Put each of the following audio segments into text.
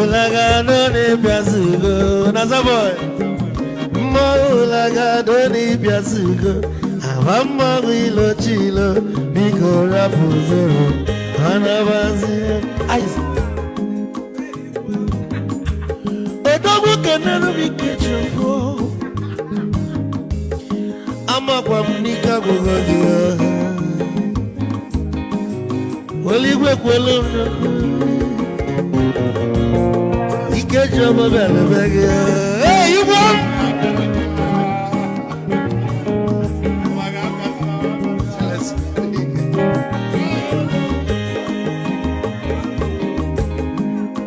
Ulagado ni piasugo. Nasa boy. Ulagado ni piasugo. Avamba wilo chilo. Biko rapuzoro. Anabazi. Ice. Odogu kenenu bikechofo. Ama kwa mnika kugogia. Waligwe kwelo. Ikejo mabele bege. Hey, you won!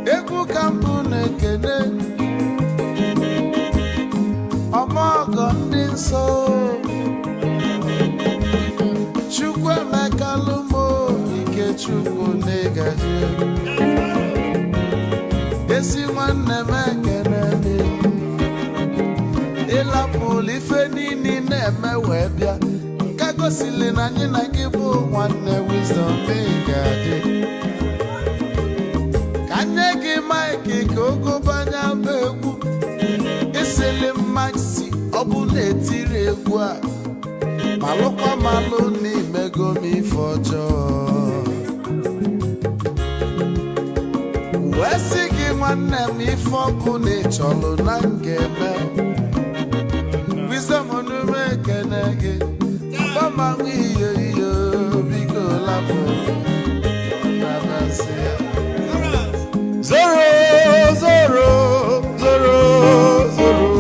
Ebu kampune kene. Amago ndinso. Chukwe mekalumo. Ikechukwu negaje. Esi nwanne mekenene. Ila polife nini na-eme wee bịa. Ka gosili na anyị na gị bụ nwanne wisdom megaje. Ka nye gị maịkị ka ogobanya bụ egwu. Isili mmaksi ọ bụ na-etiri egwu a. Malụkwa malụ n'imego m ife ọjọọ. Wesi gị nwanne m ife ọkụ na-echọlụ na ngeme. Wisdom onume ekene gị. Ọbama nwe iyo biko lapụ. Nabasị ya. Zoro, zoro, zoro, zoro.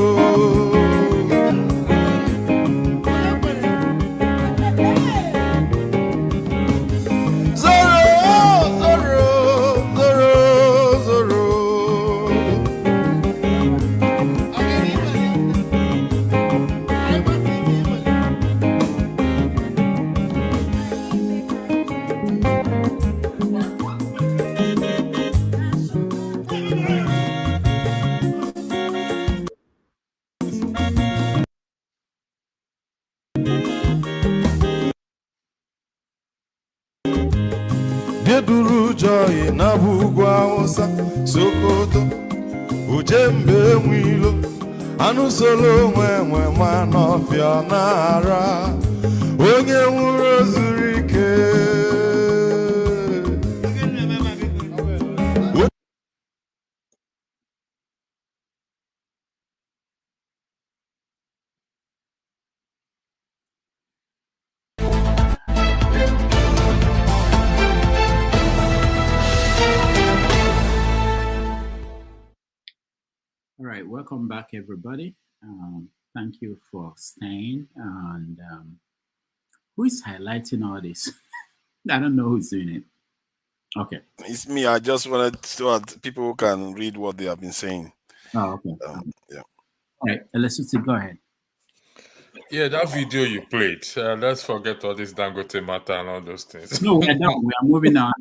Geduru joy na bugwa osa Sokoto Ujembe mwilo Anu solo mwe manofia nara Onye nwuro zurike. All right, welcome back, everybody. Thank you for staying. And who is highlighting all this? I don't know who's doing it. Okay. It's me. I just wanted so that people can read what they have been saying. Oh, okay. Yeah. All right, Electricity, go ahead. Yeah, that video you played. Let's forget all this Dangote matter and all those things. No, we're done. We are moving on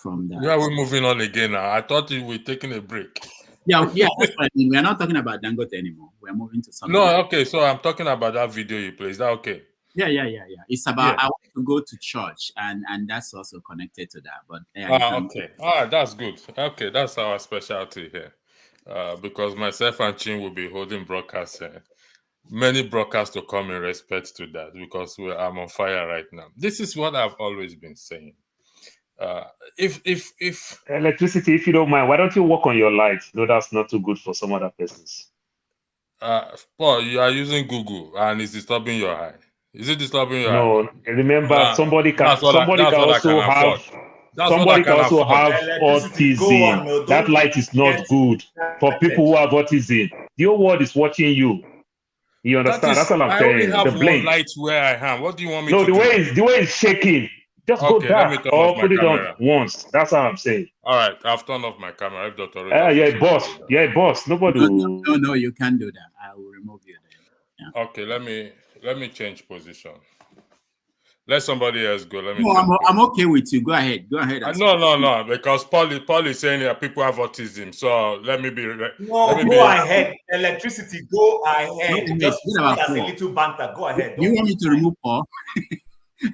from that. Yeah, we're moving on again now. I thought we were taking a break. Yeah, that's what I mean. We are not talking about Dangote anymore. We're moving to something. No, okay. So I'm talking about that video you played. Is that okay? Yeah. It's about I want to go to church, and that's also connected to that. But okay. All right, that's good. Okay, that's our specialty here. Because myself and Chin will be holding broadcasts. Many broadcasts to come in respect to that, because I'm on fire right now. This is what I've always been saying. If Electricity, if you don't mind, why don't you work on your lights? No, that's not too good for some other persons. Paul, you are using Google and it's disturbing your eye. Is it disturbing your eye? No, remember somebody can also have autism. That light is not good for people who have autism. The whole world is watching you. You understand? That's what I'm saying. I only have the blink. one light where I am. What do you want me to do? No, the way it's shaking. Just go back or put it on once. That's how I'm saying. All right, I've turned off my camera. If Dr. Yeah, boss. Nobody. No, you can't do that. I will remove you then. Yeah. Okay, let me change position. Let somebody else go. I'm okay with you. Go ahead. No. Because Paul is saying that people have autism. So let me be. Go ahead. Electricity. Go ahead. Just as a little banter. Go ahead. You want me to remove Paul?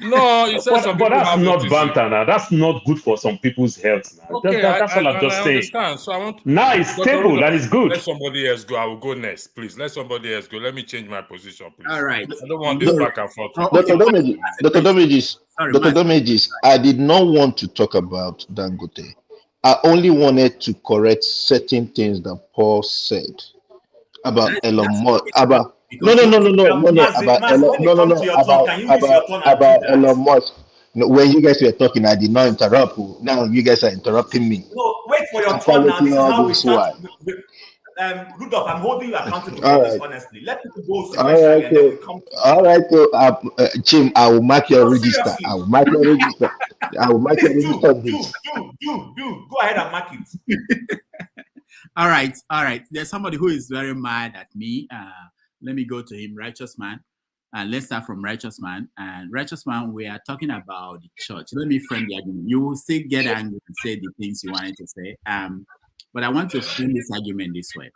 No, you said some But people that's have not autism. banter now. That's not good for some people's health now. Okay, That's all I'm just I saying. understand. So I want Now it's Dr. stable. Rudolph, That is good. let somebody else go. I will go next, please. Let somebody else go. Let me change my position, please. All right. I don't want this back and forth. Okay. Dr. Damages, Sorry, Dr. Matt. Damages, I did not want to talk about Dangote. I only wanted to correct certain things that Paul said about Elon Musk. About no, Because about Mas, Elon, when it comes to your turn, can you use your turn and do that? Elon Musk. No, when you guys were talking, I did not interrupt. Now you guys are interrupting me. No, wait for your I'm turn now. This is all how we this start. while. Rudolph, I'm holding you accountable All for this, right. honestly. Let people go All sequentially right, and then we come to all right, Jim. I will mark your No, register. seriously. I will mark your register. I will mark your Please register. on do. this. Go ahead and mark it. all right. There's somebody who is very mad at me. Let me go to him, Righteous Man. Let's start from Righteous Man. And Righteous Man, we are talking about the church. Let me frame the argument. You will still get angry and say the things you wanted to say. But I want to frame this argument this way.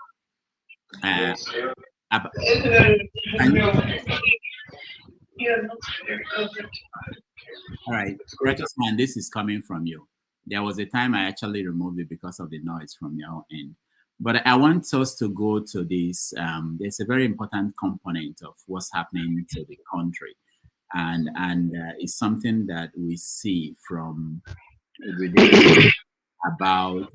All right, Righteous Man, this is coming from you. There was a time I actually removed it because of the noise from your end. But I want us to go to this. There's a very important component of what's happening to the country. And it's something that we see from about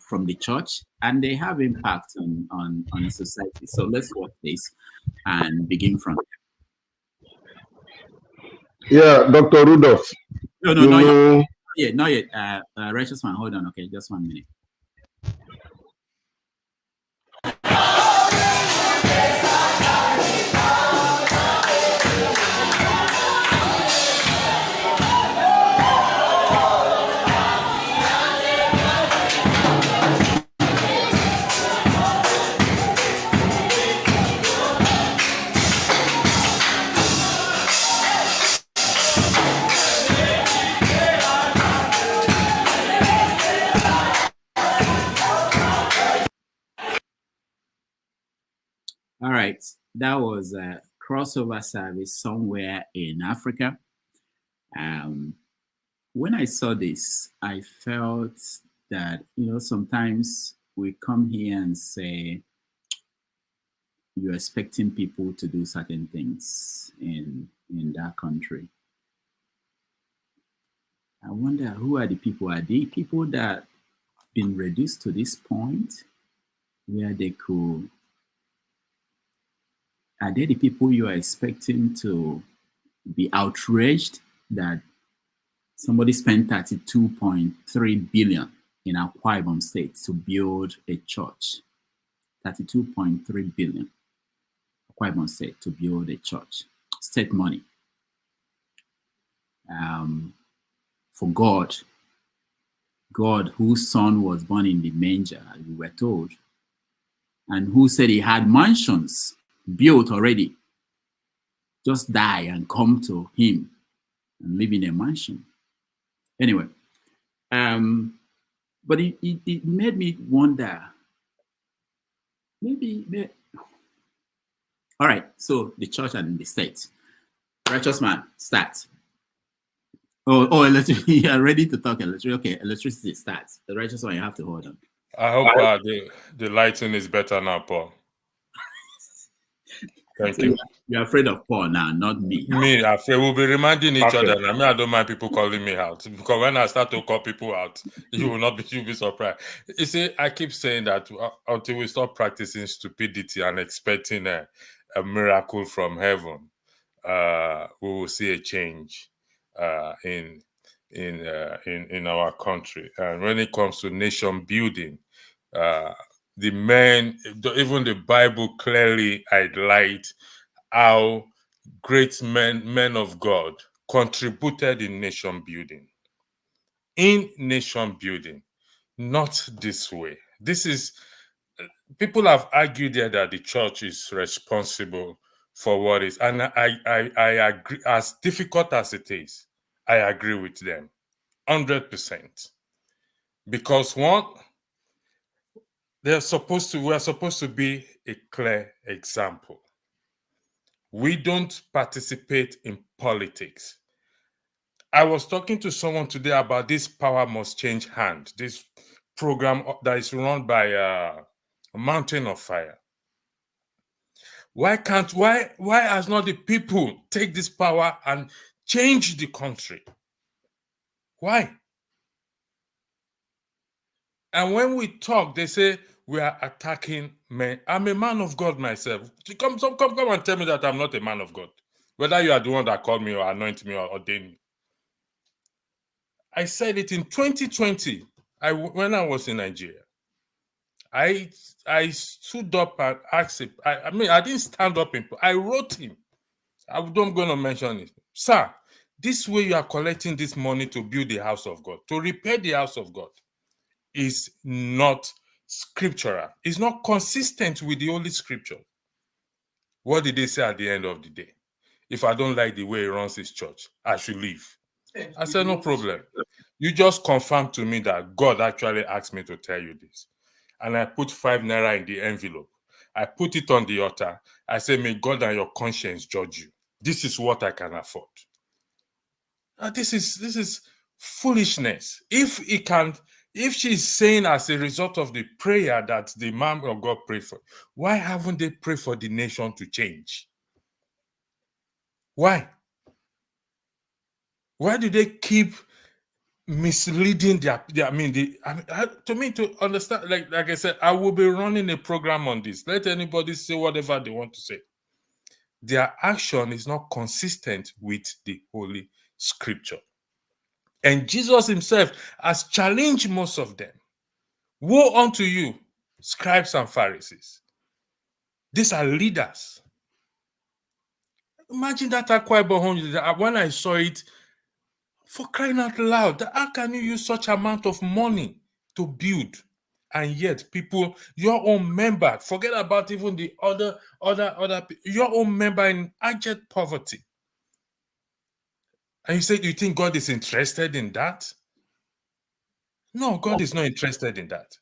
from the church, and they have impact on society. So let's watch this and begin from there. Yeah, Dr. Rudolph. No, not yet. Righteous Man, hold on. Okay, just 1 minute. All right, that was a crossover service somewhere in Africa. When I saw this, I felt that, sometimes we come here and say, you're expecting people to do certain things in that country. I wonder, who are the people? Are they people that been reduced to this point where they could? Are they the people you are expecting to be outraged that somebody spent 32.3 billion in Akwa Ibom State to build a church? 32.3 billion Akwa Ibom State to build a church. State money. For God whose son was born in the manger, we were told, and who said he had mansions built already, just die and come to him and live in a mansion. Anyway, but it made me wonder, maybe, all right, so the church and the state. Righteous Man, start. Oh, electricity, you are ready to talk electricity. Okay, electricity starts. The Righteous One, you have to hold on. I hope the lighting is better now, Paul. Thank you. You're afraid of Paul now, not me. Me, afraid. We'll be reminding each other. I don't mind people calling me out, because when I start to call people out, you'll be surprised. You see, I keep saying that until we stop practicing stupidity and expecting a miracle from heaven, we will see a change in our country. And when it comes to nation building, even the Bible clearly highlights how great men of God contributed in nation building. In nation building, not this way. This is, people have argued there that the church is responsible for what is, and I agree. As difficult as it is, I agree with them 100%. Because one, we're supposed to be a clear example. We don't participate in politics I was talking to someone today about this Power Must Change Hand, this program that is run by Mountain of Fire. Why has not the people take this power and change the country? Why? And when we talk, they say we are attacking men. I'm a man of God myself. Come and tell me that I'm not a man of God. Whether you are the one that called me or anoint me or ordained me. I said it in 2020, when I was in Nigeria. I stood up and asked him. I mean, I didn't stand up. I wrote him. I'm not going to mention it. Sir, this way you are collecting this money to build the house of God, to repair the house of God, is not scriptural. It's not consistent with the Holy Scripture. What did they say at the end of the day? If I don't like the way he runs his church, I should leave. I said, no problem. You just confirm to me that God actually asked me to tell you this. And I put 5 naira in the envelope. I put it on the altar. I said, may God and your conscience judge you. This is what I can afford. This is foolishness. If she's saying as a result of the prayer that the man of God prayed for, why haven't they prayed for the nation to change? Why? Why do they keep misleading to me, to understand, like I said, I will be running a program on this. Let anybody say whatever they want to say. Their action is not consistent with the Holy Scripture. And Jesus himself has challenged most of them. Woe unto you, scribes and Pharisees. These are leaders. Imagine that Akwa Ibom, when I saw it, for crying out loud, how can you use such amount of money to build? And yet people, your own member, forget about even the other your own member in abject poverty. And you say, do you think God is interested in that? No, God is not interested in that.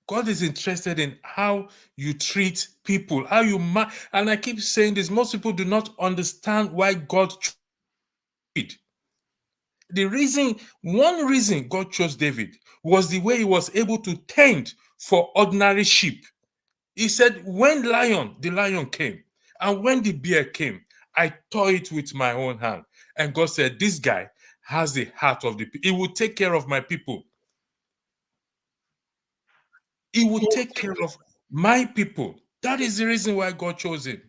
God is interested in how you treat people, how you and I keep saying this, most people do not understand why God chose David. One reason God chose David was the way he was able to tend for ordinary sheep. He said, when the lion came, and when the bear came, I tore it with my own hand. And God said, this guy has the heart of the people. He will take care of my people. He will take care of my people. That is the reason why God chose him.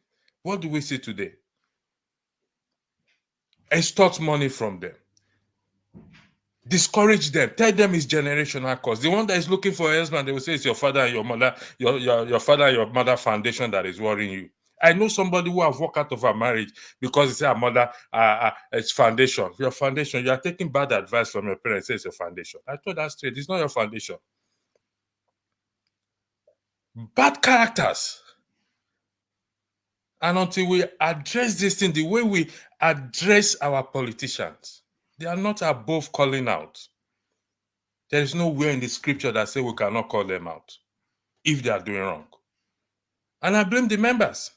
What do we see today? Extort money from them. Discourage them. Tell them it's generational cause. The one that is looking for a husband, they will say it's your father and your mother, your father and your mother foundation that is worrying you. I know somebody who have walked out of her marriage because it's her mother, it's foundation. Your foundation, you are taking bad advice from your parents, say it's your foundation. I told her straight, it's not your foundation. Bad characters. And until we address this thing the way we address our politicians, they are not above calling out. There is nowhere in the scripture that say we cannot call them out if they are doing wrong. And I blame the members.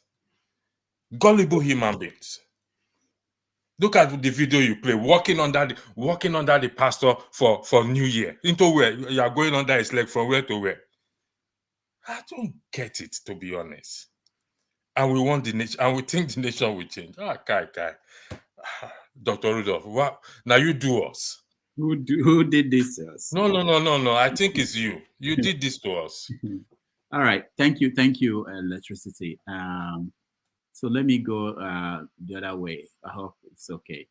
Gullible human beings. Look at the video you play, walking under the pastor for New Year. Into where? You are going under his leg from where to where? I don't get it, to be honest. And we want the nation, and we think the nation will change. Kai. Dr. Rudolph, what? Now you do us. Who did this to us? No. I think it's you. You did this to us. All right. Thank you, Electricity. So let me go the other way. I hope it's okay.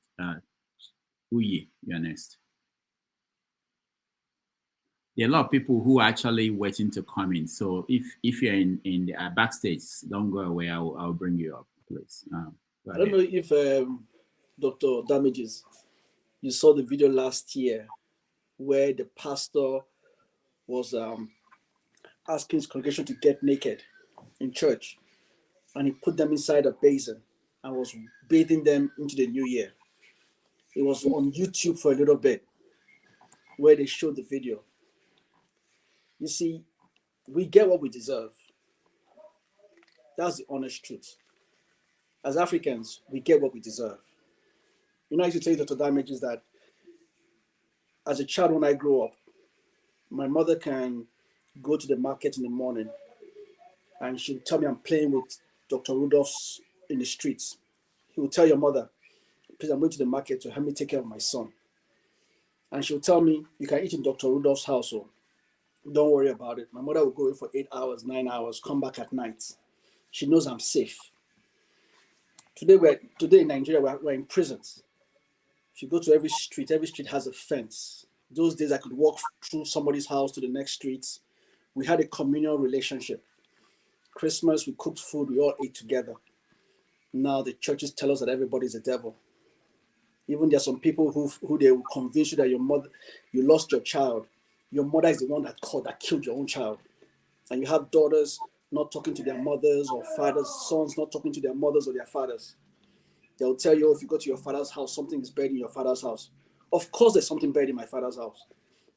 Uyi, you're next. There are a lot of people who are actually waiting to come in. So if you're in the backstage, don't go away. I'll bring you up, please. I don't know if Dr. Damages, you saw the video last year where the pastor was asking his congregation to get naked in church, and he put them inside a basin and was bathing them into the new year. It was on YouTube for a little bit where they showed the video. You see, we get what we deserve. That's the honest truth. As Africans, we get what we deserve. I used to tell you, Dr. Damage, is that as a child, when I grew up, my mother can go to the market in the morning and she'll tell me I'm playing with Dr. Rudolph's in the streets. He will tell your mother, please, I'm going to the market to help me take care of my son. And she'll tell me, you can eat in Dr. Rudolph's house, so don't worry about it. My mother will go away for 8 hours, 9 hours, come back at night. She knows I'm safe. Today in Nigeria, we're in prisons. If you go to every street has a fence. Those days I could walk through somebody's house to the next street. We had a communal relationship. Christmas, we cooked food, we all ate together. Now the churches tell us that everybody's a devil. Even there are some people who they will convince you that you lost your child. Your mother is the one that killed your own child. And you have daughters not talking to their mothers, or fathers, sons not talking to their mothers or their fathers. They'll tell you, if you go to your father's house, something is buried in your father's house. Of course, there's something buried in my father's house.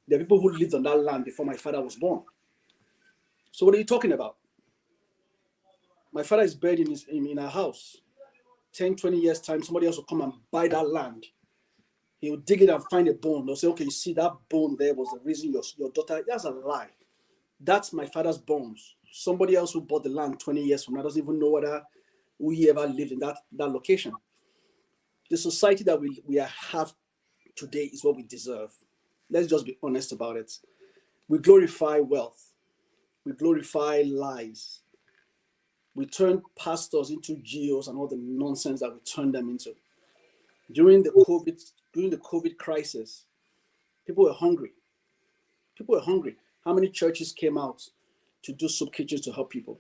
There are people who lived on that land before my father was born. So what are you talking about? My father is buried in our house. 10, 20 years time, somebody else will come and buy that land. He'll dig it and find a bone. They'll say, okay, you see that bone there was the reason your daughter, that's a lie. That's my father's bones. Somebody else who bought the land 20 years from now doesn't even know who he ever lived in that location. The society that we have today is what we deserve. Let's just be honest about it. We glorify wealth. We glorify lies. We turn pastors into GOs and all the nonsense that we turn them into. During the COVID crisis, people were hungry. People were hungry. How many churches came out to do soup kitchens to help people?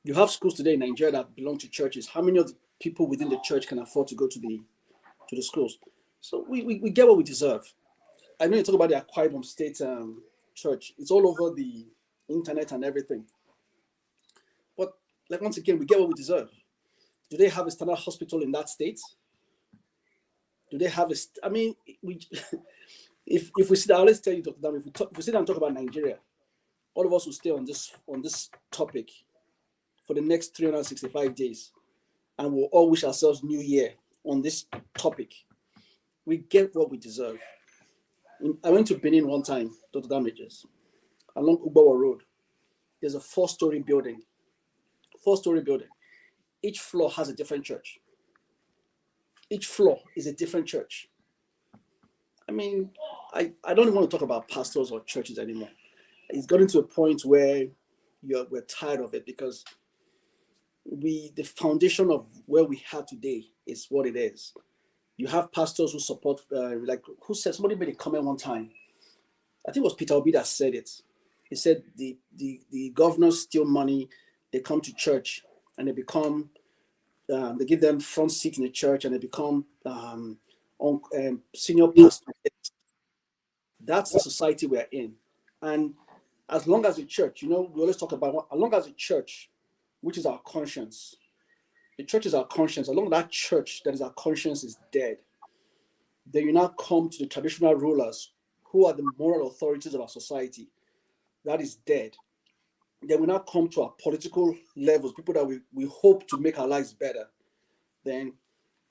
You have schools today in Nigeria that belong to churches. How many of the people within the church can afford to go to the schools? So we get what we deserve. I know you talk about the Akwa Ibom State Church. It's all over the internet and everything. But like, once again, we get what we deserve. Do they have a standard hospital in that state? Do they have if we sit down, let's tell you, Dr. Dam, if we sit down and talk about Nigeria, all of us will stay on this topic for the next 365 days, and we'll all wish ourselves New Year on this topic. We get what we deserve. I went to Benin one time, Dr. Damages, along Ubawa Road. There's a 4-story building. 4-story building. Each floor has a different church. Each floor is a different church. I mean, I don't even want to talk about pastors or churches anymore. It's gotten to a point where we're tired of it, because the foundation of where we are today is what it is. You have pastors who support, who said, somebody made a comment one time. I think it was Peter Obi that said it. He said the governors steal money, they come to church and they become, they give them front seat in the church and they become senior pastors. That's the society we're in. And as long as the church, we always talk about, as long as the church, which is our conscience, the church is our conscience, as long as that church that is our conscience is dead, then you now come to the traditional rulers who are the moral authorities of our society. That is dead. Then we now come to our political levels, people that we hope to make our lives better. Then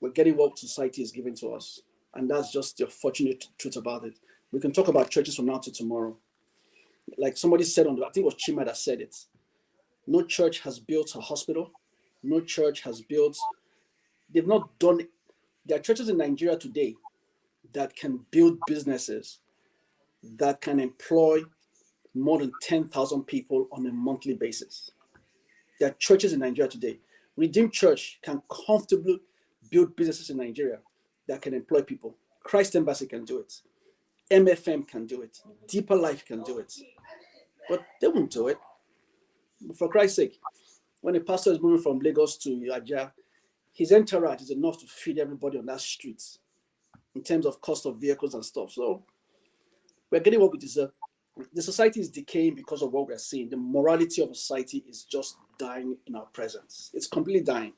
we're getting what society is giving to us. And that's just the unfortunate truth about it. We can talk about churches from now to tomorrow. Like somebody said I think it was Chima that said it. No church has built a hospital. No church has built, they've not done it. There are churches in Nigeria today that can build businesses that can employ more than 10,000 people on a monthly basis. There are churches in Nigeria today. Redeemed Church can comfortably build businesses in Nigeria that can employ people. Christ Embassy can do it. MFM can do it. Deeper Life can do it. But they won't do it. For Christ's sake, when a pastor is moving from Lagos to Aja, his entourage is enough to feed everybody on that street in terms of cost of vehicles and stuff. So we're getting what we deserve. The society is decaying because of what we're seeing. The morality of society is just dying in our presence. It's completely dying.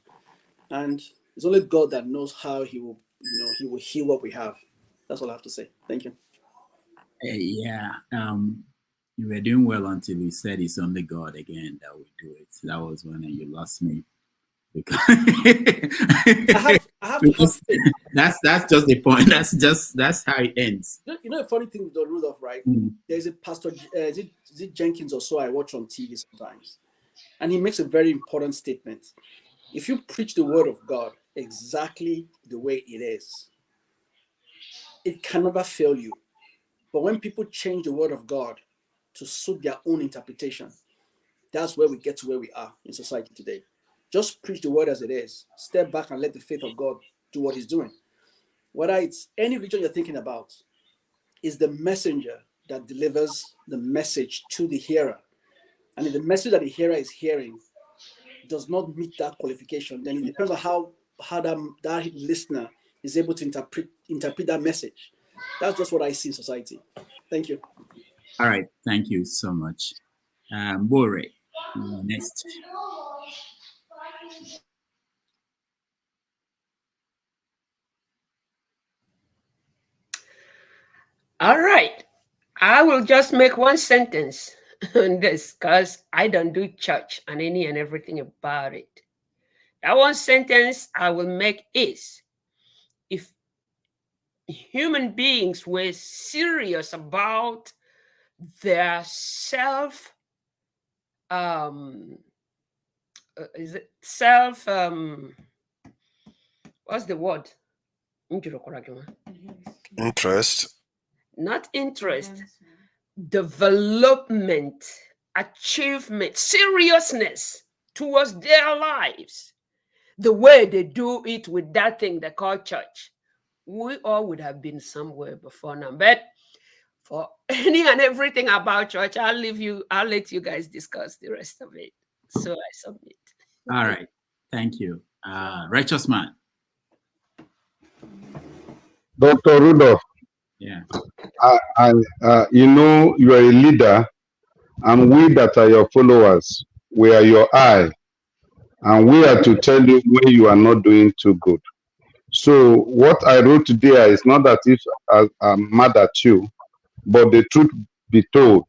And it's only God that knows how he will heal what we have. That's all I have to say. Thank you. Yeah. You were doing well until you said it's only God again that will do it. That was when you lost me. Because I have to have faith. that's just the point. That's how it ends. You know, a funny thing with the Rudolph, right? There's a pastor, is it Jenkins or so I watch on TV sometimes, and he makes a very important statement. If you preach the word of God exactly the way it is, it can never fail you. But when people change the word of God to suit their own interpretation, that's where we get to where we are in society today. Just preach the word as it is. Step back and let the faith of God do what he's doing. Whether it's any religion you're thinking about, is the messenger that delivers the message to the hearer. And if the message that the hearer is hearing does not meet that qualification, then it depends on how that listener is able to interpret that message. That's just what I see in society. Thank you. All right. Thank you so much. Bore, next. All right. I will just make one sentence on this because I don't do church and any and everything about it. That one sentence I will make is, if human beings were serious about their what's the word? Interest. Not interest. Development, achievement, seriousness towards their lives, the way they do it with that thing they call church, we all would have been somewhere before now. But for any and everything about church, I'll let you guys discuss the rest of it. So I submit. All right. Thank you. Righteous man. Dr. Rudolph. Yeah. You know, you are a leader, and we that are your followers, we are your eye, and we are to tell you when you are not doing too good. So what I wrote there is not that if I'm mad at you, but the truth be told,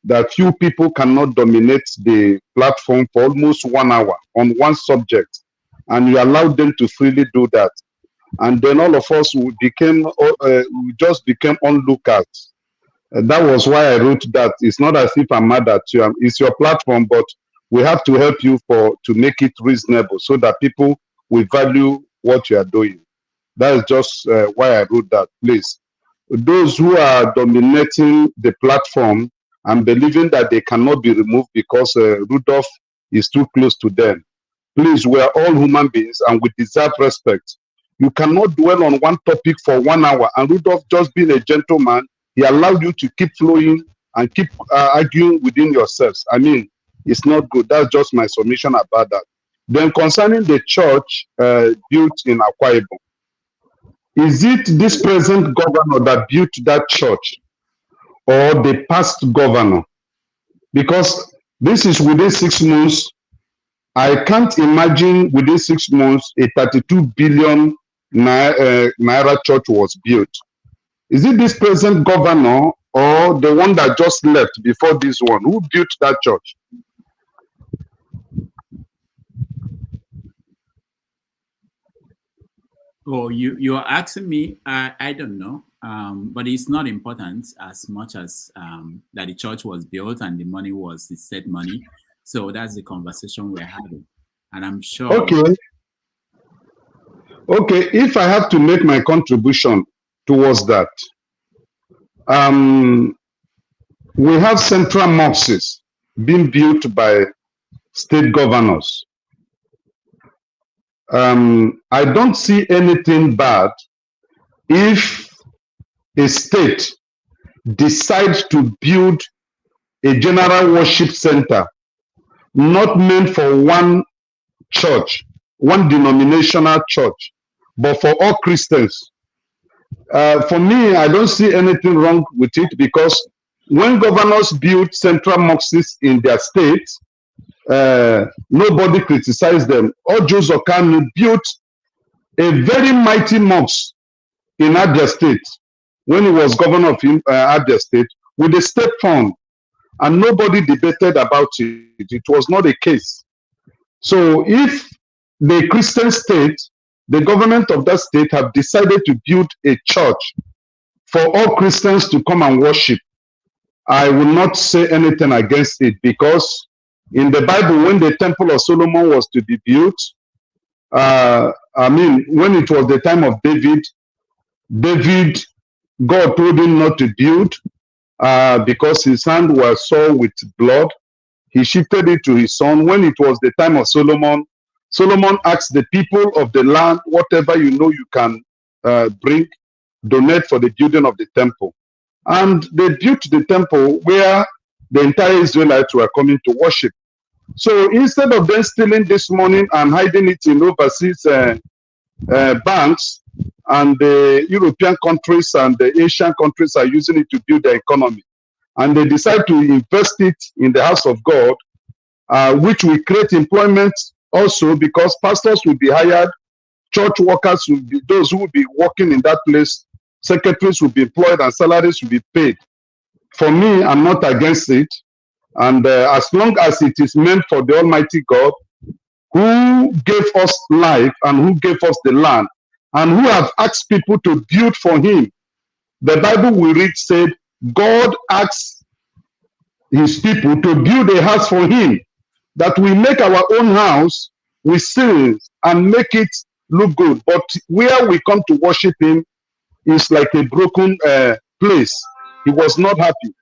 that few people cannot dominate the platform for almost 1 hour on one subject, and you allowed them to freely do that. And then all of us we just became onlookers. That was why I wrote that. It's not as if I'm mad at you. It's your platform, but we have to help you to make it reasonable so that people will value what you are doing. That is just why I wrote that. Please, those who are dominating the platform and believing that they cannot be removed because Rudolph is too close to them, please, we are all human beings and we deserve respect. You cannot dwell on one topic for 1 hour. And Rudolph, just being a gentleman, he allowed you to keep flowing and keep arguing within yourselves. I mean, it's not good. That's just my submission about that. Then concerning the church built in Akwa Ibom, is it this present governor that built that church or the past governor? Because this is within 6 months. I can't imagine within 6 months a 32 billion naira church was built. Is it this present governor or the one that just left before this one who built that church? Oh, you're asking me? I don't know, but it's not important as much as that the church was built and the money was the said money. So that's the conversation we're having, and I'm sure. Okay, if I have to make my contribution towards that, we have central mosques being built by state governors. I don't see anything bad if a state decides to build a general worship center not meant for one church, one denominational church, but for all Christians. For me, I don't see anything wrong with it, because when governors build central mosques in their states, nobody criticized them. Ojo Kanu built a very mighty mosque in Abia State when he was governor of Abia State with a state fund, and nobody debated about it. It was not a case. So if the Christian state, the government of that state have decided to build a church for all Christians to come and worship, I will not say anything against it, because in the Bible, when the Temple of Solomon was to be built, when it was the time of David, God told him not to build because his hand was sore with blood. He shifted it to his son. When it was the time of Solomon, Solomon asked the people of the land, whatever you know you can bring, donate for the building of the temple. And they built the temple where the entire Israelites were coming to worship. So instead of them stealing this money and hiding it in overseas banks, and the European countries and the Asian countries are using it to build their economy, and they decide to invest it in the house of God, which will create employment also, because pastors will be hired, church workers will be those who will be working in that place, secretaries will be employed, and salaries will be paid. For me, I'm not against it. And as long as it is meant for the Almighty God, who gave us life and who gave us the land, and who have asked people to build for him. The Bible we read said, God asked his people to build a house for him, that we make our own house with sills and make it look good. But where we come to worship him is like a broken place. He was not happy,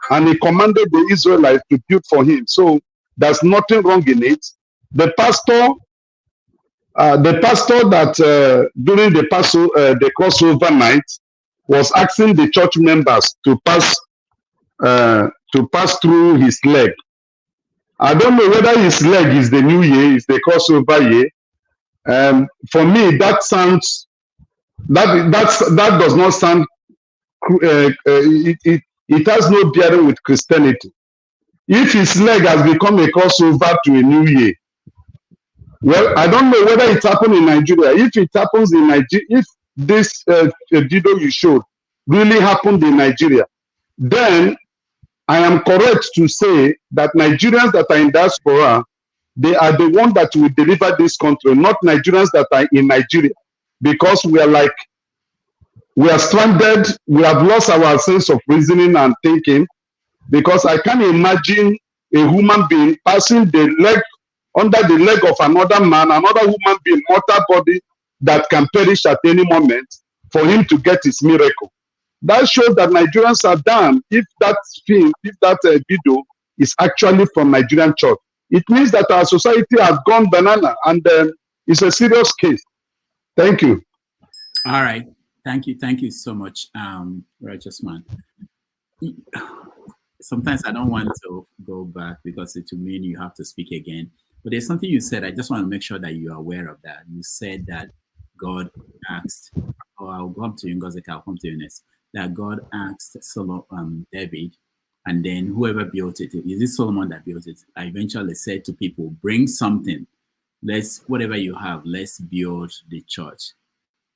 and he commanded the Israelites to build for him. So there's nothing wrong in it. The pastor that during the crossover night was asking the church members to pass through his leg. I don't know whether his leg is the new year, is the crossover year. For me, that sounds that does not sound. It has no bearing with Christianity. If his leg has become a crossover to a new year, well, I don't know whether it happened in Nigeria. If it happens in Nigeria, if this video you showed really happened in Nigeria, then I am correct to say that Nigerians that are in diaspora, they are the ones that will deliver this country, not Nigerians that are in Nigeria, because we are stranded. We have lost our sense of reasoning and thinking, because I can't imagine a human being passing the leg under the leg of another man, another human being, mortal body that can perish at any moment, for him to get his miracle. That shows that Nigerians are damned. If that film, if that video is actually from Nigerian church, it means that our society has gone banana, and it's a serious case. Thank you. All right. Thank you so much, Righteous Man. Sometimes I don't want to go back because it will mean you have to speak again. But there's something you said. I just want to make sure that you are aware of that. You said that God asked, I'll come to you, Ngozeka, I'll come to you next, that God asked David, and then whoever built it, is it Solomon that built it? I eventually said to people, bring something. Whatever you have, let's build the church.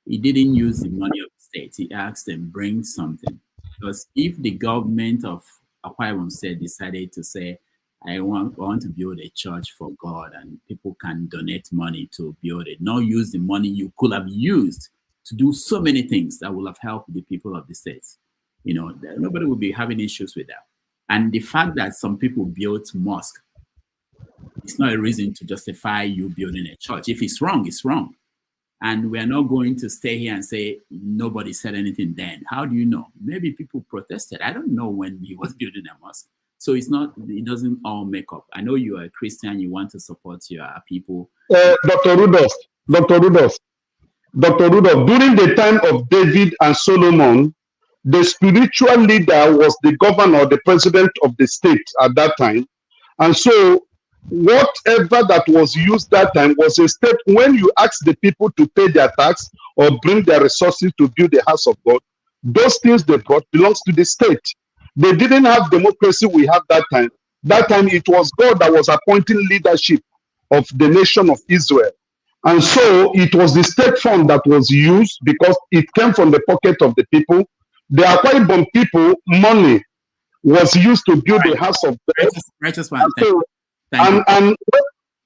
He didn't use the money of the state. He asked them, bring something. Because if the government of Akwa Ibom State decided to say, I want to build a church for God, and people can donate money to build it, not use the money you could have used to do so many things that will have helped the people of the states. You know, nobody will be having issues with that. And the fact that some people built mosque, it's not a reason to justify you building a church. If it's wrong, it's wrong. And we're not going to stay here and say nobody said anything then. How do you know? Maybe people protested. I don't know when he was building a mosque. So it doesn't all make up. I know you are a Christian, you want to support your people. Dr. Rudolph, during the time of David and Solomon, the spiritual leader was the governor, the president of the state at that time. And so whatever that was used that time was a state. When you ask the people to pay their tax or bring their resources to build the house of God, those things they brought belongs to the state. They didn't have democracy we have that time. That time it was God that was appointing leadership of the nation of Israel. And so it was the state fund that was used because it came from the pocket of the people. The Akwa Ibom people money was used to build the house of God. Righteous one. Thank you.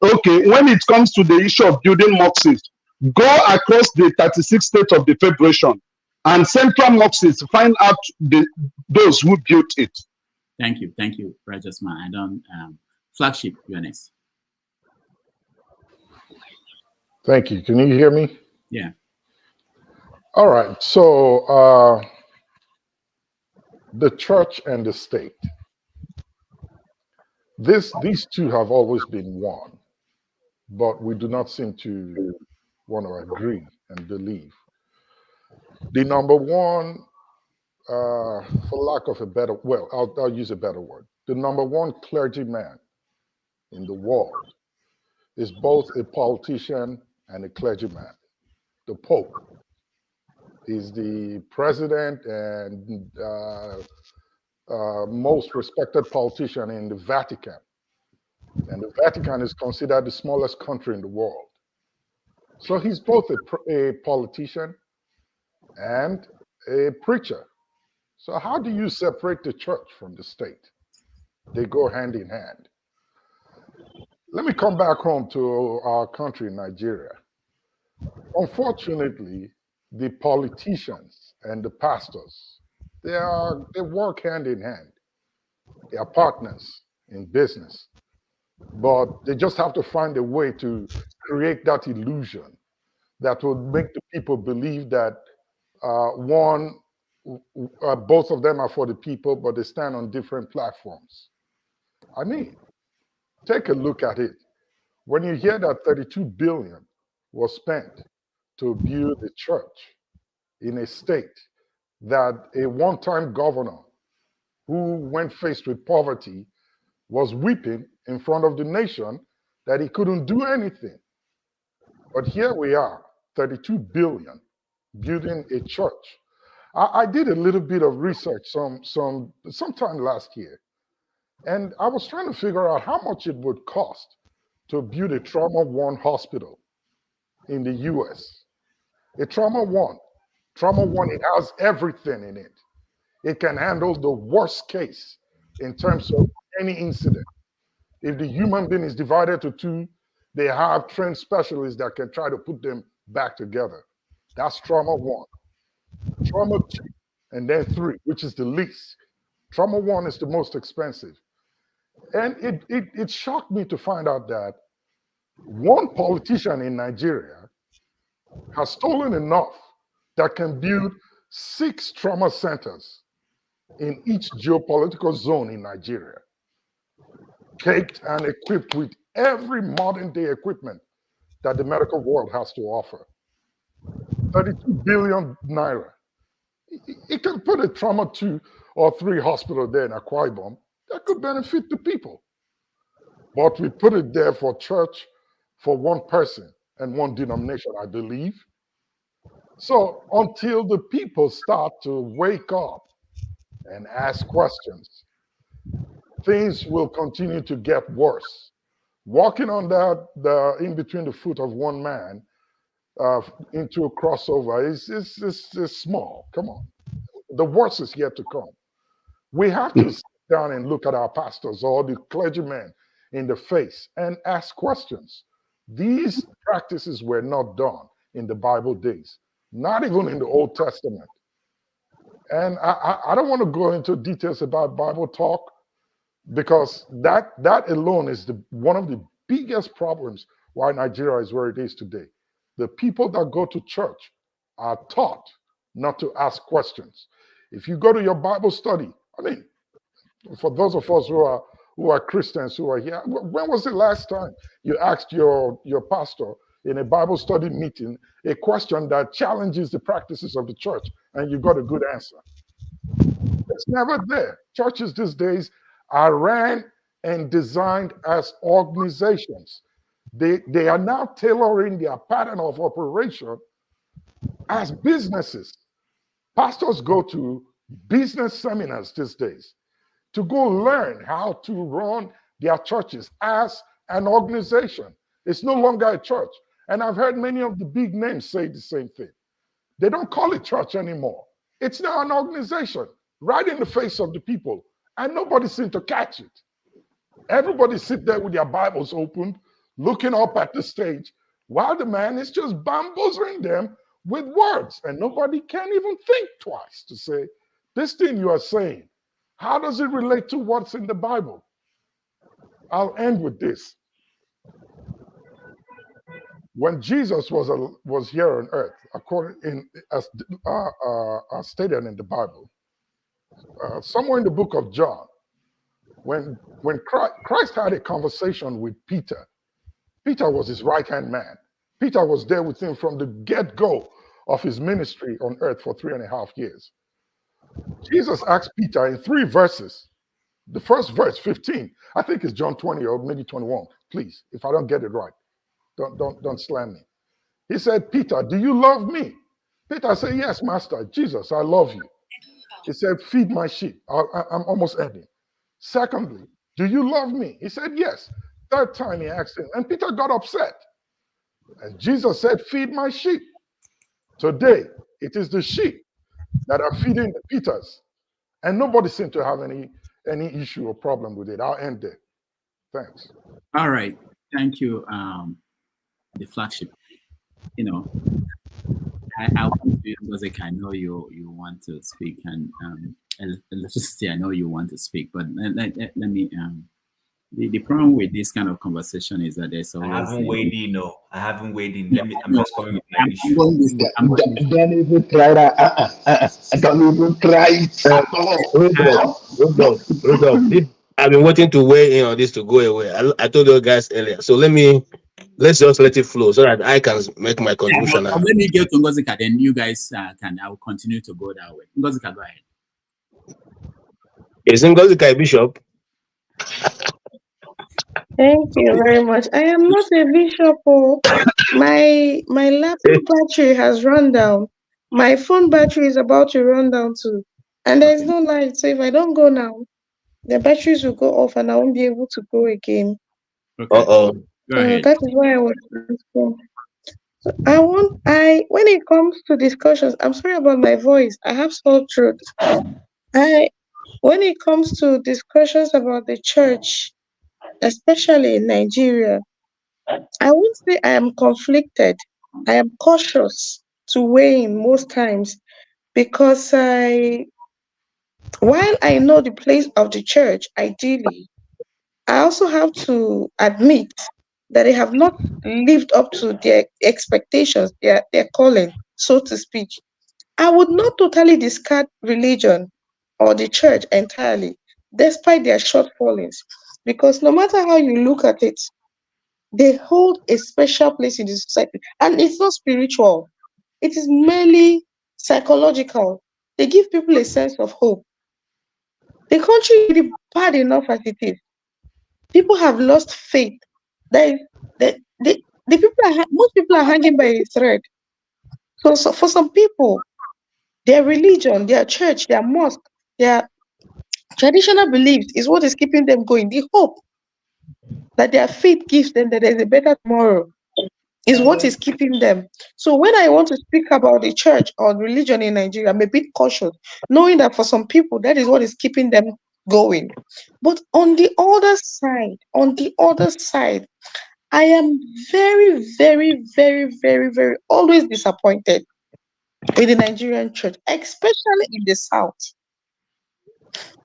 Okay, when it comes to the issue of building mosques, go across the 36 states of the Federation and central mosques, find out those who built it. Thank you, Righteous Man. I don't flagship. You're next. Thank you. Can you hear me? Yeah. All right. So the church and the state. These two have always been one, but we do not seem to want to agree and believe. The number one, for lack of a better, well, I'll use a better word. The number one clergyman in the world is both a politician and a clergyman. The Pope is the president and most respected politician in the Vatican. And the Vatican is considered the smallest country in the world. So he's both a politician and a preacher. So how do you separate the church from the state? They go hand in hand. Let me come back home to our country, Nigeria. Unfortunately, the politicians and the pastors, they work hand in hand. They are partners in business, but they just have to find a way to create that illusion that will make the people believe that both of them are for the people, but they stand on different platforms. I mean, take a look at it. When you hear that 32 billion was spent to build a church in a state that a one-time governor who went faced with poverty was weeping in front of the nation that he couldn't do anything. But here we are, 32 billion, building a church. I did a little bit of research sometime last year, and I was trying to figure out how much it would cost to build a Trauma One hospital in the US. A Trauma One, it has everything in it. It can handle the worst case in terms of any incident. If the human being is divided to two, they have trained specialists that can try to put them back together. That's Trauma One. Trauma Two, and then Three, which is the least. Trauma One is the most expensive. And it shocked me to find out that one politician in Nigeria has stolen enough that can build 6 trauma centers in each geopolitical zone in Nigeria, caked and equipped with every modern day equipment that the medical world has to offer. 32 billion naira. It can put a Trauma 2 or 3 hospital there in Akwa Ibom that could benefit the people. But we put it there for church, for one person and one denomination, I believe. So until the people start to wake up and ask questions, things will continue to get worse. Walking on that, in between the foot of one man into a crossover is small. Come on. The worst is yet to come. We have to sit down and look at our pastors or the clergymen in the face and ask questions. These practices were not done in the Bible days, not even in the Old Testament. And I don't want to go into details about Bible talk, because that alone is one of the biggest problems why Nigeria is where it is today. The people that go to church are taught not to ask questions. If you go to your Bible study, I mean, for those of us who are Christians who are here, when was the last time you asked your pastor in a Bible study meeting a question that challenges the practices of the church and you got a good answer? It's never there. Churches these days are ran and designed as organizations. They are now tailoring their pattern of operation as businesses. Pastors go to business seminars these days to go learn how to run their churches as an organization. It's no longer a church. And I've heard many of the big names say the same thing. They don't call it church anymore. It's now an organization right in the face of the people, and nobody seems to catch it. Everybody sit there with their Bibles open, looking up at the stage while the man is just bamboozling them with words. And nobody can even think twice to say, this thing you are saying, how does it relate to what's in the Bible? I'll end with this. When Jesus was here on earth, as stated in the Bible, somewhere in the book of John, when Christ had a conversation with Peter, Peter was his right-hand man. Peter was there with him from the get-go of his ministry on earth for 3.5 years. Jesus asked Peter in 3 verses. The first verse, 15, I think it's John 20 or maybe 21. Please, if I don't get it right, don't slam me. He said, Peter, do you love me? Peter said, yes, master. Jesus, I love you. He said, feed my sheep. I'm almost ending. Secondly, do you love me? He said, yes. Third time he asked him, and Peter got upset. And Jesus said, feed my sheep. Today, it is the sheep that are feeding the Peters. And nobody seemed to have any issue or problem with it. I'll end there. Thanks. All right. Thank you, the flagship. You know, I want to, because I know you want to speak, and electricity, I know you want to speak, but let me the problem with this kind of conversation is that there's always I haven't weighed in. No, I haven't weighed in. I'm just coming with my issue. Don't even try that. Don't even try it. Hold on. I've been waiting to weigh in on this to go away. I told you guys earlier. So let's just let it flow so that I can make my contribution. Let me get to Ngozika, then you guys I will continue to go that way. Ngozika, go ahead. Is Ngozika a bishop? Thank you very much. I am not a bishop. My laptop battery has run down. My phone battery is about to run down too. And there's no light. So if I don't go now, the batteries will go off and I won't be able to go again. Okay. Go ahead. That is why I was. So when it comes to discussions, I'm sorry about my voice. I have sore throat. When it comes to discussions about the church, especially in Nigeria, I won't say I am conflicted. I am cautious to weigh in most times because while I know the place of the church, ideally, I also have to admit that they have not lived up to their expectations, their calling, so to speak. I would not totally discard religion or the church entirely, despite their shortfallings, because no matter how you look at it, they hold a special place in the society. And it's not spiritual, it is merely psychological. They give people a sense of hope. The country is bad enough as it is. People have lost faith. Most people are hanging by a thread. So for some people, their religion, their church, their mosque, their traditional beliefs is what is keeping them going. The hope that their faith gives them that there's a better tomorrow is what is keeping them. So when I want to speak about the church or religion in Nigeria, I'm a bit cautious, knowing that for some people, that is what is keeping them going. But on the other side, I am very, very, very, very, very always disappointed with the Nigerian church, especially in the South.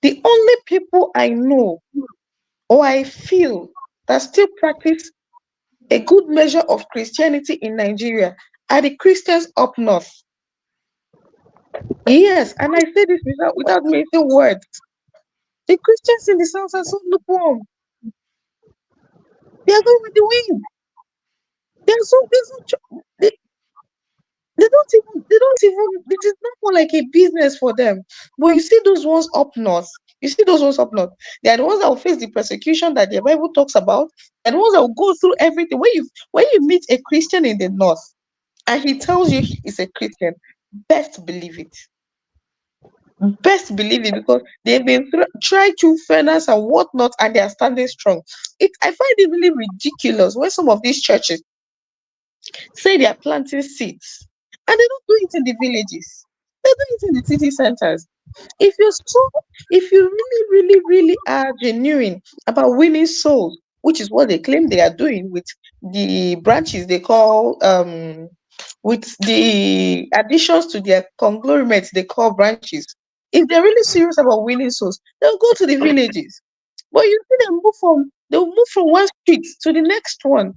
The only people I know or I feel that still practice a good measure of Christianity in Nigeria are the Christians up north. Yes, and I say this without missing words. The Christians in the South are so lukewarm. They are going with the wind. They don't even, it is not more like a business for them. But you see those ones up north, they are the ones that will face the persecution that the Bible talks about, and the ones that will go through everything. When you meet a Christian in the north, and he tells you he is a Christian, best believe it. Best believe it, because they've been tried through furnace and whatnot, and they are standing strong. I find it really ridiculous when some of these churches say they are planting seeds, and they don't do it in the villages. They do it in the city centers. If you really, really, really are genuine about winning souls, which is what they claim they are doing with the branches they call with the additions to their conglomerates they call branches. If they're really serious about winning souls, they'll go to the villages. But you see them they'll move from one street to the next one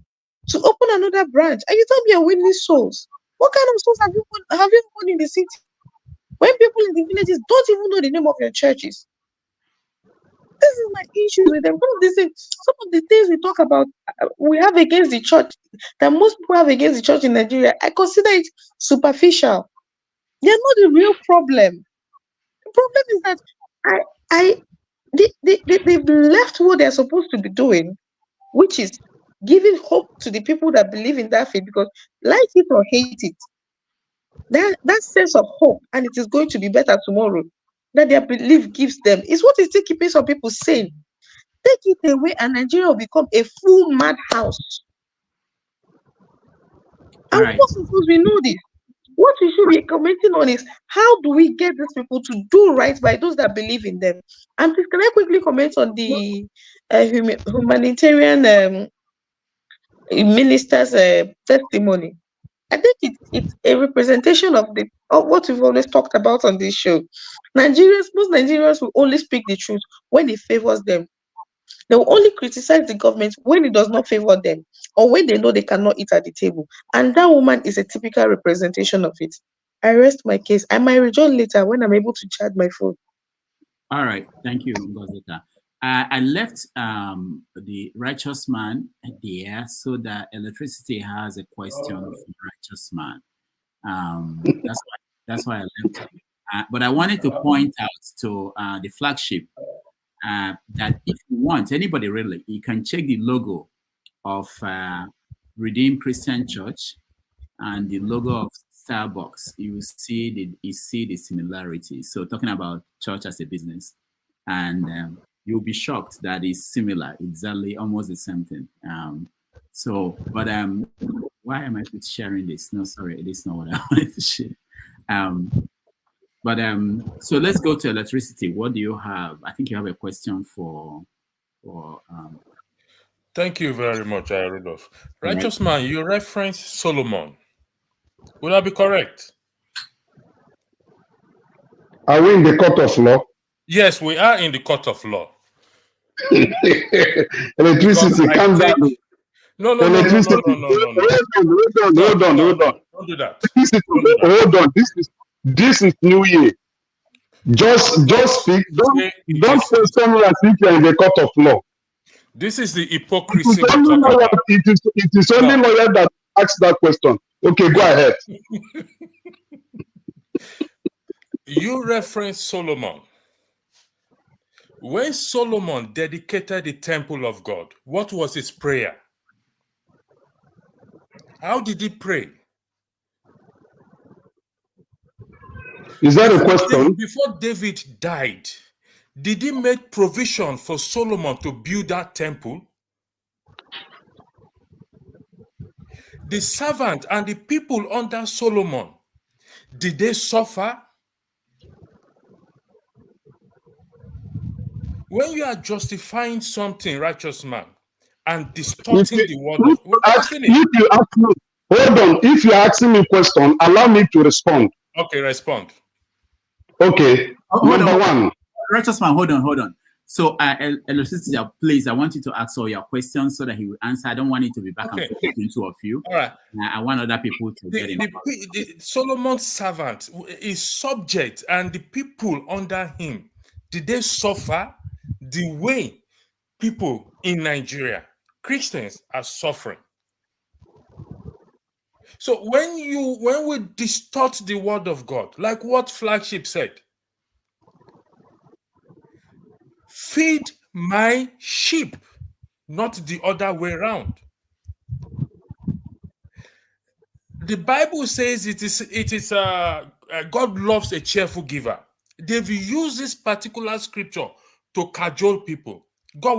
to open another branch. And you tell me you're winning souls. What kind of souls have you won in the city? When people in the villages don't even know the name of your churches. This is my issue with them. Some of the things we talk about, we have against the church, that most people have against the church in Nigeria, I consider it superficial. They're not the real problem. The problem is that they've left what they're supposed to be doing, which is giving hope to the people that believe in that faith, because like it or hate it, that sense of hope, and it is going to be better tomorrow, that their belief gives them, is what is still keeping some people sane. Take it away, and Nigeria will become a full madhouse. And most of us, we know this. What we should be commenting on is how do we get these people to do right by those that believe in them? And please, can I quickly comment on the humanitarian minister's testimony? I think it's a representation of what we've always talked about on this show. Most Nigerians will only speak the truth when it favors them. They will only criticize the government when it does not favor them, or when they know they cannot eat at the table. And that woman is a typical representation of it. I rest my case. I might rejoin later when I'm able to charge my phone. All right. Thank you, Ngozika. I left the righteous man there so that electricity has a question for the righteous man. That's why I left it. But I wanted to point out to the flagship that if you want, anybody really, you can check the logo of Redeemed Christian Church and the logo of Starbucks. You will see the similarities. So talking about church as a business, and you'll be shocked that it's similar, exactly, almost the same thing. Why am I sharing this? No, sorry, this is not what I wanted to share. So let's go to electricity. What do you have? I think you have a question for Thank you very much, Rudolph. Righteous man, you referenced Solomon. Would that be correct? Are we in the court of law? Yes, we are in the court of law. Electricity, calm down. No. Hold on. Don't do that. Hold on. This is New Year. Just speak. Don't question me as if you're in the court of law. This is the hypocrisy. It is only lawyer that asks that question. Okay, go ahead. You reference Solomon. When Solomon dedicated the temple of God, what was his prayer? How did he pray? Is that a question? Before David died, did he make provision for Solomon to build that temple? The servant and the people under Solomon, did they suffer? When you are justifying something, righteous man, and distorting the word of hold on. If you're asking me a question, allow me to respond. Okay, respond. Okay. Number one. Righteous man, hold on. So, electricity, please, I want you to ask all your questions so that he will answer. I don't want it to be back and forth between two of you. All right. I want other people to get in. Solomon's servant is subject, and the people under him, did they suffer the way people in Nigeria, Christians, are suffering? So when we distort the word of God, like what Flagship said, feed my sheep, not the other way around. The Bible says it is God loves a cheerful giver. They've used this particular scripture to cajole people. Paul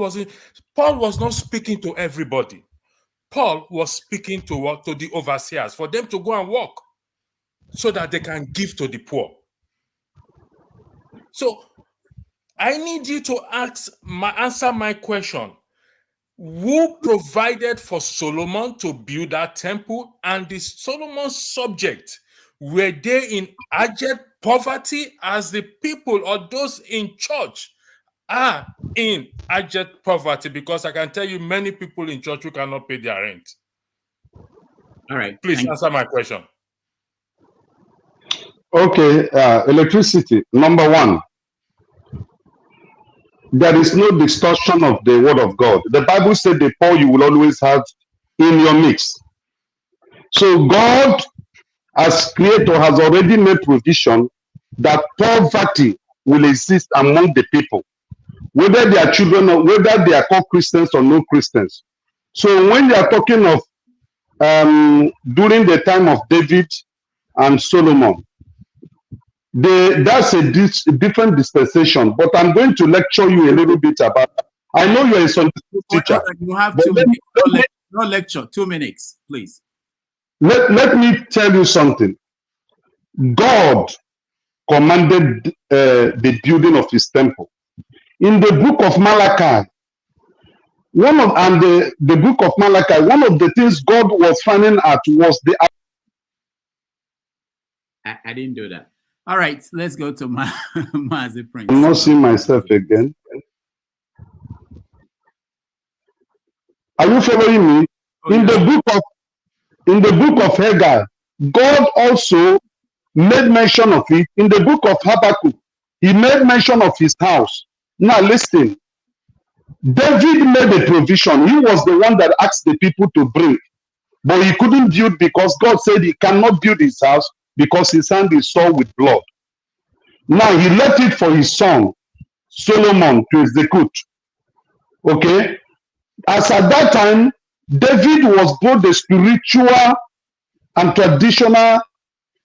was not speaking to everybody. Paul was speaking to the overseers for them to go and work so that they can give to the poor. So I need you to answer my question. who provided for Solomon to build that temple, and the Solomon's subject, were they in abject poverty as the people or those in church are in abject poverty? Because I can tell you many people in church who cannot pay their rent. All right. Please answer my question. Okay, electricity, number one. There is no distortion of the word of God. The Bible said the poor you will always have in your midst. So God, as creator, has already made provision that poverty will exist among the people, whether they are children or whether they are called Christians or no Christians. So when they are talking of during the time of David and Solomon, that's a different dispensation, but I'm going to lecture you a little bit about that. I know you're a Sunday school teacher. You have 2 minutes. No lecture, 2 minutes, please. Let me tell you something. God commanded the building of his temple. In the book of Malachi, the book of Malachi, one of the things God was finding out was the... I didn't do that. All right, let's go to Mazi Prince. I'm not seeing myself again. Are you following me? Oh, in the book of Haggai, God also made mention of it. In the book of Habakkuk, he made mention of his house. Now listen, David made a provision. He was the one that asked the people to bring, but he couldn't build because God said he cannot build his house because his hand is sore with blood. Now he left it for his son Solomon to execute. Okay, as at that time, David was both the spiritual and traditional,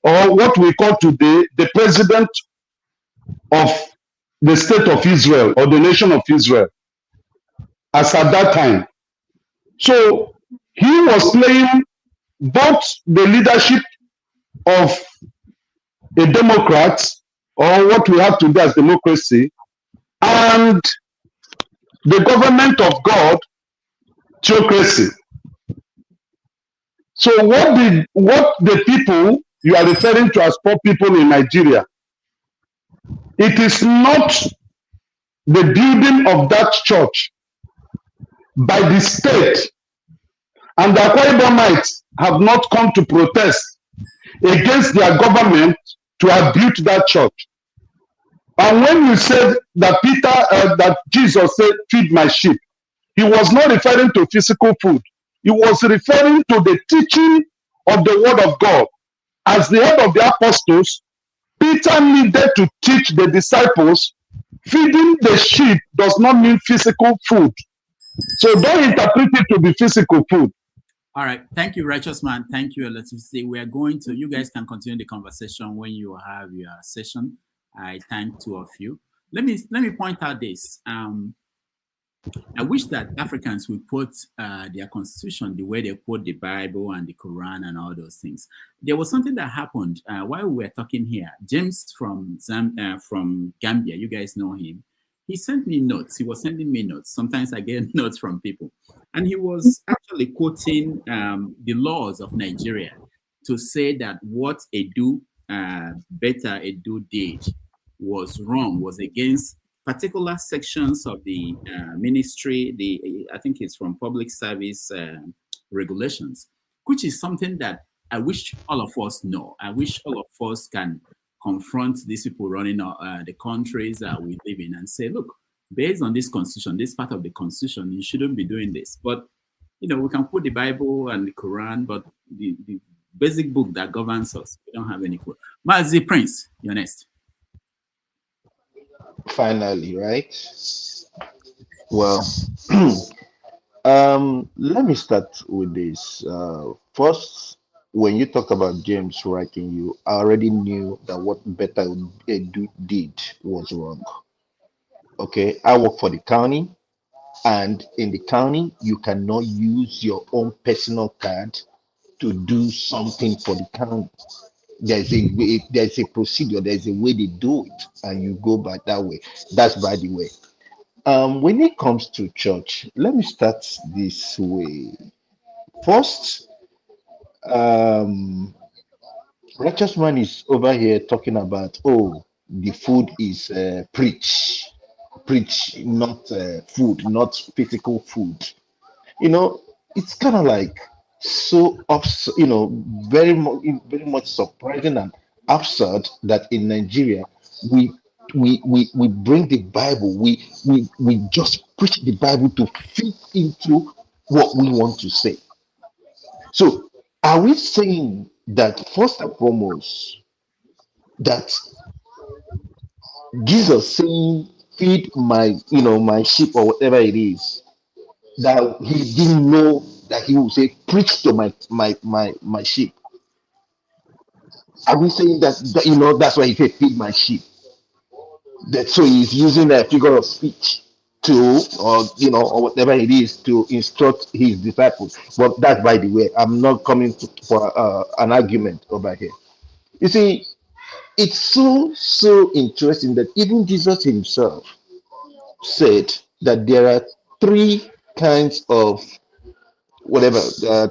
or what we call today, the president of the state of Israel or the nation of Israel, as at that time. So he was playing both the leadership of a Democrat, or what we have today as democracy, and the government of God, theocracy. So what the people you are referring to as poor people in Nigeria, it is not the building of that church by the state, and the Akwa Ibomites have not come to protest against their government to have built that church. And when you said that that Jesus said, "Feed my sheep," he was not referring to physical food. He was referring to the teaching of the word of God. As the head of the apostles, Peter needed to teach the disciples feeding the sheep does not mean physical food. So don't interpret it to be physical food. All right. Thank you, righteous man. Thank you, electricity. We are going to, you guys can continue the conversation when you have your session. I thank two of you. Let me point out this. I wish that Africans would quote their constitution the way they quote the Bible and the Quran and all those things. There was something that happened while we were talking here. James from Gambia, you guys know him. He sent me notes. He was sending me notes. Sometimes I get notes from people. And he was actually quoting the laws of Nigeria to say that what Betta Edu did was wrong, was against particular sections of the ministry, I think it's from public service regulations, which is something that I wish all of us know. I wish all of us can confront these people running the countries that we live in and say, look, based on this constitution, this part of the constitution, you shouldn't be doing this. But, you know, we can put the Bible and the Quran, but the basic book that governs us, we don't have any clue. Mazi Prince, you're next. Finally, right? Well, let me start with this. First, when you talk about James writing you, I already knew that what Betta did was wrong. Okay, I work for the county, and in the county, you cannot use your own personal card to do something for the county. There's a procedure, there's a way they do it, and you go by that way. That's by the way. When it comes to church, let me start this way. First, um, righteous man is over here talking about, oh, the food is preach, not food, not physical food. You know, it's kind of like very much surprising and absurd that in Nigeria we we bring the Bible, we just preach the Bible to fit into what we want to say. So are we saying that first and foremost that Jesus saying feed my my sheep or whatever it is, that he didn't know that he would say preach to my sheep? Are we saying that that's why he said feed my sheep? That so he's using a figure of speech to, or or whatever it is, to instruct his disciples. But that's by the way. I'm not coming for an argument over here. You see, it's so interesting that even Jesus himself said that there are three kinds of whatever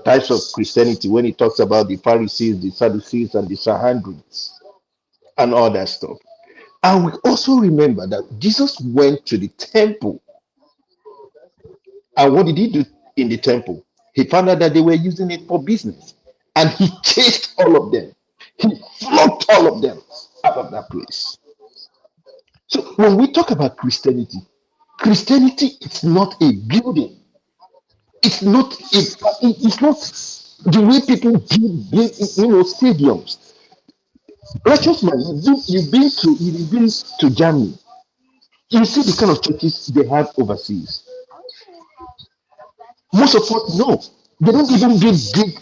types of Christianity when he talks about the Pharisees, the Sadducees, and the Sanhedrins, and all that stuff. And we also remember that Jesus went to the temple, and what did he do in the temple? He found out that they were using it for business, and he chased all of them. He flogged all of them out of that place. So when we talk about Christianity, Christianity is not a building. It's not it's not the way people build stadiums. Righteous man, you've been to Germany. You see the kind of churches they have overseas. Most of what no, they don't even build big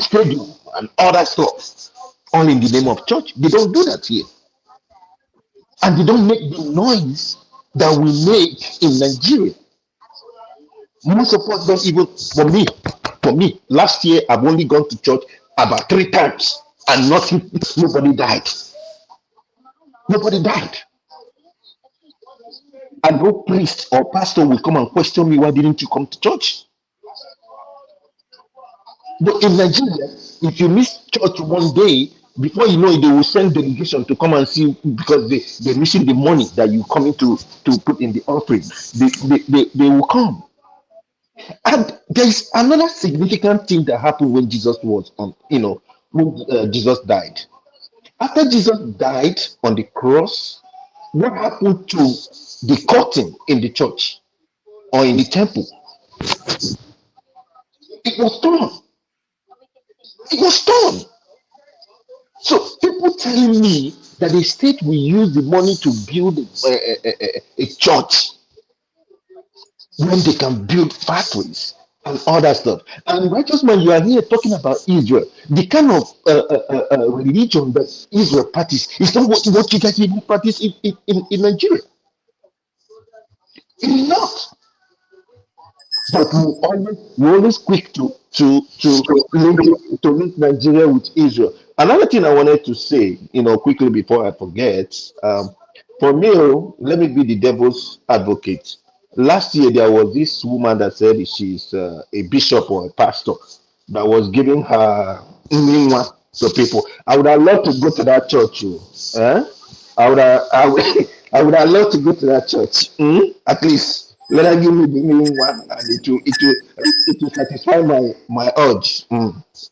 stadium and all that stuff. All in the name of church. They don't do that here. And they don't make the noise that we make in Nigeria. Most of us don't even, for me, last year I've only gone to church about 3 times and nobody died. Nobody died. And no priest or pastor will come and question me, why didn't you come to church? But in Nigeria, if you miss church one day, before you know it, they will send delegation to come and see, because they're missing the money that you coming to put in the offering. They will come. And there's another significant thing that happened when Jesus was on, when Jesus died. After Jesus died on the cross, what happened to the curtain in the church or in the temple? It was torn. It was torn. So people telling me that the state will use the money to build a church when they can build factories and all that stuff. And righteous man, you are here talking about Israel. The kind of religion that Israel practice is not what you guys even practice in Nigeria. It is not. But we always quick to link Nigeria with Israel. Another thing I wanted to say, quickly before I forget, for me, let me be the devil's advocate. Last year there was this woman that said she's a bishop or a pastor that was giving her to people. I would have loved to go to that church. I would have loved to go to that church. At least let her give me the new one, and it will satisfy my urge.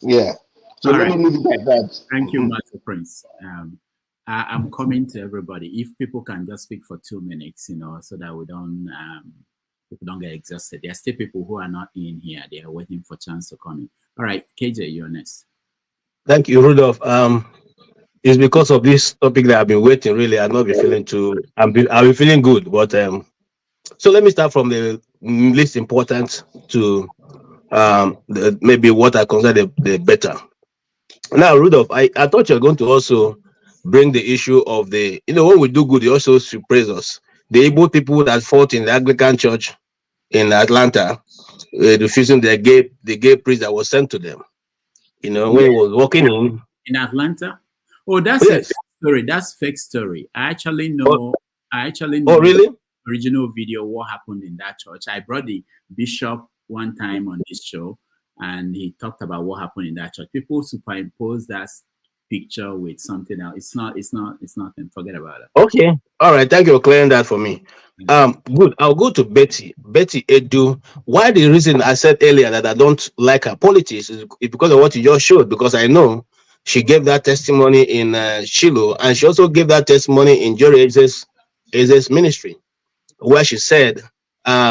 Yeah. So All let right. me leave it at that. Thank you, Master Prince. I'm coming to everybody. If people can just speak for 2 minutes, so that we don't people don't get exhausted. There are still people who are not in here. They are waiting for chance to come in. All right, KJ, you're next. Thank you, Rudolph. It's because of this topic that I've been waiting. Really, I've not been feeling too. I've been feeling good, but so let me start from the least important to maybe what I consider the better. Now, Rudolph, I thought you're going to also bring the issue of the, when we do good, you also should praise us. The Igbo people that fought in the Anglican church in Atlanta, refusing the gay priest that was sent to them. When he was walking in Atlanta. Oh, that's a fake story. That's fake story. I actually know. Oh, really? original video, what happened in that church. I brought the bishop one time on this show, and he talked about what happened in that church. People superimpose that picture with something else. It's nothing. Forget about it. Okay. All right. Thank you for clearing that for me. Good. I'll go to Betty. Betty Edu. Why the reason I said earlier that I don't like her politics is because of what you just showed. Because I know she gave that testimony in Shiloh, and she also gave that testimony in Jerry Eze's ministry, where she said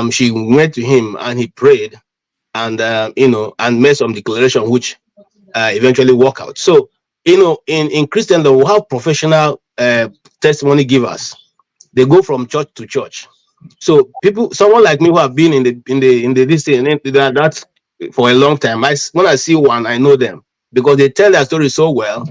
she went to him and he prayed, and and made some declaration which eventually work out. So in Christendom we have professional testimony givers. They go from church to church. So someone like me who have been in the this thing that for a long time, when I see one, I know them because they tell their story so well,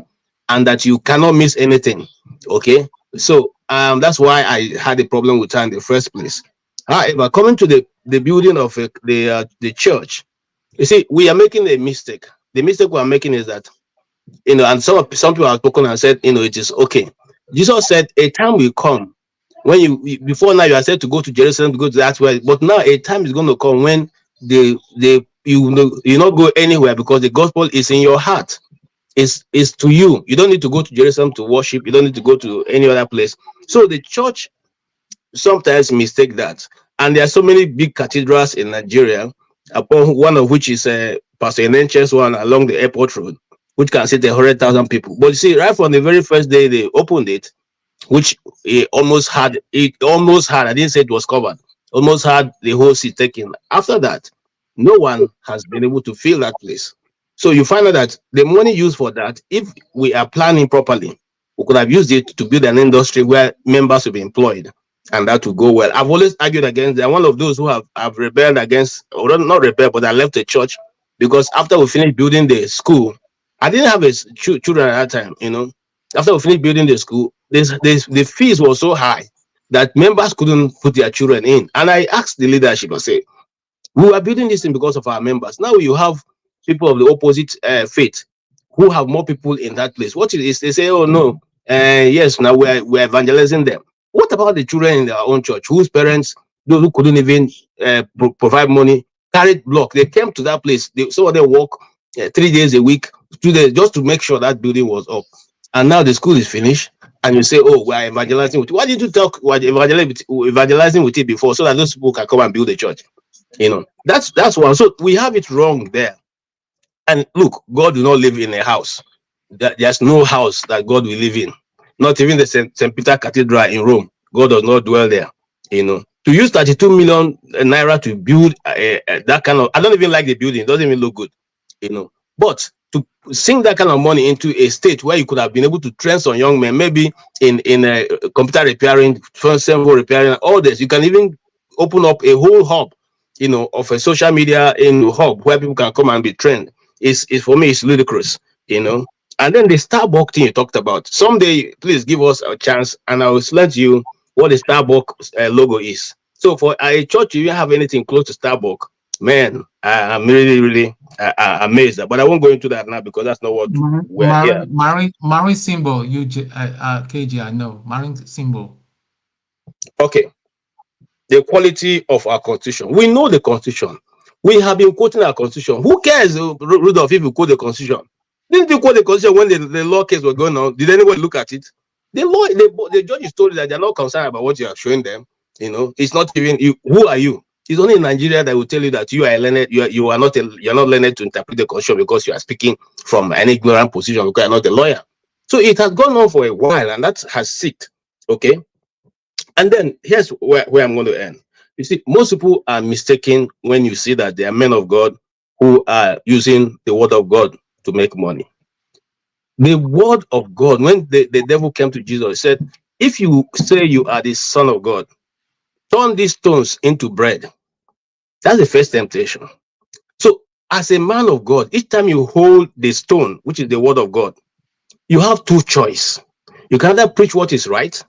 and that you cannot miss anything. Okay, so that's why I had a problem with her in the first place. However, coming to the building of the church, you see, we are making a mistake. The mistake we are making is that and some people have spoken and said it is okay. Jesus said a time will come when before now you are said to go to Jerusalem to go to that way, but now a time is going to come when you not go anywhere because the gospel is in your heart. It's to you. You don't need to go to Jerusalem to worship. You don't need to go to any other place. So the church sometimes mistake that, and there are so many big cathedrals in Nigeria, upon one of which is Pastor Enenche's one along the airport road, which can sit 100,000 people. But you see, right from the very first day they opened it, which it almost had, I didn't say it was covered, almost had the whole seat taken. After that, no one has been able to fill that place. So you find out that the money used for that, if we are planning properly, we could have used it to build an industry where members will be employed, and that will go well. I've always argued against that. One of those who have rebelled against, or not rebelled, but I left the church because after we finished building the school, I didn't have children at that time, After we finished building the school, the fees were so high that members couldn't put their children in. And I asked the leadership, I said, we were building this thing because of our members. Now you have people of the opposite faith who have more people in that place. What it is, they say, oh no, yes, now we're evangelizing them. What about the children in their own church whose parents, those who couldn't even provide money, carried block? They came to that place. Some of them work 3 days a week, 2 days, just to make sure that building was up. And now the school is finished, and you say, oh, we're evangelizing with it. Why did you talk evangelizing with it before, so that those people can come and build a church? That's one. So we have it wrong there. And look, God will not live in a house. There's no house that God will live in. Not even the St. Peter Cathedral in Rome. God does not dwell there. To use 32 million naira to build that kind of, I don't even like the building. It doesn't even look good. But to sink that kind of money into a state where you could have been able to train some young men, maybe in computer repairing, server repairing, all this, you can even open up a whole hub, of a social media hub where people can come and be trained. Is for me, it's ludicrous, And then the Starbucks thing you talked about. Someday, please give us a chance, and I will explain to you what the Starbucks logo is. So for a church, if you have anything close to Starbucks, man, I'm really, really amazed. But I won't go into that now because that's not what we're here. Marine symbol, KG, I know. Marine symbol. Okay. The quality of our constitution. We know the constitution. We have been quoting our constitution. Who cares, Rudolph, if you quote the constitution? Didn't you quote the constitution when the law case was going on? Did anyone look at it? The judges told you that they're not concerned about what you are showing them. It's not even you. Who are you? It's only in Nigeria that will tell you that you are learned. You're not learned to interpret the constitution because you are speaking from an ignorant position because you're not a lawyer. So it has gone on for a while, and that has sicked. Okay. And then here's where I'm going to end. You see, most people are mistaken when you see that they are men of God who are using the word of God to make money. The word of God, when the devil came to Jesus, he said, if you say you are the Son of God, turn these stones into bread. That's the first temptation. So as a man of God, each time you hold the stone, which is the word of God, you have two choices. You can either preach what is right,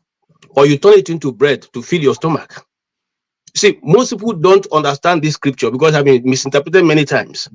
or you turn it into bread to fill your stomach. See, most people don't understand this scripture because I've been misinterpreted many times.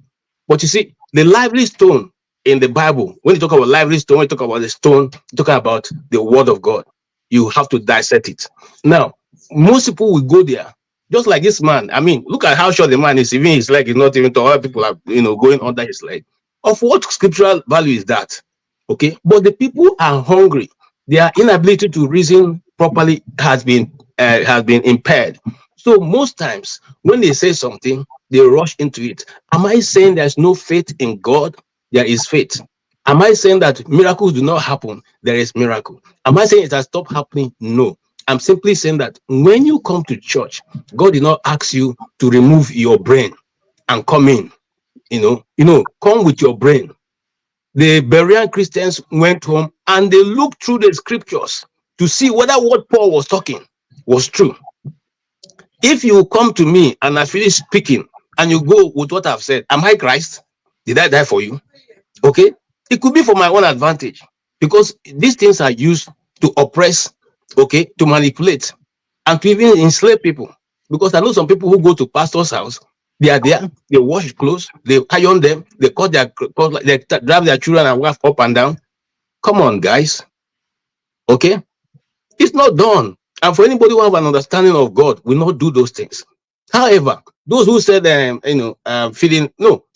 But you see, the lively stone in the Bible, when you talk about lively stone, when you talk about the stone, you talk about the word of God. You have to dissect it. Now, most people will go there. Just like this man. I mean, look at how short the man is. Even his leg is not even tall. Other people are, going under his leg. Of what scriptural value is that? Okay, but the people are hungry. Their inability to reason properly has been impaired. So most times when they say something, they rush into it. Am I saying there's no faith in God? There is faith. Am I saying that miracles do not happen? There is miracle. Am I saying it has stopped happening? No. I'm simply saying that when you come to church, God did not ask you to remove your brain and come in. Come with your brain. The Berean Christians went home and they looked through the scriptures to see whether what Paul was talking was true. If you come to me and I finish speaking and you go with what I've said, am I Christ? Did I die for you? Okay. It could be for my own advantage, because these things are used to oppress, okay, to manipulate, and to even enslave people. Because I know some people who go to pastor's house, they are there, they wash clothes, they iron them, they cut their clothes, they drive their children and wife up and down. Come on, guys. Okay? It's not done. And for anybody who have an understanding of God, will not do those things. However, those who said,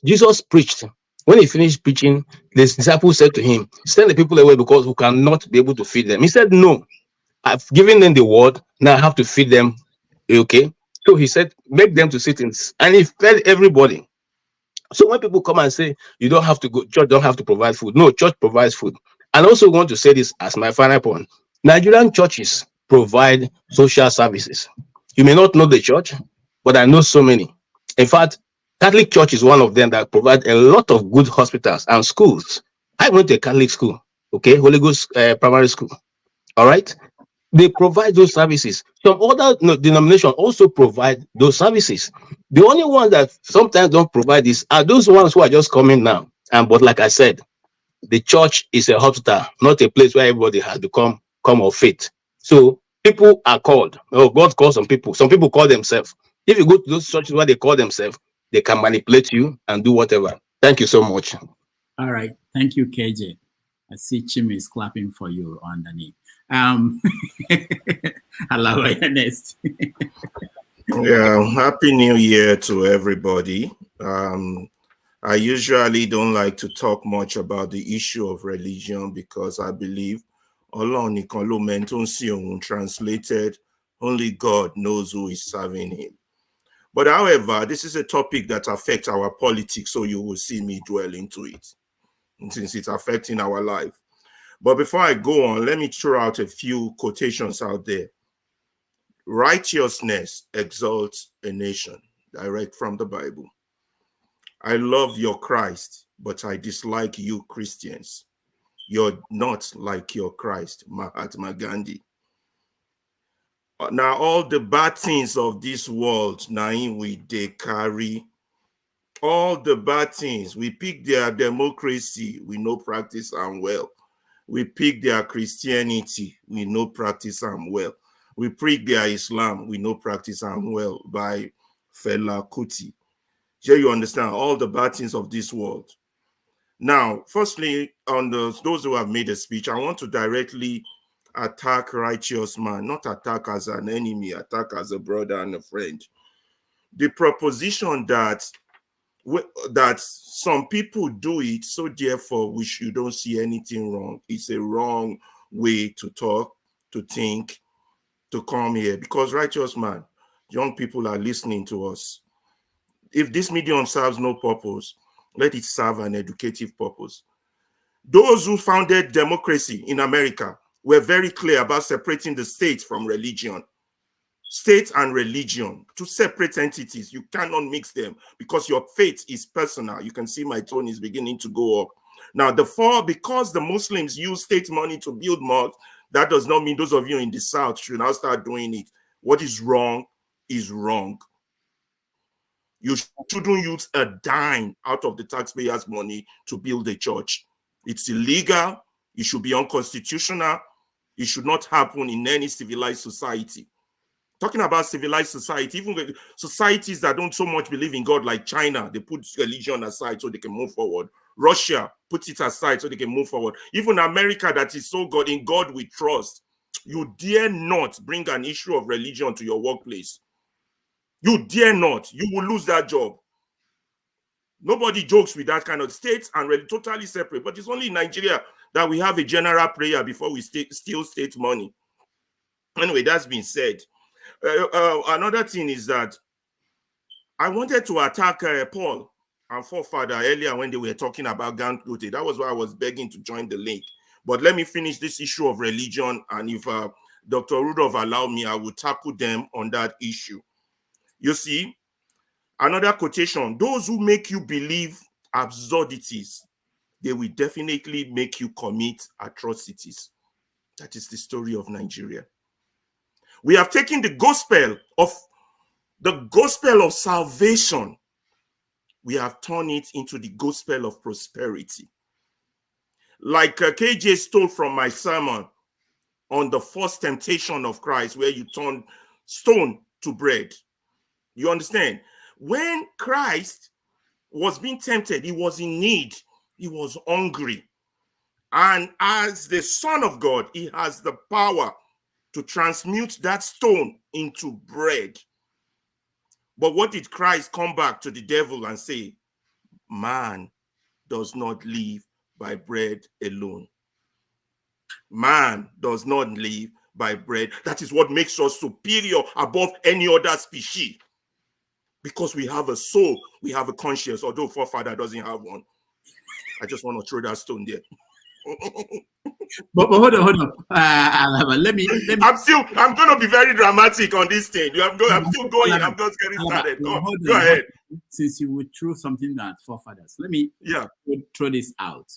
Jesus preached. When he finished preaching, the disciples said to him, send the people away because we cannot be able to feed them. He said, no, I've given them the word. Now I have to feed them. Okay. So he said, make them to sit in, and he fed everybody. So when people come and say, you don't have to go, church don't have to provide food. No, church provides food. And I also want to say this as my final point. Nigerian churches provide social services. You may not know the church, but I know so many. In fact, Catholic Church is one of them that provide a lot of good hospitals and schools. I went to a Catholic school, okay, Holy Ghost primary school. All right. They provide those services. Some other denominations also provide those services. The only ones that sometimes don't provide this are those ones who are just coming now. But like I said, the church is a hospital, not a place where everybody has become of faith. So people are called. Oh, God calls some people. Some people call themselves. If you go to those churches where they call themselves, they can manipulate you and do whatever. Thank you so much. All right. Thank you, KJ. I see Chim is clapping for you underneath. Hello, Ernest. Yeah, happy new year to everybody. I usually don't like to talk much about the issue of religion because I believe translated, only God knows who is serving him. But however, this is a topic that affects our politics, so you will see me dwell into it since it's affecting our life. But before I go on, let me throw out a few quotations out there. Righteousness exalts a nation, direct from the Bible. I love your Christ, but I dislike you Christians. You're not like your Christ, Mahatma Gandhi. Now, all the bad things of this world, they carry. All the bad things, we pick their democracy, we no practice and well. We pick their Christianity, we no practice and well. We pick their Islam, we no practice and well, by Fela Kuti. Here you understand all the bad things of this world. Now, firstly, on those who have made a speech, I want to directly attack righteous man, not attack as an enemy, attack as a brother and a friend. The proposition that some people do it, so therefore you don't see anything wrong, it's a wrong way to talk, to think, to come here. Because righteous man, young people are listening to us. If this medium serves no purpose, let it serve an educative purpose. Those who founded democracy in America were very clear about separating the state from religion. State and religion, two separate entities. You cannot mix them because your faith is personal. You can see my tone is beginning to go up. Now, because the Muslims use state money to build mosques, that does not mean those of you in the South should now start doing it. What is wrong is wrong. You shouldn't use a dime out of the taxpayers' money to build a church. It's illegal. It should be unconstitutional. It should not happen in any civilized society. Talking about civilized society, even societies that don't so much believe in God, like China, they put religion aside so they can move forward. Russia puts it aside so they can move forward. Even America, that is so God, in God we trust. You dare not bring an issue of religion to your workplace. You dare not. You will lose that job. Nobody jokes with that kind of states and really totally separate. But it's only in Nigeria that we have a general prayer before we steal state money. Anyway, that's been said. Another thing is that I wanted to attack Paul and forefather earlier when they were talking about Dangote. That was why I was begging to join the link. But let me finish this issue of religion, and if Dr. Rudolph allow me, I will tackle them on that issue. You see, another quotation: those who make you believe absurdities, they will definitely make you commit atrocities. That is the story of Nigeria. We have taken the gospel of salvation. We have turned it into the gospel of prosperity. Like KJ stole from my sermon on the first temptation of Christ, where you turn stone to bread. You understand? When Christ was being tempted, he was in need. He was hungry. And as the Son of God, he has the power to transmute that stone into bread. But what did Christ come back to the devil and say? Man does not live by bread alone. Man does not live by bread. That is what makes us superior above any other species. Because we have a soul, we have a conscience, although forefather doesn't have one. I just want to throw that stone there. but hold on. Let me. I'm going to be very dramatic on this thing. I'm still going. I'm just getting started. Go ahead. Since you would throw something at forefathers, let me throw this out.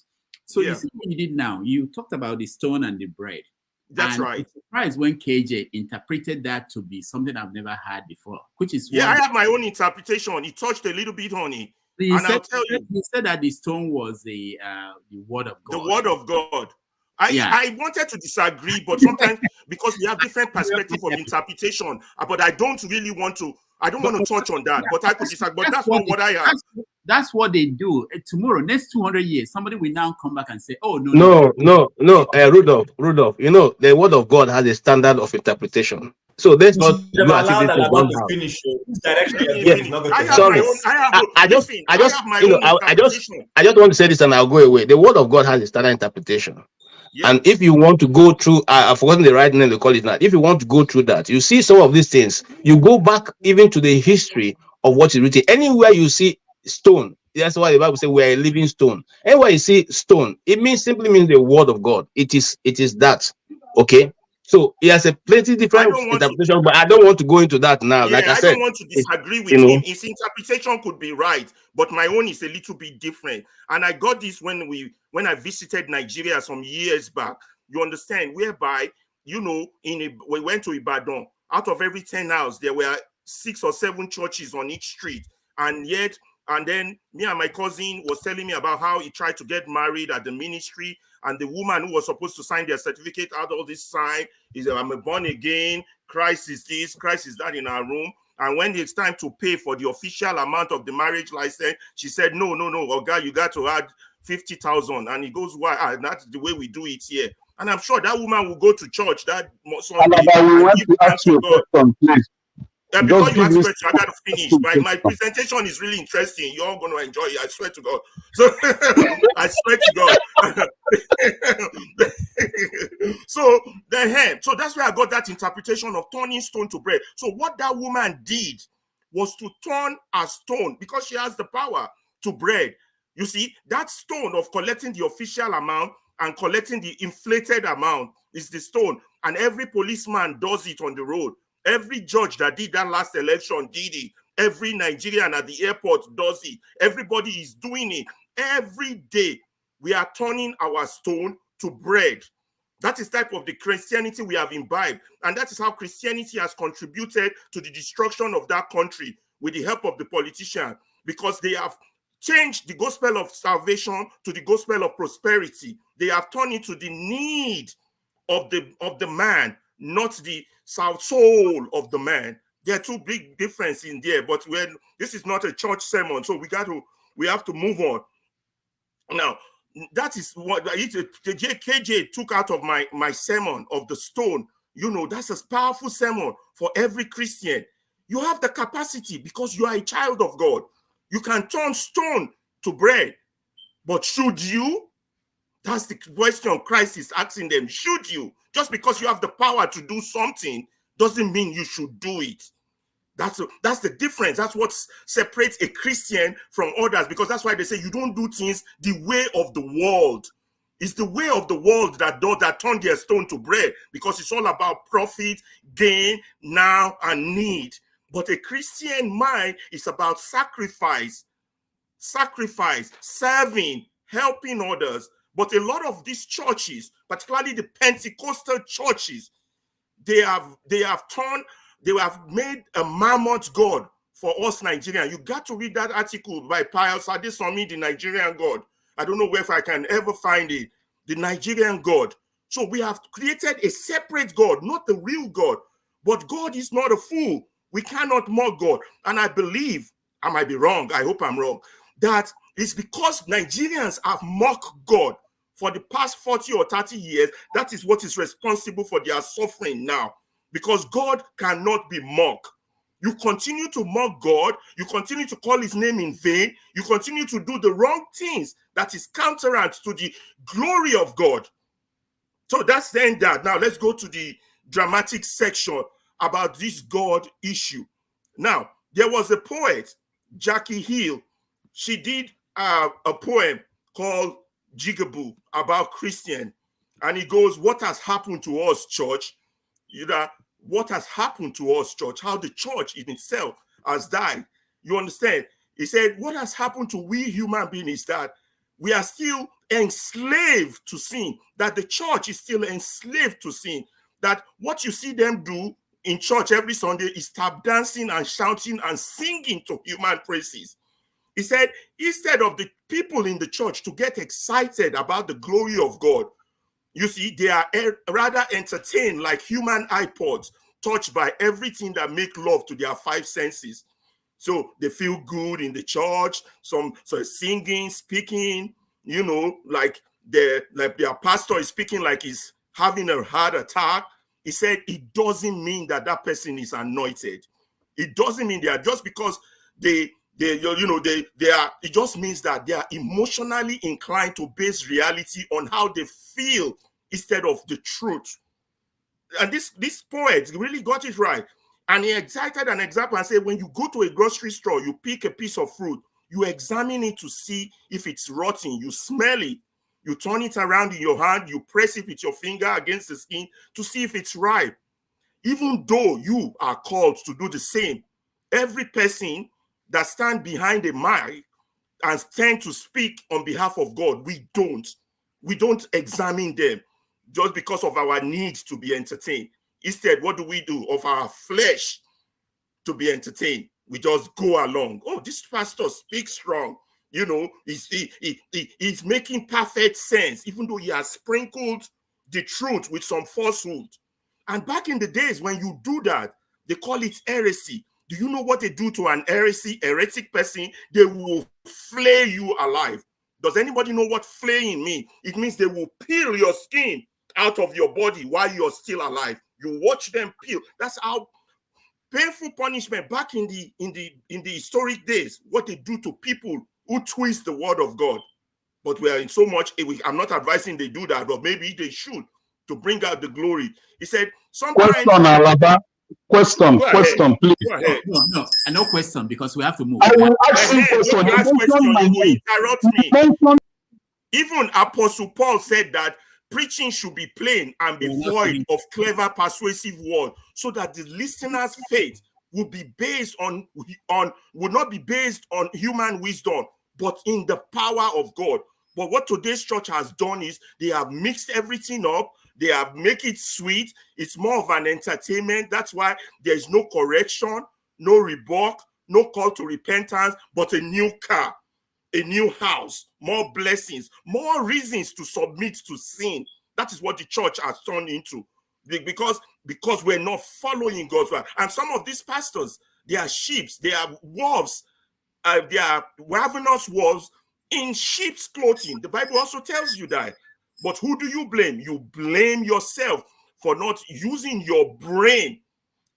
So you see what you did now. You talked about the stone and the bread. That's right. I'm surprised when KJ interpreted that to be something I've never had before, which is I have my own interpretation. He touched a little bit on it. He said that the stone was the word of God. The word of God. I wanted to disagree, but sometimes because we have different perspective of interpretation, but I don't really want to. I don't want to touch on that, but I could disagree. But that's not what I have. That's what they do. Tomorrow, next 200 years, somebody will now come back and say, "Oh no, Rudolph. You know, the word of God has a standard of interpretation. So that's not go as if this is one house. Finish. Direction yes. I just want to say this and I'll go away. The word of God has a standard interpretation. Yeah. And if you want to go through, I've forgotten the right name they call it now. If you want to go through that, you see some of these things. You go back even to the history of what is written. Anywhere you see stone, that's why the Bible says we are a living stone. Anywhere you see stone, it simply means the word of God. It is that. Okay. So he has a plenty different interpretation, but I don't want to go into that now. Like I said, don't want to disagree with him. His interpretation could be right, but my own is a little bit different. And I got this when I visited Nigeria some years back. You understand? Whereby, we went to Ibadan. Out of every 10 houses, there were 6 or 7 churches on each street, and then me and my cousin was telling me about how he tried to get married at the ministry. And the woman who was supposed to sign their certificate had all this sign. He said, I'm born again. Christ is this, Christ is that in our room. And when it's time to pay for the official amount of the marriage license, she said, no, Oga, you got to add 50,000. And he goes, why? That's the way we do it here. And I'm sure that woman will go to church that Sunday. We want to ask you a question, please. Before you ask questions, I got to finish. My presentation is really interesting. You're all going to enjoy it. I swear to God. So I swear to God. So that's where I got that interpretation of turning stone to bread. So what that woman did was to turn a stone, because she has the power, to bread. You see, that stone of collecting the official amount and collecting the inflated amount is the stone. And every policeman does it on the road. Every judge that did that last election did it. Every Nigerian at the airport does it. Everybody is doing it. Every day, we are turning our stone to bread. That is type of the Christianity we have imbibed. And that is how Christianity has contributed to the destruction of that country with the help of the politicians, because they have changed the gospel of salvation to the gospel of prosperity. They have turned it to the need of the man, not the soul of the man. There are two big differences in there, but this is not a church sermon, so we have to move on. Now, that is what KJ took out of my sermon of the stone You know, that's a powerful sermon for every Christian. You have the capacity because you are a child of God. You can turn stone to bread. But should you? That's the question Christ is asking them. Should you? Just because you have the power to do something doesn't mean you should do it. That's the difference. That's what separates a Christian from others, because that's why they say you don't do things the way of the world. It's the way of the world that turn their stone to bread, because it's all about profit, gain, now, and need. But a Christian mind is about sacrifice, serving, helping others. But a lot of these churches, particularly the Pentecostal churches, they have made a mammoth god for us Nigerians. You got to read that article by Pius Adesomi, the Nigerian god. I don't know if I can ever find it. The Nigerian god. So we have created a separate god, not the real God. But God is not a fool. We cannot mock God. And I believe, I might be wrong, I hope I'm wrong, that it's because Nigerians have mocked God for the past 40 or 30 years. That is what is responsible for their suffering now. Because God cannot be mocked. You continue to mock God, you continue to call his name in vain, you continue to do the wrong things that is counterant to the glory of God. So that's then that. Now let's go to the dramatic section about this God issue. Now, there was a poet, Jackie Hill. She did a poem called Jigaboo about Christian. And he goes, what has happened to us, church? You know, what has happened to us, church? How the church in itself has died. You understand? He said, what has happened to we human beings is that we are still enslaved to sin, that the church is still enslaved to sin, that what you see them do in church every Sunday is tap dancing and shouting and singing to human praises. He said, instead of the people in the church to get excited about the glory of God, you see, they are rather entertained like human iPods, touched by everything that make love to their five senses. So they feel good in the church, some singing, speaking, you know, like their pastor is speaking like he's having a heart attack. He said it doesn't mean that that person is anointed. It doesn't mean they are, just because they are, it just means that they are emotionally inclined to base reality on how they feel instead of the truth. And this poet really got it right. And he cited an example and said, when you go to a grocery store, you pick a piece of fruit, you examine it to see if it's rotten, you smell it, you turn it around in your hand, you press it with your finger against the skin to see if it's ripe. Even though you are called to do the same, every person that stands behind a mic and tend to speak on behalf of God, we don't examine them just because of our need to be entertained. Instead, what do? Of our flesh to be entertained, we just go along. Oh, this pastor speaks strong. You know, he's making perfect sense, even though he has sprinkled the truth with some falsehood. And back in the days when you do that, they call it heresy. Do you know what they do to an heretic person? They will flay you alive. Does anybody know what flaying means? It means they will peel your skin out of your body while you're still alive. You watch them peel. That's how painful punishment back in the historic days, what they do to people who twist the word of God. But we are in so much, I'm not advising they do that, but maybe they should, to bring out the glory. He said, sometimes... Question, Alaba. Question, please. Go ahead. No question, because we have to move. I will ask you question. You interrupt me. Even Apostle Paul said that preaching should be plain and be void of clever, persuasive words, so that the listener's faith would be based would not be based on human wisdom, but in the power of God. But what today's church has done is they have mixed everything up. They have make it sweet. It's more of an entertainment. That's why there's no correction, no rebuke, no call to repentance, but a new car, a new house, more blessings, more reasons to submit to sin. That is what the church has turned into, because we're not following God's word. And some of these pastors, they are sheep, they are wolves, they are ravenous wolves in sheep's clothing. The Bible also tells you that. But who do you blame? You blame yourself for not using your brain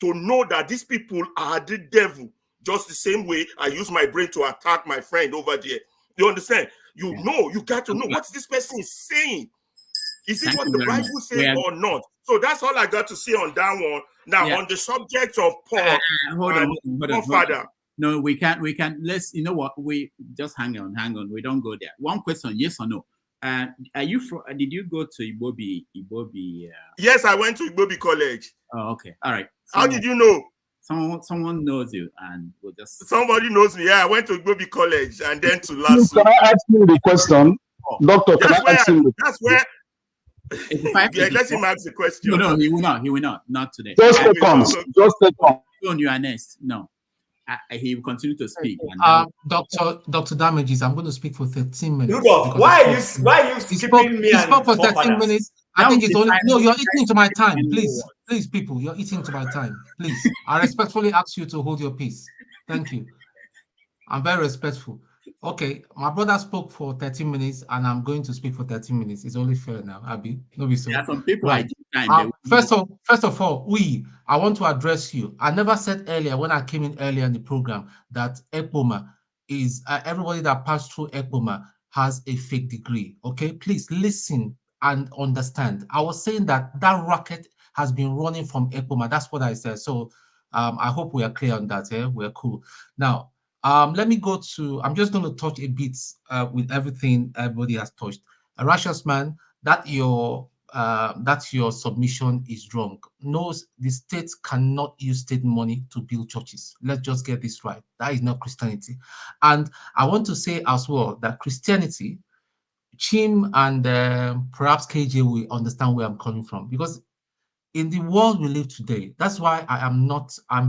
to know that these people are the devil, just the same way I use my brain to attack my friend over there. You understand? You know, you got to know what this person is saying. Is it what the Bible says or not? So that's all I got to say on that one. Now, on the subject of Paul hold on, Father. No, we can't. Let's, you know what? We just hang on. We don't go there. One question, yes or no? Are you from? Did you go to Ibobi? Yes, I went to Ibobi College. Oh, okay. All right. How did you know? Someone knows you, and we'll just. Somebody knows me. Yeah, I went to Ibobi College and then to last. Can I ask you the question, Doctor? Can I ask you? That's where. Yeah, let him ask the question. No, he will not. He will not. Not today. Just seconds. Just seconds. You are next. No. He will continue to speak. Dr. Damages, I'm going to speak for 13 minutes. Rudolph, why are you skipping me? He spoke for 13 minutes. I think it's only no. You're eating into my time, please, people. You're eating into my time, please. I respectfully ask you to hold your peace. Thank you. I'm very respectful. Okay, my brother spoke for 13 minutes, and I'm going to speak for 13 minutes. It's only fair now, Abi. No, be so. There are some people right. First of all, I want to address you. I never said earlier when I came in earlier in the program that ECPOMA is everybody that passed through ECPOMA has a fake degree. Okay, please listen and understand. I was saying that racket has been running from ECPOMA. That's what I said. So I hope we are clear on that. We're cool now. Let me go to, I'm just going to touch a bit with everything everybody has touched. A righteous man, that your submission is wrong. No, the state cannot use state money to build churches. Let's just get this right. That is not Christianity. And I want to say as well that Christianity, Chim and perhaps KJ will understand where I'm coming from, because in the world we live today, that's why I'm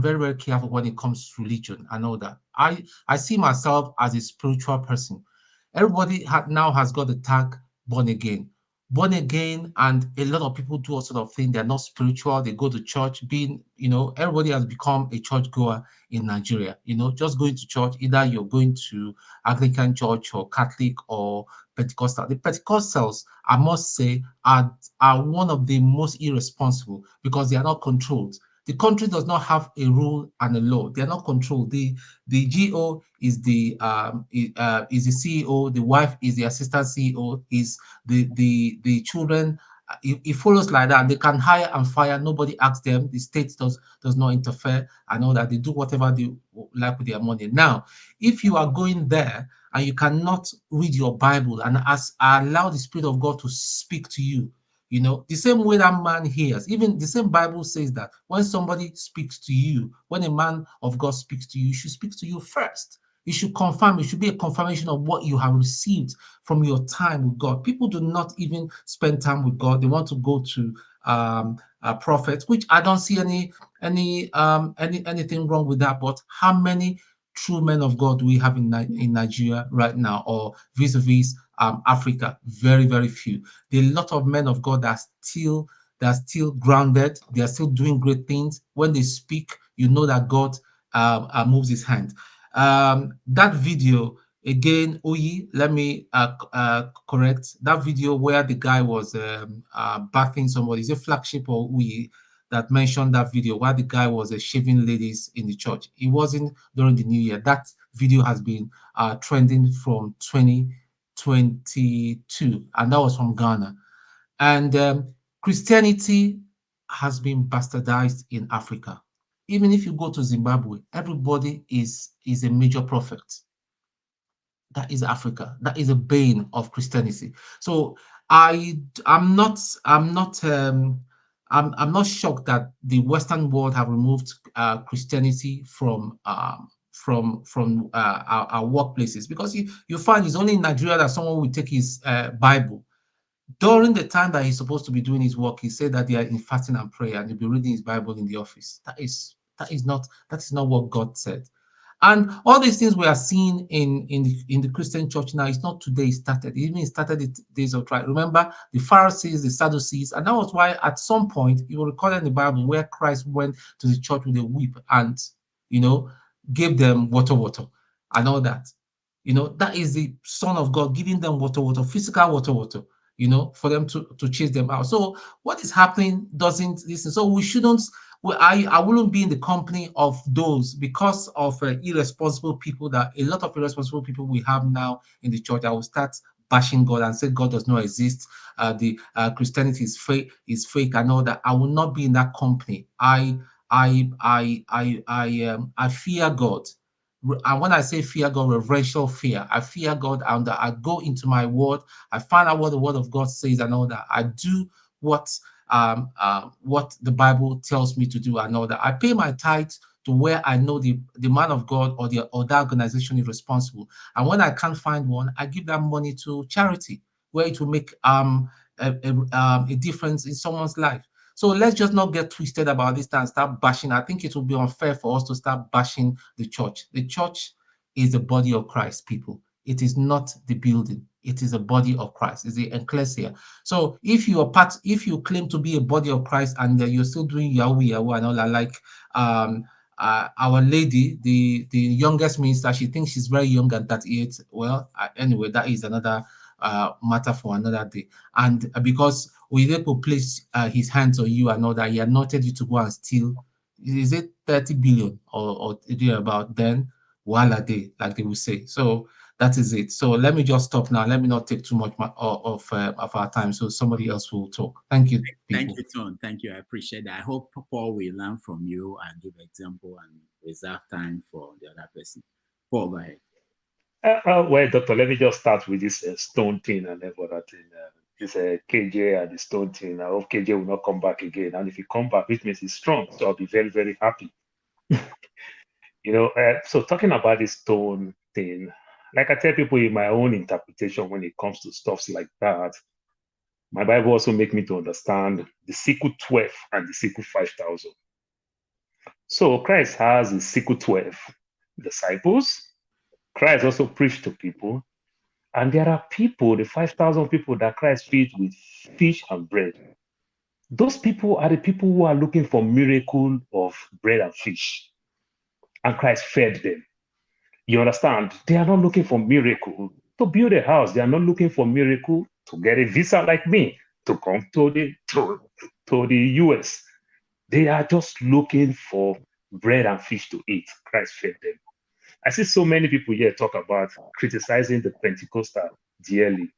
very, very careful when it comes to religion and all that. I see myself as a spiritual person. Everybody now has got the tag born again. Born again, and a lot of people do all sort of things. They're not spiritual. They go to church, everybody has become a church goer in Nigeria. Just going to church, either you're going to Anglican church or Catholic or Pentecostal. The Pentecostals, I must say, are one of the most irresponsible because they are not controlled. The country does not have a rule and a law. They are not controlled. The GO is the CEO. The wife is the assistant CEO. Is the children. It follows like that. They can hire and fire. Nobody asks them. The state does not interfere. I know that they do whatever they like with their money. Now, if you are going there and you cannot read your Bible and allow the Spirit of God to speak to you, the same way that man hears, even the same Bible says that when somebody speaks to you, when a man of God speaks to you, he should speak to you first. You should confirm. It should be a confirmation of what you have received from your time with God. People do not even spend time with God. They want to go to prophets, which I don't see anything wrong with that. But how many true men of God do we have in Nigeria right now, or vis-a-vis Africa? Very, very few. There are a lot of men of God that are still grounded. They are still doing great things. When they speak, you know that God moves his hand. That video again, Oyi, let me correct that video where the guy was bathing somebody. Is a flagship or Oyi that mentioned that video where the guy was shaving ladies in the church? It wasn't during the New Year. That video has been trending from 2022, and that was from Ghana. And Christianity has been bastardized in Africa. Even if you go to Zimbabwe, everybody is a major prophet. That is Africa. That is a bane of Christianity. So I'm not shocked that the Western world have removed Christianity from our workplaces, because you find it's only in Nigeria that someone will take his Bible. During the time that he's supposed to be doing his work, he said that they are in fasting and prayer, and he'll be reading his Bible in the office. That is not what God said. And all these things we are seeing in the Christian church now, it's not today it started. It even started the days of Christ. Remember the Pharisees, the Sadducees, and that was why at some point you will recall in the Bible where Christ went to the church with a whip and gave them water and all that. That is the Son of God giving them water, physical water. you know, for them to chase them out. So what is happening doesn't listen. So we shouldn't. I wouldn't be in the company of those because of irresponsible people, that a lot of irresponsible people we have now in the church. I will start bashing God and say God does not exist. The Christianity is fake and all that. I will not be in that company. I fear God. And when I say fear God, reverential fear, I fear God, and I go into my word. I find out what the word of God says and all that. I do what the Bible tells me to do and all that. I pay my tithes to where I know the man of God or the organization is responsible. And when I can't find one, I give that money to charity where it will make a difference in someone's life. So let's just not get twisted about this and start bashing. I think it will be unfair for us to start bashing the church. The church is the body of Christ, people. It is not the building. It is a body of Christ. It's the ecclesia. So if you claim to be a body of Christ and you're still doing Yahoo and all that, like our lady, the youngest minister, she thinks she's very young at 38. Well, anyway, that is another matter for another day. And because Oyedepo placed his hands on you and all that, he anointed you to go and steal, is it 30 billion or about, then voila day, like they will say. So that is it. So let me just stop now. Let me not take too much of our time, so somebody else will talk. Thank you, people. Thank you, Tom. Thank you. I appreciate that. I hope Paul will learn from you and give example and reserve time for the other person. Paul, go ahead. Well, Doctor, let me just start with this stone thing and then for that thing. This KJ and the stone thing. I hope KJ will not come back again. And if he come back, it means he's strong. So I'll be very, very happy. You know, so talking about this stone thing, like I tell people in my own interpretation when it comes to stuffs like that, my Bible also make me to understand the sickle 12 and the sickle 5,000. So Christ has the sickle 12 disciples. Christ also preached to people. And there are people, the 5,000 people that Christ feeds with fish and bread. Those people are the people who are looking for miracle of bread and fish. And Christ fed them. You understand? They are not looking for miracle to build a house. They are not looking for miracle to get a visa like me to come to the US. They are just looking for bread and fish to eat. Christ fed them. I see so many people here talk about criticizing the Pentecostal dearly,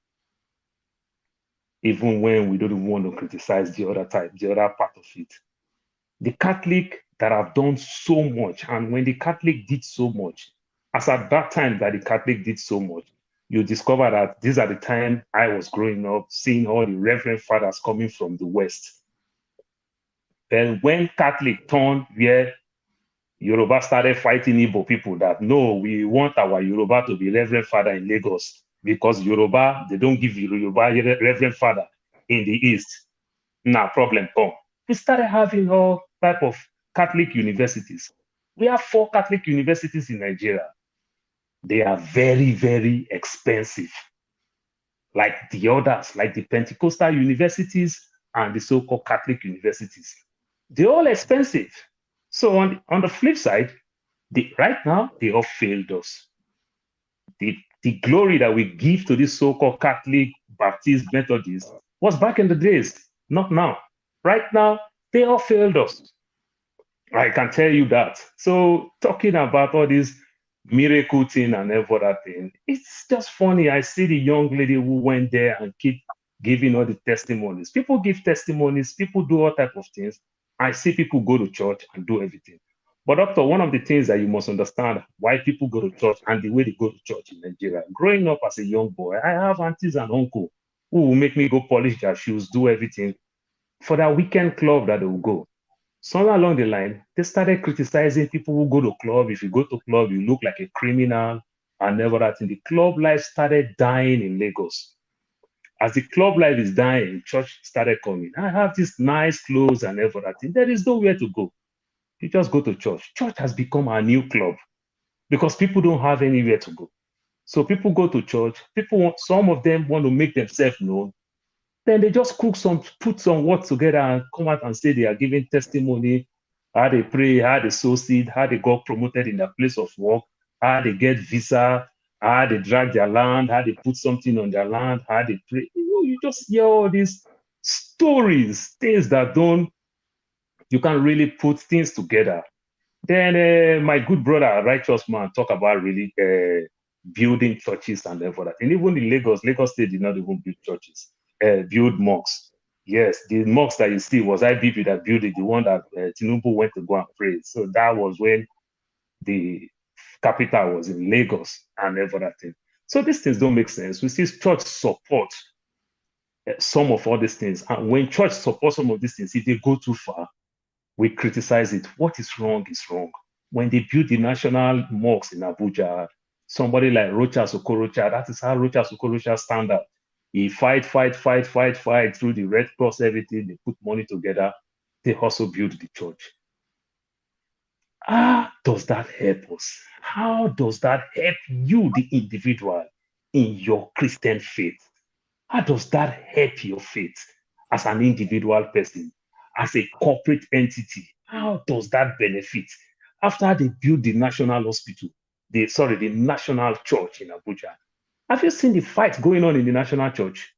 even when we don't want to criticize the other type, the other part of it. The Catholic that have done so much, and when the Catholic did so much, as at that time that the Catholic did so much, you discover that these are the time I was growing up, seeing all the Reverend Fathers coming from the West. Then when Catholic turned where Yoruba started fighting Igbo people that, no, we want our Yoruba to be Reverend Father in Lagos because Yoruba, they don't give Yoruba Reverend Father in the East. Now, problem come. We started having all type of Catholic universities. We have 4 Catholic universities in Nigeria. They are very, very expensive. Like the others, like the Pentecostal universities and the so-called Catholic universities. They're all expensive. So on the flip side, right now, they all failed us. The glory that we give to this so-called Catholic, Baptist, Methodist was back in the days, not now. Right now, they all failed us. I can tell you that. So talking about all this miracle thing and every other thing, it's just funny. I see the young lady who went there and keep giving all the testimonies. People give testimonies, people do all type of things. I see people go to church and do everything. But doctor, one of the things that you must understand why people go to church and the way they go to church in Nigeria. Growing up as a young boy, I have aunties and uncles who will make me go polish their shoes, do everything for that weekend club that they will go. Somewhere along the line, they started criticizing people who go to club. If you go to club, you look like a criminal and never that. The club life started dying in Lagos. As the club life is dying, church started coming. I have these nice clothes and everything. There is nowhere to go. You just go to church. Church has become a new club because people don't have anywhere to go. So people go to church. Some of them want to make themselves known. Then they just put some words together and come out and say they are giving testimony, how they pray, how they sow seed, how they got promoted in their place of work, how they get visa, how they drag their land, how they put something on their land, how they pray. you just hear all these stories, things that you can't really put things together. Then my good brother, righteous man, talk about really building churches and everything. And even in Lagos State did not even build churches, build mosques. Yes, the mosque that you see was IBB that built it, the one that Tinubu went to go and pray. So that was when the capital was in Lagos and everything. So these things don't make sense. We see church support some of all these things. And when church supports some of these things, if they go too far, we criticize it. What is wrong is wrong. When they built the national mosques in Abuja, somebody like Rochas Okorocha, that is how Rochas Okorocha stand up. He fight through the Red Cross, everything. They put money together. They also build the church. How does that help us? How does that help you, the individual, in your Christian faith? How does that help your faith as an individual person, as a corporate entity? How does that benefit? After they build the national hospital, the national church in Abuja, have you seen the fight going on in the national church?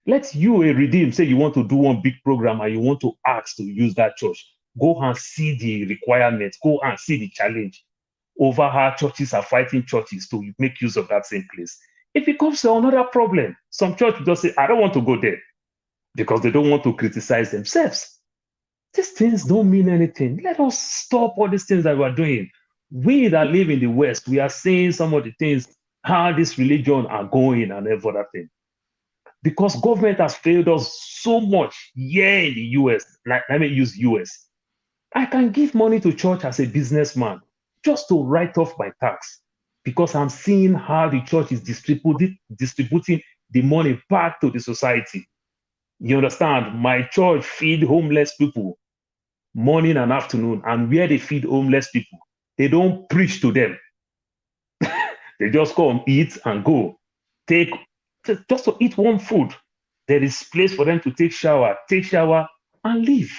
Let you, a redeem, say you want to do one big program and you want to ask to use that church. Go and see the requirements. Go and see the challenge over how churches are fighting churches to make use of that same place. It becomes another problem. Some churches just say, I don't want to go there because they don't want to criticize themselves. These things don't mean anything. Let us stop all these things that we're doing. We that live in the West, we are seeing some of the things, how this religion are going and everything. Because government has failed us so much here in the US. Like, let me use US. I can give money to church as a businessman just to write off my tax because I'm seeing how the church is distributing the money back to the society. You understand? My church feed homeless people morning and afternoon, and where they feed homeless people, they don't preach to them. They just come, eat, and go. Just to eat one food. There is place for them to take shower, and leave.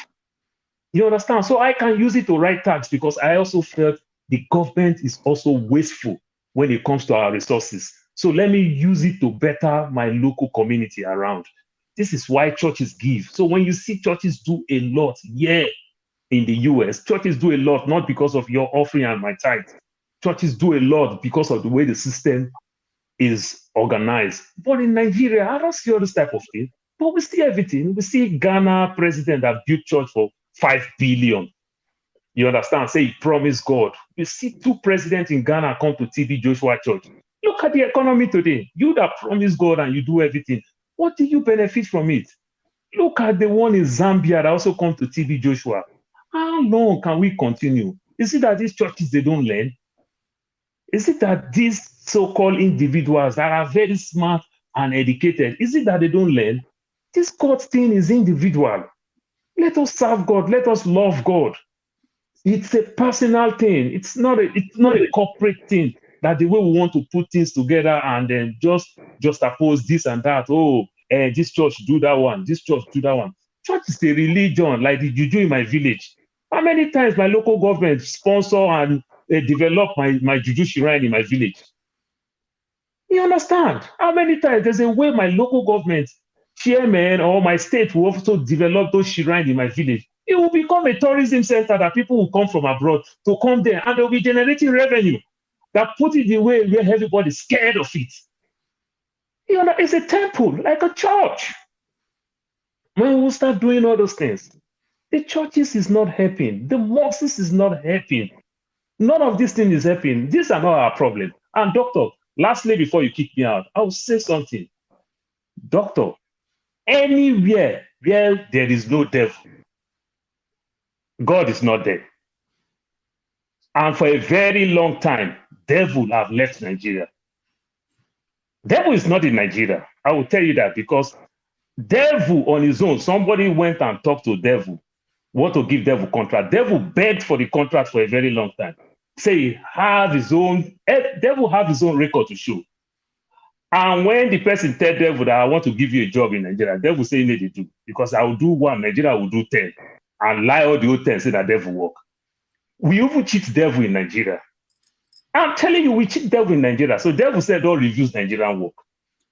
You understand? So I can use it to write tax because I also felt the government is also wasteful when it comes to our resources. So let me use it to better my local community around. This is why churches give. So when you see churches do a lot, in the US, churches do a lot, not because of your offering and my tithe. Churches do a lot because of the way the system is organized. But in Nigeria, I don't see all this type of thing. But we see everything. We see Ghana president that built church for 5 billion. You understand? Say he promised God. You see 2 presidents in Ghana come to TB Joshua Church. Look at the economy today. You that promise God and you do everything. What do you benefit from it? Look at the one in Zambia that also come to TB Joshua. How long can we continue? Is it that these churches, they don't learn? Is it that these so-called individuals that are very smart and educated, is it that they don't learn? This God thing is individual. Let us serve God. Let us love God. It's a personal thing. It's not a corporate thing that the way we want to put things together and then just oppose this and that. This church do that one. This church do that one. Church is a religion like the juju in my village. How many times my local government sponsor and develop my juju shrine in my village? You understand? How many times there's a way my local government chairman or my state will also develop those shrines in my village. It will become a tourism center that people will come from abroad to come there and they'll be generating revenue that put it in a way where everybody's scared of it. You know, it's a temple, like a church. When we start doing all those things, the churches is not helping. The mosques is not helping. None of these things is helping. These are not our problem. And doctor, lastly, before you kick me out, I will say something. Doctor, anywhere where there is no devil, God is not there. And for a very long time, devil have left Nigeria. Devil is not in Nigeria. I will tell you that because devil on his own, somebody went and talked to devil, want to give devil contract. Devil begged for the contract for a very long time. Say devil have his own record to show. And when the person tell devil that I want to give you a job in Nigeria, devil say you need to do because I will do 1, Nigeria will do 10, and lie all the old 10 say that devil work. We even cheat devil in Nigeria. I'm telling you, we cheat devil in Nigeria. So devil said don't refuse Nigerian work.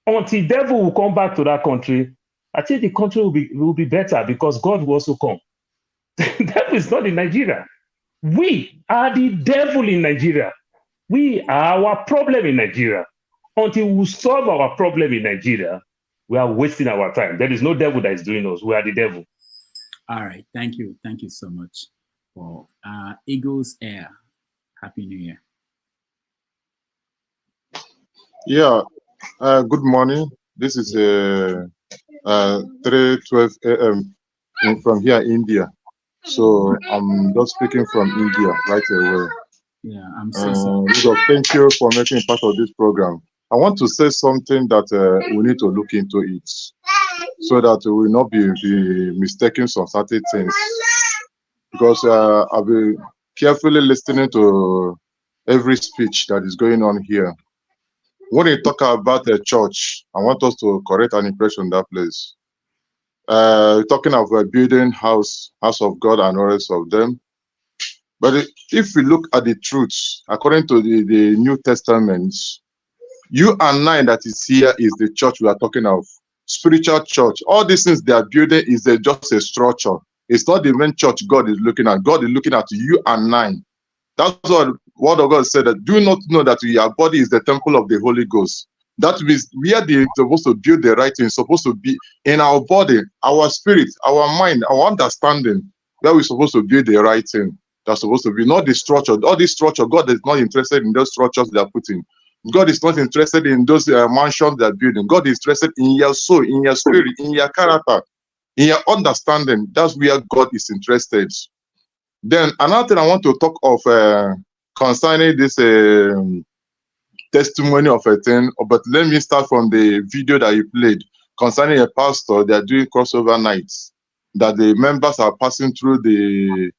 Until devil will come back to that country, I think the country will be better because God will also come. The devil is not in Nigeria. We are the devil in Nigeria. We are our problem in Nigeria. Until we solve our problem in Nigeria, we are wasting our time. There is no devil that is doing us. We are the devil. All right. Thank you. Thank you so much, Paul. Eagles Air. Happy New Year. Yeah. Good morning. This is 3:12 a.m. from here, India. So I'm just speaking from India right away. Yeah, I'm so sorry. So thank you for making part of this program. I want to say something that we need to look into it so that we will not be mistaken some certain things. Because I've been carefully listening to every speech that is going on here. When you talk about the church, I want us to correct an impression in that place. Talking of building house of God and all rest of them. But if we look at the truths, according to the New Testament, you and I that is here is the church we are talking of. Spiritual church. All these things they are building is just a structure. It's not the main church God is looking at. God is looking at you and I. That's what the word of God said, that do not know that your body is the temple of the Holy Ghost. That means we are supposed to build the right thing, supposed to be in our body, our spirit, our mind, our understanding, where we're supposed to build the right thing. That's supposed to be not the structure. All this structure, God is not interested in those structures they are putting. God is not interested in those mansions they are building. God is interested in your soul, in your spirit, in your character, in your understanding. That's where God is interested. Then another thing I want to talk of concerning this testimony of a thing, but let me start from the video that you played concerning a pastor. They are doing crossover nights, that the members are passing through the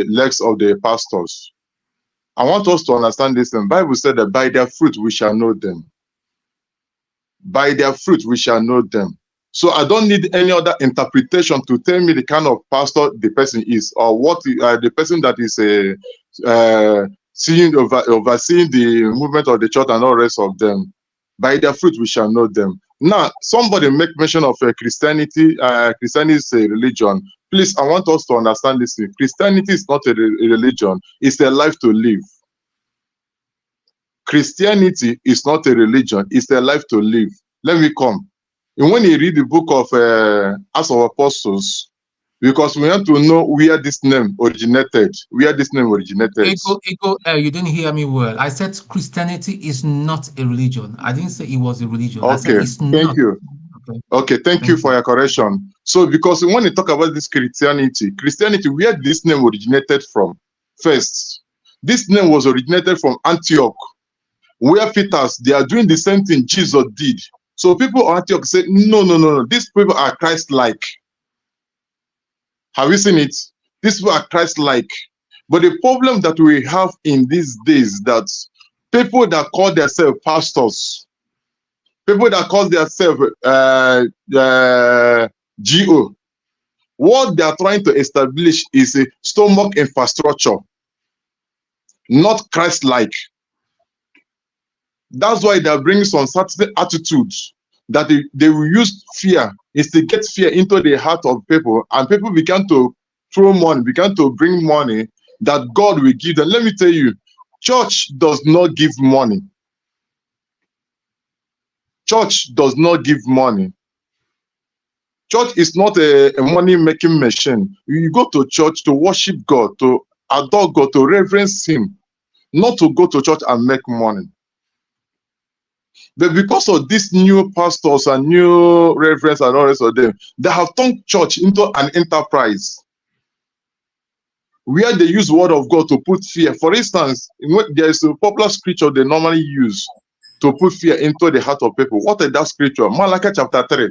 legs of the pastors. I want us to understand this. The Bible said that by their fruit we shall know them. By their fruit we shall know them. So I don't need any other interpretation to tell me the kind of pastor the person is, or what the person that is overseeing the movement of the church and all the rest of them. By their fruit we shall know them. Now, somebody make mention of Christianity. Christianity is a religion. Please, I want us to understand this thing. Christianity is not a religion. It's a life to live. Christianity is not a religion. It's a life to live. Let me come. And when you read the book of Acts of Apostles, because we want to know where this name originated. Where this name originated. You didn't hear me well. I said Christianity is not a religion. I didn't say it was a religion. Okay, I said it's thank not. you. Okay, thank you for your correction. So, because when you talk about this Christianity, where this name originated from? First, this name was originated from Antioch, where Peter's, they are doing the same thing Jesus did. So people of Antioch say, no, these people are Christ-like. Have you seen it? These people are Christ-like. But the problem that we have in these days, that people that call themselves pastors, people that call themselves GO, what they are trying to establish is a stomach infrastructure, not Christ-like. That's why they are bringing some certain attitudes that they will use fear, is to get fear into the heart of people, and people began to throw money, began to bring money that God will give them. Let me tell you, church does not give money. Church does not give money. Church is not a money-making machine. You go to church to worship God, to adore God, to reverence Him, not to go to church and make money. But because of these new pastors and new reverends and all the rest of them, they have turned church into an enterprise where they use word of God to put fear. For instance, there is a popular scripture they normally use to put fear into the heart of people. What is that scripture? Malachi chapter 3.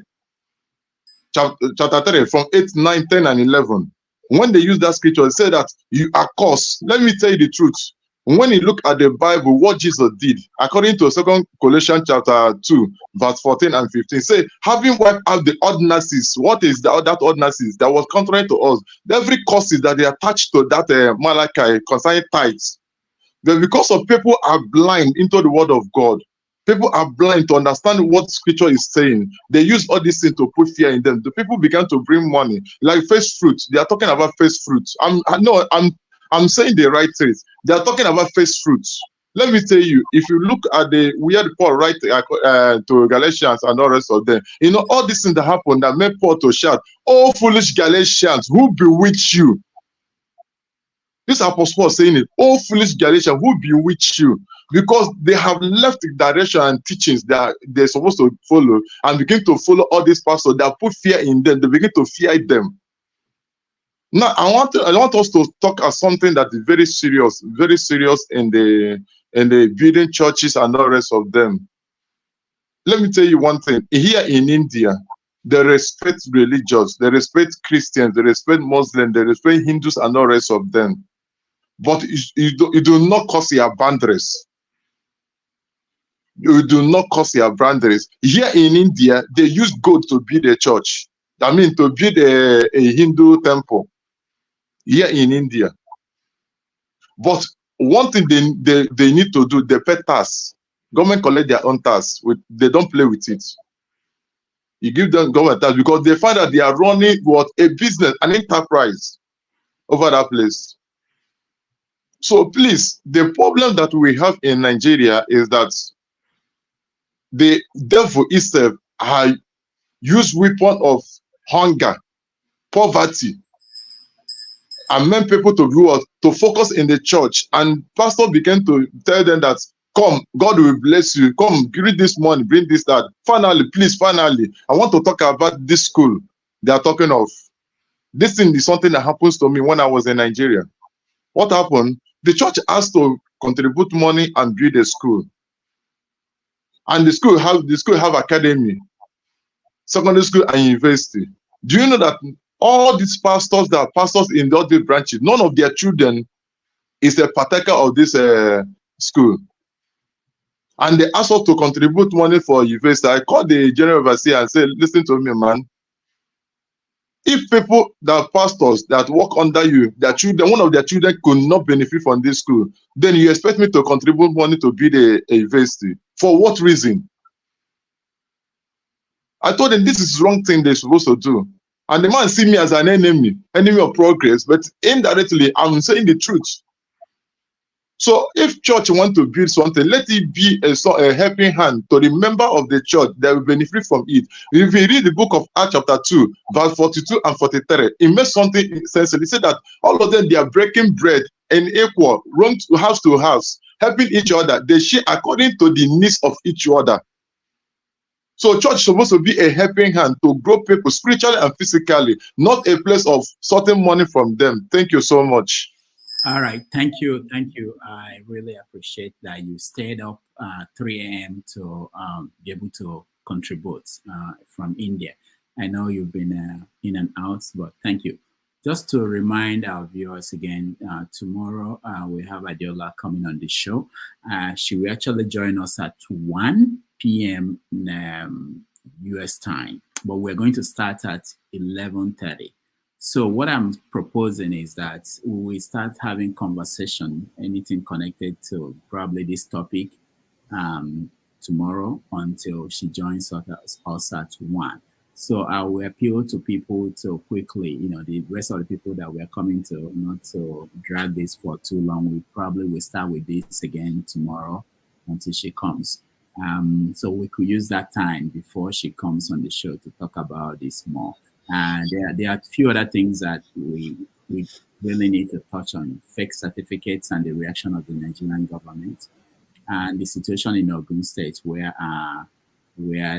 Chapter 3 from 8, 9, 10, and 11. When they use that scripture, they say that you are cursed. Let me tell you the truth. When you look at the Bible, what Jesus did, according to 2 Colossians chapter 2, verse 14 and 15, say, having wiped out the ordinances, what is that ordinances that was contrary to us? Every causes that they attached to that Malachi concerning tithes. But because of people are blind into the word of God, People are blind to understand what scripture is saying. They use all these things to put fear in them. The people began to bring money, like first fruits. They are talking about first fruits. I'm saying the right things. They are talking about first fruits. Let me tell you, if you look at the weird Paul write to Galatians and all the rest of them, you know, all these things that happened that made Paul to shout, "Oh, foolish Galatians, who bewitched you?" This Apostle Paul saying it, "Oh, foolish Galatians, who bewitched you?" Because they have left the direction and teachings that they're supposed to follow and begin to follow all these pastors that put fear in them. They begin to fear them. Now, I want us to talk about something that is very serious in the building churches and all the rest of them. Let me tell you one thing. Here in India, they respect religions, they respect Christians, they respect Muslims, they respect Hindus and all the rest of them. But you do not cross your boundaries. You do not cross your boundaries. Here in India, they use gold to build a church. I mean, to build a Hindu temple. Here in India. But one thing they need to do, they pay tax. Government collect their own tax. They don't play with it. You give them government tax because they find that they are running what a business, an enterprise over that place. So please, the problem that we have in Nigeria is that the devil itself has used weapon of hunger, poverty, and meant people to grow up, to focus in the church. And pastor began to tell them that, come, God will bless you. Come, read this money, bring this, that. Finally, please, finally, I want to talk about this school they are talking of. This thing is something that happens to me when I was in Nigeria. What happened? The church asked to contribute money and build a school. And the school have academy, secondary school, and university. Do you know that all these pastors that are pastors in all these branches, none of their children is a partaker of this school? And they asked us to contribute money for university. I called the general overseer and said, listen to me, man. If people that are pastors that work under you, their children, one of their children could not benefit from this school, then you expect me to contribute money to build a university. For what reason? I told them this is the wrong thing they're supposed to do. And the man see me as an enemy of progress, but indirectly, I'm saying the truth. So if church want to build something, let it be a helping hand to the member of the church that will benefit from it. If you read the book of Acts chapter 2, verse 42 and 43, it makes something sense. It said that all of them, they are breaking bread and equal, run to house, helping each other. They share according to the needs of each other. So church is supposed to be a helping hand to grow people spiritually and physically, not a place of sorting money from them. Thank you so much. All right, thank you. I really appreciate that you stayed up 3 a.m. to be able to contribute from India. I know you've been in and out, but thank you. Just to remind our viewers again, tomorrow we have Adeola coming on the show. She will actually join us at 1 p.m. US time, but we're going to start at 11:30. So what I'm proposing is that we start having conversation, anything connected to probably this topic tomorrow until she joins us at 1. So I will appeal to people to quickly, the rest of the people that we're coming to, not to drag this for too long. We probably will start with this again tomorrow until she comes. So we could use that time before she comes on the show to talk about this more. There are a few other things that we really need to touch on: fake certificates and the reaction of the Nigerian government, and the situation in Ogun State where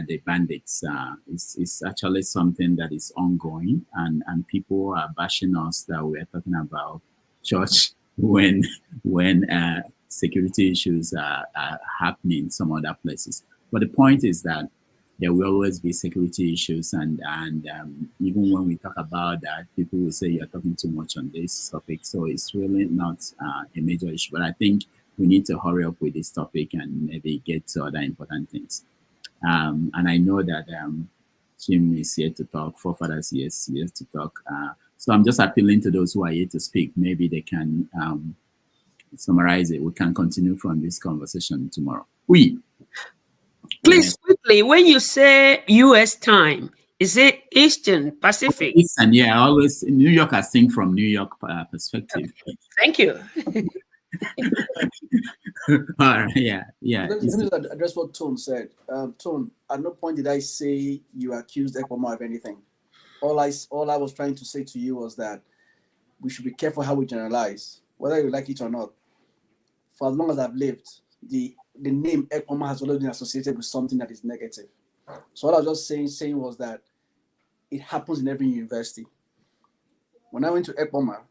the bandits is actually something that is ongoing, and people are bashing us that we are talking about church when security issues are happening in some other places. But the point is that there will always be security issues, and even when we talk about that, people will say you're talking too much on this topic. So it's really not a major issue. But I think we need to hurry up with this topic and maybe get to other important things. And I know that Jim is here to talk, Forefathers is here to talk. So I'm just appealing to those who are here to speak. Maybe they can summarize it. We can continue from this conversation tomorrow. Oui. Please, quickly, when you say U.S. time, is it Eastern, Pacific? Eastern, yeah. Always New York. I think from New York perspective. Thank you. All right, yeah. Let me address what Tone said. Tone, at no point did I say you accused Ekpoma of anything. All I was trying to say to you was that we should be careful how we generalize, whether you like it or not. For as long as I've lived, the name Ekpoma has always been associated with something that is negative. So what I was just saying was that it happens in every university. When I went to Ekpoma,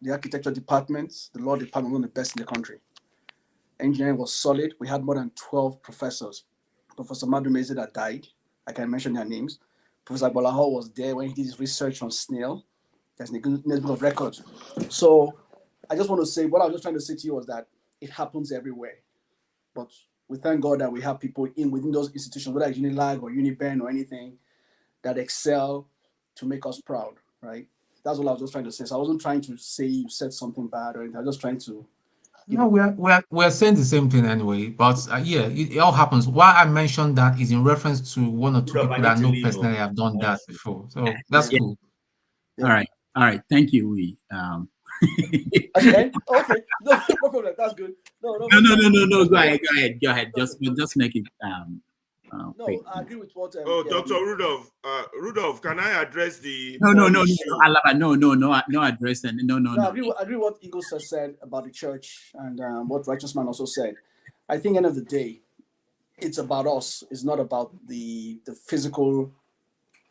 the architecture department, the law department, was one of the best in the country. Engineering was solid. We had more than 12 professors. Professor Madumeze that died, I can mention their names. Professor Bolaho was there when he did his research on snail. There's a good book of records. So I just want to say, what I was just trying to say to you was that it happens everywhere. But we thank God that we have people within those institutions, whether it's Unilag or Uniben or anything, that excel to make us proud, right? That's what I was just trying to say. So I wasn't trying to say you said something bad or anything. I was just trying to... No, we're saying the same thing anyway. But yeah, it all happens. Why I mentioned that is in reference to one or two people that I know personally have done that before. So that's cool. All right. Thank you, we. Okay. No problem. That's good. No. Go ahead. Just make it quick. I agree with what. Dr. Rudolph. Rudolph, can I address the No, Alaba, no address and no. I agree with what Eagles has said about the church and what Righteous Man also said. I think end of the day, it's about us. It's not about the physical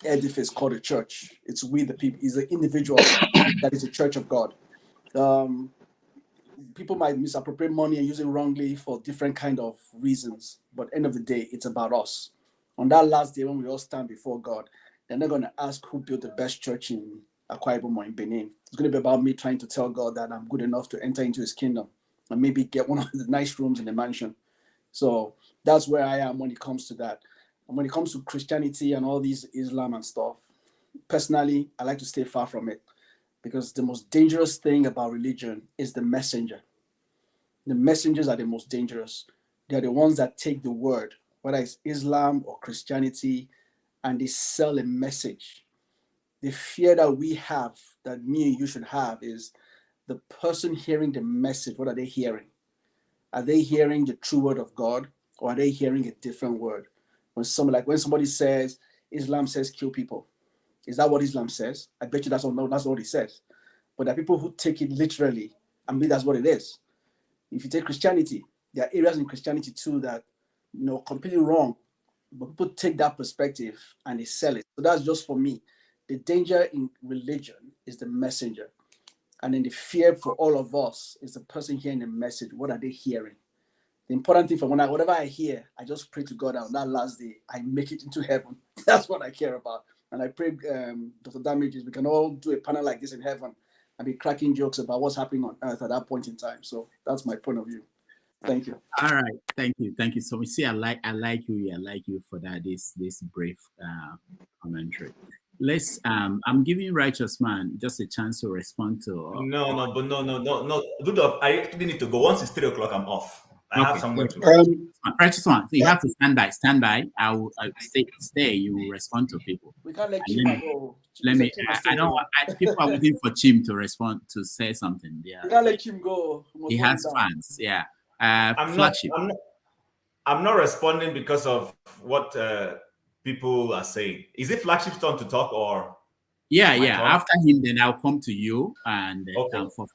edifice called a church. It's we the people. It's the individual that is a church of God. People might misappropriate money and use it wrongly for different kind of reasons, but end of the day, it's about us. On that last day when we all stand before God, they're not going to ask who built the best church in Akwa Ibom or in Benin. It's going to be about me trying to tell God that I'm good enough to enter into his kingdom and maybe get one of the nice rooms in the mansion. So that's where I am when it comes to that. And when it comes to Christianity and all these Islam and stuff, personally, I like to stay far from it because the most dangerous thing about religion is the messenger. The messengers are the most dangerous. They're the ones that take the word, whether it's Islam or Christianity, and they sell a message. The fear that we have, that me and you should have, is the person hearing the message. What are they hearing? Are they hearing the true word of God, or are they hearing a different word? When somebody says Islam says kill people, is that what Islam says? I bet you that's what it says. But there are people who take it literally and believe that's what it is. If you take Christianity, there are areas in Christianity too that completely wrong, but people take that perspective and they sell it. So that's just for me. The danger in religion is the messenger, and then the fear for all of us is the person hearing the message. What are they hearing? The important thing for whatever I hear, I just pray to God that on that last day I make it into heaven. That's what I care about. And I pray, Dr. Damages, we can all do a panel like this in heaven and be cracking jokes about what's happening on earth at that point in time. So that's my point of view. Thank you. All right, thank you so much. See, I like you for that. This brief commentary. Let's. I'm giving Righteous Man just a chance to respond to. No. Rudolph, I actually need to go. Once it's 3 o'clock, I'm off. I have somewhere to go. Righteous One, so you have to stand by. I will stay. You will respond to people. We can't let Chima go. Let me. I don't want. People are waiting for Chim to respond to say something. Yeah. We can't let Chim go. He has fans. Yeah. I'm not responding because of what people are saying. Is it Flagship's turn to talk or? Yeah. After him, then I'll come to you and for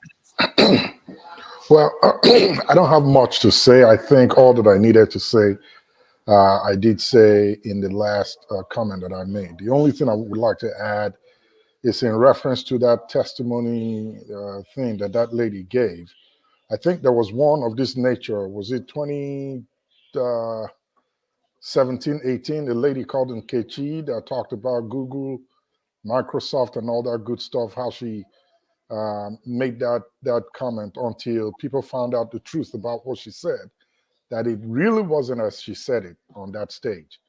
Well, I don't have much to say. I think all that I needed to say, I did say in the last comment that I made. The only thing I would like to add is in reference to that testimony thing that lady gave. I think there was one of this nature. Was it 2017, 18? The lady called Nkechi that talked about Google, Microsoft, and all that good stuff, how she made that comment until people found out the truth about what she said, that it really wasn't as she said it on that stage.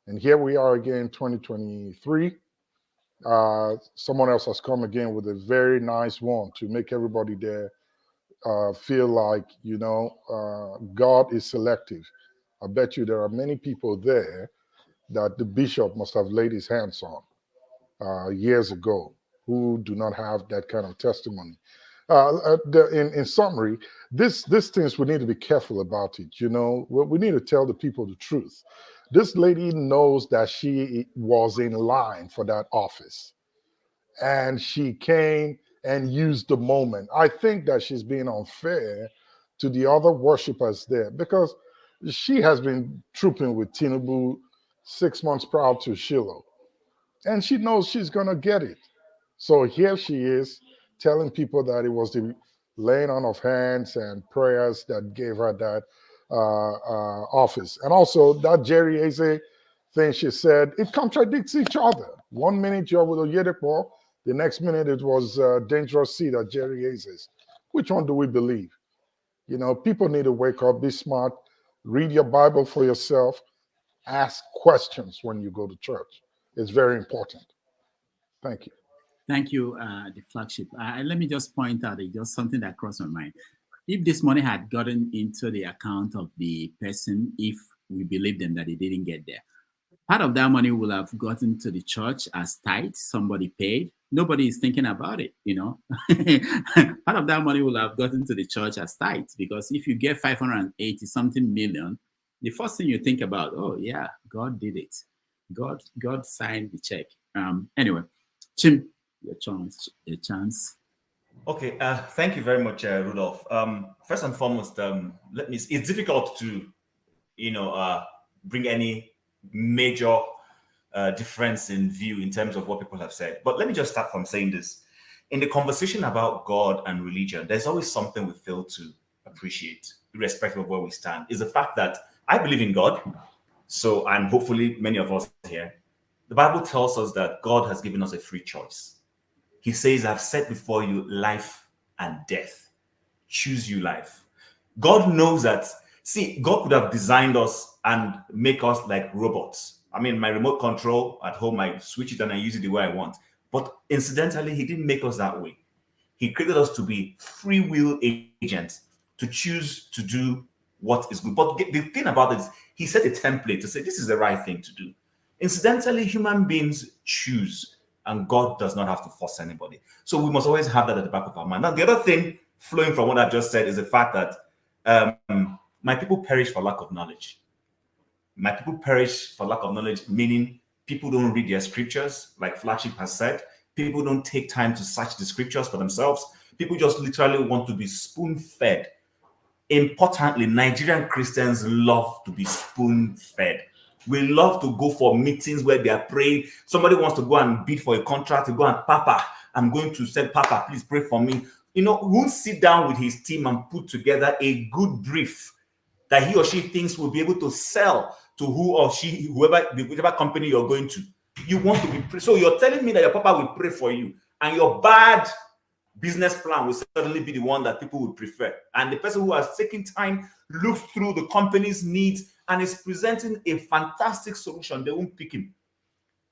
And here we are again, 2023. Someone else has come again with a very nice one to make everybody there feel like, God is selective I bet you there are many people there that the bishop must have laid his hands on years ago who do not have that kind of testimony. In summary, these things, we need to be careful about it. You know, we need to tell the people the truth. This lady knows that she was in line for that office, and she came and used the moment. I think that she's being unfair to the other worshipers there, because she has been trooping with Tinubu 6 months prior to Shiloh, and she knows she's going to get it. So here she is telling people that it was the laying on of hands and prayers that gave her that office. And also that Jerry Eze thing she said, it contradicts each other. 1 minute you're with Oyedepo, the next minute it was Dangerous Seed at Jerry Eze's. Which one do we believe? You know, people need to wake up, be smart, read your Bible for yourself, ask questions when you go to church. It's very important. Thank you. Thank you, the flagship. Let me just point out just something that crossed my mind. If this money had gotten into the account of the person, if we believe them that it didn't get there, part of that money will have gotten to the church as tithes, somebody paid. Nobody is thinking about it, you know. Part of that money will have gotten to the church as tithes, because if you get 580 something million, the first thing you think about, oh yeah, God did it. God signed the check. Anyway, Chim, your chance. Okay, thank you very much, Rudolph. First and foremost, it's difficult to, bring any major difference in view in terms of what people have said. But let me just start from saying this. In the conversation about God and religion, there's always something we fail to appreciate, irrespective of where we stand, is the fact that I believe in God. So, and hopefully many of us here, the Bible tells us that God has given us a free choice. He says, I've set before you life and death. Choose you life. God knows that. See, God could have designed us and make us like robots. I mean, my remote control at home, I switch it and I use it the way I want. But incidentally, he didn't make us that way. He created us to be free will agents, to choose to do what is good. But the thing about it is, he set a template to say, this is the right thing to do. Incidentally, human beings choose, and God does not have to force anybody. So we must always have that at the back of our mind. Now, the other thing flowing from what I've just said is the fact that my people perish for lack of knowledge. My people perish for lack of knowledge, meaning people don't read their scriptures, like Flagship has said. People don't take time to search the scriptures for themselves. People just literally want to be spoon-fed. Importantly, Nigerian Christians love to be spoon-fed. We love to go for meetings where they are praying. Somebody wants to go and bid for a contract, to go and, Papa, I'm going to say, Papa, please pray for me. Who'll sit down with his team and put together a good brief that he or she thinks will be able to sell to who or she, whichever company you're going to. You want to be, so you're telling me that your Papa will pray for you, and your bad business plan will certainly be the one that people would prefer. And the person who has taken time, looked through the company's needs, and is presenting a fantastic solution, they won't pick him.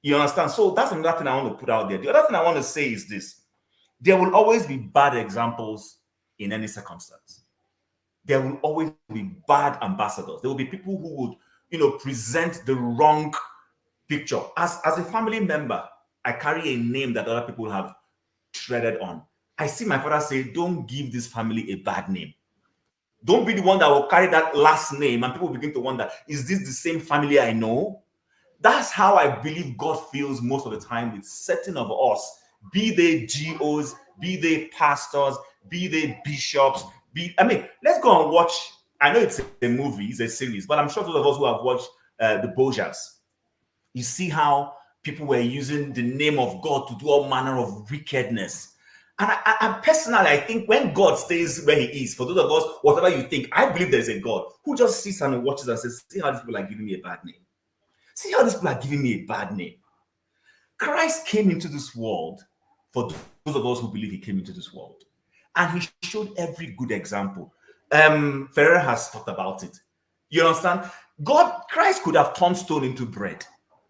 You understand? So that's another thing I want to put out there. The other thing I want to say is this. There will always be bad examples in any circumstance. There will always be bad ambassadors. There will be people who would, present the wrong picture. As a family member, I carry a name that other people have treaded on. I see my father say, don't give this family a bad name. Don't be the one that will carry that last name and people begin to wonder, is this the same family I know? That's how I believe God feels most of the time with certain of us, be they GOs, be they pastors, be they bishops, let's go and watch. I know it's a movie, it's a series, but I'm sure those of us who have watched the Bojas, you see how people were using the name of God to do all manner of wickedness. And I personally, I think when God stays where he is, for those of us, whatever you think, I believe there's a God who just sits and watches and says, see how these people are giving me a bad name. See how these people are giving me a bad name. Christ came into this world for those of us who believe he came into this world. And he showed every good example. Ferrer has talked about it. You understand? Christ could have turned stone into bread.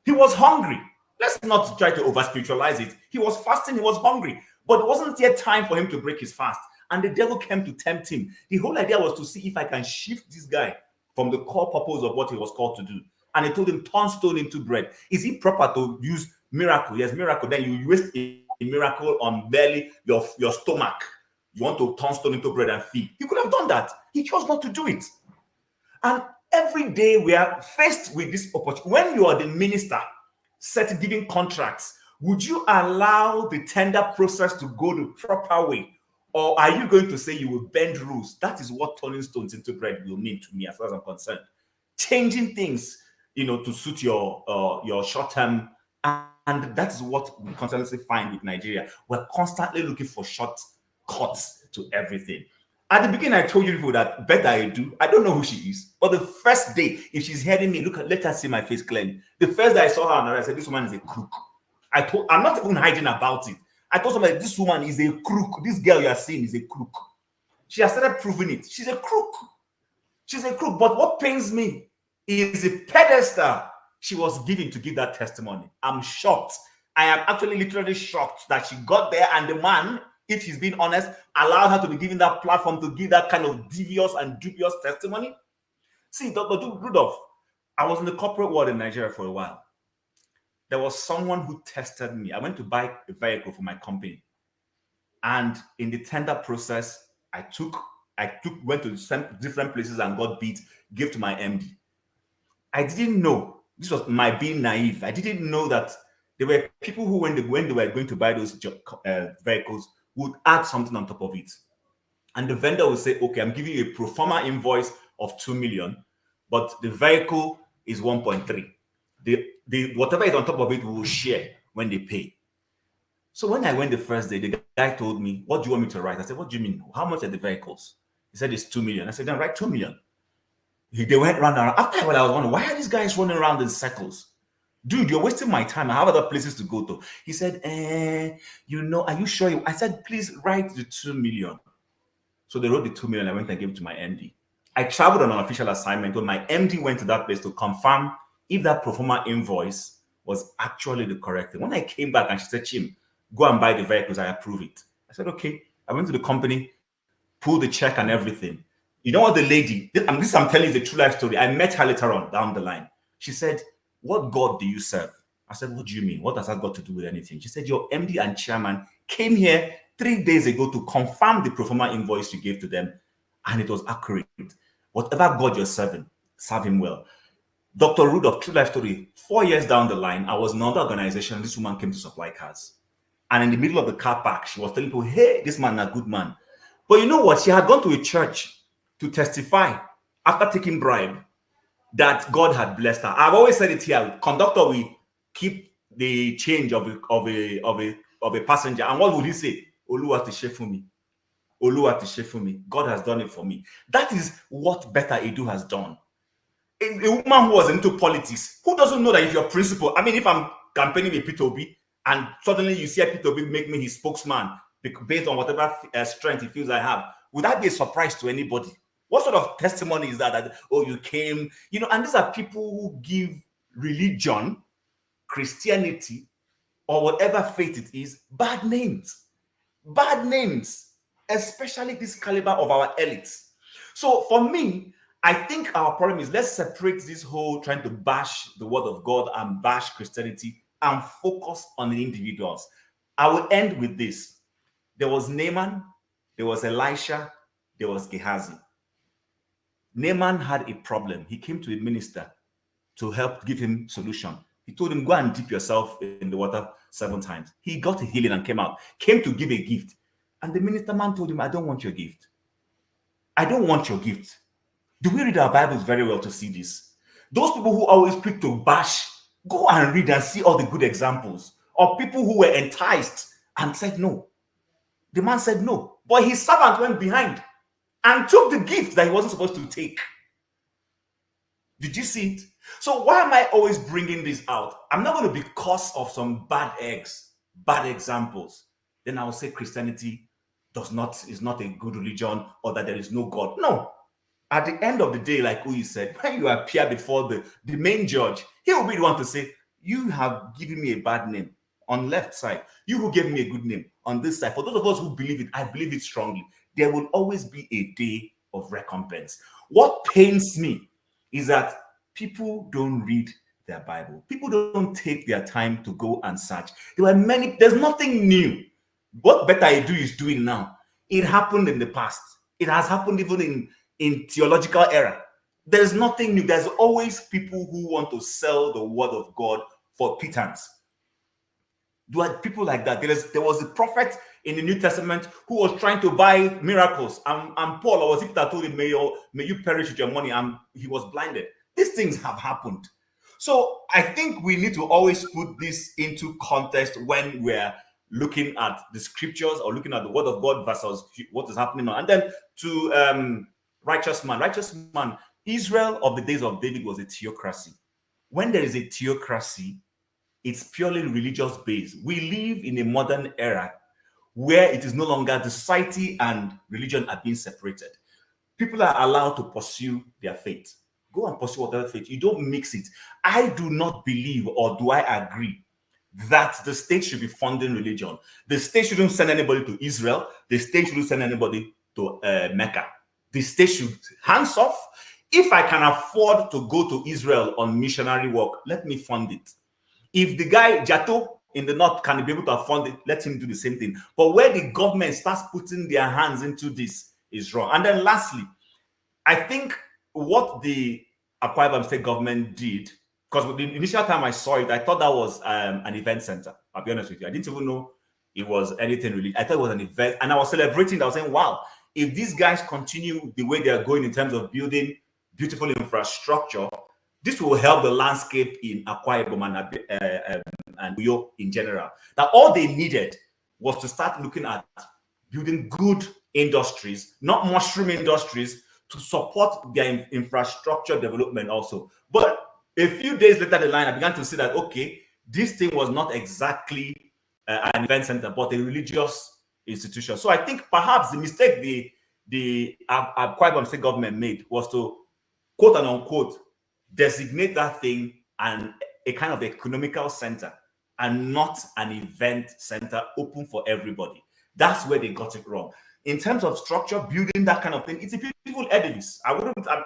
He was hungry. Let's not try to over-spiritualize it. He was fasting, he was hungry. But it wasn't yet time for him to break his fast. And the devil came to tempt him. The whole idea was to see if I can shift this guy from the core purpose of what he was called to do. And he told him, turn stone into bread. Is it proper to use miracle? Yes, miracle. Then you waste a miracle on barely your stomach. You want to turn stone into bread and feed. He could have done that. He chose not to do it. And every day we are faced with this opportunity. When you are the minister, giving contracts, would you allow the tender process to go the proper way? Or are you going to say you will bend rules? That is what turning stones into bread will mean to me, as far as I'm concerned. Changing things, to suit your short term. And that is what we constantly find with Nigeria. We're constantly looking for shortcuts to everything. At the beginning, I told you people that Betta Ayodele, I don't know who she is, but the first day, if she's hearing me, let her see my face clearly. The first day I saw her, I said, this woman is a crook. I'm not even hiding about it. I told somebody, this woman is a crook. This girl you are seeing is a crook. She has started proving it. She's a crook. She's a crook. But what pains me is the pedestal she was given to give that testimony. I'm shocked. I am actually literally shocked that she got there and the man, if she's being honest, allowed her to be given that platform to give that kind of devious and dubious testimony. See, Dr. Rudolph, I was in the corporate world in Nigeria for a while. There was someone who tested me. I went to buy a vehicle for my company. And in the tender process, I went to different places and got beat, gave to my MD. I didn't know, this was my being naive. I didn't know that there were people who, when they were going to buy those vehicles, would add something on top of it. And the vendor would say, okay, I'm giving you a pro forma invoice of 2 million, but the vehicle is 1.3. The whatever is on top of it, we will share when they pay. So when I went the first day, the guy told me, what do you want me to write? I said, what do you mean? How much are the vehicles? He said, it's 2 million. I said, then write 2 million. They went round and round. After a while, I was wondering, why are these guys running around in circles? Dude, you're wasting my time. I have other places to go to. He said, are you sure? I said, please write the 2 million. So they wrote the 2 million. I went and gave it to my MD. I traveled on an official assignment when my MD went to that place to confirm if that pro forma invoice was actually the correct thing. When I came back and she said, Chim, go and buy the vehicles, I approve it. I said, okay. I went to the company, pulled the check and everything. You know what the lady, I'm telling you the true life story. I met her later on down the line. She said, what God do you serve? I said, what do you mean? What has that got to do with anything? She said, your MD and chairman came here 3 days ago to confirm the pro forma invoice you gave to them, and it was accurate. Whatever God you're serving, serve him well. Dr. Rudolph, true life story, 4 years down the line, I was in another organization. This woman came to supply cars. And in the middle of the car park, she was telling people, hey, this man is a good man. But you know what? She had gone to a church to testify after taking bribe that God had blessed her. I've always said it here, conductor will keep the change of a passenger. And what would he say? Oluwa ti ṣe fún mi. Oluwa ti ṣe fún mi. God has done it for me. That is what Betta Ayodele has done. A woman who was into politics, who doesn't know that if your principal, I mean, if I'm campaigning with Peter Obi and suddenly you see Peter Obi make me his spokesman based on whatever strength he feels I have, would that be a surprise to anybody? What sort of testimony is that oh, you came, and these are people who give religion, Christianity, or whatever faith it is, bad names, especially this caliber of our elites. So for me, I think our problem is let's separate this whole trying to bash the word of God and bash Christianity and focus on the individuals. I will end with this. There was Naaman, there was Elisha, there was Gehazi. Naaman had a problem. He came to a minister to help give him solution. He told him, go and dip yourself in the water 7 times. He got a healing and came out, came to give a gift. And the minister man told him, I don't want your gift. I don't want your gift. Do we read our Bibles very well to see this? Those people who always quick to bash, go and read and see all the good examples of people who were enticed and said no. The man said no, but his servant went behind and took the gift that he wasn't supposed to take. Did you see it? So why am I always bringing this out? I'm not going to, because of some bad eggs, bad examples, then I will say Christianity is not a good religion or that there is no God. No. At the end of the day, like Uyi said, when you appear before the main judge, he will be the one to say, you have given me a bad name on left side. You who gave me a good name on this side. For those of us who believe it, I believe it strongly. There will always be a day of recompense. What pains me is that people don't read their Bible. People don't take their time to go and search. There's nothing new. What Betta Ayodele is doing now, it happened in the past. It has happened even in theological era. There's nothing new. There's always people who want to sell the word of God for pittance. There are people like that. There was a prophet in the New Testament who was trying to buy miracles. And Paul, or was it that told him, may you perish with your money? And he was blinded. These things have happened. So I think we need to always put this into context when we're looking at the scriptures or looking at the word of God versus what is happening now. And then to righteous man, Israel of the days of David was a theocracy. When there is a theocracy, it's purely religious based. We live in a modern era where it is no longer the society and religion are being separated. People are allowed to pursue their faith. Go and pursue whatever faith. You don't mix it. I do not believe, or do I agree, that the state should be funding religion. The state shouldn't send anybody to Israel. The state shouldn't send anybody to Mecca. The state should hands off. If I can afford to go to Israel on missionary work, let me fund it. If the guy Jato in the north can be able to afford it, let him do the same thing. But where the government starts putting their hands into this is wrong. And then lastly, I think what the Akwa Ibom state government did, because the initial time I saw it, I thought that was an event center. I'll be honest with you. I didn't even know it was anything really. I thought it was an event. And I was celebrating. I was saying, wow, if these guys continue the way they are going in terms of building beautiful infrastructure, this will help the landscape in Akwa Ibom and Uyo in general. That all they needed was to start looking at building good industries, not mushroom industries, to support their infrastructure development also. But a few days later the line, I began to see that, okay, this thing was not exactly an event center, but a religious institution. So I think perhaps the mistake the Akwa Ibom state government made was to, quote and unquote, designate that thing and a kind of economical center and not an event center open for everybody. That's where they got it wrong. In terms of structure, building that kind of thing, it's a beautiful edifice.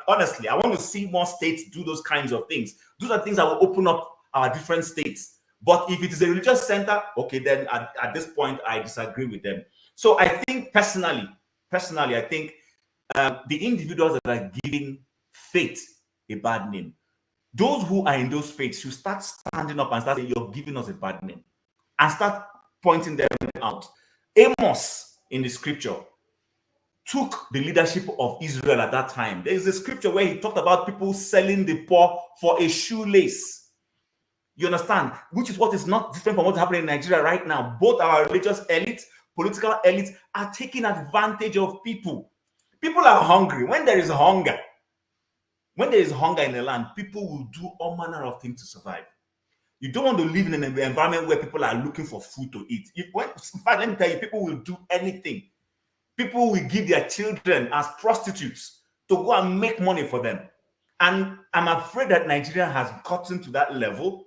Honestly, I want to see more states do those kinds of things. Those are things that will open up our different states. But if it is a religious center, okay, then at this point, I disagree with them. So I think personally, I think the individuals that are giving faith a bad name, those who are in those faiths should start standing up and start saying, you're giving us a bad name, and start pointing them out. Amos in the scripture took the leadership of Israel at that time. There is a scripture where he talked about people selling the poor for a shoelace. You understand? Which is what is not different from what's happening in Nigeria right now. Both our religious elites, political elites are taking advantage of people. People are hungry. When there is hunger in the land, people will do all manner of things to survive. You don't want to live in an environment where people are looking for food to eat. In fact, let me tell you, people will do anything. People will give their children as prostitutes to go and make money for them. And I'm afraid that Nigeria has gotten to that level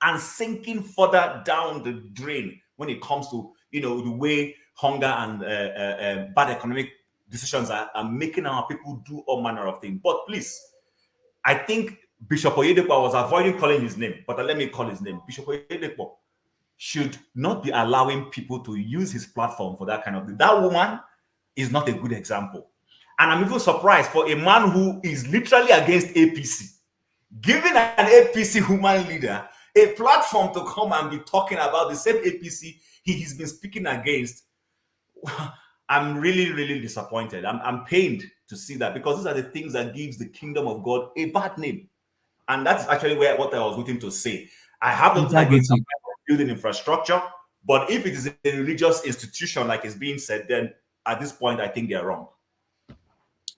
and sinking further down the drain when it comes to, the way hunger and bad economic decisions are making our people do all manner of things. But please, I think Bishop Oyedepo, I was avoiding calling his name, but let me call his name. Bishop Oyedepo should not be allowing people to use his platform for that kind of thing. That woman is not a good example. And I'm even surprised for a man who is literally against APC, giving an APC woman leader a platform to come and be talking about the same APC he's been speaking against. I'm really, really disappointed. I'm pained to see that, because these are the things that gives the kingdom of God a bad name. And that's actually what I was looking to say. I have nothing against building infrastructure, but if it is a religious institution, like it's being said, then at this point, I think they're wrong.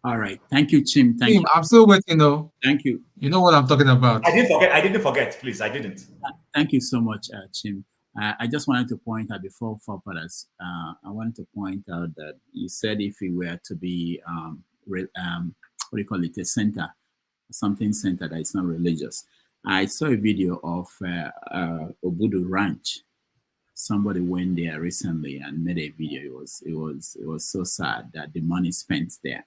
All right. Thank you, Chim. Thank you. I'm still waiting, though. Thank you. You know what I'm talking about. I didn't forget, please. I didn't. Thank you so much, Chim. I just wanted to point out before forefathers, I wanted to point out that you said if it were to be, what do you call it, a center, something center that is not religious. I saw a video of Obudu Ranch. Somebody went there recently and made a video. It was so sad that the money spent there,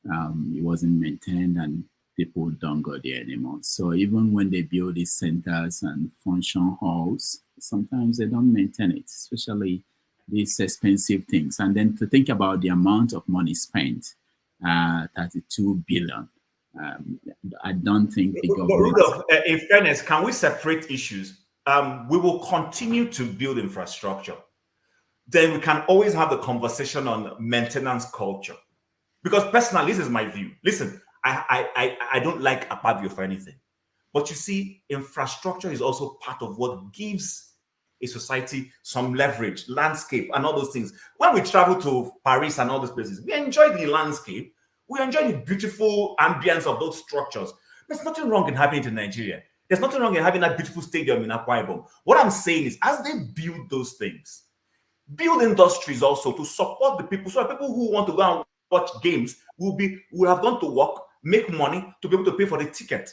it wasn't maintained, and people don't go there anymore. So even when they build these centers and function halls, sometimes they don't maintain it, especially these expensive things. And then to think about the amount of money spent, 32 billion. I don't think the But government. Rudolph, in fairness, can we separate issues? We will continue to build infrastructure. Then we can always have the conversation on maintenance culture. Because personally, this is my view. Listen, I don't like Akpabio for anything. But you see, infrastructure is also part of what gives a society some leverage, landscape, and all those things. When we travel to Paris and all those places, we enjoy the landscape. We enjoy the beautiful ambience of those structures. There's nothing wrong in having it in Nigeria. There's nothing wrong in having that beautiful stadium in Akwa Ibom. What I'm saying is, as they build those things, build industries also to support the people. So people who want to go and watch games will have gone to work, make money to be able to pay for the ticket.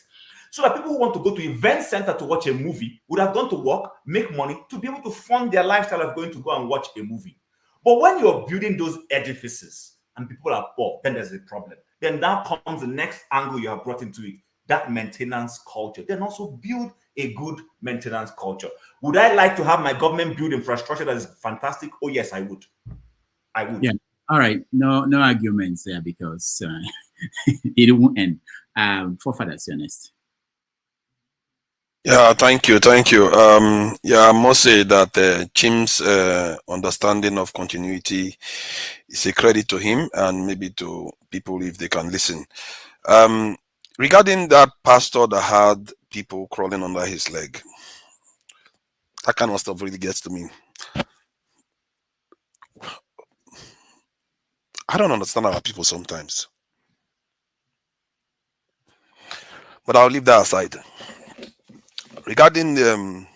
So that people who want to go to event center to watch a movie would have gone to work, make money to be able to fund their lifestyle of going to go and watch a movie. But when you're building those edifices and people are poor, then there's a problem. Then now comes the next angle you have brought into it, that maintenance culture. Then also build a good maintenance culture. Would I like to have my government build infrastructure that is fantastic? Oh, yes, I would. I would. Yeah. All right. No arguments there because it won't end. Forefathers, you're next. Yeah, thank you. Yeah, I must say that Chim's understanding of continuity is a credit to him and maybe to people if they can listen. Regarding that pastor that had people crawling under his leg, that kind of stuff really gets to me. I don't understand our people sometimes. But I'll leave that aside. Regarding the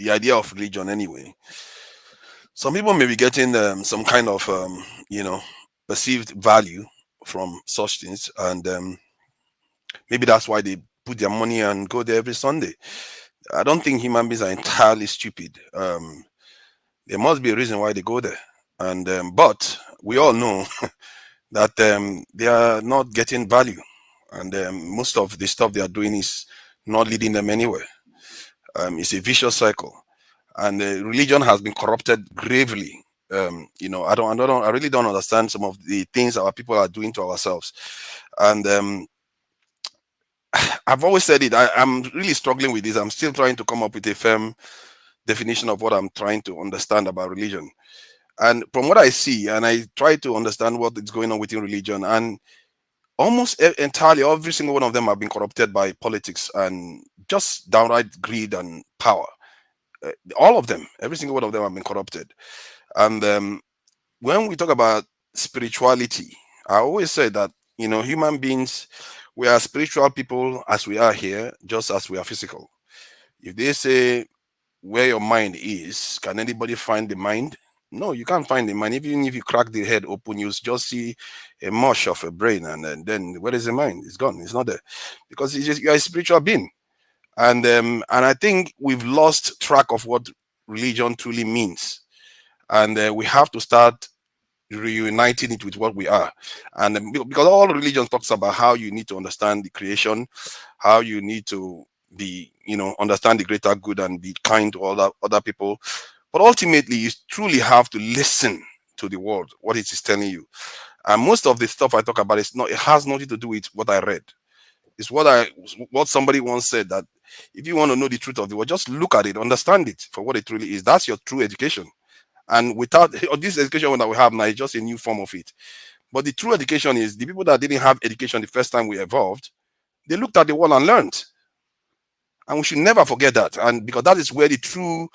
idea of religion anyway, some people may be getting some kind of, perceived value from such things. And maybe that's why they put their money and go there every Sunday. I don't think human beings are entirely stupid. There must be a reason why they go there. And but we all know that they are not getting value. And most of the stuff they are doing is not leading them anywhere. It's a vicious cycle. And religion has been corrupted gravely. I really don't understand some of the things our people are doing to ourselves. And I've always said it. I'm really struggling with this. I'm still trying to come up with a firm definition of what I'm trying to understand about religion. And from what I see, and I try to understand what is going on within religion, and almost entirely, every single one of them have been corrupted by politics and just downright greed and power. All of them, every single one of them have been corrupted. And when we talk about spirituality, I always say that, human beings, we are spiritual people as we are here, just as we are physical. If they say where your mind is, can anybody find the mind? No, you can't find the mind. Even if you crack the head open, you just see a mush of a brain, and then where is the mind? It's gone. It's not there, because you're a spiritual being. And I think we've lost track of what religion truly means, and we have to start reuniting it with what we are. And because all religion talks about how you need to understand the creation, how you need to be, understand the greater good and be kind to other people. But ultimately, you truly have to listen to the word, what it is telling you. And most of the stuff I talk about it has nothing to do with what I read. It's what somebody once said, that if you want to know the truth of the word, just look at it, understand it for what it really is. That's your true education. And without this education that we have now, it's just a new form of it. But the true education is the people that didn't have education the first time we evolved, they looked at the world and learned. And we should never forget that. And because that is where the true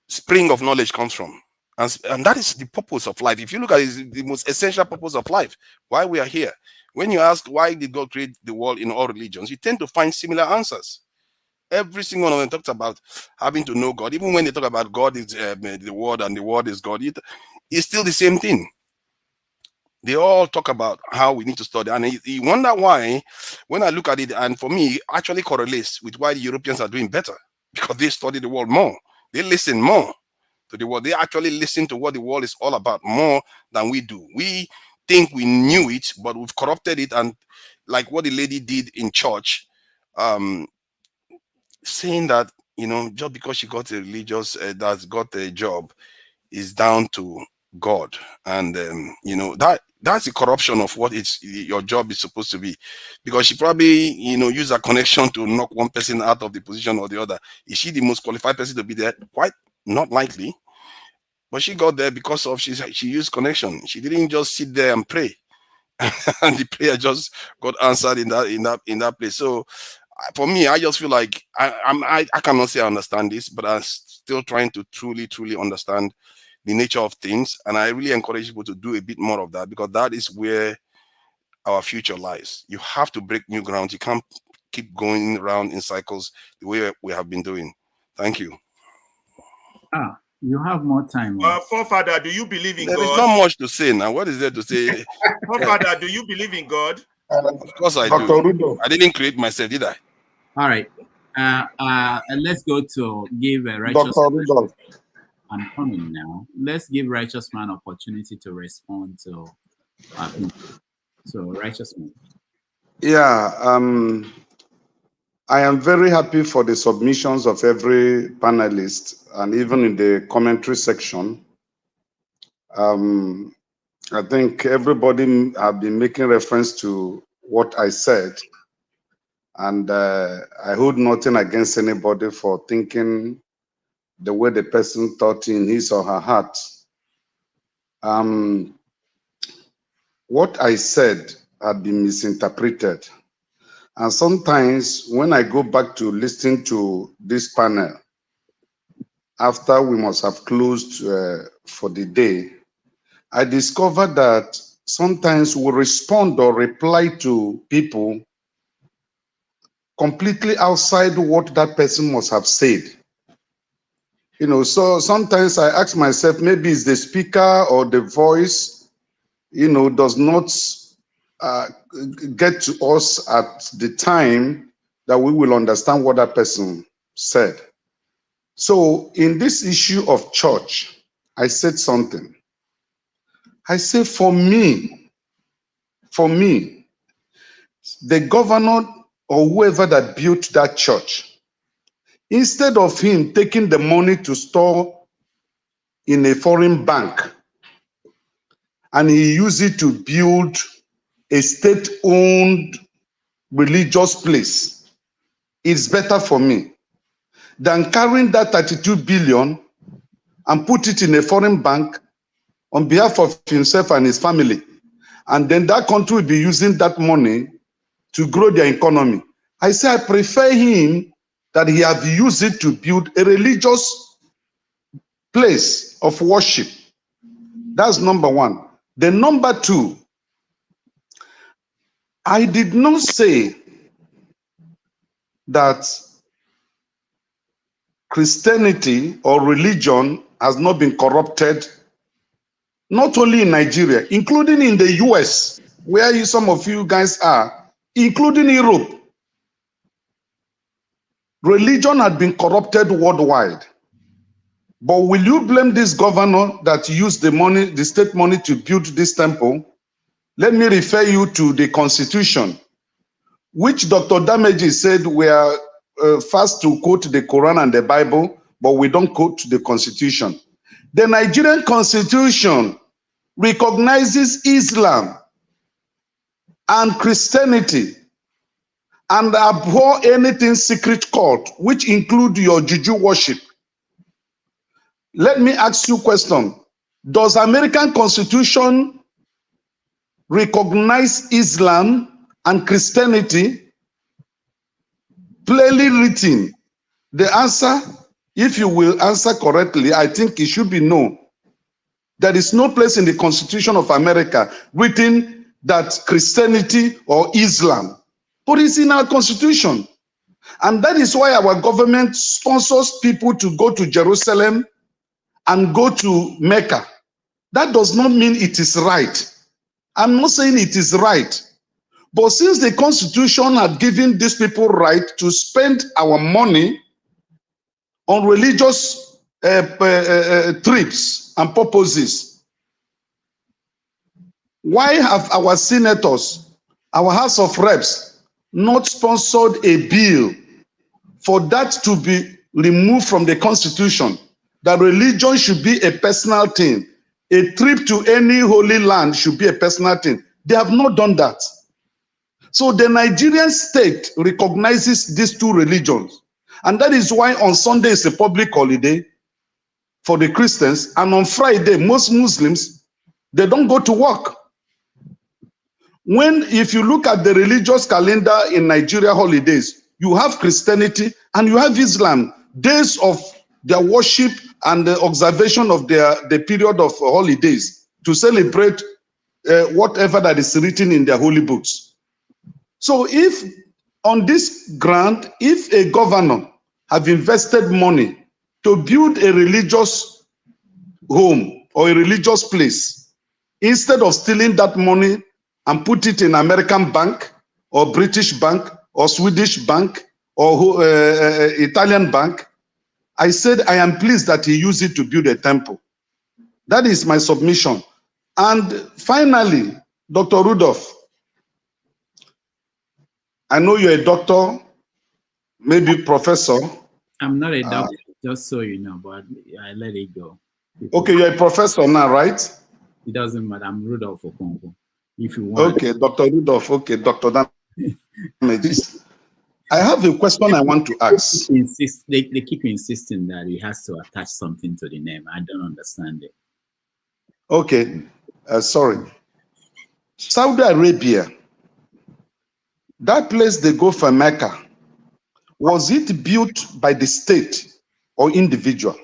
spring of knowledge comes from. And that is the purpose of life. If you look at it, it's the most essential purpose of life, why we are here. When you ask why did God create the world in all religions, you tend to find similar answers. Every single one of them talks about having to know God. Even when they talk about God is the word and the word is God, it's still the same thing. They all talk about how we need to study. And you wonder why, when I look at it, and for me, actually correlates with why the Europeans are doing better, because they study the world more. They listen more to the world. They actually listen to what the world is all about more than we do. We think we knew it, but we've corrupted it, and like what the lady did in church, saying that, just because she got a religious, that's got a job, is down to God. And, that's a corruption of what your job is supposed to be. Because she probably, use a connection to knock one person out of the position or the other. Is she the most qualified person to be there? Quite not likely. But she got there because of she used connection. She didn't just sit there and pray. And the prayer just got answered in that place. So for me, I just feel like I cannot say I understand this, but I'm still trying to truly understand the nature of things. And I really encourage people to do a bit more of that, because that is where our future lies. You have to break new ground. You can't keep going around in cycles the way we have been doing. Thank you. You have more time. Forefather, do you believe in God? There is not much to say now. What is there to say? Forefather, do you believe in God? Of course I do. I didn't create myself, did I? All right. Let's go to give a righteous. Dr. Rudolph. I'm coming now. Let's give righteous man opportunity to respond to. So righteous man. Yeah. I am very happy for the submissions of every panelist, and even in the commentary section. I think everybody have been making reference to what I said, and I hold nothing against anybody for thinking the way the person thought in his or her heart. What I said had been misinterpreted. And sometimes when I go back to listen to this panel, after we must have closed for the day, I discovered that sometimes we respond or reply to people completely outside what that person must have said. So sometimes I ask myself, maybe it's the speaker or the voice, does not get to us at the time that we will understand what that person said. So in this issue of church, I said something. I say, for me, the governor or whoever that built that church, instead of him taking the money to store in a foreign bank and he used it to build a state-owned religious place, it's better for me than carrying that 32 billion and put it in a foreign bank on behalf of himself and his family. And then that country will be using that money to grow their economy. I say I prefer him that he have used it to build a religious place of worship. That's number one. Then number two, I did not say that Christianity or religion has not been corrupted, not only in Nigeria, including in the US, where some of you guys are, including Europe. Religion had been corrupted worldwide. But will you blame this governor that used the money, the state money, to build this temple? Let me refer you to the Constitution, which Dr. Damaji said we are fast to quote the Quran and the Bible, but we don't quote the Constitution. The Nigerian Constitution recognizes Islam and Christianity and abhor anything secret cult, which include your juju worship. Let me ask you a question. Does American Constitution recognize Islam and Christianity? Plainly written. The answer, if you will answer correctly, I think it should be no. There is no place in the Constitution of America written that Christianity or Islam, but it's in our Constitution. And that is why our government sponsors people to go to Jerusalem and go to Mecca. That does not mean it is right. I'm not saying it is right. But since the Constitution had given these people right to spend our money on religious trips and purposes, why have our senators our House of Reps not sponsored a bill for that to be removed from the Constitution, that religion should be a personal thing. A trip to any holy land should be a personal thing. They have not done that. So the Nigerian state recognizes these two religions. And that is why on Sunday is a public holiday for the Christians. And on Friday, most Muslims, they don't go to work. If you look at the religious calendar in Nigeria holidays, you have Christianity and you have Islam, days of their worship and the observation of the period of holidays to celebrate whatever that is written in their holy books. So if on this ground, if a governor have invested money to build a religious home or a religious place, instead of stealing that money and put it in American bank or British bank or Swedish bank or Italian bank, I said I am pleased that he used it to build a temple. That is my submission. And finally, Dr. Rudolph, I know you're a doctor, maybe professor. I'm not a doctor, just so you know, but I let it go. Okay, you're a professor now, right? It doesn't matter. I'm Rudolph Okonkwo. If you want. Okay, Dr. Rudolph. Okay, Dr. Damages. I have a question I want to ask. They keep insisting that he has to attach something to the name. I don't understand it. Okay, sorry. Saudi Arabia, that place they go for Mecca, was it built by the state or individual?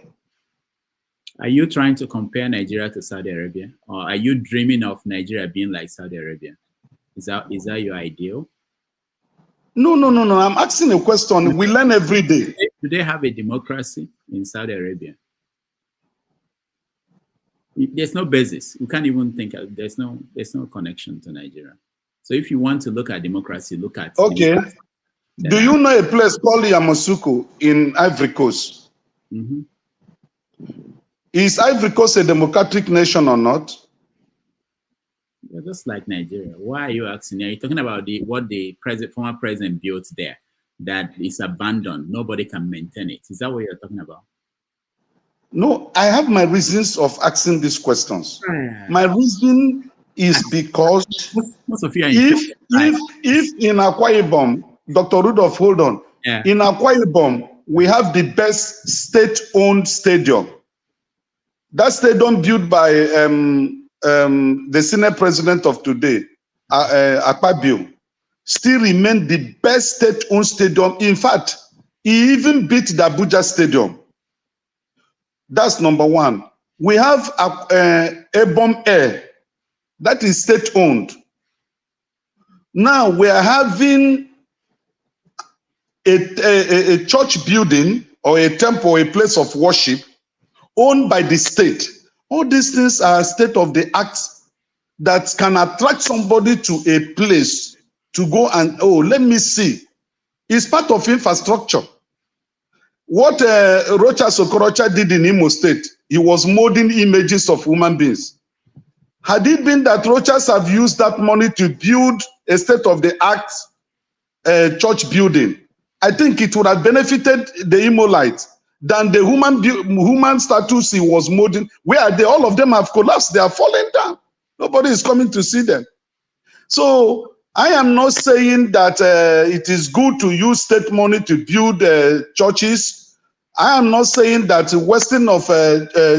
Are you trying to compare Nigeria to Saudi Arabia? Or are you dreaming of Nigeria being like Saudi Arabia? Is that your ideal? No. I'm asking a question. We learn every day. Do they have a democracy in Saudi Arabia? There's no basis. You can't even think of, there's no connection to Nigeria. So if you want to look at democracy, look at democracy. Do you know a place called Yamoussoukro in Ivory Coast? Mm-hmm. Is Ivory Coast a democratic nation or not? You're just like Nigeria. Why are you asking? Are you talking about what the former president built there that is abandoned? Nobody can maintain it. Is that what you're talking about? No, I have my reasons of asking these questions. My reason is because most of you are if in Akwa Ibom, Dr. Rudolph, hold on. Yeah. In Akwa Ibom, we have the best state-owned stadium. That stadium built by the Senate president of today, Akpabio, still remain the best state-owned stadium. In fact, he even beat the Abuja stadium. That's number one. We have Ebom Air, that is state-owned. Now we are having a church building or a temple or a place of worship owned by the state. All these things are state-of-the-art that can attract somebody to a place to go and, oh, let me see. It's part of infrastructure. What Rocha Sokorocha did in Imo State, he was molding images of human beings. Had it been that Rochas have used that money to build a state-of-the-art church building, I think it would have benefited the Imolites than the human statues he was molding. Where are they? All of them have collapsed. They are falling down. Nobody is coming to see them. So I am not saying that it is good to use state money to build churches. I am not saying that wasting of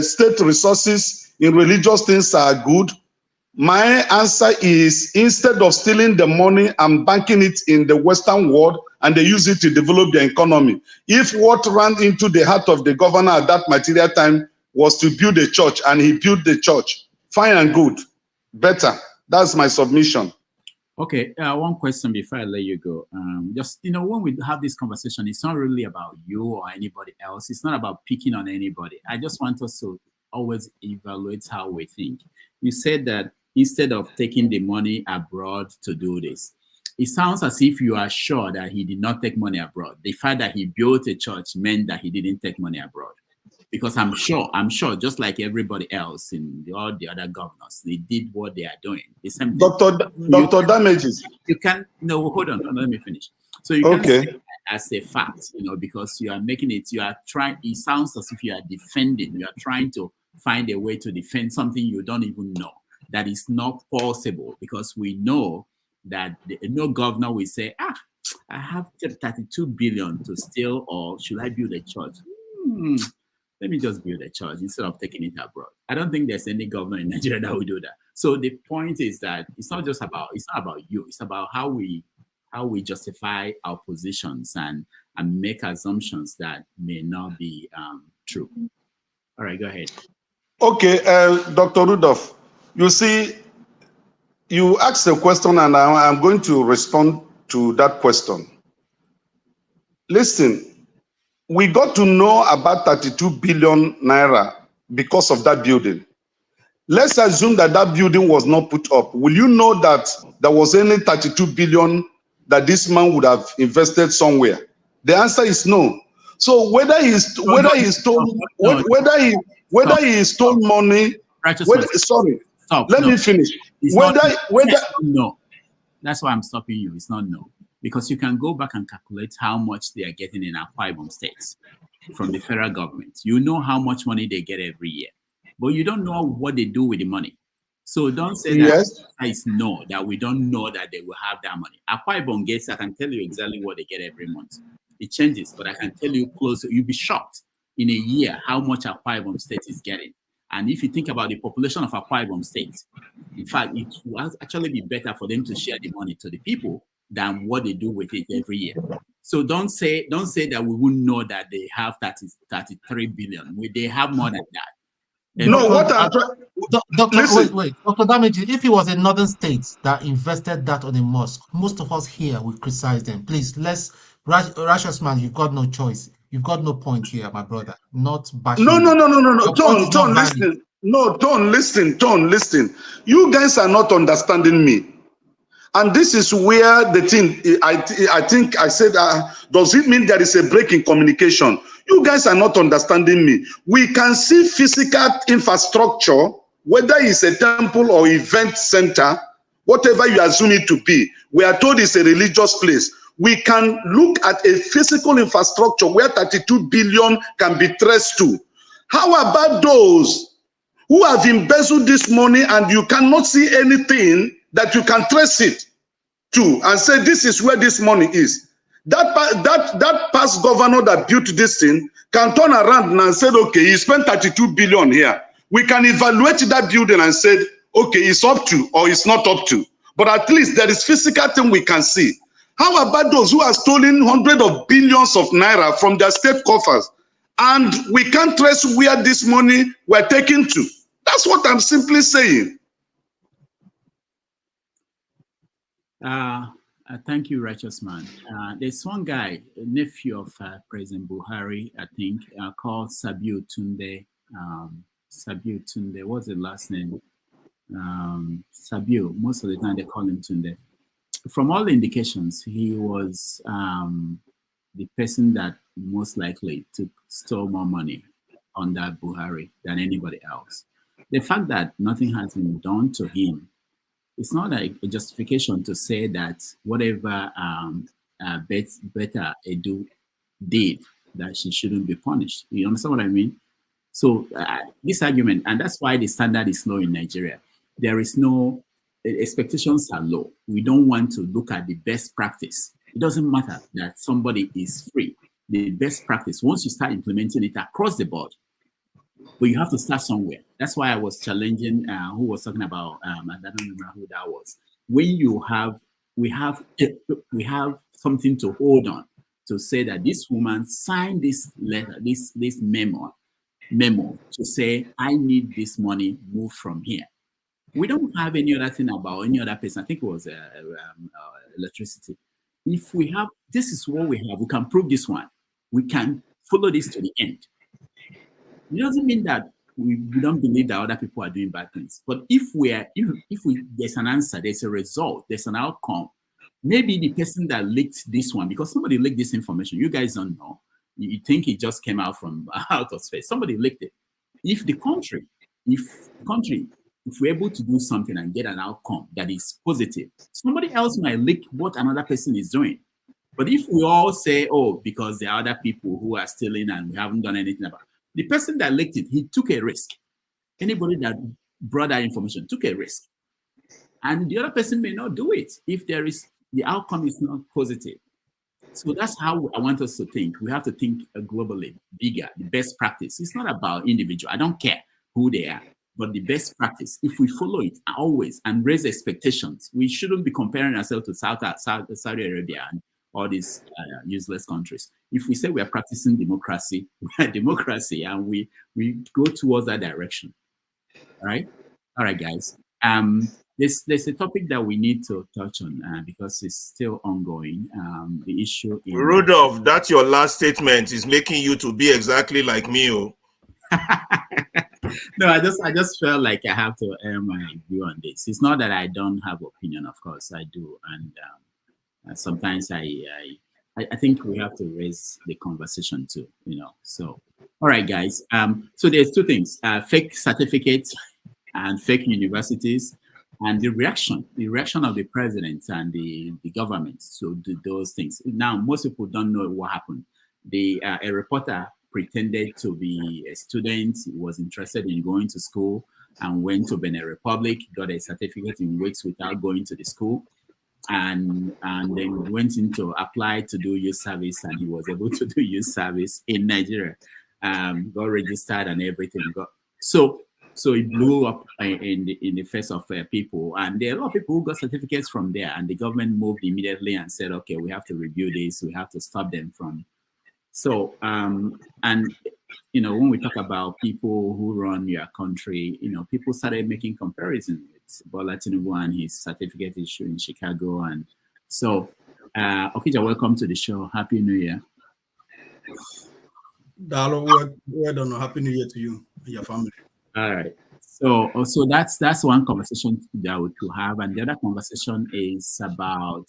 state resources in religious things are good. My answer is, instead of stealing the money and banking it in the Western world and they use it to develop the economy, if what ran into the heart of the governor at that material time was to build a church and he built the church, fine and good, better. That's my submission. Okay, one question before I let you go. Just, when we have this conversation, it's not really about you or anybody else. It's not about picking on anybody. I just want us to always evaluate how we think. You said that instead of taking the money abroad to do this, it sounds as if you are sure that he did not take money abroad. The fact that he built a church meant that he didn't take money abroad. Because I'm sure, just like everybody else in all the other governors, they did what they are doing. The same thing. Dr. Damages. You can't, no, hold on, let me finish. So you can't say that as a fact, because you are making it, you are trying, it sounds as if you are defending, you are trying to find a way to defend something you don't even know. That is not possible, because we know that no governor will say, I have 32 billion to steal, or should I build a church? Let me just build a church instead of taking it abroad. I don't think there's any governor in Nigeria that will do that. So the point is that it's not about you. It's about how we justify our positions and make assumptions that may not be true. All right, go ahead. Okay, Dr. Rudolph, you see, you asked a question and I'm going to respond to that question. Listen, we got to know about 32 billion naira because of that building. Let's assume that that building was not put up. Will you know that there was any 32 billion that this man would have invested somewhere? The answer is no. So whether he stole money, let me finish. No, that's why I'm stopping you. It's not no. Because you can go back and calculate how much they are getting in Akwa Ibom states from the federal government. You know how much money they get every year, but you don't know what they do with the money. So don't say that it's no, that we don't know that they will have that money. Akwa Ibom gets, I can tell you exactly what they get every month. It changes, but I can tell you close. You'll be shocked in a year how much Akwa Ibom state is getting. And if you think about the population of Akwa Ibom state, in fact, it will actually be better for them to share the money to the people than what they do with it every year. So don't say that we wouldn't know that they have 33 billion. They have more than that. No, what I'm trying. Wait, Dr. Damage, if it was a northern state that invested that on a mosque, most of us here will criticize them. Please, righteous man, you've got no choice. You've got no point here, my brother. Not bashing. No. Tone, listen. No, Tone, listen. You guys are not understanding me. And this is where the thing, I think I said, does it mean there is a break in communication? You guys are not understanding me. We can see physical infrastructure, whether it's a temple or event center, whatever you assume it to be. We are told it's a religious place. We can look at a physical infrastructure where 32 billion can be traced to. How about those who have embezzled this money and you cannot see anything that you can trace it to and say this is where this money is? That past governor that built this thing can turn around and say, okay, he spent 32 billion here. We can evaluate that building and say, okay, it's up to or it's not up to. But at least there is physical thing we can see. How about those who are stolen hundreds of billions of naira from their state coffers and we can't trace where this money were taken to? That's what I'm simply saying. Thank you, righteous man. There's one guy, a nephew of President Buhari, I think, called Sadiya Tunde. What's the last name? Sadiya. Most of the time they call him Tunde. From all the indications, he was the person that most likely stole more money under Buhari than anybody else. The fact that nothing has been done to him, it's not like a justification to say that whatever Betta did, that she shouldn't be punished. You understand what I mean? So this argument, and that's why the standard is low in Nigeria. There is no, expectations are low. We don't want to look at the best practice. It doesn't matter that somebody is free. The best practice, once you start implementing it across the board, but you have to start somewhere. That's why I was challenging who was talking about, I don't remember who that was. When we have something to hold on to say that this woman signed this letter, this memo to say, I need this money moved from here. We don't have any other thing about any other person. I think it was electricity. If we have, this is what we have. We can prove this one. We can follow this to the end. It doesn't mean that we don't believe that other people are doing bad things. But if there's an answer, there's a result, there's an outcome. Maybe the person that leaked this one, because somebody leaked this information, you guys don't know. You think it just came out from out of space. Somebody leaked it. If we're able to do something and get an outcome that is positive, somebody else might leak what another person is doing. But if we all say, oh, because there are other people who are stealing and we haven't done anything about it, the person that leaked it, he took a risk. Anybody that brought that information took a risk. And the other person may not do it if the outcome is not positive. So that's how I want us to think. We have to think globally, bigger, the best practice. It's not about individual. I don't care who they are, but the best practice. If we follow it always and raise expectations, we shouldn't be comparing ourselves to Saudi Arabia and all these useless countries. If we say we are practicing democracy, we are democracy, and we go towards that direction. All right, guys. There's a topic that we need to touch on because it's still ongoing. The issue in Rudolph, that's your last statement is making you to be exactly like me. Oh. No, I just felt like I have to air my view on this. It's not that I don't have opinion, of course I do, and sometimes I think we have to raise the conversation too, So, all right, guys. So there's two things: fake certificates and fake universities. And the reaction of the president and the government to those things. Now, most people don't know what happened. A reporter pretended to be a student, was interested in going to school, and went to Benin Republic, got a certificate in weeks without going to the school, and then went in to apply to do youth service, and he was able to do youth service in Nigeria, got registered and everything. So it blew up in the face of people, and there are a lot of people who got certificates from there, and the government moved immediately and said, okay, we have to review this, we have to stop them from. So, and when we talk about people who run your country, people started making comparisons with Bola Tinubu and his certificate issue in Chicago, and so, Okija, welcome to the show. Happy New Year. Dalo, well done. Happy New Year to you and your family. All right. So that's one conversation that we could have, and the other conversation is about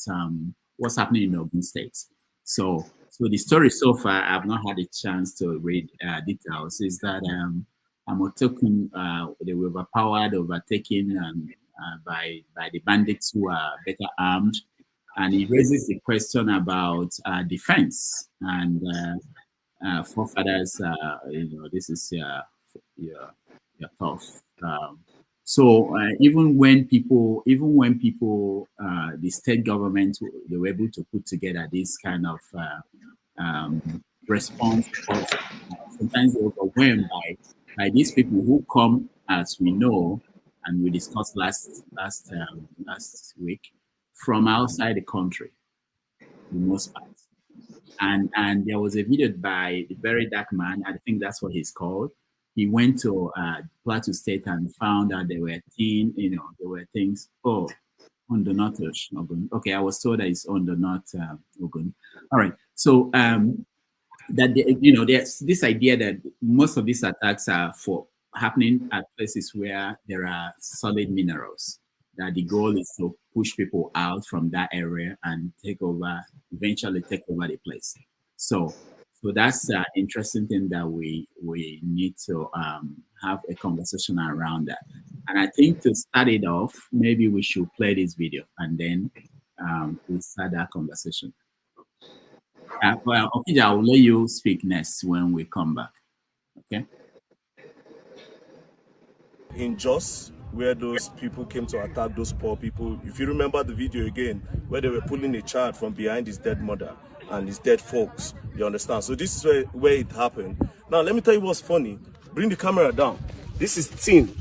what's happening in Ogun State. So the story so far, I've not had a chance to read details. Is that they were overtaken by the bandits who are better armed, and it raises the question about defense and forefathers. This is your tough. So even when people, the state government, they were able to put together this kind of response. Sometimes they're overwhelmed by these people who come, as we know, and we discussed last week, from outside the country, for the most part. And there was a video by the very dark man. I think that's what he's called. He went to Plateau State and found out there were things. Oh, on the north Ogun. Okay, I was told that it's on the north Ogun. All right. So there's this idea that most of these attacks are happening at places where there are solid minerals. That the goal is to push people out from that area and eventually take over the place. So that's an interesting thing that we need to have a conversation around that. And I think to start it off, maybe we should play this video and then we'll start that conversation. Well, okay, I will let you speak next when we come back. Okay. In Jos, where those people came to attack those poor people, if you remember the video again, where they were pulling a child from behind his dead mother and his dead folks, you understand? So this is where it happened. Now, let me tell you what's funny. Bring the camera down. This is tin.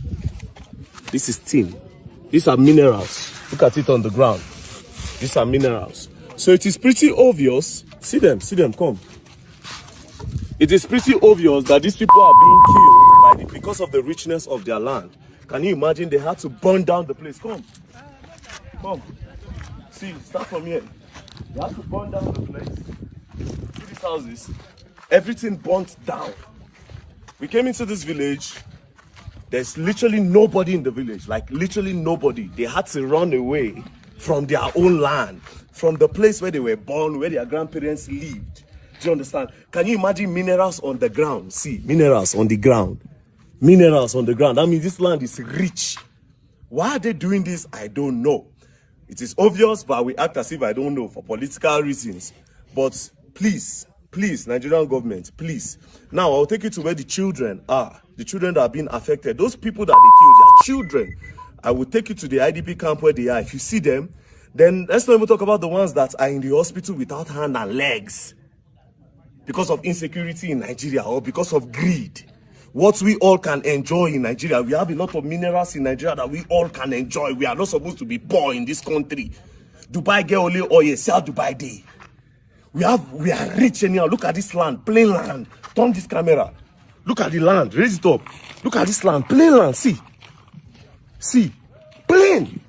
This is tin. These are minerals. Look at it on the ground. These are minerals. So it is pretty obvious. See them, come. It is pretty obvious that these people are being killed because of the richness of their land. Can you imagine they had to burn down the place? Come. See, start from here. They had to burn down the place. See these houses? Everything burnt down. We came into this village. There's literally nobody in the village. Like literally nobody. They had to run away from their own land, from the place where they were born, where their grandparents lived. Do you understand? Can you imagine minerals on the ground? See, minerals on the ground. Minerals on the ground. That means this land is rich. Why are they doing this? I don't know. It is obvious, but we act as if I don't know for political reasons. But please, please, Nigerian government, please. Now, I'll take you to where the children are. The children that are being affected. Those people that they killed, their children. I will take you to the IDP camp where they are. If you see them, then let's not even talk about the ones that are in the hospital without hand and legs because of insecurity in Nigeria or because of greed. What we all can enjoy in Nigeria, we have a lot of minerals in Nigeria that we all can enjoy. We are not supposed to be poor in this country. Dubai get only oil, sell Dubai day. We are rich anyhow. Look at this land, plain land. Turn this camera. Look at the land, raise it up. Look at this land, plain land. See, plain,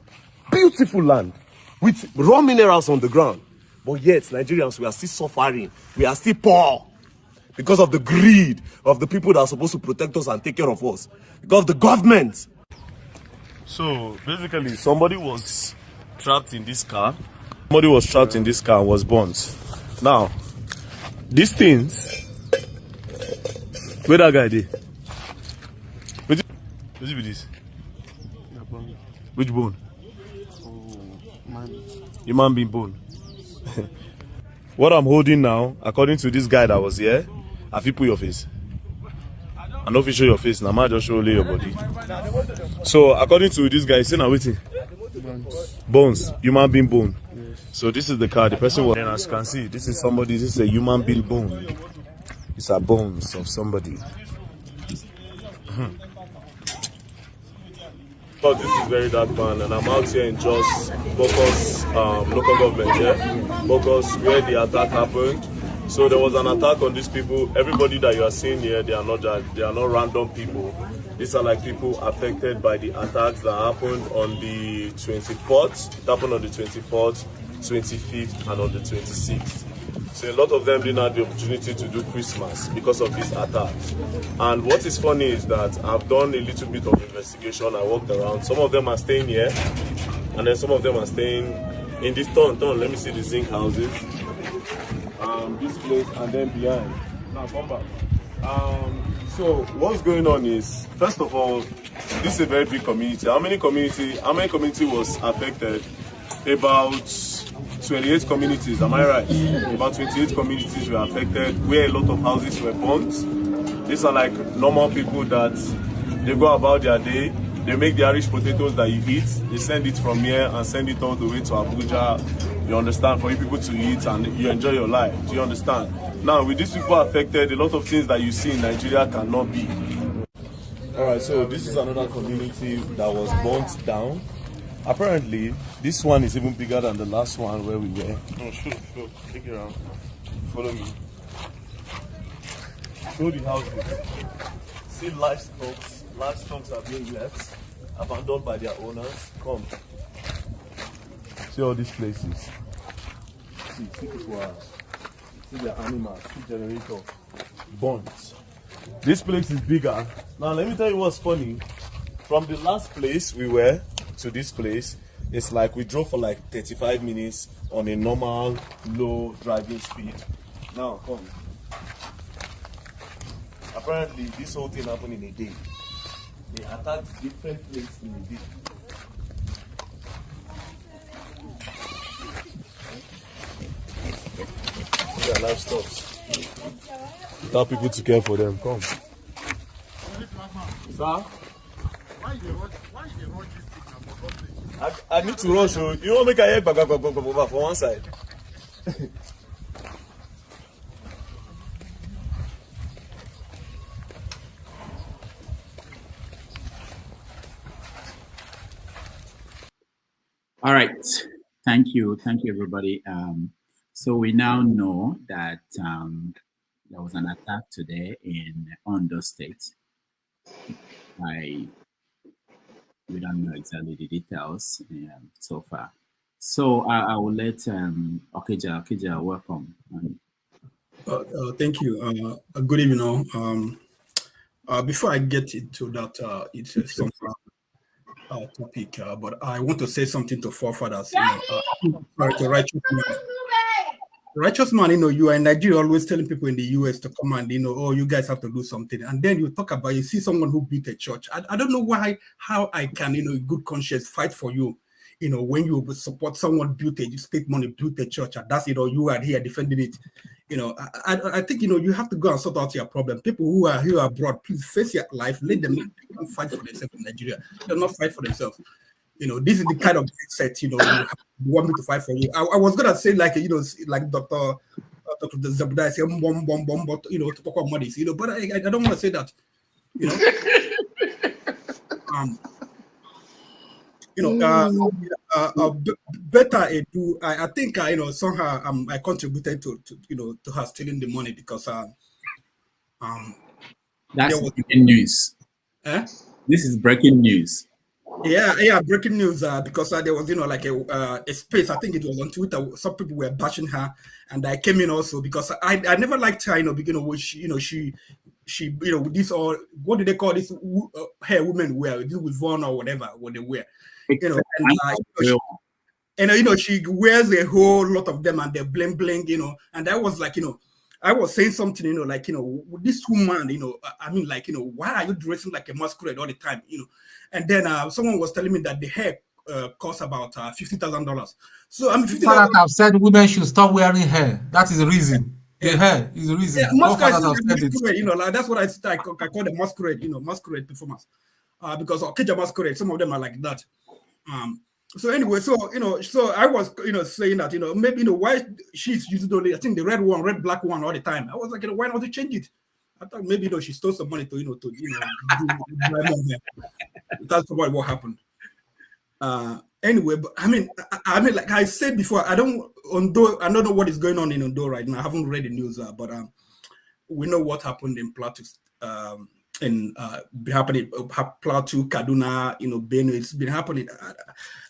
beautiful land with raw minerals on the ground. But yet, Nigerians, we are still suffering. We are still poor because of the greed of the people that are supposed to protect us and take care of us. Because of the government. So, basically, somebody was trapped in this car. Somebody was trapped in this car and was burnt. Now, these things, where that guy did? What's it with this? Which bone? Human being bone. What I'm holding now, according to this guy that was here, have you put your face? I know if you show your face, now I just show only your body. So according to this guy, he's saying, waiting. Bones, human being bone. So this is the car. The person was, and as you can see, this is somebody. This is a human being bone. These are bones of somebody. But this is very dark, man, and I'm out here in Jos, Bokos, local government, yeah? Bokos, where the attack happened. So there was an attack on these people. Everybody that you are seeing here, they are not random people. These are like people affected by the attacks that happened on the 24th. It happened on the 24th, 25th, and on the 26th. So a lot of them didn't have the opportunity to do Christmas because of these attacks. And what is funny is that I've done a little bit of investigation. I walked around. Some of them are staying here, and then some of them are staying in this town. Let me see the zinc houses. This place, and then behind. Now come back. So what's going on is, first of all, this is a very big community. How many community was affected? About 28 communities, am I right? About 28 communities were affected, where a lot of houses were burnt. These are like normal people that they go about their day, they make the Irish potatoes that you eat, they send it from here and send it all the way to Abuja, you understand, for you people to eat and you enjoy your life, do you understand? Now, with these people affected, a lot of things that you see in Nigeria cannot be. Alright, so this is another community that was burnt down. Apparently, this one is even bigger than the last one where we were. Oh, sure. Take it around. Follow me. Show the houses. See livestock are being left, abandoned by their owners. Come. See all these places. See people are. See their animals. See generator. Burnt. This place is bigger. Now let me tell you what's funny. From the last place we were to this place, it's like we drove for like 35 minutes on a normal low driving speed. Now come. Apparently this whole thing happened in a day. They attacked different places in a day. Their livestock. Tell people to care for them. Come. Sir? I need to rush. You don't make a head back for one side. All right. Thank you, everybody. So we now know that there was an attack today in Ondo State. We don't know exactly the details so far. So I will let Okija, welcome. Thank you. Good evening. Before I get into that, it's some topic, but I want to say something to forefathers. Righteous man, you are in Nigeria always telling people in the US to come and, oh, you guys have to do something. And then you talk about, you see someone who beat a church. I don't know how I can, in good conscience, fight for you, when you support someone built a state money, built a church, and that's, you are here defending it. I think, you have to go and sort out your problem. People who are here abroad, please face your life, let them fight for themselves in Nigeria. They'll not fight for themselves. This is the kind of mindset, you want me to fight for you. I was gonna say like Dr. Zabudai say but to talk about money, but I don't want to say that, Betta Edu, I think somehow I contributed to her stealing the money because that's breaking news. This is breaking news. Yeah, breaking news. Because there was, like a space. I think it was on Twitter. Some people were bashing her, and I came in also because I never liked her. Which she this all what do they call this? Hair women wear this with Vaughn or whatever what they wear. And she wears a whole lot of them and they're bling bling. And I was like I was saying something, this woman, I mean, why are you dressing like a masquerade all the time, And then someone was telling me that the hair costs about $50,000. So I'm $50,000. I've said women should stop wearing hair. That is the reason. The hair is the reason. Yeah, masquerade, that's what I call the masquerade, masquerade performance. Because Okada masquerade, some of them are like that. So anyway, so I was saying that maybe why she's using only I think the red black one all the time. I was like why not to change it? I thought maybe she stole some money to that's probably what happened. Anyway, but I mean like I said before, I don't know what is going on in Ondo right now. I haven't read the news, but we know what happened in Plateau. Happening Plateau, Kaduna, Benin. It's been happening.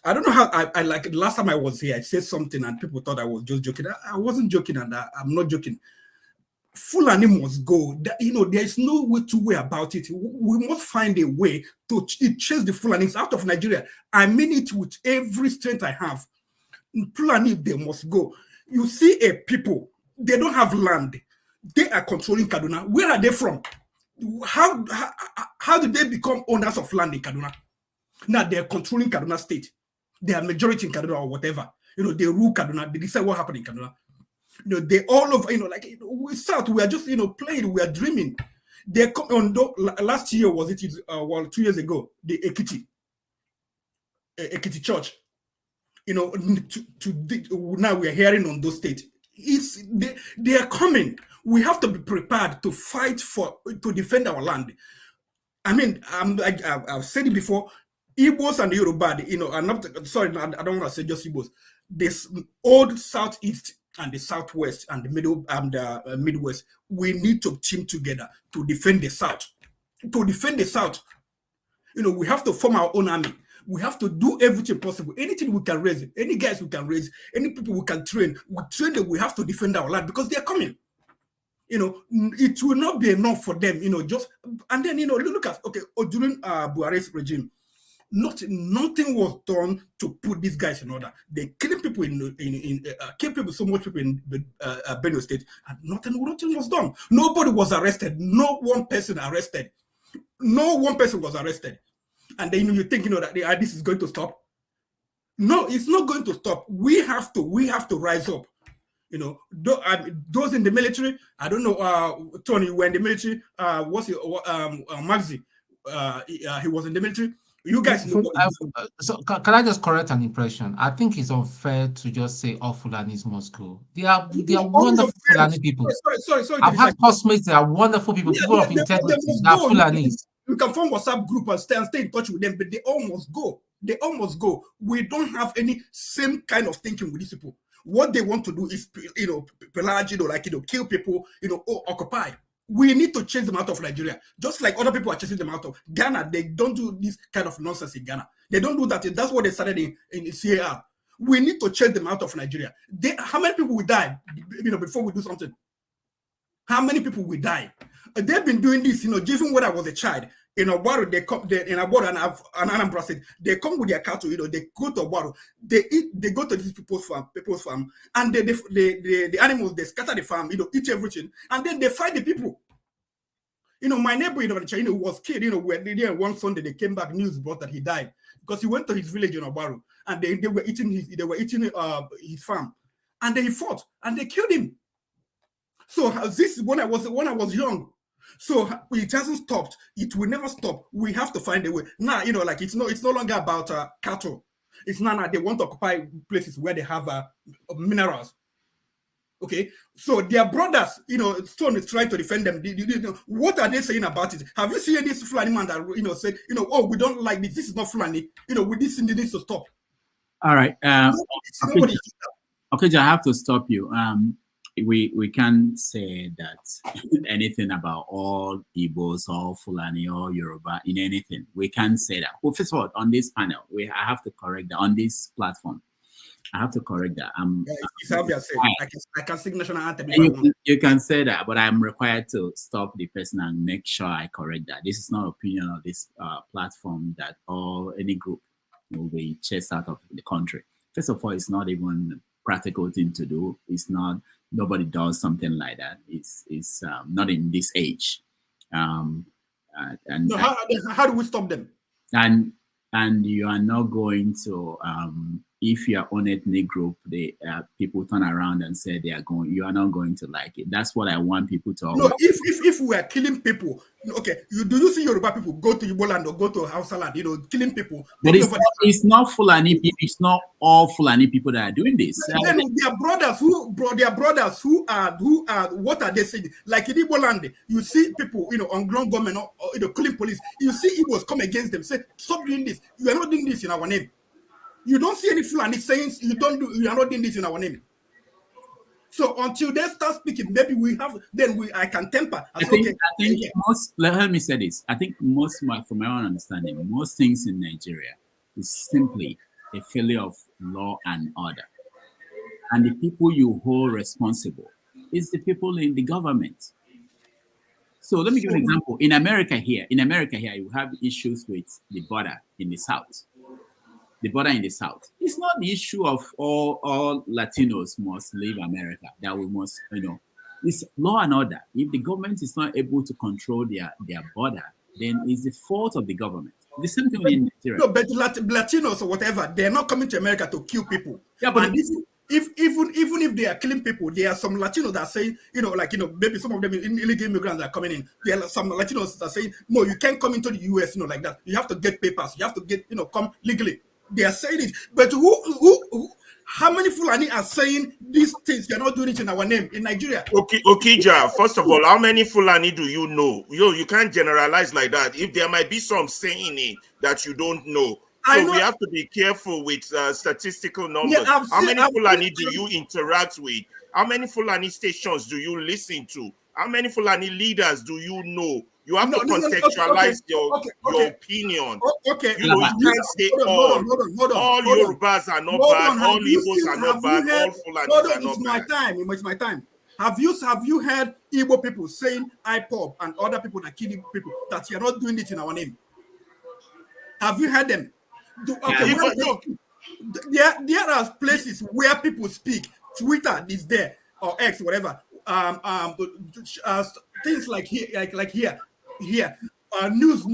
I don't know how. I like last time I was here, I said something and people thought I was just joking. I wasn't joking, and I'm not joking. Fulani must go. There is no way to way about it. We must find a way to chase the Fulanis out of Nigeria. I mean it with every strength I have. Fulani, they must go. You see, a people, they don't have land. They are controlling Kaduna. Where are they from? How did they become owners of land in Kaduna? Now they're controlling Kaduna state. They are majority in Kaduna or whatever. They rule Kaduna. They decide what happened in Kaduna. They all over, we South, we are just, playing, we are dreaming. They come on last year, was it 2 years ago, the Ekiti Church. Now we are hearing on those states. They are coming. We have to be prepared to fight to defend our land. I mean, I've said it before. Igbos and Yoruba, I'm not sorry. I don't want to say just Igbos. This old Southeast and the Southwest and the Middle and the Midwest. We need to team together to defend the South. To defend the South, we have to form our own army. We have to do everything possible. Anything we can raise, any guys we can raise, any people we can train. We train them. We have to defend our land because they are coming. It will not be enough for them, and then, look at, during Buhari's regime, nothing was done to put these guys in order. They killing people kill people, so much people in Benin State, and nothing was done. Nobody was arrested. No one person arrested. No one person was arrested. And then you think, that this is going to stop. No, it's not going to stop. We have to rise up. Those in the military, I don't know, Tony, you were in the military, Maxi, he was in the military. You guys know so can I just correct an impression? I think it's unfair to just say all Fulanis must go. They are wonderful Fulani people. Sorry. I've had classmates, they are wonderful people, people of integrity. They are Fulanis. You can form WhatsApp group and stay in touch with them, but they almost go. We don't have any same kind of thinking with these people. What they want to do is, pillage, kill people, occupy. We need to chase them out of Nigeria, just like other people are chasing them out of Ghana. They don't do this kind of nonsense in Ghana. They don't do that. That's what they started in CAR. We need to chase them out of Nigeria. How many people will die, before we do something? How many people will die? They've been doing this, even when I was a child. in Obaru, they come in Obaru and Anambra State, they come with their cattle, they go to Obaru, they go to these people's farm, and the animals, they scatter the farm, eat everything, and then they fight the people. My neighbor, was killed, when one Sunday they came back, news brought that he died because he went to his village in Obaru and they were eating his farm, and he fought and they killed him. So this when I was young. So it hasn't stopped. It will never stop. We have to find a way. Now, it's no longer about cattle. It's now they want to occupy places where they have minerals. Okay, so their brothers, Stone is trying to defend them. What are they saying about it? Have you seen this Fulani man that said, oh, we don't like this. This is not Fulani. With this needs to stop. All right. Okay, I have to stop you. We can't say that anything about all Igbos, all Fulani, or Yoruba in anything. We can't say that. Well, first of all, on this panel, I have to correct that. On this platform, I have to correct that. I can sing national anthem. You can say that, but I'm required to stop the person and make sure I correct that. This is not opinion of this platform that any group will be chased out of the country. First of all, it's not even practical thing to do. It's not. Nobody does something like that. It's not in this age. How do we stop them? And you are not going to if you are on ethnic group, people turn around and say they are going. You are not going to like it. That's what I want people to. No, if we are killing people, okay. Do you see Yoruba people go to Igbo land or go to Hausa land? Killing people. But it's not Fulani people. It's not all Fulani people that are doing this. Then their brothers who are what are they saying? Like in Igbo land, you see people on ground government or killing police. You see Igbos come against them, say stop doing this. You are not doing this in our name. You don't see any Fulani saying you are not doing this in our name. So until they start speaking, maybe I can temper. I think most. Let me say this. I think from my own understanding, most things in Nigeria is simply a failure of law and order, and the people you hold responsible is the people in the government. So let me give you an example. In America here, you have issues with the border in the south. The border in the south. It's not the issue of all Latinos must leave America. That we must, it's law and order. If the government is not able to control their border, then it's the fault of the government. The same thing in Nigeria. No, but Latinos or whatever, they're not coming to America to kill people. Yeah, but even if they are killing people, there are some Latinos that say, maybe some of them illegal immigrants are coming in. There are some Latinos that say, no, you can't come into the US, like that. You have to get papers. You have to get, come legally. They are saying it, but how many Fulani are saying these things? You're not doing it in our name in Nigeria. Okay, Okija, first of all, how many Fulani do you know? You can't generalize like that. If there might be some saying it that you don't know. So we have to be careful with statistical numbers. Yeah, how many Fulani do you interact with? How many Fulani stations do you listen to? How many Fulani leaders do you know? You have to contextualize your opinion. Okay. You can't say all Yorubas are not bad, all Igbos are not bad, all Fulanis are not bad. It's my time. Have you heard Igbo people saying IPOB and other people that kill people that you're not doing it in our name? Have you heard them? There are places where people speak. Twitter is there or X, whatever. Things like here. News,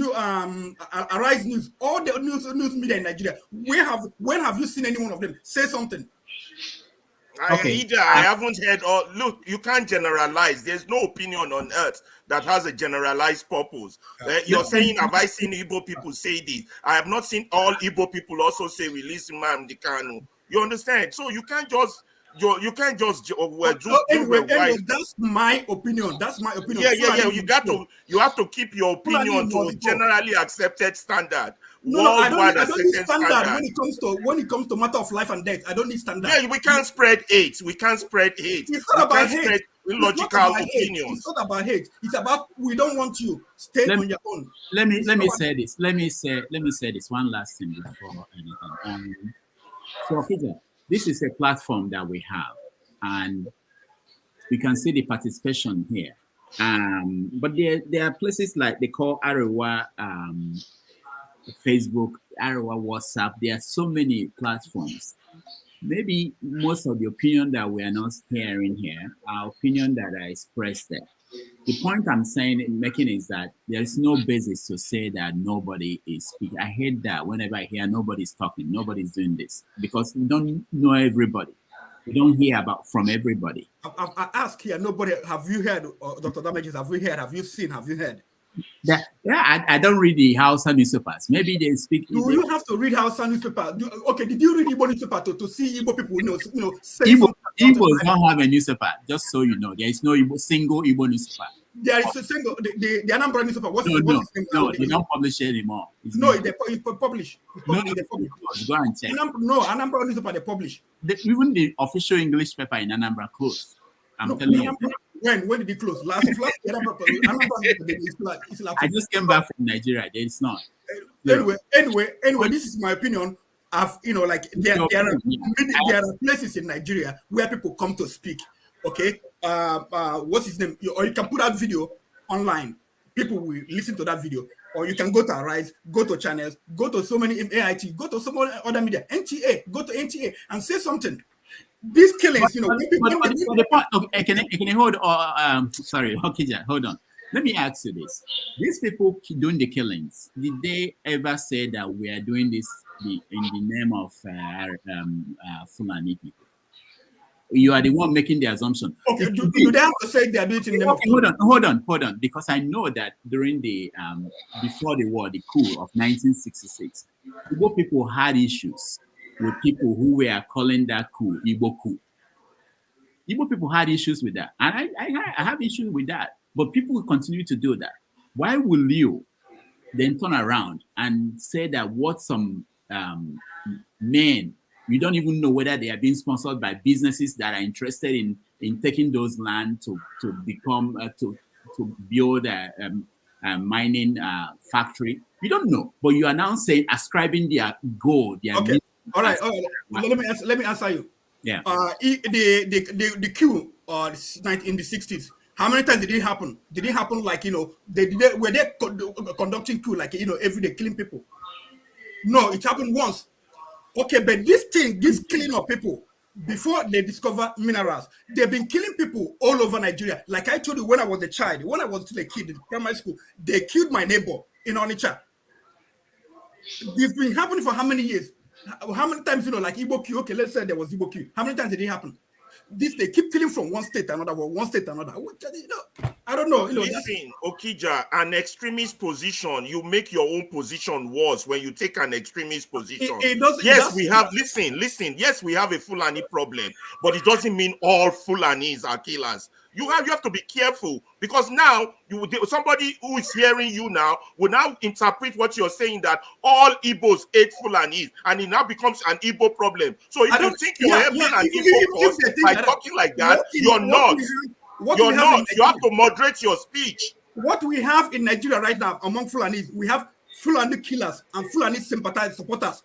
Arise News, all the news media in Nigeria. When have you seen any one of them say something? I haven't heard. Look, you can't generalize. There's no opinion on earth that has a generalized purpose. You're saying, have I seen Igbo people say this? I have not seen all Igbo people also say release Imam Dikanu. You understand? So you can't just. You can't just anyway, that's my opinion. That's my opinion. Yeah. You have to keep your opinion to a generally accepted standard. No, I don't need standard when it comes to matter of life and death. I don't need standard. Yeah, we can't spread hate. It's not about hate. Illogical opinions. It's not about hate. It's about we don't want you stay on your own. Let me say this. Let me say this one last thing before anything. So Peter, this is a platform that we have, and we can see the participation here. But there are places like they call Arewa Facebook, Arewa WhatsApp. There are so many platforms. Maybe most of the opinion that we are not hearing here are opinion that are expressed there. The point I'm making is that there is no basis to say that nobody is speaking. I hate that whenever I hear nobody's talking, nobody's doing this, because we don't know everybody. We don't hear from everybody. I ask here, nobody, have you heard, Dr. Damages, have you heard, have you seen, have you heard? I don't read the Hausa newspapers. Maybe they speak. Do you have to read Hausa newspaper? Okay, did you read Igbo newspaper to see Igbo people, say Igbos don't have a newspaper, just so you know. There is no single Igbo newspaper. There is a single, the Anambra newspaper. No, they don't publish it anymore. They publish. Go and check. Anambra newspaper, they publish. Even the official English paper in Anambra closed. I'm telling you. When did it close? Last year, I just came back from Nigeria. There is not. Anyway, this is my opinion. There are places in Nigeria where people come to speak. Okay, what's his name? Or you can put that video online. People will listen to that video. Or you can go to Arise, go to channels, go to so many AIT, go to so many other media, NTA, go to NTA and say something. These killings, Can I hold? Sorry, Okija, hold on. Let me ask you this: these people doing the killings, did they ever say that we are doing this in the name of Fulani people? You are the one making the assumption. Okay, do they have to say they are doing it in the name of? Hold on, because I know that during the before the war, the coup of 1966, Igbo people had issues with people who were calling that coup Igbo coup. Igbo people had issues with that, and I have issues with that. But people will continue to do that. Why will you then turn around and say that what some men, you don't even know whether they are being sponsored by businesses that are interested in taking those land to become to build a mining factory. You don't know, but you are now saying ascribing their goal. Okay. All right. Let me answer you. Yeah. The coup in the 60s. How many times did it happen? Did it happen were they conducting coup every day killing people? No, it happened once. Okay, but this killing of people before they discover minerals, they've been killing people all over Nigeria. Like I told you when I was a child, when I was still a kid in primary school, they killed my neighbor in Onitsha. It's been happening for how many years? How many times, like Igbo Q? Okay, let's say there was Igbo Q. How many times did it happen? They keep killing from one state to another, I don't know. Listen, Okija, an extremist position, you make your own position worse when you take an extremist position. Listen. Yes, we have a Fulani problem, but it doesn't mean all Fulanis are killers. You have to be careful, because now somebody who is hearing you now will now interpret what you're saying that all Igbos hate Fulanis, and it now becomes an Igbo problem. So if you think you're helping an Igbo cause by talking like that, you're not. You're not. You have to moderate your speech. What we have in Nigeria right now among Fulanis, we have Fulani killers and Fulani sympathizers, supporters.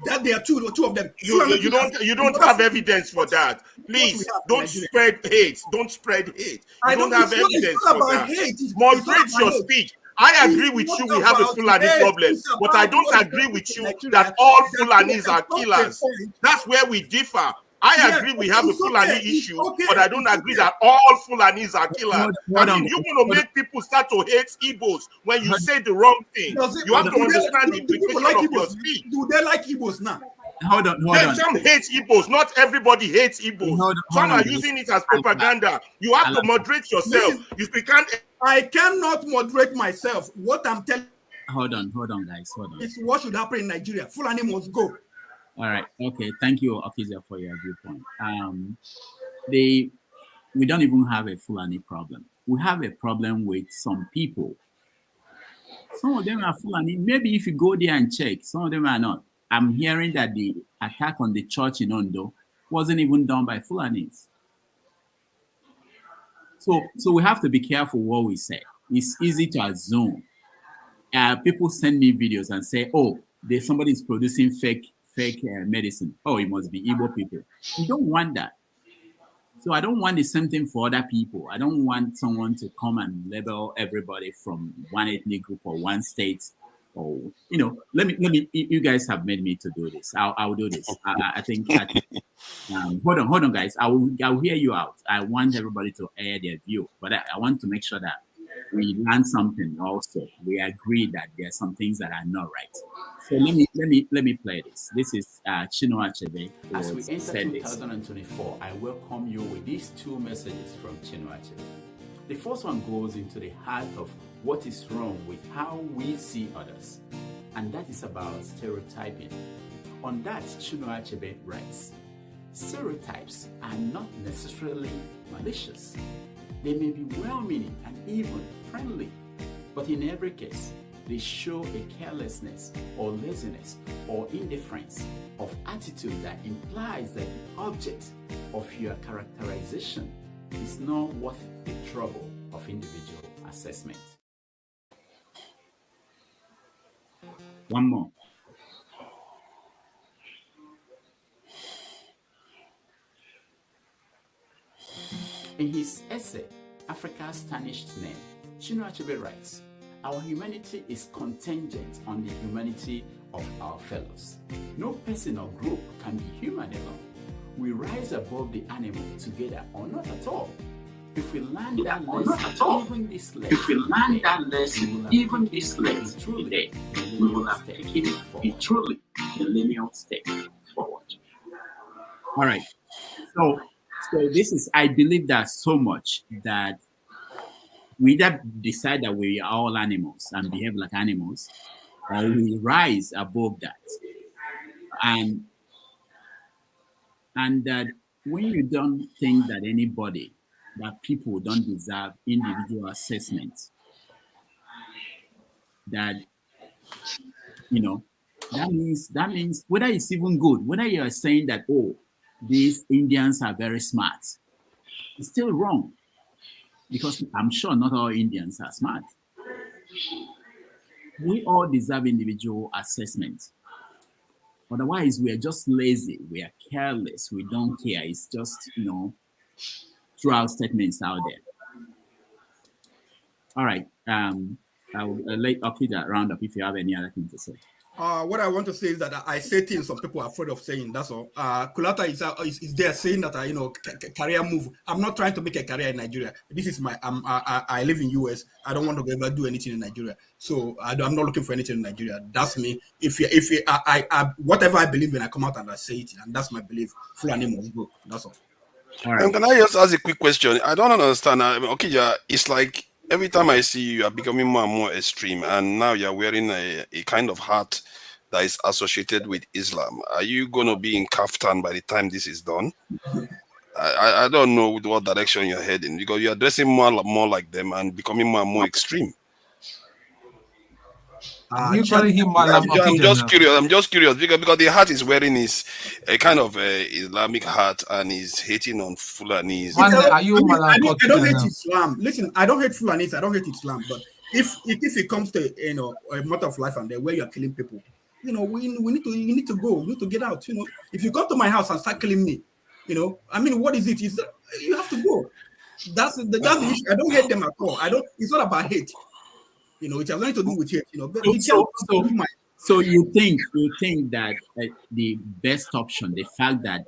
That there are two of them. You don't have evidence for that. Please don't spread hate. Don't spread hate. You don't have evidence for that. Moderate your speech. I agree with you. We have a Fulani problem, but I don't agree with you that all Fulanis are killers. That's where we differ. I agree we have a Fulani issue, but I don't agree that all Fulanis are killers. I mean, you're going to make people start to hate Igbos when you say the wrong thing. You have to understand the implication of your speech. Do they like Igbos now? Hold on. Some hate Igbos. Not everybody hates Igbos. Some are using it as propaganda. You have to moderate yourself. I cannot moderate myself. What I'm telling. Hold on, guys. It's what should happen in Nigeria. Fulani must go. All right. Okay. Thank you, Okija, for your viewpoint. We don't even have a Fulani problem. We have a problem with some people. Some of them are Fulani. Maybe if you go there and check, some of them are not. I'm hearing that the attack on the church in Ondo wasn't even done by Fulanis. So we have to be careful what we say. It's easy to assume. People send me videos and say, "Oh, somebody is producing fake medicine. Oh, it must be Igbo people." You don't want that. So I don't want the same thing for other people. I don't want someone to come and label everybody from one ethnic group or one state. Or let me. You guys have made me to do this. I'll do this. I think. Hold on, guys. I'll hear you out. I want everybody to air their view, but I want to make sure that we learn something. Also, we agree that there are some things that are not right. So let me play this. This is Chinua Achebe. As we enter 2024, I welcome you with these two messages from Chinua Achebe. The first one goes into the heart of what is wrong with how we see others, and that is about stereotyping. On that, Chinua Achebe writes, stereotypes are not necessarily malicious. They may be well-meaning and even friendly, but in every case, they show a carelessness or laziness or indifference of attitude that implies that the object of your characterization is not worth the trouble of individual assessment. One more. In his essay, Africa's Tarnished Name, Chinua Achebe writes, our humanity is contingent on the humanity of our fellows. No person or group can be human alone. We rise above the animal together or not at all. If we learn that lesson, even this lesson, truly, we will have taken it a truly millennial step forward. All right. So this is, I believe that so much that we either decide that we are all animals and behave like animals, or we rise above that. And that when you don't think that that people don't deserve individual assessment, that that means whether it's even good, whether you are saying that, oh, these Indians are very smart, it's still wrong. Because I'm sure not all Indians are smart. We all deserve individual assessment. Otherwise, we are just lazy. We are careless. We don't care. It's just, throw out statements out there. All right. I'll let Okada round up if you have any other thing to say. What I want to say is that I say things some people are afraid of saying. That's all. Kulata is there saying that career move. I'm not trying to make a career in Nigeria. This is I live in US. I don't want to ever do anything in Nigeria. So I'm not looking for anything in Nigeria. That's me. I whatever I believe in, I come out and I say it, and that's my belief. Fulani must go. That's all. All right. Can I just ask a quick question? I don't understand. It's like every time I see you are becoming more and more extreme, and now you're wearing a kind of hat that is associated with Islam. Are you going to be in kaftan by the time this is done? I don't know with what direction you're heading, because you're dressing more like them and becoming more and more extreme. You calling him Malam? I'm just curious because the hat he's wearing is a kind of Islamic hat, and he's hating on Fulanis. Are you Malam? I don't hate Islam. Listen, I don't hate Fulanis. I don't hate Islam. But if it comes to a matter of life and death where you are killing people, we need to go. You need to get out. If you come to my house and start killing me, what is it? You have to go. That's the issue. I don't hate them at all. It's not about hate. It has nothing to do with it. So you think that the best option, the fact that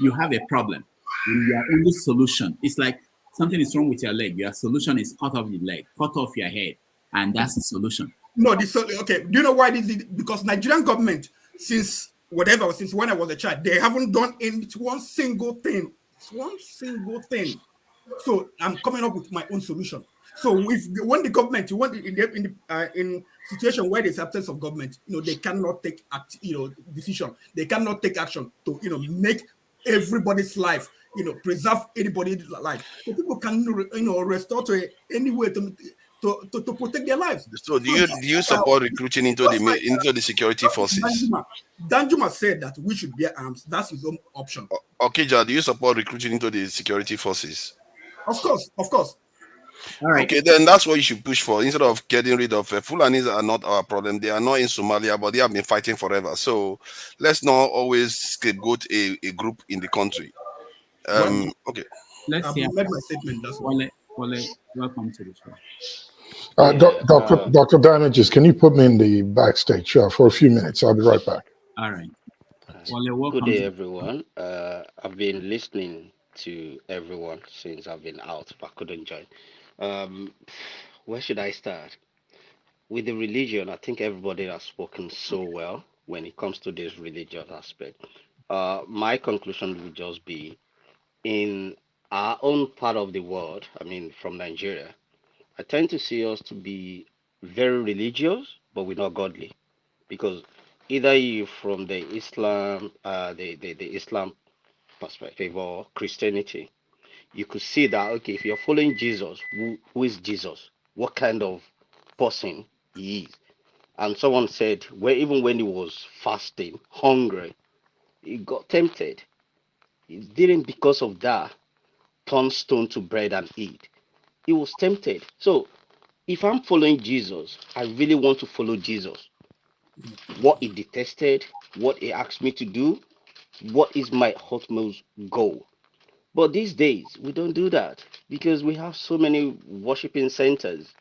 you have a problem, your only solution, it's like something is wrong with your leg. Your solution is cut off the leg, cut off your head, and that's the solution. No, okay. Do you know why this is? Because Nigerian government, since when I was a child, they haven't done one single thing. One single thing. So I'm coming up with my own solution. So when the government, in situation where there's absence of government, they cannot take decision. They cannot take action to make everybody's life, preserve anybody's life. So people can restore to any way to protect their lives. So do you support recruiting into the security forces? Danjuma said that we should bear arms. That's his own option. Okija, do you support recruiting into the security forces? Of course. All right. Okay, then that's what you should push for instead of getting rid of Fulanis. Are not our problem. They are not in Somalia, but they have been fighting forever. So let's not always scapegoat a group in the country. Okay. Let's I've hear. made my statement. That's all. Wale, welcome to the show. Dr. Damages, can you put me in the backstage for a few minutes? I'll be right back. All right. Wale, welcome. Good day, everyone. I've been listening to everyone since I've been out, but I couldn't join. Where should I start? With the religion, I think everybody has spoken so well when it comes to this religious aspect. My conclusion would just be in our own part of the world, I mean, from Nigeria, I tend to see us to be very religious, but we're not godly. Because either you from the Islam, the Islam perspective or Christianity, you could see that, okay, if you're following Jesus, who is Jesus? What kind of person he is? And someone said, well, even when he was fasting, hungry, he got tempted. He didn't, because of that, turn stone to bread and eat. He was tempted. So if I'm following Jesus, I really want to follow Jesus. What he detested, what he asked me to do, what is my utmost goal. But these days, we don't do that because we have so many worshiping centers,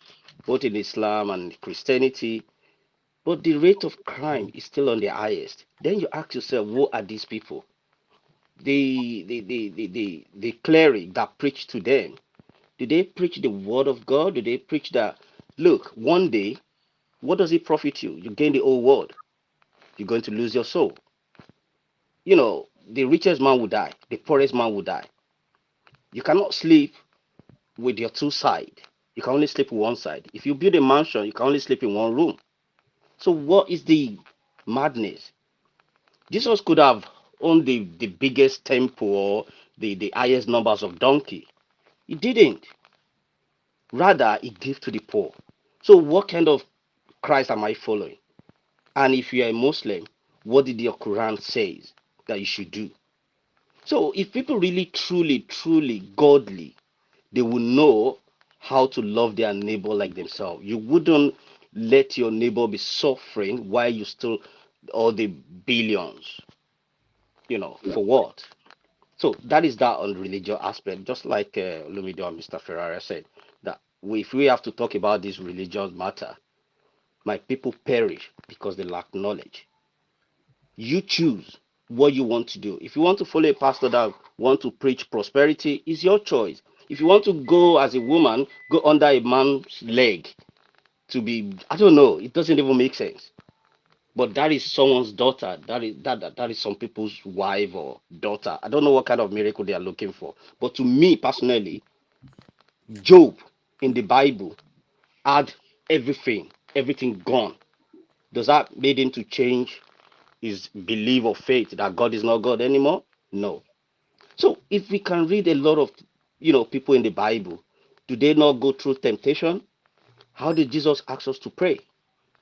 both in Islam and Christianity. But the rate of crime is still on the highest. Then you ask yourself, who are these people? The cleric that preach to them, do they preach the word of God? Do they preach that, look, one day, what does it profit you? You gain the whole world. You're going to lose your soul. You know, the richest man will die, the poorest man will die. You cannot sleep with your two sides. You can only sleep with one side. If you build a mansion, you can only sleep in one room. So what is the madness? Jesus could have owned the biggest temple or the highest numbers of donkey. He didn't. Rather, he gave to the poor. So what kind of Christ am I following? And if you are a Muslim, what did your Quran say that you should do? So if people really, truly, truly godly, they will know how to love their neighbor like themselves. You wouldn't let your neighbor be suffering while you still all the billions, for what? So that is that on the religious aspect, just like Lumido and Mr. Ferrara said, that if we have to talk about this religious matter, my people perish because they lack knowledge. You choose what you want to do. If you want to follow a pastor that want to preach prosperity, it's your choice. If you want to go as a woman, go under a man's leg to be, I don't know, it doesn't even make sense. But that is someone's daughter. That is some people's wife or daughter. I don't know what kind of miracle they are looking for. But to me personally, Job in the Bible had everything gone. Does that made him to change his belief or faith that God is not God anymore? No. So if we can read a lot of people in the Bible, do they not go through temptation? How did Jesus ask us to pray?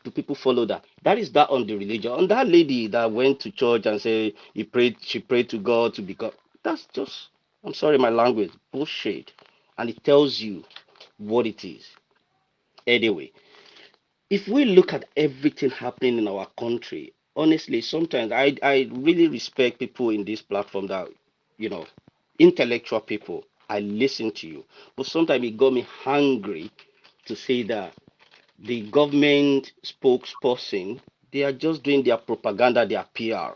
Do people follow that? That is that on the religion. On that lady that went to church and said she prayed to God to become, that's just, I'm sorry my language, bullshit. And it tells you what it is. Anyway, if we look at everything happening in our country, honestly, sometimes I really respect people in this platform that, you know, intellectual people. I listen to you. But sometimes it got me hungry to say that the government spokesperson, they are just doing their propaganda, their PR.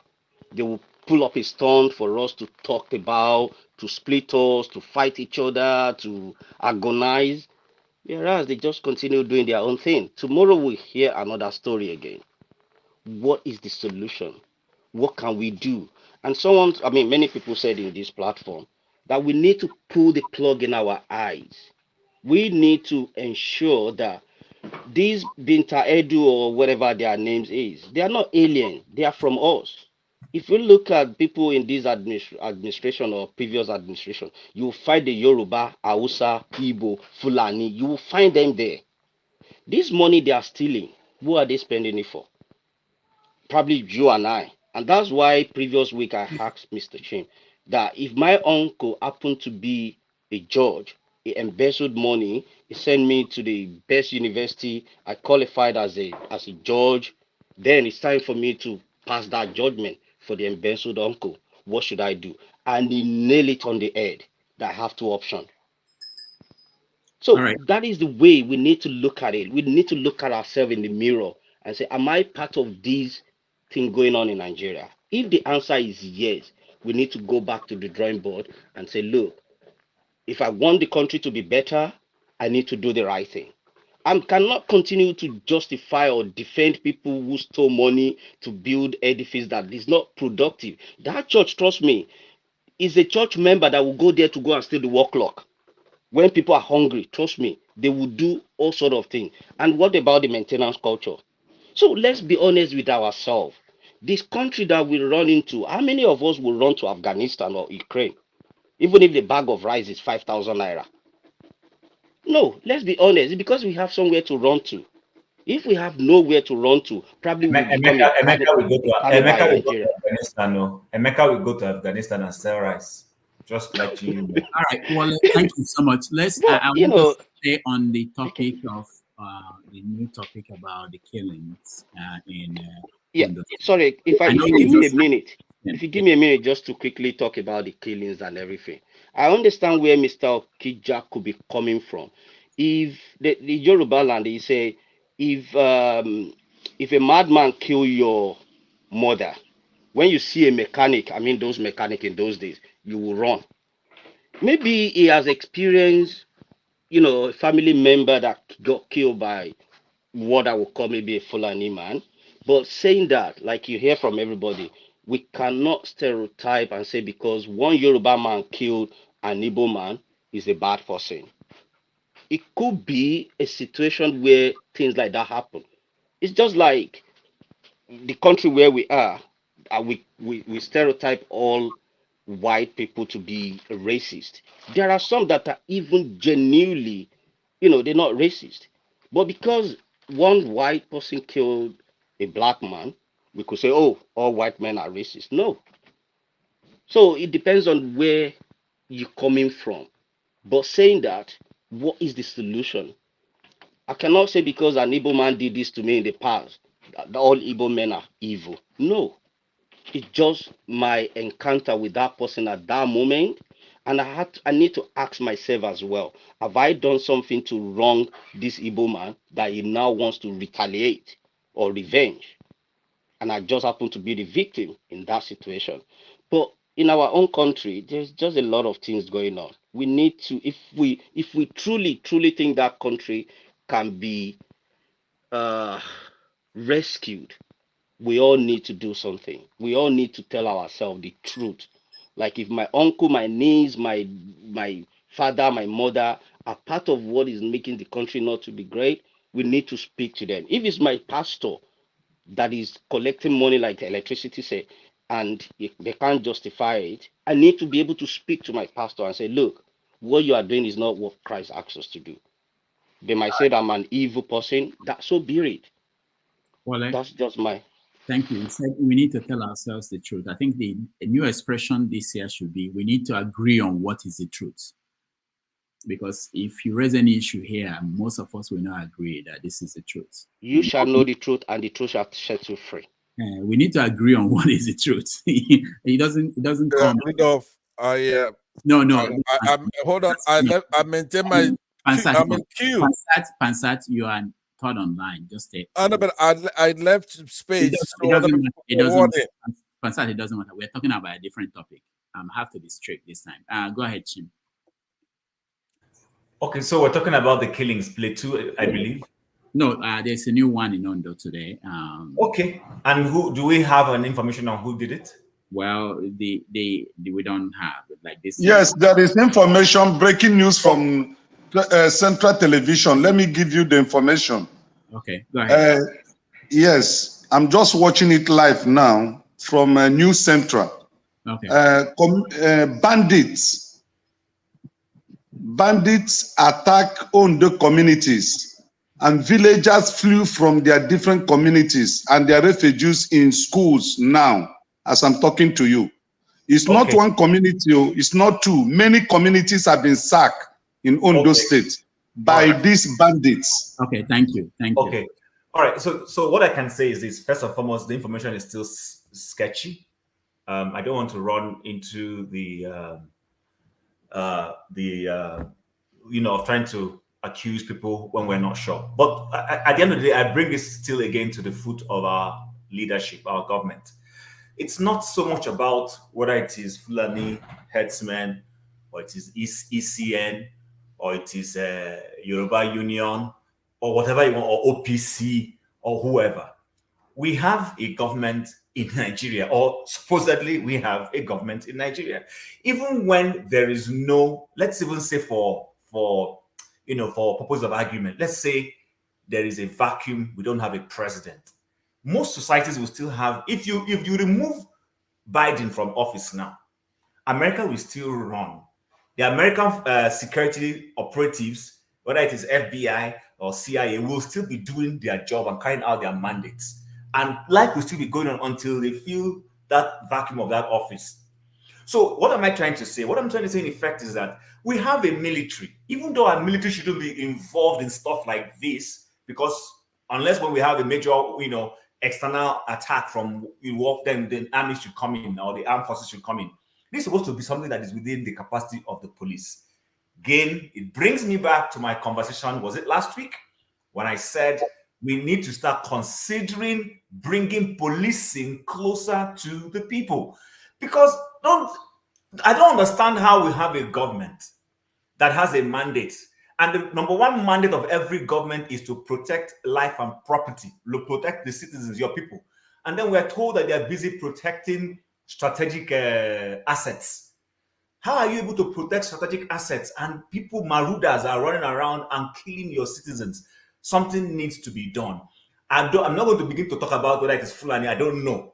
They will pull up a stunt for us to talk about, to split us, to fight each other, to agonize. Whereas they just continue doing their own thing. Tomorrow we'll hear another story again. What is the solution? What can we do? And many people said in this platform that we need to pull the plug in our eyes. We need to ensure that these Binta Edu or whatever their names is, they are not alien. They are from us. If you look at people in this administration or previous administration, you will find the Yoruba, Hausa, Igbo, Fulani. You will find them there. This money they are stealing, who are they spending it for? Probably you and I. And that's why previous week I asked Mr. Chin that if my uncle happened to be a judge, he embezzled money, he sent me to the best university, I qualified as a judge, then it's time for me to pass that judgment for the embezzled uncle. What should I do? and he nail it on the head. That I have two options. So that is the way we need to look at it. We need to look at ourselves in the mirror and say, am I part of this thing going on in Nigeria? If the answer is yes, we need to go back to the drawing board and say, look, if I want the country to be better, I need to do the right thing. I cannot continue to justify or defend people who stole money to build edifice that is not productive. That church, trust me, is a church member that will go there to go and steal the work clock. When people are hungry, trust me, they will do all sort of things. And what about the maintenance culture? So let's be honest with ourselves. This country that we run into, how many of us will run to Afghanistan or Ukraine? Even if the bag of rice is 5,000 naira. No, let's be honest. It's because we have somewhere to run to. If we have nowhere to run to, probably we'll become Emeka will go to Afghanistan. No, Emeka will go to Afghanistan and sell rice. Just like you. All right. Well, thank you so much. Let's. I want to stay on the topic of the new topic about the killings in. Sorry, if you give me a minute. If you give me a minute just to quickly talk about the killings and everything, I understand where Mr. Okija could be coming from. If the Yoruba land, he say, if a madman kill your mother, when you see a mechanic, I mean those mechanics in those days, you will run. Maybe he has experienced, a family member that got killed by what I would call maybe a Fulani man. But saying that, like you hear from everybody, we cannot stereotype and say because one Yoruba man killed an Igbo man is a bad person. It could be a situation where things like that happen. It's just like the country where we are, we stereotype all white people to be racist. There are some that are even genuinely, they're not racist. But because one white person killed a black man, we could say, oh, all white men are racist. No. So it depends on where you're coming from. But saying that, what is the solution? I cannot say because an Igbo man did this to me in the past, that all Igbo men are evil. No. It's just my encounter with that person at that moment. And I need to ask myself as well, have I done something to wrong this Igbo man that he now wants to retaliate or revenge? And I just happen to be the victim in that situation. But in our own country, there's just a lot of things going on. We need to, if we truly think that country can be rescued, we all need to do something. We all need to tell ourselves the truth. Like if my uncle, my niece, my father, my mother are part of what is making the country not to be great, we need to speak to them. If it's my pastor that is collecting money like the electricity say, and they can't justify it, I need to be able to speak to my pastor and say, look, what you are doing is not what Christ asks us to do. They might say that I'm an evil person. That's so be it. Well, that's just my. Thank you. You said we need to tell ourselves the truth. I think the new expression this year should be, we need to agree on what is the truth. Because if you raise any issue here, most of us will not agree that this is the truth. You shall know the truth, and the truth shall set you free. We need to agree on what is the truth. It doesn't come. Rudolph, No. Hold on. I maintain my. I'm in queue. Pansat, you are third online. Just take. No, but I left space. It doesn't matter. We're talking about a different topic. I have to be strict this time. Go ahead, Chim. Okay, so we're talking about the killings, play 2, I believe. No, there's a new one in Ondo today. Okay, and who do we have an information on who did it? Well, we don't have like this. Yes, there is information, breaking news from Central Television. Let me give you the information. Okay, go ahead. Yes, I'm just watching it live now from News Central. Okay. Bandits attack Ondo communities, and villagers flew from their different communities, and they are refugees in schools now, as I'm talking to you. It's not one community, it's not two. Many communities have been sacked in Ondo State by these bandits. Okay, thank you. Okay, all right. So what I can say is this: first and foremost, the information is still sketchy. I don't want to run into the of trying to accuse people when we're not sure. But at the end of the day, I bring this still again to the foot of our leadership, our government. It's not so much about whether it is Fulani herdsmen, or it is ECN, or it is Yoruba Union, or whatever you want, or OPC, or whoever. We have a government in Nigeria, or supposedly we have a government in Nigeria. Even when there is no, let's even say for purpose of argument, let's say there is a vacuum, we don't have a president. Most societies will still have, if you remove Biden from office now, America will still run. The American security operatives, whether it is FBI or CIA, will still be doing their job and carrying out their mandates. And life will still be going on until they feel that vacuum of that office. So what am I trying to say? What I'm trying to say in effect is that we have a military, even though our military shouldn't be involved in stuff like this, because unless when we have a major, external attack from then the army should come in, or the armed forces should come in. This is supposed to be something that is within the capacity of the police. Again, it brings me back to my conversation, was it last week, when I said we need to start considering bringing policing closer to the people. Because I don't understand how we have a government that has a mandate. And the number one mandate of every government is to protect life and property, to protect the citizens, your people. And then we're told that they're busy protecting strategic assets. How are you able to protect strategic assets and people, marauders, are running around and killing your citizens? Something needs to be done. I'm not going to begin to talk about whether it is Fulani. I don't know.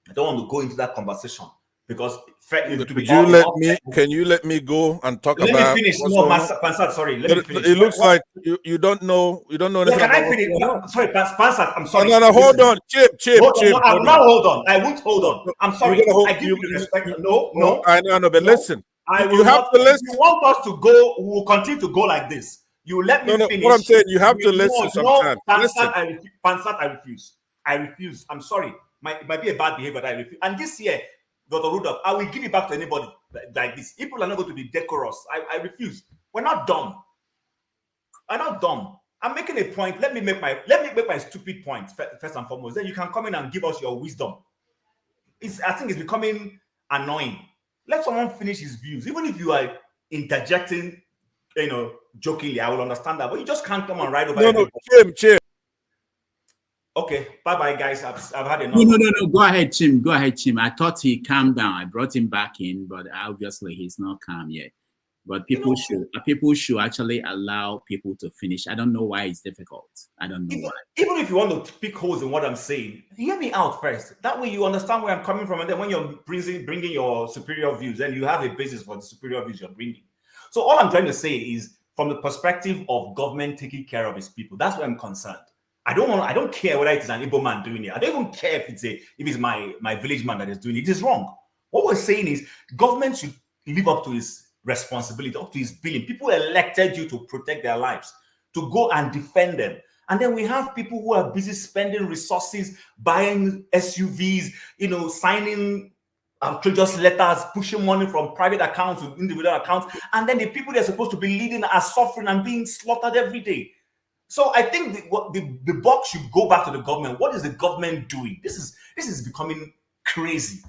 I don't want to go into that conversation because can you let me go and talk about? Let me finish. No, Pansat, sorry. Let me finish. It looks like you don't know. You don't know anything. Yeah, can I finish? Sorry, Pansat. I'm sorry. No, hold on, Chip. No, I'm not. Hold on. I won't hold on. I'm sorry. I give you the respect. No. I know, but listen. You have to listen. If you want us to go, we will continue to go like this. You let me finish. What I'm saying, you have to listen sometimes. Pansat, I refuse. I refuse. I'm sorry. It might be a bad behavior, but I refuse. And this year, Dr. Rudolph, I will give it back to anybody like this. People are not going to be decorous. I refuse. We're not dumb. I'm not dumb. I'm making a point. Let me make my stupid point first and foremost. Then you can come in and give us your wisdom. I think it's becoming annoying. Let someone finish his views. Even if you are interjecting, jokingly, I will understand that. But you just can't come and write over. No, Chim. Okay, bye, guys. I've had enough. No. Go ahead, Chim. I thought he calmed down. I brought him back in, but obviously he's not calm yet. But people should actually allow people to finish. I don't know why it's difficult. I don't know why. Even if you want to pick holes in what I'm saying, hear me out first. That way you understand where I'm coming from, and then when you're bringing your superior views, then you have a basis for the superior views you're bringing. So all I'm trying to say is, from the perspective of government taking care of its people, that's where I'm concerned. I don't care whether it is an Igbo man doing it. I don't even care if it's my village man that is doing it. It is wrong. What we're saying is government should live up to its responsibility, up to its billing. People elected you to protect their lives, to go and defend them. And then we have people who are busy spending resources, buying SUVs, signing outrageous letters, pushing money from private accounts to individual accounts. And then the people they're supposed to be leading are suffering and being slaughtered every day. So I think the buck should go back to the government. What is the government doing? This is becoming crazy.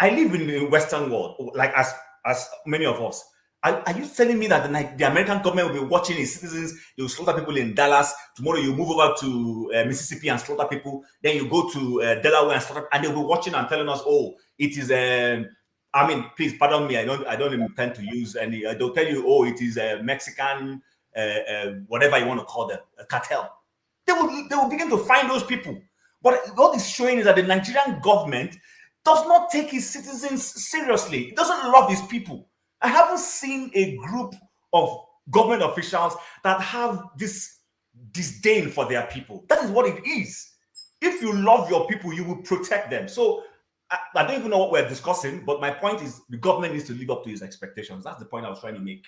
I live in the Western world, like as many of us. Are you telling me that the American government will be watching its citizens? They will slaughter people in Dallas. Tomorrow you move over to Mississippi and slaughter people. Then you go to Delaware and slaughter, and they'll be watching and telling us, "Oh, it is." Please pardon me. I don't intend to use any. They'll tell you, "Oh, it is a Mexican." Whatever you want to call them, a cartel. They will begin to find those people. But what is showing is that the Nigerian government does not take its citizens seriously. It doesn't love its people. I haven't seen a group of government officials that have this disdain for their people. That is what it is. If you love your people, you will protect them. So I don't even know what we're discussing, but my point is the government needs to live up to its expectations. That's the point I was trying to make.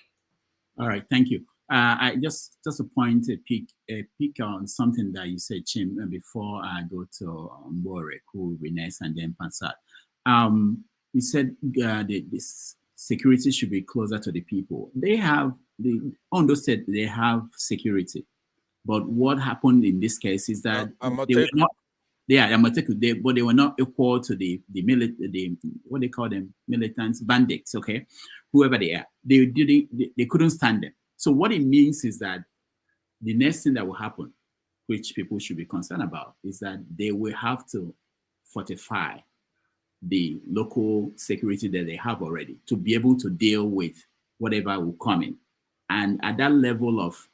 All right, thank you. I just a point to pick on something that you said, Chim, before I go to Mborek, who will be next, and then Pansat. You said this security should be closer to the people. They have Ondo said they have security, but what happened in this case is that they were not. But they were not equal to the what they call them, militants, bandits. Okay, whoever they are, they couldn't stand them. So what it means is that the next thing that will happen, which people should be concerned about, is that they will have to fortify the local security that they have already to be able to deal with whatever will come in. And at that level of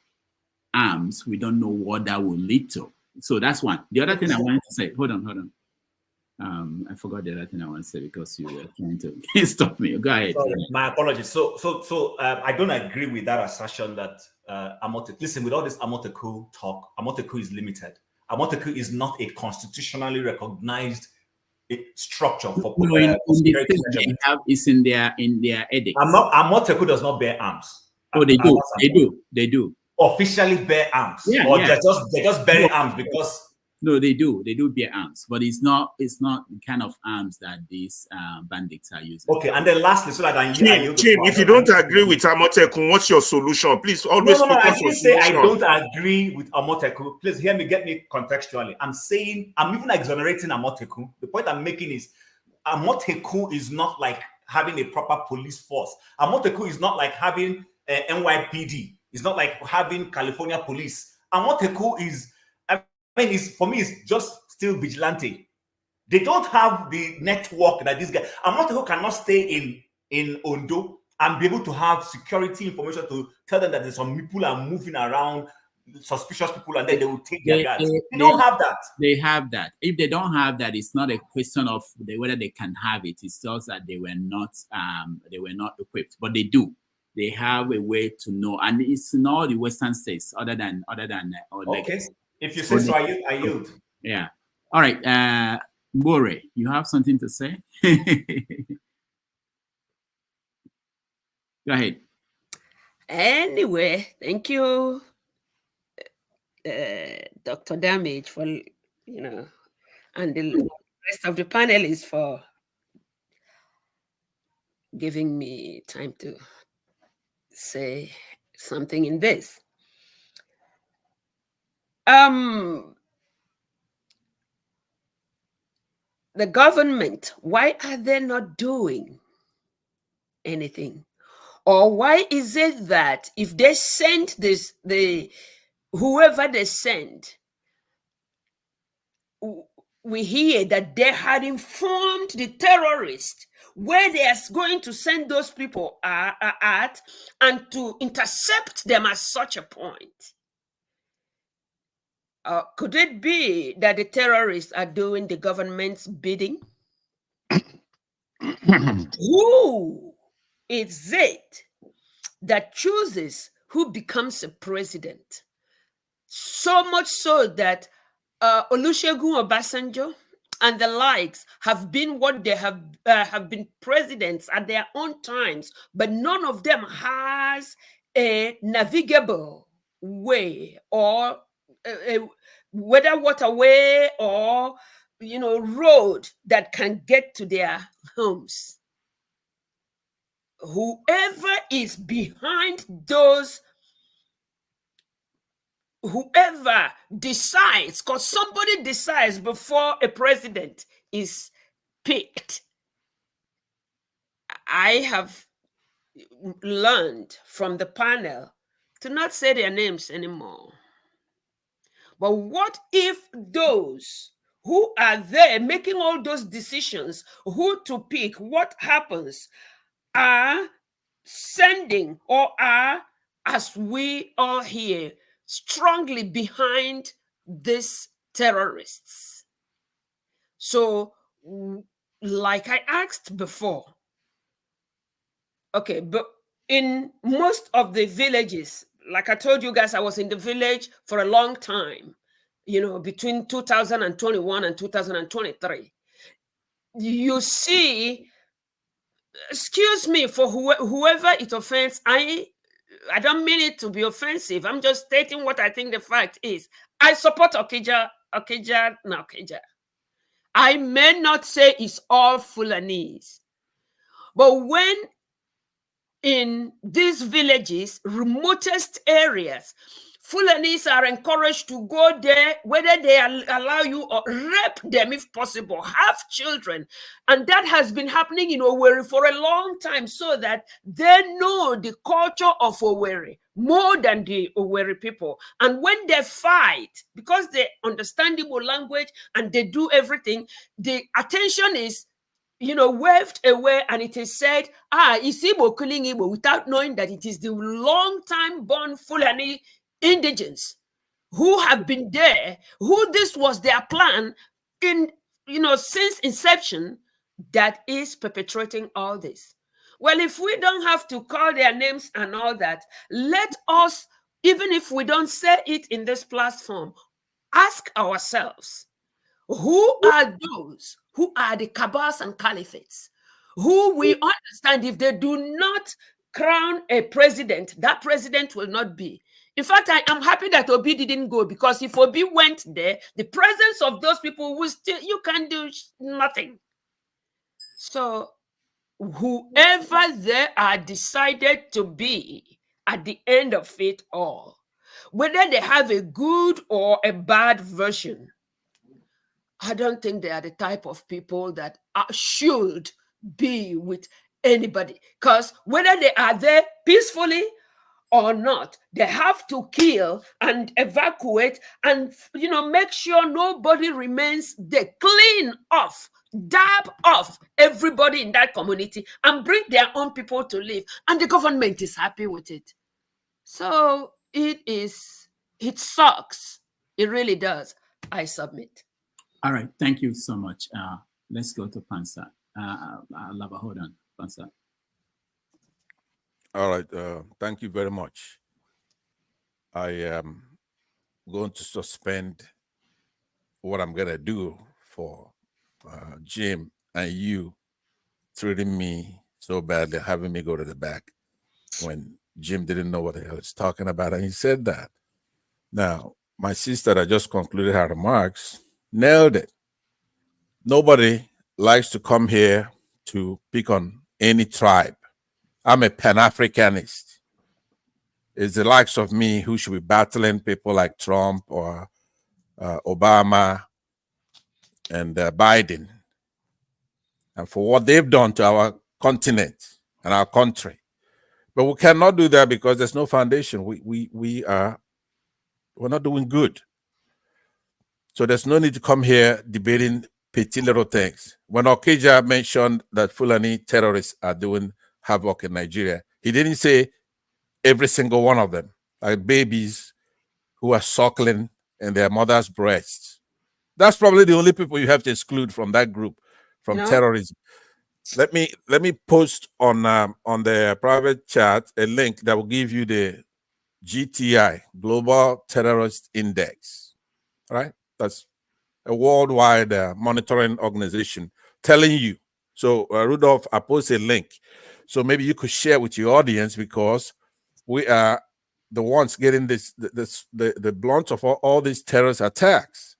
arms, we don't know what that will lead to. So that's one. The other thing I wanted to say, hold on. I forgot the other thing I want to say because you were trying to stop me. Go ahead. Sorry, my apologies. So I don't agree with that assertion that Amoteku. Listen, with all this Amoteku talk, Amoteku is limited. Amoteku is not a constitutionally recognized structure for security. It's in their edict. Amoteku does not bear arms. Oh, they do. They do. Officially bear arms. Yeah, or yeah. They just bear arms because. No, they do bear arms, but it's not the kind of arms that these bandits are using. Okay, and then lastly, so that Jim, if you don't agree with Amoteku, what's your solution? Please always no, I didn't say I don't agree with Amoteku. Please hear me, get me contextually. I'm saying I'm even exonerating Amoteku. The point I'm making is Amoteku is not like having a proper police force. Amoteku is not like having NYPD. It's not like having California police. Amoteku is. For me, it's just still vigilante. They don't have the network that this guy. Amoteku cannot stay in Ondo and be able to have security information to tell them that there's some people are moving around, suspicious people, and then they will take their guards. They don't have that. They have that. If they don't have that, it's not a question of whether they can have it. It's just that they were not equipped, but they do. They have a way to know, and it's in all the Western states, other than okay. If you say so, I yield. Yeah. All right. Bore, you have something to say? Go ahead. Anyway, thank you, Dr. Damage, for, and the rest of the panelists for giving me time to say something in this. The government, why are they not doing anything? Or why is it that if they send whoever they send, we hear that they had informed the terrorists where they are going to send those people at and to intercept them at such a point? Could it be that the terrorists are doing the government's bidding? Who is it that chooses who becomes a president? So much so that Olusegun Obasanjo and the likes have been what they have been presidents at their own times, but none of them has a navigable way or whether waterway or road that can get to their homes. Whoever is behind those, whoever decides, because somebody decides before a president is picked. I have learned from the panel to not say their names anymore. But what if those who are there making all those decisions, who to pick, what happens, are sending or are, as we all hear, strongly behind these terrorists? So, like I asked before, okay, but in most of the villages, like I told you guys, I was in the village for a long time, between 2021 and 2023. You see, excuse me, for whoever it offends, I don't mean it to be offensive. I'm just stating what I think the fact is. I support Okija. I may not say it's all Fulanese, but when in these villages, remotest areas, Fulanis are encouraged to go there, whether they allow you or rape them if possible, have children. And that has been happening in Owerri for a long time, so that they know the culture of Owerri more than the Owerri people. And when they fight, because they understand Igbo language and they do everything, the attention is, you know, waved away, and it is said, it's Igbo killing Igbo, without knowing that it is the long-time born Fulani indigents who have been there, who this was their plan in, you know, since inception, that is perpetrating all this. Well, if we don't have to call their names and all that, let us, even if we don't say it in this platform, ask ourselves, who are those who are the cabals and caliphates, who we understand if they do not crown a president, that president will not be. In fact, I am happy that Obi didn't go, because if Obi went there, the presence of those people will still, you can do nothing. So whoever they are decided to be at the end of it all, whether they have a good or a bad version, I don't think they are the type of people that should be with anybody, because whether they are there peacefully or not, they have to kill and evacuate and, you know, make sure nobody remains there. Clean off, dab off everybody in that community and bring their own people to live. And the government is happy with it. So it sucks. It really does. I submit. All right, thank you so much. Let's go to Pansa. Lava, hold on, Pansa. All right, thank you very much. I am going to suspend what I'm going to do for Jim and you treating me so badly, having me go to the back when Jim didn't know what the hell he's talking about, and he said that. Now, my sister that just concluded her remarks nailed it. Nobody likes to come here to pick on any tribe. I'm a Pan-Africanist. It's the likes of me who should be battling people like Trump or Obama and Biden, and for what they've done to our continent and our country. But we cannot do that because there's no foundation. We're not doing good. So there's no need to come here debating petty little things. When Okija mentioned that Fulani terrorists are doing havoc in Nigeria, he didn't say every single one of them, like babies who are suckling in their mother's breasts. That's probably the only people you have to exclude from that group, from terrorism. Let me post on the private chat a link that will give you the GTI, Global Terrorist Index. All right? That's a worldwide monitoring organization telling you. So, Rudolph, I posted a link. So maybe you could share with your audience, because we are the ones getting the blunt of all these terrorist attacks.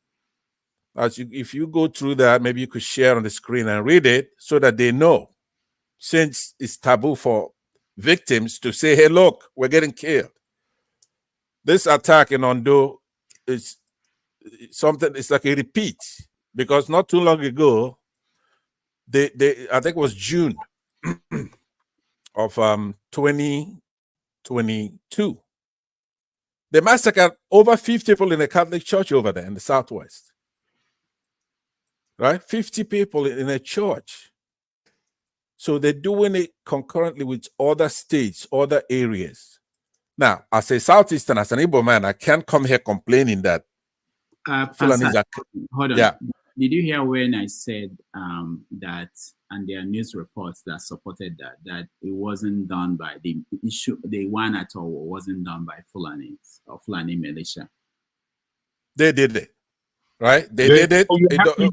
If you go through that, maybe you could share on the screen and read it so that they know. Since it's taboo for victims to say, hey, look, we're getting killed. This attack in Ondo is something, it's like a repeat, because not too long ago, I think it was June of 2022, they massacred over 50 people in a Catholic church over there in the Southwest. Right? 50 people in a church. So they're doing it concurrently with other states, other areas. Now, as a Southeastern, as an Igbo man, I can't come here complaining that Hold on. Yeah. Did you hear when I said that, and there are news reports that supported that it wasn't done by the one at all wasn't done by Fulanis or Fulani militia? They did it, right? They did it.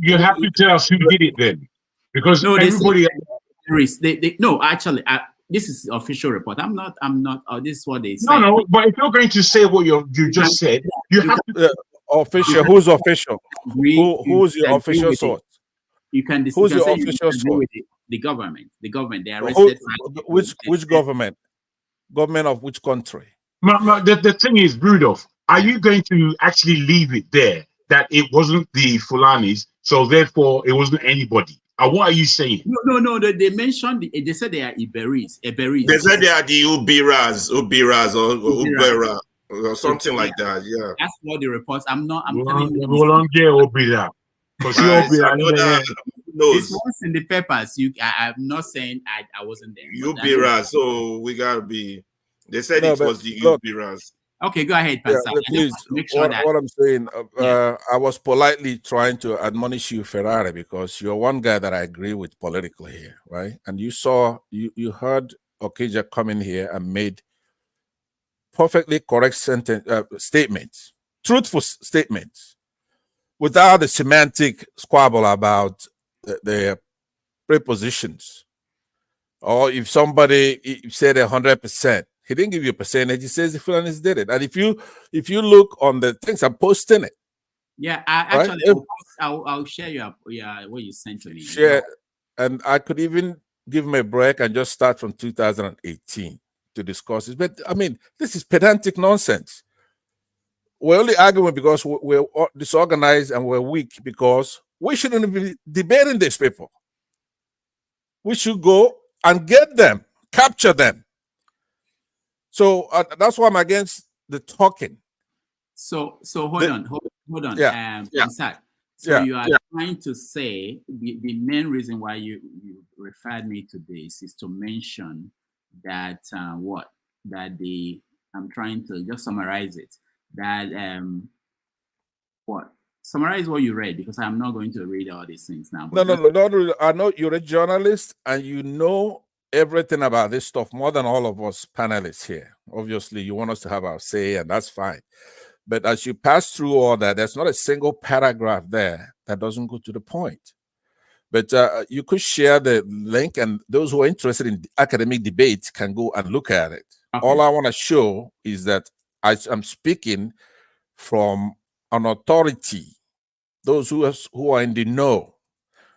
You have to tell us who did it then, because no, everybody. No, actually, this is official report. I'm not. This is what they say. No. But if you're going to say what you just said, you have to. Official? Who's official? Who's your official source? You can Who's you your can say official you agree source? with the government. The government, they Who, arrested 5 people. which government? Government of which country? The thing is, Rudolph, are you going to actually leave it there that it wasn't the Fulanis, so therefore it wasn't anybody? What are you saying? No. They mentioned, they said they are Iberis. They said they are the Ubiras or Ubera or something like that. Yeah. That's what the reports. I'm telling you. This was in the papers. I'm not saying I wasn't there. Ubira, so we gotta be. They said it was the Ubiras. Okay, go ahead, Pastor. Please, make sure what I'm saying, I was politely trying to admonish you, Ferrari, because you're one guy that I agree with politically here, right? And you heard Okija come in here and made perfectly correct statements, truthful statements, without the semantic squabble about the prepositions. Or if somebody said 100%, he didn't give you a percentage. He says the Fulanis did it. And if you look on the things, I'm posting it. Yeah, I'll share your what you sent to me. Share, and I could even give him a break and just start from 2018 to discuss it. But I mean, this is pedantic nonsense. We're only arguing because we're disorganized and we're weak, because we shouldn't be debating these people. We should go and get them, capture them. So that's why I'm against the talking. So hold on. Yeah. So you are trying to say the main reason why you referred me to this is to mention that I'm trying to just summarize it. That summarize what you read, because I'm not going to read all these things now. No. I know you're a journalist and you know everything about this stuff more than all of us panelists here. Obviously, you want us to have our say, and that's fine. But as you pass through all that, there's not a single paragraph there that doesn't go to the point. But you could share the link, and those who are interested in academic debate can go and look at it. Okay. All I want to show is that I'm speaking from an authority, those who are in the know.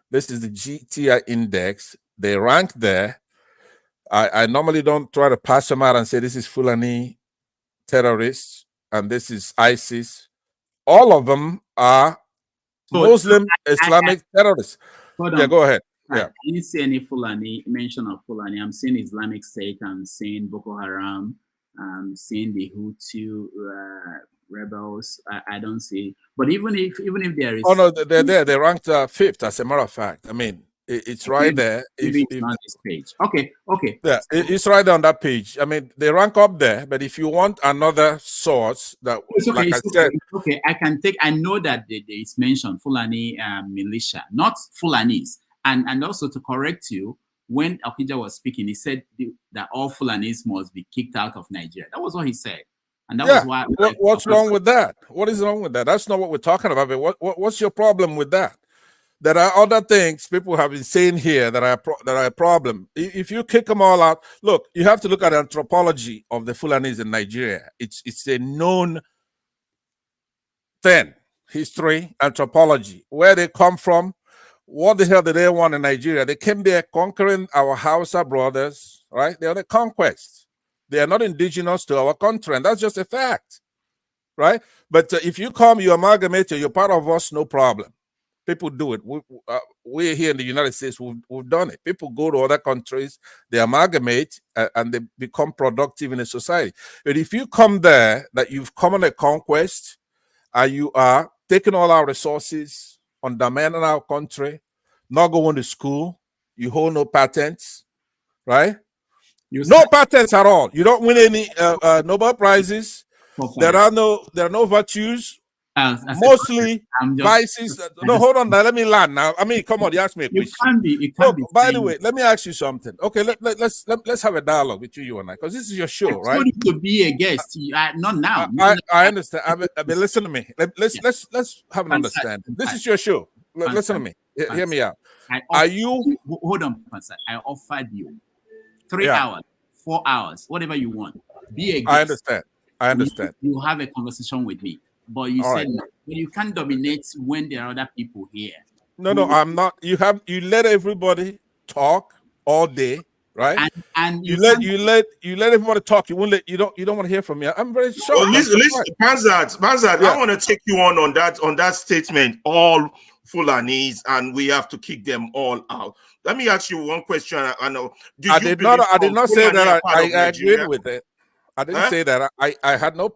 This is the GTI index. They rank there. I normally don't try to pass them out and say this is Fulani terrorists and this is ISIS. All of them are Muslim Islamic terrorists. Yeah, go ahead. Yeah. I didn't see any mention of Fulani. I'm seeing Islamic State. I'm seeing Boko Haram. I'm seeing the Hutu rebels. I don't see. But even if there is, they're there. They ranked 5th. As a matter of fact, I mean, it's right there. Maybe it's not this page. Okay. Yeah, it's right there on that page. I mean, they rank up there. But if you want another source, that okay, I can take. I know that it's mentioned Fulani militia, not Fulanis, and also to correct you. When Okija was speaking, he said that all Fulanis must be kicked out of Nigeria. That was what he said. And that was why. What's wrong with that? What is wrong with that? That's not what we're talking about. But what's your problem with that? There are other things people have been saying here that are a problem. If you kick them all out, look, you have to look at the anthropology of the Fulanis in Nigeria. It's a known thing. History, anthropology, where they come from. What the hell did they want in Nigeria? They came there conquering our Hausa brothers, right? They are the conquest. They are not indigenous to our country, and that's just a fact, right? But if you come, you amalgamate, you're part of us, no problem. People do it. We're here in the United States, we've done it. People go to other countries, they amalgamate, and they become productive in a society. But if you come there, that you've come on a conquest, and you are taking all our resources, undermining our country, not going to school, you hold no patents, right? No patents at all. You don't win any Nobel Prizes. There are no virtues. Mostly vices. No, hold on. Now, let me land. Now, I mean, come on. You asked me a question. It can be. By the way, let me ask you something. Okay, let's have a dialogue between you and I, because this is your show, right? I told you to be a guest. Not now. I understand. I mean, listen to me. Let's have an understanding. This is your show. Listen to me. Hear me out. Hold on, Pastor. I offered you 3 hours, 4 hours, whatever you want. Be a guest. I understand. You have a conversation with me. But you said no. You can't dominate when there are other people here. No, I'm not. You let everybody talk all day, right? And you let everybody talk. You don't want to hear from me. I'm very shocked. Well, listen, Panzat, Yeah. I want to take you on that statement. All Fulanis, and we have to kick them all out. Let me ask you one question. I know. I did not say that I agreed with it. I didn't Huh? say that.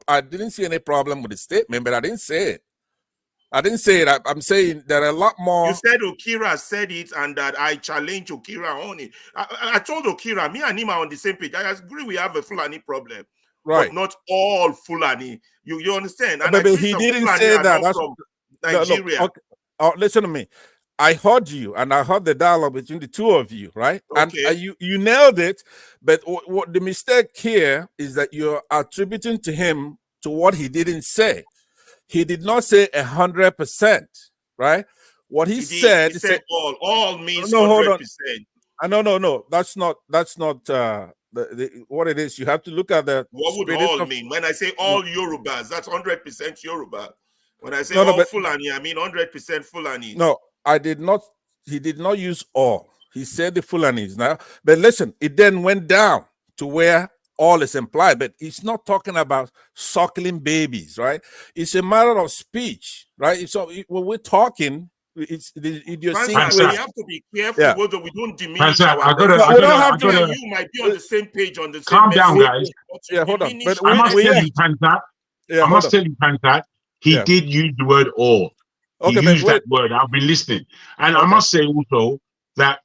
I didn't see any problem with the statement, but I didn't say it. I didn't say it. I'm saying there are a lot more. You said Okira said it, and that I challenged Okira on it. I told Okira, me and him are on the same page. I agree we have a Fulani problem, right? But not all Fulani. You understand? And But he didn't Fulani say that. That's from Nigeria. Look, okay. Listen to me. I heard you, and I heard the dialogue between the two of you, right? Okay. And you nailed it. But what the mistake here is that you're attributing to him to what he didn't say. He did not say 100%, right? What he said, he said all means 100%. Hold on. No. That's not what it is. You have to look at the. What would all mean? When I say all Yorubas, that's 100% Yoruba. When I say all Fulani, I mean 100% Fulani. No, I did not. He did not use all. He said the Fulanis now. But listen, it then went down to where all is implied, but he's not talking about suckling babies, right? It's a matter of speech, right? So when we're talking, it's idiosyncrasy. We have to be careful whether we don't diminish our. You might be on the same page on the same. Calm down, guys. Yeah, hold on. But I must tell you, Panzat, he did use the word all. He used that word. I've been listening, and I must say also that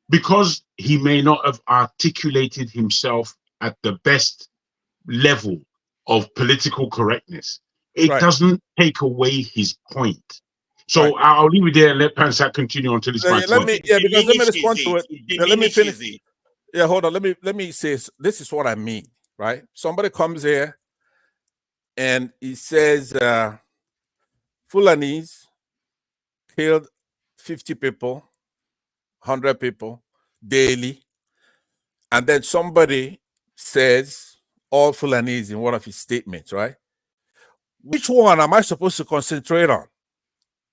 because he may not have articulated himself at the best level of political correctness, it doesn't take away his point. So I'll leave it there and let Panzat continue until it's my turn. Because let me respond to it. Let me finish. Yeah, hold on. Let me say this is what I mean, right? Somebody comes here and he says Fulanis killed 50 people, 100 people daily, and then somebody says all Fulanis in one of his statements, right? Which one am I supposed to concentrate on?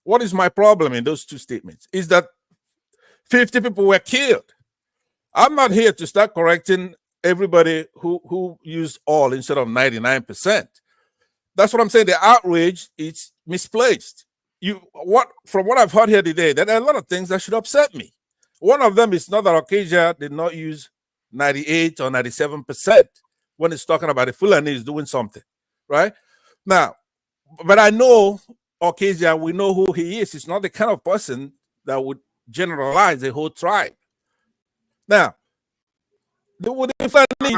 What is my problem in those two statements? Is that 50 people were killed. I'm not here to start correcting everybody who used all instead of 99%. That's what I'm saying. The outrage is misplaced. From what I've heard here today, there are a lot of things that should upset me. One of them is not that Okada did not use 98 or 97% when it's talking about the Fulani doing something, right? Now, but I know Okada, we know who he is. He's not the kind of person that would generalize the whole tribe. Now, let me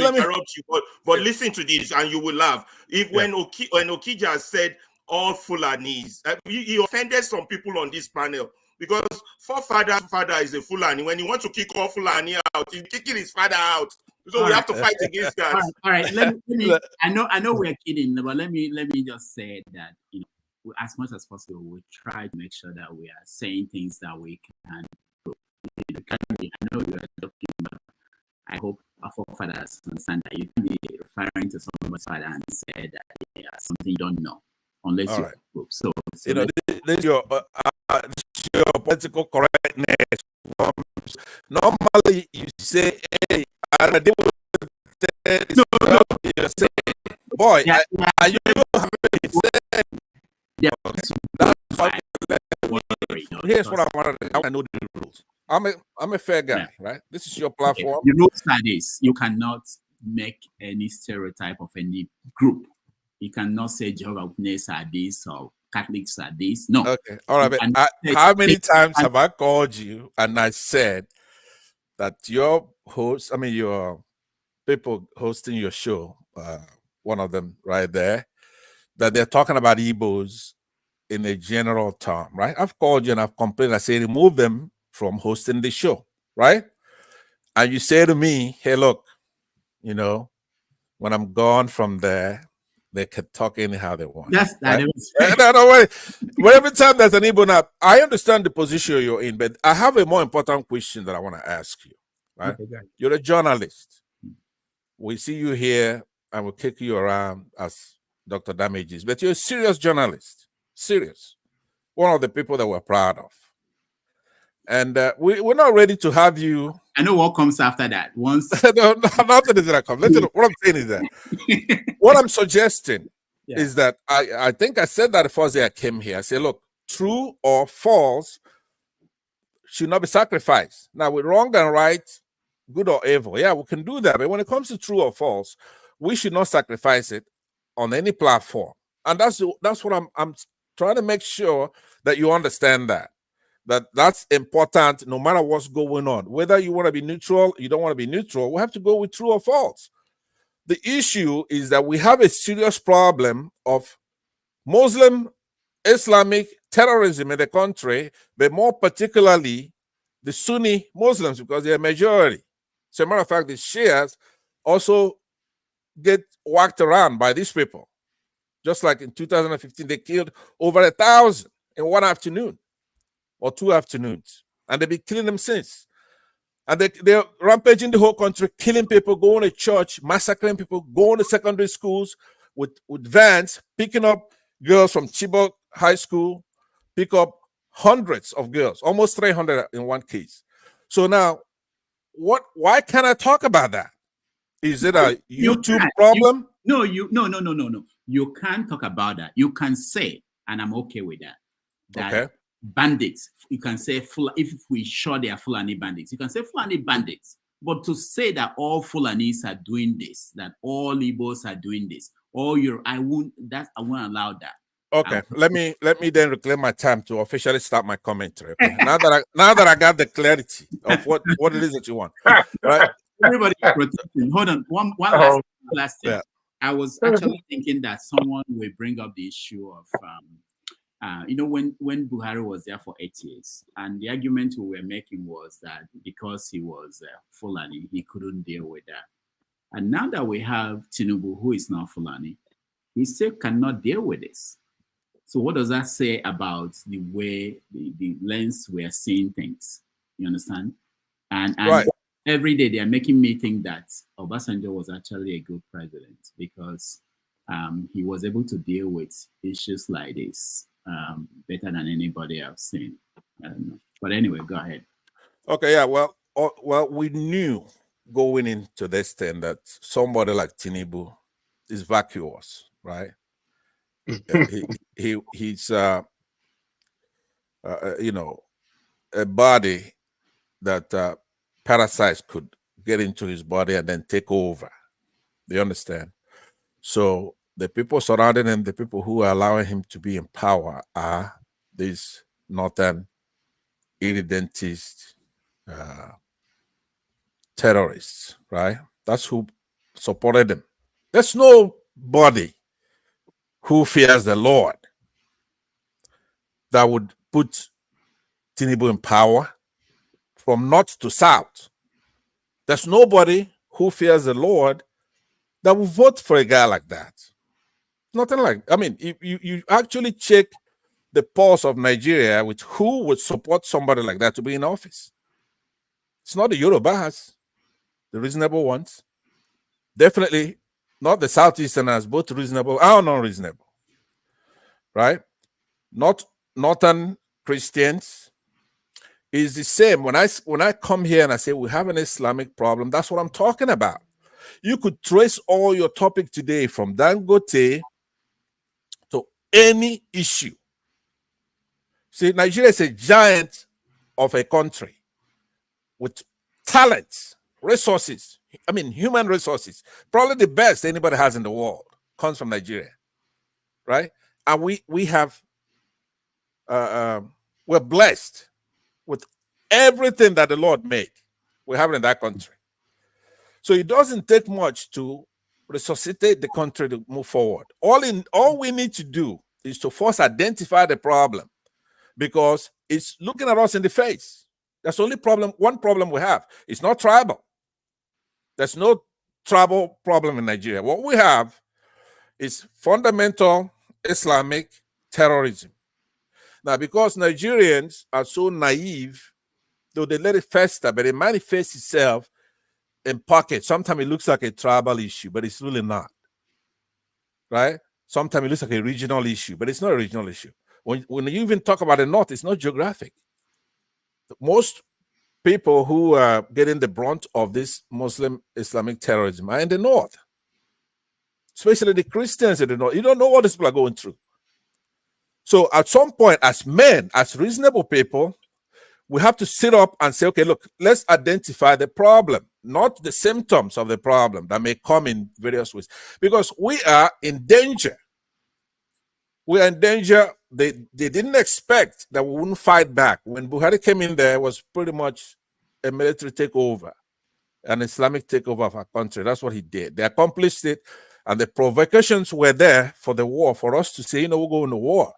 interrupt you, but listen to this and you will laugh. When Okija said all Fulanis, he offended some people on this panel because father is a Fulani. When he wants to kick all Fulani out, he's kicking his father out. So we have to fight against that. All right. Let me. I know we're kidding, but let me just say that as much as possible, we try to make sure that we are saying things that we can. I know you are joking, but I hope our forefathers understand that you can be referring to someone's father and say that something you don't know unless you prove. So this is your political correctness. Normally, you say, "Hey, I deal with you say, boy, are you here's what I want to know the rules. I'm a fair guy, right? This is your platform. The rules are this: you cannot make any stereotype of any group. You cannot say Jehovah's Witnesses are this or Catholics are this. No. Okay. All right. But how many times have I called you and I said that your host, your people hosting your show, one of them right there, that they're talking about Igbos in a general term, right? I've called you and I've complained. I say remove them from hosting the show, right? And you say to me, hey, look, when I'm gone from there, they can talk anyhow they want. That's that. Right? No, wait. But every time there's an Igbo now, I understand the position you're in, but I have a more important question that I want to ask you, right? Okay, you're a journalist. We see you here and we'll kick you around as Dr. Damages, but you're a serious journalist. Serious. one of the people that we're proud of. And we're not ready to have you. I know what comes after that. Once no, nothing is gonna come. Listen, what I'm saying is that what I'm suggesting is that I think I said that the first day I came here. I said, look, true or false should not be sacrificed. Now, with wrong and right, good or evil, yeah, we can do that. But when it comes to true or false, we should not sacrifice it on any platform. And that's what I'm trying to make sure that you understand that's important no matter what's going on. Whether you want to be neutral, you don't want to be neutral, we have to go with true or false. The issue is that we have a serious problem of Muslim Islamic terrorism in the country, but more particularly the Sunni Muslims, because they're a majority. As a matter of fact, the Shias also get whacked around by these people. Just like in 2015, they killed over 1,000 in one afternoon or 2 afternoons, and they've been killing them since. And they're rampaging the whole country, killing people, going to church, massacring people, going to secondary schools with vans, picking up girls from Chibok High School, pick up hundreds of girls, almost 300 in one case. So now, why can't I talk about that? Is it a YouTube problem? No. You can't talk about that. You can say, and I'm okay with that. Okay. Bandits, you can say, if we sure they are Fulani bandits, you can say Fulani bandits. But to say that all Fulanis are doing this, that all Igbos are doing this, I won't allow that. Okay, let me then reclaim my time to officially start my commentary. Okay? now that I got the clarity of what it is that you want, right? Everybody protecting. Hold on, one last thing. Yeah. I was actually thinking that someone will bring up the issue of when Buhari was there for 8 years, and the argument we were making was that because he was Fulani, he couldn't deal with that. And now that we have Tinubu, who is not Fulani, he still cannot deal with this. So what does that say about the way, the lens we are seeing things? You understand? And right. Every day they are making me think that Obasanjo was actually a good president because he was able to deal with issues like this better than anybody I've seen. I don't know. But anyway, go ahead. Okay, yeah, well, we knew going into this thing that somebody like Tinubu is vacuous, right? He's a body that parasites could get into his body and then take over. Do you understand? So the people surrounding him, the people who are allowing him to be in power, are these northern irredentist terrorists, right? That's who supported him. There's nobody who fears the Lord that would put Tinubu in power from north to south. There's nobody who fears the Lord that will vote for a guy like that. Nothing like, I mean, you actually check the pulse of Nigeria with who would support somebody like that to be in office. It's not the Yorubas, the reasonable ones. Definitely not the Southeasterners, both reasonable and non-reasonable. Right? Not northern Christians. Is the same. When I come here and I say we have an Islamic problem, that's what I'm talking about. You could trace all your topic today from Dangote to any issue. See, Nigeria is a giant of a country with talents, resources. I mean, human resources. Probably the best anybody has in the world comes from Nigeria, right? And we have we're blessed with everything that the Lord made. We have it in that country. So it doesn't take much to resuscitate the country to move forward. All we need to do is to first identify the problem, because it's looking at us in the face. That's the only problem. One problem we have. It's not tribal. There's no tribal problem in Nigeria. What we have is fundamental Islamic terrorism. Now, because Nigerians are so naive, though they let it fester, but it manifests itself in pockets. Sometimes it looks like a tribal issue, but it's really not. Right? Sometimes it looks like a regional issue, but it's not a regional issue. when you even talk about the North, it's not geographic. Most people who are getting the brunt of this Muslim Islamic terrorism are in the North, especially the Christians in the North. You don't know what these people are going through. So at some point, as men, as reasonable people, we have to sit up and say, okay, look, let's identify the problem, not the symptoms of the problem that may come in various ways, because we are in danger. We are in danger. They didn't expect that we wouldn't fight back. When Buhari came in there, it was pretty much a military takeover, an Islamic takeover of our country. That's what he did. They accomplished it, and the provocations were there for the war, for us to say, you know, we're going to war.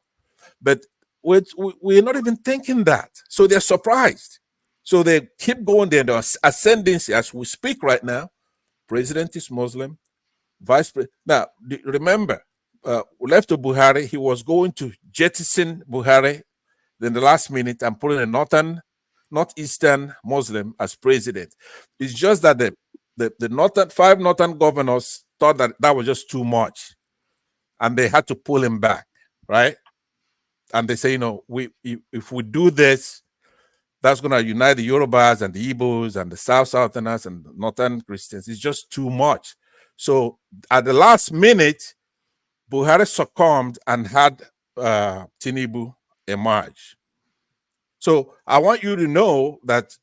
But we're not even thinking that. So they're surprised. So they keep going there. The ascendancy as we speak right now. President is Muslim. Vice President. Now, remember, left to Buhari, he was going to jettison Buhari in the last minute and put in a northeastern Muslim as president. It's just that the five northern governors thought that was just too much, and they had to pull him back, right? And they say, you know, if we do this, that's going to unite the Yorubas and the Igbos and the Southerners and the Northern Christians. It's just too much. So at the last minute, Buhari succumbed and had Tinubu emerge. So I want you to know that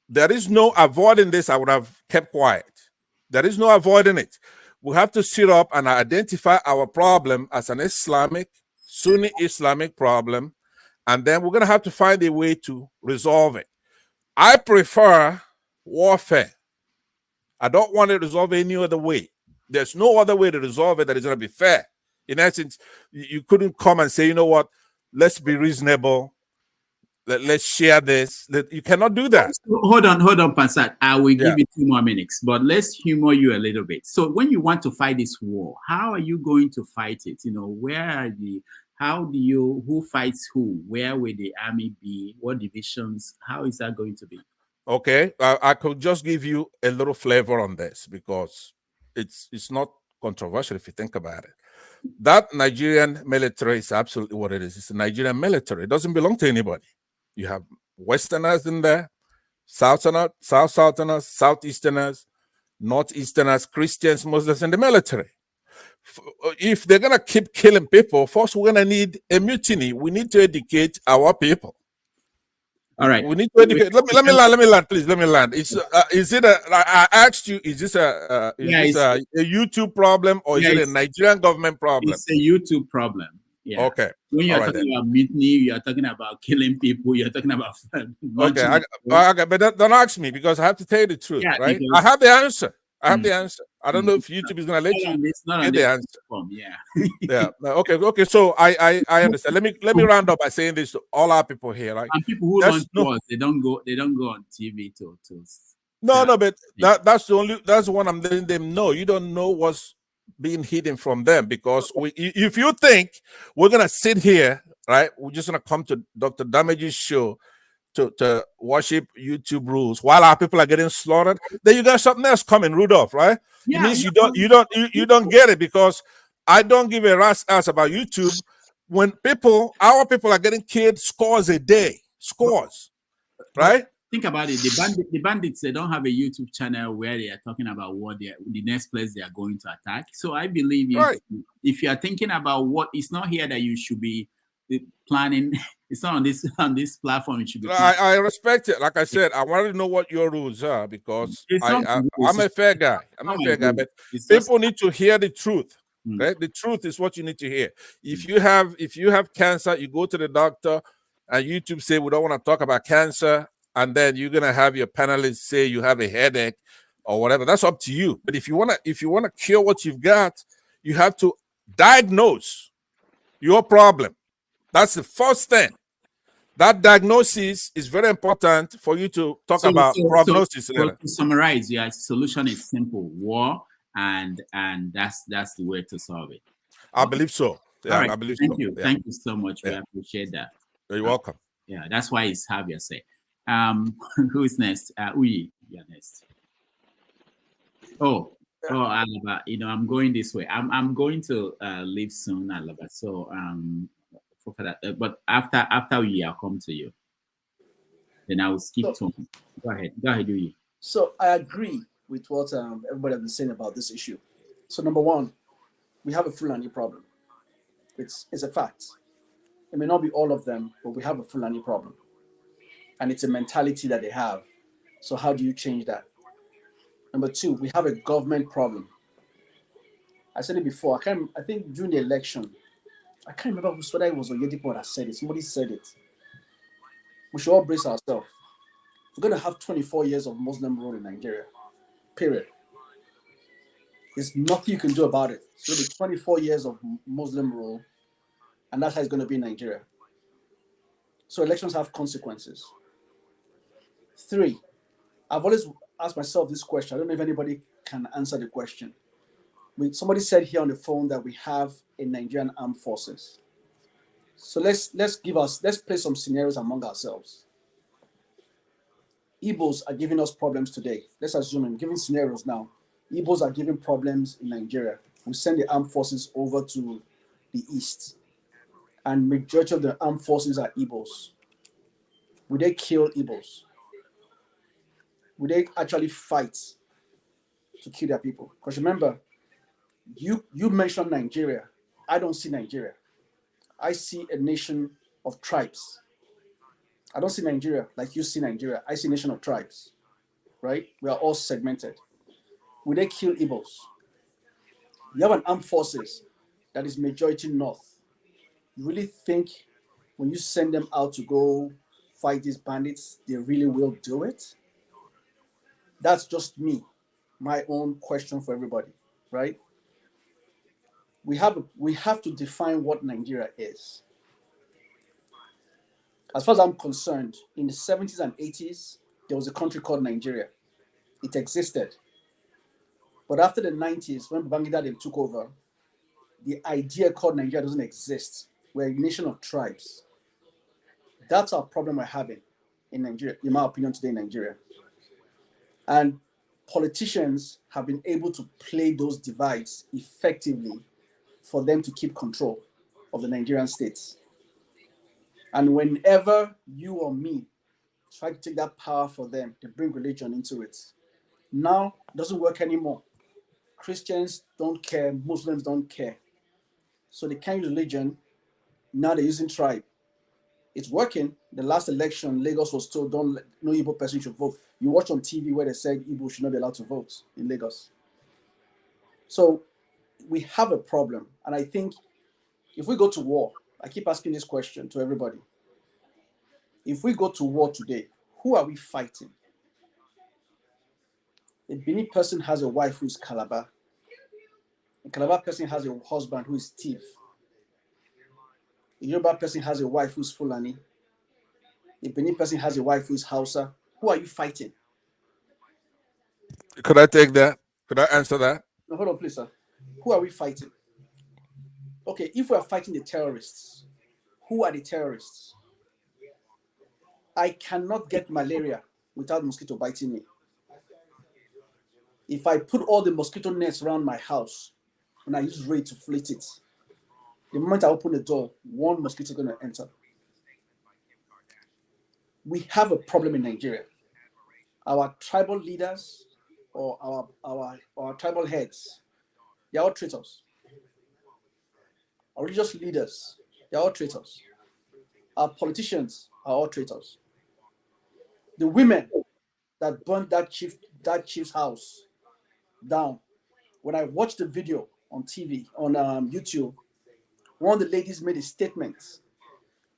there is no avoiding this. I would have kept quiet. There is no avoiding it. We have to sit up and identify our problem as an Sunni Islamic problem, and then we're going to have to find a way to resolve it. I prefer warfare. I don't want to resolve any other way. There's no other way to resolve it that is going to be fair. In essence, you couldn't come and say, you know what, let's be reasonable. Let's share this. You cannot do that. Hold on, Pansat. I will give you 2 more minutes, but let's humor you a little bit. So when you want to fight this war, how are you going to fight it? You know, who fights who? Where will the army be? What divisions? How is that going to be? Okay, I could just give you a little flavor on this because it's not controversial if you think about it. That Nigerian military is absolutely what it is. It's a Nigerian military. It doesn't belong to anybody. You have Westerners in there, Southerners, Southeasterners, Northeasterners, Christians, Muslims in the military. If they're going to keep killing people, first we're going to need a mutiny. We need to educate our people. All right. We need to educate. Let me land, please. Let me land. I asked you, is this a YouTube problem or is it a Nigerian government problem? It's a YouTube problem. Yeah. Okay. When you're talking about mutiny, you're talking about killing people, you're talking about okay, but don't ask me because I have to tell you the truth, right? I have the answer. I have the answer. I don't know if YouTube is going to let you get the answer. Yeah. Okay. So I understand. Let me round up by saying this to all our people here. Right? And people who don't know us, they don't go on TV to. No, but that's the one I'm letting them know. You don't know what's being hidden from them because if you think we're gonna sit here, right? We're just gonna come to Dr. Damage's show to worship YouTube rules while our people are getting slaughtered, then you got something else coming, Rudolph, right? Yeah, it means you don't get it because I don't give a rat's ass about YouTube when our people are getting killed scores a day, right? Think about it. The bandits, they don't have a YouTube channel where they are talking about the next place they are going to attack. So I believe if you are thinking about what, it's not here that you should be planning. It's not on this platform. It should be. I respect it. Like I said, I wanted to know what your rules are because I'm a fair guy. I'm a fair guy, but people need to hear the truth. Right? The truth is what you need to hear. If you have cancer, you go to the doctor, and YouTube say we don't want to talk about cancer. And then you're gonna have your panelists say you have a headache or whatever. That's up to you. But if you wanna cure what you've got, you have to diagnose your problem. That's the first thing. That diagnosis is very important for you to talk about prognosis. So to summarize, your solution is simple: war, and that's the way to solve it. I believe so. Yeah, all right. I believe Thank so. you. Yeah. Thank you so much. We appreciate that. You're welcome. Yeah, that's why it's have your say. Who's next? Uyi, you're next. Oh, Alaba, I'm going this way. I'm going to leave soon, Alaba. So but after we are come to you, then I will skip to him. Go ahead, Uyi. So I agree with what everybody has been saying about this issue. So number one, we have a Fulani problem. It's a fact. It may not be all of them, but we have a Fulani problem. And it's a mentality that they have. So how do you change that? Number two, we have a government problem. I said it before. I think during the election, I can't remember whether it was Oyedipo that said it. Somebody said it. We should all brace ourselves. We're going to have 24 years of Muslim rule in Nigeria. Period. There's nothing you can do about it. It's going to be 24 years of Muslim rule, and that's how it's going to be in Nigeria. So elections have consequences. Three, I've always asked myself this question. I don't know if anybody can answer the question. Somebody said here on the phone that we have a Nigerian armed forces. So let's play some scenarios among ourselves. Igbos are giving us problems today. Let's assume I'm giving scenarios now. Igbos are giving problems in Nigeria. We send the armed forces over to the east, and majority of the armed forces are Igbos. Would they kill Igbos? Would they actually fight to kill their people? Because remember, you mentioned Nigeria. I don't see Nigeria. I see a nation of tribes. I don't see Nigeria like you see Nigeria. I see a nation of tribes, right? We are all segmented. Will they kill Igbos? You have an armed forces that is majority North. You really think when you send them out to go fight these bandits, they really will do it? That's just me, my own question for everybody, right? We have to define what Nigeria is. As far as I'm concerned, in the 70s and 80s, there was a country called Nigeria. It existed. But after the 90s, when Babangida took over, the idea called Nigeria doesn't exist. We're a nation of tribes. That's our problem we're having in Nigeria, in my opinion, today in Nigeria. And politicians have been able to play those divides effectively for them to keep control of the Nigerian states. And whenever you or me try to take that power for them, they bring religion into it. Now, it doesn't work anymore. Christians don't care, Muslims don't care. So they can't use religion. Now they're using tribe. It's working. The last election, Lagos was told no Igbo person should vote. You watch on TV where they said Igbo should not be allowed to vote in Lagos. So we have a problem. And I think if we go to war, I keep asking this question to everybody. If we go to war today, who are we fighting? A Benin person has a wife who is Calabar. A Calabar person has a husband who is thief. A Yoruba person has a wife who is Fulani. A Benin person has a wife who is Hausa. Who are you fighting? Could I take that? Could I answer that? No, hold on, please, sir. Who are we fighting? Okay, if we are fighting the terrorists, who are the terrorists? I cannot get malaria without mosquito biting me. If I put all the mosquito nets around my house and I use ray to flit it, the moment I open the door, one mosquito is going to enter. We have a problem in Nigeria. Our tribal leaders or our tribal heads, they're all traitors. Our religious leaders, they're all traitors. Our politicians are all traitors. The women that burned that chief's house down, when I watched the video on TV, on YouTube, one of the ladies made a statement.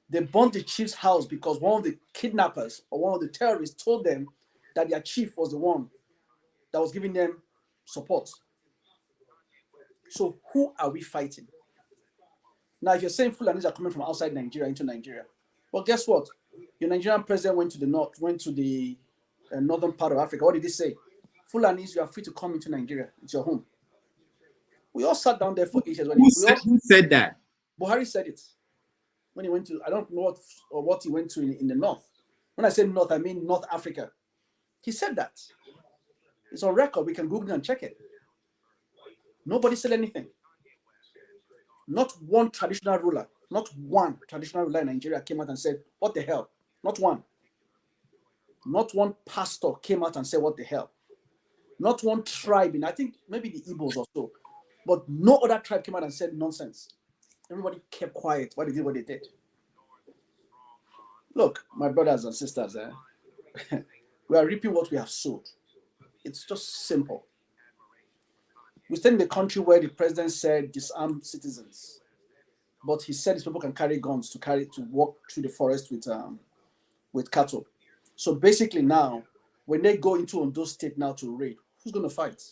They burned the chief's house because one of the kidnappers or one of the terrorists told them that their chief was the one that was giving them support. So who are we fighting? Now, if you're saying Fulanis are coming from outside Nigeria into Nigeria, well, guess what? Your Nigerian president went to the north, went to the northern part of Africa. What did he say? Fulanis, you are free to come into Nigeria. It's your home. We all sat down there for 8 years. Who said that? Buhari said it. When he went to, I don't know what he went to in the north. When I say north, I mean North Africa. He said that. It's on record. We can Google it and check it. Nobody said anything. Not one traditional ruler Not one traditional ruler in Nigeria came out and said, what the hell? Not one. Not one pastor came out and said, what the hell? Not one tribe, I think maybe the Igbos or so, but no other tribe came out and said nonsense. Everybody kept quiet while they did what they did. Look, my brothers and sisters, we are reaping what we have sowed. It's just simple. We stand in a country where the president said disarm citizens, but he said these people can carry guns to walk through the forest with cattle. So basically now, when they go into Ondo State now to raid, who's going to fight?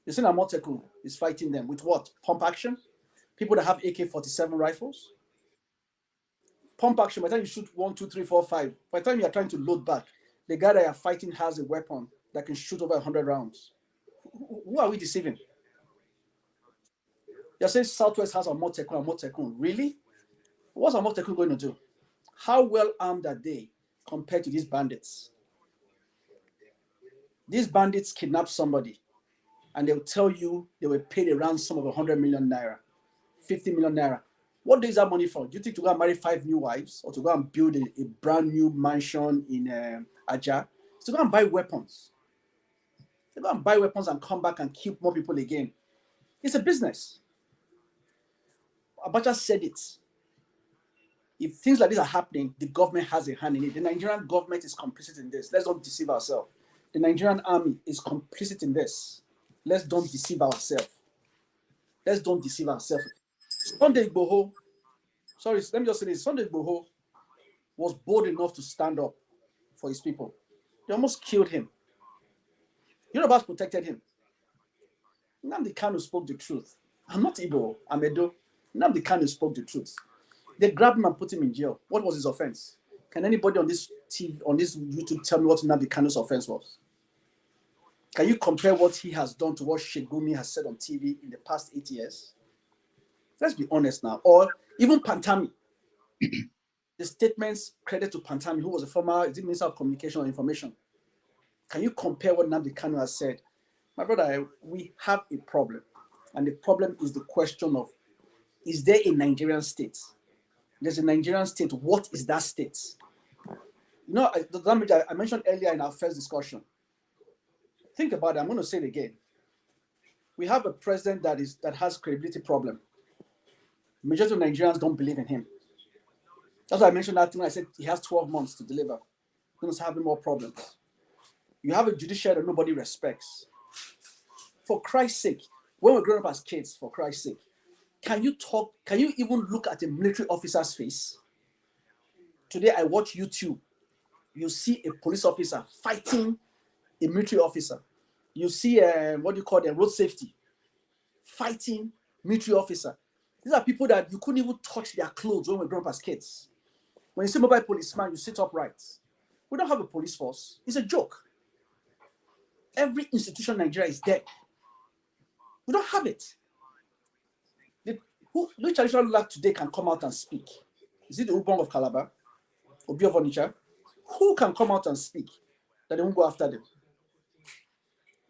The Sena Moteku is fighting them with what? Pump action? People that have AK-47 rifles? Pump action, by the time you shoot 1, 2, 3, 4, 5, by the time you are trying to load back, the guy that you are fighting has a weapon that can shoot over 100 rounds. Who are we deceiving? You're saying Southwest has a Motekun. Really? What's a Motekun going to do? How well armed are they compared to these bandits? These bandits kidnap somebody and they'll tell you they will pay the ransom of 100 million naira, 50 million naira. What is that money for? Do you think to go and marry 5 new wives or to go and build a brand new mansion in Aja? To go and buy weapons. They go and buy weapons and come back and kill more people again. It's a business. Abacha said it. If things like this are happening, the government has a hand in it. The Nigerian government is complicit in this. Let's not deceive ourselves. The Nigerian army is complicit in this. Let's don't deceive ourselves. Let's don't deceive ourselves. Sunday Igboho, sorry, let me just say this. Sunday Igboho was bold enough to stand up for his people. They almost killed him. Yorubas protected him. Nnamdi Kanu spoke the truth. I'm not Igbo, I'm Edo. Nnamdi Kanu spoke the truth. They grabbed him and put him in jail. What was his offense? Can anybody on this TV, on this YouTube, tell me what Nnamdi Kanu's offense was? Can you compare what he has done to what Sheikh Gumi has said on TV in the past 8 years? Let's be honest now. Or even Pantami. The statements credit to Pantami, who was a former Minister of Communication and Information. Can you compare what Nnamdi Kanu has said? My brother, we have a problem. And the problem is the question of, is there a Nigerian state? There's a Nigerian state. What is that state? You know, the language I mentioned earlier in our first discussion. Think about it. I'm going to say it again. We have a president that has credibility problem. Majority of Nigerians don't believe in him. That's why I mentioned that thing. I said he has 12 months to deliver. He's having more problems. You have a judiciary that nobody respects. For Christ's sake, when we're growing up as kids, for Christ's sake, can you even look at a military officer's face? Today I watch YouTube. You see a police officer fighting a military officer. You see what do you call them, road safety, fighting military officer. These are people that you couldn't even touch their clothes when we were growing up as kids. When you see mobile policeman, you sit upright. We don't have a police force. It's a joke. Every institution in Nigeria is dead. We don't have it. No traditional ruler today can come out and speak. Is it the Ubong of Calabar? Obi of Onitsha? Who can come out and speak that they won't go after them?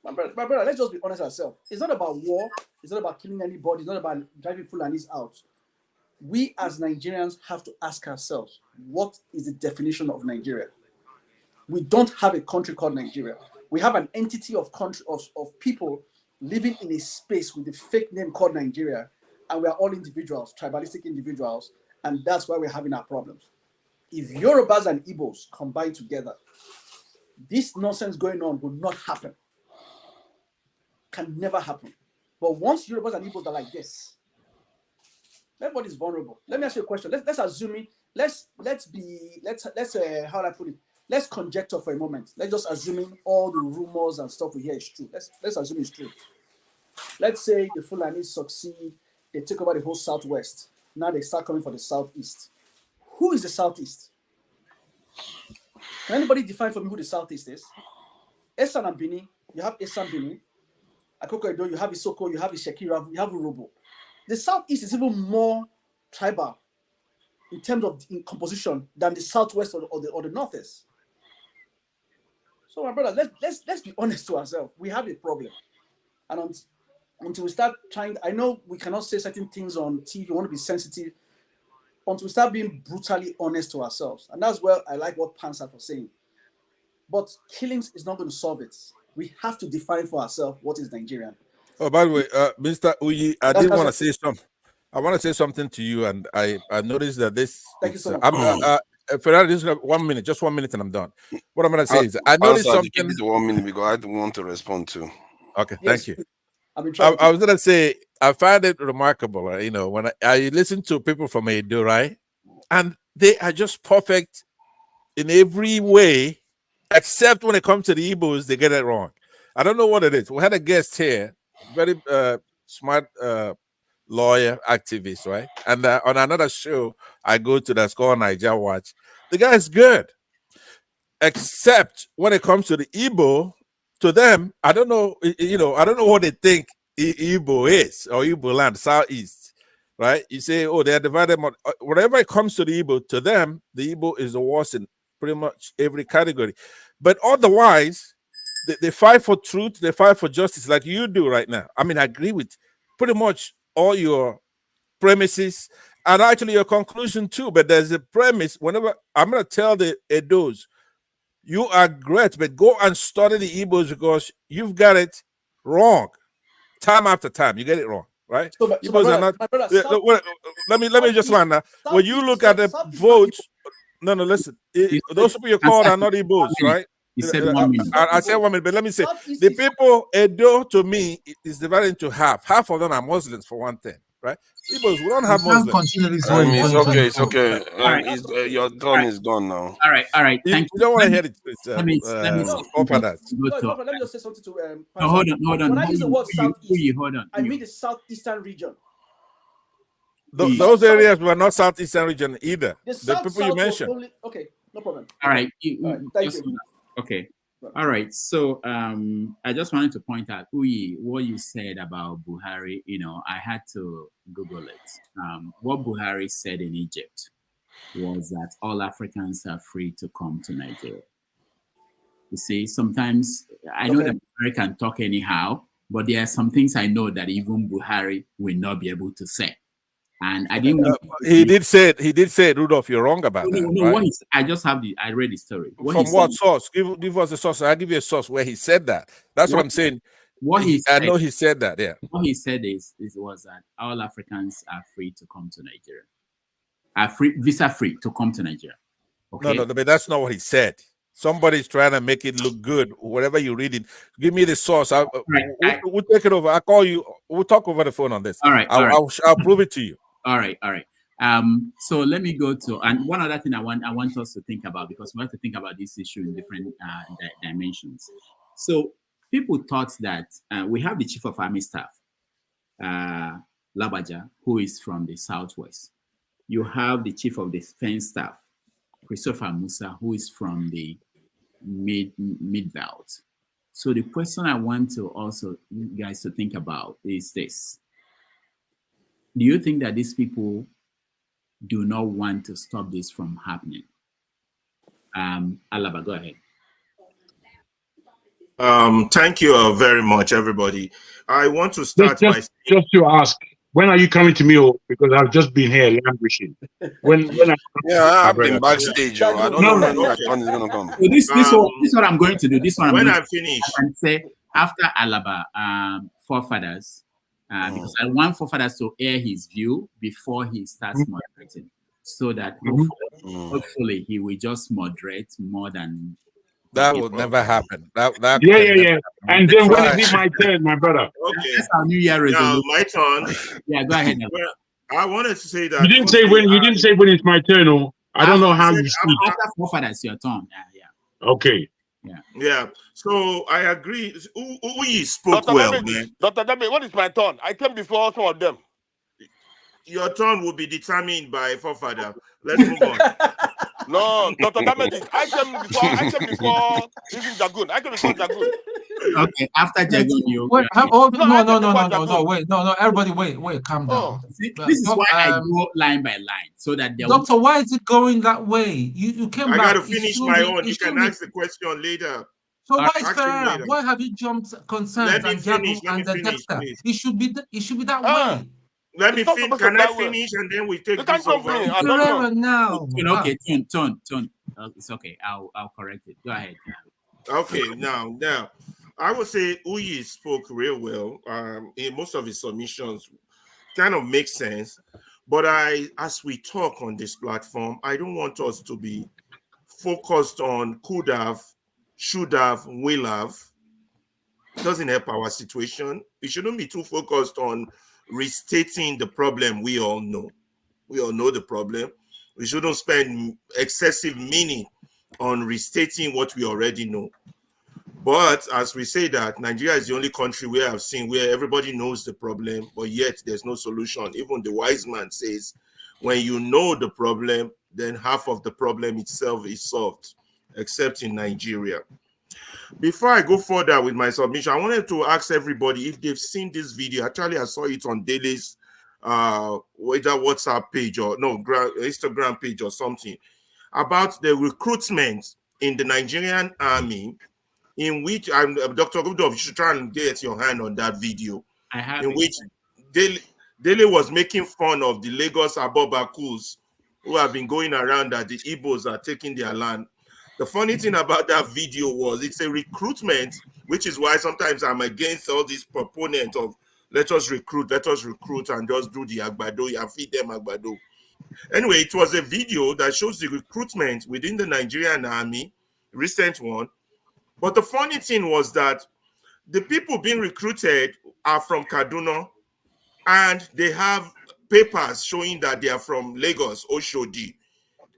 My brother, let's just be honest ourselves. It's not about war. It's not about killing anybody. It's not about driving Fulanis out. We as Nigerians have to ask ourselves, what is the definition of Nigeria? We don't have a country called Nigeria. We have an entity of people living in a space with a fake name called Nigeria, and we are all individuals, tribalistic individuals, and that's why we're having our problems. If Yorubas and Igbos combine together, this nonsense going on will not happen. Can never happen. But once Yorubas and Igbos are like this, everybody's vulnerable. Let me ask you a question. Let's assume it. Let's how do I put it? Let's conjecture for a moment. Let's just assume all the rumors and stuff we hear is true. Let's assume it's true. Let's say the Fulanis succeed, they take over the whole Southwest. Now they start coming for the Southeast. Who is the Southeast? Can anybody define for me who the Southeast is? Esan and Benin, you have Esan Benin. Akoko Edo, you have Isoko, you have Ishekira, you have Urobo. The Southeast is even more tribal in terms of composition than the Southwest or the Northeast. So, my brother, let's be honest to ourselves. We have a problem, and until we start trying, I know we cannot say certain things on TV. We want to be sensitive, until we start being brutally honest to ourselves. And that's where I like what Pansat was saying. But killings is not going to solve it. We have to define for ourselves what is Nigerian. Oh, by the way, Mr. Uyi, I did want to say something. I want to say something to you, and I noticed that this. Thank you so much. Ferrari, just 1 minute, just 1 minute, and I'm done. What I'm going to say is, I noticed something. Keep it to 1 minute because I don't want to respond to. Okay, thank you. I was going to say, I find it remarkable, you know, when I listen to people from Edo, right? And they are just perfect in every way, except when it comes to the Igbos, they get it wrong. I don't know what it is. We had a guest here, very smart lawyer, activist, right? And on another show I go to that's called Niger Watch, the guy is good. Except when it comes to the Igbo, to them, I don't know, you know, I don't know what they think Igbo is, or Igbo land, Southeast, right? You say, oh, they are divided. Whenever it comes to the Igbo, to them, the Igbo is the worst in pretty much every category. But otherwise, they fight for truth, they fight for justice like you do right now. I mean, I agree with pretty much all your premises and actually your conclusion too. But there's a premise. Whenever I'm going to tell the Edos, you are great, but go and study the Igbos because you've got it wrong. Time after time, you get it wrong, right? Igbos are not. Let me just land now. When you look at the votes, no, listen. Those people you called are not Igbos, right? You said 1 minute. I said 1 minute, but let me say the people Edo to me is divided into half. Half of them are Muslims for one thing, right? Igbos, we don't have Muslims. It's okay. Your turn is gone now. All right. Thank you. You don't want to hear it. Let me just say something to hold on. When I use the word Southeast, hold on. I mean the Southeastern region. Those areas were not Southeastern region either. The people you mentioned. Okay, no problem. All right. Thank you. Okay. All right. So I just wanted to point out, Uyi, what you said about Buhari, you know, I had to Google it. What Buhari said in Egypt was that all Africans are free to come to Nigeria. You see, sometimes I know that Buhari can talk anyhow, but there are some things I know that even Buhari will not be able to say. And I didn't. He did say, Rudolph, you're wrong about that. No, right? I just have I read the story. From what source? Give us a source. I'll give you a source where he said that. That's what I'm saying. I know he said that. Yeah. What he said was that all Africans are free to come to Nigeria. Are visa free to come to Nigeria. Okay? No, but that's not what he said. Somebody's trying to make it look good. Whatever you read it, give me the source. We'll take it over. I'll call you. We'll talk over the phone on this. All right. I'll prove it to you. All right. So let me go to, and one other thing I want us to think about, because we have to think about this issue in different dimensions. So people thought that we have the Chief of Army Staff, Labaja, who is from the Southwest. You have the Chief of Defense Staff, Christopher Musa, who is from the mid-belt. So the question I want to also you guys to think about is this. Do you think that these people do not want to stop this from happening? Alaba, go ahead. Thank you very much, everybody. I want to start just to ask, when are you coming to me? Because I've just been here languishing. I've been backstage. I don't know when my turn is going to come. So this is what I'm going to do. This one when I finish, I can say after Alaba, forefathers. Because I want forefathers to air his view before he starts moderating, so that hopefully he will just moderate more than. That will never happen. That yeah. And then when is it my turn, my brother? Okay. That's our New Year resolution. Now my turn. Yeah, go ahead. Well, I wanted to say that you didn't say when it's my turn. Oh, I don't know how you speak. After forefathers, your turn. Yeah. Okay. Yeah. So I agree. Uyi spoke well, man. Dr. Dame, what is my turn? I came before some of them. Your turn will be determined by forefather. Let's move on. No, Dr. Dame, I came before even Jagun. I came before Jagun. Okay, after Jagun, you. Wait, no, everybody, wait, calm down. See, this is why I go line by line, so that Doctor, why is it going that way? You came back. I got to finish my own. You can ask the question later. So why is Ferreira? Why have you jumped concerns and Jagun and the Dexter? It should be that way. Let me It's not finish. supposed to Can I that way. finish and then we take You can't this come for over? me. I don't know. now. Okay, Tone. It's okay. I'll correct it. Go ahead. Okay, now, I would say Uyi spoke real well. In most of his submissions kind of make sense. But as we talk on this platform, I don't want us to be focused on could have, should have, will have. It doesn't help our situation. We shouldn't be too focused on restating the problem we all know. We all know the problem. We shouldn't spend excessive meaning on restating what we already know. But as we say that, Nigeria is the only country where I've seen where everybody knows the problem, but yet there's no solution. Even the wise man says, when you know the problem, then half of the problem itself is solved, except in Nigeria. Before I go further with my submission, I wanted to ask everybody if they've seen this video. Actually, I saw it on Daily's whether WhatsApp page or no Instagram page or something about the recruitment in the Nigerian army, in which Dr. Gudov, you should try and get your hand on that video. I have in it. which Daily was making fun of the Lagos Abobakus who have been going around that the Igbos are taking their land. The funny thing about that video was it's a recruitment, which is why sometimes I'm against all these proponents of let us recruit and just do the agbado and feed them agbado. Anyway, it was a video that shows the recruitment within the Nigerian army, recent one. But the funny thing was that the people being recruited are from Kaduna and they have papers showing that they are from Lagos, Oshodi,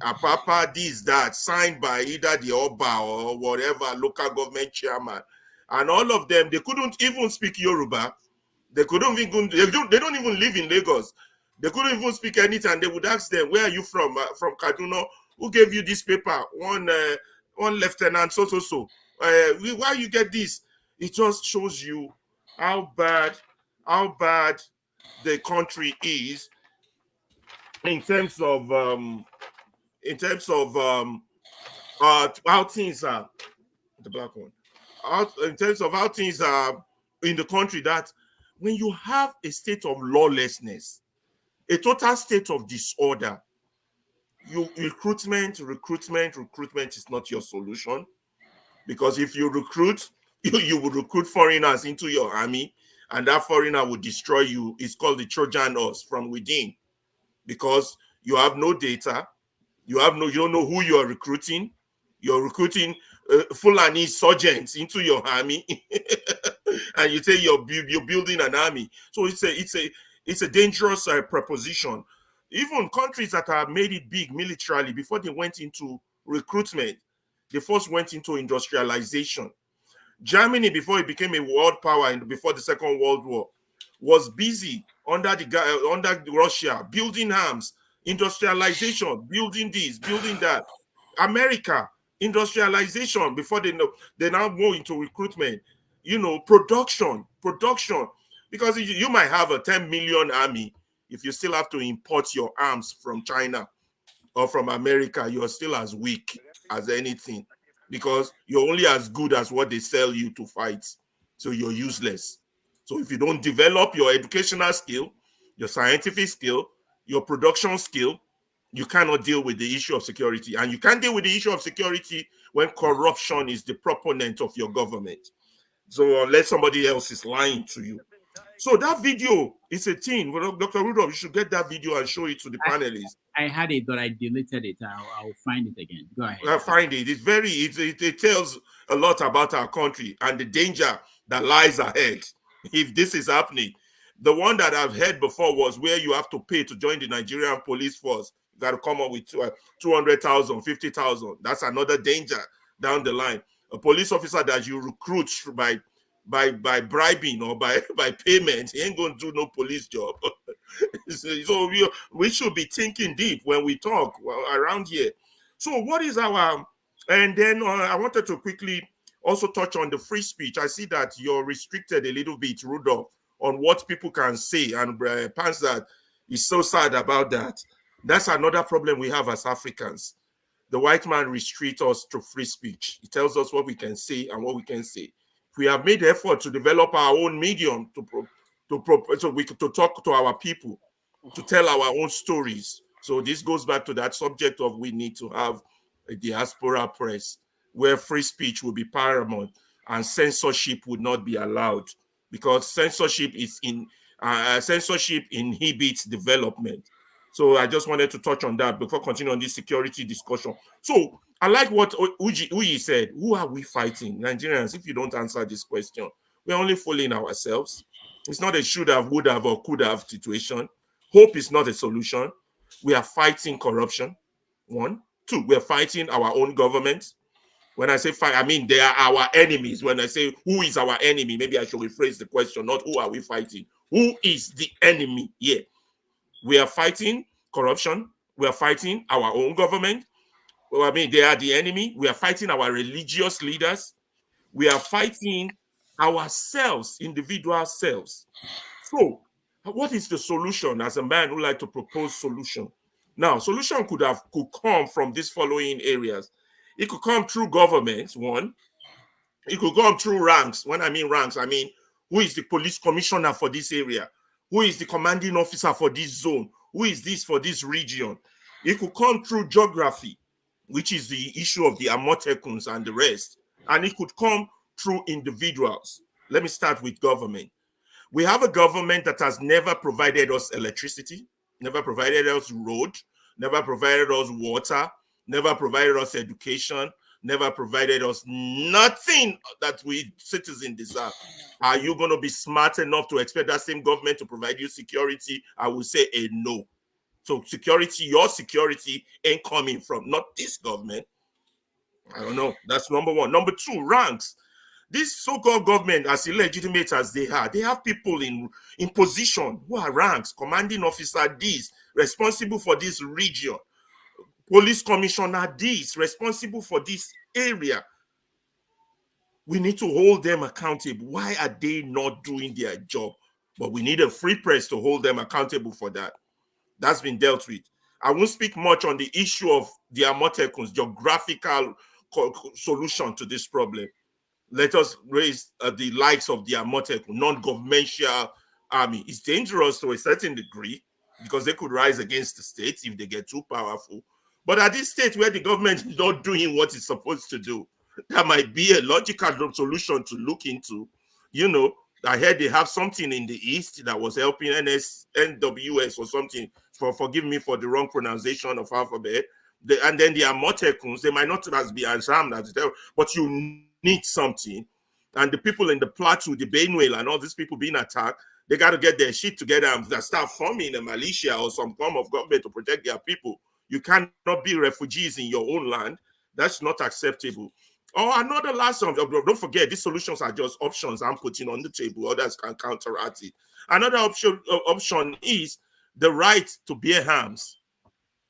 Apapa, this, that, signed by either the Oba or whatever local government chairman. And all of them, they couldn't even speak Yoruba. They couldn't even, they don't even live in Lagos. They couldn't even speak anything. They would ask them, where are you from? From Kaduna. Who gave you this paper? One lieutenant, so. Why you get this? It just shows you how bad the country is in terms of how things are. The black one. In terms of how things are in the country, that when you have a state of lawlessness, a total state of disorder, recruitment is not your solution. Because if you recruit, you will recruit foreigners into your army, and that foreigner will destroy you. It's called the Trojan horse from within, because you have no data, you don't know who you are recruiting. You're recruiting Fulani insurgents into your army, and you say you're building an army. So it's a dangerous proposition. Even countries that have made it big militarily before they went into recruitment, they first went into industrialization. Germany, before it became a world power and before the Second World War, was busy under Russia, building arms, industrialization, building this, building that. America, industrialization before they now go into recruitment. Production. Because you might have a 10 million army. If you still have to import your arms from China or from America, you're still as weak as anything, because you're only as good as what they sell you to fight. So you're useless. So if you don't develop your educational skill, your scientific skill, your production skill, you cannot deal with the issue of security. And you can't deal with the issue of security when corruption is the proponent of your government. So unless somebody else is lying to you. So that video is a thing. Dr. Rudolph, you should get that video and show it to the panelists. I had it, but I deleted it. I'll find it again. Go ahead. I'll find it. It tells a lot about our country and the danger that lies ahead if this is happening. The one that I've heard before was where you have to pay to join the Nigerian police force. You got to come up with 200,000, 50,000. That's another danger down the line. A police officer that you recruit by bribing or by payment, he ain't going to do no police job. So we should be thinking deep when we talk around here. So what is our, and then I wanted to quickly also touch on the free speech. I see that you're restricted a little bit, Rudolph, on what people can say, and Panzad is so sad about that. That's another problem we have as Africans. The white man restricts us to free speech. He tells us what we can say and what we can say. We have made effort to develop our own medium to talk to our people. to tell our own stories. So this goes back to that subject of we need to have a diaspora press where free speech will be paramount and censorship would not be allowed, because censorship inhibits development. So I just wanted to touch on that before continuing on this security discussion. So I like what Uyi said. Who are we fighting? Nigerians, if you don't answer this question, we're only fooling ourselves. It's not a should have, would have, or could have situation. Hope is not a solution. We are fighting corruption. 1. 2, we're fighting our own government. When I say fight, I mean they are our enemies. When I say who is our enemy, maybe I should rephrase the question, not who are we fighting. Who is the enemy here? We are fighting corruption. We are fighting our own government. Well, I mean, they are the enemy. We are fighting our religious leaders. We are fighting ourselves, individual selves. So, what is the solution as a man who like to propose solution? Now, solution could come from these following areas. It could come through government, 1. It could come through ranks. When I mean ranks, I mean who is the police commissioner for this area? Who is the commanding officer for this zone? Who is this for this region? It could come through geography, which is the issue of the Amotekuns and the rest. And it could come through individuals. Let me start with government. We have a government that has never provided us electricity, never provided us road, never provided us water, never provided us education, never provided us nothing that we citizens deserve. Are you going to be smart enough to expect that same government to provide you security? I will say a no. So security, your security ain't coming from not this government. I don't know. That's number 1. Number 2, ranks. This so-called government, as illegitimate as they have people in position who are ranks, commanding officer this, responsible for this region, police commissioner this, responsible for this area. We need to hold them accountable. Why are they not doing their job? But we need a free press to hold them accountable for that. That's been dealt with. I won't speak much on the issue of the Amotekuns, geographical solution to this problem. Let us raise the likes of the Amotekun, non-governmental army. It's dangerous to a certain degree because they could rise against the states if they get too powerful. But at this stage where the government is not doing what it's supposed to do, that might be a logical solution to look into. You know, I heard they have something in the East that was helping NWS or something. Forgive me for the wrong pronunciation of alphabet. And then the Amotekuns, they might not be as armed as them, but you need something. And the people in the plateau, the Benue, and all these people being attacked, they got to get their shit together and start forming a militia or some form of government to protect their people. You cannot be refugees in your own land. That's not acceptable. Or another last one, don't forget, these solutions are just options I'm putting on the table. Others can counteract it. Another option is the right to bear arms.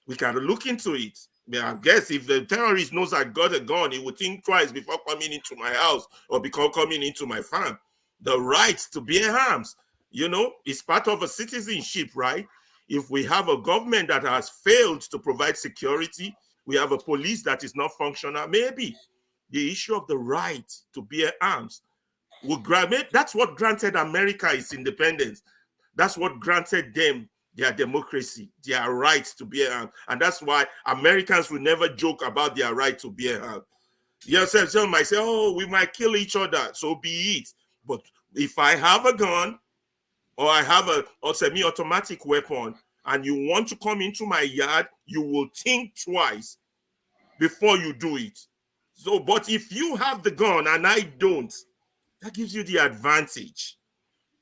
We can look into it. I guess if the terrorist knows I got a gun, he would think twice before coming into my house or before coming into my farm. The right to bear arms, you know, is part of a citizenship, right? If we have a government that has failed to provide security, we have a police that is not functional, maybe the issue of the right to bear arms will grant it. That's what granted America its independence. That's what granted them their democracy, their right to bear arms. And that's why Americans will never joke about their right to bear arms. Yourself, some might say, oh, we might kill each other, so be it. But if I have a gun or I have a semi-automatic weapon and you want to come into my yard, you will think twice before you do it. So, but if you have the gun and I don't, that gives you the advantage.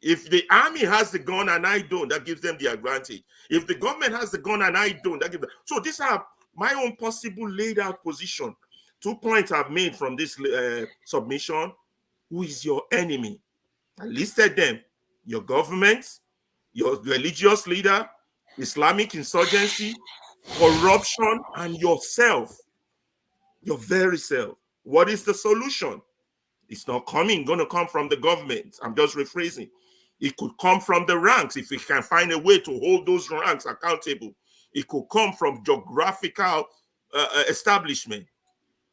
If the army has the gun and I don't, that gives them the advantage. If the government has the gun and I don't, that gives them. So these are my own possible laid out position. 2 points I've made from this submission. Who is your enemy? I listed them. Your government, your religious leader, Islamic insurgency, corruption, and yourself. Your very self. What is the solution? It's not going to come from the government. I'm just rephrasing. It could come from the ranks if we can find a way to hold those ranks accountable. It could come from geographical establishment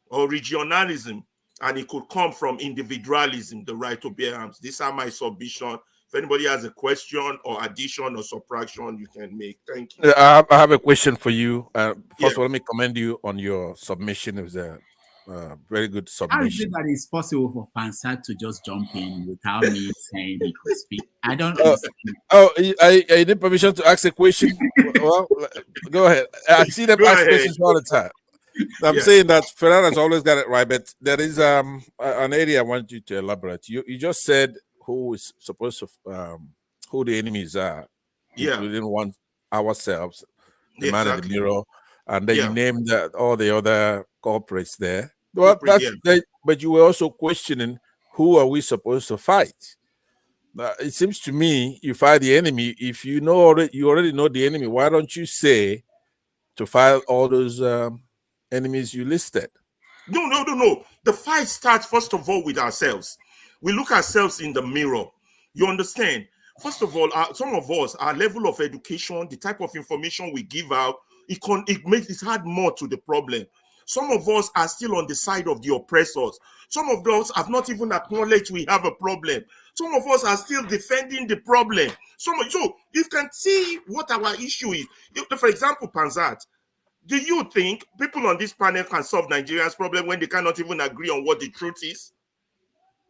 or regionalism, and it could come from individualism, the right to bear arms. These are my submission. If anybody has a question or addition or subtraction, you can make. Thank you. I have a question for you. First Yeah. of all, let me commend you on your submission. It was a very good How is it submission. that it's possible for Pansat to just jump in without me saying he could speak? I don't understand. I need permission to ask a question. Well, go ahead. I see them ask questions all the time. I'm saying that Ferrara's always got it right, but there is an area I want you to elaborate. You just said who is supposed to who the enemies are, including one ourselves, the man in the mirror, and then you named all the other corporates there. Well, but you were also questioning who are we supposed to fight. It seems to me you fight the enemy. If you already know the enemy, why don't you say to fight all those enemies you listed? No. The fight starts first of all with ourselves. We look ourselves in the mirror. You understand? First of all, some of us, our level of education, the type of information we give out, it makes it hard more to the problem. Some of us are still on the side of the oppressors. Some of us have not even acknowledged we have a problem. Some of us are still defending the problem. So you can see what our issue is. For example, Panzat, do you think people on this panel can solve Nigerians' problem when they cannot even agree on what the truth is?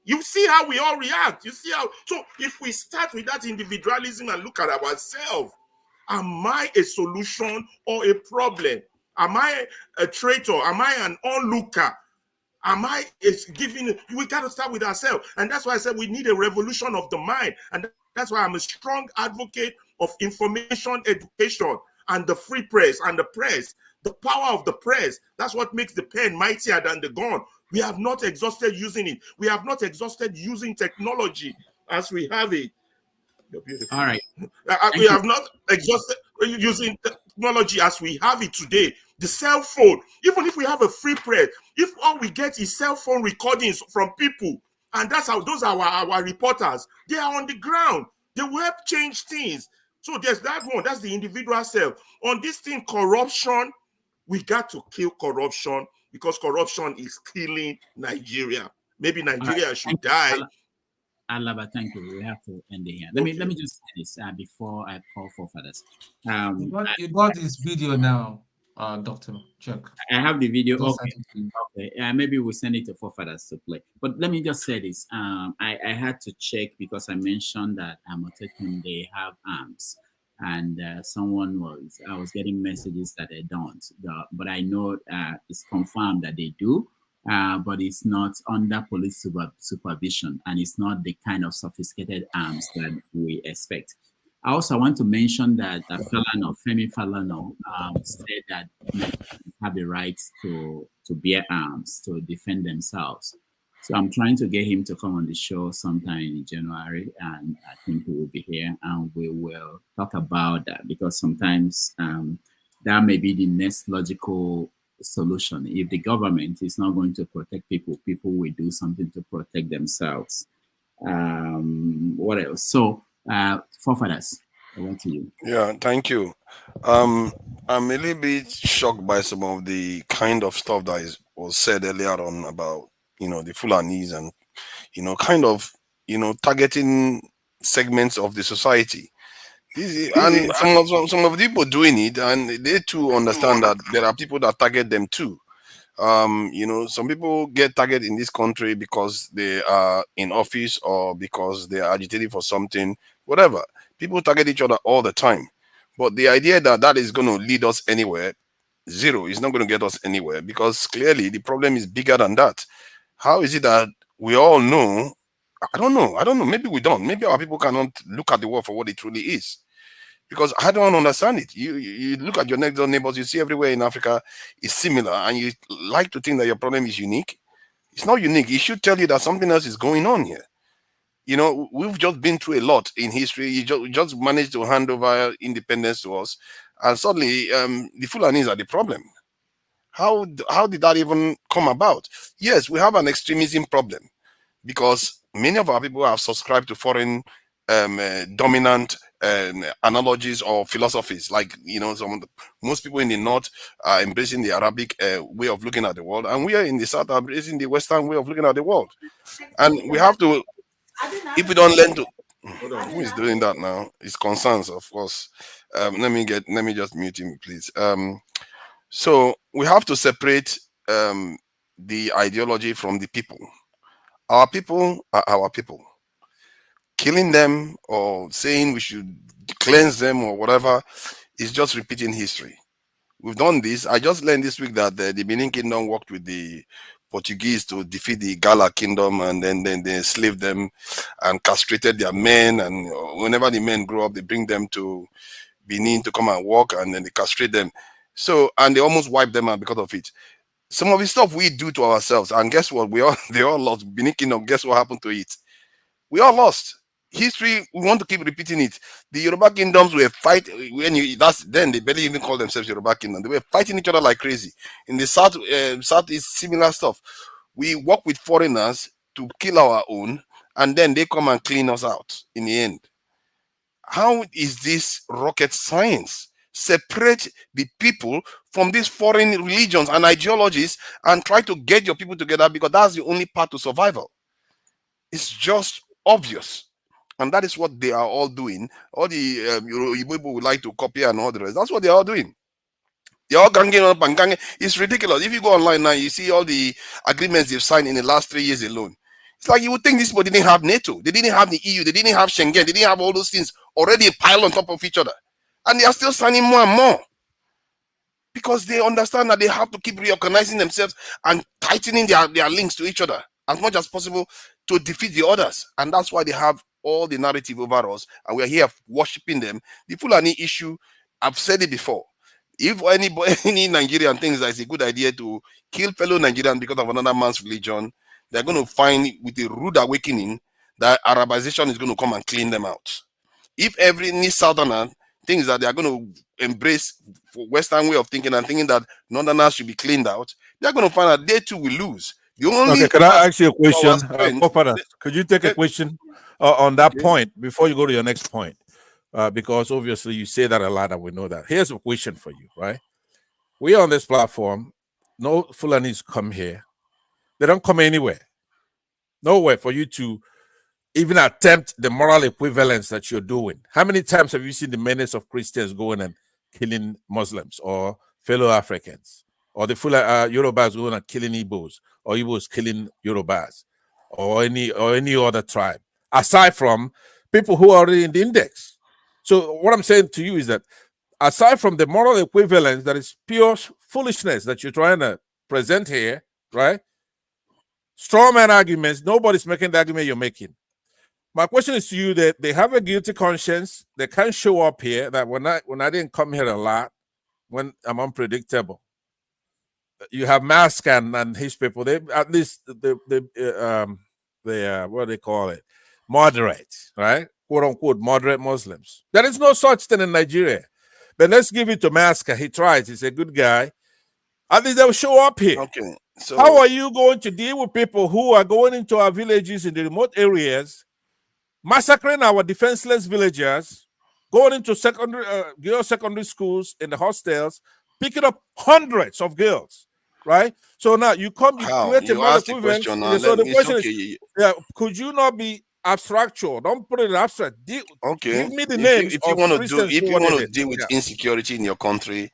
You see how we all react. You see how. So if we start with that individualism and look at ourselves, am I a solution or a problem? Am I a traitor? Am I an onlooker? Am I giving? We got to start with ourselves. And that's why I said we need a revolution of the mind. And that's why I'm a strong advocate of information education and the free press and the press. The power of the press. That's what makes the pen mightier than the gun. We have not exhausted using it. We have not exhausted using technology as we have it. You're beautiful. All right. We have not exhausted using technology as we have it today. The cell phone, even if we have a free press, if all we get is cell phone recordings from people, and that's how those are our reporters, they are on the ground. They will help change things. So there's that one. That's the individual self. On this thing, corruption, we got to kill corruption because corruption is killing Nigeria. Maybe Nigeria should die. Alaba, thank you. We have to end it here. Let me just say this before I call for fathers. You got this video now, Dr. Chuck. I have the video. Okay. Maybe we'll send it to forefathers to play. But let me just say this. I had to check because I mentioned that they have arms. And I was getting messages that they don't. But I know it's confirmed that they do. But it's not under police supervision, and it's not the kind of sophisticated arms that we expect. I also want to mention that Femi Falana said that Nigerians have the right to bear arms, to defend themselves. So I'm trying to get him to come on the show sometime in January, and I think he will be here, and we will talk about that, because sometimes that may be the next logical solution. If the government is not going to protect people, people will do something to protect themselves. What else? So, forefathers, over to you. Yeah, thank you. I'm a little bit shocked by some of the kind of stuff that was said earlier on about, the Fulanis and, targeting segments of the society. And some of the people doing it, and they too understand that there are people that target them too. Some people get targeted in this country because they are in office or because they are agitating for something, whatever. People target each other all the time. But the idea that is going to lead us anywhere, zero, is not going to get us anywhere, because clearly the problem is bigger than that. How is it that we all know? I don't know. Maybe we don't. Maybe our people cannot look at the world for what it truly is. Because I don't understand it. You look at your next door neighbors, you see everywhere in Africa is similar, and you like to think that your problem is unique. It's not unique. It should tell you that something else is going on here. We've just been through a lot in history. You just managed to hand over independence to us, and suddenly the Fulanis are the problem. How did that even come about? Yes, we have an extremism problem because many of our people have subscribed to foreign dominant analogies or philosophies. Like, most people in the North are embracing the Arabic way of looking at the world, and we are in the South embracing the Western way of looking at the world. And we have to, if we don't learn to, Who is doing that now? It's concerns, of course. Let me just mute him, please. So we have to separate the ideology from the people. Our people are our people. Killing them or saying we should cleanse them or whatever is just repeating history. We've done this. I just learned this week that the Benin Kingdom worked with the Portuguese to defeat the Gala Kingdom, and then they enslaved them and castrated their men. And whenever the men grow up, they bring them to Benin to come and work, and then they castrate them. So, and they almost wipe them out because of it. Some of the stuff we do to ourselves, and guess what? They all lost. Benin Kingdom, guess what happened to it? We all lost. History, we want to keep repeating it. The Yoruba kingdoms were fighting then they barely even call themselves Yoruba Kingdom. They were fighting each other like crazy. In the south is similar stuff. We work with foreigners to kill our own, and then they come and clean us out in the end. How is this rocket science? Separate the people from these foreign religions and ideologies and try to get your people together, because that's the only path to survival. It's just obvious. And that is what they are all doing. All the people would like to copy and all the rest. That's what they are all doing. They're all ganging up and ganging. It's ridiculous. If you go online now, you see all the agreements they've signed in the last 3 years alone. It's like you would think these people didn't have NATO. They didn't have the EU. They didn't have Schengen. They didn't have all those things already piled on top of each other. And they are still signing more and more. Because they understand that they have to keep reorganizing themselves and tightening their links to each other as much as possible to defeat the others. And that's why they have all the narrative over us, and we're here worshiping them. The Fulani issue, I've said it before. If any Nigerian thinks that it's a good idea to kill fellow Nigerians because of another man's religion, they're going to find with a rude awakening that Arabization is going to come and clean them out. If every Southerner thinks that they are going to embrace Western way of thinking and thinking that Northerners should be cleaned out, they're going to find that they too will lose. The only okay, can I ask you a question? Could you take a question on that point before you go to your next point? Because obviously you say that a lot and we know that. Here's a question for you, right? We are on this platform. No Fulanis come here. They don't come anywhere. Nowhere for you to even attempt the moral equivalence that you're doing. How many times have you seen the menace of Christians going and killing Muslims or fellow Africans? Or the Yorubas going and killing Igbos, or Igbos killing Yorubas, or any other tribe, aside from people who are already in the index. So what I'm saying to you is that aside from the moral equivalence that is pure foolishness that you're trying to present here, right? Straw man arguments, nobody's making the argument you're making. My question is to you that they have a guilty conscience. They can't show up here. That when I didn't come here a lot, when I'm unpredictable. You have Mask and his people. They at least they what do they call it? Moderate, right? Quote unquote moderate Muslims. There is no such thing in Nigeria. But let's give it to Maska. He tries. He's a good guy. At least they'll show up here. Okay. So how are you going to deal with people who are going into our villages in the remote areas, massacring our defenseless villagers, going into girls' secondary schools in the hostels, picking up hundreds of girls? Right, so now you come, you create a moral equivalence. So the question is, could you not be abstractual? Don't put it in abstract. Give me the names. If you want to deal with insecurity in your country,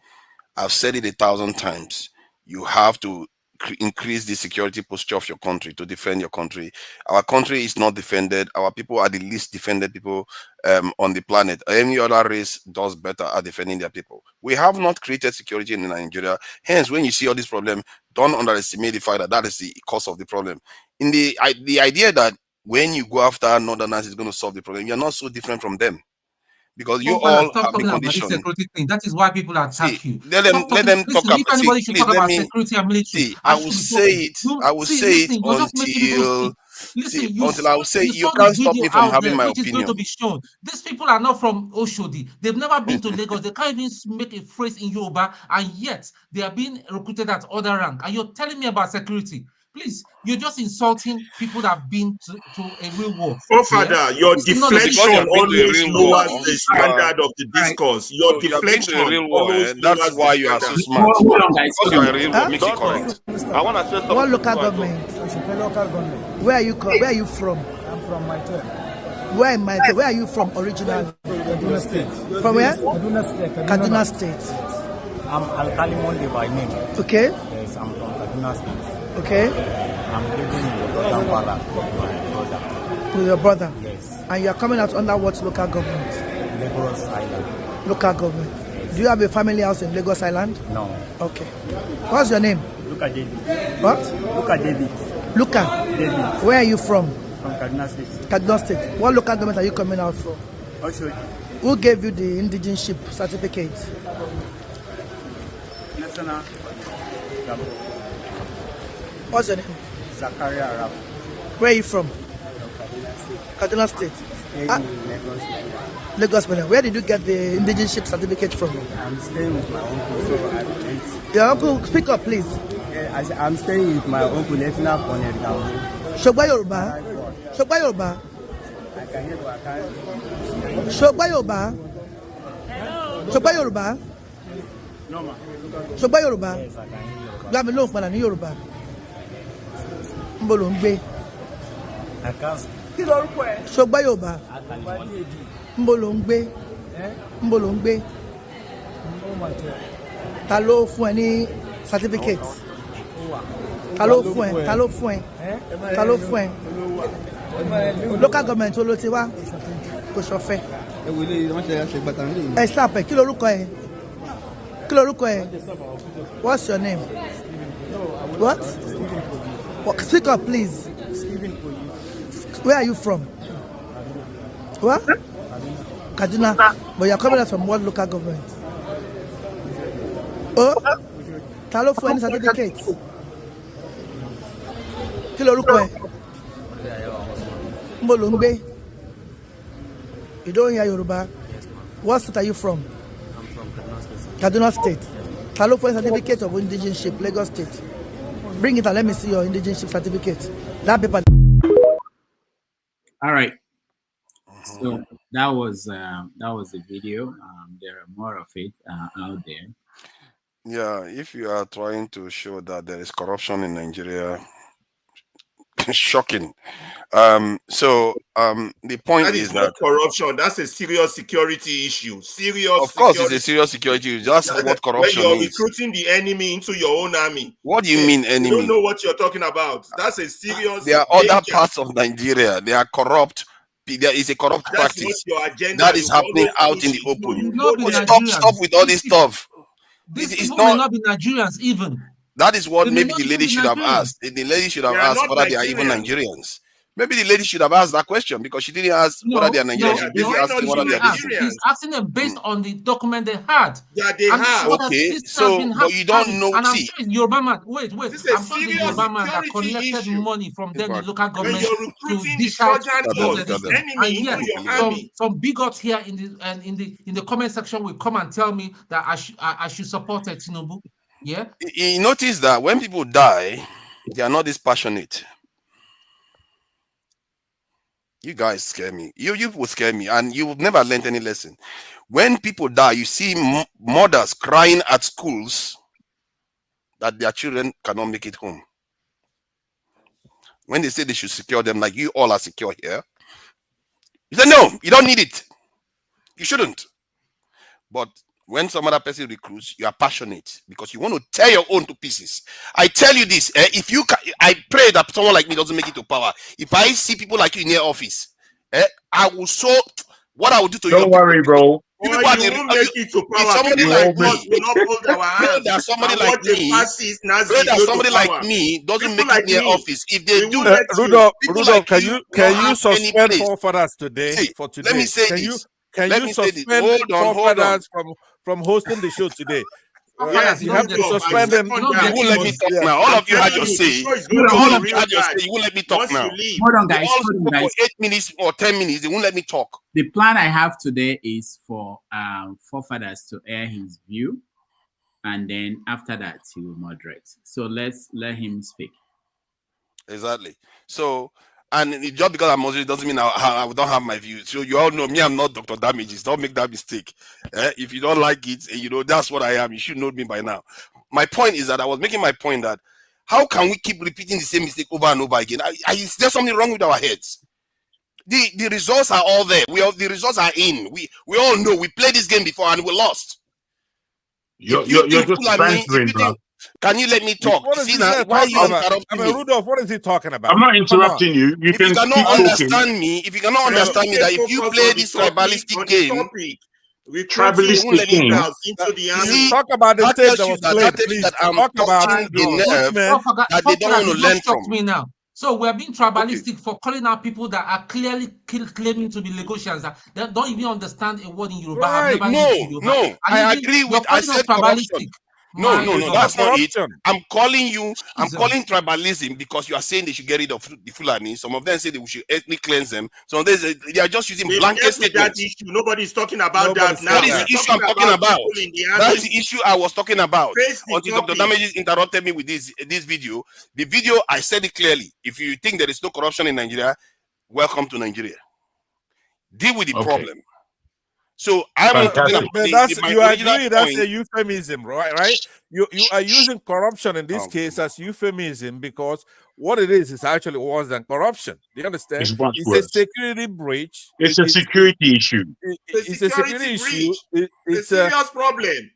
I've said it 1,000 times. You have to increase the security posture of your country to defend your country. Our country is not defended. Our people are the least defended people on the planet. Any other race does better at defending their people. We have not created security in Nigeria. Hence, when you see all this problem, don't underestimate the fact that that is the cause of the problem. In the idea that when you go after Northerners is going to solve the problem, you're not so different from them. Because you all have the condition. That is why people attack you. Let them talk about. If anybody should talk about security and military, I will say it. I will say it until I will say you can't stop me from having my opinion. Going to be shown. These people are not from Oshodi. They've never been to Lagos. They can't even make a phrase in Yoruba, and yet they are being recruited at other rank. And you're telling me about security? Please, you're just insulting people that have been to a real war. Father, your deflection always lowers the standard of the discourse. Your deflection always that's why you are so smart. Because you're a real war, makes it correct. I want to say something. What local government? Local government. Where are you from? I'm from my turn. Where am I? Where are you from originally? Kaduna State. From where? Kaduna State. Kaduna State. I'm Alkali Monde by name. Okay. Yes, I'm from Kaduna State. Okay. I'm living in Kampala with my brother. With your brother? Yes. And you are coming out under what local government? Lagos Island. Local government. Yes. Do you have a family house in Lagos Island? No. Okay. What's your name? Luka David. What? Luka David. Luka? David. Where are you from? From Kaduna State. Kaduna State. What local government are you coming out from? Oshodi. Who gave you the indigenship certificate? National. What's your name? Zakaria Arab. Where are you from? Kaduna State. Lagos, Benin. Where did you get the indigenship certificate from? I'm staying with my uncle, so I went. Your uncle, speak up, please. I'm staying with my uncle, Lieutenant Colonel Dangote. Shogba Yoruba. Shogba Yoruba. I can hear what I can. Shogba Yoruba. Shogba Yoruba. No, ma. Shogba Yoruba. Yes, I can hear Yoruba. Gbami lóhùn padà ní Yorùbá. Níbo ló ń gbé? I can't. Kí lorúkọ ẹ? Shogba Yoruba. Níbo ló ń gbé? Níbo ló ń gbé? Ta ló fún ẹ ní certificate? Ta ló fún ẹ? Ta ló fún ẹ? Ta ló fún ẹ? Local government wo ló ti wá? Kò ṣọ̀fẹ́. Ẹ stop ẹ, kí lorúkọ ẹ? Kí lorúkọ ẹ? What's your name? What? Speak up, please. Where are you from? What? Kaduna. But you're coming out from what local government? Oh? Ta ló fún ẹ ní certificate? Kí lorúkọ ẹ? Níbo ló ń gbé? You don't hear Yoruba? What state are you from? I'm from Kaduna Kaduna State. State. Ta ló fún ẹ certificate of indigenship, Lagos State? Bring it and let me see your indigenship certificate. That paper. All right. So that was the video. There are more of it out there. Yeah, if you are trying to show that there is corruption in Nigeria, shocking. The point That is not that corruption. That's a serious security issue. Serious. of course it's a serious security issue. That's what corruption when you're is. recruiting the enemy into your own army. What do you mean You enemy? don't know what you're talking about. That's a serious. There are other danger. parts of Nigeria. They are corrupt. There is a corrupt That's practice what your agenda that is is. happening All out those in the issues. open. Not be Stop Nigerians. with all this stuff. These It's people may not. not be Nigerians even. That is what They may maybe not the even lady be should have Nigerians. asked. The lady should have They are asked not whether they are even Nigerians. Nigerians. Maybe the lady should have asked that question because she didn't ask whether they are Nigerians. She's busy asking whether they are this. He's asking them based on the document they had. Yeah, they And have. Okay, this has so been but you don't know. And I'm See, sure it's Yoruba man. Wait. This is a I'm sure it's serious Yoruba man that security collected issue. money from them, the fact, local When government, you're to recruiting the dish out Trojan those horse, things. the enemy And into yes, your army. some bigots here in the comment section will come and tell me that I should support Tinubu. Yeah. you notice that when people die, they are not this passionate. You guys scare me. You will scare me, and you've never learned any lesson. When people die, you see mothers crying at schools that their children cannot make it home. When they say they should secure them, like you all are secure here, you say no, you don't need it. You shouldn't. But when some other person recruits, you are passionate because you want to tear your own to pieces. I tell you this: if you, I pray that someone like me doesn't make it to power. If I see people like you in their office, I will show what I will do to you. Don't worry, bro. You won't make it to power. Somebody People like us me, will not hold our hands. that somebody And like what the me, passes Nazi that go to somebody power. like me doesn't People make like it near me, office. If they we do, will let you. Rudolph, people Rudolph, like can you you don't have any suspend place. forefathers today See, for today? let me say Can this. can Let you me say this. suspend Hold on. forefathers from hosting the show today? Yes, You have to Rudolph, I suspend them. second You that. won't let me talk Yeah. now. All I'm of you had telling your you, the say. show is going to All be of you real had your bad say. You won't let me talk once now. you leave. Hold on, They guys. all Hold on, spoke guys. for 8 minutes or 10 minutes. They won't let me talk. The plan I have today is for forefathers to air his view, and then after that he will moderate. So let's let him speak. Exactly. So, and just because I'm Muslim doesn't mean I don't have my views. So you all know me, I'm not Dr. Damages. Don't make that mistake. If you don't like it, that's what I am. You should know me by now. My point is that I was making my point that how can we keep repeating the same mistake over and over again? Is there something wrong with our heads? The results are all there. The results are in. We all know we played this game before and we lost. You're just bantering, bro. Can you let me talk? What is See he now, why are you interrupting me? Rudolph, what is he talking about? I'm not interrupting you. You If you can cannot keep talking. understand me, if you cannot understand me, that if you play this tribalistic game, tribalistic game. Talk about the tape that was played, please. that I'm Talk about touching the nerve that they don't want to learn from. Me now. So we're being tribalistic for calling out people that are clearly claiming to be Lagosians that don't even understand a word in Yoruba. Right. No. I agree with. I said corruption. No, that's not it. I'm calling tribalism because you are saying they should get rid of the Fulani. Some of them say we should ethnic cleanse them. Some of them say they are just using blanket statements. That issue. Nobody's talking about that now. That is the issue I'm talking about. That is the issue I was talking about. Until Dr. Damages interrupted me with this video. The video, I said it clearly. If you think there is no corruption in Nigeria, welcome to Nigeria. Deal with the problem. So you agree that's a euphemism, right? You are using corruption in this case as euphemism because what it is actually worse than corruption. Do you understand? It's a security breach. It's a security issue. It's a security issue. It's a serious problem.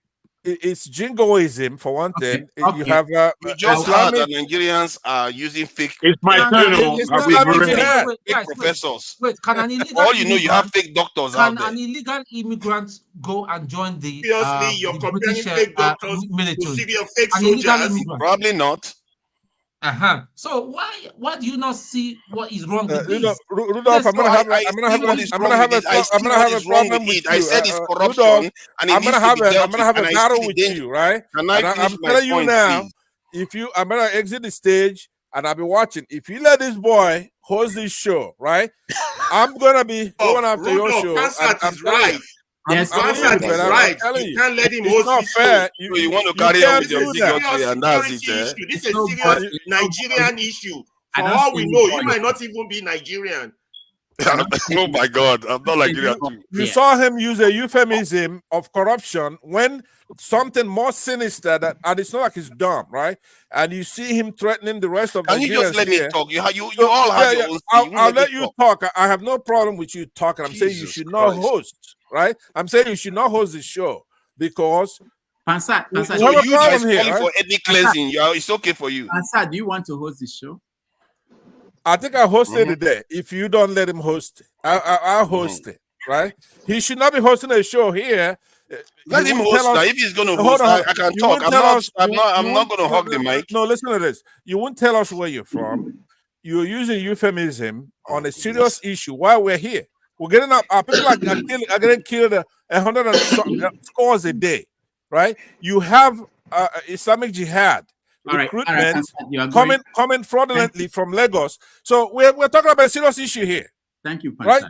It's jingoism for one thing. You have we just heard that Nigerians are using fake. It's my turn. Fake professors. Wait, can an illegal all you know you have fake doctors out there. Can an illegal immigrant go and join the you're comparing fake doctors military? To fake soldiers? Probably not. So why do you not see what is wrong with this? Rudolph, I'm gonna have a problem with you. I said it's corruption, and I'm gonna have a battle with you, right? I'm telling you now. I'm gonna exit the stage and I'll be watching. If you let this boy host this show, right? I'm gonna be going after your show. I'm right. Yes, right. You can't let him host this show. You want to carry on with your bigotry, and that's it. This is a serious Nigerian issue. For all we know, you might not even be Nigerian. Oh my God, I'm not Nigerian. You saw him use a euphemism of corruption when something more sinister and it's not like he's dumb, right? And you see him threatening the rest of the Nigerians. Can you just let me talk? You all have your own. I'll let you talk. I have no problem with you talking. I'm saying you should not host. Right? I'm saying you should not host the show because Pansat, you guys calling for ethnic cleansing. It's okay for you. Pansat, do you want to host the show? I think I hosted it there. If you don't let him host it, I'll host it. Right? He should not be hosting a show here. Let him host that. If he's going to host, I can talk. I'm not going to hog the mic. No, listen to this. You won't tell us where you're from. You're using euphemism on a serious issue while we're here. We're getting up. People are getting killed 100 and scores a day, right? You have Islamic Jihad recruitment coming fraudulently from Lagos. So we're talking about a serious issue here. Thank you, Pansat. Right?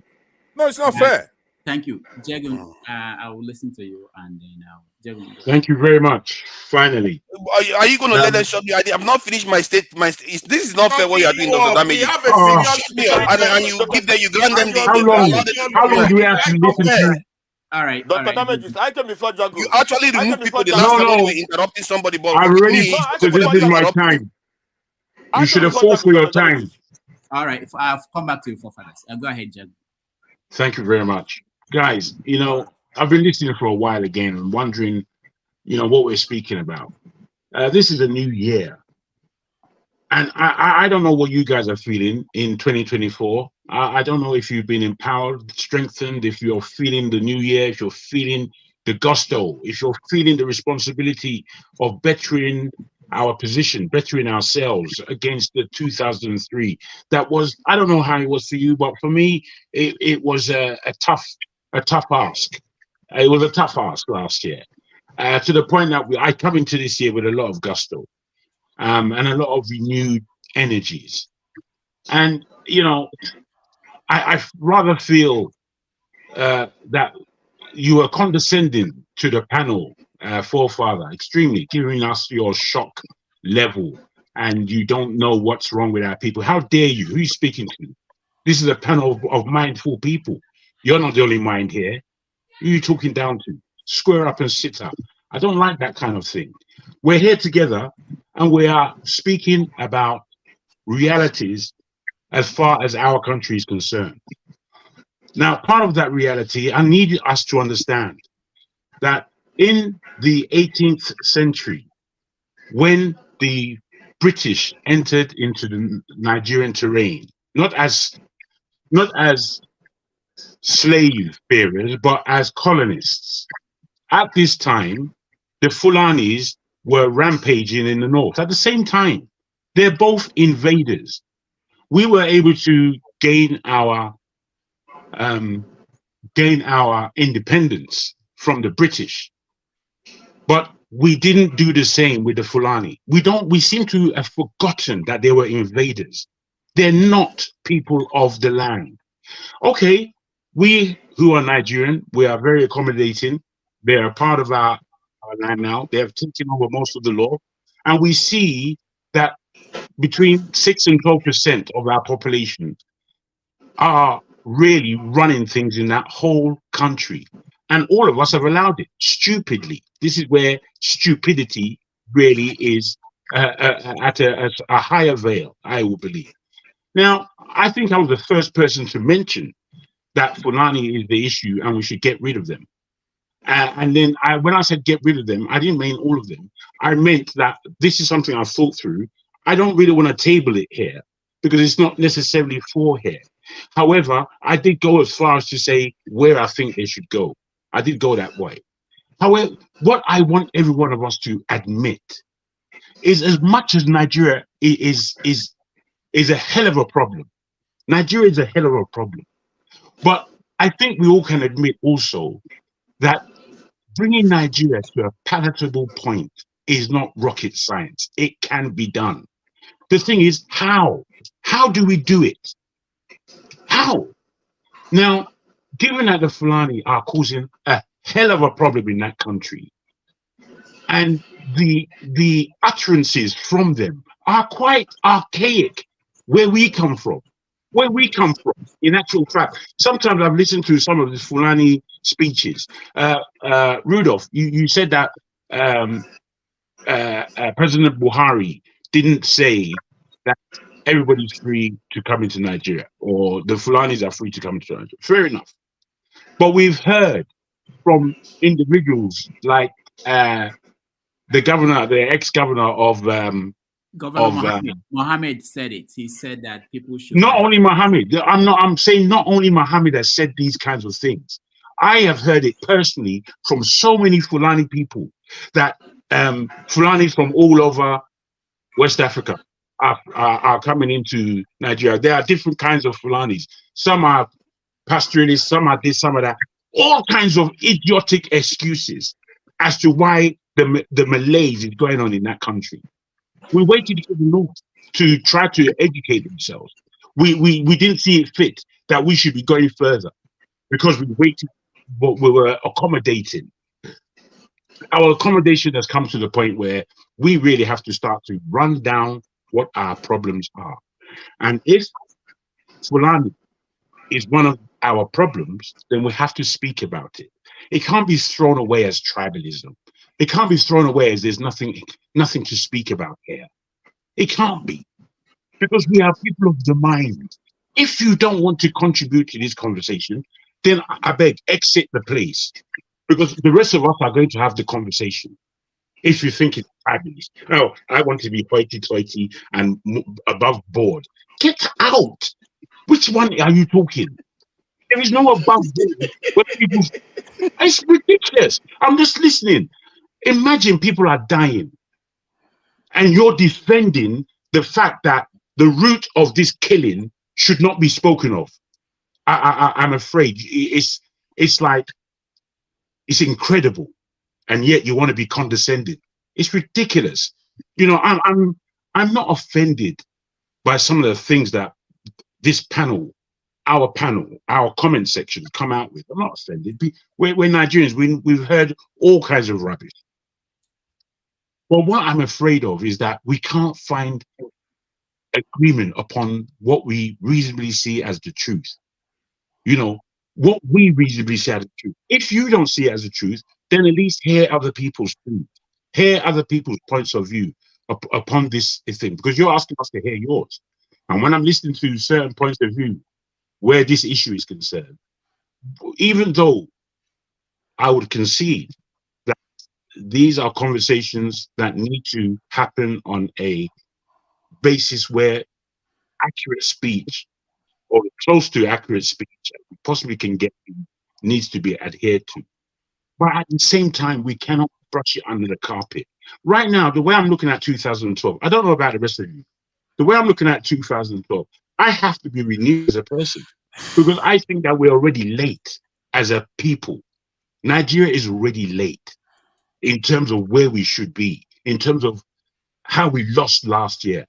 No, it's not fair. Thank you, Jagun. I will listen to you, and then Jagun. Thank you very much. Finally, are you going to let them shut me? I've not finished my state. This is not fair. What you are doing, Dr. Damage. And you give them, you grant them. How long do we have to listen to? All right, Dr. Damage. I can before Jagun. You actually remove people. The last time you were interrupting somebody, but I already. So this is my time. You should have fought for your time. All right, I've come back to you for fathers. Go ahead, Jagun. Thank you very much. Guys, I've been listening for a while again and wondering, what we're speaking about. This is a new year. And I don't know what you guys are feeling in 2024. I don't know if you've been empowered, strengthened, if you're feeling the new year, if you're feeling the gusto, if you're feeling the responsibility of bettering our position, bettering ourselves against the 2003. That was, I don't know how it was for you, but for me, it was a tough ask. It was a tough ask last year, to the point that I come into this year with a lot of gusto and a lot of renewed energies. And, I rather feel that you are condescending to the panel, forefather, extremely, giving us your shock level, and you don't know what's wrong with our people. How dare you? Who are you speaking to? This is a panel of mindful people. You're not the only mind here. Who are you talking down to? Square up and sit up. I don't like that kind of thing. We're here together and we are speaking about realities as far as our country is concerned. Now, part of that reality, I need us to understand that in the 18th century, when the British entered into the Nigerian terrain, not as slave bearers, but as colonists. At this time, the Fulanis were rampaging in the north. At the same time, they're both invaders. We were able to gain our independence from the British, but we didn't do the same with the Fulani. We seem to have forgotten that they were invaders. They're not people of the land. Okay, we who are Nigerian, we are very accommodating. They are part of our land now. They have taken over most of the law. And we see that between 6 and 12% of our population are really running things in that whole country. And all of us have allowed it stupidly. This is where stupidity really is at a higher veil, I will believe. Now, I think I was the first person to mention that Fulani is the issue and we should get rid of them. And then when I said get rid of them, I didn't mean all of them. I meant that this is something I've thought through. I don't really want to table it here because it's not necessarily for here. However, I did go as far as to say where I think they should go. I did go that way. However, what I want every one of us to admit is, as much as Nigeria is a hell of a problem. Nigeria is a hell of a problem. But I think we all can admit also that bringing Nigeria to a palatable point is not rocket science. It can be done. The thing is, how? How do we do it? How? Now, given that the Fulani are causing a hell of a problem in that country, and the utterances from them are quite archaic where we come from. Where we come from, in actual fact, sometimes I've listened to some of the Fulani speeches. Rudolph, you said that President Buhari didn't say that everybody's free to come into Nigeria, or the Fulanis are free to come into Nigeria. Fair enough. But we've heard from individuals like the governor, the ex-governor of Governor Mohammed said it. He said that people should not only Mohammed. I'm saying not only Mohammed has said these kinds of things. I have heard it personally from so many Fulani people that Fulani from all over West Africa are coming into Nigeria. There are different kinds of Fulanis. Some are pastoralists, some are this, some are that. All kinds of idiotic excuses as to why the malaise is going on in that country. We waited for the North to try to educate themselves. We didn't see it fit that we should be going further because we waited, but we were accommodating. Our accommodation has come to the point where we really have to start to run down what our problems are. And if Fulani is one of our problems, then we have to speak about it. It can't be thrown away as tribalism. It can't be thrown away as there's nothing to speak about here. It can't be, because we are people of the mind. If you don't want to contribute to this conversation, then I beg, exit the place, because the rest of us are going to have the conversation. If you think it's fabulous, oh, I want to be hoity-toity and above board. Get out. Which one are you talking? There is no above board. It's ridiculous. I'm just listening. Imagine people are dying and you're defending the fact that the root of this killing should not be spoken of. I'm afraid it's like, it's incredible. And yet you want to be condescending. It's ridiculous. You know, I'm not offended by some of the things that this panel, our comment section come out with. I'm not offended. We're Nigerians. We've heard all kinds of rubbish. But what I'm afraid of is that we can't find agreement upon what we reasonably see as the truth. You know, what we reasonably see as the truth. If you don't see it as the truth, then at least hear other people's truth. Hear other people's points of view upon this thing, because you're asking us to hear yours. And when I'm listening to certain points of view where this issue is concerned, even though I would concede that these are conversations that need to happen on a basis where accurate speech, or close to accurate speech we possibly can get, needs to be adhered to. But at the same time, we cannot brush it under the carpet. Right now, the way I'm looking at 2012, I don't know about the rest of you. The way I'm looking at 2012, I have to be renewed as a person, because I think that we're already late as a people. Nigeria is already late in terms of where we should be, in terms of how we lost last year,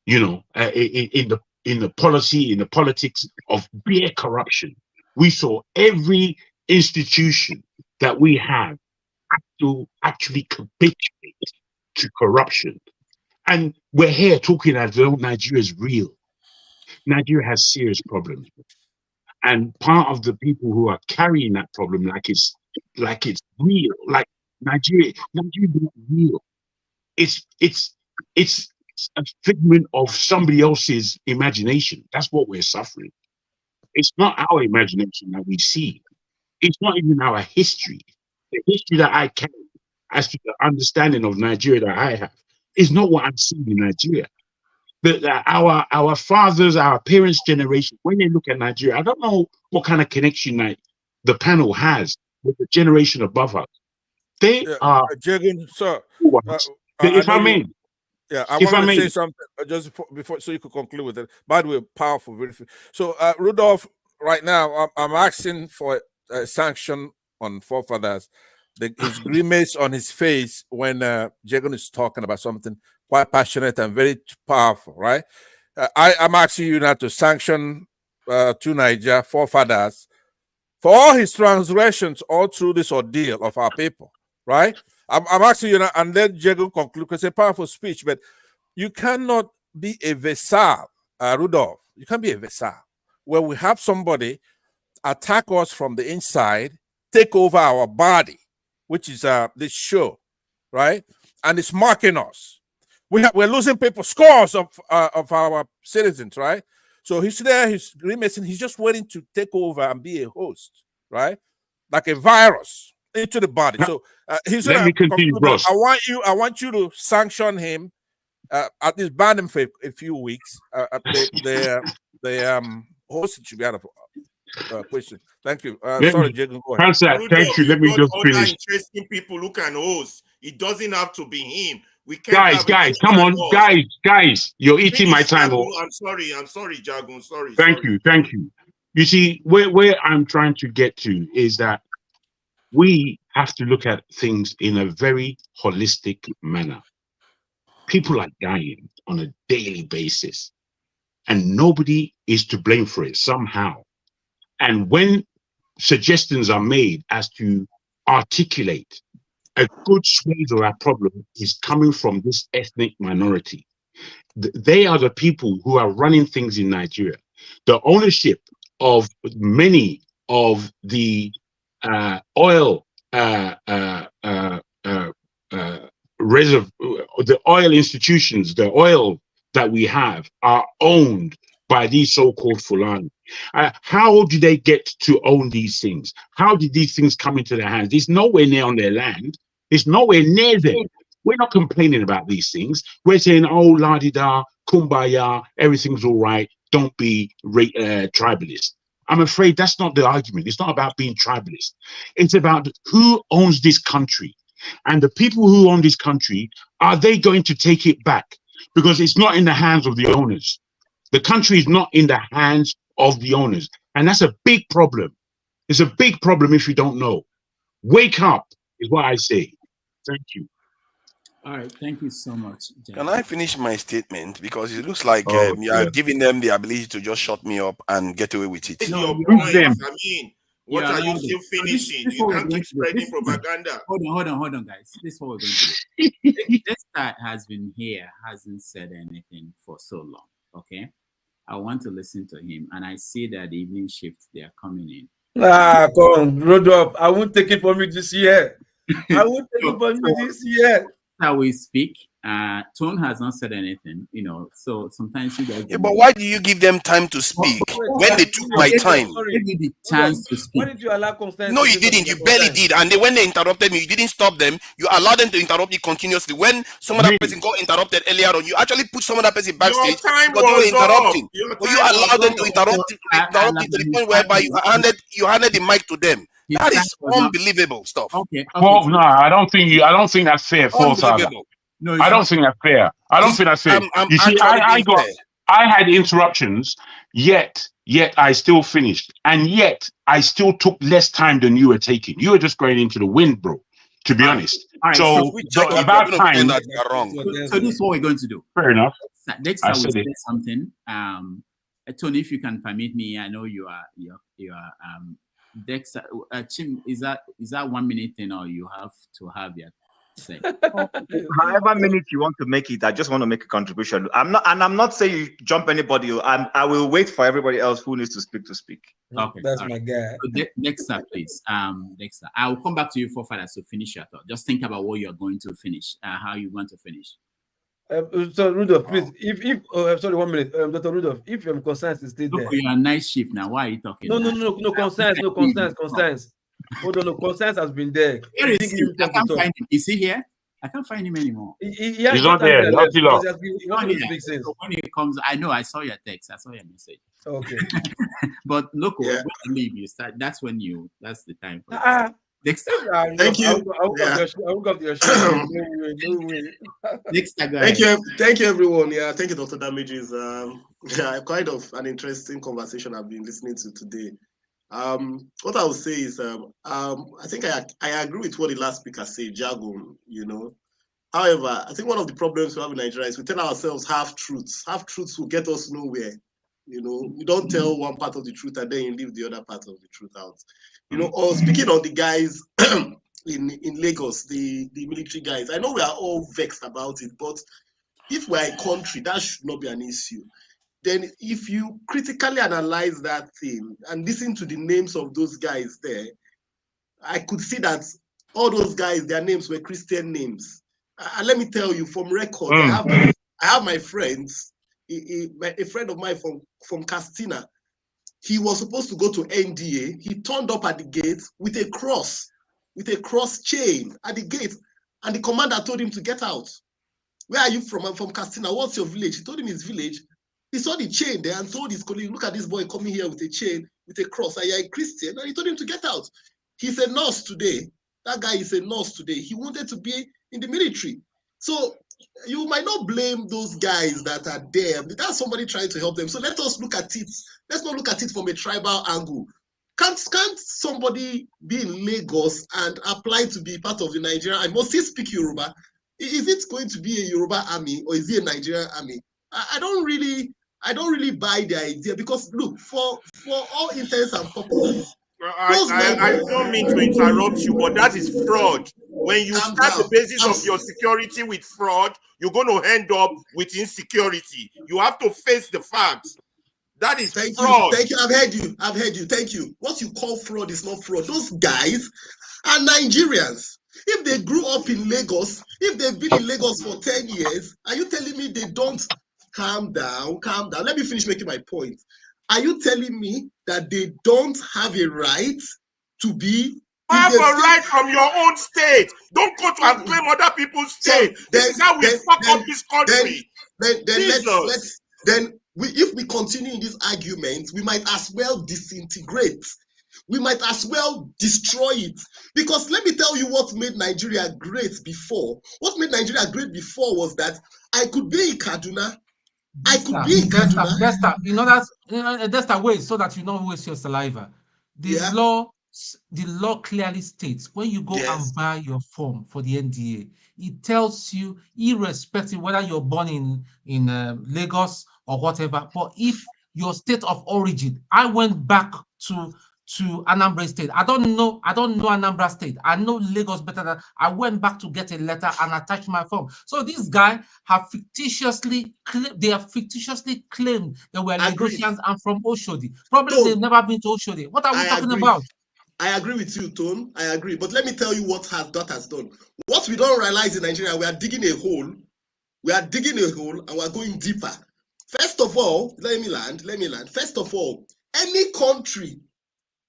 you know, in the policy, in the politics of bare corruption. We saw every institution that we have to actually capitulate to corruption. And we're here talking as though Nigeria is real. Nigeria has serious problems. And part of the people who are carrying that problem like it's real, like Nigeria is not real. It's a figment of somebody else's imagination. That's what we're suffering. It's not our imagination that we see. It's not even our history. The history that I carry, as to the understanding of Nigeria that I have, is not what I'm seeing in Nigeria. But our fathers, our parents' generation, when they look at Nigeria, I don't know what kind of connection that the panel has with the generation above us. They are. Jagan, sir, If I may. Yeah, I want to say something just before, so you could conclude with it. By the way, powerful, very. So, Rudolph, right now, I'm asking for a sanction on forefathers. His grimace on his face when Jagan is talking about something quite passionate and very powerful, right? I'm asking you now to sanction to Niger forefathers for all his transgressions all through this ordeal of our people, right? I'm asking you now, and then Jagan conclude, because it's a powerful speech, but you cannot be a vassal, Rudolph. You can't be a vassal where we have somebody attack us from the inside, take over our body, which is this show, right? And it's marking us. We're losing people, scores of our citizens, right? So he's there, he's grimacing, he's just waiting to take over and be a host, right? Like a virus into the body. So he's Let me continue, Ross. I want you to sanction him, at least ban him for a few weeks. The host should be out of question. Thank you. Sorry, Jagan, go ahead. Thank you. Let me just finish. Interesting people who can host. It doesn't have to be him. We can't guys, come on, guys, you're eating my time. I'm sorry, Jagun. Sorry. Thank you. You see, where I'm trying to get to is that we have to look at things in a very holistic manner. People are dying on a daily basis, and nobody is to blame for it somehow. And when suggestions are made as to articulate a good swathe of our problem is coming from this ethnic minority. They are the people who are running things in Nigeria. The ownership of many of the oil institutions, the oil that we have, are owned by these so-called Fulani. How do they get to own these things? How did these things come into their hands? It's nowhere near on their land. It's nowhere near them. We're not complaining about these things. We're saying, oh, la-di-da, kumbaya, everything's all right. Don't be tribalist. I'm afraid that's not the argument. It's not about being tribalist. It's about who owns this country. And the people who own this country, are they going to take it back? Because it's not in the hands of the owners. The country is not in the hands of the owners. And that's a big problem. It's a big problem if you don't know. Wake up is what I say. Thank you. All right. Thank you so much, Jack. Can I finish my statement? Because it looks like you are giving them the ability to just shut me up and get away with it. No, I mean, what are you still finishing? You can't keep spreading propaganda. Hold on, guys. This is what we're going to do. This guy has been here, hasn't said anything for so long. Okay, I want to listen to him, and I see that the evening shift they are coming in. Come on, Rodolph. I won't take it from you this year. I won't take it from you this year. How we speak, Tone has not said anything, you know, so sometimes you guys... Yeah, but why do you give them time to speak when they took my time? Give me the chance to speak. Why did you allow consent? No, you didn't. You barely did. And when they interrupted me, you didn't stop them. You allowed them to interrupt you continuously. When some other person got interrupted earlier on, you actually put some other person backstage time because they were was interrupting. up. But you allowed them to interrupt to the point whereby you handed the mic to them. That is unbelievable stuff. Okay. Well, no, I don't think that's fair, false Saga. No, I don't think that's fair. I don't think that's fair. You see, I had interruptions, yet I still finished, and yet I still took less time than you were taking. You were just going into the wind, bro. To be honest. All right, so about time. So this is what we're going to do. Fair enough. Next time we say something. Tony, if you can permit me, I know you are Dexter. Chim, is that 1 minute thing, or you have to have your say? However minute you want to make it, I just want to make a contribution. I'm not saying you jump anybody. I will wait for everybody else who needs to speak to speak. Okay, that's my guy. So Dexter, please. Dexter, I will come back to you for further. So finish your thought. Just think about what you're going to finish. How you want to finish. So Rudolph, please, if sorry, 1 minute, Dr. Rudolph, if concerns is still there. You're on night shift now. Why are you talking? No concerns. Hold on, no concerns has been there. Where is he? I can't find him. Is he here? I can't find him anymore. He's not there. So when he comes, I know I saw your text. I saw your message. Okay. But look, when you leave, you start. That's the time. Next time. Thank you. I'll go to your show. Next time. Thank you, everyone. Yeah, thank you, Dr. Damages. Quite of an interesting conversation I've been listening to today. What I would say is, I think I agree with what the last speaker said, jargon, you know. However, I think one of the problems we have in Nigeria is we tell ourselves half truths. Half truths will get us nowhere. You know, you don't tell one part of the truth and then you leave the other part of the truth out. You know, or speaking on the guys in Lagos, the military guys, I know we are all vexed about it, but if we're a country, that should not be an issue. Then if you critically analyze that thing and listen to the names of those guys there, I could see that all those guys, their names were Christian names. And let me tell you, from record, I have my friends, a friend of mine from Castina. He was supposed to go to NDA. He turned up at the gate with a cross chain at the gate. And the commander told him to get out. Where are you from? I'm from Castina. What's your village? He told him his village. He saw the chain there and told his colleague, look at this boy coming here with a chain, with a cross. Are you a Christian? And he told him to get out. He's a nurse today. That guy is a nurse today. He wanted to be in the military. So you might not blame those guys that are there. That's somebody trying to help them. So let us look at it. Let's not look at it from a tribal angle. Can't somebody be in Lagos and apply to be part of the Nigerian army? Must he speak Yoruba? Is it going to be a Yoruba army or is it a Nigerian army? I don't really buy the idea, because look, for all intents and purposes, I don't mean to interrupt you, but that is fraud. When you start the basis of your security with fraud, you're going to end up with insecurity. You have to face the facts. That is fraud. Thank you. I've heard you. Thank you. What you call fraud is not fraud. Those guys are Nigerians. If they grew up in Lagos, if they've been in Lagos for 10 years, are you telling me they don't? Calm down. Let me finish making my point. Are you telling me that they don't have a right to be? Have a right from your own state. Don't go to and claim other people's state. This is how we fuck up this country. If we continue in this argument, we might as well disintegrate. We might as well destroy it. Because let me tell you what made Nigeria great before. What made Nigeria great before was that I could be in Kaduna. Dexter, you know that's the way, so that you don't waste your saliva. The law clearly states when you go and buy your form for the NDA, it tells you, irrespective whether you're born in Lagos or whatever, but if your state of origin, I went back to Anambra State. I don't know Anambra State. I know Lagos better than I went back to get a letter and attach my form. So these guys have fictitiously claimed they were Lagosians and from Oshodi. Probably they've never been to Oshodi. What are we talking about? I agree with you, Tone. I agree. But let me tell you what that has done. What we don't realize in Nigeria, we are digging a hole We are digging a hole and we're going deeper. First of all, let me land. First of all, any country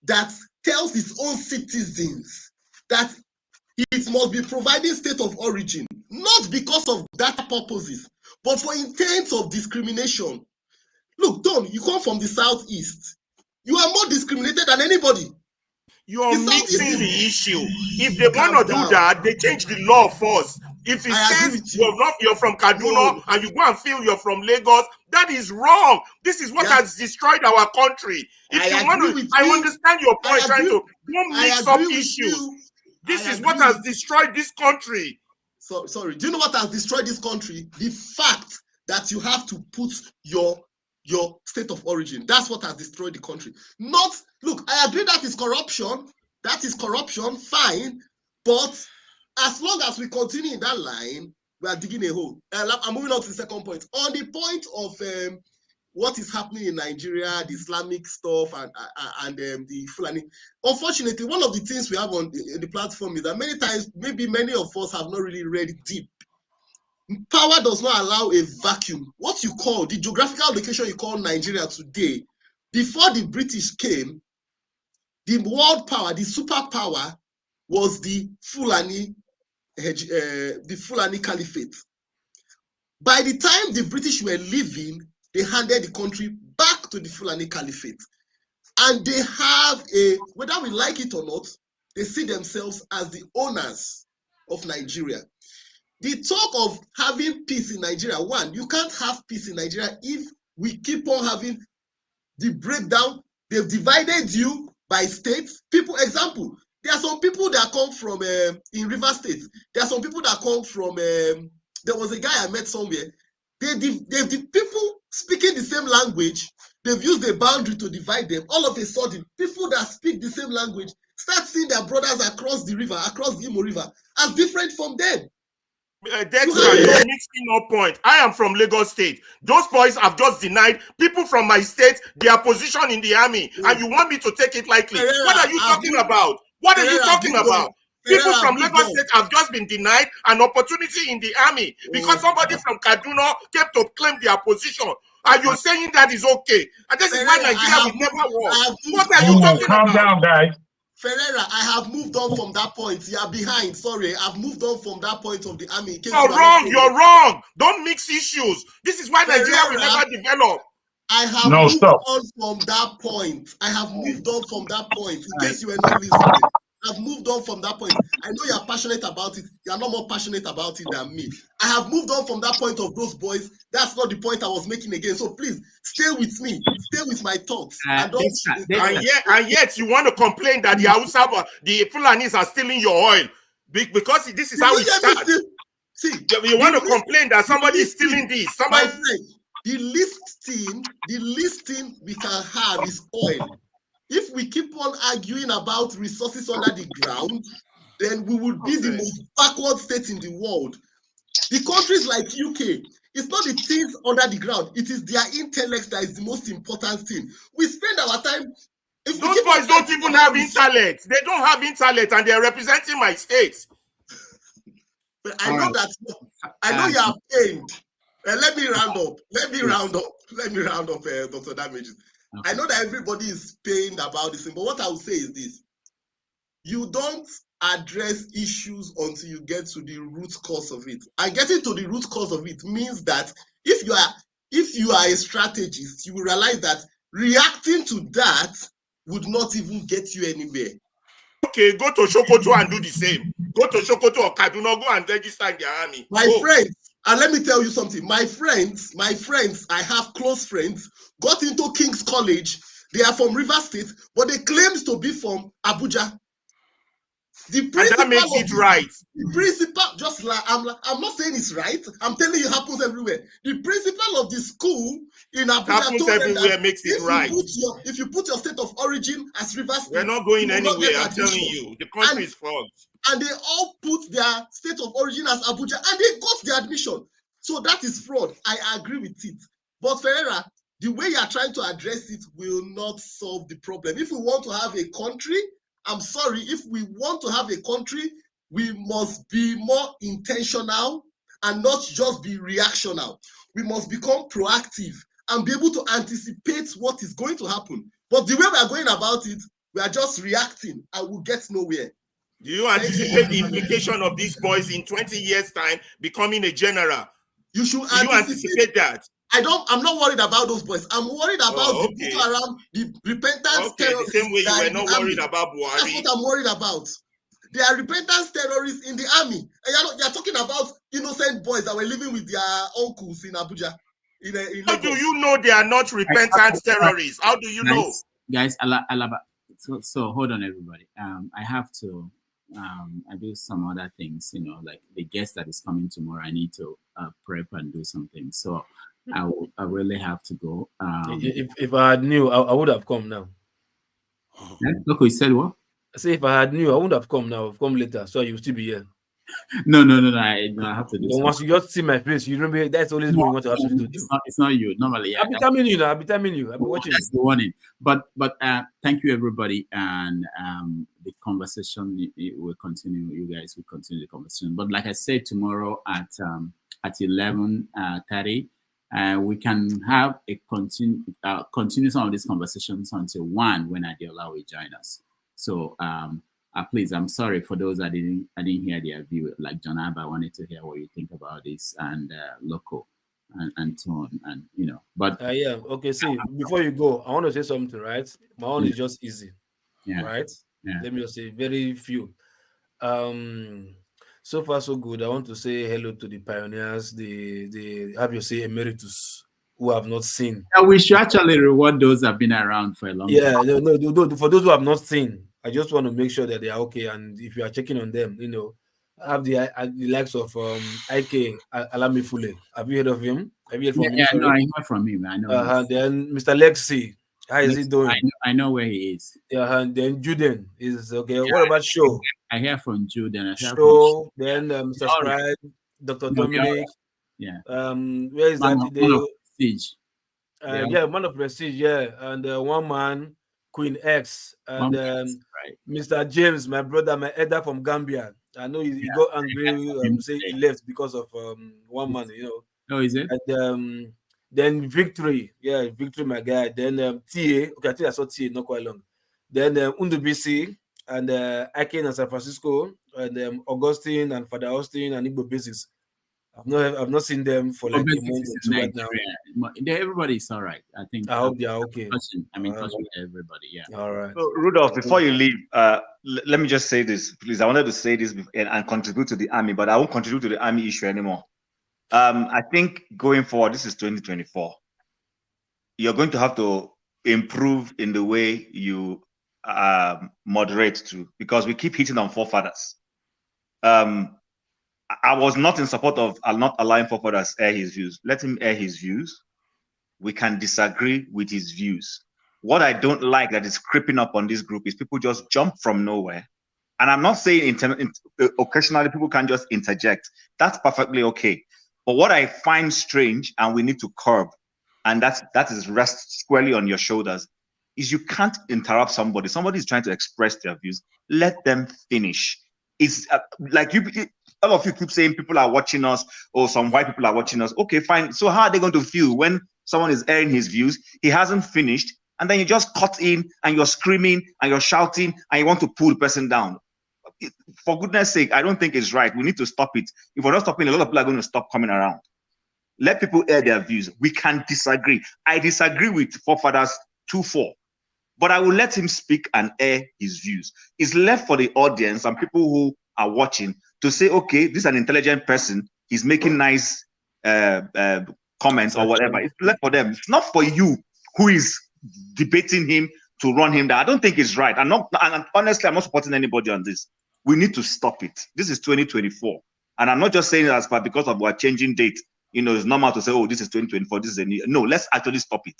that tells its own citizens that it must be providing state of origin, not because of data purposes, but for intents of discrimination. Look, Don, you come from the southeast. You are more discriminated than anybody. You're mixing the issue. If they want to do that, they change the law first. If it says you're from Kaduna and you go and feel you're from Lagos, that is wrong. This is what has destroyed our country. If you want to, I understand your point. Don't mix up issues. This is what has destroyed this country. Sorry. Do you know what has destroyed this country? The fact that you have to put your state of origin. That's what has destroyed the country. Not, look, I agree that is corruption. That is corruption, fine. But as long as we continue in that line, we are digging a hole. I'm moving on to the second point. On the point of what is happening in Nigeria, the Islamic stuff, and the Fulani. Unfortunately, one of the things we have on the platform is that many times, maybe many of us have not really read deep. Power does not allow a vacuum. What you call, the geographical location you call Nigeria today, before the British came, the world power, the superpower, was the Fulani Caliphate. By the time the British were leaving, they handed the country back to the Fulani Caliphate. And they have whether we like it or not, they see themselves as the owners of Nigeria. The talk of having peace in Nigeria, one, you can't have peace in Nigeria if we keep on having the breakdown. They've divided you by states. People, example, there are some people that come from, in River State, there are some people that come from, there was a guy I met somewhere. The people speaking the same language, they've used a boundary to divide them. All of a sudden, people that speak the same language start seeing their brothers across the river, across the Imo River, as different from them. Dexter, you're mixing up point. I am from Lagos State. Those boys have just denied people from my state their position in the army, and you want me to take it lightly. What are you talking about? What are you talking about? People from Lagos State have just been denied an opportunity in the army because somebody from Kaduna came to claim their position. Are you saying that is okay? And this is why Nigeria will never work. What are you talking about? Calm down, guys. Ferreira, I have moved on from that point. You are behind. Sorry, I've moved on from that point of the army. You're wrong. You're wrong. Don't mix issues. This is why Nigeria will never develop. I have moved on from that point. I have moved on from that point. In case you were not listening, I've moved on from that point. I know you're passionate about it. You're not more passionate about it than me. I have moved on from that point of those boys. That's not the point I was making again. So please stay with me. Stay with my thoughts. And yet you want to complain that the Hausa, the Fulanis are stealing your oil because this is how it starts. See, you want to complain that somebody is stealing this. Somebody. My friend, the least thing we can have is oil. If we keep on arguing about resources under the ground, then we would be the most backward state in the world. The countries like UK, it's not the things under the ground, it is their intellect that is the most important thing. We spend our time. Those boys don't even have intellect. They don't have intellect and they're representing my state. But I know that. I know you are pained. Let me round up. Let me round up, Dr. Damages. Okay. I know that everybody is pained about this thing, but what I will say is this. You don't address issues until you get to the root cause of it. And getting to the root cause of it means that if you are a strategist, you will realize that reacting to that would not even get you anywhere. Okay, go to Sokoto and do the same. Go to Sokoto or Kaduna, go and register in the army. My friends, and let me tell you something. My friends, I have close friends, got into King's College. They are from River State, but they claim to be from Abuja. And that makes it right. The principal, just like I'm not saying it's right. I'm telling you, it happens everywhere. The principal of the school in Abuja happens everywhere, makes it right. If you put your state of origin as River State, we're not going anywhere. I'm telling you, the country is fucked. And they all put their state of origin as Abuja, and they got their admission. So that is fraud. I agree with it. But Ferreira, the way you are trying to address it will not solve the problem. If we want to have a country, I'm sorry, if we want to have a country, we must be more intentional and not just be reactional. We must become proactive and be able to anticipate what is going to happen. But the way we are going about it, we are just reacting and we'll get nowhere. Do you anticipate the implication of these boys in 20 years' time becoming a general? You should anticipate that. I'm not worried about those boys. I'm worried about the Boko Haram, the repentant terrorists. The same way you were not worried about Buhari. That's what I'm worried about. There are repentant terrorists in the army. And you're talking about innocent boys that were living with their uncles in Abuja. How do you know they are not repentant terrorists? How do you know? Guys, so hold on, everybody. I have to I do some other things, like the guest that is coming tomorrow. I need to prep and do something. So I really have to go. If I had knew, I would have come now. Look, you said what? I say if I had knew, I would have come now. I've come later, so you still be here. No. I have to do. Once you just see my face, you remember that's always what you want to ask you to do. It's not you. Normally, yeah. I'll be timing you now. I'll be watching. That's the warning. But thank you, everybody, and the conversation will continue. You guys will continue the conversation. But like I said, tomorrow at 11:30, we can have a continue some of these conversations until 1 when Ayodele will join us. So please, I'm sorry for those that didn't hear their view. Like John Abba, I wanted to hear what you think about this, and Loco and Tone, and But yeah, okay. See, before you go, I want to say something, right? My own is just easy, right? Yeah. Let me just say very few. So far so good. I want to say hello to the pioneers, the have you say emeritus who have not seen. Yeah, we should actually reward those that have been around for a long time. Yeah, no, for those who have not seen, I just want to make sure that they are okay. And if you are checking on them, have the likes of Ike Alamifule. Have you heard of him? Have you heard from him? Yeah, no, I heard from him. I know. Then Mr. Lexi, how is he doing? I know where he is. Yeah, and then Juden is okay. Yeah, what about Show? I hear from Juden. Show. Then Mr. Scribe, Dr. Dominic. Yeah. Where is that today? Man of Prestige. Yeah, Man of Prestige. Yeah, and one man. Queen X and Mr. James, my brother, my elder from Gambia. I know he got angry, say he left because of one man, Oh, is it? And then Victory, Victory, my guy. Then TA, okay, I think I saw TA not quite long. Then Undubisi and Ike in San Francisco, and Augustine and Father Austin and Igbo Basis. I've not seen them for like a month or two right now. Everybody's all right. I think. I hope they are okay. Touch with everybody. Yeah. All right. So, Rudolph, before you leave, let me just say this, please. I wanted to say this and contribute to the army, but I won't contribute to the army issue anymore. I think going forward, this is 2024. You're going to have to improve in the way you moderate to, because we keep hitting on forefathers. I was not in support of not allowing forefathers air his views. Let him air his views. We can disagree with his views. What I don't like that is creeping up on this group is people just jump from nowhere. And I'm not saying occasionally people can just interject. That's perfectly okay. But what I find strange and we need to curb, and that is rest squarely on your shoulders, is you can't interrupt somebody. Somebody is trying to express their views. Let them finish. It's like all of you keep saying people are watching us, or some white people are watching us. Okay, fine. So how are they going to feel when someone is airing his views? He hasn't finished, and then you just cut in and you're screaming and you're shouting and you want to pull the person down. For goodness sake, I don't think it's right. We need to stop it. If we're not stopping, a lot of people are going to stop coming around. Let people air their views. We can disagree. I disagree with forefathers 2-4. But I will let him speak and air his views. It's left for the audience and people who are watching to say, okay, this is an intelligent person. He's making nice comments or whatever. It's left for them. It's not for you who is debating him to run him down. I don't think it's right. And honestly, I'm not supporting anybody on this. We need to stop it. This is 2024. And I'm not just saying it as far because of our changing date. It's normal to say, oh, this is 2024. This is a new. No, let's actually stop it.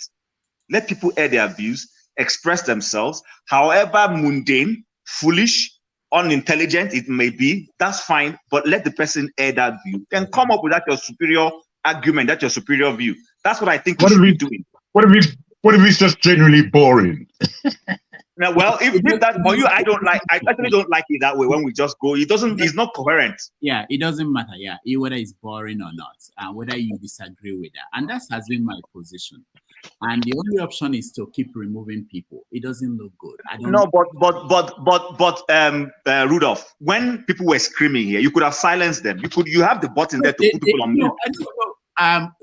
Let people air their views, express themselves, however mundane, foolish, unintelligent it may be, that's fine, but let the person air that view. Then come up with that your superior argument, that's your superior view. That's what I think we should be doing. What if it's just genuinely boring? Now, well, if that for you, I actually don't like it that way. When we just go, it's not coherent. Yeah, it doesn't matter. Yeah, whether it's boring or not, whether you disagree with that, and that has been my position. And the only option is to keep removing people. It doesn't look good. I don't know. But Rudolph, when people were screaming here, you could have silenced them. You have the button there to put people on mute.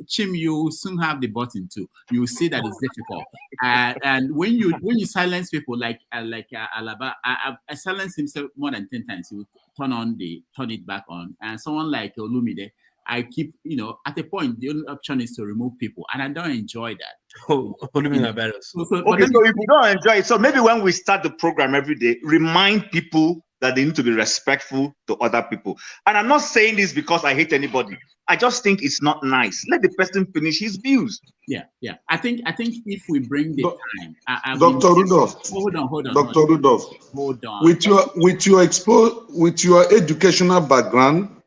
Chim, you will soon have the button too. You will see that it's difficult. And when you silence people like Alaba, I silenced himself more than 10 times. He would turn it back on. And someone like Olumide, I keep, at a point, the only option is to remove people, and I don't enjoy that. So if you don't enjoy it, so maybe when we start the program every day, remind people that they need to be respectful to other people. And I'm not saying this because I hate anybody. I just think it's not nice. Let the person finish his views. Yeah. I think if we bring the time, Dr. Rudolph. Hold on. Dr. Rudolph. Hold on. With your educational background,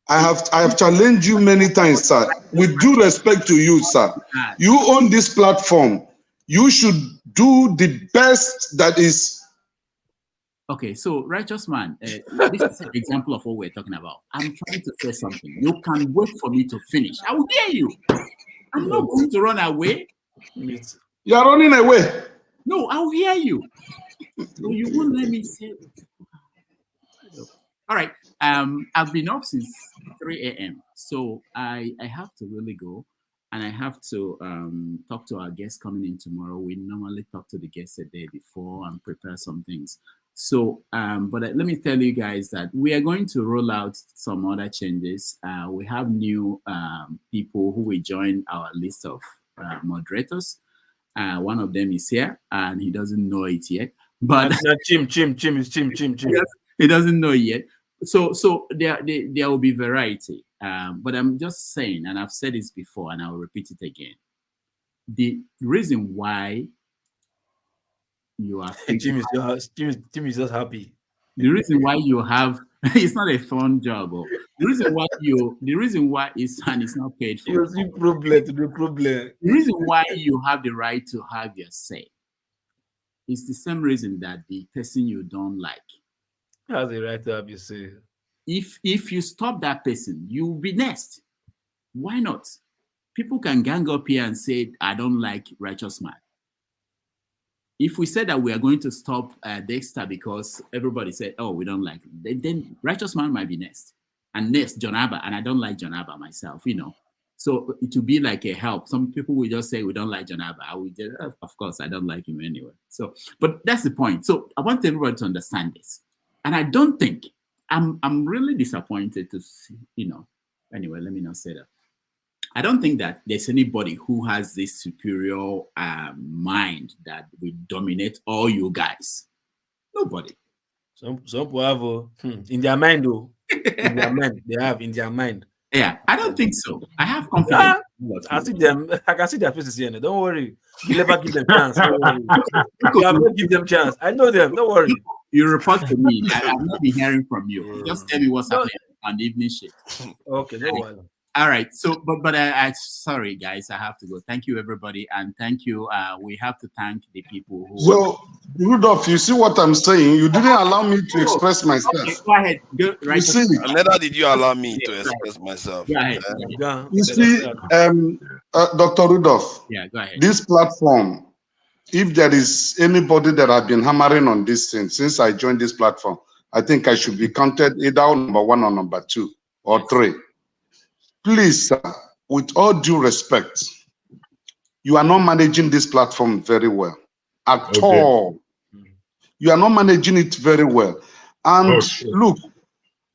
I have challenged you many times, sir. With due respect to you, sir, you own this platform. You should do the best that is. Okay, so righteous man, this is an example of what we're talking about. I'm trying to say something. You can wait for me to finish. I will hear you. I'm not going to run away. You are running away. No, I will hear you. So you won't let me say. All right. I've been up since 3 a.m. So I have to really go, and I have to talk to our guests coming in tomorrow. We normally talk to the guests a day before and prepare some things. So, but let me tell you guys that we are going to roll out some other changes. We have new people who will join our list of moderators. One of them is here, and he doesn't know it yet. But Chim. He doesn't know it yet. So there will be variety. But I'm just saying, and I've said this before, and I will repeat it again. The reason why you are Jim is just happy. The reason why you have it's not a fun job. The reason why it's not paid for. The problem. The reason why you have the right to have your say is the same reason that the person you don't like has the right to have your say. If you stop that person, you will be next. Why not? People can gang up here and say, I don't like righteous man. If we said that we are going to stop Dexter because everybody said, oh, we don't like him, then righteous man might be next. And next, John Abba, and I don't like John Abba myself, So it will be like a help. Some people will just say, we don't like John Abba. I will just, of course, I don't like him anyway. So, but that's the point. So I want everybody to understand this. And I don't think, I'm really disappointed to see, anyway, let me not say that. I don't think that there's anybody who has this superior mind that will dominate all you guys. Nobody. Some people have in their mind, though. In their mind, they have in their mind. Yeah, I don't think so. I have confidence. I see them. I can see their faces here. Don't worry. You never give them chance. Don't worry. You have not give them chance. I know them. Don't worry. You report to me. I've not been hearing from you. Just tell me what's happening on the evening shift. Okay, no worry. All right. So, but I sorry, guys, I have to go. Thank you, everybody, and thank you. We have to thank the people who. So, Rudolph, you see what I'm saying? You didn't allow me to express myself. Okay, go ahead. Go, right. You see, and neither did you allow me to express myself. Go ahead. You see, Dr. Rudolph. Yeah, go ahead. This platform, if there is anybody that I've been hammering on this thing since I joined this platform, I think I should be counted either number 1 or number 2 or 3. Please, sir, with all due respect, you are not managing this platform very well at all. You are not managing it very well. And look,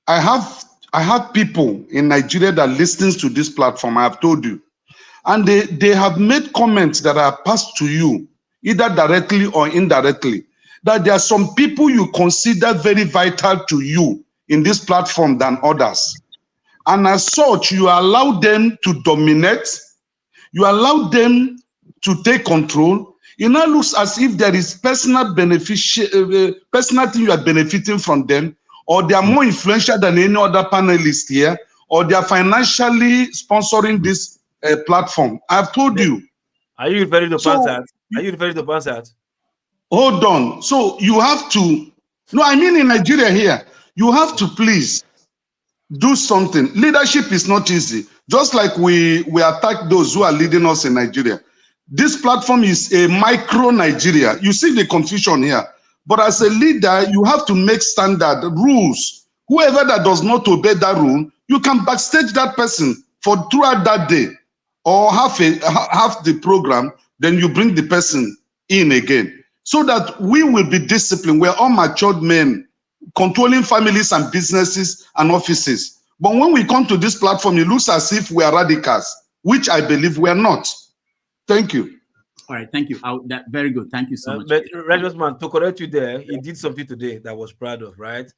I have people in Nigeria that listens to this platform, I have told you, and they have made comments that are passed to you, either directly or indirectly, that there are some people you consider very vital to you in this platform than others. And as such, you allow them to dominate, you allow them to take control. It now looks as if there is personal thing you are benefiting from them, or they are more influential than any other panelist here, or they are financially sponsoring this platform. I've told you. Are you referring to Pansat? Are you referring to Pansat? Hold on. So you have to, no, I mean in Nigeria here, you have to please do something. Leadership is not easy. Just like we attack those who are leading us in Nigeria. This platform is a micro Nigeria. You see the confusion here. But as a leader, you have to make standard rules. Whoever that does not obey that rule, you can backstage that person for throughout that day or half the program, then you bring the person in again so that we will be disciplined. We're all matured men controlling families and businesses and offices. But when we come to this platform, it looks as if we are radicals, which I believe we are not. Thank you. All right, thank you. Very good. Thank you so much. But Righteous Man, to correct you there, he did something today that I was proud of, right?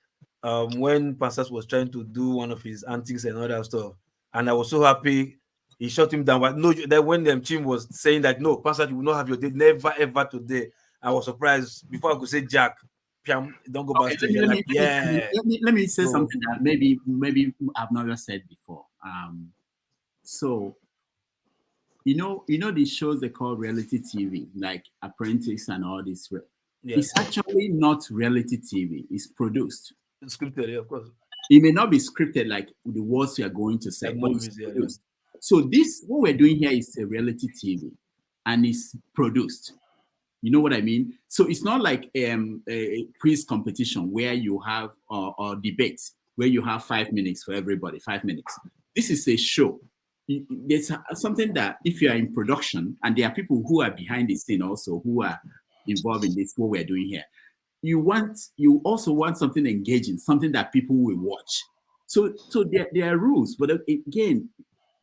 When Pastor was trying to do one of his antics and all that stuff, and I was so happy he shut him down. But no, that when Chim was saying that no, Pastor, you will not have your day, never ever today. I was surprised before I could say Jack. Don't go back to let me say something that maybe I've never said before. So you know these shows they call reality TV, like Apprentice and all this. Yeah. It's actually not reality TV. It's produced. It's scripted, yeah, of course. It may not be scripted like the words you are going to say. So this, what we're doing here is a reality TV, and it's produced. You know what I mean? So it's not like a quiz competition where you have or debates where you have 5 minutes for everybody, 5 minutes. This is a show. There's something that if you are in production, and there are people who are behind the scene also who are involved in this, what we're doing here. You also want something engaging, something that people will watch. So there are rules, but again,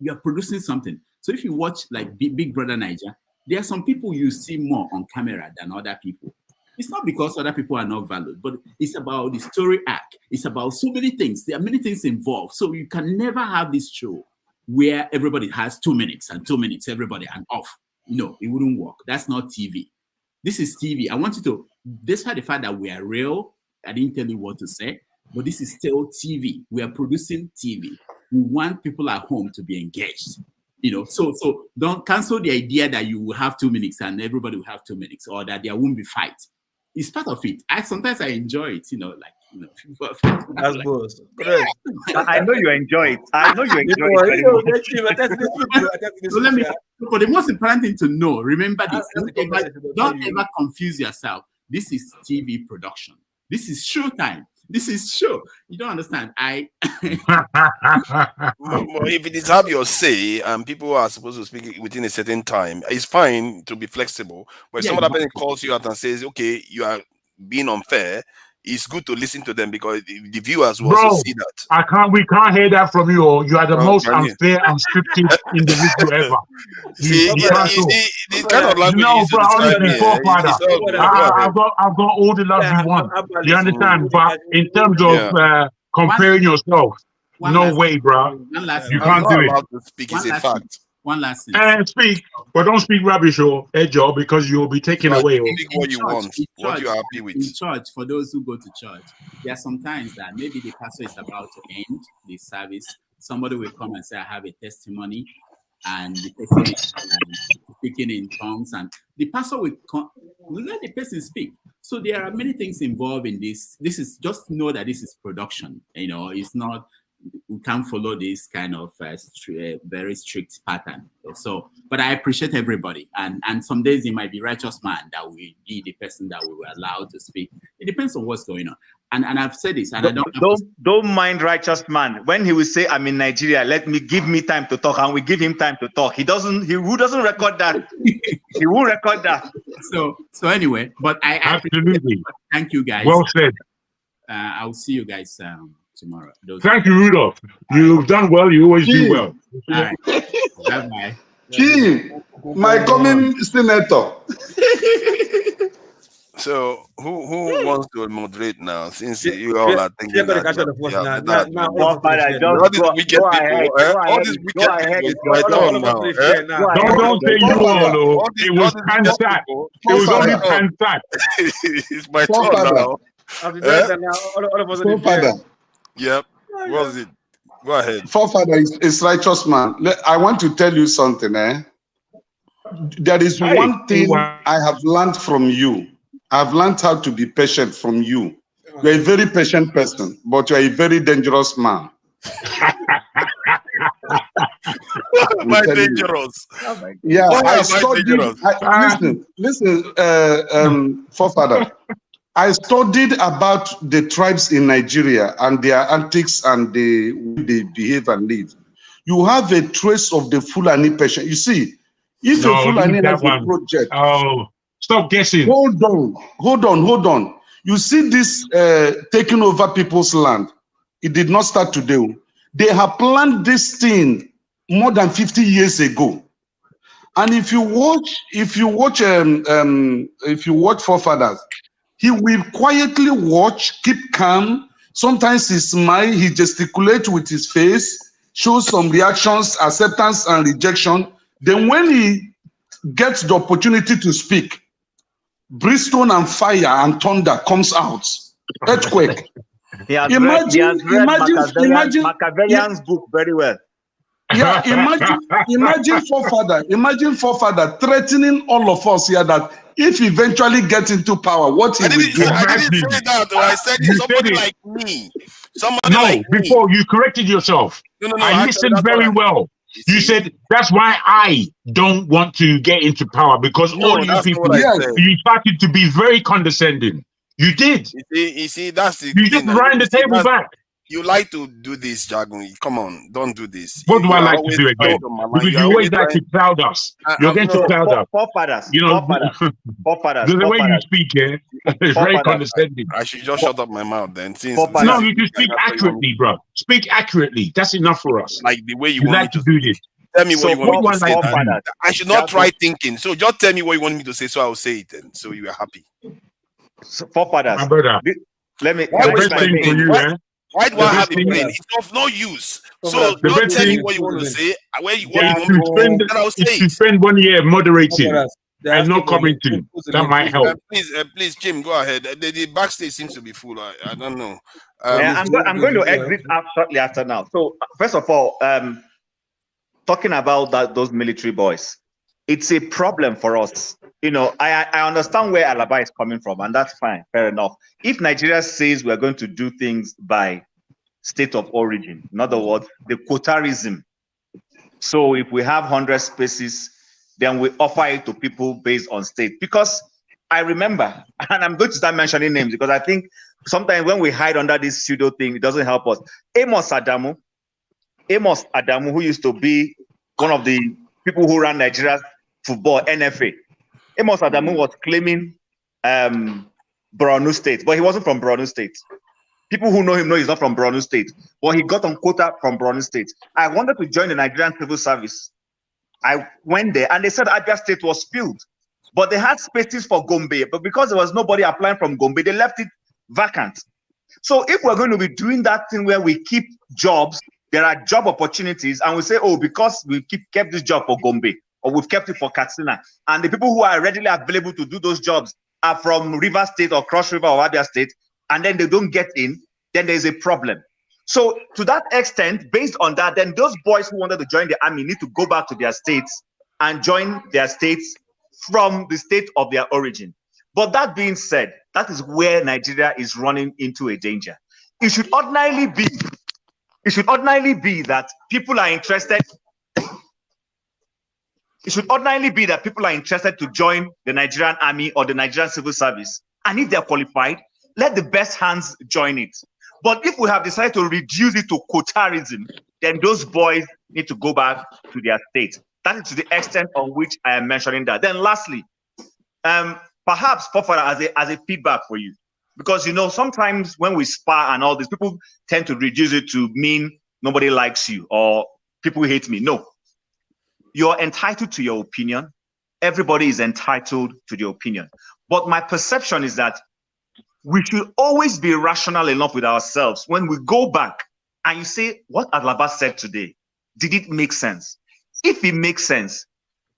you are producing something. So if you watch like Big Brother Niger, there are some people you see more on camera than other people. It's not because other people are not valued, but it's about the story arc. It's about so many things. There are many things involved. So you can never have this show where everybody has 2 minutes and 2 minutes, everybody and off. No, it wouldn't work. That's not TV. This is TV. I want you to, despite the fact that we are real, I didn't tell you what to say, but this is still TV. We are producing TV. We want people at home to be engaged. So don't cancel the idea that you will have 2 minutes and everybody will have 2 minutes, or that there won't be fight. It's part of it. Sometimes I enjoy it, That's good. I know you enjoy it. I know you enjoy it. So let me. But the most important thing to know, remember this: don't ever confuse yourself. This is TV production. This is showtime. This is show. You don't understand. If it is have your say and people are supposed to speak within a certain time, it's fine to be flexible. But if some other person calls you out and says, okay, you are being unfair, it's good to listen to them because the viewers will also see that. We can't hear that from you. You are the most unfair and scripted individual ever. This kind of language I've got all the love you want. You understand? But in terms of comparing yourself, no way, bro. You can't do it. Speak is a fact. One last thing. And speak, but don't speak rubbish or edge because you'll be taken away. Speak what you want, what you're happy with. In church, for those who go to church, there are some times that maybe the pastor is about to end the service. Somebody will come and say, I have a testimony, and the person is speaking in tongues, and the pastor will let the person speak. So there are many things involved in this. This is just know that this is production. It's not. We can't follow this kind of very strict pattern. So, but I appreciate everybody. And some days it might be Righteous Man that will be the person that we will allow to speak. It depends on what's going on. And I've said this, and don't mind Righteous Man when he will say, "I'm in Nigeria. Give me time to talk," and we give him time to talk. He who doesn't record that. He will record that. So anyway, but I absolutely thank you guys. Well said. I'll see you guys tomorrow. Thank you, Rudolph. You've done well. You always do well. All right. Bye-bye. My coming senator. So who wants to moderate now? Since you all are thinking all these wicked people, it's my turn now. Don't say you all. It was Kansat. It was only Kansat. It's my turn now. Yep. What was it? Go ahead. Forefather is Righteous Man. I want to tell you something. There is one thing I have learned from you. I've learned how to be patient from you. You're a very patient person, but you're a very dangerous man. Am I dangerous? Yeah, Why I am I studied. dangerous? Listen, forefather. I studied about the tribes in Nigeria and their antics and the way they behave and live. You have a trace of the Fulani patient. You see, if a Fulani has a project, stop guessing. Hold on. You see this taking over people's land. It did not start today. They have planned this thing more than 50 years ago. And if you watch forefathers, he will quietly watch, keep calm. Sometimes he smiles, he gesticulates with his face, shows some reactions, acceptance and rejection. Then when he gets the opportunity to speak, brimstone and fire and thunder comes out. Earthquake. He has read Machiavellian's book very well. Yeah, imagine forefather threatening all of us here that if he eventually gets into power, what he will do. I didn't say that. I said somebody like me. Before you corrected yourself. No, I listened very well. You said that's why I don't want to get into power because all you people, you started to be very condescending. You did. You see, that's the you just ran the table back. You like to do this, Jagun. Come on, don't do this. What do I like to do again? Because you always like to cloud us. You're going to cloud us. Forefathers. You know, the way you speak here is very condescending. I should just shut up my mouth then. No, you can speak accurately, bro. Speak accurately. That's enough for us. Like the way you want like to do this. Tell me what you want me to say. I should not try thinking. So just tell me what you want me to say, so I will say it, and so you are happy. Forefathers. Let me. Why do I have a brain? It's of no use. So don't tell me what you want to say. What you want me to say, I'll say it. To spend 1 year moderating and not commenting, that might help. Please, Jim, go ahead. The backstage seems to be full. I don't know. I'm going to exit shortly after now. So first of all, talking about those military boys, it's a problem for us. You know, I understand where Alaba is coming from, and that's fine, fair enough. If Nigeria says we're going to do things by state of origin, in other words, the quotarism. So if we have 100 spaces, then we offer it to people based on state. Because I remember, and I'm going to start mentioning names because I think sometimes when we hide under this pseudo thing, it doesn't help us. Amos Adamu, who used to be one of the people who ran Nigeria's football, NFA. Amos Adamu was claiming Borno State, but he wasn't from Borno State. People who know him know he's not from Borno State, but he got on quota from Borno State. I wanted to join the Nigerian Civil Service. I went there, and they said Abia State was filled, but they had spaces for Gombe, but because there was nobody applying from Gombe, they left it vacant. So if we're going to be doing that thing where we keep jobs, there are job opportunities, and we say, oh, because we kept this job for Gombe, or we've kept it for Katsina, and the people who are readily available to do those jobs are from River State or Cross River or Abia State, and then they don't get in, then there's a problem. So to that extent, based on that, then those boys who wanted to join the army need to go back to their states and join their states from the state of their origin. But that being said, that is where Nigeria is running into a danger. It should ordinarily be that people are interested. It should ordinarily be that people are interested to join the Nigerian army or the Nigerian civil service. And if they're qualified, let the best hands join it. But if we have decided to reduce it to quotarism, then those boys need to go back to their state. That is to the extent on which I am mentioning that. Then lastly, perhaps as a feedback for you, because you know sometimes when we spar and all this, people tend to reduce it to mean nobody likes you or people hate me. No, you're entitled to your opinion. Everybody is entitled to their opinion. But my perception is that we should always be rational enough with ourselves when we go back and you say, what Alaba said today, did it make sense? If it makes sense,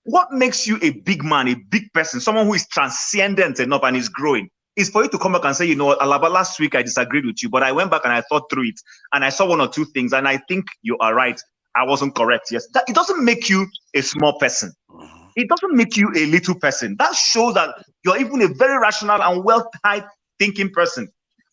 what makes you a big man, a big person, someone who is transcendent enough and is growing, is for you to come back and say, you know what, Alaba, last week I disagreed with you, but I went back and I thought through it and I saw one or two things and I think you are right. I wasn't correct. Yes, it doesn't make you a small person. It doesn't make you a little person. That shows that You're even a very rational and well-tied thinking person.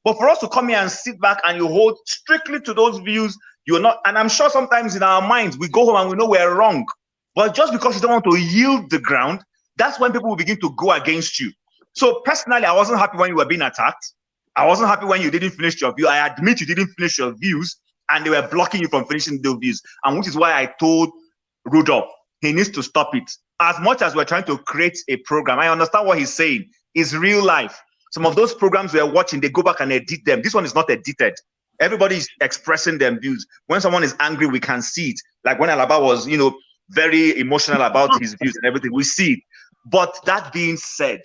But for us to come here and sit back and you hold strictly to those views, you're not, and I'm sure sometimes in our minds, we go home and we know we're wrong. But just because you don't want to yield the ground, that's when people will begin to go against you. So personally, I wasn't happy when you were being attacked. I wasn't happy when you didn't finish your view. I admit you didn't finish your views and they were blocking you from finishing those views. And which is why I told Rudolph, he needs to stop it. As much as we're trying to create a program, I understand what he's saying. It's real life. Some of those programs we're watching, they go back and edit them. This one is not edited. Everybody is expressing their views. When someone is angry, we can see it. Like when Alaba was, very emotional about his views and everything, we see it. But that being said,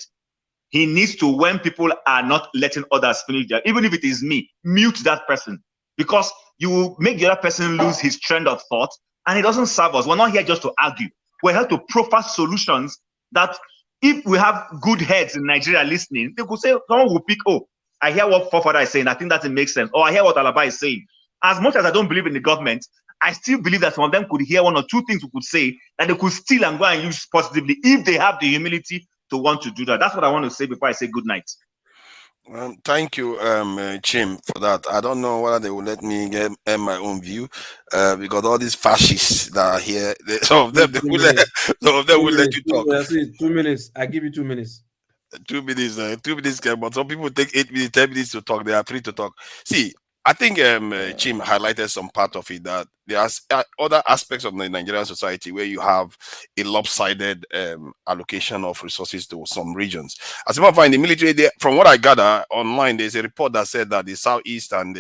he needs to, when people are not letting others finish their, even if it is me, mute that person. Because you will make the other person lose his trend of thought, and it doesn't serve us. We're not here just to argue. We're here to proffer solutions that, if we have good heads in Nigeria listening, they could say, someone will pick, oh, I hear what Forefather is saying, I think that it makes sense. Or I hear what Alaba is saying. As much as I don't believe in the government, I still believe that some of them could hear one or two things we could say that they could steal and go and use positively if they have the humility to want to do that. That's what I want to say before I say good night. Thank you, Chim, for that. I don't know whether they will let me get my own view, because all these fascists that are here, some of them will let you talk. 2 minutes. I give you 2 minutes. 2 minutes, 2 minutes, but some people take 8 minutes, 10 minutes to talk. They are free to talk. See, I think Chim highlighted some part of it, that there are other aspects of the Nigerian society where you have a lopsided allocation of resources to some regions. As a matter of fact, in the military, from what I gather online, there's a report that said that the Southeast and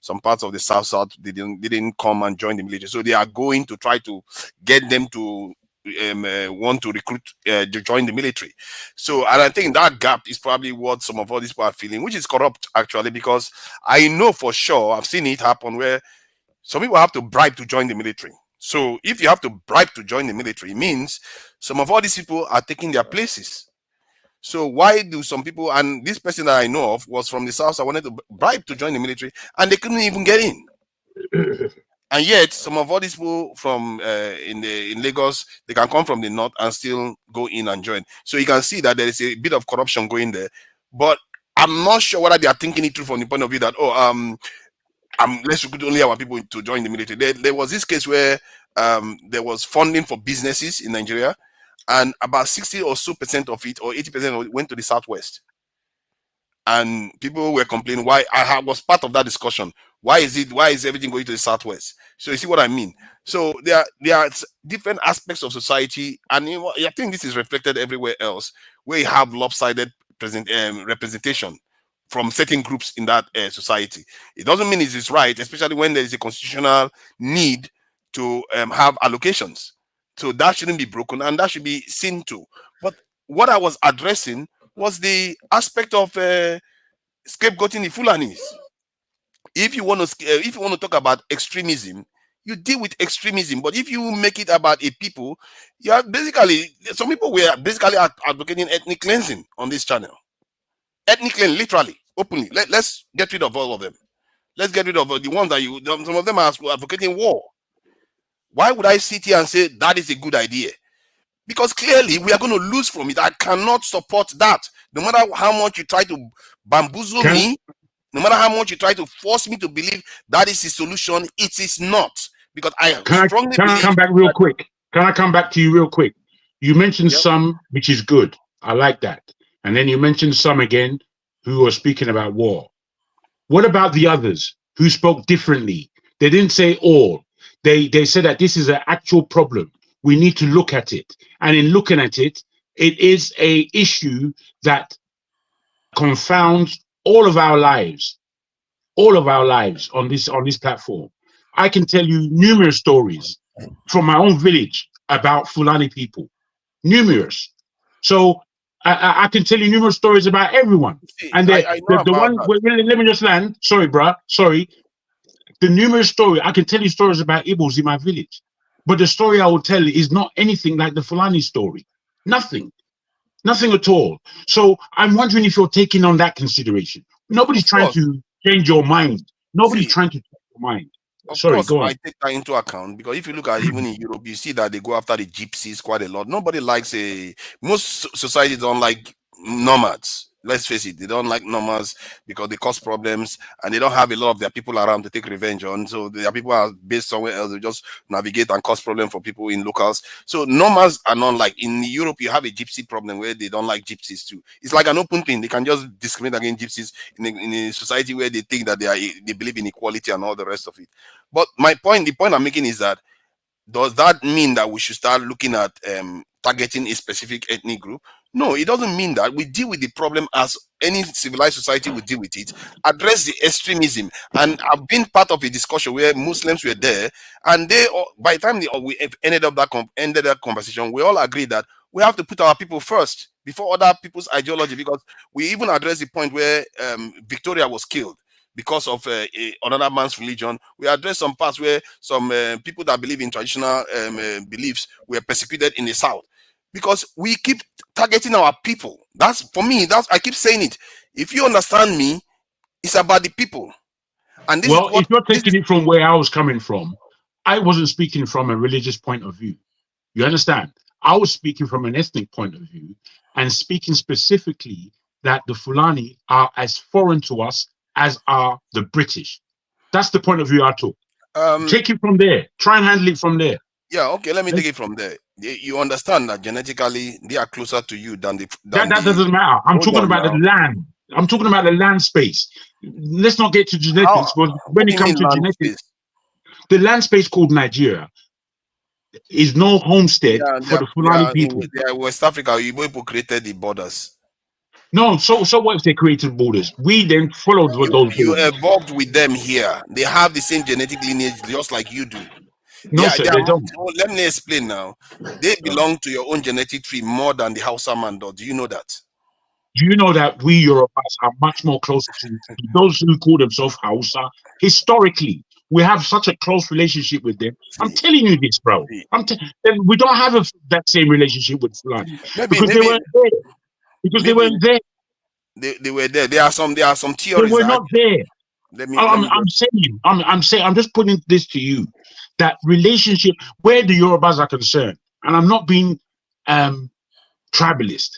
some parts of the South didn't come and join the military. So they are going to try to get them to want to recruit to join the military. So, and I think that gap is probably what some of all these people are feeling, which is corrupt actually, because I know for sure, I've seen it happen where some people have to bribe to join the military. So if you have to bribe to join the military, it means some of all these people are taking their places. So why do some people, and this person that I know of was from the South, I wanted to bribe to join the military and they couldn't even get in. And yet, some of all these people from in Lagos, they can come from the north and still go in and join. So you can see that there is a bit of corruption going there. But I'm not sure whether they are thinking it through from the point of view that, let's recruit only our people to join the military. There was this case where there was funding for businesses in Nigeria, and about 60 or so % of it, or 80% of it, went to the Southwest. And people were complaining why. I was part of that discussion. Why is everything going to the Southwest? So you see what I mean? So there are different aspects of society, and I think this is reflected everywhere else, where you have lopsided representation from certain groups in that society. It doesn't mean it is right, especially when there is a constitutional need to have allocations. So that shouldn't be broken, and that should be seen to. But what I was addressing was the aspect of scapegoating the Fulanis. If you want to talk about extremism, you deal with extremism. But if you make it about a people, you are basically, some people were basically advocating ethnic cleansing on this channel. Ethnic cleansing, literally, openly. Let's get rid of all of them. Let's get rid of the ones that some of them are advocating war. Why would I sit here and say that is a good idea? Because clearly we are going to lose from it. I cannot support that. No matter how much you try to bamboozle me, no matter how much you try to force me to believe that is the solution, it is not. Because I strongly believe. Can I come back real quick? Can I come back to you real quick? You mentioned some, which is good. I like that. And then you mentioned some again who are speaking about war. What about the others who spoke differently? They didn't say all. They said that this is an actual problem. We need to look at it. And in looking at it, it is an issue that confounds all of our lives on this platform. I can tell you numerous stories from my own village about Fulani people, numerous. So I can tell you numerous stories about everyone. And the one, let me just land. Sorry, bruh. Sorry. The numerous story, I can tell you stories about Igbos in my village. But the story I will tell is not anything like the Fulani story. Nothing at all. So I'm wondering if you're taking on that consideration. Nobody's trying to change your mind. Nobody's trying to change your mind. Sorry, go on. I take that into account, because if you look at even in Europe, you see that they go after the gypsies quite a lot. Nobody likes most societies don't like nomads. Let's face it, they don't like nomads because they cause problems and they don't have a lot of their people around to take revenge on. So their people are based somewhere else. They just navigate and cause problem for people in locals. So nomads are not like in Europe. You have a gypsy problem where they don't like gypsies too. It's like an open thing. They can just discriminate against gypsies in a society where they think that they believe in equality and all the rest of it. But the point I'm making is that, does that mean that we should start looking at targeting a specific ethnic group? No, it doesn't mean that. We deal with the problem as any civilized society would deal with it, address the extremism. And I've been part of a discussion where Muslims were there, and by the time we ended that conversation, we all agreed that we have to put our people first before other people's ideology, because we even addressed the point where Victoria was killed because of another man's religion. We addressed some parts where some people that believe in traditional beliefs were persecuted in the South, because we keep targeting our people. That's, for me, I keep saying it. If you understand me, it's about the people. And this well, if you're taking it from where I was coming from, I wasn't speaking from a religious point of view. You understand? I was speaking from an ethnic point of view, and speaking specifically that the Fulani are as foreign to us as are the British. That's the point of view I took. Take it from there. Try and handle it from there. Yeah, okay, let me take it from there. You understand that genetically they are closer to you than the... That doesn't matter. I'm talking about the land. I'm talking about the land space. Let's not get to genetics, but when it comes to genetics, the land space called Nigeria is no homestead for the Fulani people. West Africa, you people created the borders. No, so what if they created borders? We then followed those borders. You evolved with them here. They have the same genetic lineage just like you do. No, sir, they don't. Let me explain now. They belong to your own genetic tree more than the Hausa man does. Do you know that? Do you know that we Yorubas are much more closer to those who call themselves Hausa? Historically, we have such a close relationship with them. I'm telling you this, bro. We don't have that same relationship with Fulani because they weren't there. Because they weren't there. They were there. There are some theories. They were not there. I'm saying, I'm just putting this to you, that relationship where the Yorubas are concerned, and I'm not being tribalist,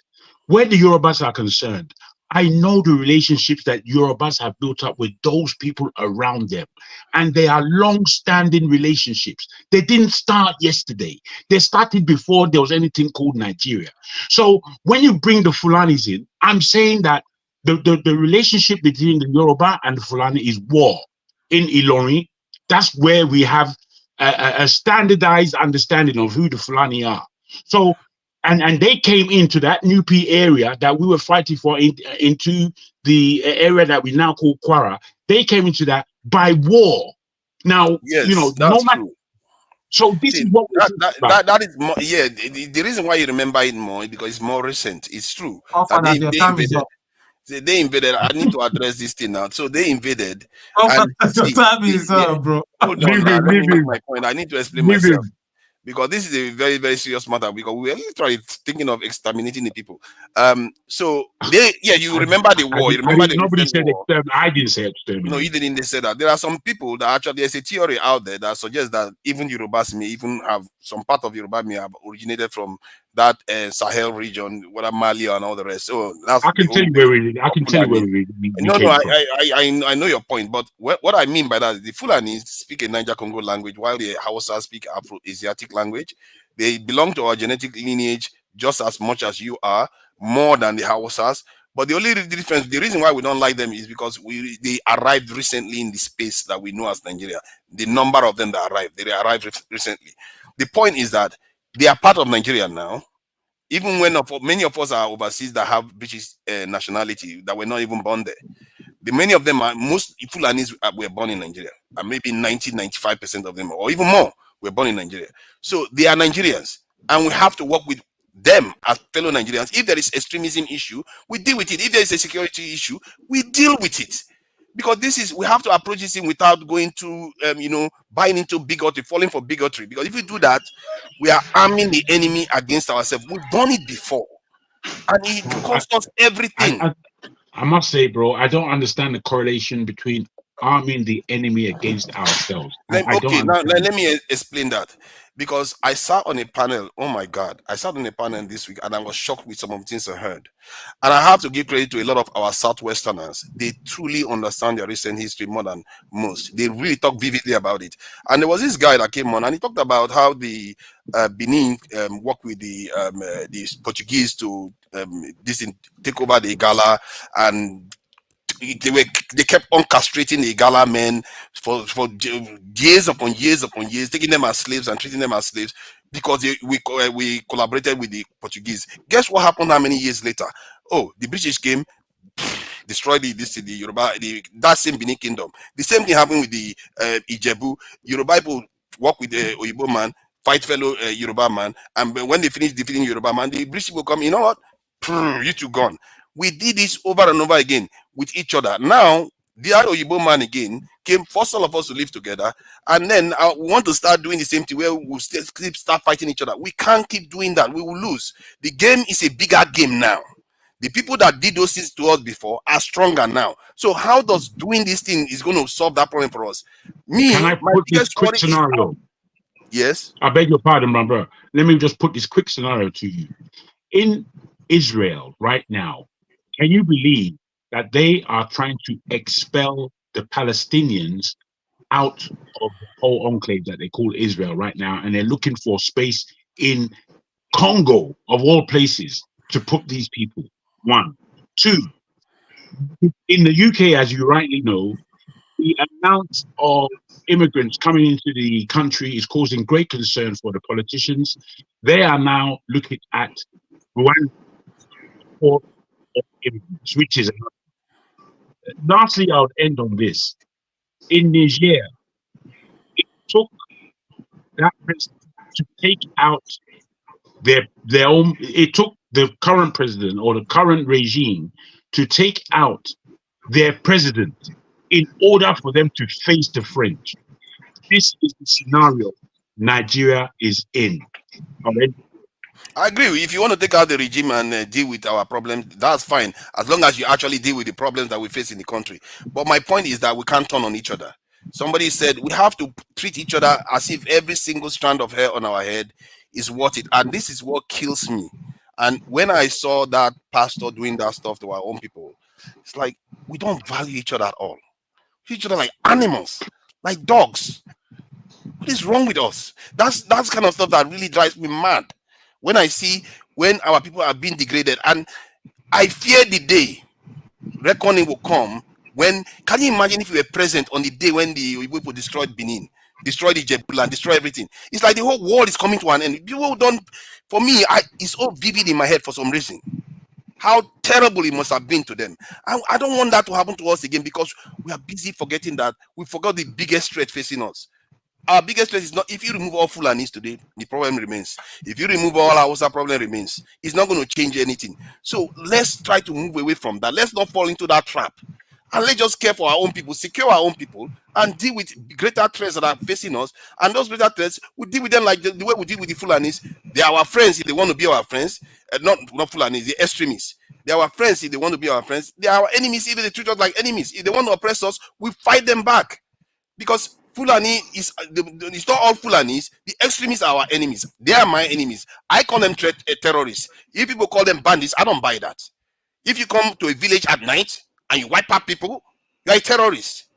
where the Yorubas are concerned, I know the relationships that Yorubas have built up with those people around them, and they are long-standing relationships. They didn't start yesterday. They started before there was anything called Nigeria. So when you bring the Fulanis in, I'm saying that the relationship between the Yoruba and the Fulani is war. In Ilorin, that's where we have a standardized understanding of who the Fulani are. So, and they came into that Nupi area that we were fighting for into the area that we now call Kwara. They came into that by war. Now, yes, you know, no matter. So this is what that is more, yeah. The reason why you remember it more is because it's more recent. It's true. They invaded. I need to address this thing now. So they invaded. Time is up, bro. Hold on, now, let me make my point. I need to explain myself. Because this is a very, very serious matter, because we were literally thinking of exterminating the people. So you remember the war. You remember nobody said exterminate. I didn't say exterminate. No, you didn't say that. There are some people that actually, there's a theory out there that suggests that even Yorubas may even have, some part of Yoruba may have originated from that Sahel region, whether Mali and all the rest. So that's I can tell you where we I know your point, but what I mean by that is the Fulani speak a Niger-Congo language, while the Hausa speak Afro-Asiatic language. They belong to our genetic lineage just as much as you are, more than the Hausas. But the only difference, the reason why we don't like them is because they arrived recently in the space that we know as Nigeria. The number of them that arrived, they arrived recently. The point is that they are part of Nigeria now, even when many of us are overseas that have British nationality that were not even born there. Many of them, most Fulanis were born in Nigeria, and maybe 95% of them, or even more, were born in Nigeria. So they are Nigerians, and we have to work with them as fellow Nigerians. If there is extremism issue, we deal with it. If there is a security issue, we deal with it. Because we have to approach this thing without going to, buying into bigotry, falling for bigotry. Because if we do that, we are arming the enemy against ourselves. We've done it before, and it cost us everything. I must say, bro, I don't understand the correlation between arming the enemy against ourselves. I don't Okay, now understand. let me explain that, because I sat on a panel. Oh my God, I sat on a panel this week and I was shocked with some of the things I heard. And I have to give credit to a lot of our Southwesterners. They truly understand their recent history more than most. They really talk vividly about it. And there was this guy that came on and he talked about how the Benin worked with the Portuguese to take over the Igala, and they kept on castrating the Igala men for years upon years upon years, taking them as slaves and treating them as slaves because we collaborated with the Portuguese. Guess what happened? How many years later? Oh, the British came, destroyed the Yoruba, that same Benin kingdom. The same thing happened with the Ijebu. Yoruba people work with the Oyibo man, fight fellow Yoruba man, and when they finish defeating Yoruba man, the British will come. You know what? You two gone. We did this over and over again with each other. Now the other Oyibo man again came, forced all of us to live together, and then we want to start doing the same thing where we'll start fighting each other. We can't keep doing that. We will lose. The game is a bigger game now. The people that did those things to us before are stronger now. So how does doing this thing is going to solve that problem for us? Can I put this quick scenario? Yes. I beg your pardon, my brother. Let me just put this quick scenario to you. In Israel right now, can you believe that they are trying to expel the Palestinians out of the whole enclave that they call Israel right now, and they're looking for space in Congo, of all places, to put these people? One. Two, in the UK, as you rightly know, the amount of immigrants coming into the country is causing great concern for the politicians. They are now looking at Rwanda for immigrants, which is enough. Lastly, I'll end on this. In Niger, it took that president to take out their own. It took the current president or the current regime to take out their president in order for them to face the French. This is the scenario Nigeria is in. Already. I agree. If you want to take out the regime and deal with our problems, that's fine, as long as you actually deal with the problems that we face in the country. But my point is that we can't turn on each other. Somebody said we have to treat each other as if every single strand of hair on our head is worth it. And this is what kills me. And when I saw that pastor doing that stuff to our own people, it's like we don't value each other at all. We treat each other like animals, like dogs. What is wrong with us? That's kind of stuff that really drives me mad when I see when our people are being degraded. And I fear the day reckoning will come when, can you imagine if you were present on the day when the people destroyed Benin, destroyed Ijebu and destroyed everything? It's like the whole world is coming to an end. People don't, for me, it's all vivid in my head for some reason. How terrible it must have been to them. I don't want that to happen to us again, because we are busy forgetting that we forgot the biggest threat facing us. Our biggest threat is not, if you remove all Fulanis today, the problem remains. If you remove all Hausa, problem remains. It's not going to change anything. So let's try to move away from that. Let's not fall into that trap. And let's just care for our own people, secure our own people, and deal with greater threats that are facing us. And those greater threats, we deal with them like the way we deal with the Fulanis. They are our friends if they want to be our friends. Not Fulanis, the extremists. They are our friends if they want to be our friends. They are our enemies if they treat us like enemies. If they want to oppress us, we fight them back. Because Fulani is, it's not all Fulanis. The extremists are our enemies. They are my enemies. I call them terrorists. If people call them bandits, I don't buy that. If you come to a village at night and you wipe out people, you are a terrorist.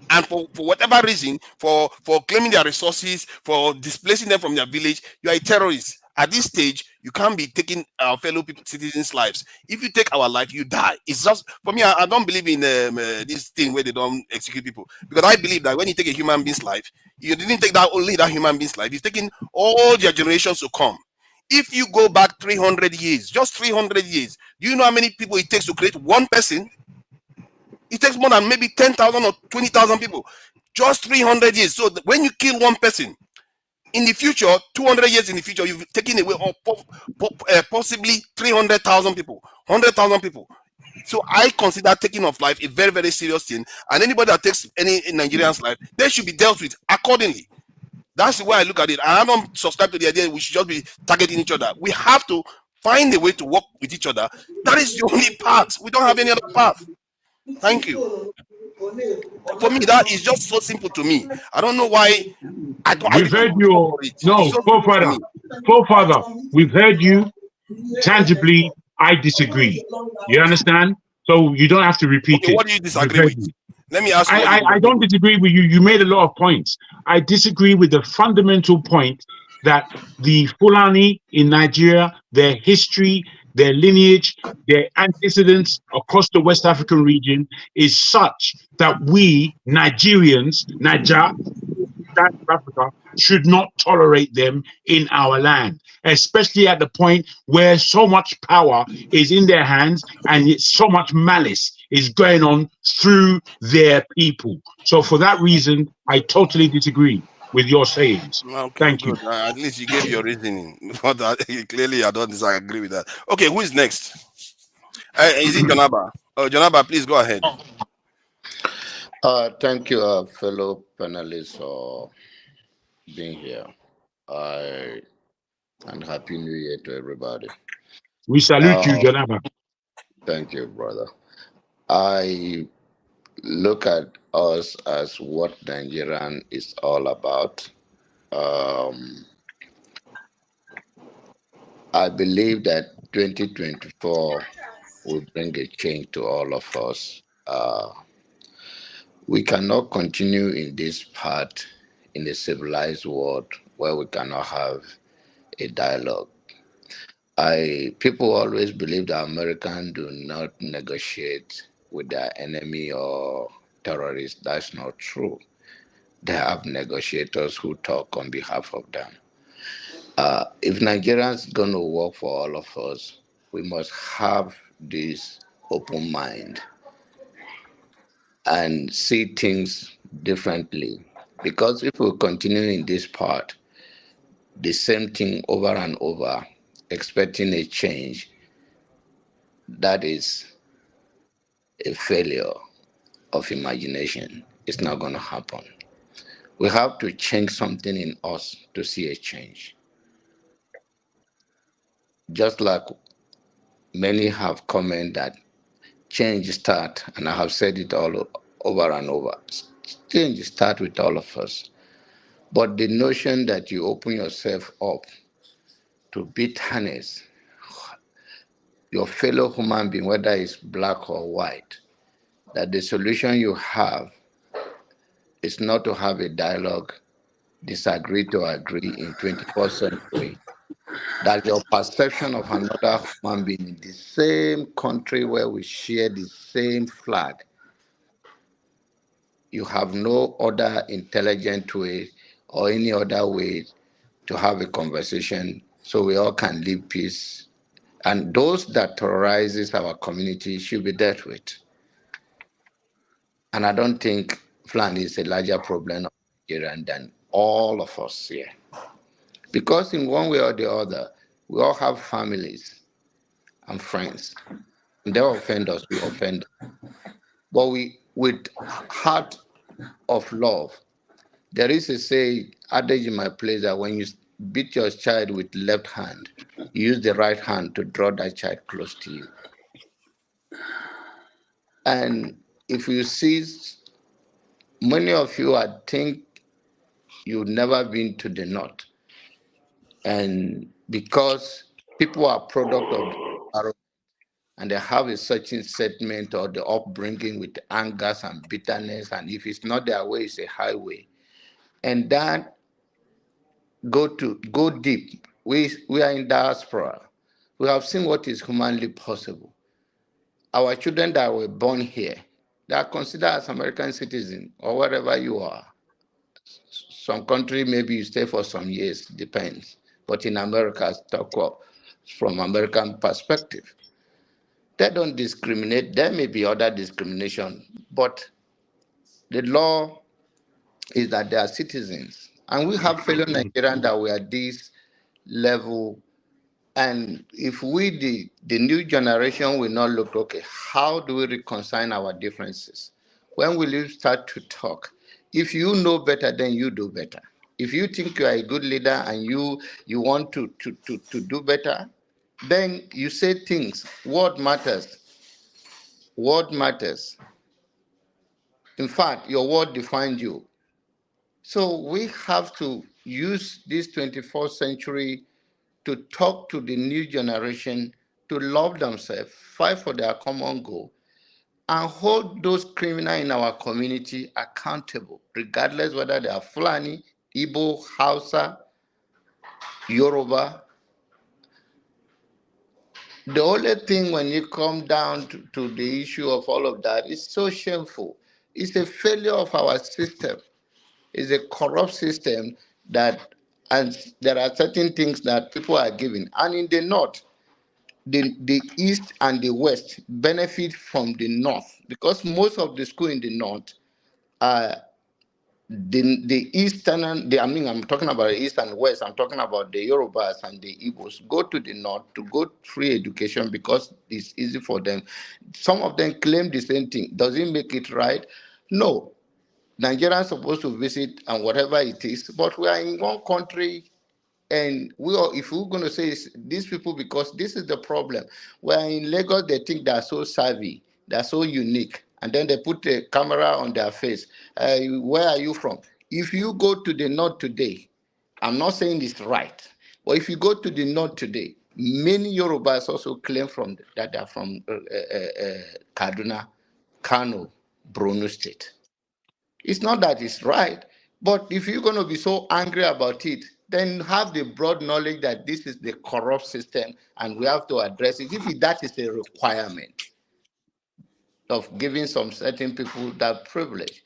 And for whatever reason, for claiming their resources, for displacing them from their village, you are a terrorist. At this stage, you can't be taking our fellow citizens' lives. If you take our life, you die. It's just, for me, I don't believe in this thing where they don't execute people. Because I believe that when you take a human being's life, you didn't take only that human being's life. You've taken all their generations to come. If you go back 300 years, just 300 years, do you know how many people it takes to create one person? It takes more than maybe 10,000 or 20,000 people. Just 300 years. So when you kill one person, in the future, 200 years in the future, you've taken away possibly 300,000 people, 100,000 people. So I consider taking of life a very, very serious thing. And anybody that takes any Nigerian's life, they should be dealt with accordingly. That's the way I look at it. And I don't subscribe to the idea that we should just be targeting each other. We have to find a way to work with each other. That is the only path. We don't have any other path. Thank you. For me, that is just so simple to me. I don't know why. I We've heard you. No, It's so simple to me. forefather, we've heard you. Tangibly, I disagree. You understand? So you don't have to repeat Okay, it. what do you We've disagree heard with? you. Let me ask you what you I don't disagree with you. You made a lot of points. I disagree with the fundamental point that the Fulani in Nigeria, their history, their lineage, their antecedents across the West African region is such that we Nigerians, South Africa, should not tolerate them in our land, especially at the point where so much power is in their hands and so much malice is going on through their people. So for that reason, I totally disagree with your sayings. Okay, Thank good. you. At least you gave your reasoning. But clearly, I don't disagree with that. Okay, who is next? Is it Jonaba? Jonaba, please go ahead. Thank you, fellow panelists, for being here. And Happy New Year to everybody. We salute you, Jonaba. Thank you, brother. I look at us as what Nigerian is all about. I believe that 2024 will bring a change to all of us. We cannot continue in this path in a civilized world where we cannot have a dialogue. People always believe that Americans do not negotiate with their enemy or terrorists. That's not true. They have negotiators who talk on behalf of them. If Nigerians going to work for all of us, we must have this open mind and see things differently. Because if we continue in this part, the same thing over and over, expecting a change, that is a failure of imagination. It's not going to happen. We have to change something in us to see a change. Just like many have commented that change start, and I have said it all over and over, change start with all of us. But the notion that you open yourself up to bitterness, your fellow human being, whether it's black or white, that the solution you have is not to have a dialogue, disagree to agree in 21st century, that your perception of another human being in the same country where we share the same flag, you have no other intelligent way or any other way to have a conversation so we all can live peace. And those that terrorizes our community should be dealt with. And I don't think Fulani is a larger problem of Nigeria than all of us here. Because in one way or the other, we all have families and friends. And they offend us, we offend them. But we, with heart of love, there is a adage in my place that when you beat your child with left hand, you use the right hand to draw that child close to you. And if you see, many of you, I think you've never been to the north. And because people are product of the and they have a certain sentiment or the upbringing with angers and bitterness, and if it's not their way, it's a highway. And that go deep. We are in diaspora. We have seen what is humanly possible. Our children that were born here, they are considered as American citizens or wherever you are. Some country, maybe you stay for some years, depends. But in America, talk from American perspective. They don't discriminate. There may be other discrimination, but the law is that they are citizens. And we have fellow Nigerians that were at this level. And if we, the new generation, will not look, okay, how do we reconcile our differences? When will you start to talk? If you know better, then you do better. If you think you are a good leader and you want to do better, then you say things. What matters? What matters? In fact, your word defined you. So we have to use this 21st century to talk to the new generation to love themselves, fight for their common goal, and hold those criminals in our community accountable, regardless whether they are Fulani, Igbo, Hausa, Yoruba. The only thing when you come down to the issue of all of that is so shameful. It's a failure of our system. It's a corrupt system that, and there are certain things that people are giving. And in the north, the east and the west benefit from the north because most of the school in the north are the eastern and I mean I'm talking about the east and west. I'm talking about the Yorubas and the Igbos go to the north to go free education because it's easy for them. Some of them claim the same thing. Does it make it right? No. Nigerians are supposed to visit and whatever it is, but we are in one country. And we are, if we're going to say these people, because this is the problem. We're in Lagos, they think they're so savvy, they're so unique. And then they put a camera on their face. Where are you from? If you go to the north today, I'm not saying it's right, but if you go to the north today, many Yorubas also claim that they're from Kaduna, Kano, Borno State. It's not that it's right, but if you're going to be so angry about it, then have the broad knowledge that this is the corrupt system and we have to address it. If that is a requirement of giving some certain people that privilege.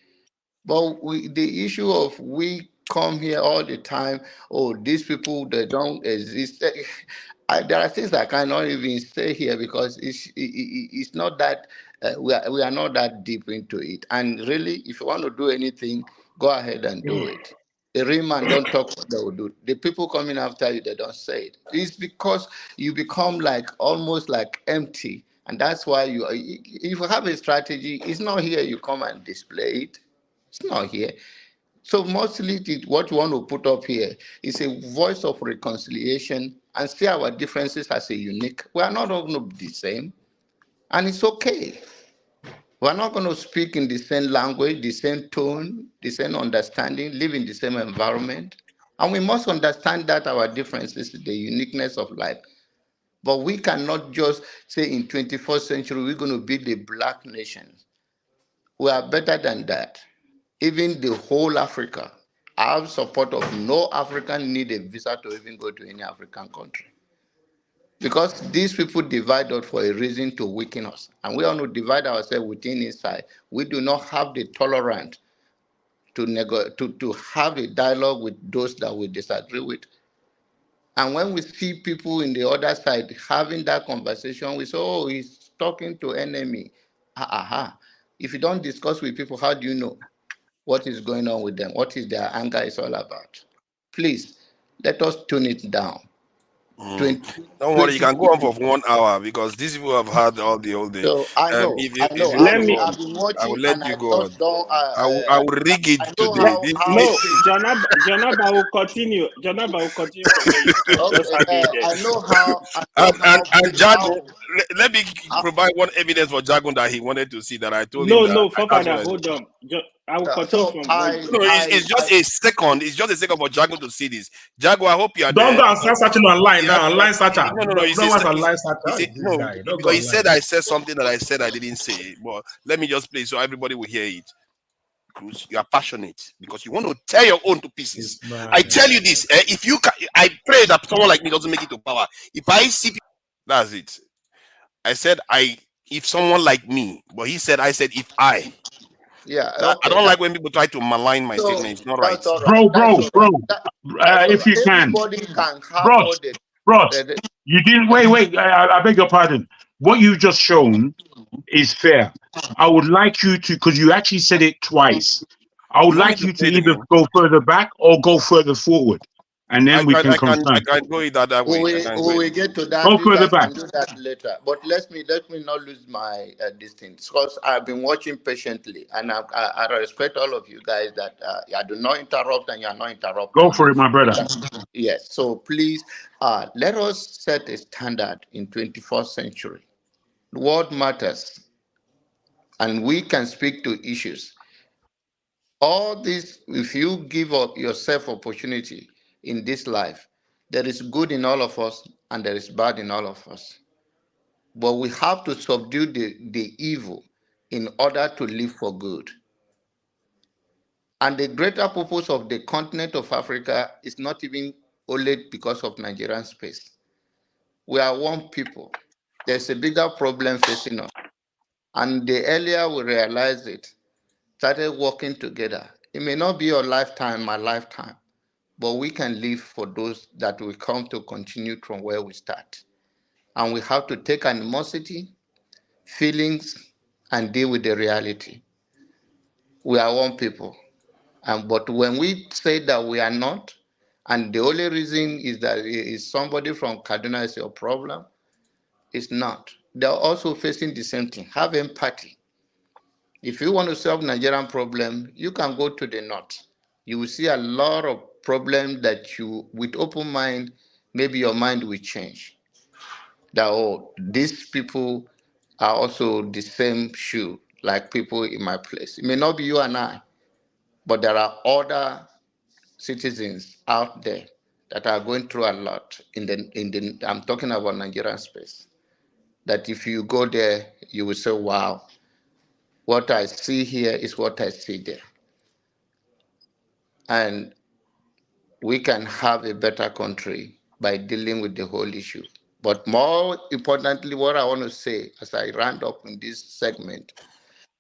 But the issue of we come here all the time, oh, these people, they don't exist. There are things I cannot even say here because it's not that, we are not that deep into it. And really, if you want to do anything, go ahead and do it. The real man don't talk what they will do. The people coming after you, they don't say it. It's because you become like almost like empty. And that's why if you have a strategy, it's not here you come and display it. It's not here. So mostly what you want to put up here is a voice of reconciliation and see our differences as a unique. We are not all going to be the same. And it's okay. We're not going to speak in the same language, the same tone, the same understanding, live in the same environment. And we must understand that our differences is the uniqueness of life. But we cannot just say in 21st century, we're going to be the black nation. We are better than that. Even the whole Africa. I have support of no African need a visa to even go to any African country. Because these people divide us for a reason to weaken us. And we want to divide ourselves within inside. We do not have the tolerance to have a dialogue with those that we disagree with. And when we see people in the other side having that conversation, we say, oh, he's talking to enemy. If you don't discuss with people, how do you know what is going on with them? What is their anger is all about? Please, let us tune it down. Don't worry, you can go on for 1 hour because these people have had all the whole day. So I know. I've been watching. I will let and you I go just on. don't. I will rig it today. No, Janaba will continue. Janaba will continue from where you stopped. Just have it there. I know how. And Jago, let me provide one evidence for Jago that he wanted to see that I told him. No, Father, hold on. I will continue from. It's just a second. It's just a second for Jago to see this. Jago, I hope you are Don't there. go and start searching online now. Online searcher. No. Online Because he said I said something that I said I didn't say. But let me just play so everybody will hear it. Cruz, you are passionate because you want to tear your own to pieces. I tell you this: if you, I pray that someone like me doesn't make it to power. If I see, that's it. I said if someone like me, but he said I said if I. Yeah, I don't like when people try to malign my statement. It's not right. Bro. If you can, bro, you didn't wait. I beg your pardon. What you've just shown is fair. I would like you to, because you actually said it twice. I would like you to either go further back or go further forward, and then we can confirm. I can go it that way. We will get to that. Go You further guys back. can do that later. But let me not lose my distance because I've been watching patiently, and I respect all of you guys that I do not interrupt and you are not interrupting. Go for it, my brother. Yes. So please, let us set a standard in 21st century. The world matters, and we can speak to issues. All this, if you give up yourself opportunity in this life, there is good in all of us and there is bad in all of us. But we have to subdue the evil in order to live for good. And the greater purpose of the continent of Africa is not even only because of Nigerian space. We are one people. There's a bigger problem facing us. And the earlier we realize it, started working together, it may not be your lifetime, my lifetime, but we can live for those that will come to continue from where we start. And we have to take animosity, feelings, and deal with the reality. We are one people. But when we say that we are not, and the only reason is that is somebody from Kaduna is your problem, it's not. They're also facing the same thing. Have empathy. If you want to solve Nigerian problem, you can go to the north. You will see a lot of problems that you, with open mind, maybe your mind will change. That, oh, these people are also the same shoe, like people in my place. It may not be you and I, but there are other citizens out there that are going through a lot I'm talking about Nigerian space. That if you go there, you will say, wow, what I see here is what I see there. And we can have a better country by dealing with the whole issue. But more importantly, what I want to say as I round up in this segment,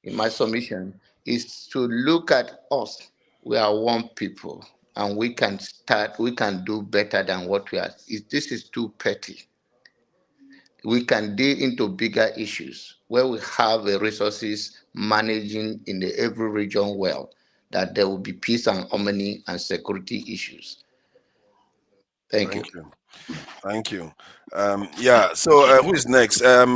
in my submission, is to look at us. We are one people, and we can do better than what we are. This is too petty. We can deal into bigger issues where we have the resources managing in every region well, that there will be peace and harmony and security issues. Thank you. Thank you. Yeah. So who is next? I'm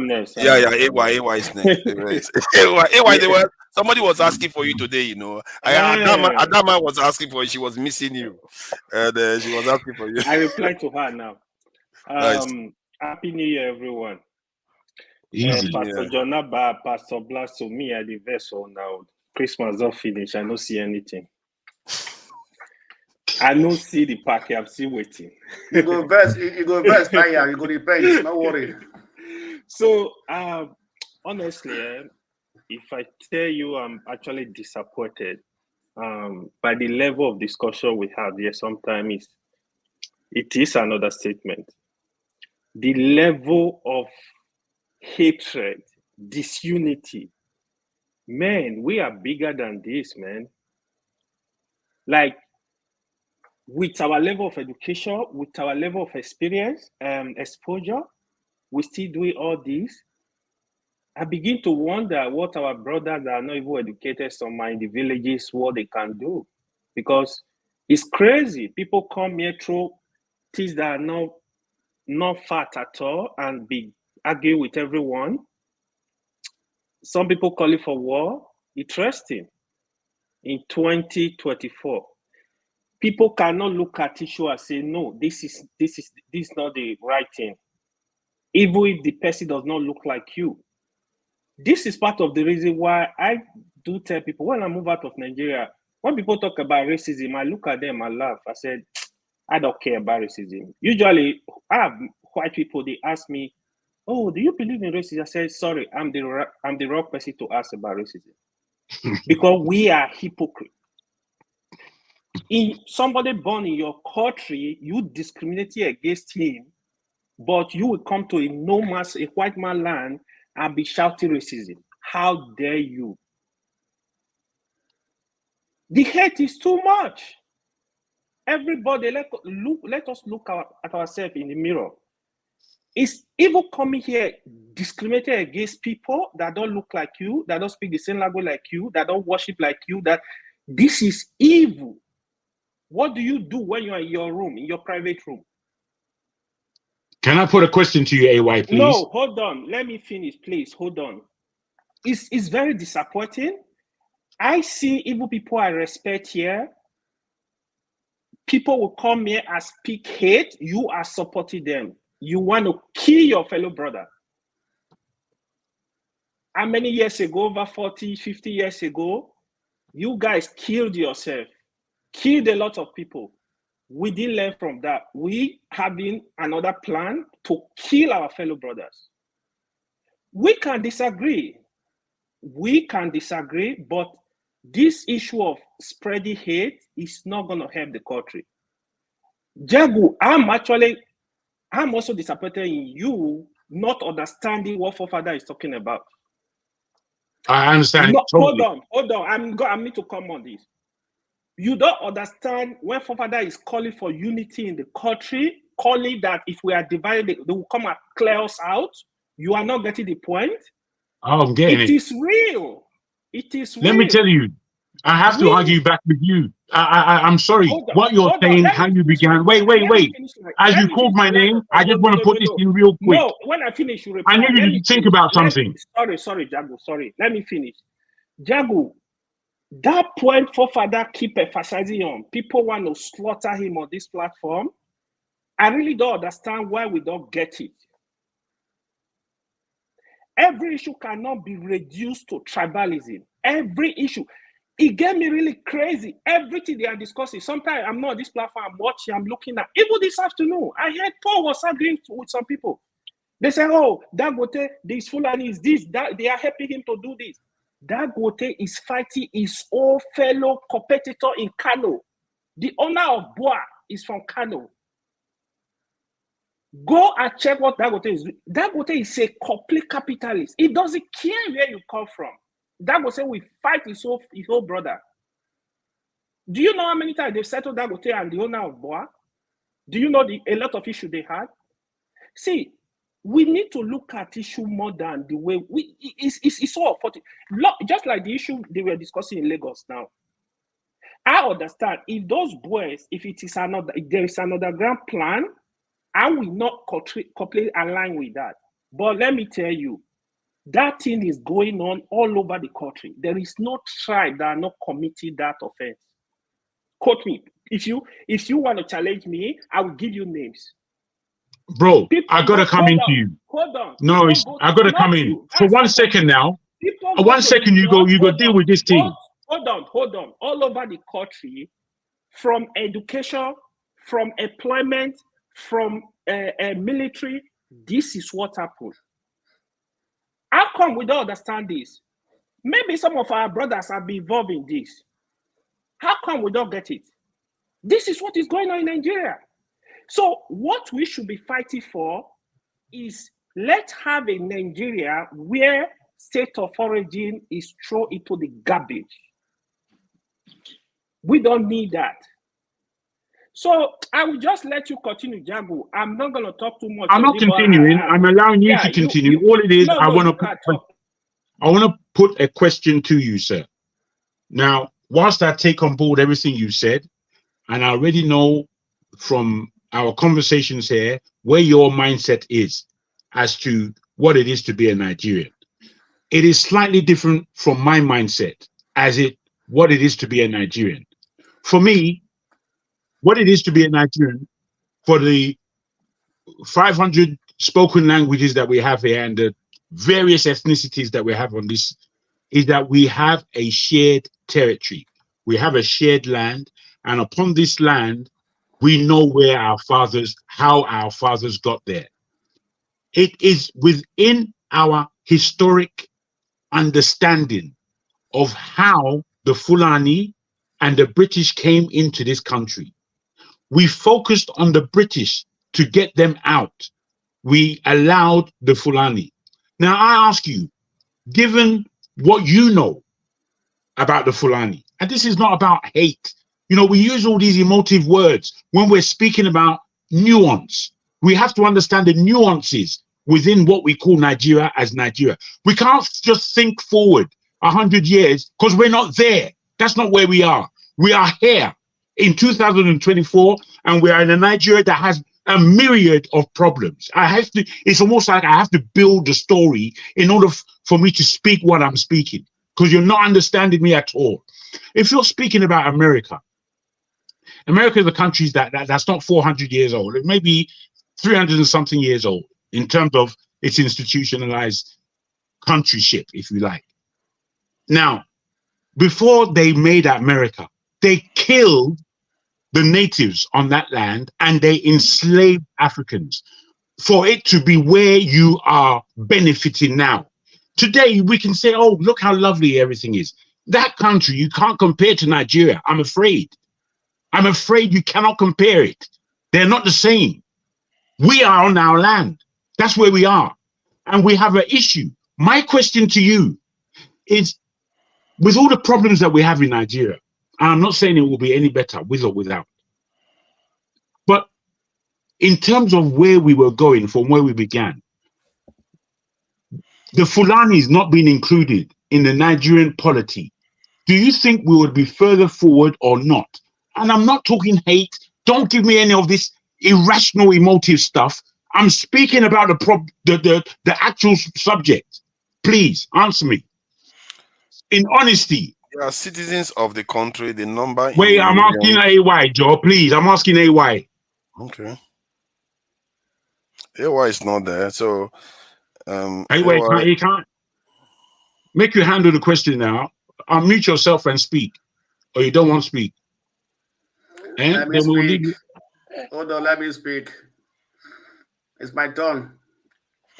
next. Yeah. AY is next. AY. Somebody was asking for you today. You know, Adama was asking for you. She was missing you, and she was asking for you. I reply to her now. Nice. Happy New Year, everyone. Easy. Pastor Jonaba, Pastor Blasto, me at the vessel now. Christmas don't finish. I don't see anything. I don't see the packet. I'm still waiting. You go best. You go best. You go repent. No worry. So, honestly, if I tell you, I'm actually disappointed by the level of discussion we have here. Sometimes it is another statement. The level of hatred, disunity. Man, we are bigger than this, man. Like, with our level of education, with our level of experience, exposure, we still doing all this. I begin to wonder what our brothers that are not even educated somewhere in the villages, what they can do. Because it's crazy. People come here through things that are not fat at all and be arguing with everyone. Some people call it for war. Interesting. In 2024, people cannot look at issue and say, no, this is not the right thing. Even if the person does not look like you. This is part of the reason why I do tell people when I move out of Nigeria, when people talk about racism, I look at them and laugh. I said, I don't care about racism. Usually, I have white people, they ask me, oh, do you believe in racism? I said, sorry, I'm the wrong person to ask about racism. Because we are hypocrites. In somebody born in your country, you discriminate against him, but you will come to a white man land and be shouting racism. How dare you? The hate is too much. Everybody, let us look at ourselves in the mirror. It's evil coming here, discriminating against people that don't look like you, that don't speak the same language like you, that don't worship like you. That this is evil. What do you do when you're in your room, in your private room? Can I put a question to you, AY, please? No, hold on. Let me finish, please. Hold on. It's very disappointing. I see evil people I respect here. People will come here and speak hate. You are supporting them. You want to kill your fellow brother. How many years ago, over 40, 50 years ago, You guys killed yourself, killed a lot of people. We didn't learn from that. We having another plan to kill our fellow brothers. We can disagree. We can disagree, but this issue of spreading hate is not going to help the country. Jagu, I'm also disappointed in you not understanding what forefather is talking about. I understand. No, Totally. hold on. I need to come on this. You don't understand when forefather is calling for unity in the country, calling that if we are divided, they will come and clear us out. You are not getting the point. Oh, I'm getting it. It is real. It is real. Let me tell you, I have to argue back with you. I'm sorry. What you're saying, how you began. Wait. As you called my name, I just want to put this in real quick. No, when I finish, you reply. I need you to think about something. Sorry, Jagu. Sorry. Let me finish. Jagu, that point forefather keep emphasizing on. People want to slaughter him on this platform. I really don't understand why we don't get it. Every issue cannot be reduced to tribalism. Every issue. It get me really crazy. Everything they are discussing. Sometimes I'm not on this platform, I'm watching, I'm looking at. Even this afternoon, I heard Paul was arguing with some people. They say, oh, Dangote, this Fulani is this, that they are helping him to do this. Dangote is fighting his own fellow competitor in Kano. The owner of Boa is from Kano. Go and check what Dangote is doing. Dangote is a complete capitalist. He doesn't care where you come from. Dangote will fight his whole brother. Do you know how many times they've settled Dangote and the owner of Boa? Do you know a lot of issues they had? See, we need to look at issue more than the way it's all just like the issue they were discussing in Lagos now. I understand if those boys, if there is another grand plan, I will not completely align with that. But let me tell you, that thing is going on all over the country. There is no tribe that are not committing that offense. Quote me. If you want to challenge me, I will give you names. Bro, I gotta come into you. Hold on. No, I gotta come in. For 1 second now. 1 second, you go deal with this thing. Hold on. All over the country, from education, from employment, from military, this is what happened. How come we don't understand this? Maybe some of our brothers have been involved in this. How come we don't get it? This is what is going on in Nigeria. So what we should be fighting for is let's have a Nigeria where state of origin is thrown into the garbage. We don't need that. So I will just let you continue, Jagu. I'm not going to talk too much. I'm not continuing. I'm allowing you to continue. All it is, I want to put a question to you, sir. Now, whilst I take on board everything you said, and I already know from our conversations here where your mindset is as to what it is to be a Nigerian. It is slightly different from my mindset what it is to be a Nigerian. For me, what it is to be a Nigerian, for the 500 spoken languages that we have here and the various ethnicities that we have on this, is that we have a shared territory. We have a shared land, and upon this land, we know how our fathers got there. It is within our historic understanding of how the Fulani and the British came into this country. We focused on the British to get them out. We allowed the Fulani. Now I ask you, given what you know about the Fulani, and this is not about hate, we use all these emotive words when we're speaking about nuance. We have to understand the nuances within what we call Nigeria as Nigeria. We can't just think forward 100 years because we're not there. That's not where we are. We are here in 2024, and we are in a Nigeria that has a myriad of problems. It's almost like I have to build the story in order for me to speak what I'm speaking, because you're not understanding me at all. If you're speaking about America is a country that's not 400 years old. It may be 300 and something years old in terms of its institutionalized countryship, if you like. Now, before they made America, they killed the natives on that land and they enslaved Africans for it to be where you are benefiting now. Today, we can say, oh, look how lovely everything is. That country, you can't compare to Nigeria, I'm afraid. I'm afraid you cannot compare it. They're not the same. We are on our land. That's where we are. And we have an issue. My question to you is, with all the problems that we have in Nigeria, and I'm not saying it will be any better with or without, but in terms of where we were going from where we began, the Fulanis not being included in the Nigerian polity, do you think we would be further forward or not? And I'm not talking hate. Don't give me any of this irrational, emotive stuff. I'm speaking about the actual subject. Please answer me in honesty. They are citizens of the country. The number. Wait, I'm asking AY, Joe. Please, I'm asking AY. Okay. AY is not there, so. AY, you can't make you handle the question now. Unmute yourself and speak, or you don't want to speak. Let me speak. Hold on, let me speak. It's my turn.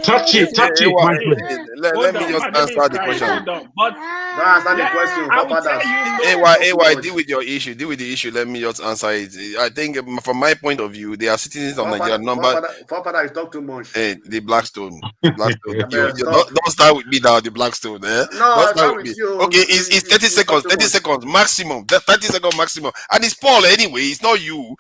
Touch it. Let me just answer the question. Don't answer the question. AY, deal with your issue. Deal with the issue. Let me just answer it. I think, from my point of view, they are citizens of Nigeria. Father, you talk too much. Hey, the Blackstone. Don't start with me now. The Blackstone. No, don't start with me. Okay, it's 30 seconds. 30 seconds maximum. 30 seconds maximum. And it's Paul anyway. It's not you.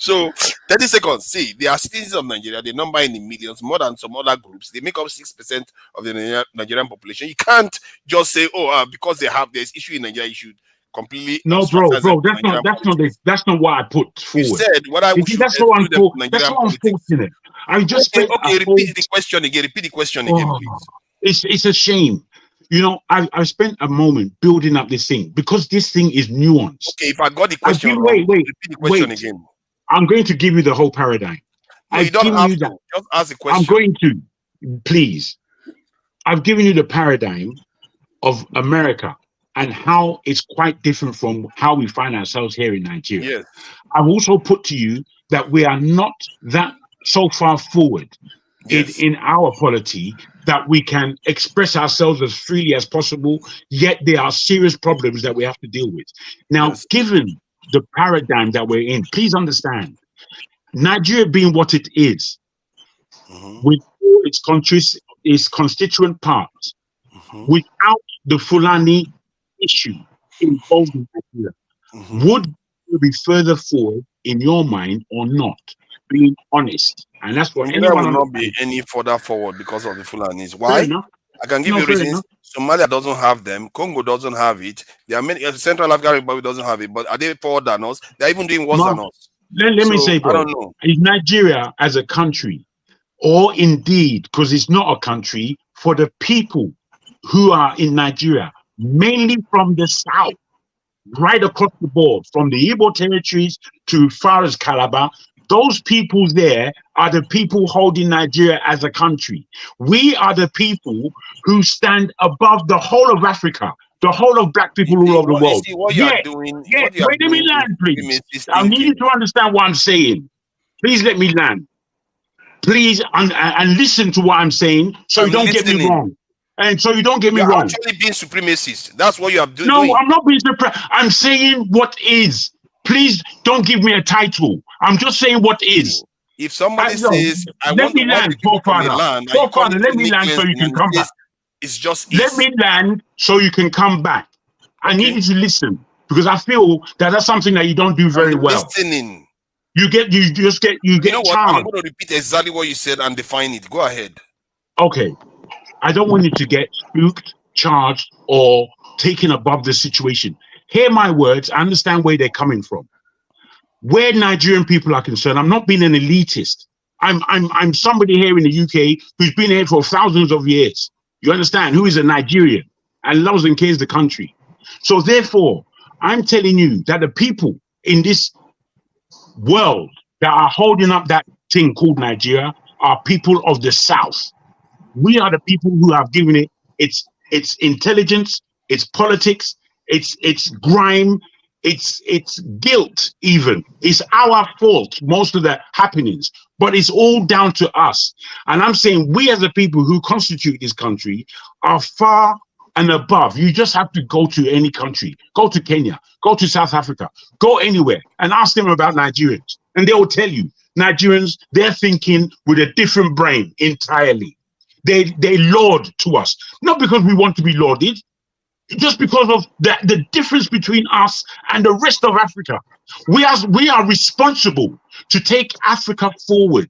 So 30 seconds. See, they are citizens of Nigeria. They number in the millions, more than some other groups. They make up 6% of the Nigerian population. You can't just say, because they have this issue in Nigeria, you should completely. No, bro, that's not what I put forward. You said what I would. That's so unfortunate. I just repeat the question again. Repeat the question again, please. It's a shame. You know, I spent a moment building up this thing because this thing is nuanced. Okay, if I got the question wrong, repeat the question again. I'm going to give you the whole paradigm. No, you don't have to. Just ask the question. I'm going to, please. I've given you the paradigm of America and how it's quite different from how we find ourselves here in Nigeria. Yes. I've also put to you that we are not that so far forward in our polity that we can express ourselves as freely as possible, yet there are serious problems that we have to deal with. Now, given the paradigm that we're in, please understand, Nigeria being what it is, with all its countries, its constituent parts, without the Fulani issue involved in Nigeria, would you be further forward in your mind or not? Being honest, and that's what anyone will not be any further forward because of the Fulanis. Why? I can give you reasons. Somalia doesn't have them. Congo doesn't have it. There are many. Central African Republic doesn't have it. But are they forward than us? They're even doing worse than us. Let me say, bro, I don't know. Is Nigeria as a country, or indeed, because it's not a country, for the people who are in Nigeria, mainly from the south, right across the board, from the Igbo territories to far as Calabar, those people there are the people holding Nigeria as a country. We are the people who stand above the whole of Africa, the whole of black people all over the world. Wait, let me land, please. I need you to understand what I'm saying. Please let me land. Please, and listen to what I'm saying, so you don't get me wrong. And so you don't get me wrong. You're actually being supremacist. That's what you are doing. No, I'm not being supremacist. I'm saying what is. Please don't give me a title. I'm just saying what is. If somebody says, let me land, forefather, let me land so you can come back. It's just let me land so you can come back. I need you to listen because I feel that that's something that you don't do very well. Listening. You get You know what? I'm going to repeat exactly what you said and define it. Go ahead. Okay. I don't want you to get spooked, charged, or taken above the situation. Hear my words. I understand where they're coming from. Where Nigerian people are concerned, I'm not being an elitist. I'm somebody here in the UK who's been here for thousands of years. You understand? Who is a Nigerian and loves and cares the country. So therefore, I'm telling you that the people in this world that are holding up that thing called Nigeria are people of the South. We are the people who have given it its intelligence, it's politics, it's grime, it's guilt even. It's our fault, most of the happenings, but it's all down to us. And I'm saying we as the people who constitute this country are far and above. You just have to go to any country, go to Kenya, go to South Africa, go anywhere and ask them about Nigerians. And they will tell you, Nigerians, they're thinking with a different brain entirely. They laud to us, not because we want to be lauded, just because of the difference between us and the rest of Africa. We are responsible to take Africa forward,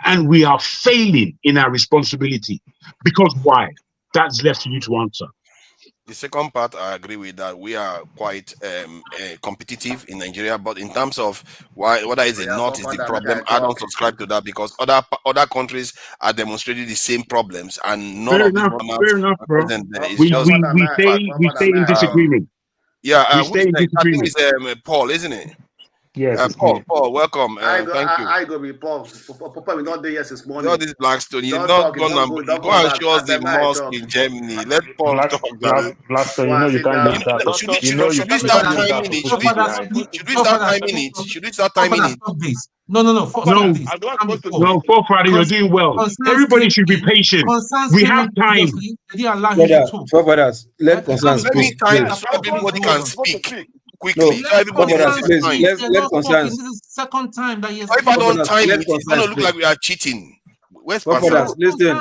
and we are failing in our responsibility. Because why? That's left to you to answer. The second part, I agree with that. We are quite competitive in Nigeria, but in terms of whether it's the north is the problem, I don't subscribe to that, because other countries are demonstrating the same problems, and none Fair of enough, these fair enough, bro. we stay in disagreement. Yeah, we stay in I think disagreement. it's Paul, isn't it? Yes, it's Paul, me. Paul, welcome. I Thank you. go be Paul. Papa, we not there yes this morning. All this Blackstone, you Don't not talk, go don't and come back. show us the After my mosque talk. in Germany. Let Paul talk. Blackstone, you Go know and you sit can't down. use that. Should You know you we start can't use that timing to it? put people behind. Should we start timing it? Should we start timing it? Stop this. No, stop this. No, forefather, you're doing well. Everybody should be patient. We have time. They didn't allow him to talk. Forefathers, let concerns Let me speak. time please. so everybody can speak quickly. No, So everybody can forefathers, take please, time. let concerns. This is the second time that he has Or if I don't Forefathers, time let it, it's gonna concerns look speak. like we are cheating. Where's Forefathers, Pastor? listen. The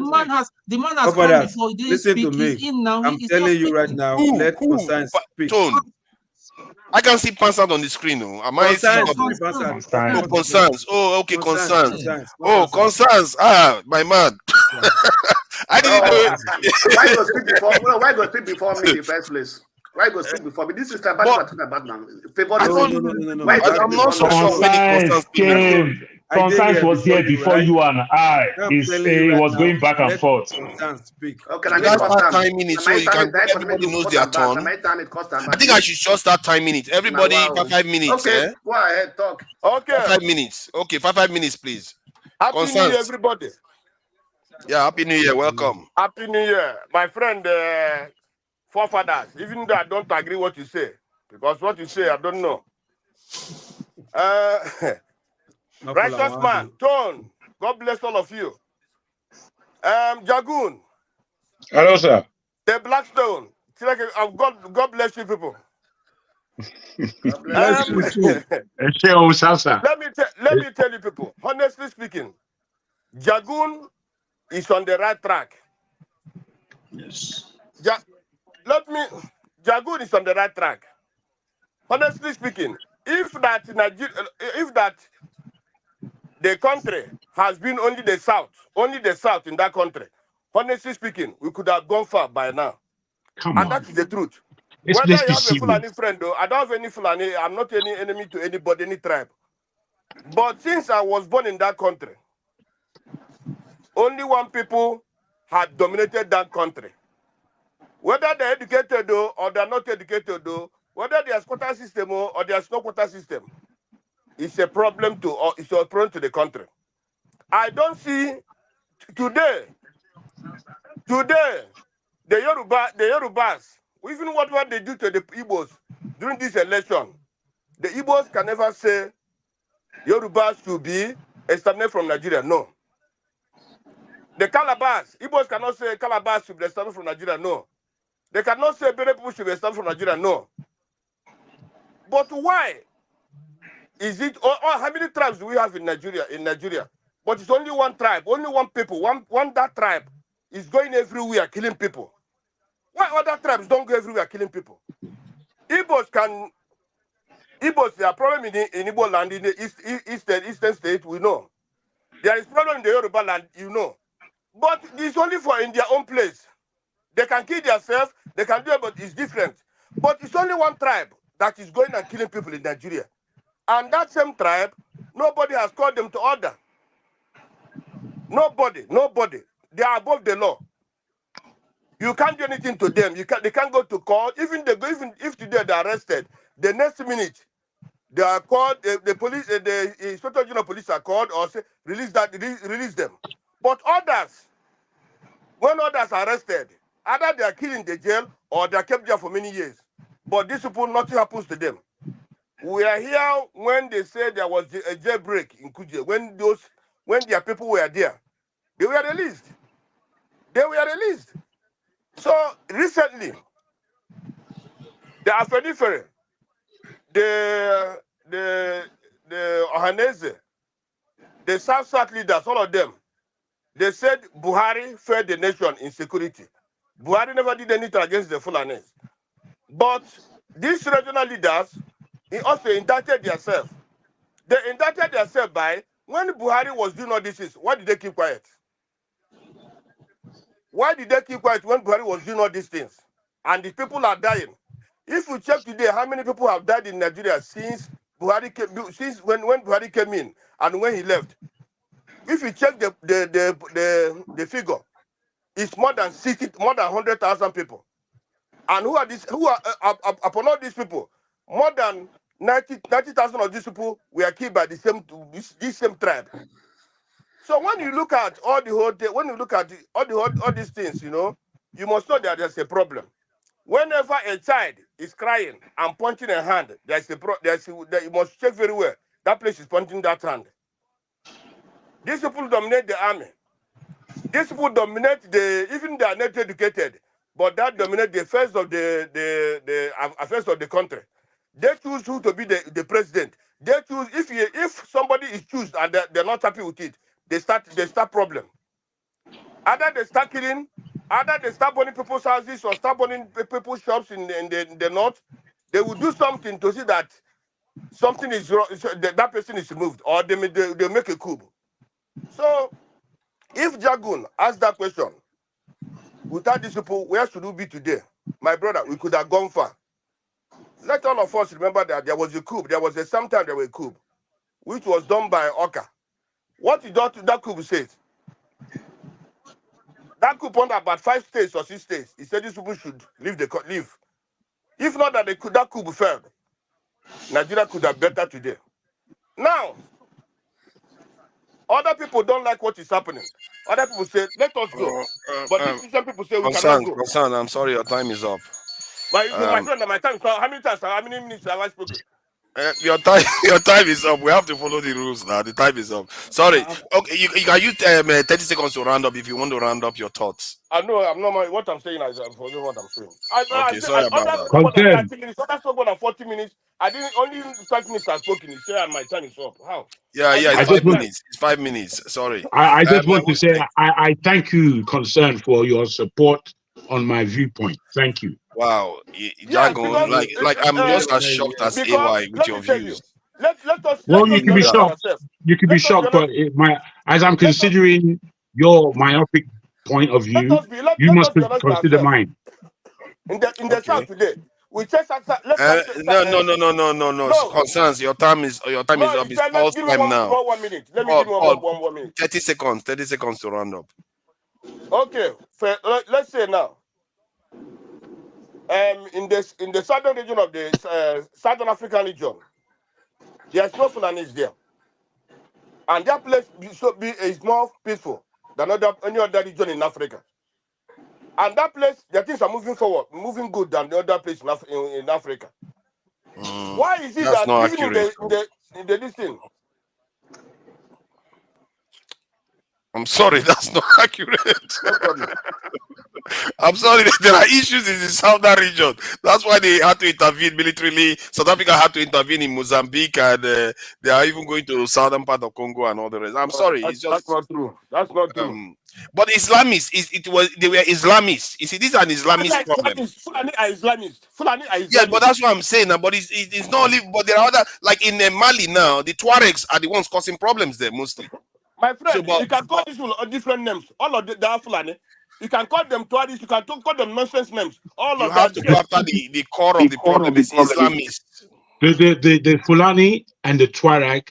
man has come Forefathers, before. He didn't listen speak. to me. He's in now. I'm He's telling not you right speaking. now, let concerns speak. Tone. I can see Pastor on the screen. Oh, am I seeing concerns? Oh, okay, concerns. Oh, concerns. Ah, my man. I didn't know. Why go speak before? No, why go speak before me in the first place? Why go speak before me? This is about what talking about now. No. I'm not so sure many concerns came. Concerns was here before you and I. He was going back and forth. Okay, you guys start timing it so you can everybody knows their turn. I think I should just start timing it. Everybody 5 minutes. Okay, go ahead, talk. Okay. 5 minutes. Okay, 5 minutes, please. Happy New Year, everybody. Yeah, Happy New Year. Welcome. Happy New Year. My friend, forefathers, even though I don't agree what you say, because what you say, I don't know. Righteous man, Tone, God bless all of you. Jagun. Hello, sir. The Blackstone. God bless you, people. Let me tell you, people. Honestly speaking, Jagun is on the right track. Yes. Jagun is on the right track. Honestly speaking, if that the country has been only the south in that country, honestly speaking, we could have gone far by now. And that is the truth. Whether you have a Fulani friend, though, I don't have any Fulani. I'm not any enemy to anybody, any tribe. But since I was born in that country, only one people had dominated that country. Whether they're educated though, or they're not educated though, whether there's quota system or there's no quota system, it's a problem to the country. I don't see today, the Yorubas, even what they do to the Igbos during this election, the Igbos can never say Yorubas should be exterminated from Nigeria. No. The Calabas, Igbos cannot say Calabas should be exterminated from Nigeria. No. They cannot say Benin people should be exterminated from Nigeria. No. But why is it? How many tribes do we have in Nigeria? But it's only one tribe, only one people. One that tribe is going everywhere killing people. Why other tribes don't go everywhere killing people? Igbos, there are problems in Igbo land, in the eastern state, we know. There is problem in the Yoruba land, you know. But it's only for in their own place. They can kill themselves, they can do it, but it's different. But it's only one tribe that is going and killing people in Nigeria. And that same tribe, nobody has called them to order. Nobody. They are above the law. You can't do anything to them. They can't go to court. Even if today they are arrested, the next minute they are called. The police, the Inspector General of Police are called or say release them. But others, when others are arrested Either they are killed in the jail or they are kept there for many years. But these people, nothing happens to them. We are here when they said there was a jailbreak in Kuje. When their people were there, they were released. They were released. So recently, the Afenifere, the Ohanese, the South leaders, all of them, they said Buhari fed the nation in security. Buhari never did anything against the Fulanis. But these regional leaders also indicted themselves. They indicted themselves by, when Buhari was doing all this, why did they keep quiet? Why did they keep quiet when Buhari was doing all these things? And the people are dying. If you check today, how many people have died in Nigeria since Buhari came, since when Buhari came in and when he left? If you check the figure, it's more than 100,000 people. And who are these? Who are upon all these people? More than 90,000 of these people were killed by this same tribe. So when you look at all these things, you know, you must know that there's a problem. Whenever a child is crying and pointing a hand, you must check very well. That place is pointing that hand. These people dominate the army. These people dominate even they are not educated, but that dominate the affairs of the affairs of the country. They choose who to be the president. They choose if somebody is chosen and they're not happy with it, they start problem. Either they start killing, either they start burning people's houses or start burning people's shops in the north. They will do something to see that something is wrong, that person is removed, or they make a coup. So if Jagun asked that question, without these people, where should we be today? My brother, we could have gone far. Let all of us remember that there was a coup. There was sometime there was a coup, which was done by Oka. What did that coup say? That coup on about 5 states or 6 states. He said these people should leave. If not that that coup failed, Nigeria could have better today. Now, other people don't like what is happening. Other people say, let us go. But some people say we cannot go. Concern, I'm sorry, your time is up. My friend, my time is up. How many minutes have I spoken? Your time is up. We have to follow the rules now. The time is up. Sorry. Okay, you can use 30 seconds to round up if you want to round up your thoughts. I know. I'm not. What I'm saying is for what I'm saying. Okay, sorry about that. Others spoke more than 40 minutes. I didn't. Only 5 minutes I've spoken. You say my time is up. How? Yeah. It's 5 minutes. It's 5 minutes. Sorry. I just want to say I thank you, Concern, for your support on my viewpoint. Thank you. Wow, Django, like I'm just as shocked as AY with your views. You can be shocked. You can be shocked, but as I'm considering your myopic point of view, you must consider mine. In the South today, we just no. Concerns, your time is up. It's all time now. 1 minute. Let me give you 1 minute. 30 seconds. 30 seconds to round up. Okay, let's say now. In the southern region of the Southern African region, there's no Fulanis there, and that place is more peaceful than any other region in Africa. And that place, the things are moving forward, moving good than the other place in Africa. Why is it that even in the this thing? I'm sorry, that's not accurate. No problem. I'm sorry, there are issues in the southern region. That's why they had to intervene militarily. South Africa had to intervene in Mozambique, and they are even going to the southern part of Congo and all the rest. I'm sorry, that's not true. That's not true. But Islamists, they were Islamists. You see, this is an Islamist problem. Fulani are Islamists. Yeah, but that's what I'm saying. But it's not only. But there are other, like in Mali now, the Tuaregs are the ones causing problems there mostly. My friend, you can call these different names. All of them are Fulani. You can call them tourists. You can call them nonsense names. You have to go after the core of the problem. Is Islamists. The Fulani and the Tuareg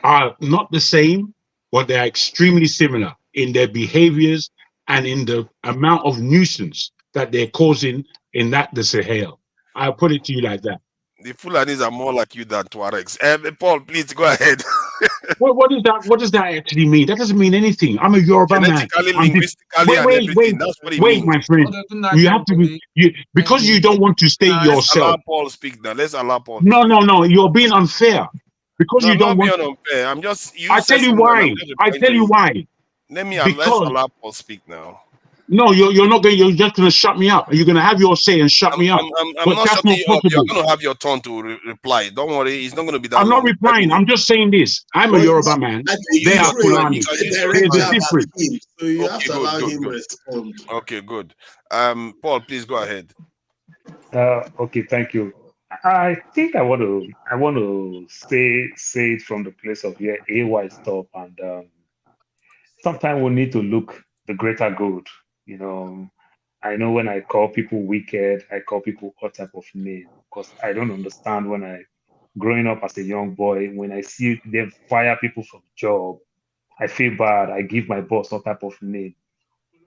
are not the same, but they are extremely similar in their behaviors and in the amount of nuisance that they're causing in the Sahel. I'll put it to you like that. The Fulanis are more like you than Tuaregs. Paul, please go ahead. What does that? What does that actually mean? That doesn't mean anything. I'm a Yoruba man. Genetically, I'm just, linguistically, and everything. That's what it means. my friend. You have to be because you don't want to stay Let's allow yourself. Paul speak now. Let's allow Paul. No. You're being unfair because No, you I'm don't not want. being unfair. I'm just. I tell you why. Let's allow Paul speak now. No, you're not going. You're just going to shut me up. You're going to have your say and shut me up. I'm But not that's shutting not you up. You're possible. going to have your turn to reply. Don't worry. It's not going to be that I'm long. not replying. I'm just saying this. I'm a Yoruba man. They are Fulani. There's a difference. So you have to allow him respond. Okay, good. Paul, please go ahead. Okay, thank you. I think I want to say it from the place of AY stuff, and sometimes we need to look the greater good. You know, I know when I call people wicked, I call people all type of name because I don't understand when I growing up as a young boy, when I see them fire people from job, I feel bad. I give my boss all type of name.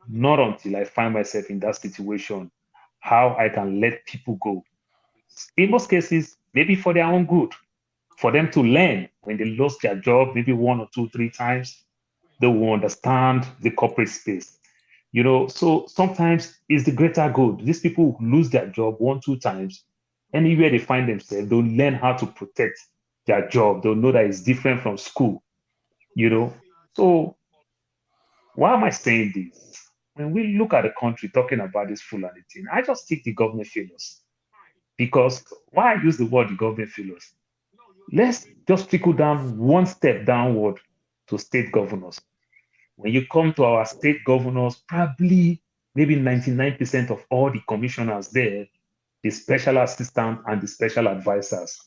Not until I find myself in that situation, how I can let people go. In most cases, maybe for their own good, for them to learn when they lost their job, maybe 1 or 2, 3 times, they will understand the corporate space. You know, so sometimes it's the greater good. These people who lose their job 1, 2 times, anywhere they find themselves, they'll learn how to protect their job. They'll know that it's different from school, you know. So why am I saying this? When we look at the country talking about this Fulani thing, I just think the government failures. Because why I use the word the government failures? Let's just trickle down one step downward to state governors. When you come to our state governors, probably maybe 99% of all the commissioners there, the special assistant and the special advisors,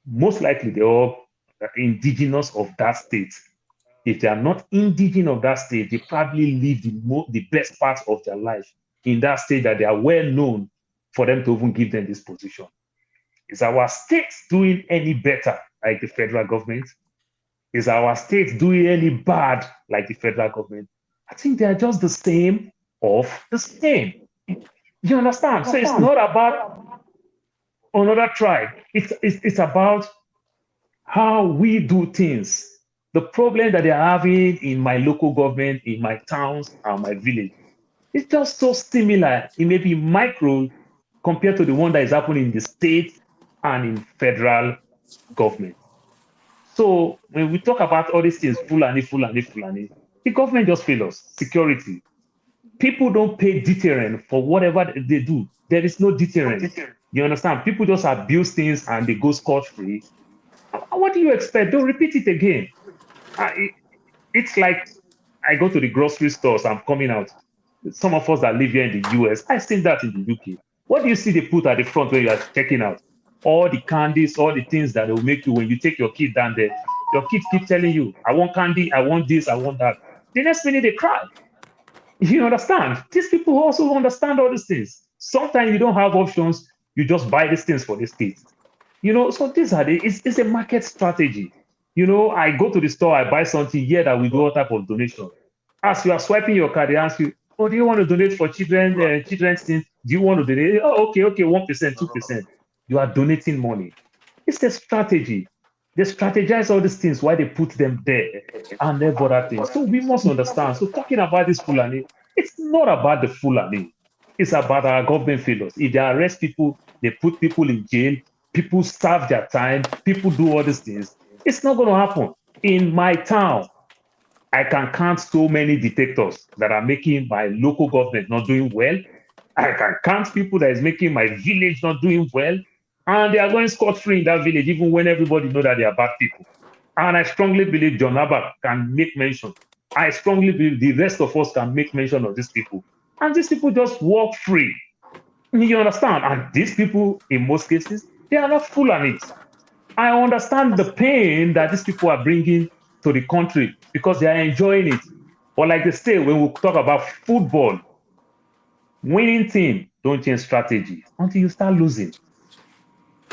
most likely they're all indigenous of that state. If they are not indigenous of that state, they probably live the best part of their life in that state that they are well known for them to even give them this position. Is our state doing any better like the federal government? Is our state doing any bad like the federal government? I think they are just the same of the same. You understand? So it's not about another tribe. It's about how we do things. The problem that they're having in my local government, in my towns, and my village, it's just so similar. It may be micro compared to the one that is happening in the state and in federal government. So when we talk about all these things, Fulani, the government just fails us. Security. People don't pay deterrent for whatever they do. There is no deterrent. You understand? People just abuse things and they go scot-free. What do you expect? Don't repeat it again. It's like I go to the grocery stores, I'm coming out. Some of us that live here in the US, I've seen that in the UK. What do you see they put at the front when you are checking out? All the candies, all the things that will make you, when you take your kid down there, your kids keep telling you, I want candy, I want this, I want that. The next minute they cry. You understand? These people also understand all these things. Sometimes you don't have options, you just buy these things for these kids. You know, so these are it's a market strategy. You know, I go to the store, I buy something, here that we do all type of donation. As you are swiping your card, they ask you, oh, do you want to donate for children's things? Do you want to donate? Oh, okay, 1%, 2%. You are donating money. It's a strategy. They strategize all these things, why they put them there and then other things. So we must understand. So talking about this Fulani, it's not about the Fulani. It's about our government failures. If they arrest people, they put people in jail, people serve their time, people do all these things. It's not going to happen. In my town, I can count so many detectors that are making my local government not doing well. I can count people that is making my village not doing well. And they are going scot-free in that village, even when everybody knows that they are bad people. And I strongly believe John Abba can make mention. I strongly believe the rest of us can make mention of these people. And these people just walk free. You understand? And these people, in most cases, they are not Fulanis. I understand the pain that these people are bringing to the country because they are enjoying it. But like they say, when we talk about football, winning team don't change strategy until you start losing.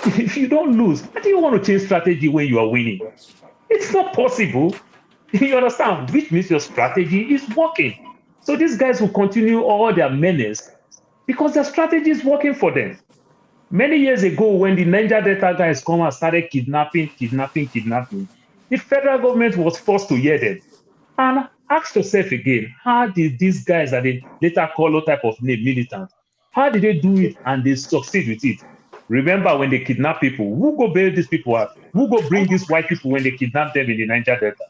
If you don't lose, how do you want to change strategy when you are winning? It's not possible. You understand? Which means your strategy is working. So these guys will continue all their menace because their strategy is working for them. Many years ago, when the Niger Delta guys come and started kidnapping, these The federal government was forced to hear them. And ask yourself again, how did these guys that they later call all type of name militant, how did they do it and they succeed with it? Remember when they kidnap people, who go bail these people out? Who go bring these white people when they kidnap them in the Niger Delta?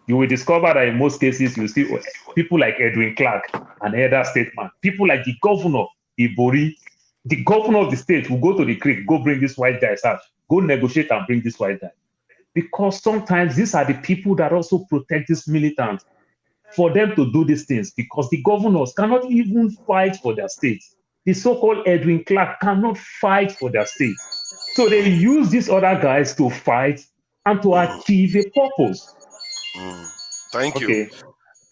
You will discover that in most cases, you see people like Edwin Clark, an elder statesman, people like the governor, Ibori, the governor of the state will go to the creek, go bring these white guys out, go negotiate and bring this white guy. Because sometimes these are the people that also protect these militants for them to do these things, because the governors cannot even fight for their states. The so-called Edwin Clark cannot fight for their states. So they use these other guys to fight and to achieve a purpose. Thank you. Okay.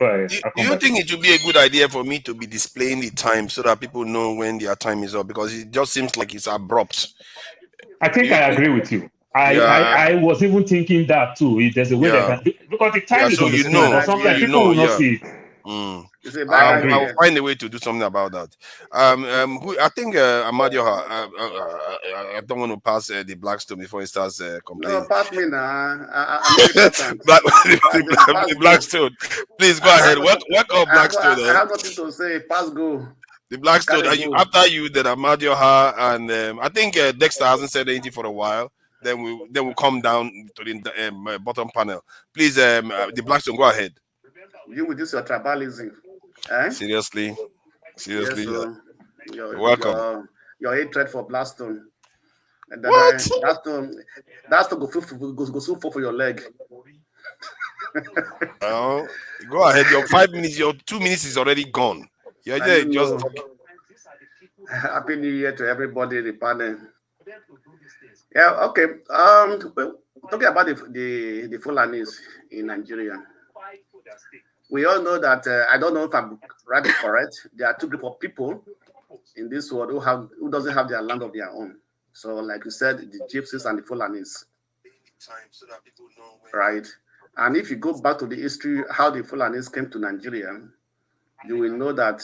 Right. Do you think it would be a good idea for me to be displaying the time so that people know when their time is up? Because it just seems like it's abrupt. I think I agree with you. I was even thinking that too. If there's a way they can do, because the time is on the screen, but sometimes people will not see it. I'll find a way to do something about that. I think Amadioha, I don't want to pass the Blackstone before he starts complaining. No, pass me now. The Blackstone. Please go ahead. Welcome, Blackstone. I have nothing to say. Pass go. The Blackstone. After you, then Amadioha, and I think Dexter hasn't said anything for a while. Then we'll come down to the bottom panel. Please, the Blackstone, go ahead. You with this your tribalism. Eh? Seriously. Yes, You're welcome. Your hatred for Blackstone. And then What? Blackstone go so for your leg. Go ahead. Your 5 minutes, your 2 minutes is already gone. You're just talking. Happy New Year to everybody in the panel. Yeah, okay. Talking about the Fulanis in Nigeria. We all know that, I don't know if I'm right or correct, there are two groups of people in this world who doesn't have their land of their own. So like you said, the Gypsies and the Fulanis. Right. And if you go back to the history, how the Fulanis came to Nigeria, you will know that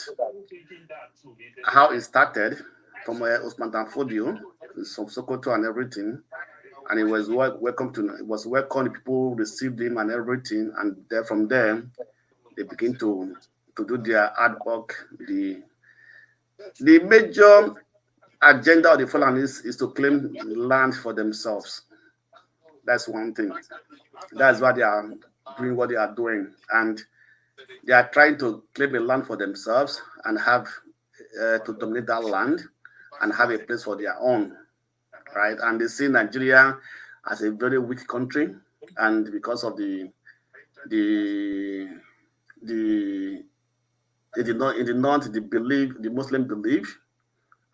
how it started from Osman Danfodio, from Sokoto and everything. And it was welcome, people received him and everything. And then from there, they begin to do their hard work. The major agenda of the Fulanis is to claim land for themselves. That's one thing. That's why they are doing what they are doing. And they are trying to claim a land for themselves and have to dominate that land and have a place for their own, right? And they see Nigeria as a very weak country, and because of in the north, the Muslim belief,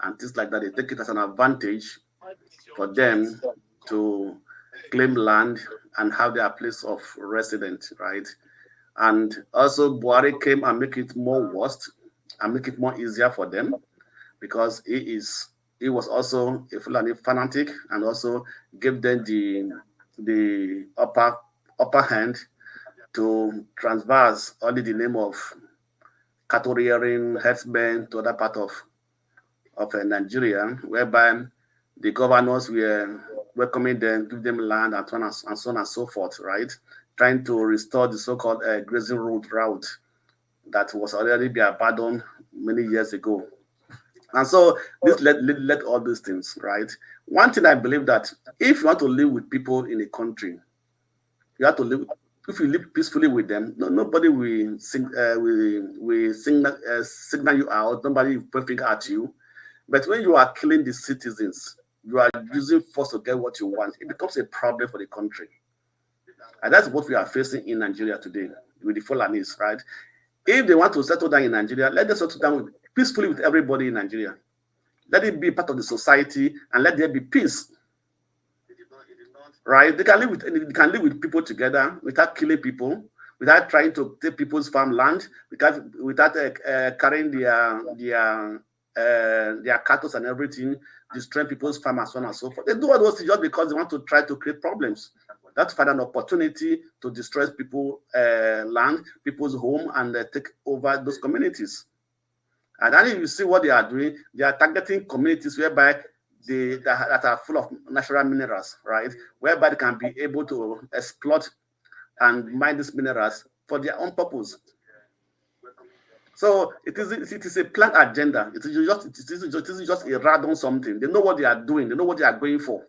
and things like that, they take it as an advantage for them to claim land and have their place of residence, right? And also Buhari came and make it more worse and make it more easier for them, because he was also a Fulani fanatic and also gave them the upper hand to transverse only the name of cattle rearing herdsmen to other part of Nigeria, whereby the governors were welcoming them, give them land and so on and so forth, right? Trying to restore the so-called grazing route that was already been abandoned many years ago. And so this led all these things, right? One thing I believe that if you want to live with people in a country, you have to live. If you live peacefully with them, nobody will signal you out. Nobody will point finger at you. But when you are killing the citizens, you are using force to get what you want. It becomes a problem for the country, and that's what we are facing in Nigeria today with the Fulanis, right? If they want to settle down in Nigeria, let them settle down peacefully with everybody in Nigeria. Let it be part of the society and let there be peace. Right? They can live with people together without killing people, without trying to take people's farmland, without carrying their cattle and everything, destroying people's farm and so on and so forth. They do all those things just because they want to try to create problems. That's find an opportunity to destroy people's land, people's home, and take over those communities. And then you see what they are doing, they are targeting communities whereby that are full of natural minerals, right? Whereby they can be able to exploit and mine these minerals for their own purpose. So it is a planned agenda. It is just a random something. They know what they are doing. They know what they are going for.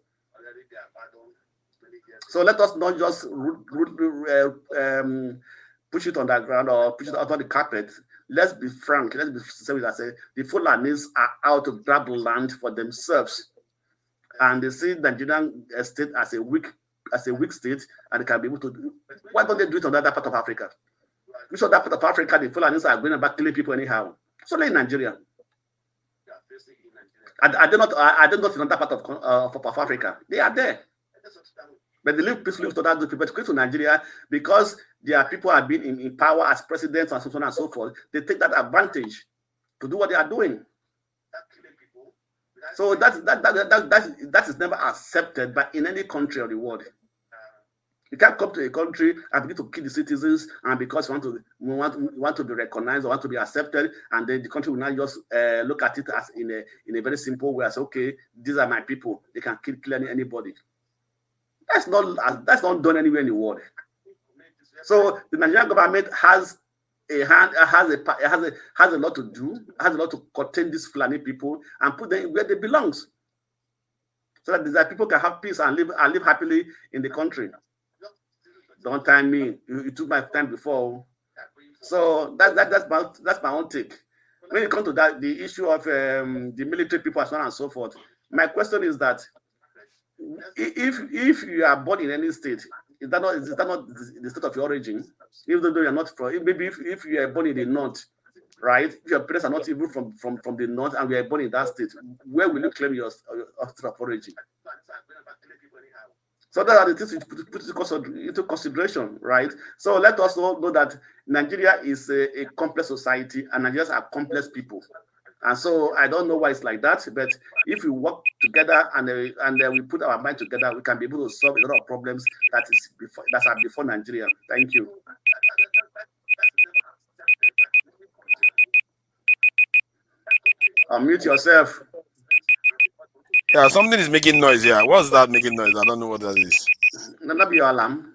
So let us not just push it on the ground or push it out on the carpet. Let's be frank. Let's be serious. I say the Fulanis are out to grab land for themselves, and they see the Nigerian state as a weak state, and they can be able to do. Why don't they do it on the other part of Africa? Which other part of Africa the Fulanis are going about killing people anyhow? It's only in Nigeria. I do not in another part of Africa. They are there. But they live peacefully with other people. But to Nigeria, because their people have been in power as presidents and so on and so forth, they take that advantage to do what they are doing. So that is never accepted by in any country of the world. You can't come to a country and begin to kill the citizens, and because you want to be recognized or want to be accepted, and then the country will not just look at it as in a very simple way as, okay, these are my people, they can kill anybody. That's not done anywhere in the world. So the Nigerian government has a lot to do, has a lot to contain these Fulani people and put them where they belong, so that these people can have peace and live happily in the country. Don't time me. You took my time before. So that's my own take. When it comes to that, the issue of the military people and so on and so forth, my question is that if you are born in any state, is that not the state of your origin? Even though you are not from, maybe if you are born in the north, right? If your parents are not even from the north and we are born in that state, where will you claim your state of origin? So that are the things you put into consideration, right? So let us all know that Nigeria is a complex society and Nigerians are complex people. And so I don't know why it's like that, but if we work together and we put our mind together, we can be able to solve a lot of problems that are before Nigeria. Thank you. Unmute yourself. Yeah, something is making noise here. What's that making noise? I don't know what that is. That'll be your alarm.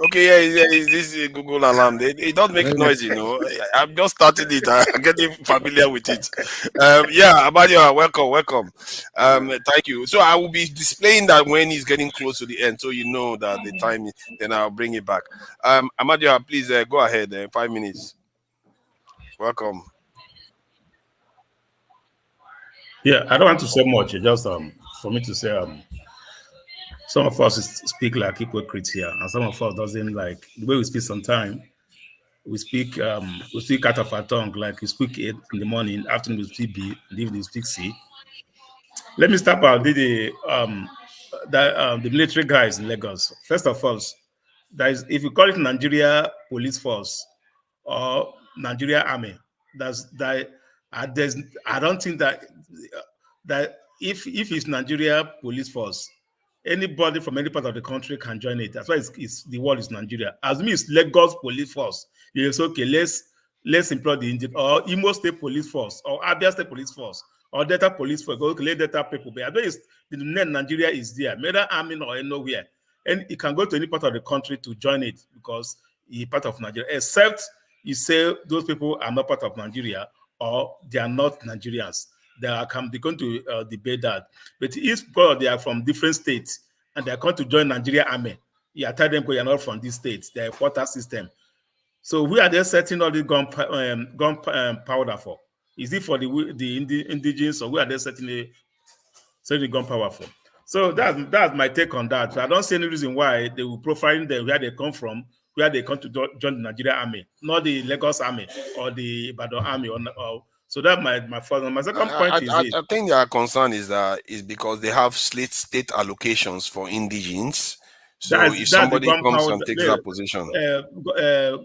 Okay, yeah, this is Google alarm. It don't make noise, you know. I'm just starting it. I'm getting familiar with it. Yeah, Amadio, welcome. Thank you. So I will be displaying that when he's getting close to the end, so you know that the time. Then I'll bring it back. Amadio, please go ahead. 5 minutes. Welcome. Yeah, I don't want to say much. Just for me to say some of us speak like hypocrites here, and some of us doesn't like the way we speak. Sometimes we speak out of our tongue, like we speak A in the morning, afternoon we speak B, in the evening we speak C. Let me start out the military guys in Lagos. First of all, if you call it Nigeria Police Force or Nigeria Army, I don't think that if it's Nigeria Police Force, anybody from any part of the country can join it. That's why the word is Nigeria. As me, it's Lagos Police Force. It's okay. Let's employ the Indian or Imo State Police Force or Abia State Police Force or Delta Police Force. Okay, let Delta people. But I know the name Nigeria is there. Neither army or nowhere, and it can go to any part of the country to join it because it's part of Nigeria. Except you say those people are not part of Nigeria or they are not Nigerians. They're going to debate that. But if they are from different states and they're going to join Nigeria Army, you tell them you're not from these states. They're a quota system. So we are there setting all the gun powder for? Is it for the indigenous, or we are there setting the gun power for? So that's my take on that. I don't see any reason why they will profile them where they come from, where they come to join the Nigeria Army, not the Lagos Army or the Ibadan Army so that's my first. My second point I think their concern is because they have state allocations for indigenes. So if somebody comes and takes that position,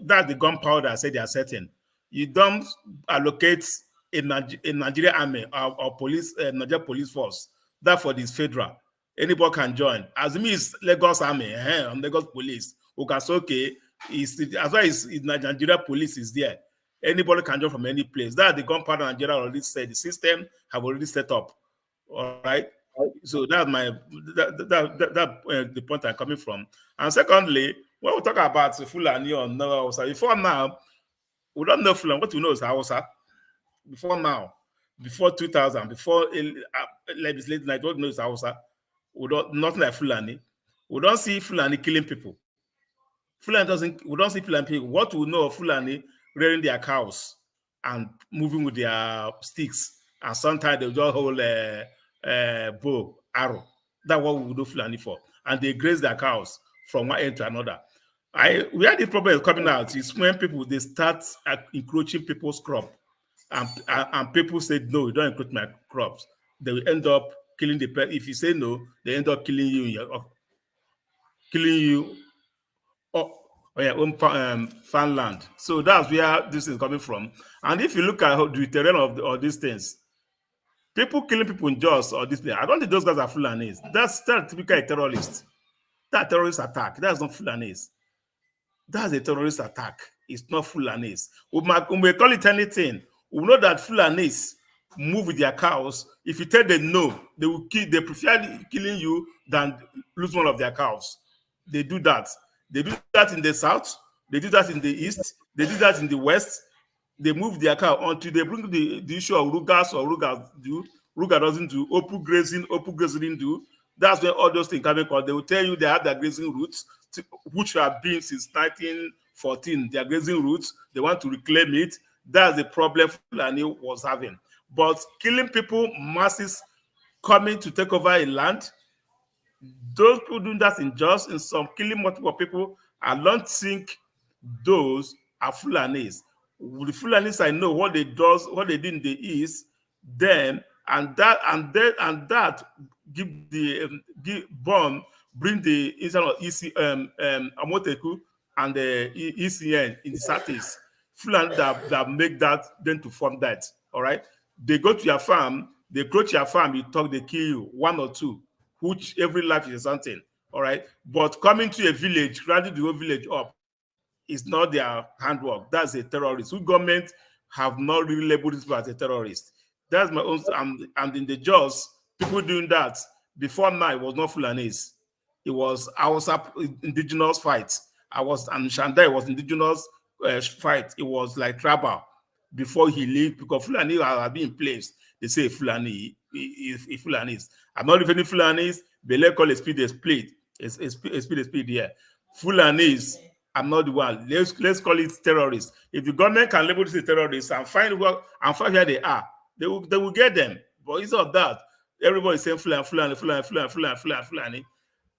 that's the gunpowder I said they are setting. You don't allocate a Nigeria Army or police, Nigeria Police Force. That for this federal. Anybody can join. As me is Lagos Army and Lagos Police. Who can say okay, as well as Nigeria Police is there. Anybody can join from any place. That the gunpowder Nigeria already said. The system have already set up. All right. So that's the point I'm coming from. And secondly, when we talk about Fulani or no Hausa, before now, we don't know Fulani. What we know is Hausa. Before now, before 2000, before legislative night, what we know is Hausa. We don't, nothing like Fulani. We don't see Fulani killing people. Fulani doesn't, we don't see Fulani people. What we know of Fulani rearing their cows and moving with their sticks, and sometimes they'll just hold a bow, arrow. That's what we would do Fulani for. And they graze their cows from one end to another. We had this problem coming out is when people they start encroaching people's crop, and people said no, you don't encroach my crops. They will end up killing the pet. If you say no, they end up killing you in your your own farmland. So that's where this is coming from. And if you look at the terrain of these things, people killing people in Jos or this place, I don't think those guys are Fulanis. That's typical terrorist. That terrorist attack. That's not Fulanis. That's a terrorist attack. It's not Fulanis. We may call it anything. We know that Fulanis move with their cows. If you tell them no, they will kill. They prefer killing you than lose one of their cows. They do that. They do that in the south. They do that in the east. They do that in the west. They move their cow until they bring the issue of Rugas or Rugas do. Ruga doesn't do. Open grazing do. That's when all those things come because they will tell you they have their grazing routes, which have been since 1914. Their grazing routes, they want to reclaim it. That's the problem Fulani was having. But killing people, masses coming to take over a land, those people doing that in Jos, in some killing multiple people, I don't think those are Fulanis. The Fulanis, I know what they did in the east, then and that give bomb, bring the internal Amoteku and the ECN in the southeast. Fulani that make that then to form that. All right, they go to your farm, they approach your farm, you talk, they kill you, one or two, which every life is something. All right, but coming to a village, rounding the whole village up, is not their handwork. That's a terrorist. Who government have not really labeled this as a terrorist. That's my own. And in the Jos, people doing that before now, it was not Fulanis. It was our indigenous fights. And Shandai was indigenous fight. It was like tribal before he lived because Fulani have been in place. They say Fulani is Fulanis. I'm not defending Fulanis, but let's call a speed a split. A speed here. Fulanis, I'm not the one. Let's call it terrorists. If the government can label this as terrorists and find where they are, they will get them. But instead of that, everybody is saying Fulani.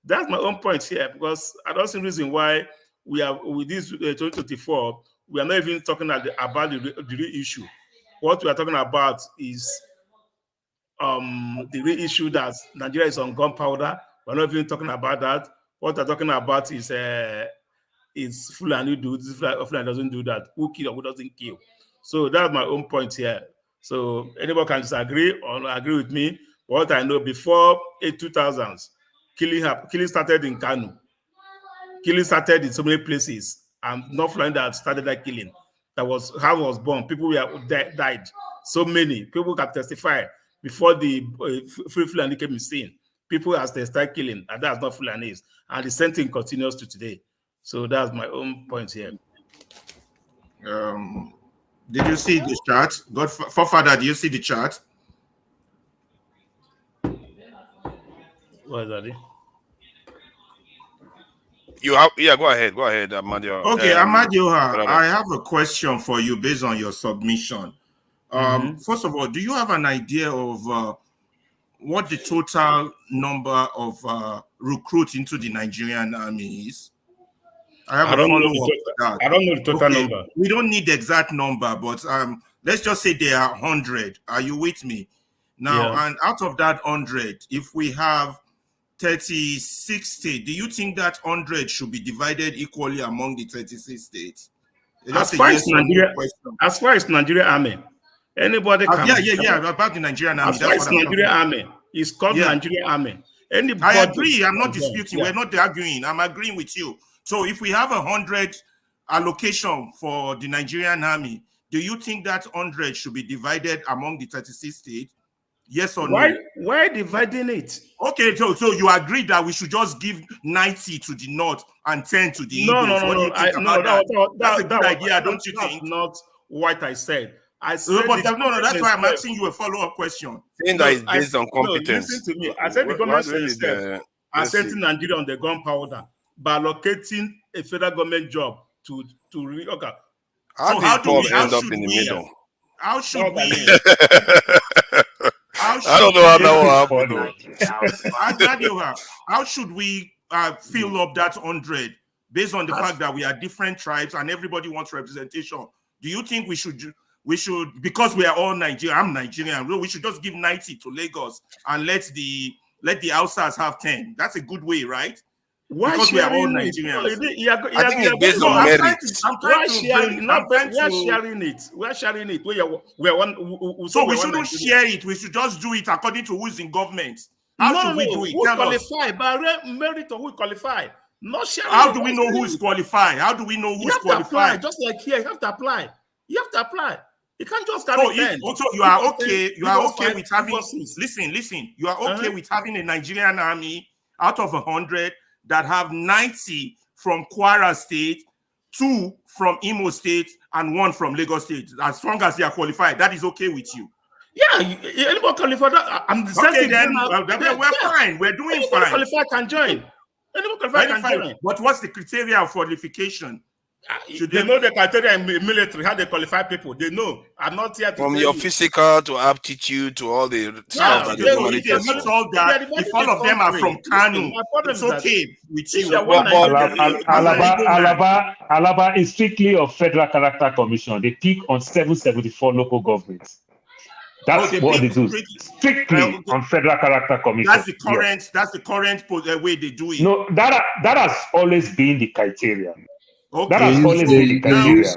That's my own point here because I don't see reason why we are with this 2024. We are not even talking about the real issue. What we are talking about is the real issue that Nigeria is on gunpowder. We're not even talking about that. What we're talking about is Fulani do this, Fulani doesn't do that. Who kill or who doesn't kill? So that's my own point here. So anybody can disagree or agree with me. What I know before 2000s, killing started in Kano. Killing started in so many places, and not Fulani that started that killing. That was how it was born. People died. So many people can testify before the free Fulani came in scene. People as they start killing, and that's not Fulanis. And the same thing continues to today. So that's my own point here. Did you see the chart? Godfather, do you see the chart? What is that? Go ahead, Amadio. Okay, Amadioha, I have a question for you based on your submission. First of all, do you have an idea of what the total number of recruits into the Nigerian army is? I don't know the total number. We don't need the exact number, but let's just say there are 100. Are you with me? Now, and out of that 100, if we have 30, 60, do you think that 100 should be divided equally among the 36 states? As far as Nigeria army, anybody can. About the Nigerian army. As far as Nigeria army, it's called Nigeria army. Anybody, I agree. I'm not disputing. We're not arguing. I'm agreeing with you. So if we have 100 allocation for the Nigerian army, do you think that 100 should be divided among the 36 states? Yes or Why? no? Why dividing it? Okay, so you agree that we should just give 90 to the north and 10 to the No, Igbos. What do you think about that? That's a good idea, don't you that's think? not what I said. I No, said but the that's why I'm asking you a follow-up question. Saying that is based on competence. Listen to me. I said the government are setting Nigeria on the gunpowder by allocating a federal government job to okay. How So did Bob end up in the middle? How should we? I don't know how that will happen. How should we fill up that 100 based on the fact that we are different tribes and everybody wants representation? Do you think we should because we are all Nigerian? I'm Nigerian. We should just give 90 to Lagos and let the outsiders have 10. That's a good way, right? Why because we are all sharing it? Nigerians. I think it's based on merit. We're sharing it. So we shouldn't share it. We should just do it according to who's in government. How should we do it? Who qualify? By merit or who qualify? Not sharing. How do we know who is qualified? How do we know who is qualified? Just like here, you have to apply. You have to apply. You can't just carry 10. Also, you are okay with having. Listen. You are okay with having a Nigerian army out of 100 that have 90 from Kwara State, 2 from Imo State, and 1 from Lagos State. As long as they are qualified, that is okay with you. Yeah, anybody qualified. I'm the same then we're fine. We're doing fine. Qualified can join. Anybody qualified can join. But what's the criteria of qualification? They know the criteria in military, how they qualify people. They know. I'm not here to from your physical to aptitude to all the stuff that they meet all that. If all of them are from Kano, it's okay with you. Alaba is strictly of Federal Character Commission. They pick on 774 local governments. That's what they do. Strictly on Federal Character Commission. That's the current. That's the current way they do it. No, that has always been the criteria. Okay. That has always been the criteria.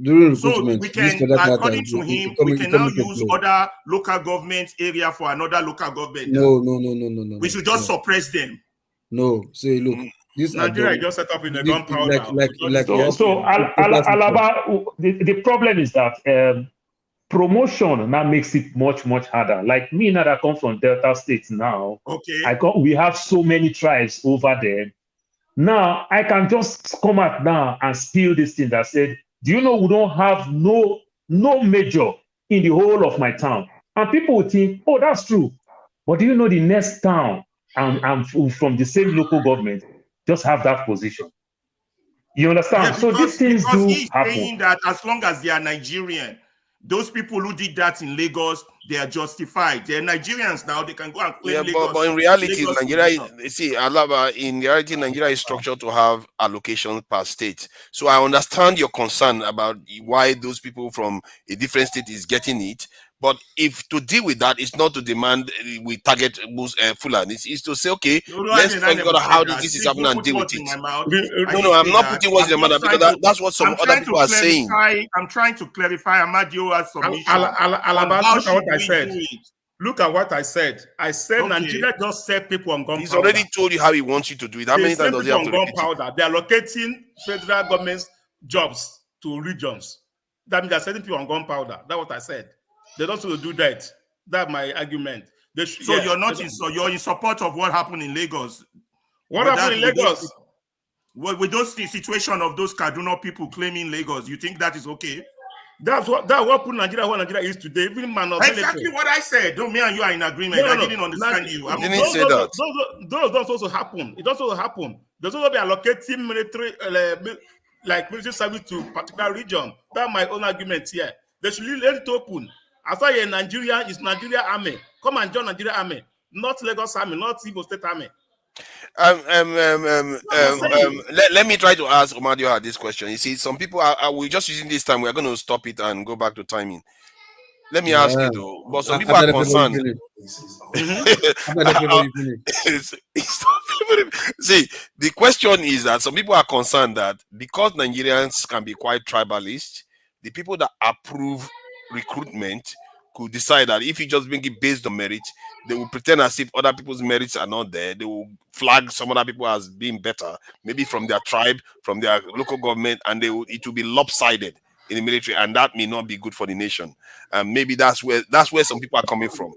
During so we can, according to him, we can now use other local government area for another local government. No. We should just suppress them. No. Say, look, this Nigeria just set up in the gunpowder. So Alaba, the problem is that promotion now makes it much harder. Like me now that come from Delta State now. Okay. We have so many tribes over there. Now I can just come out now and spill this thing that said, do you know we don't have no major in the whole of my town? And people will think, oh, that's true. But do you know the next town and from the same local government just have that position? You understand? Yeah, so these things do he's happen. Saying that as long as they are Nigerian, those people who did that in Lagos, they are justified. They're Nigerians now. They can go and claim Lagos. But in reality, Nigeria is structured to have allocations per state. So I understand your concern about why those people from a different state is getting it. But if to deal with that, it's not to demand we target Fulani. It's to say, okay, let's figure out how this is happening and deal with it. No, I'm not putting words in your mouth because that's what some other people are saying. I'm trying to clarify Amadio's submission. Look at what I said. I said Nigeria just set people on gunpowder. He's already told you how he wants you to do it. How many times does he have to repeat it? They are allocating federal government's jobs to regions. That means they're setting people on gunpowder. That's what I said. They don't want to do that. That's my argument. You're in support of what happened in Lagos. What happened in Lagos? With those situation of those Kaduna people claiming Lagos, you think that is okay? That what put Nigeria where Nigeria is today. Even exactly what I said. Don't me and you are in agreement. I didn't understand you. I didn't say that. Those don't also happen. It also happen. There's also be allocating military service to particular region. That's my own argument here. They should let it open. As far as Nigeria is Nigeria Army. Come and join Nigeria Army, not Lagos Army, not Igbo State Army. Let me try to ask Omadio this question. You see, some people we're just using this time. We're going to stop it and go back to timing. Let me ask you though, but some people are concerned. See, the question is that some people are concerned that because Nigerians can be quite tribalist, the people that approve recruitment could decide that if you just bring it based on merit, they will pretend as if other people's merits are not there. They will flag some other people as being better, maybe from their tribe, from their local government, and it will be lopsided. in the military, and that may not be good for the nation. Maybe that's where some people are coming from.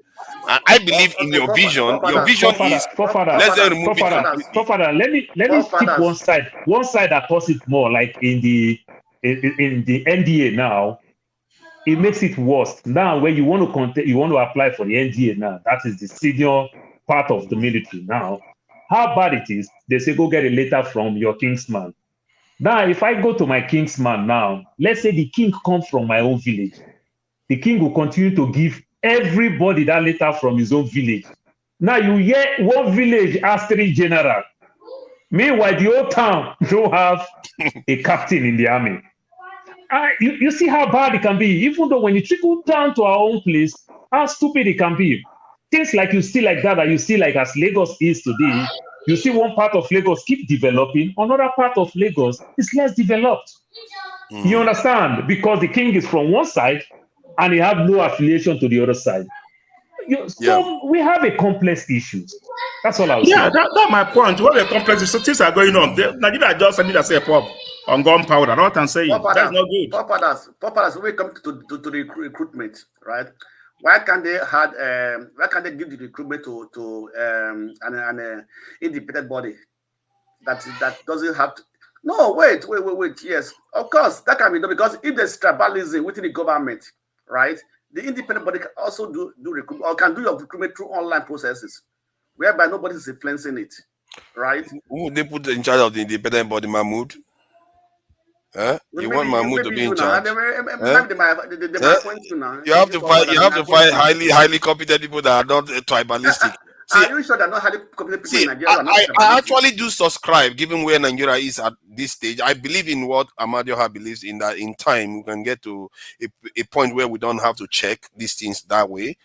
I believe in your vision. Your vision is let's remove it completely. Let me skip one side. One side that causes it more, like in the NDA now. It makes it worse. Now, when you want to apply for the NDA now, that is the senior part of the military now. How bad it is, they say go get a letter from your kingsman. Now, if I go to my kingsman now, let's say the king comes from my own village. The king will continue to give everybody that letter from his own village. Now, you hear one village has 3 generals. Meanwhile, the whole town don't have a captain in the army. You see how bad it can be, even though when you trickle down to our own place, how stupid it can be. Things like you see like that you see like as Lagos is today, you see one part of Lagos keep developing, another part of Lagos is less developed. You understand? Because the king is from one side and he have no affiliation to the other side. So we have a complex issues. That's all I was saying. Yeah, that's my point. What the complex issues, things are going on. Nigeria just need to say a pop on gunpowder. What I'm saying, that's not good. Purpose when it comes to the recruitment, right? Why can't they give the recruitment to an independent body that doesn't have to? No, wait. Yes, of course that can be done, because if there's tribalism within the government, right? The independent body can also do recruitment, or can do your recruitment through online processes, whereby nobody is influencing it, right? Who would they put in charge of the independent body, Mahmoud? You want Mahmoud to be in charge? You have to find highly competent people that are not tribalistic. See, are you sure they're not highly competent people in Nigeria? I actually do subscribe, given where Nigeria is at this stage. I believe in what Amadioha believes in, that in time we can get to a point where we don't have to check these things that way.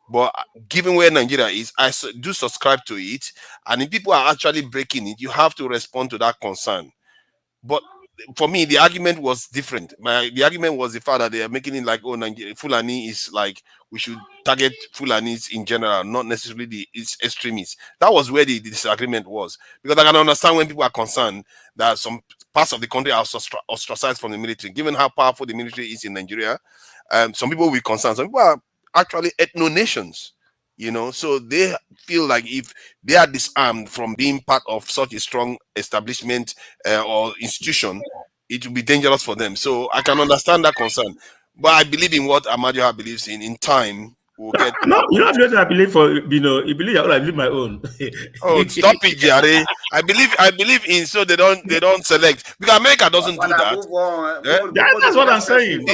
But given where Nigeria is, I do subscribe to it. And if people are actually breaking it, you have to respond to that concern. But for me, the argument was different. The argument was the fact that they are making it like, oh, Nigeria, Fulani is like, we should target Fulanis in general, not necessarily the extremists. That was where the disagreement was. Because I can understand when people are concerned that some parts of the country are ostracized from the military. Given how powerful the military is in Nigeria, some people will be concerned. Some people are actually ethno-nations. So they feel like if they are disarmed from being part of such a strong establishment or institution, it will be dangerous for them. So I can understand that concern. But I believe in what Amadioha believes in. In time, we'll get. No, you know what I believe for. You believe I believe my own. Oh, stop it, Jerry. I believe in, so they don't select, because America doesn't do that. That's what I'm saying.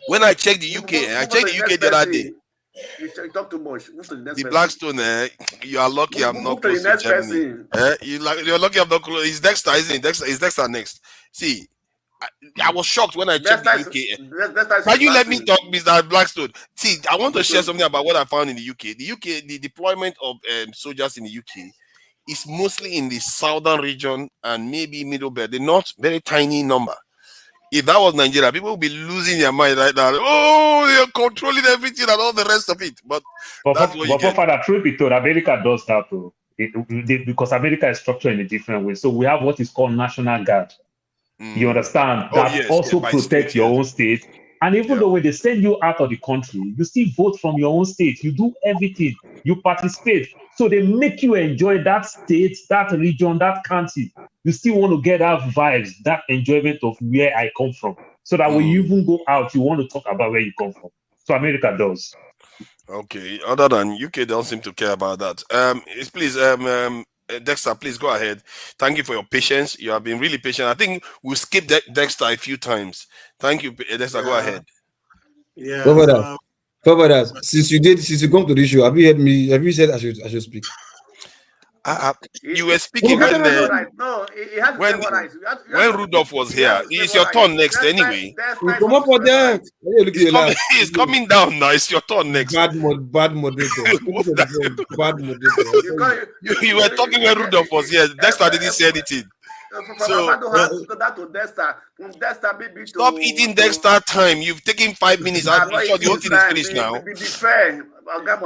When I checked the UK, the other day. You talk too much. Move to the next the Blackstone, you are lucky I'm not close to Germany. You're lucky I'm not close. It's Dexter, isn't it? It's Dexter next. See, I was shocked when I checked the UK. Can you let me talk, Mr. Blackstone? See, I want to share something about what I found in the UK. The deployment of soldiers in the UK is mostly in the southern region and maybe middle belt. They're not very tiny number. If that was Nigeria, people would be losing their mind right now. Oh, they're controlling everything and all the rest of it. But that's what you get. Father, truth be told, America does that too. Because America is structured in a different way. So we have what is called National Guard. You understand? That also protects your own state. And even though when they send you out of the country, you still vote from your own state. You do everything. You participate. So they make you enjoy that state, that region, that country. You still want to get that vibes, that enjoyment of where I come from. So that when you even go out, you want to talk about where you come from. So America does. Okay. Other than UK, they don't seem to care about that. Please, Dexter, please go ahead. Thank you for your patience. You have been really patient. I think we'll skip Dexter a few times. Thank you, Dexter. Go ahead. Yeah. Father, since you come to the show, have you said I should speak? You were speaking when Rudolph was here. It's your turn next anyway. Come up for that. It's coming down now. It's your turn next. Bad moderator. Bad moderator. You were talking when Rudolph was here. Dexter didn't say anything. So stop eating Dexter time. You've taken 5 minutes. I'm sure the whole thing is finished now.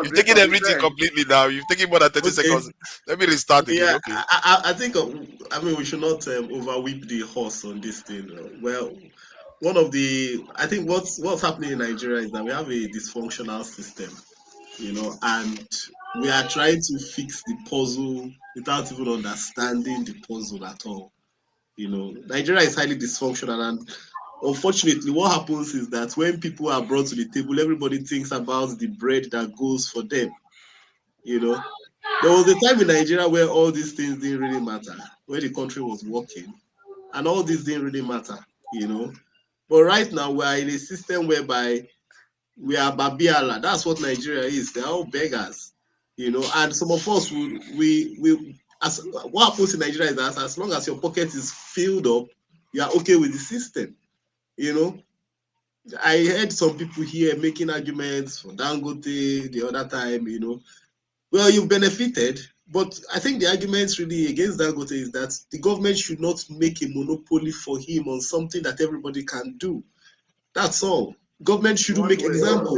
You've taken everything completely now. You've taken more than 30 seconds. Let me restart again. Okay. I think we should not overwhip the horse on this thing. Well, I think what's happening in Nigeria is that we have a dysfunctional system, and we are trying to fix the puzzle without even understanding the puzzle at all. Nigeria is highly dysfunctional, and unfortunately, what happens is that when people are brought to the table, everybody thinks about the bread that goes for them. There was a time in Nigeria where all these things didn't really matter, where the country was working, and all this didn't really matter. But right now, we are in a system whereby we are Babiala. That's what Nigeria is. They're all beggars, and some of us, what happens in Nigeria is that as long as your pocket is filled up, you are okay with the system. I heard some people here making arguments for Dangote the other time, Well, you've benefited, but I think the arguments really against Dangote is that the government should not make a monopoly for him on something that everybody can do. That's all. Government shouldn't make example.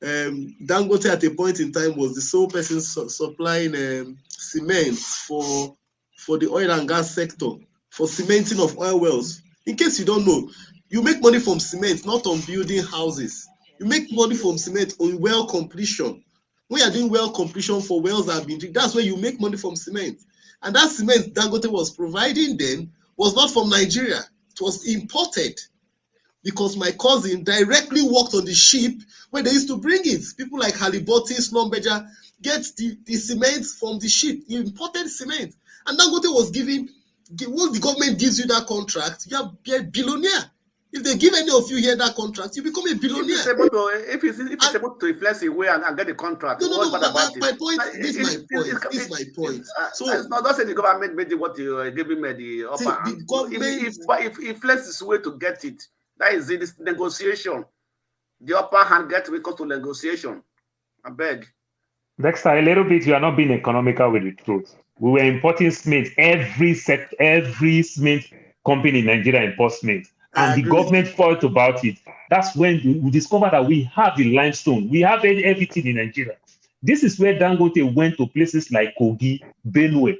Dangote at a point in time was the sole person supplying cement for the oil and gas sector, for cementing of oil wells. In case you don't know, you make money from cement, not on building houses. You make money from cement on well completion. When you're doing well completion for wells that have been drilled, that's where you make money from cement. And that cement Dangote was providing then was not from Nigeria. It was imported because my cousin directly worked on the ship where they used to bring it. People like Haliboti, Slumberger get the cement from the ship. You imported cement. And Dangote was giving, once the government gives you that contract, you're a billionaire. If they give any of you here that contract, you become a billionaire. If it's able to influence away and get the contract, my point. This is my point. So it's not saying the government made what you gave him the upper hand. The government, if influence is way to get it, that is this negotiation. The upper hand gets because to negotiation. I beg. Dexter, a little bit, you are not being economical with the truth. We were importing cement. Every cement company in Nigeria imports cement. And the government fought about it. That's when we discovered that we have the limestone. We have everything in Nigeria. This is where Dangote went to places like Kogi, Benue,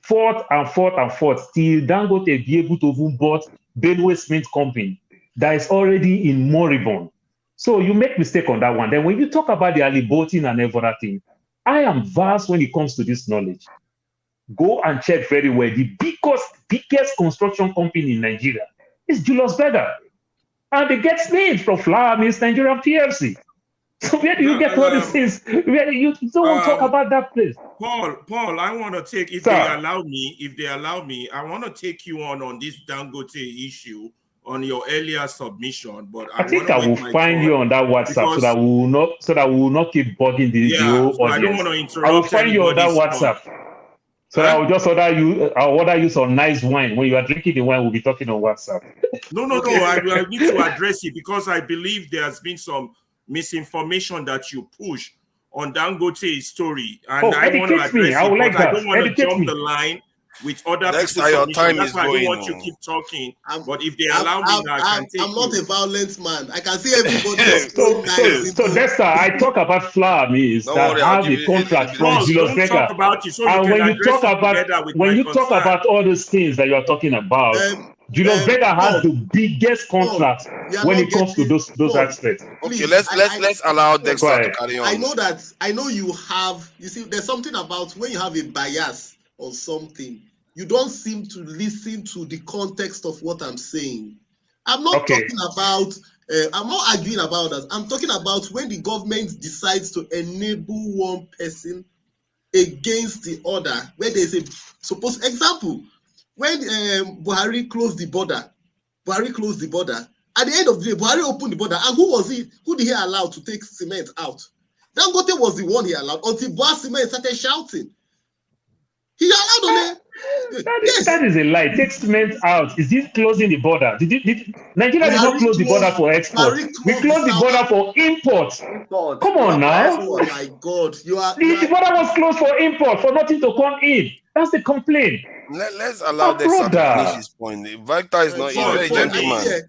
fought till Dangote be able to even bought Benue Cement Company that is already in moribund. So you make mistake on that one. Then when you talk about the aliboting and everything, I am vast when it comes to this knowledge. Go and check very well. The biggest construction company in Nigeria is Julius Berger. And they get made from Flower Mills Nigerian PLC. So where do you get all these things? Where you don't talk about that place? Paul, I want to take, if they allow me, I want to take you on this Dangote issue on your earlier submission. But I think I will find you on that WhatsApp so that we will not keep bugging the whole audience. I don't want to interrupt. I will find you on that WhatsApp. So I will just I'll order you some nice wine. When you are drinking the wine, we'll be talking on WhatsApp. No. I need to address it because I believe there has been some misinformation that you push on Dangote's story. And I want to address it, I would like that. I don't want to jump the line with other people's your time That's is why I going don't want you to keep talking. But if they allow me, I can take I'm not a violent man. I can see everybody. So Dexter, I talk about Flower Mills that have a contract from Julius Berger. And when you talk about all those things that you are talking about, Julius Berger has the biggest contract when it comes to those aspects. Okay, let's allow Dexter to carry on. I know you see, there's something about when you have a bias or something, you don't seem to listen to the context of what I'm saying. I'm not talking about, I'm not arguing about that. I'm talking about when the government decides to enable one person against the other, where there's a supposed example. When Buhari closed the border, at the end of the day, Buhari opened the border, and who did he allow to take cement out? Dangote was the one he allowed until Buhari Cement started shouting. He allowed on it. That is a lie. Take cement out. Is this closing the border? Nigeria did not close the border for export. We closed the border for import. Come on now. Oh my God. The border was closed for import, for nothing to come in. That's the complaint. Let's allow Dexter to finish his point. Victor is not a gentleman.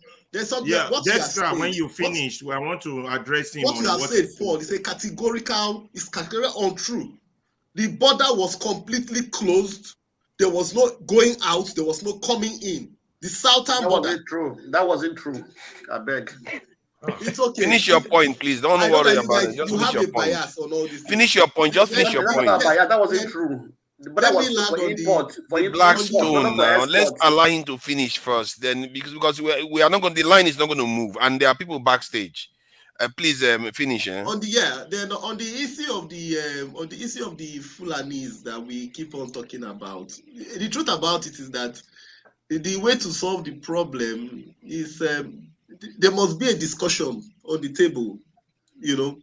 Dexter, when you finish, I want to address him. What you have said, Paul, is categorical untrue. The border was completely closed. There was no going out. There was no coming in. The southern That border. wasn't true. That wasn't true. I beg. It's okay. Finish your point, please. Don't I know worry that you about guys it. Just you finish have your a point. bias on all this. Finish your point. Just finish your That's point. not bias. That wasn't true. But that Let was me land for on import. For The import, Blackstone not for now. Let's export. allow him to finish first. Then because we are not going. The line is not going to move, and there are people backstage. Please finish. On the then on the issue of the Fulanis that we keep on talking about, the truth about it is that the way to solve the problem is there must be a discussion on the table. You know,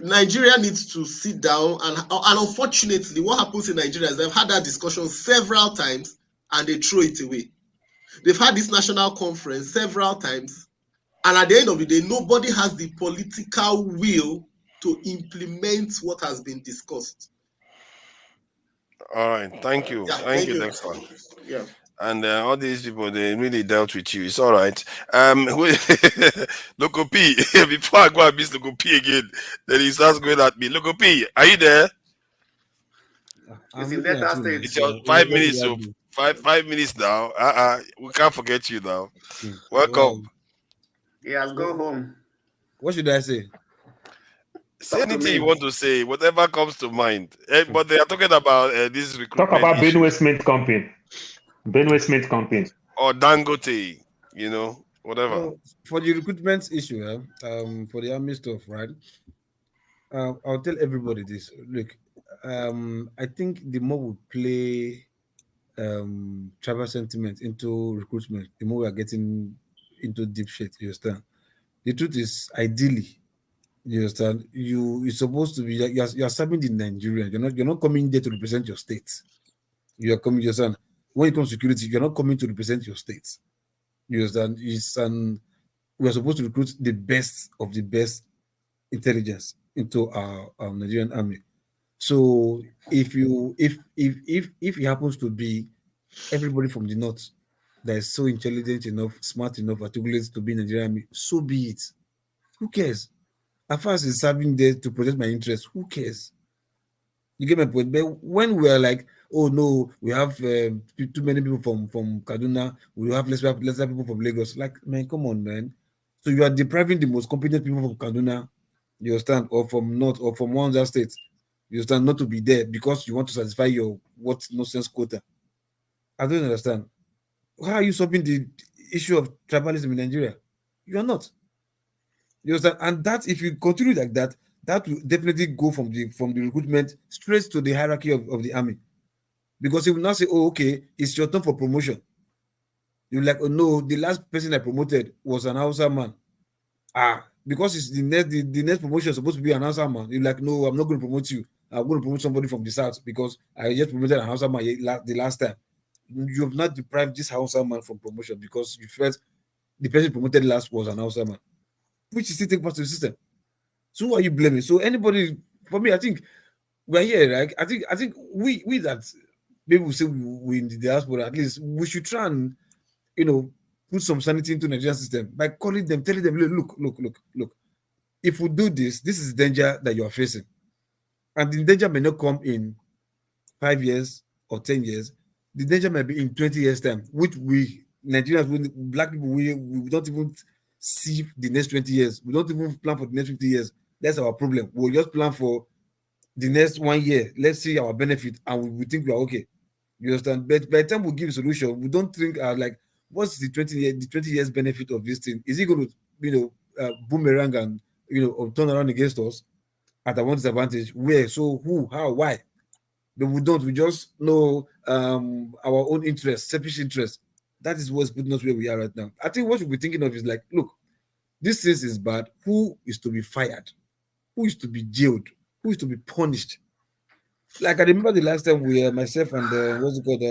Nigeria needs to sit down and unfortunately, what happens in Nigeria is they've had that discussion several times and they throw it away. They've had this national conference several times, and at the end of the day, nobody has the political will to implement what has been discussed. All right. Thank you. Yeah, Thank you, Dexter. Yeah. And all these people, they really dealt with you. It's all right. Loco P, before I go and miss Loco P again, then he starts going at me. Loco P, are you there? It's in Delta State. It's your 5 minutes. So 5 minutes now. We can't forget you now. Welcome. He has gone home. What should I say? Say anything you want to say, whatever comes to mind. But they are talking about this recruitment. Talk about issue. Benue Smith Company. Benue Smith Company. Or Dangote, whatever. So for the recruitment issue, for the army stuff, right? I'll tell everybody this. Look, I think the more we play tribal sentiment into recruitment, the more we are getting into deep shit. You understand? The truth is, ideally, you understand, you're supposed to be you're serving the Nigerian. You're not coming there to represent your state. You are coming, you understand? When it comes to security, you're not coming to represent your state. You understand? We are supposed to recruit the best of the best intelligence into our Nigerian army. So if it happens to be everybody from the north that is so intelligent enough, smart enough, articulate to be in the Nigerian army, so be it. Who cares? As far as it's serving there to protect my interests, who cares? You get my point? But when we are like, oh no, we have too many people from Kaduna, we have lesser people from Lagos. Like, man, come on, man. So you are depriving the most competent people from Kaduna, you understand, or from North, or from one other state, you understand, not to be there because you want to satisfy your what nonsense quota. I don't understand. How are you solving the issue of tribalism in Nigeria? You are not. You understand? And that, if you continue like that, that will definitely go from the recruitment straight to the hierarchy of the army. Because he will now say, oh, okay, it's your turn for promotion. You're like, oh no, the last person I promoted was an Hausa man. Because it's the next promotion is supposed to be an Hausa man. You're like, no, I'm not going to promote you. I'm going to promote somebody from the south because I just promoted an Hausa man the last time. You have not deprived this Hausa man from promotion because you felt the person promoted last was an Hausa man, which is still take part of the system. So who are you blaming? So anybody, for me, I think we're here, right? I think we that maybe we say we in the diaspora, at least we should try and put some sanity into the Nigerian system by calling them, telling them, look. If we do this is the danger that you are facing. And the danger may not come in 5 years or 10 years. The danger may be in 20 years' time, which we Nigerians, black people, we don't even see the next 20 years. We don't even plan for the next 50 years. That's our problem. We'll just plan for the next 1 year. Let's see our benefit, and we think we are okay. You understand? But by the time we give a solution, we don't think like, what's the 20 years benefit of this thing? Is it going to boomerang and or turn around against us at our own disadvantage? Where? So who? How? Why? But we don't. We just know our own interest, selfish interest. That is what's putting us where we are right now. I think what we'll be thinking of is like, look, this thing is bad. Who is to be fired? Who is to be jailed? Who is to be punished? Like I remember the last time we, myself and what's it called,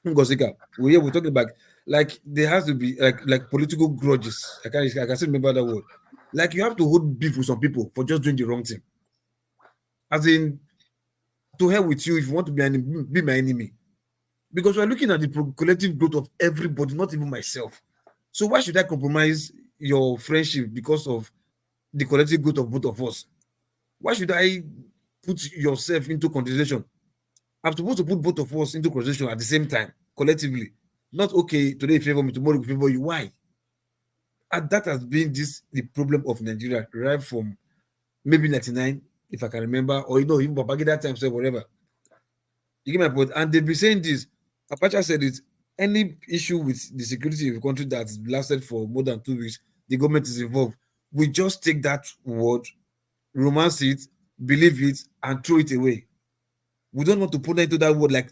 Ngosika, we were talking about like there has to be like political grudges. I can still remember that word. Like you have to hold beef with some people for just doing the wrong thing. As in, to hell with you if you want to be my enemy. Because we're looking at the collective growth of everybody, not even myself. So why should I compromise your friendship because of the collective growth of both of us? Why should I put yourself into consideration? I'm supposed to put both of us into consideration at the same time, collectively. Not okay, today you favor me, tomorrow you favor you. Why? And that has been the problem of Nigeria right from maybe 99, if I can remember, or even Babangida time, so whatever. You get my point? And they've been saying this. Apache said it. Any issue with the security of the country that's lasted for more than 2 weeks, the government is involved. We just take that word, romance it, believe it, and throw it away. We don't want to put into that word like,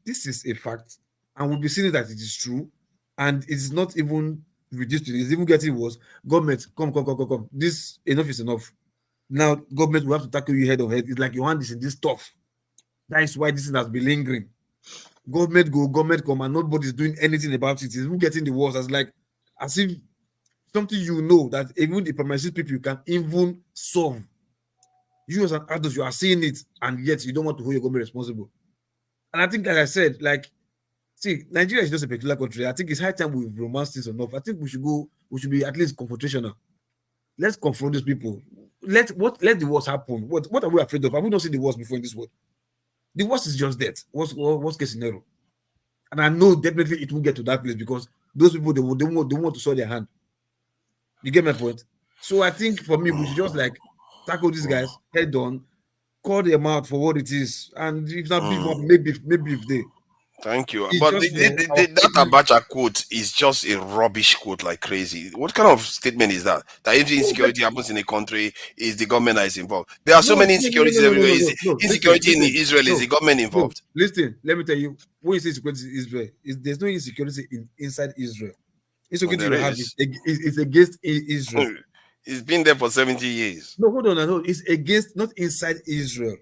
this is a fact. And we'll be seeing that it is true. And it's not even reduced to it. It's even getting worse. Government, come. This, enough is enough. Now, government will have to tackle you head on head. It's like your hand is in this stuff. That is why this thing has been lingering. Government go, government come, and nobody's doing anything about it. It's even getting the worse. As if something that even the premises people you can even solve. You as an adult, you are seeing it, and yet you don't want to hold your government responsible. And I think, like I said, Nigeria is just a particular country. I think it's high time we've romanced this enough. I think we should be at least confrontational. Let's confront these people. Let the worst happen. What are we afraid of? Have we not seen the worst before in this world? The worst is just death. Worst case scenario. And I know definitely it will get to that place because those people they want to show their hand. You get my point? So I think for me, we should just tackle these guys head on, call them out for what it is, and if not maybe if they. Thank you. But that Abacha quote is just a rubbish quote like crazy. What kind of statement is that? That if insecurity happens in a country, is the government that is involved? There are so many insecurities everywhere. Insecurity in Israel, is the government involved? Listen, let me tell you, when you say insecurity in Israel, there's no insecurity inside Israel. Insecurity you have is against Israel. It's been there for 70 years. No, hold on. It's against, not inside Israel.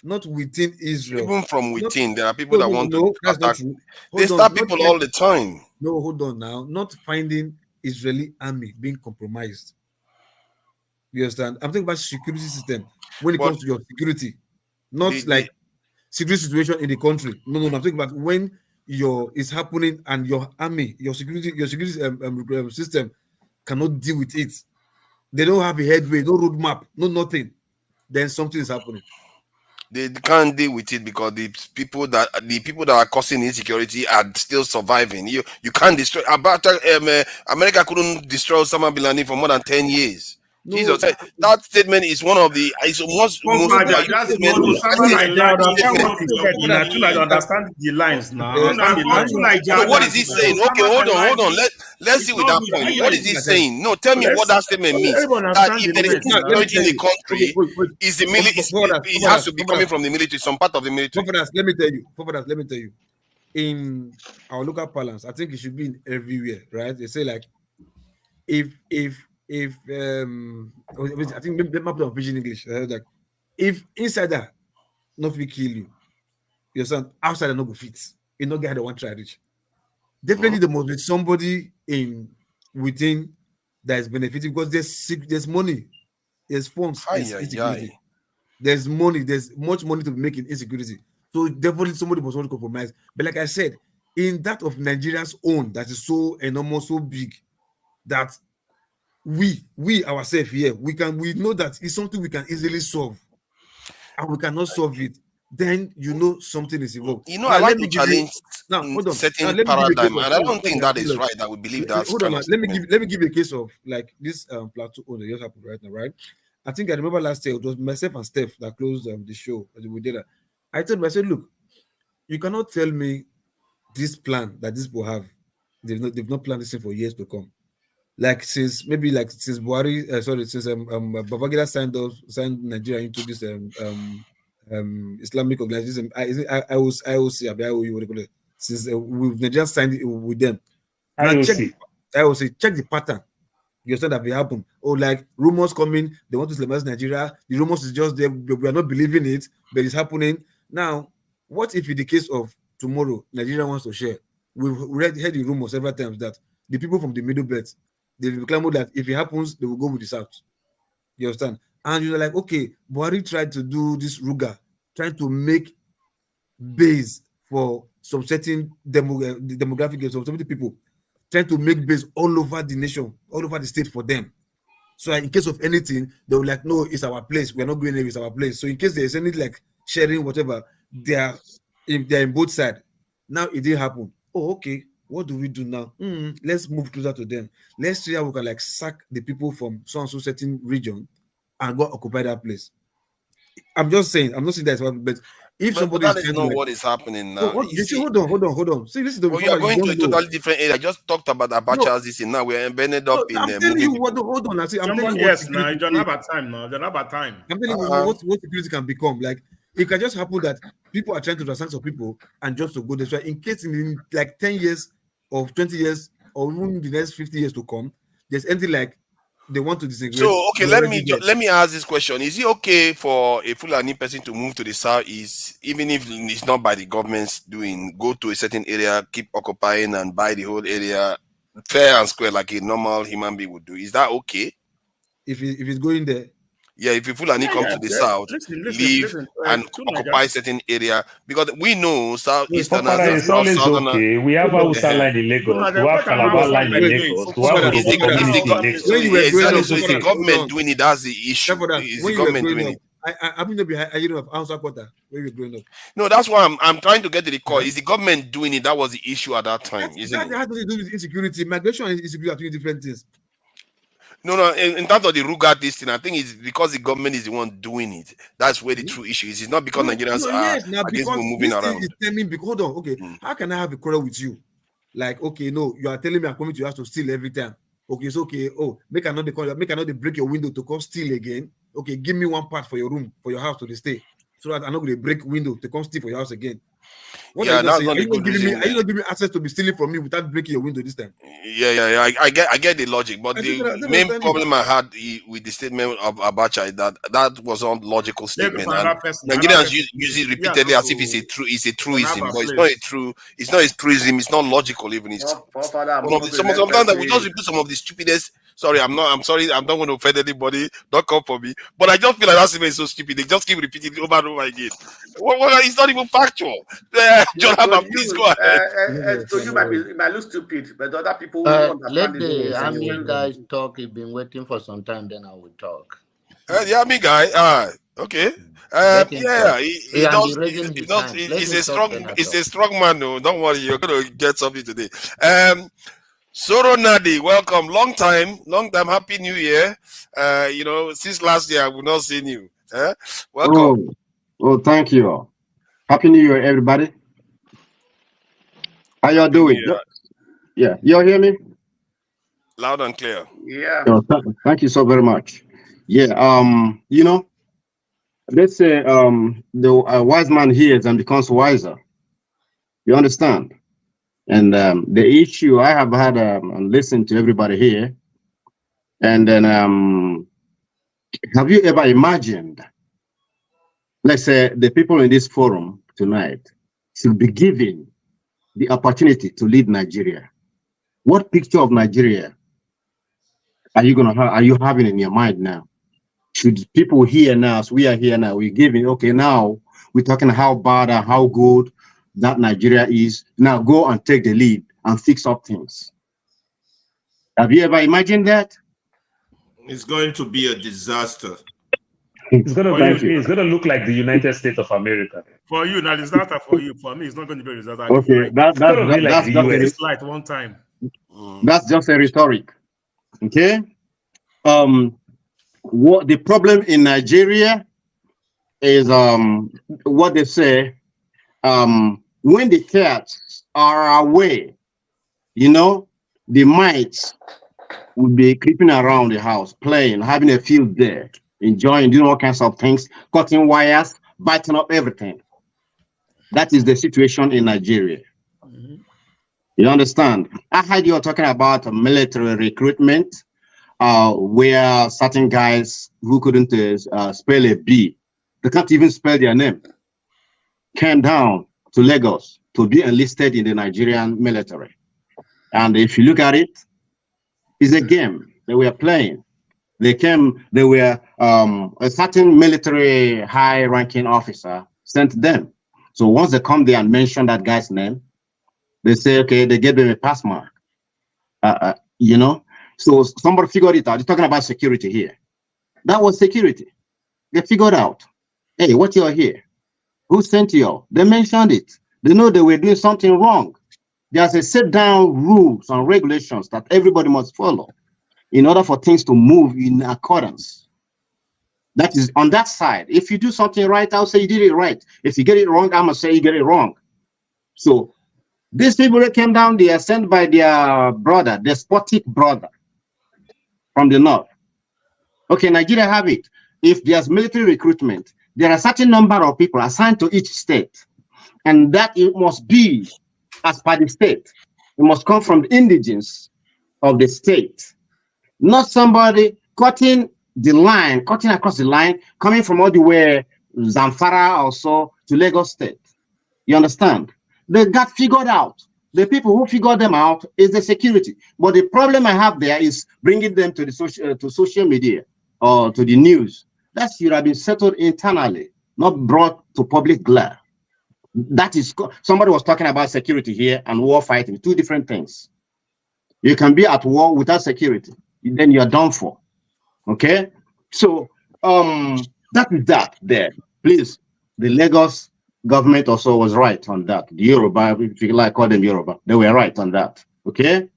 Not within Israel. Even from within, there are people that want to attack. They start people all the time. No, hold on now. Not finding Israeli army being compromised. You understand? I'm talking about security system when it comes to your security. Not security situation in the country. No. I'm talking about when it's happening and your army, your security system cannot deal with it. They don't have a headway, no roadmap, no nothing. Then something is happening. They can't deal with it because the people that are causing insecurity are still surviving. You can't destroy. America couldn't destroy Osama bin Laden for more than 10 years. No, Jesus, that statement is one of the most understand the lines now. What is he saying? Okay, hold on. Let's see with that point. What is he saying? No, tell me what that statement means. That if there is insecurity in the country, is the military? It has to be coming from the military, some part of the military. Let me tell you. In our local parlance, I think it should be in everywhere, right? They say if I think maybe put on pidgin English, if insider not will kill you, your son outsider not go fit. You not get the one try reach. Definitely there must be somebody within that is benefiting because there's money, there's funds, insecurity. There's money, there's much money to be making insecurity. So definitely somebody must want to compromise. But like I said, in that of Nigeria's own, that is so enormous, so big, that we ourselves here, we know that it's something we can easily solve, and we cannot solve it. Then something is involved. I like to challenge certain paradigm, and I don't think that is right. That we believe that. Hold on, let me give you a case of this plateau owner just happened right now, right? I think I remember last year it was myself and Steph that closed the show. We did that. I told him, I said, look, you cannot tell me this plan that this will have. They've not planned this thing for years to come. Since Buhari, since Babangida signed Nigeria into this Islamic organization, IOC, since we've Nigeria signed it with them. IOC, check the pattern. You understand that will happen. Rumors coming, they want to Islamize Nigeria. The rumors is just there. We are not believing it, but it's happening. Now, what if in the case of tomorrow, Nigeria wants to share? We've heard the rumors several times that the people from the Middle Belt, they will claim that if it happens, they will go with the South. You understand? And you're like, okay, Buhari tried to do this Ruga, trying to make base for some certain demographic of some people, trying to make base all over the nation, all over the state for them. So in case of anything, they were like, no, it's our place. We're not going there, it's our place. So in case there's any sharing, whatever, they're in both sides. Now it didn't happen. oh, okay, what do we do now? Let's move closer to them. Let's see how we can like sack the people from so and so certain region and go occupy that place. I'm just saying, I'm not saying that's what, but if But somebody that is is trying to not like, what is happening no, now. You see, hold on. See, listen to me. you are You going to a don't know. totally different area. I just talked about Abacha's this and now we're embedded up in I'm telling moving you people. what. Hold on. I'm telling Somebody, you what yes, now security you don't is. have a time now. Don't have a time. I'm telling you what security can become. Like it can just happen that people are trying to transfer some people and just to go there. So in case in like 10 years or 20 years or even the next 50 years to come, there's anything like they want to disintegrate. So okay, let me ask this question: is it okay for a Fulani person to move to the southeast, even if it's not by the government's doing, go to a certain area, keep occupying and buy the whole area fair and square like a normal human being would do? Is that okay? If it's going there? Yeah, if a Fulani come to the south, leave and occupy certain area, because we know southeasterners It's always okay. We have Hausa line in Lagos. We have Calabar line in Lagos. We have Urhobo community in Lagos. Exactly. So it's the government doing it. That's the issue. Is the government doing it? I haven't been hearing of Hausa quarter when you were growing up. No, that's why I'm trying to get to the core. Is the government doing it? That was the issue at that time, isn't it? That has nothing to do with insecurity. Migration and insecurity are two different things. No. In terms of the Ruga this thing, I think it's because the government is the one doing it. That's where the true issue is. It's not because Nigerians are against people moving around. Is telling me, hold on, okay, how can I have a quarrel with you? Like, okay, no, you are telling me I'm coming to your house to steal every time. Okay, it's okay. Oh, make another break your window to come steal again. Okay, give me one part for your room, for your house to stay, so that I'm not going to break window to come steal for your house again. What yeah, that's not a good reason. Are you not giving me access to be stealing from me without breaking your window this time? Yeah. I get the logic, but the main problem I had with the statement of Abacha is that was a logical statement, and Nigerians use it repeatedly as if it's a truism, but it's not a true. It's not a truism. It's not logical even. It's sometimes that we just repeat some of the stupidest. Sorry, I'm sorry. I'm not going to offend anybody. Don't come for me. But I just feel like that statement is so stupid. They just keep repeating it over and over again. It's not even factual. John Hammer, please go ahead. So you might look stupid, but other people who understand let the army guys talk. He's been waiting for some time, then I will talk. The army guy, okay. He's a strong man, though. Don't worry, you're gonna get something today. Soro Nadi, welcome. Long time. Happy New Year. Since last year we've not seen you. Welcome. Oh, thank you. Happy New Year, everybody. How y'all doing? Yeah, y'all hear me? Loud and clear. Yeah. Thank you so very much. Yeah. Let's say the wise man hears and becomes wiser. You understand? And the issue I have had listened to everybody here, and then have you ever imagined? Let's say the people in this forum tonight should be given the opportunity to lead Nigeria. What picture of Nigeria are you having in your mind now? Should people here now, as we are here now, we're giving, okay, now we're talking how bad and how good that Nigeria is. Now go and take the lead and fix up things. Have you ever imagined that? It's going to be a disaster. It's going to look like the United States of America. For you, not disaster for you. For me, it's not going to be a disaster. Okay, that's just light one time. That's just a rhetoric. Okay. What the problem in Nigeria is what they say, when the cats are away, the mites will be creeping around the house, playing, having a field day, enjoying, doing all kinds of things, cutting wires, biting up everything. That is the situation in Nigeria. You understand? I heard you are talking about military recruitment, where certain guys who couldn't spell a B, they can't even spell their name, came down to Lagos to be enlisted in the Nigerian military. And if you look at it, it's a game they were playing. They were a certain military high-ranking officer sent them. So once they come there and mention that guy's name, they say, okay, they give them a pass mark. So somebody figured it out. You're talking about security here. That was security. They figured out, hey, what you're here? Who sent you? They mentioned it. They know they were doing something wrong. there's a set down rules and regulations that everybody must follow in order for things to move in accordance. That is on that side. If you do something right, I'll say you did it right. If you get it wrong, I'm gonna say you get it wrong. So these people that came down, they are sent by their brother, despotic brother from the north. Okay, Nigeria have it. If there's military recruitment, there are a certain number of people assigned to each state, and that it must be as per the state. It must come from the indigents of the state, not somebody cutting across the line, coming from all the way Zamfara also to Lagos State. You understand? They got figured out. The people who figured them out is the security. But the problem I have there is bringing them to the social media or to the news. That should have been settled internally, not brought to public glare. That is, somebody was talking about security here and war fighting, two different things. You can be at war without security, then you're done for. Okay, so that is that there. Please, the Lagos government also was right on that. The Yoruba, if you like, call them Yoruba, they were right on that. Okay,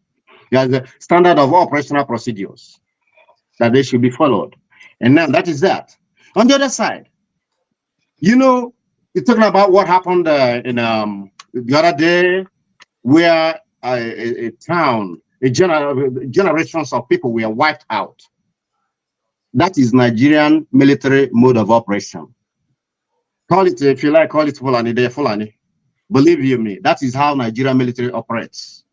there's a standard of operational procedures that they should be followed, and now that is that. On the other side, you know, you're talking about what happened in the other day, where a town, generations of people were wiped out. That is Nigerian military mode of operation. Call it, if you like, call it Fulani, they're Fulani. Believe you me, that is how Nigerian military operates.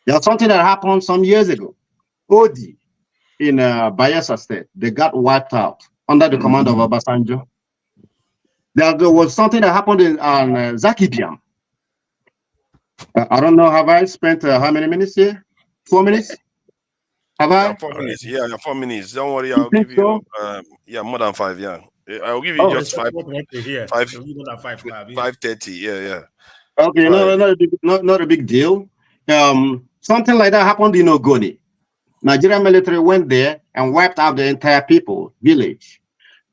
There's something that happened some years ago. Odi in Bayelsa State, they got wiped out under the command of Obasanjo. There was something that happened in Zakibiam. I don't know, have I spent how many minutes here? 4 minutes? Have I? 4 minutes. Yeah, 4 minutes. Don't worry, I'll give you yeah, more than 5. Yeah, I'll give you just 5. 5:30. Yeah. Okay, not a big deal. Something like that happened in Ogoni. Nigerian military went there and wiped out the entire village.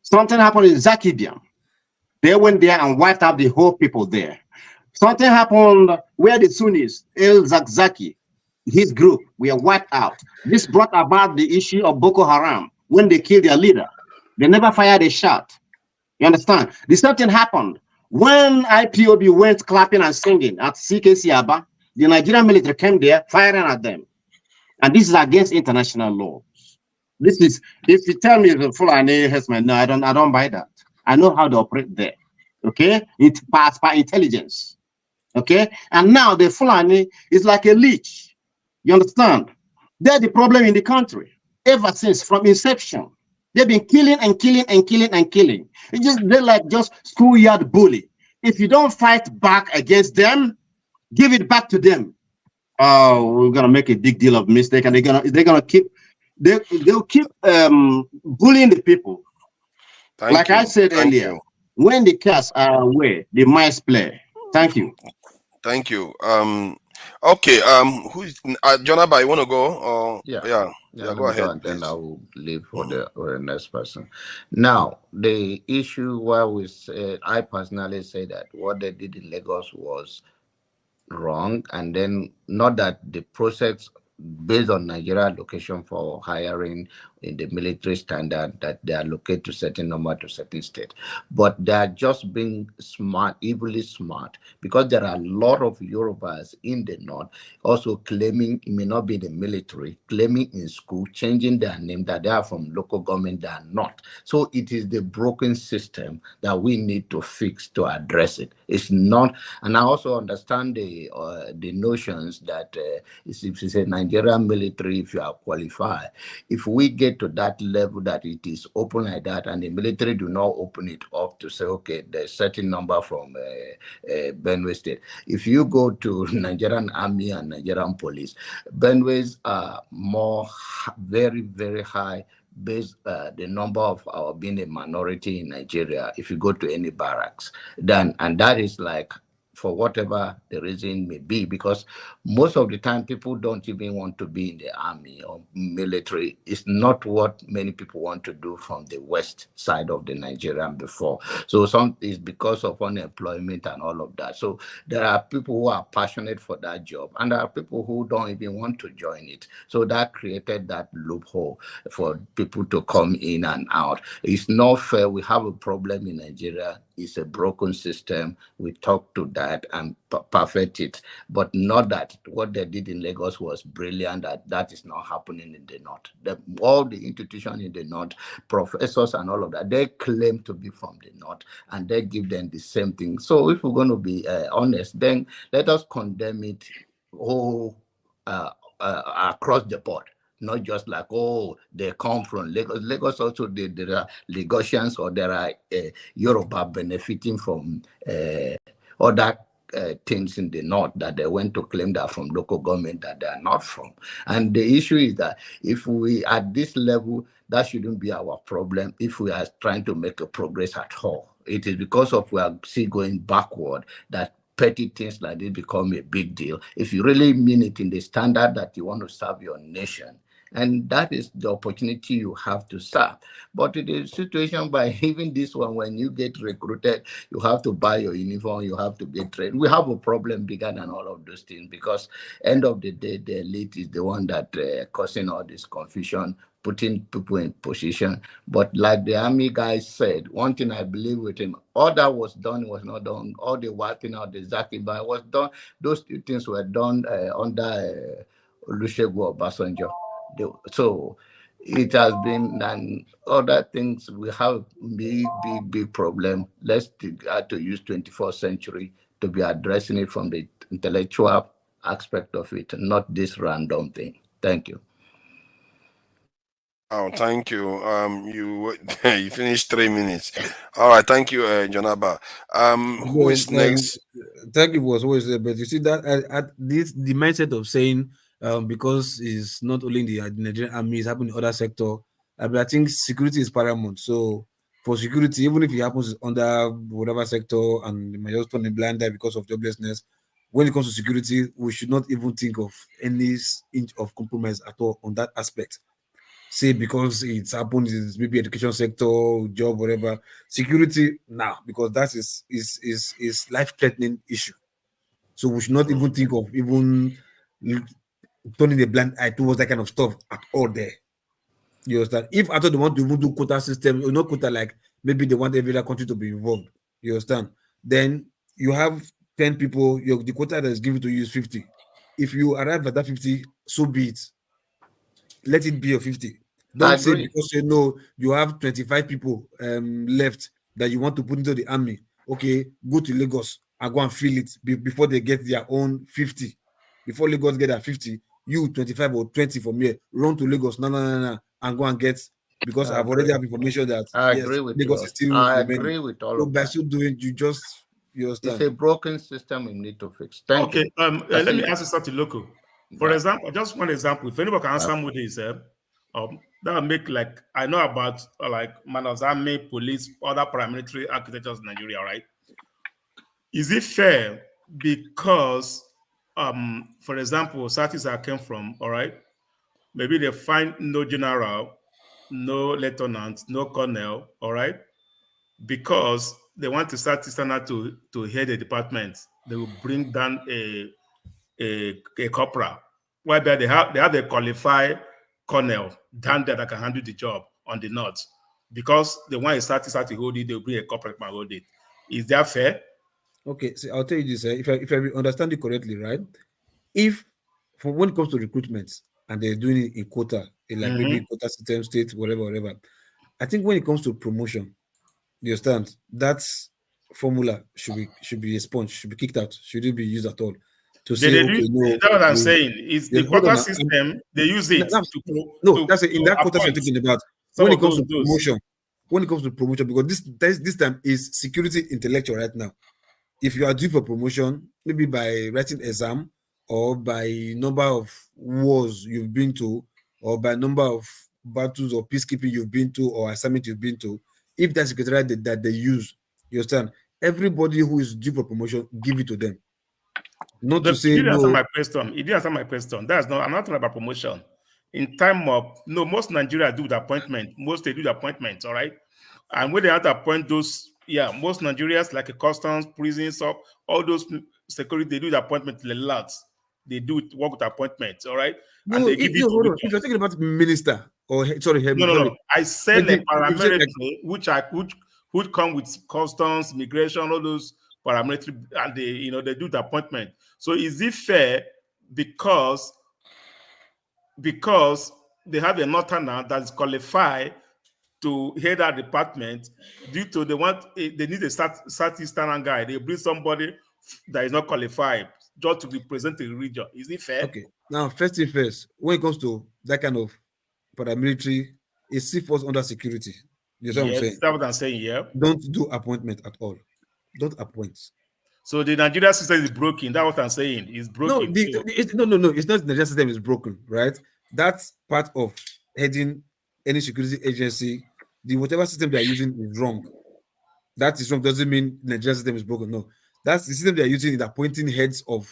Something happened in Zakibiam. They went there and wiped out the whole people there. Something happened where the Sunnis, El Zakzaki, his group, were wiped out. This brought about the issue of Boko Haram when they killed their leader. They never fired a shot. You understand? The same thing happened when IPOB went clapping and singing at CKC Aba. The Nigerian military came there firing at them. And this is against international law. This is, if you tell me the Fulani herdsmen, no, I don't buy that. I know how to operate there. Okay? It passed by intelligence. Okay? And now the Fulani is like a leech. You understand? They're the problem in the country ever since, from inception. They've been killing and killing and killing and killing. They're like just schoolyard bully. If you don't fight back against them, give it back to them. Oh, we're gonna make a big deal of mistake, and they'll keep bullying the people. Like I said earlier, when the cats are away, the mice play. Thank you. Thank you. Okay. Who's Jonaba? You want to go? Or yeah, go ahead. And then I will leave for the next person. Now, the issue where we said, I personally say that what they did in Lagos was wrong, and then not that the process based on Nigeria allocation for hiring in the military standard that they allocate to certain number to certain state, but they are just being smart, evilly smart, because there are a lot of Yorubas in the north also claiming it may not be the military, claiming in school, changing their name that they are from local government, they are not. So it is the broken system that we need to fix to address it. It's not, and I also understand the notions that if it's a Nigerian military, if you are qualified, if we get to that level that it is open like that, and the military do not open it up to say, okay, there's certain number from Benue State. If you go to Nigerian Army and Nigerian Police, Benue's are more very, very high based the number of our being a minority in Nigeria. If you go to any barracks, then, and that is like for whatever the reason may be, because most of the time people don't even want to be in the army or military. It's not what many people want to do from the west side of the Nigerian before. So some is because of unemployment and all of that. So there are people who are passionate for that job, and there are people who don't even want to join it. So that created that loophole for people to come in and out. It's not fair. We have a problem in Nigeria. It's a broken system. We talk to that and perfect it, but not that what they did in Lagos was brilliant. That is not happening in the north. All the institutions in the north, professors and all of that, they claim to be from the north, and they give them the same thing. So if we're going to be honest, then let us condemn it all across the board. Not just like, oh, they come from Lagos. Lagos also, there are Lagosians, or there are Yoruba benefiting from other things in the north that they went to claim that from local government that they are not from. And the issue is that if we, at this level, that shouldn't be our problem if we are trying to make a progress at all. It is because of we are still going backward that petty things like this become a big deal. If you really mean it in the standard that you want to serve your nation, and that is the opportunity you have to serve. But in the situation by even this one, when you get recruited, you have to buy your uniform, you have to get trained. We have a problem bigger than all of those things, because end of the day, the elite is the one that causing all this confusion, putting people in position. But like the army guys said, one thing I believe with him, all that was done was not done. All the wiping out the Zakiba was done. Those two things were done under Olusegun Obasanjo. So it has been, and other things, we have big problem. Let's have to use 21st century to be addressing it from the intellectual aspect of it, not this random thing. Thank you. Oh, thank you. You finished 3 minutes. All right, thank you, Jonaba. Who is next? Thank you was always there, but you see that at this the mindset of saying because it's not only in the Nigerian army, it's happening in other sector. But I think security is paramount. So for security, even if it happens under whatever sector and they may just turn a blind eye because of joblessness, when it comes to security, we should not even think of any inch of compromise at all on that aspect. Say because it's happened in maybe education sector, job, whatever. Security now, because that is life-threatening issue. So we should not even think of even turning a blind eye towards that kind of stuff at all there. You understand? If I thought they want to even do quota system, or not quota, like maybe they want every other country to be involved. You understand? Then you have 10 people, the quota that is given to you is 50. If you arrive at that 50, so be it. Let it be your 50. Don't say because you know you have 25 people left that you want to put into the army. Okay, go to Lagos and go and fill it before they get their own 50. Before Lagos get their 50, you 25 or 20 from here, run to Lagos, no, and go and get, because I've already have information that agree with Lagos you. is still I remaining. agree with all So of by that. so doing, you understand? It's a broken system we need to fix. Thank you. Let me ask you something local. For Yeah. example, just one example. If anybody can answer me this, that make, like, I know about like Manos Army, police, other paramilitary architectures in Nigeria, right? Is it fair because, for example, Satis I came from, all right, maybe they find no general, no lieutenant, no colonel, all right, because they want to start to head the department, they will bring down a corporal, whether they have a qualified colonel down there that can handle the job on the north, because they want to start to hold it, they'll bring a corporal and hold it. Is that fair? Okay, so I'll tell you this. If I understand you correctly, right? If when it comes to recruitment and they're doing it in quota, like maybe quota system, state, whatever, I think when it comes to promotion, you understand, that formula should be expunged, should be kicked out, shouldn't be used at all. To say, okay, no, that's what I'm saying. Is the quota system, they use it that's it. In that quota I'm talking about. When it comes to promotion, because this time is security intellectual right now. If you are due for promotion, maybe by writing exam, or by number of wars you've been to, or by number of battles or peacekeeping you've been to, or assignment you've been to, if that's secretariat that they use, you understand, everybody who is due for promotion, give it to them. Not The, to say he didn't answer no. my question. He didn't answer my question. That's not. I'm not talking about promotion. In time of no, most Nigeria do the appointment. Most they do the appointments. All right, and when they have to appoint those, yeah, most Nigerians like a customs, prisons, all those security, they do the appointment to the lads. They do work with appointments. All right, and No, they give it to hold on. which If you're talking about minister or sorry, no. I said like paramilitary, paramilitary, which come with customs, immigration, all those paramilitary, and they do the appointment. So is it fair because they have a northerner that is qualified to head that department due to they need a Southeastern guy. They bring somebody that is not qualified just to represent the region. Is it fair? Okay. Now, first thing first, when it comes to that kind of paramilitary, it still falls under security. You know what I'm saying? That's what I'm saying, yeah. Don't do appointment at all. Don't appoint. So the Nigerian system is broken. That's what I'm saying. It's broken. No, no. It's not the Nigerian system is broken, right? That's part of heading any security agency. Whatever system they are using is wrong. That is wrong. Doesn't mean the Nigerian system is broken. No, that's the system they are using in appointing heads of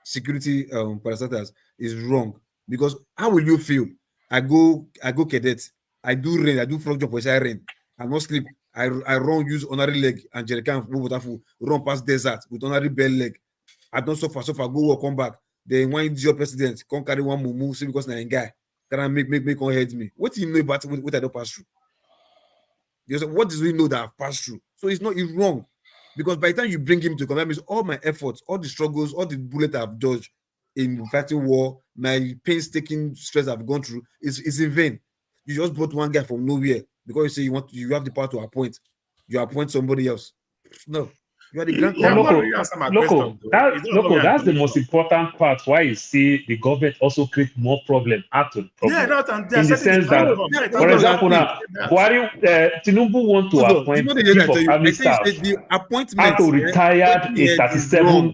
security parastatals is wrong. Because how will you feel? I go cadet. I do rain. I do frog jump. I rain. I not sleep. I run, use honorary leg and jerrycan run past desert with honorary bell leg. I don't suffer, go work, come back. Then when your president come carry one mumu, see because na a guy can make on head me. What do you know about what I don't pass through? What does he know that I've passed through? So it's wrong. Because by the time you bring him to come, that means all my efforts, all the struggles, all the bullets I've dodged in fighting war, my painstaking stress I've gone through is in vain. You just brought one guy from nowhere because you say you have the power to appoint. You appoint somebody else. No. You are the grand that's the most important part why you see the government also create more problem after the problem. In the sense that, for example, now, Tinubu want to appoint chief of army staff and to retired a 37.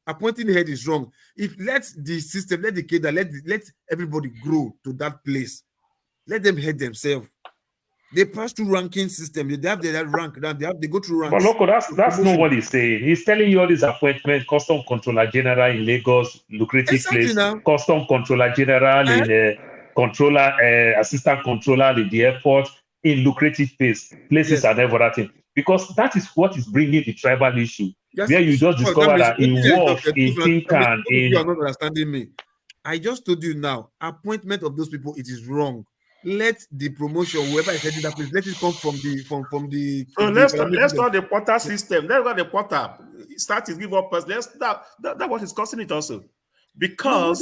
Appointing the head is wrong. If let the system, let the cadre, let everybody grow to that place. Let them head themselves. They pass through ranking system. They have their rank. They go through ranks. But look, that's not what he's saying. He's telling you all these appointments: custom controller general in Lagos, lucrative place; custom controller general in assistant controller in the airport, in lucrative places and everything. Because that is what is bringing the tribal issue, where you just discover that in Wolf, in Tinkan, you are not understanding me. I just told you now, appointment of those people, it is wrong. Let the promotion, whoever is heading that place, let it come from the. So let's start the portal system. Let's go the portal. Start to give up us. That's what is causing it also. Because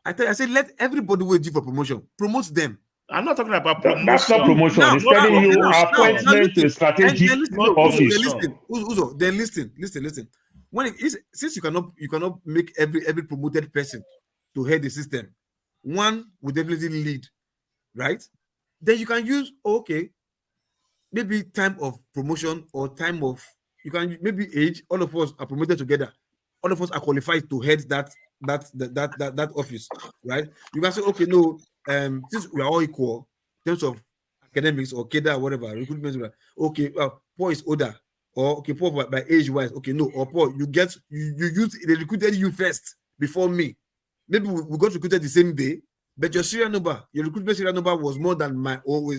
I said let everybody wait for promotion. Promote them. I'm not talking about promotion. That's not promotion. It's telling you appointment to a strategic office. Then listen. When it is, since you cannot make every promoted person to head the system, one would definitely lead. Right? Then you can use maybe time of promotion or time of maybe age. All of us are promoted together. All of us are qualified to head that office, right? You can say, since we are all equal in terms of academics or cadre or whatever, recruitment. Paul is older, or Paul by age wise. Or Paul, they recruited you first before me. Maybe we got recruited the same day. But your serial number, your recruitment serial number was more than my own.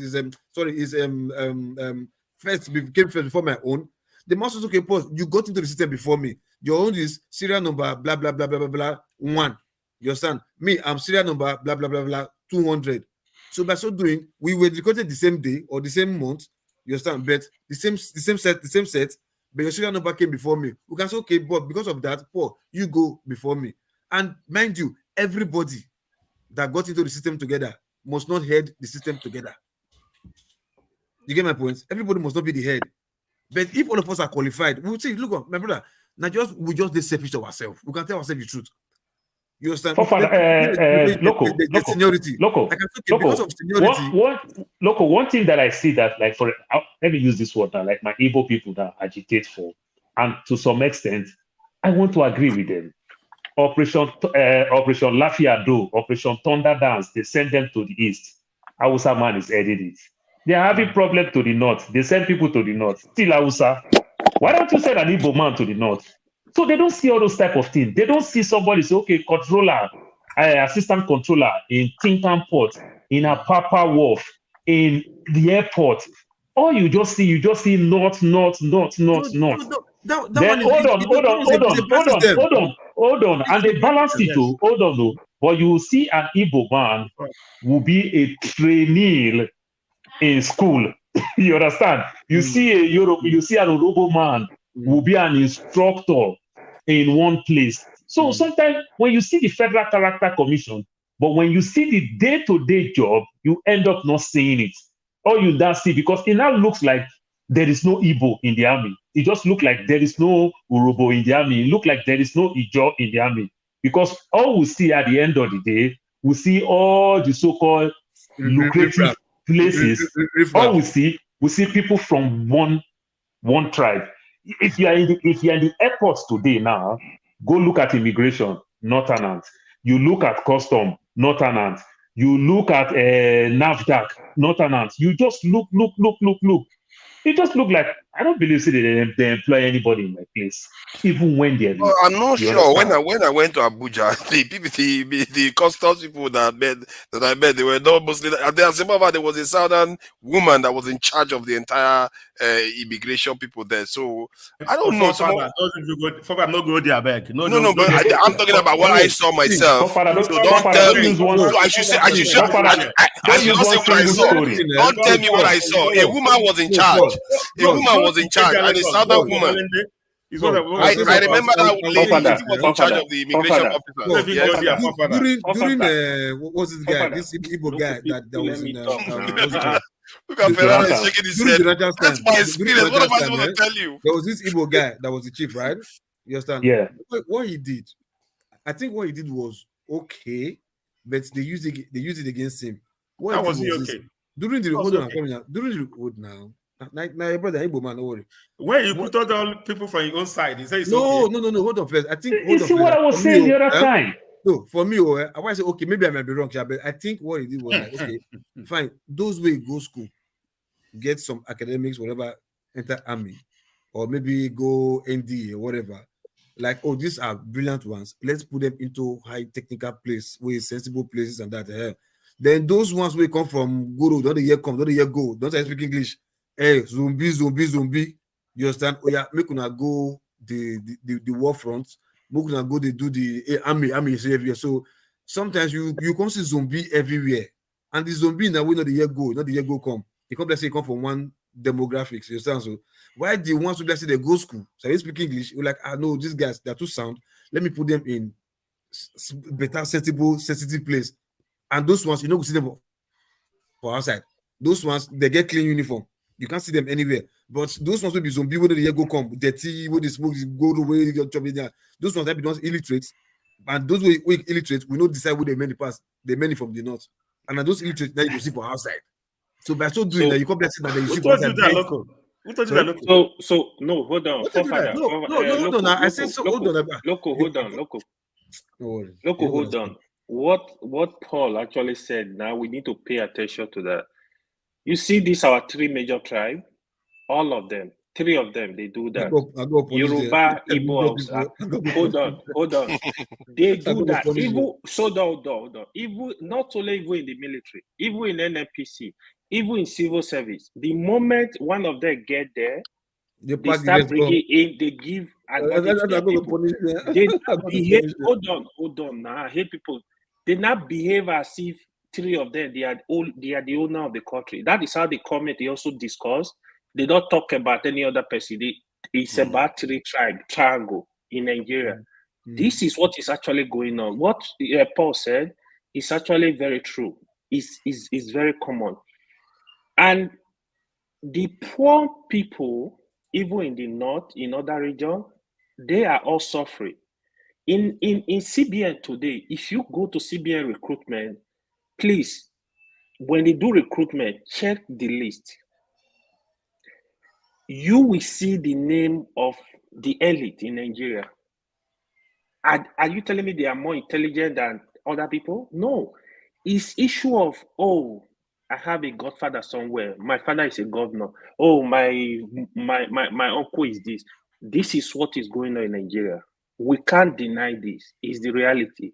First came first before my own. The master you got into the system before me. Your own is serial number blah blah blah blah blah blah 1. You understand? Me, I'm serial number blah blah blah blah 200. So by so doing, we were recruited the same day or the same month. You understand? But the same set. But your serial number came before me. We can say but because of that, Paul, you go before me. And mind you, everybody that got into the system together must not head the system together. You get my point? Everybody must not be the head. But if all of us are qualified, we'll say, look, my brother, we just be selfish to ourselves. We can tell ourselves the truth. You understand? The seniority. Because of seniority. One thing that I see that, like, let me use this word now, like my Igbo people that agitate for, and to some extent, I want to agree with them. Operation Lafiado, Operation Thunder Dance, they send them to the east. Hausa man is heading it. They are having problem to the north. They send people to the north. Still Hausa. Why don't you send an Igbo man to the north? So they don't see all those type of things. They don't see somebody say, okay, controller, assistant controller in Tinkan Port, in Apapa Wharf, in the airport. All you just see north. Then hold on. And they balance it too. Hold on, though. But you will see an Igbo man will be a trainee in school. You understand? You see an Orobo man will be an instructor in one place. So sometimes when you see the Federal Character Commission, but when you see the day-to-day job, you end up not seeing it. Or you don't see, because it now looks like there is no Igbo in the army. It just looks like there is no Urobo in the army. It looks like there is no Ijo in the army. Because all we see at the end of the day, we see all the so-called lucrative places. All we see people from one tribe. If you are in the airports today now, go look at immigration, not tenant. You look at custom, not tenant. You look at NAFDAC, not tenant. You just look. It just look like, I don't believe they employ anybody in my place, even when they're. I'm not sure. When I went to Abuja, the customs people that I met, they were not mostly. There was a southern woman that was in charge of the entire immigration people there. So I don't know. I'm not going there, beg. No, but I'm talking about what I saw myself. So don't tell me. So I should not say what I saw. Don't tell me what I saw. A woman was in charge. A woman was in charge, and a southern woman. I remember that lady was in charge of the immigration officer. During what's this guy? This Igbo guy that was in. Look at Ferrari shaking his head. That's my experience. What am I supposed to tell you? There was this Igbo guy that was the chief, right? You understand? Yeah. What he did, I think what he did was okay, but they used it against him. How was he okay? During the now. Now, brother, Igbo man, don't worry. When you put all people from your own side, he says no. Hold on first. I think you see what I was saying the other time. No, for me, I want to say okay, maybe I might be wrong, but I think what he did was like, okay, fine. Those way go school, get some academics, whatever, enter army, or maybe go ND or whatever. Like, oh, these are brilliant ones. Let's put them into high technical place, with sensible places and that. Then those ones will come from Guru, don't the year come, don't the year go, don't I speak English? Hey, zombie. You understand? Oh yeah, make una go the war front. Make una go they do the army everywhere. So sometimes you can see zombie everywhere, and the zombie now we not the year go come. You come, let's say, come from one demographics. You understand? So why the ones who let's say they go school, so they speak English, you're like, no, these guys they're too sound. Let me put them in better, sensitive place. And those ones, you know, see them for outside. Those ones they get clean uniform. You can't see them anywhere. But those ones will be zombie when the year go come, dirty, when they smoke, go the way you get there. Those ones that be not illiterate. And those who illiterate, we don't decide who they many past. They many from the north. And those illiterate that you see for outside. So by so doing that, you come back that you see for outside. Who told you that local? So no, hold on. Hold on. I said so. Hold on. Loco, hold on. What Paul actually said, now we need to pay attention to that. You see, these are our three major tribes. All of them, three of them, they do that. Yoruba, Igbo, hold on. They do that. Even not only even in the military, even in NNPC, even in civil service. The moment one of them get there, they start bringing in. They give advantage to people. They behave. Hold on. Now I hate people. They not behave as if three of them, they are the owner of the country. That is how the committee also discuss. They don't talk about any other person. It's about three triangle in Nigeria. This is what is actually going on. What Paul said is actually very true. It's very common. And the poor people, even in the north, in other regions, they are all suffering. In CBN today, if you go to CBN recruitment, please, when they do recruitment, check the list. You will see the name of the elite in Nigeria. Are you telling me they are more intelligent than other people? No. It's issue of, I have a godfather somewhere. My father is a governor. Oh, my uncle is this. This is what is going on in Nigeria. We can't deny this. It's the reality.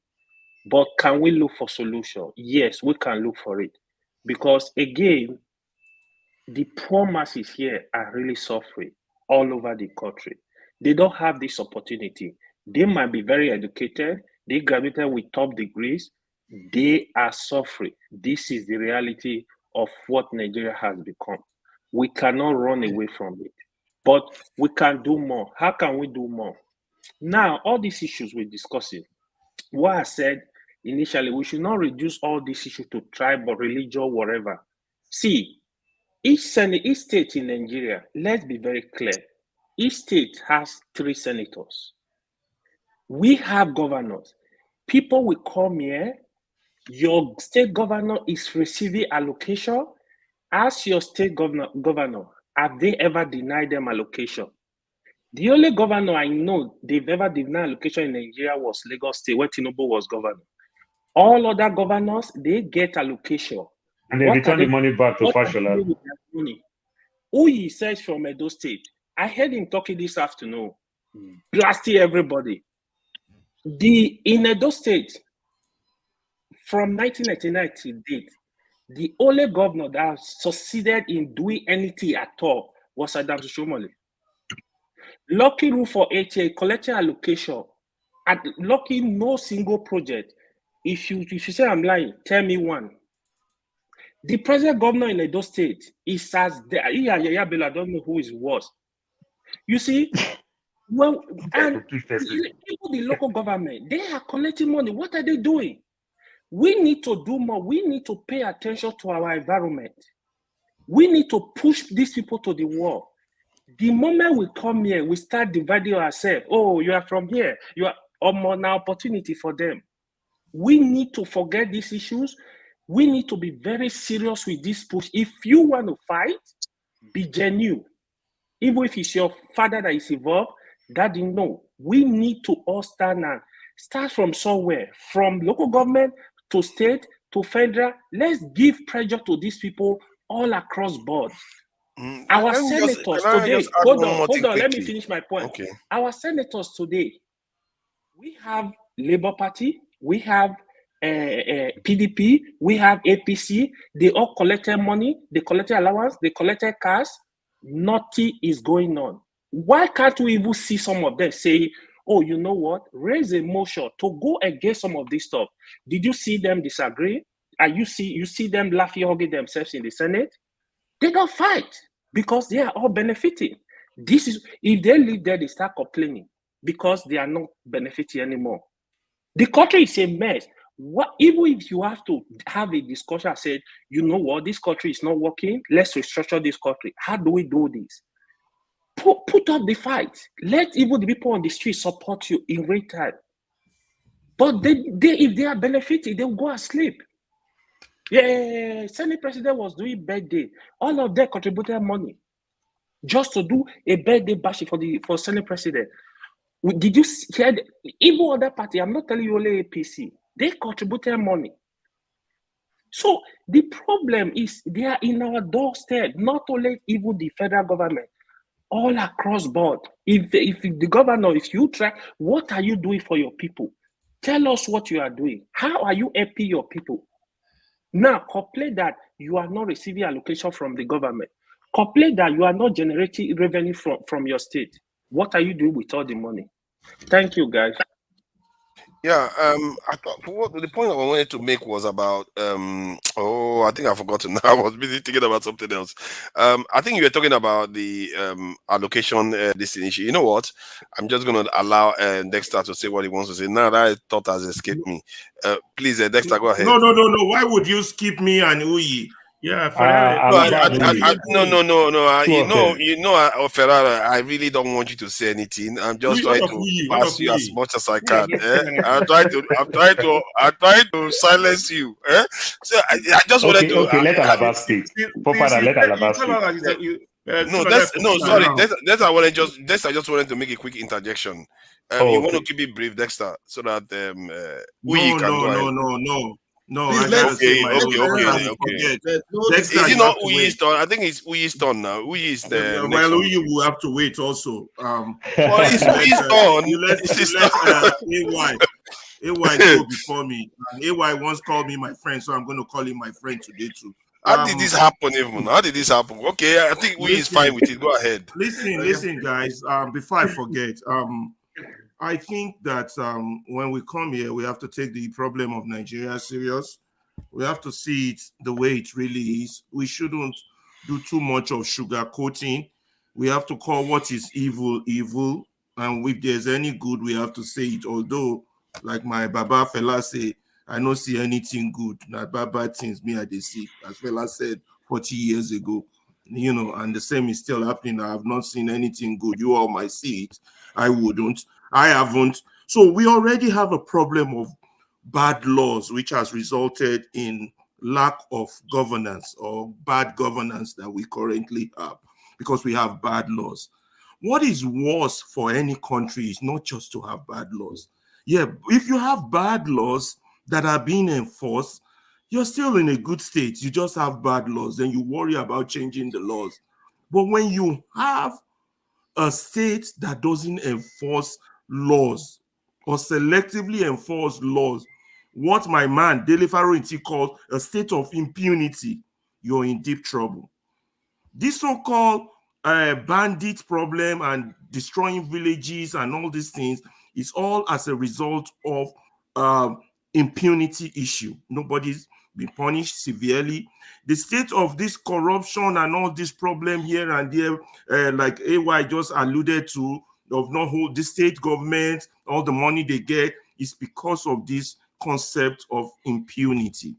But can we look for solution? Yes, we can look for it. Because again, the poor masses here are really suffering all over the country. They don't have this opportunity. They might be very educated. They graduated with top degrees. They are suffering. This is the reality of what Nigeria has become. We cannot run away from it, but we can do more. How can we do more? Now, all these issues we're discussing, what I said initially, we should not reduce all these issues to tribe or religion, whatever. See, each state in Nigeria, let's be very clear, each state has 3 senators. We have governors. People will come here, your state governor is receiving allocation. Ask your state governor, have they ever denied them allocation? The only governor I know they've ever denied allocation in Nigeria was Lagos State, where Tinubu was governor. All other governors, they get allocation. And they return the money back to Fashola. Who says from Edo State? I heard him talking this afternoon, blasting everybody. In Edo State, from 1999 to date, the only governor that succeeded in doing anything at all was Adams Shomole. Lucky rule for HA, collecting allocation, at lucky no single project. If you say I'm lying, tell me one. The present governor in Edo State is as I don't know who is worse. You see, well, and even the local government, they are collecting money. What are they doing? We need to do more. We need to pay attention to our environment. We need to push these people to the wall. The moment we come here, we start dividing ourselves. Oh, you are from here. You are an opportunity for them. We need to forget these issues. We need to be very serious with this push. If you want to fight, be genuine. Even if it's your father that is involved, daddy, no. We need to all stand and start from somewhere, from local government to state to federal. Let's give pressure to these people all across board. Our senators today, hold on, let me finish my point. Okay. Our senators today, we have Labour Party, we have PDP, we have APC. They all collected money, they collected allowance, they collected cars. Nothing is going on. Why can't we even see some of them say, oh, you know what? Raise a motion to go against some of this stuff. Did you see them disagree? You see them laughing, hugging themselves in the Senate? They don't fight because they are all benefiting. This is if they leave there, they start complaining because they are not benefiting anymore. The country is a mess. Even if you have to have a discussion and say, you know what, this country is not working, let's restructure this country. How do we do this? Put up the fight. Let even the people on the street support you in real time. But if they are benefiting, they will go and sleep. Yeah, Senate president was doing birthday. All of them contributed money just to do a birthday bash for Senate president. Did you hear? Even other party, I'm not telling you only APC, they contributed money. So the problem is they are in our doorstep, not only even the federal government, all across board. If the governor, if you try, what are you doing for your people? Tell us what you are doing. How are you helping your people? Now, complain that you are not receiving allocation from the government. Complain that you are not generating revenue from your state. What are you doing with all the money? Thank you, guys. Yeah, I thought the point I wanted to make was about I think I forgot now. I was busy thinking about something else. I think you were talking about the allocation this issue. You know what? I'm just gonna allow Dexter to say what he wants to say. Now that thought has escaped me. Please, Dexter, go ahead. No. Why would you skip me and Uyi? Yeah, Ferrara, I really don't want you to say anything. I'm just trying to pass you as much as I can. I'm trying to silence you. So I just wanted to. Okay, let Alaba speak. Let Alaba speak. Dexter just wanted to make a quick interjection. You want to keep it brief, Dexter, so that we can go ahead. No, Please, I gotta say Okay, my okay, own. okay, You okay. forget. there's no Dexter, Is it you not have to we wait. East on? I think it's we East on now. We East next Well, on. you will have to wait also. Well, it's You we East on. you let AY go before me. And AY once called me my friend, so I'm going to call him my friend today too. How did this happen even? How did this happen? Okay, I think we is fine with it. Go ahead. Listen, guys. Before I forget, I think that when we come here, we have to take the problem of Nigeria serious. We have to see it the way it really is. We shouldn't do too much of sugarcoating. We have to call what is evil, evil. And if there's any good, we have to say it. Although, like my Baba fella say, I don't see anything good. Not bad things me I dey see. As fella said 40 years ago. You know, and the same is still happening. I have not seen anything good. You all might see it. I wouldn't. I haven't. So we already have a problem of bad laws, which has resulted in lack of governance or bad governance that we currently have because we have bad laws. What is worse for any country is not just to have bad laws. Yeah, if you have bad laws that are being enforced, you're still in a good state. You just have bad laws, then you worry about changing the laws. But when you have a state that doesn't enforce laws or selectively enforce laws, what my man Dele Farouq calls a state of impunity, you're in deep trouble. This so-called bandit problem and destroying villages and all these things is all as a result of impunity issue. Nobody's been punished severely. The state of this corruption and all this problem here and there, like AY just alluded to, of not hold the state government, all the money they get is because of this concept of impunity.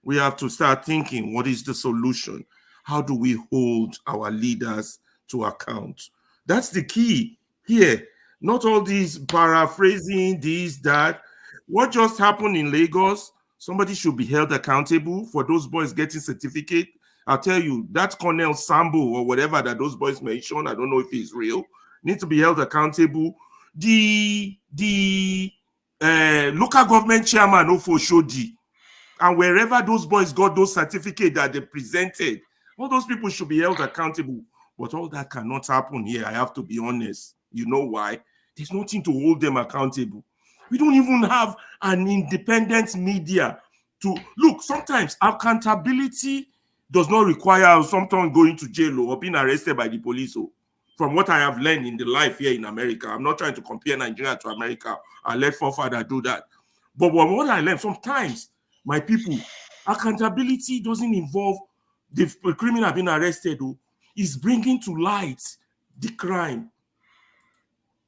We have to start thinking, what is the solution? How do we hold our leaders to account? That's the key here. Not all these paraphrasing, this, that. What just happened in Lagos? Somebody should be held accountable for those boys getting certificate. I'll tell you, that Colonel Sambo or whatever that those boys mentioned, I don't know if he's real, needs to be held accountable. The local government chairman Ofoshodi, and wherever those boys got those certificates that they presented, all those people should be held accountable. But all that cannot happen here. I have to be honest. You know why? There's nothing to hold them accountable. We don't even have an independent media to look. Sometimes accountability does not require someone going to jail or being arrested by the police. From what I have learned in the life here in America, I'm not trying to compare Nigeria to America. I let forefather do that. But what I learned, sometimes, my people, accountability doesn't involve the criminal being arrested. It's bringing to light the crime.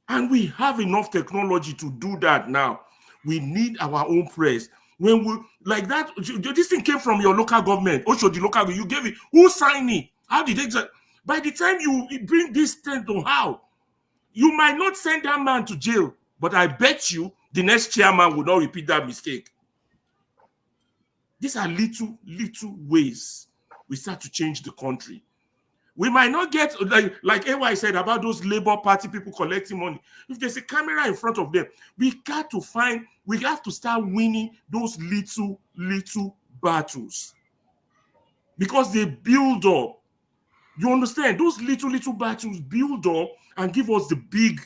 And we have enough technology to do that now. We need our own press. When we like that, this thing came from your local government. Also, the local government, you gave it. Who signed it? How did they? By the time you bring this thing to how, you might not send that man to jail, but I bet you the next chairman will not repeat that mistake. These are little ways we start to change the country. We might not get, like AY said about those Labour Party people collecting money. If there's a camera in front of them, we have to start winning those little battles. Because they build up. You understand? Those little battles build up and give us the big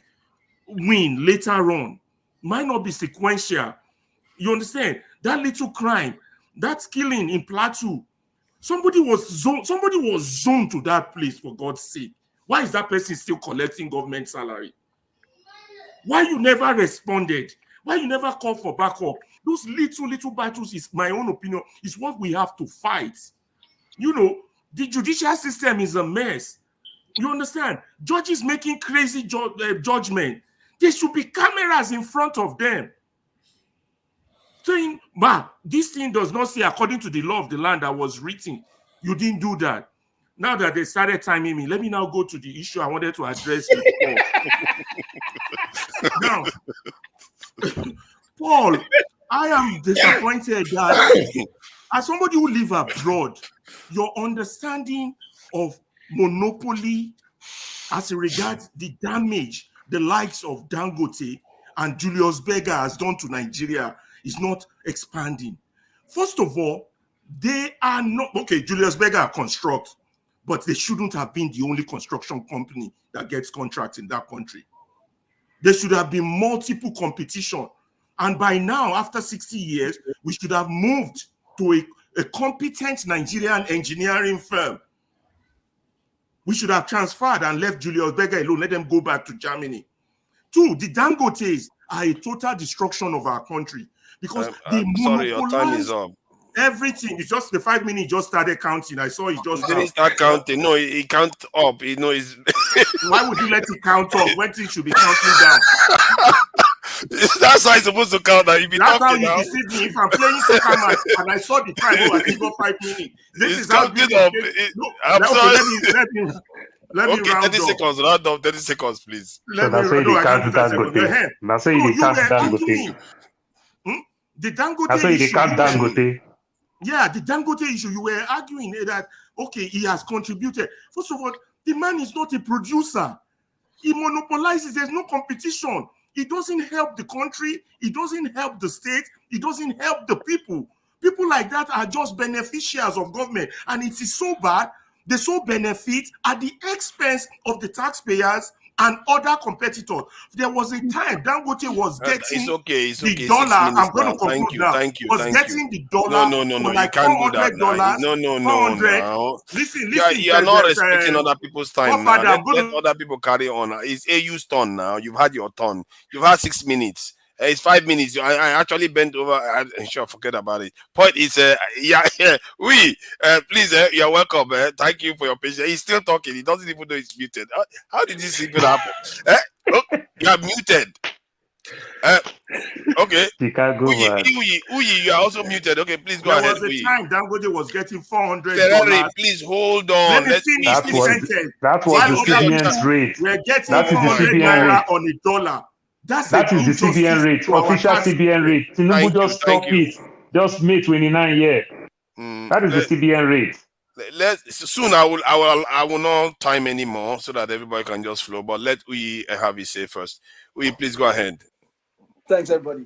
win later on. Might not be sequential. You understand? That little crime, that killing in Plateau, somebody was zoned to that place, for God's sake. Why is that person still collecting government salary? Why you never responded? Why you never called for backup? Those little battles, is my own opinion, is what we have to fight. You know, the judicial system is a mess. You understand? Judges making crazy judgment. There should be cameras in front of them saying, this thing does not say according to the law of the land that was written. You didn't do that. Now that they started timing me, let me now go to the issue I wanted to address with Paul. Now, Paul, I am disappointed that as somebody who lives abroad, your understanding of monopoly as regards the damage the likes of Dangote and Julius Berger has done to Nigeria is not expanding. First of all, they are not, okay, Julius Berger construct, but they shouldn't have been the only construction company that gets contracts in that country. There should have been multiple competition. And by now, after 60 years, we should have moved to a competent Nigerian engineering firm. We should have transferred and left Julius Berger alone, let them go back to Germany. Two, the Dangotes are a total destruction of our country because they sorry, your time is monopolize up. everything. It's just the 5 minutes just started counting. I saw it just He didn't start counting. No, he count up. You know, he's why would you let it count up when things should be counting down? That's how it's supposed to count. That you be That's talking how you now. deceive me. If I'm playing soccer match and I saw the time, I think got 5 minutes. This It's is how counting this up. I'm okay, sorry. let me Okay, round 30 up. seconds. Round up. 30 seconds, please. Let me say no, they I can't can't do 30 seconds. Dangote. Now say No, they you can't were Dangote. arguing. The Dangote Now say they issue. can't you were- Dangote. Yeah, the Dangote issue. You were arguing that okay, he has contributed. First of all, the man is not a producer. He monopolizes. There's no competition. It doesn't help the country. It doesn't help the state. It doesn't help the people. People like that are just beneficiaries of government. And it is so bad. They so benefit at the expense of the taxpayers and other competitors. There was a time Dangote was getting It's okay. It's the okay. dollar. 6 minutes I'm going now. to conclude Thank you. now. Thank you. Was Thank getting you. the dollar No. for You like can't do that now. $400. No. 400. Now. Listen. You are not respecting other people's time now. Godfather, Let other people carry on. It's AU's turn now. You've had your turn. You've had 6 minutes. It's 5 minutes. I actually bent over. I'm sure, forget about it. Point is, please, you're welcome. Thank you for your patience. He's still talking. He doesn't even know he's muted. How did this even happen? Oh, you are muted. Okay. Chicago, Uyi, you are also muted. Okay, please go There ahead. was a Uyi. time Dangote was getting $400. Ferrari, please hold on. Let me finish this sentence. That was While the other CBN's people rate. were getting That is the 400 CBN naira rate. on a dollar. That's That a is the injustice CBN rate, to our official tax. CBN rate. Tinubu just stop it. Just May 29 year. That is the CBN rate. Soon I will not time anymore so that everybody can just flow. But let Uyi have his say first. Uyi, please go ahead. Thanks, everybody.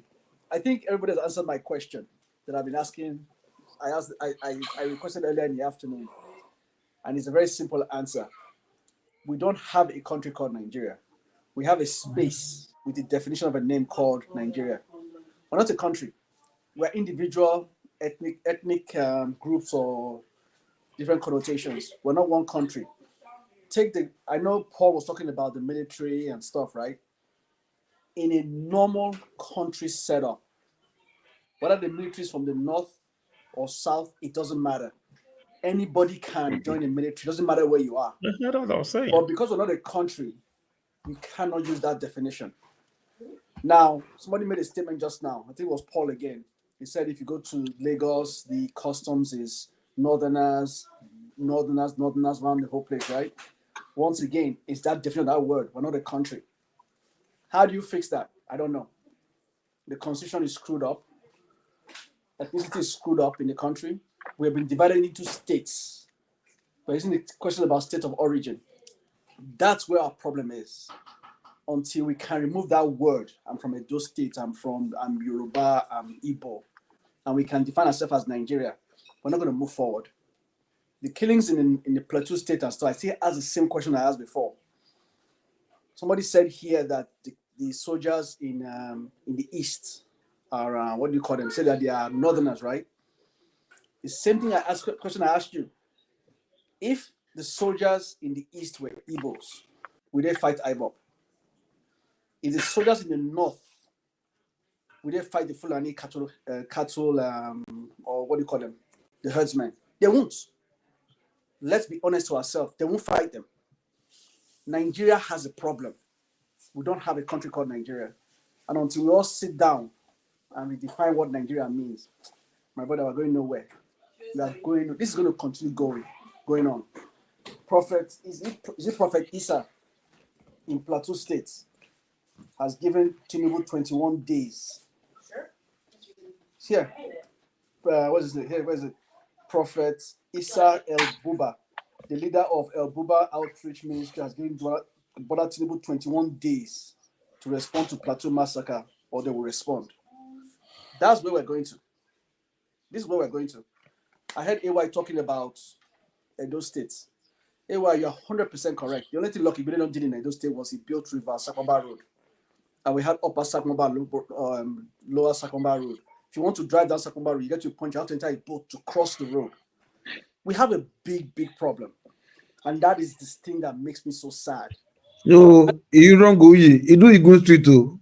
I think everybody has answered my question that I've been asking. I requested earlier in the afternoon, and it's a very simple answer. We don't have a country called Nigeria. We have a space with the definition of a name called Nigeria. We're not a country. We're individual ethnic groups or different connotations. We're not one country. I know Paul was talking about the military and stuff, right? In a normal country setup, whether the military is from the north or south, it doesn't matter. Anybody can join the military. It doesn't matter where you are. That's not what I was saying. But because we're not a country, we cannot use that definition. Now, somebody made a statement just now. I think it was Paul again. He said if you go to Lagos, the customs is northerners around the whole place, right? Once again, it's that definition of that word. We're not a country. How do you fix that? I don't know. The constitution is screwed up. Ethnicity is screwed up in the country. We have been divided into states. But isn't the question about state of origin? That's where our problem is. Until we can remove that word, I'm from Edo State, I'm Yoruba, I'm Igbo, and we can define ourselves as Nigeria, we're not going to move forward. The killings in the Plateau State and stuff, I still ask the same question I asked before. Somebody said here that the soldiers in the East are, what do you call them? Say that they are northerners, right? The same thing question I asked you. If the soldiers in the East were Igbos, would they fight IBOP? If the soldiers in the North, would they fight the Fulani cattle, or what do you call them? The herdsmen? They won't. Let's be honest to ourselves. They won't fight them. Nigeria has a problem. We don't have a country called Nigeria. And until we all sit down and we define what Nigeria means, my brother, we're going nowhere. This is going to continue going on. Is it Prophet Issa in Plateau State has given Tinubu 21 days. Here. What is it? Here, where is it? Prophet Issa El Buba, the leader of El Buba Outreach Ministry, has given Bola Tinubu 21 days to respond to Plateau massacre, or they will respond. That's where we're going to. This is where we're going to. I heard AY talking about Edo State. AY, you're 100% correct. The only thing Lucky Billion did in Edo State was he built River Sakomba Road. And we had Upper Sakomba, Lower Sakomba Road. If you want to drive down Sakomba Road, you get to a point, you have to enter a boat to cross the road. We have a big, big problem. And that is this thing that makes me so sad. No, you don't go. You do a good street too.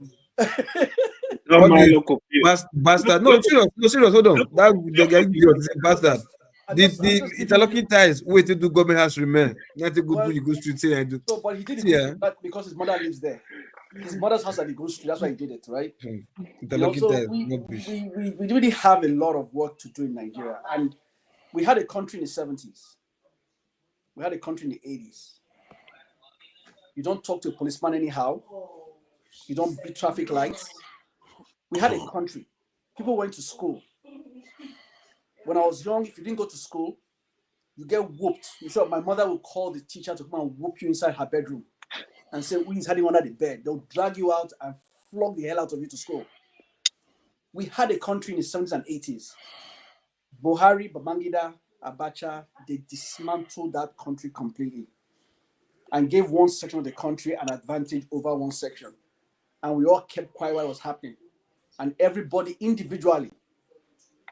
Bastard. No, serious. Hold on. That the guy is a bastard. The interlocking ties. Wait to do government house remain. Not to go do you go street say I do. So, but he did it because his mother lives there. His mother's house at the Good Street. That's why he did it, right? Interlocking ties. We really have a lot of work to do in Nigeria, and we had a country in the 70s. We had a country in the 80s. You don't talk to a policeman anyhow. You don't beat traffic lights. We had a country. People went to school. When I was young, if you didn't go to school, you get whooped. You sure my mother will call the teacher to come and whoop you inside her bedroom and say, who is hiding under the bed? They'll drag you out and flog the hell out of you to school. We had a country in the 70s and 80s. Buhari, Babangida, Abacha, they dismantled that country completely and gave one section of the country an advantage over one section. And we all kept quiet while it was happening. And everybody individually,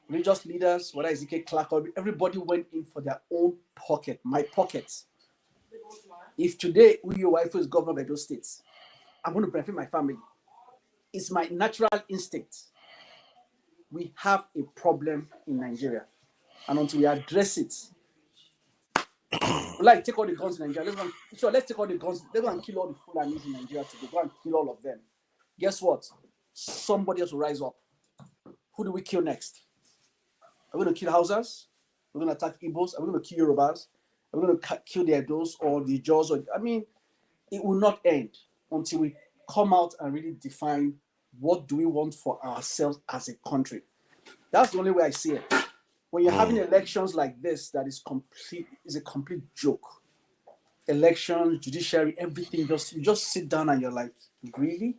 religious leaders, whether it's Ike Clark, everybody went in for their own pocket, my pockets. If today your wife is governor of those states, I'm going to benefit my family. It's my natural instinct. We have a problem in Nigeria. And until we address it, like take all the guns in Nigeria. Let's take all the guns. Let's go and kill all the Fulanis in Nigeria today. Go and kill all of them. Guess what? Somebody else will rise up. Who do we kill next? Are we going to kill Hausas? We're going to attack Igbos? Are we going to kill Yorubas? Are we going to kill the Edos or the Jaws? It will not end until we come out and really define what do we want for ourselves as a country. That's the only way I see it. When you're having elections like this, that is a complete joke. Elections, judiciary, everything, you just sit down and you're like, really?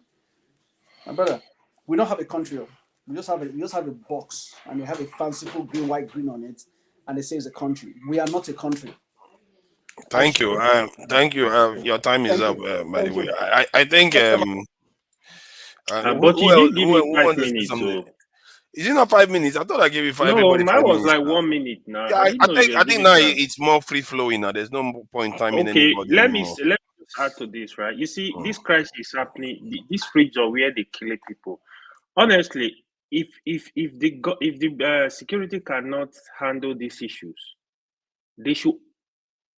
My brother, we don't have a country. We just have a box, and they have a fanciful green, white, green on it, and they say it's a country. We are not a country. Thank you. Thank you. Your time is up, by the way. I think but you didn't give me 5 minutes. So. Is it not 5 minutes? I thought I gave you five. No, mine was like 1 minute now. Yeah, I think now it's more free flowing now. There's no point timing anybody. Let me add to this, right? You see, this crisis is happening. This region where they kill people. Honestly, if the security cannot handle these issues, they should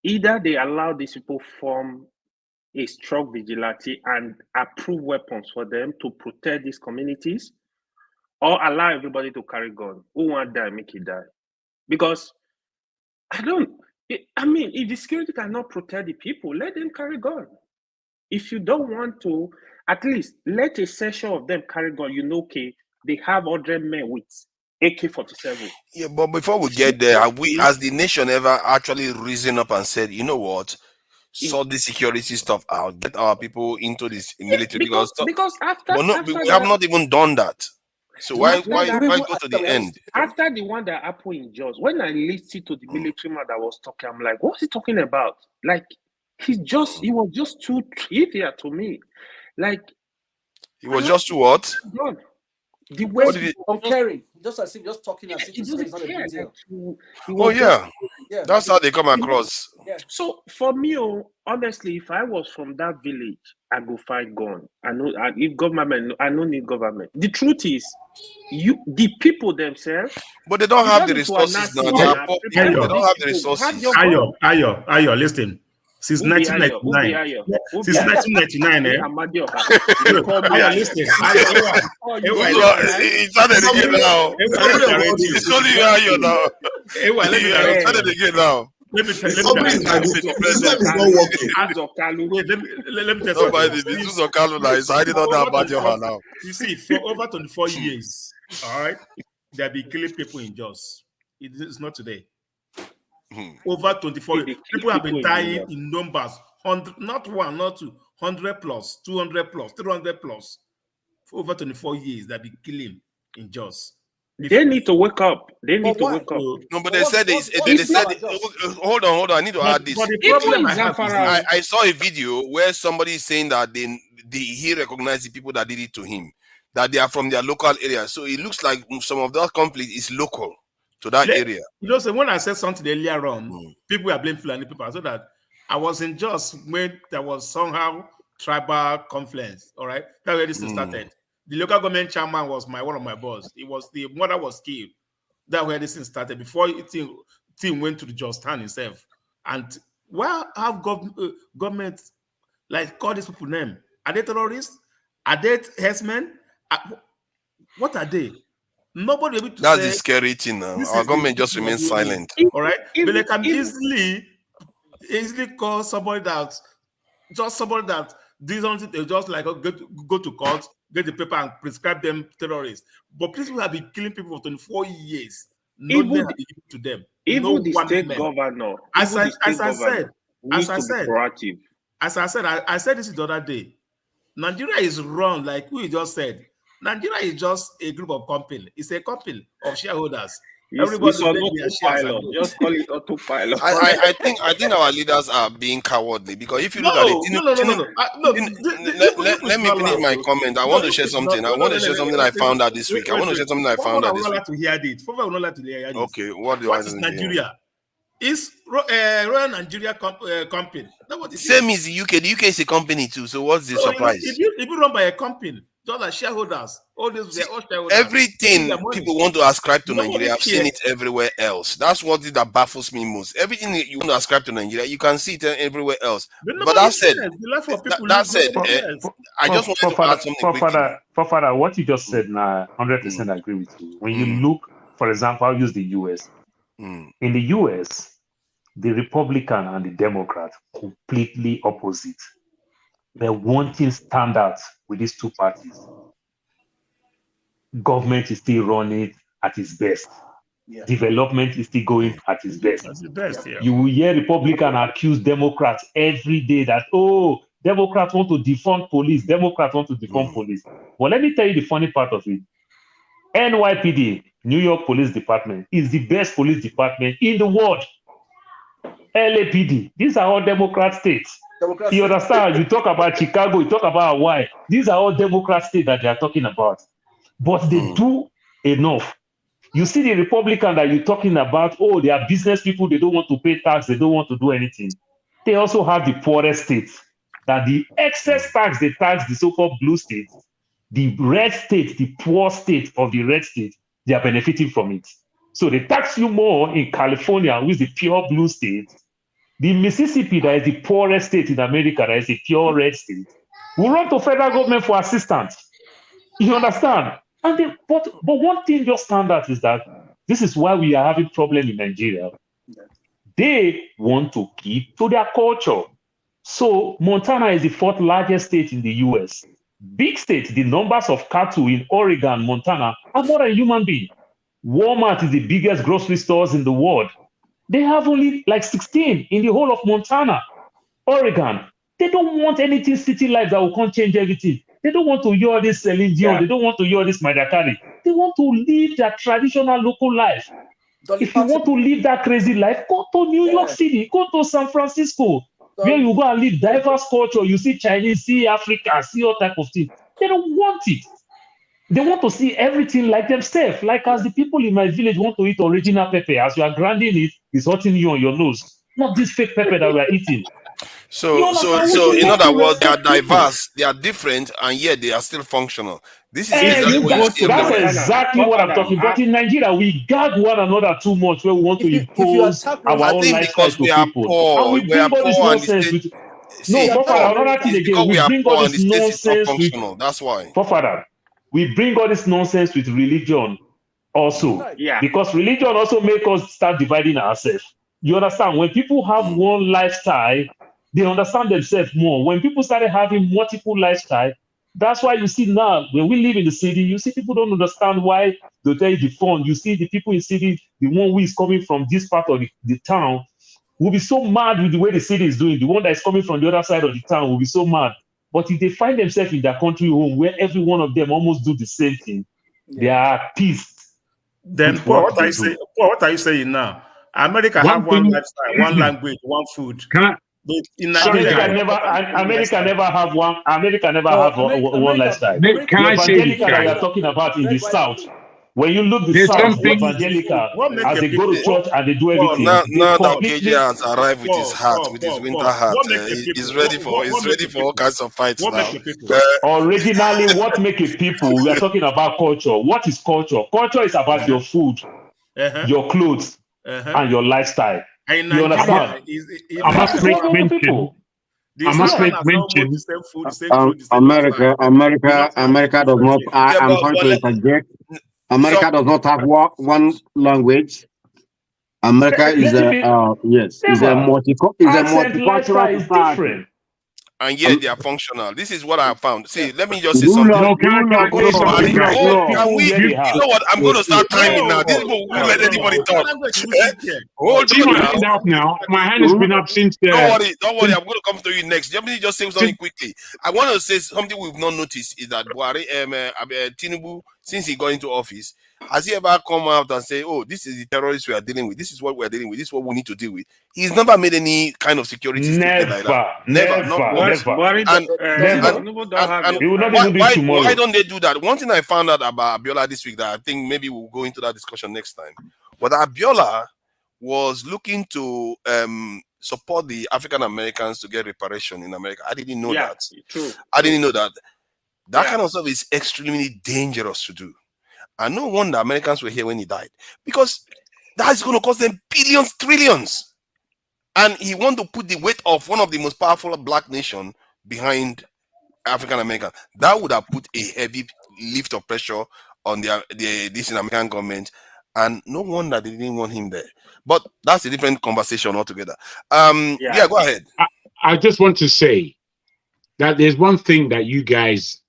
either they allow these people form a strong vigilante and approve weapons for them to protect these communities, or allow everybody to carry gun. Who want to die, make it die. Because if the security cannot protect the people, let them carry gun. If you don't want to, at least let a section of them carry gun. Okay, they have 100 men with AK-47. Yeah, but before we get there, have we, as the nation, ever actually risen up and said, you know what, sort the security stuff out, get our people into this military? Because after we have not even done that. So why go to the end? After the one that happened in Jos, when I listened to the military man that was talking, I'm like, what's he talking about? Like, he was just too trivial to me. Like, he was just too what? The way caring, just as if just talking as if it's not a big deal. Oh yeah, that's how they come across. Yeah. So for me, honestly, if I was from that village, I go fight gun. I know if government, I don't need government. The truth is, the people themselves, but they don't have the resources now. They don't have the resources. Ayo, listen. Since 1999, listen. It's started again now. It's only Ayo now. It started again now. Let me tell you. This is Okada now. It's hiding on that Bajoha now. You see, for over 24 years, all right, they've been killing people in Jos. It's not today. Over 24 years, people have been dying in numbers. 100, not one, not two, 100 plus, 200 plus, 300 plus. For over 24 years, they've been killing in Jos. They need to wake up. They need to wake up. No, but they said this. They said, hold on. I need to add this. But the problem I have is I saw a video where somebody is saying that he recognized the people that did it to him, that they are from their local area. So it looks like some of that conflict is local to that area. You know, so when I said something earlier on, people were blaming Fulani people. I said that I wasn't just when there was somehow tribal confluence. All right, that's where this thing started. The local government chairman was one of my boss. It was the mother was killed. That's where this thing started. Before team went to the Georgetown himself. And where have government like call these people name? Are they terrorists? Are they herdsmen? What are they? Nobody able to That's say, the scary thing now. Our government just remains silent. All right, but they can easily call somebody that these something they just like go to court, get the paper and prescribe them terrorists. But people have been killing people for 24 years. Nobody have been to them. Even the state governor. As I said this the other day. Nigeria is wrong, like we just said. Nigeria is just a group of company. It's a company of shareholders. Everybody's on autopilot. Just call it autopilot. I think our leaders are being cowardly because if you look at it, let me finish my comment. I want to share something. I found out this week. I want to share something I found out this week. Okay, what do I do? Nigeria. It's Royal Nigeria company. Same is the UK. The UK is a company too. So what's the surprise? If you run by a company, just like shareholders, all these they're all shareholders. Everything people want to ascribe to Nigeria, I've seen it everywhere else. That's what that baffles me most. Everything that you want to ascribe to Nigeria, you can see it everywhere else. But that said, I just want to add something quickly. Father, what you just said now, 100% agree with you. When you look, for example, I'll use the US. In the US, the Republican and the Democrat completely opposite. They're wanting standards with these two parties. Government is still running at its best. Yeah. Development is still going at its best. That's the best, yeah. You will hear Republicans accuse Democrats every day that, Democrats want to defund police. Democrats want to defund police. Well, let me tell you the funny part of it. NYPD, New York Police Department, is the best police department in the world. LAPD, these are all Democrat states. You understand? You talk about Chicago, you talk about Hawaii. These are all Democrat states that they are talking about. But they do enough. You see the Republican that you're talking about, they are business people, they don't want to pay tax, they don't want to do anything. They also have the poorest states. That the excess tax, they tax the so-called blue states, the red states, the poor state of the red state, they are benefiting from it. So they tax you more in California, which is the pure blue state. The Mississippi, that is the poorest state in America, that is a pure red state, will run to federal government for assistance. You understand? And but one thing just stand out is that this is why we are having problem in Nigeria. They want to keep to their culture. So Montana is the fourth largest state in the US. Big state, the numbers of cattle in Oregon, Montana are more than human beings. Walmart is the biggest grocery stores in the world. They have only like 16 in the whole of Montana, Oregon. They don't want anything city life that will come change everything. They don't want to hear this Celine Dion. They don't want to hear this Madakari. They want to live their traditional local life. If you want to live that crazy life, go to New York City, go to San Francisco, where you go and live diverse culture. You see Chinese, see Africa, see all type of things. They don't want it. They want to see everything like themselves. Like as the people in my village want to eat original pepper. As you are grinding it, it's hurting you on your nose. Not this fake pepper that we are eating. So in other words, they are diverse, they are different, and yet they are still functional. This is that's exactly what I'm talking about. In Nigeria, we gag one another too much where we want to impose our own lifestyle to people. Poor, and we bring all this nonsense with... another thing again, we bring all this nonsense with... That's why. Father, we bring all this nonsense with religion also. Yeah. Because religion also makes us start dividing ourselves. You understand? When people have one lifestyle, they understand themselves more. When people started having multiple lifestyles, that's why you see now, when we live in the city, you see people don't understand why they tell you the fund. You see the people in the city, the one who is coming from this part of the town, will be so mad with the way the city is doing. The one that is coming from the other side of the town will be so mad. But if they find themselves in their country home, where every one of them almost do the same thing, they are at peace. Then, with Paul, what they do. What are you saying now? America One have one thing- lifestyle, one language, one food. Can I? But in Sorry, Nigeria, guys. America never have one. America never No, have one lifestyle. Can The I say this, evangelical that guys? you're talking about in the South, when you look the There's South, the something. evangelical, What make as a they go to people? church and they do Paul, everything, they Now that completely. Okeja has arrived with his hat, with his winter hat, What make a people? he's ready for all kinds of fights What now. make a people? Originally, what make a people? We are talking about culture. What is culture? Culture is about your food, your clothes, and your lifestyle. And You understand? I must make mention. People. I must make mention. The same food, the same clothes, the same America does not. I'm sorry to interject. America does not have one language. America is a multicultural society. And yet they are functional. This is what I have found. See, let me just say Rule something. of law. You know what? I'm going to start timing now. This people won't let anybody talk. Hold See my hand up now. My hand has been up since. Don't worry. I'm going to come to you next. Let me just say something quickly. I want to say something we've not noticed is that Buhari, Tinubu, since he got into office, has he ever come out and say, "Oh, this is the terrorists we are dealing with. This is what we are dealing with. This is what we need to deal with"? He's never made any kind of security statement like that. Never. Why don't they do that? One thing I found out about Abiola this week that I think maybe we'll go into that discussion next time. But Abiola was looking to support the African Americans to get reparation in America. I didn't know that. True. I didn't know that. That kind of stuff is extremely dangerous to do. And no wonder Americans were here when he died, because that's going to cost them billions, trillions. And he wanted to put the weight of one of the most powerful black nations behind African Americans. That would have put a heavy lift of pressure on this American government. And no wonder they didn't want him there. But that's a different conversation altogether. Go ahead. I just want to say that there's one thing that you guys,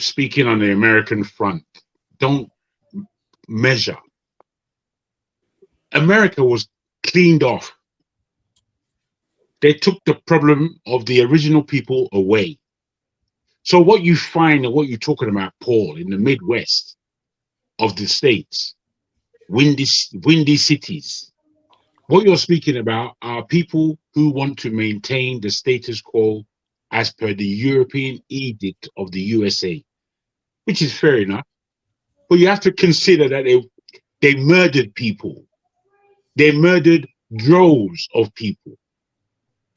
speaking on the American front, don't measure. America was cleaned off. They took the problem of the original people away. So what you find and what you're talking about, Paul, in the Midwest of the States, windy cities, what you're speaking about are people who want to maintain the status quo as per the European edict of the USA, which is fair enough. But you have to consider that they murdered people. They murdered droves of people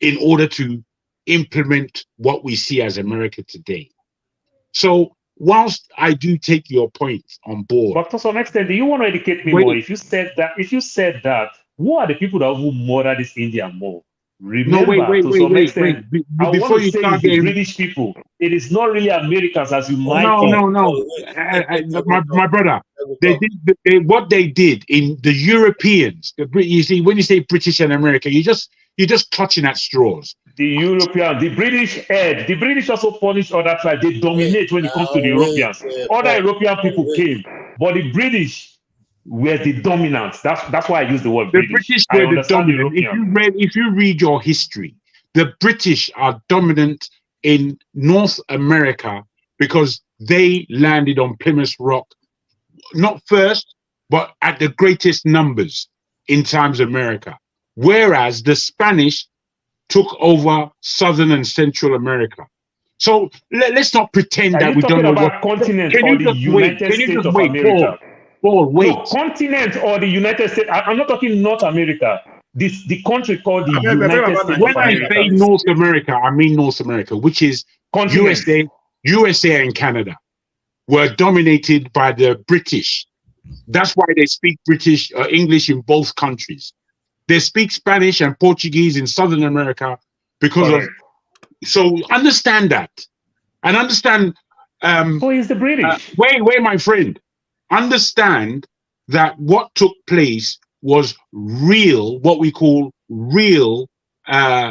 in order to implement what we see as America today. So whilst I do take your point on board, but to some extent, do you want to educate me more? If you said that, who are the people that will murder this India more? Remember, to some extent, I want to say it's the British people. It is not really Americans as you might think. No. My brother, what they did in the Europeans. You see, when you say British and America, you're just clutching at straws. The British also punish other tribes. They dominate when it comes to the Europeans. Other European people came, but the British were the dominant. That's why I use the word British. The British were the dominant. If you read your history, the British are dominant in North America because they landed on Plymouth Rock, not first, but at the greatest numbers in times of America. Whereas the Spanish took over Southern and Central America. So let's not pretend that we don't know what continent or the United States of America. Paul, wait. No, continent or the United States. I'm not talking North America. The country called the United States. When I say North America, I mean North America, which is USA and Canada, were dominated by the British. That's why they speak British English in both countries. They speak Spanish and Portuguese in Southern America because of. So understand that, and understand. Who is the British? Wait, my friend. Understand that what took place was real, what we call real, when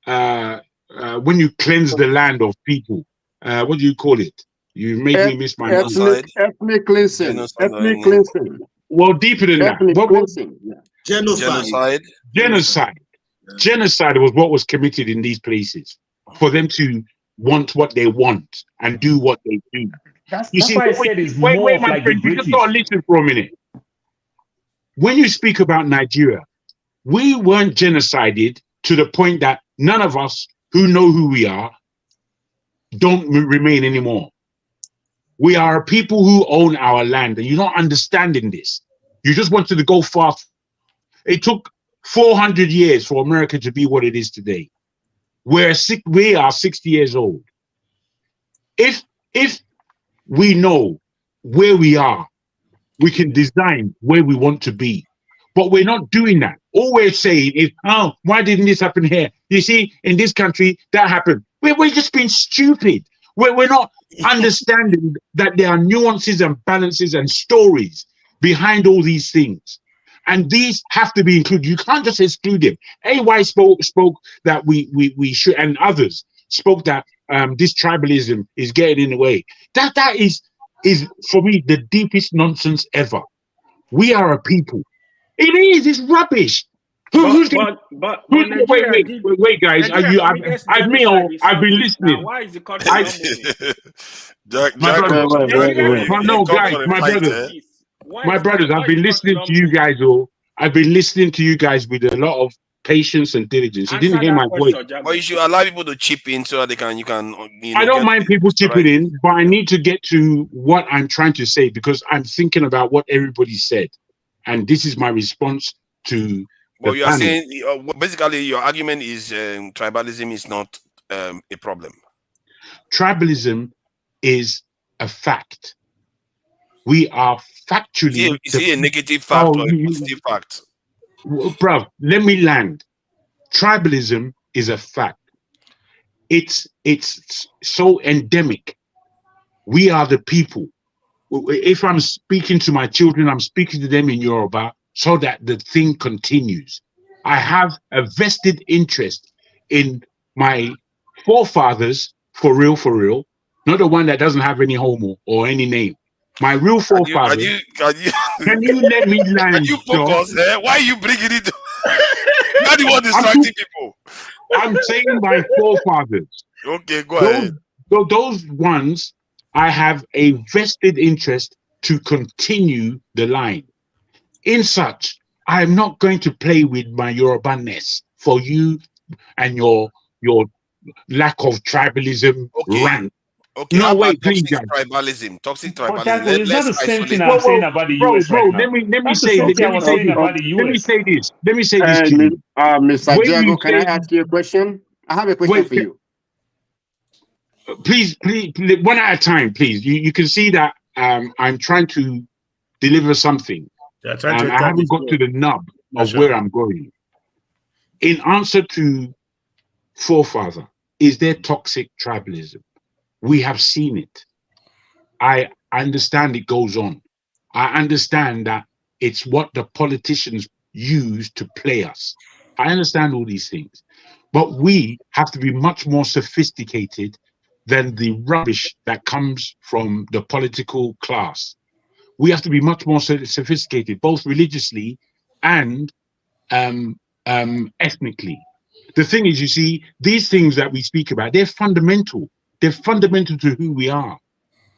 you cleanse the land of people. What do you call it? You made me miss my name. Ethnic cleansing. Ethnic cleansing. Well, deeper than that. Genocide. Genocide was what was committed in these places for them to want what they want and do what they do. That's why I said it's more my like friend, the you British. just gotta listen for a minute. when you speak about Nigeria, we weren't genocided to the point that none of us who know who we are don't remain anymore. We are a people who own our land, and you're not understanding this. You just wanted to go fast. It took 400 years for America to be what it is today. We are 60 years old. If we know where we are, we can design where we want to be. But we're not doing that. All we're saying is, oh, why didn't this happen here? You see, in this country, that happened. We're just being stupid. We're not understanding that there are nuances and balances and stories behind all these things. And these have to be included. You can't just exclude them. AY spoke that we should, and others spoke that this tribalism is getting in the way. That is for me the deepest nonsense ever. We are a people. It is. It's rubbish. Wait, guys. I've been listening. Why is the country not moving? My brothers, I've been listening to you guys all. I've been listening to you guys with a lot of patience and diligence. You didn't hear my voice. But you should allow people to chip in so that you can. I don't mind people chipping in, but I need to get to what I'm trying to say because I'm thinking about what everybody said, and this is my response to. Well, you are saying basically your argument is tribalism is not a problem. Tribalism is a fact. We are factually. Is it a negative fact or a positive fact? Bruv, let me land. Tribalism is a fact. It's so endemic. We are the people. If I'm speaking to my children, I'm speaking to them in Yoruba so that the thing continues. I have a vested interest in my forefathers, for real, not the one that doesn't have any homo or any name. My real forefathers. Can you let me land? Can you focus? Why are you bringing it? You're the one distracting people. I'm saying my forefathers. Okay, go ahead. Those ones, I have a vested interest to continue the line. In such, I'm not going to play with my Yoruba-ness for you and your lack of tribalism rant. Okay, no, wait, please, guys. Toxic tribalism. It's not the same thing I'm saying about the US right now. Let me say this. Mr. Diego, can I ask you a question? I have a question for you. Please, one at a time, please. You can see that I'm trying to deliver something. I haven't got to the nub of where I'm going. In answer to forefather, is there toxic tribalism? We have seen it. I understand it goes on. I understand that it's what the politicians use to play us. I understand all these things. But we have to be much more sophisticated than the rubbish that comes from the political class. We have to be much more sophisticated, both religiously and ethnically. The thing is, you see, these things that we speak about, they're fundamental. They're fundamental to who we are.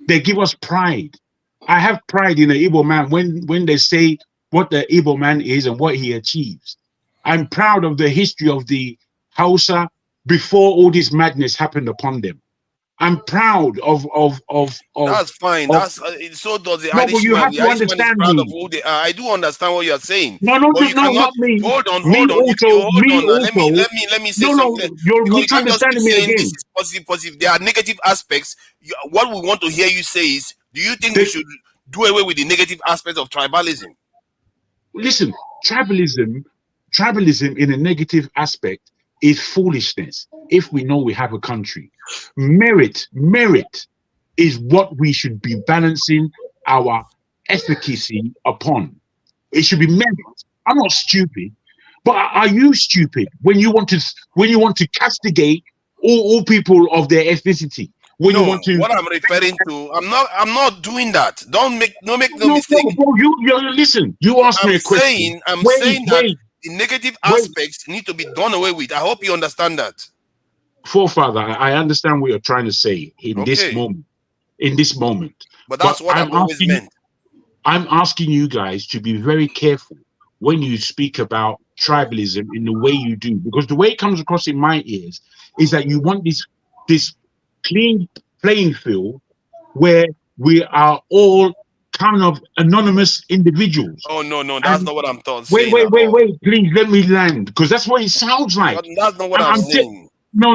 They give us pride. I have pride in the Igbo man when they say what the Igbo man is and what he achieves. I'm proud of the history of the Hausa before all this madness happened upon them. I'm proud of. That's fine. So does the Irish man. The Irish man is proud of who they are. I do understand what you're saying. No, not me. Hold on. Let me say something. You're misunderstanding me again. This is positive. There are negative aspects. What we want to hear you say is, do you think we should do away with the negative aspects of tribalism? Listen, tribalism in a negative aspect is foolishness if we know we have a country. Merit is what we should be balancing our efficacy upon. It should be merit. I'm not stupid, but are you stupid when you want to castigate all people of their ethnicity? What I'm referring to, I'm not doing that. Don't make no mistake. Bro, listen. You asked me a question. I'm saying that the negative aspects need to be done away with. I hope you understand that. Forefather, I understand what you're trying to say in this moment. But that's what I've always meant. I'm asking you guys to be very careful when you speak about tribalism in the way you do, because the way it comes across in my ears is that you want this clean playing field where we are all kind of anonymous individuals. Oh no, that's not what I'm Wait, saying at all. please let me land, because that's what it sounds like. That's not what I'm saying. No,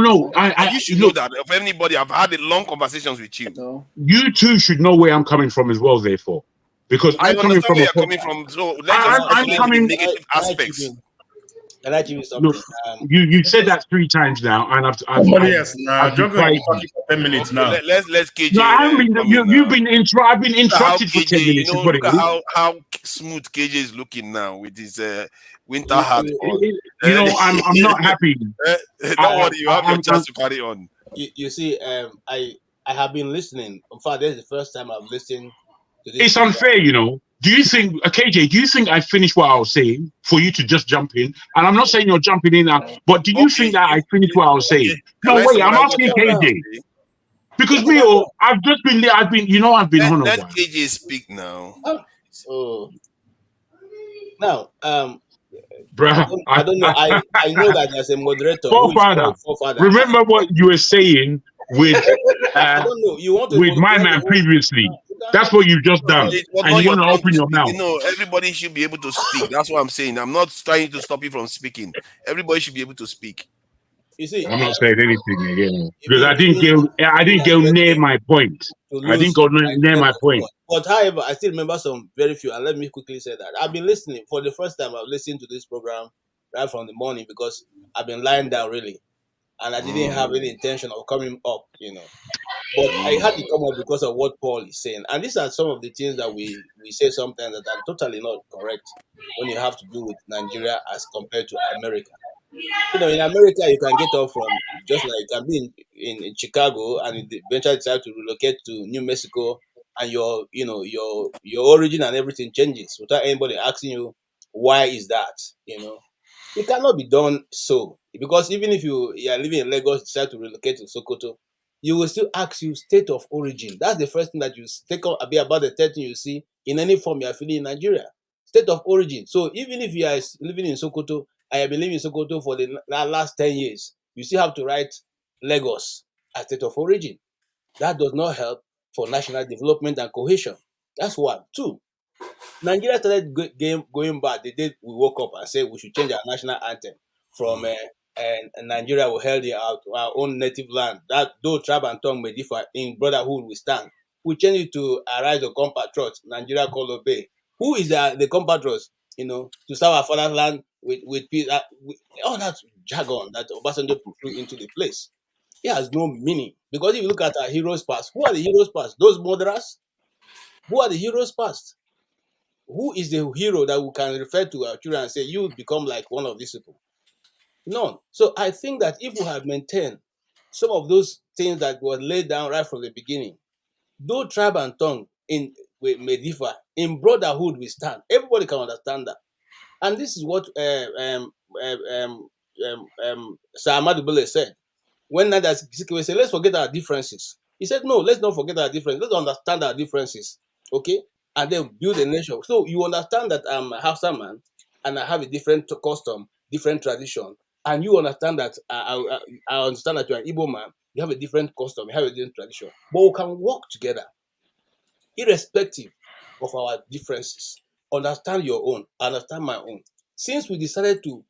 you should know that of anybody. I've had long conversations with you. No. You too should know where I'm coming from as well, therefore, because I I'm coming understand from where you're coming from. So let's just isolate the negative aspects. Can I give you something? You said that 3 times now, and I've yes, now I've been talking for 10 minutes now. Let's KJ. No, I haven't been. I've been interrupted for 10 minutes. Look at how smooth KJ is looking now with his winter hat on. I'm not happy. Don't worry, you have your chance to carry on. You see, I have been listening. In fact, this is the first time I've listened to this. It's unfair, Do you think, KJ, do you think I finished what I was saying for you to just jump in? And I'm not saying you're jumping in now, but do you think that I finished what I was saying? No, wait, I'm asking KJ. Because I've been on a Let while. KJ speak now. Now, Bruh, I don't know. I know that there's a moderator. Forefather. Remember what you were saying with I don't know. You want to with my man previously. That's what you've just done. And you want to open your mouth. Everybody should be able to speak. That's what I'm saying. I'm not trying to stop you from speaking. Everybody should be able to speak. You see, I'm not saying anything again because I didn't go near my point. I didn't go near my point. But however, I still remember some very few. And let me quickly say that I've been listening for the first time. I've listened to this program right from the morning because I've been lying down really, and I didn't have any intention of coming up, But I had to come up because of what Paul is saying, and these are some of the things that we say sometimes that are totally not correct when you have to do with Nigeria as compared to America. In America, you can get off from just like you can be in Chicago and eventually decide to relocate to New Mexico, and your origin and everything changes without anybody asking you why is that. It cannot be done so, because even if you are living in Lagos, decide to relocate to Sokoto, you will still ask you state of origin. That's the first thing that you take up about the third thing you see in any form you are feeling in Nigeria. State of origin. So even if you are living in Sokoto, I have been living in Sokoto for the last 10 years, you still have to write Lagos as state of origin. That does not help for national development and cohesion. That's one. 2, Nigeria started going back the day we woke up and said we should change our national anthem from Nigeria will held our own native land. That though tribe and tongue may differ, in brotherhood we stand. We change it to Arise the Compatriots, Nigeria call obey. Who is the compatriots? To serve our fatherland with peace. All that jargon that Obasanjo put into the place. It has no meaning, because if you look at our heroes past, who are the heroes past? Those murderers? Who are the heroes past? Who is the hero that we can refer to our children and say, you become like one of these people? None. So I think that if we have maintained some of those things that were laid down right from the beginning, though tribe and tongue may differ, in brotherhood we stand. Everybody can understand that. And this is what Sir Ahmadu Bello said. When Nada Sikiwe said, let's forget our differences. He said, no, let's not forget our differences. Let's understand our differences. Okay? And then build a nation. So you understand that I'm a Hausa man and I have a different custom, different tradition. And you understand that I understand that you're an Igbo man. You have a different custom, you have a different tradition. But we can work together, irrespective of our differences. Understand your own, understand my own. Since we decided to,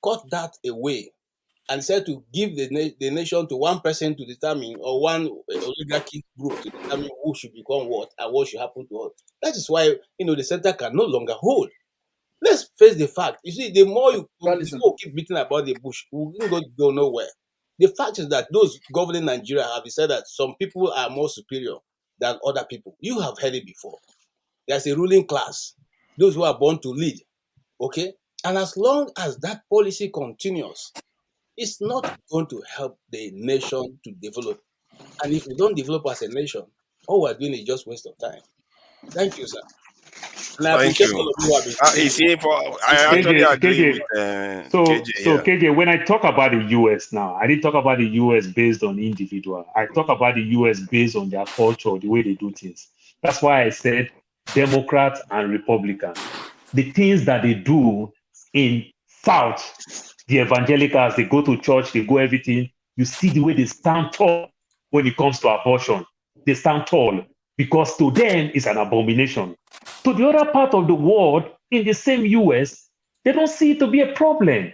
cut that away and decided to give the nation to one person to determine, or one oligarchy group to determine who should become what and what should happen to us. That is why, the center can no longer hold. Let's face the fact. You see, the more you keep beating about the bush, we will go nowhere. The fact is that those governing Nigeria have decided that some people are more superior than other people. You have heard it before. There's a ruling class, those who are born to lead. Okay? And as long as that policy continues, it's not going to help the nation to develop. And if we don't develop as a nation, all we're doing is just waste of time. Thank you, sir. And I appreciate all of you who have been I actually agree with KJ. So KJ, when I talk about the US now, I didn't talk about the US based on individual. I talk about the US based on their culture, the way they do things. That's why I said Democrats and Republicans. the things that they do in South, the evangelicals, they go to church, they go everything. You see the way they stand tall when it comes to abortion. They stand tall because to them it's an abomination. To the other part of the world, in the same US, they don't see it to be a problem.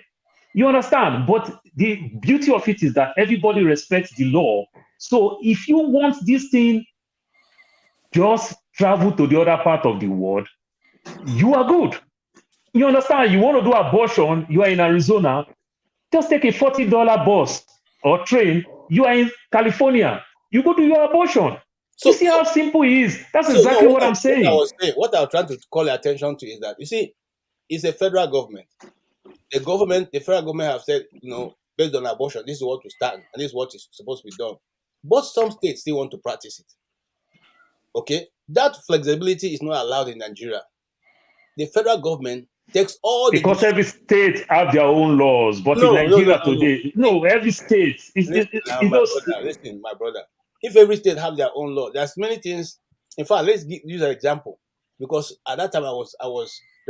You understand? But the beauty of it is that everybody respects the law. So if you want this thing, just travel to the other part of the world, you are good. You understand? You want to do abortion, you are in Arizona, just take a $40 bus or train, you are in California, you go do your abortion. So, you see how simple it is? That's exactly what I'm saying. What I was trying to call your attention to is that, you see, it's a federal government. The federal government have said, based on abortion, this is what to stand, and this is what is supposed to be done. But some states still want to practice it. Okay? That flexibility is not allowed in Nigeria. The federal government takes all the... Because every state have their own laws, but in Nigeria today, every state... Listen, my brother. If every state have their own law, there's many things... In fact, let's use an example. Because at that time, I was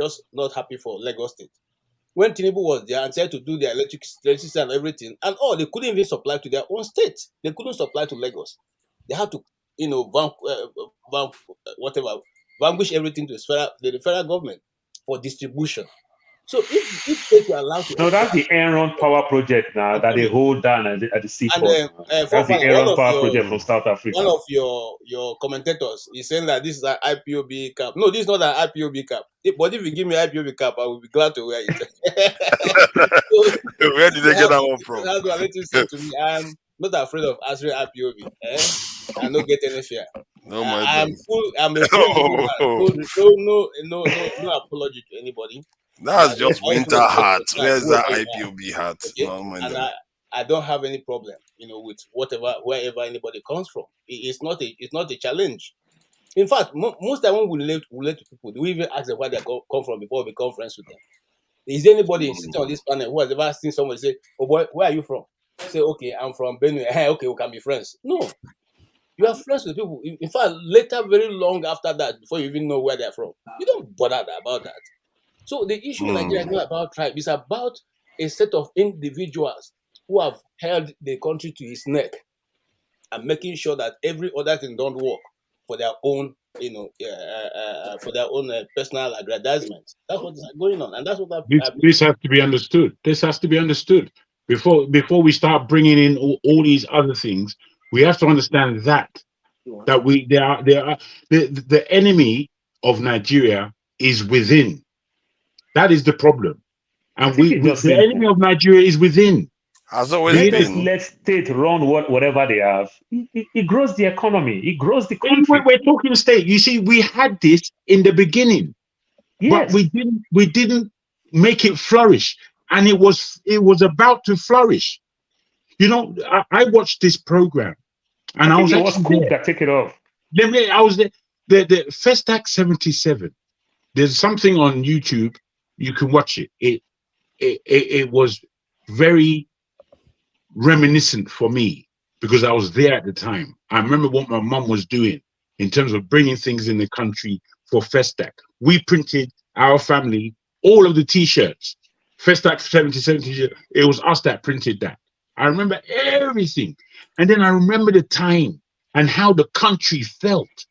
just not happy for Lagos State. When Tinubu was there and said to do their electricity and everything, and they couldn't even supply to their own state. They couldn't supply to Lagos. They had to, vanquish everything to the federal government for distribution. So if states were allowed to... No, that's the Aaron Power Project now that they hold down at the seaport. That's the Aaron Power Project from South Africa. One of your commentators is saying that this is an IPOB cap. No, this is not an IPOB cap. But if you give me an IPOB cap, I will be glad to wear it. Where did they get that one from? That's what Aleti said to me. I'm not afraid of answering IPOB. I don't get any fear. No, I'm a full no apology to anybody. That's just winter hat. Where's that IPOB hat? Okay? And I don't have any problem, with wherever anybody comes from. It's not a challenge. In fact, most time when we relate to people, we even ask them where they come from before we become friends with them. Is there anybody sitting on this planet who has ever seen somebody say, "Oh boy, where are you from?" Say, "Okay, I'm from Benin." Hey, okay, we can be friends. No. You are friends with people. In fact, later, very long after that, before you even know where they're from, you don't bother about that. So the issue in Nigeria is not about tribe. It's about a set of individuals who have held the country to its neck and making sure that every other thing don't work for their own, personal aggrandizement. That's what is going on, and that's what this has to be understood. This has to be understood before we start bringing in all these other things. We have to understand that the enemy of Nigeria is within. That is the problem, and the enemy of Nigeria is within. Has always been. Let state run whatever they have. It grows the economy. It grows the country. We're talking state. You see, we had this in the beginning, but we didn't make it flourish, and it was about to flourish. I watched this program, and I was cool that take it off. I was there. The Festac 77. There's something on YouTube. You can watch it. It was very reminiscent for me because I was there at the time. I remember what my mom was doing in terms of bringing things in the country for Festac. We printed, our family, all of the T-shirts. Festac 77 T-shirt. It was us that printed that. I remember everything. And then I remember the time and how the country felt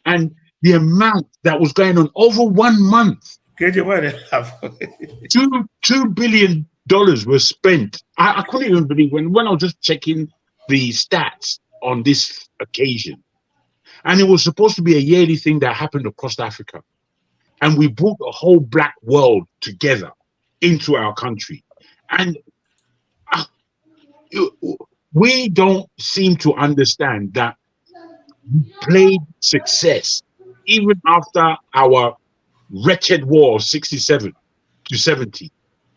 and the amount that was going on over 1 month. $2 billion was spent. I couldn't even believe when I was just checking the stats on this occasion. And it was supposed to be a yearly thing that happened across Africa. And we brought the whole black world together into our country. And we don't seem to understand that we played success even after our wretched war of 67 to 70.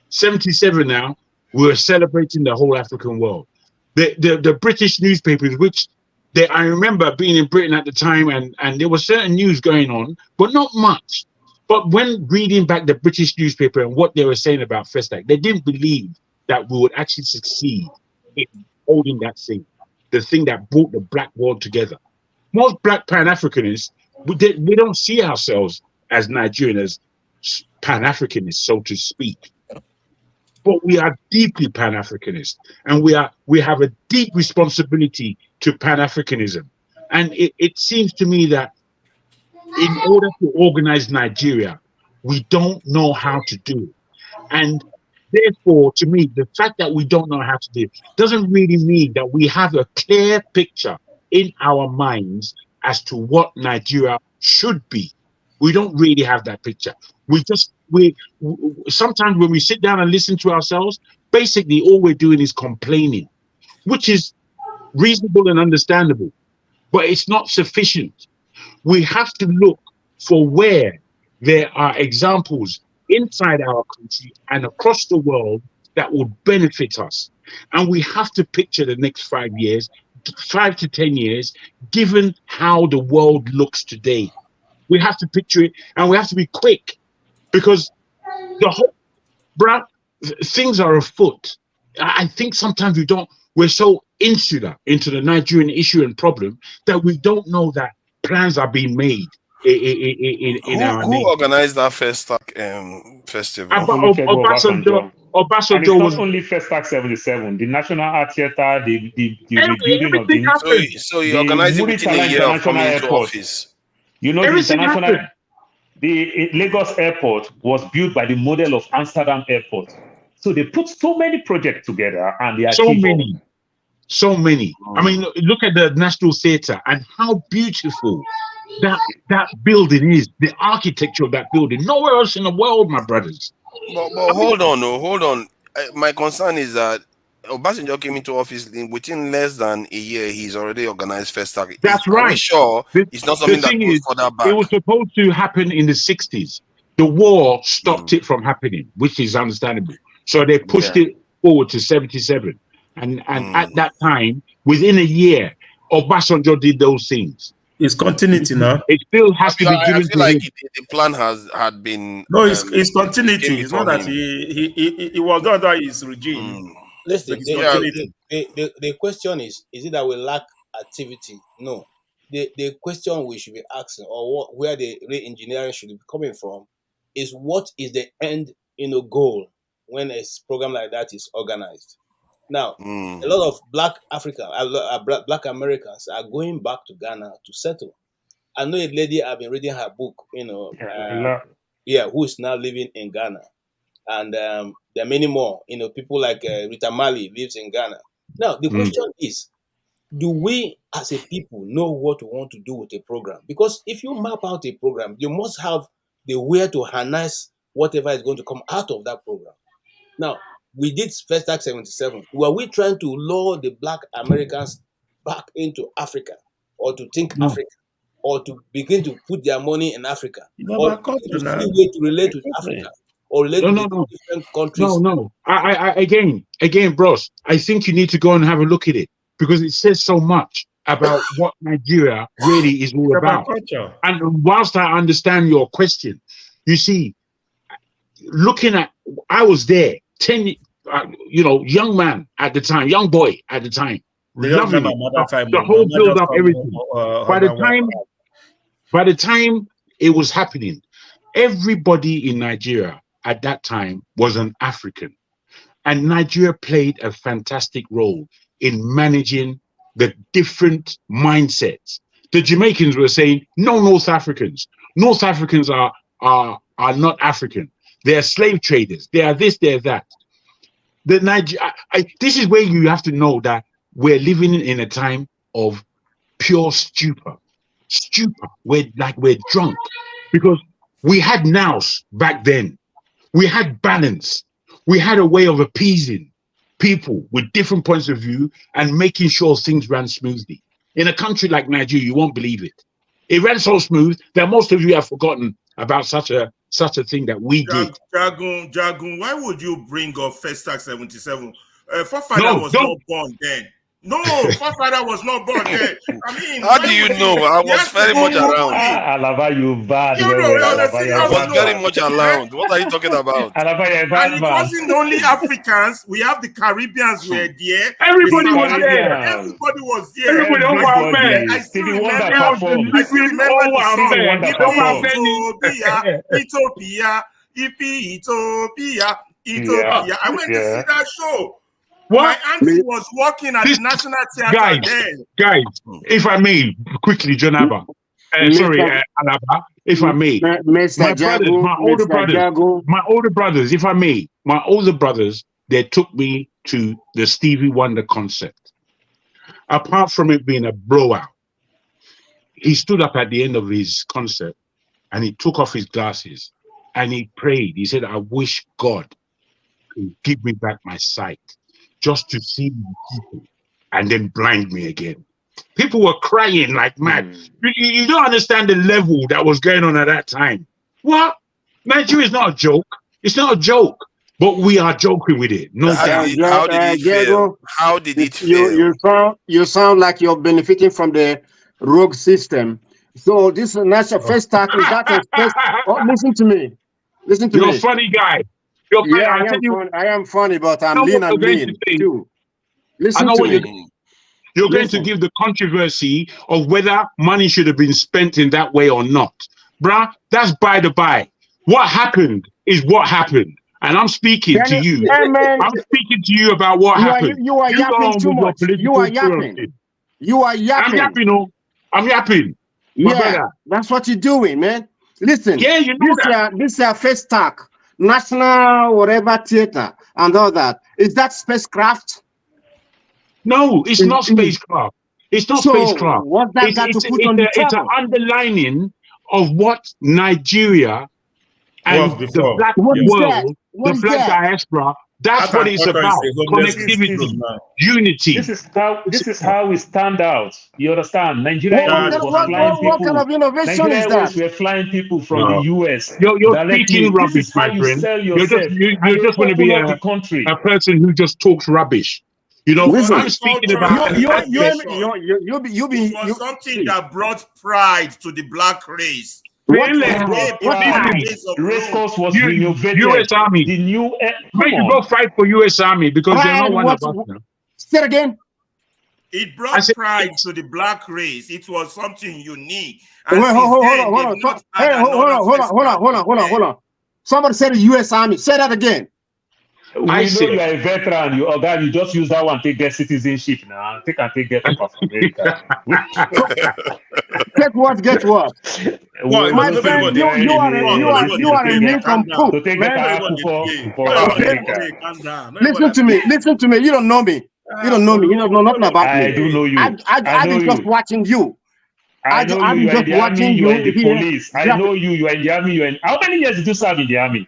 77 now, we're celebrating the whole African world. The British newspapers, which I remember being in Britain at the time, and there was certain news going on, but not much. But when reading back the British newspaper and what they were saying about Festac, they didn't believe that we would actually succeed in holding that thing, the thing that brought the black world together. Most black Pan-Africanists, we don't see ourselves as Nigerians Pan-Africanist, so to speak. But we are deeply Pan-Africanist, and we have a deep responsibility to Pan-Africanism. And it seems to me that in order to organize Nigeria, we don't know how to do it. And therefore, to me, the fact that we don't know how to do it doesn't really mean that we have a clear picture in our minds as to what Nigeria should be. We don't really have that picture. We sometimes when we sit down and listen to ourselves, basically all we're doing is complaining, which is reasonable and understandable, but it's not sufficient. We have to look for where there are examples inside our country and across the world that will benefit us. And we have to picture the next 5 years, 5 to 10 years, given how the world looks today. We have to picture it, and we have to be quick, because the whole things are afoot. I think sometimes we're so insular into the Nigerian issue and problem that we don't know that plans are being made in our nation. Who organized that Festac festival? Obasanjo and it's not only Festac 77, the National Art Theatre, the rebuilding of the so he organized it within a year of coming into office. You know, the Lagos airport was built by the model of Amsterdam airport. So they put so many projects together, and they achieved so many. I mean, look at the National Theatre and how beautiful that building is. The architecture of that building, nowhere else in the world, my brothers. But hold on. My concern is that Obasanjo came into office within less than a year. He's already organized Festac. That's right. Are we sure it's not something that goes further back? It was supposed to happen in the 60s. The war stopped it from happening, which is understandable. So they pushed it forward to 77. And at that time, within a year, Obasanjo did those things. It's continuity now. It still has to be given I to feel like him. the plan had been. No, it's continuity. It's not that he was not under his regime. Listen, the question is it that we lack activity? No. The question we should be asking, or where the re-engineering should be coming from, is what is the end goal when a program like that is organized? Now, a lot of Black Americans are going back to Ghana to settle. I know a lady, I've been reading her book, who is now living in Ghana. And there are many more, people like Rita Mali lives in Ghana. Now, the question is, do we as a people know what we want to do with a program? Because if you map out a program, you must have the way to harness whatever is going to come out of that program. Now, we did Festac 77. Were we trying to lure the Black Americans back into Africa, or to think Africa, or to begin to put their money in Africa, or to relate with Africa, or relate with different countries? No. I again, bros, I think you need to go and have a look at it, because it says so much about what Nigeria really is all about. And whilst I understand your question, you see, I was there, 10, young man at the time, young boy at the time, loving the whole build up, everything. By the time it was happening, everybody in Nigeria at that time was an African, and Nigeria played a fantastic role in managing the different mindsets. The Jamaicans were saying, no North Africans. North Africans are not African. They are slave traders. They are this, they are that. This is where you have to know that we're living in a time of pure stupor. We're drunk, because we had nous back then. We had balance. We had a way of appeasing people with different points of view and making sure things ran smoothly. In a country like Nigeria, you won't believe it. It ran so smooth that most of you have forgotten about such a thing that we did. Jagun, why would you bring up Festac 77? Forefather was not born then. No, forefather was not born there. I mean, how do you know? I was very much around. Alaba, you bad. You know, I was very much around. What are you talking about? Alaba, you're bad, and it wasn't only Africans. We have the Caribbeans were there. Everybody was there. Everybody was there. Everybody was there. I still remember the song. Ethiopia, Ethiopia. I went to see that show. What? My auntie was working at the National Theatre then. Guys, if I may, quickly, Jonaba. Sorry, Alaba, if I may. My older brothers, if I may, my older brothers, they took me to the Stevie Wonder concert. Apart from it being a blowout, he stood up at the end of his concert and he took off his glasses and he prayed. He said, I wish God could give me back my sight just to see people and then blind me again. People were crying like mad. You don't understand the level that was going on at that time. What? Nigeria is not a joke. It's not a joke. But we are joking with it. No doubt. How did it feel? How did it feel? You sound like you're benefiting from the rogue system. So this national first tax is that a first. Oh, listen to me. Listen to me. You're a funny guy. You're funny. Yeah, I am funny, but I'm lean and mean too. Listen to me. You're going to give the controversy of whether money should have been spent in that way or not. Bruh, that's by the by. What happened is what happened. And I'm speaking to you. I'm speaking to you about what happened. You are yapping too much. You are yapping. You are yapping. I'm yapping. I'm yapping. Yeah, that's what you're doing, man. Listen. Yeah, you know this is a first tack, national whatever theater and all that. Is that spacecraft? No, it's not spacecraft. It's not spacecraft. What's that got to put on the It's an underlining of what Nigeria and the black world, the black diaspora, that's what it's about. Connectivity, unity. This is how we stand out. You understand? Nigeria what kind of innovation is that? We're flying people from the US. You're speaking rubbish, my friend. You're just going to be a person who just talks rubbish. You know, I'm speaking about something that brought pride to the black race. Race course was renovated. U.S. Army. The new. Maybe you go fight for U.S. Army because they're not one of us. Say it again. It brought pride to the black race. It was something unique. Hold on. Somebody said the U.S. Army. Say that again. We know you are a veteran. You just use that one to get citizenship now. Get paper from America. Get what? My friend, you are a nincompoop. Listen to me. You don't know me. You don't know nothing about me. I do know you. I've been just watching you. I'm just watching you. You are in the police. I know you. You are in the army. How many years did you serve in the army?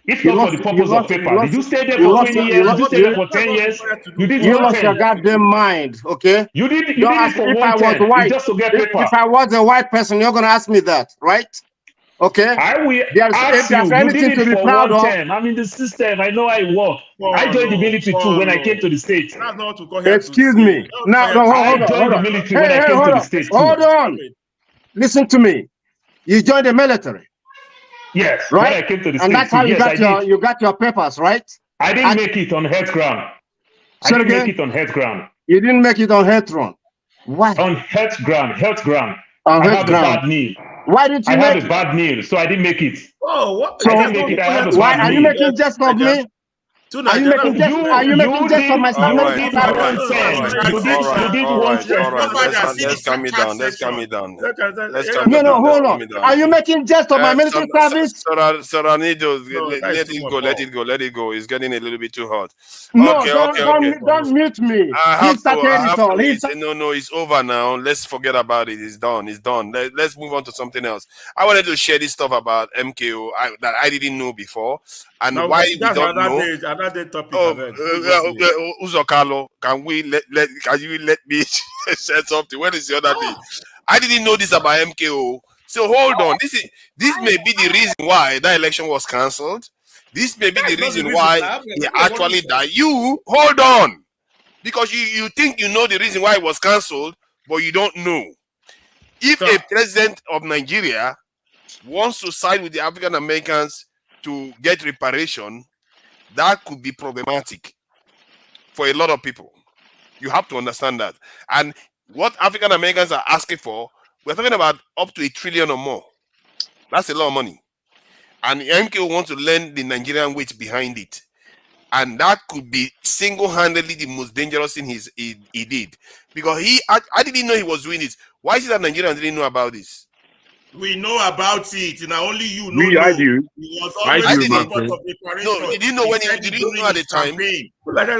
If not for the purpose of paper, did you stay there for 20 years? Did you stay there for 10 years? You lost your goddamn mind, okay? You did it for 1 10, just to get paper. If I was a white person, you're gonna ask me that, right? Okay. I will ask you. You did it for 1 10. I'm in the system. I know I work. I joined the military too when I came to the States. Excuse me. I joined the military when I came to the States. Hold on. Listen to me. You joined the military. Yes, right. When I came to the States, and that's how you got your papers, right? I didn't make it on health ground. I didn't make it on health ground. You didn't make it on health ground. Why? On health ground. On I have a bad knee. Why did you I have a bad knee, so I didn't make it. Oh, what? So, I didn't make it. I have a bad knee. Are you making jest of me? Are you making jest of my Let's calm it down. Hold on. Are you making jest of my military service? Let it go. It's getting a little bit too hot. No, don't mute me. He started it all. No, it's over now. Let's forget about it. It's done. Let's move on to something else. I wanted to share this stuff about MKO that I didn't know before. And why we don't know. Another topic. Uzokalo, can you let me say something? When is the other day? I didn't know this about MKO. So hold on. This may be the reason why that election was cancelled. This may be the reason why he actually died. You hold on. because you think you know the reason why it was cancelled, but you don't know. If a president of Nigeria wants to side with the African Americans to get reparation, that could be problematic for a lot of people. You have to understand that. And what African Americans are asking for, we're talking about up to $1 trillion or more. That's a lot of money. And MK wants to learn the Nigerian weight behind it. And that could be single-handedly the most dangerous thing he did. Because I didn't know he was doing it. Why is it that Nigerians didn't know about this? We know about it. Now only you know. Me, I do. He was always in support of reparation. No, you didn't know when did you know at the time?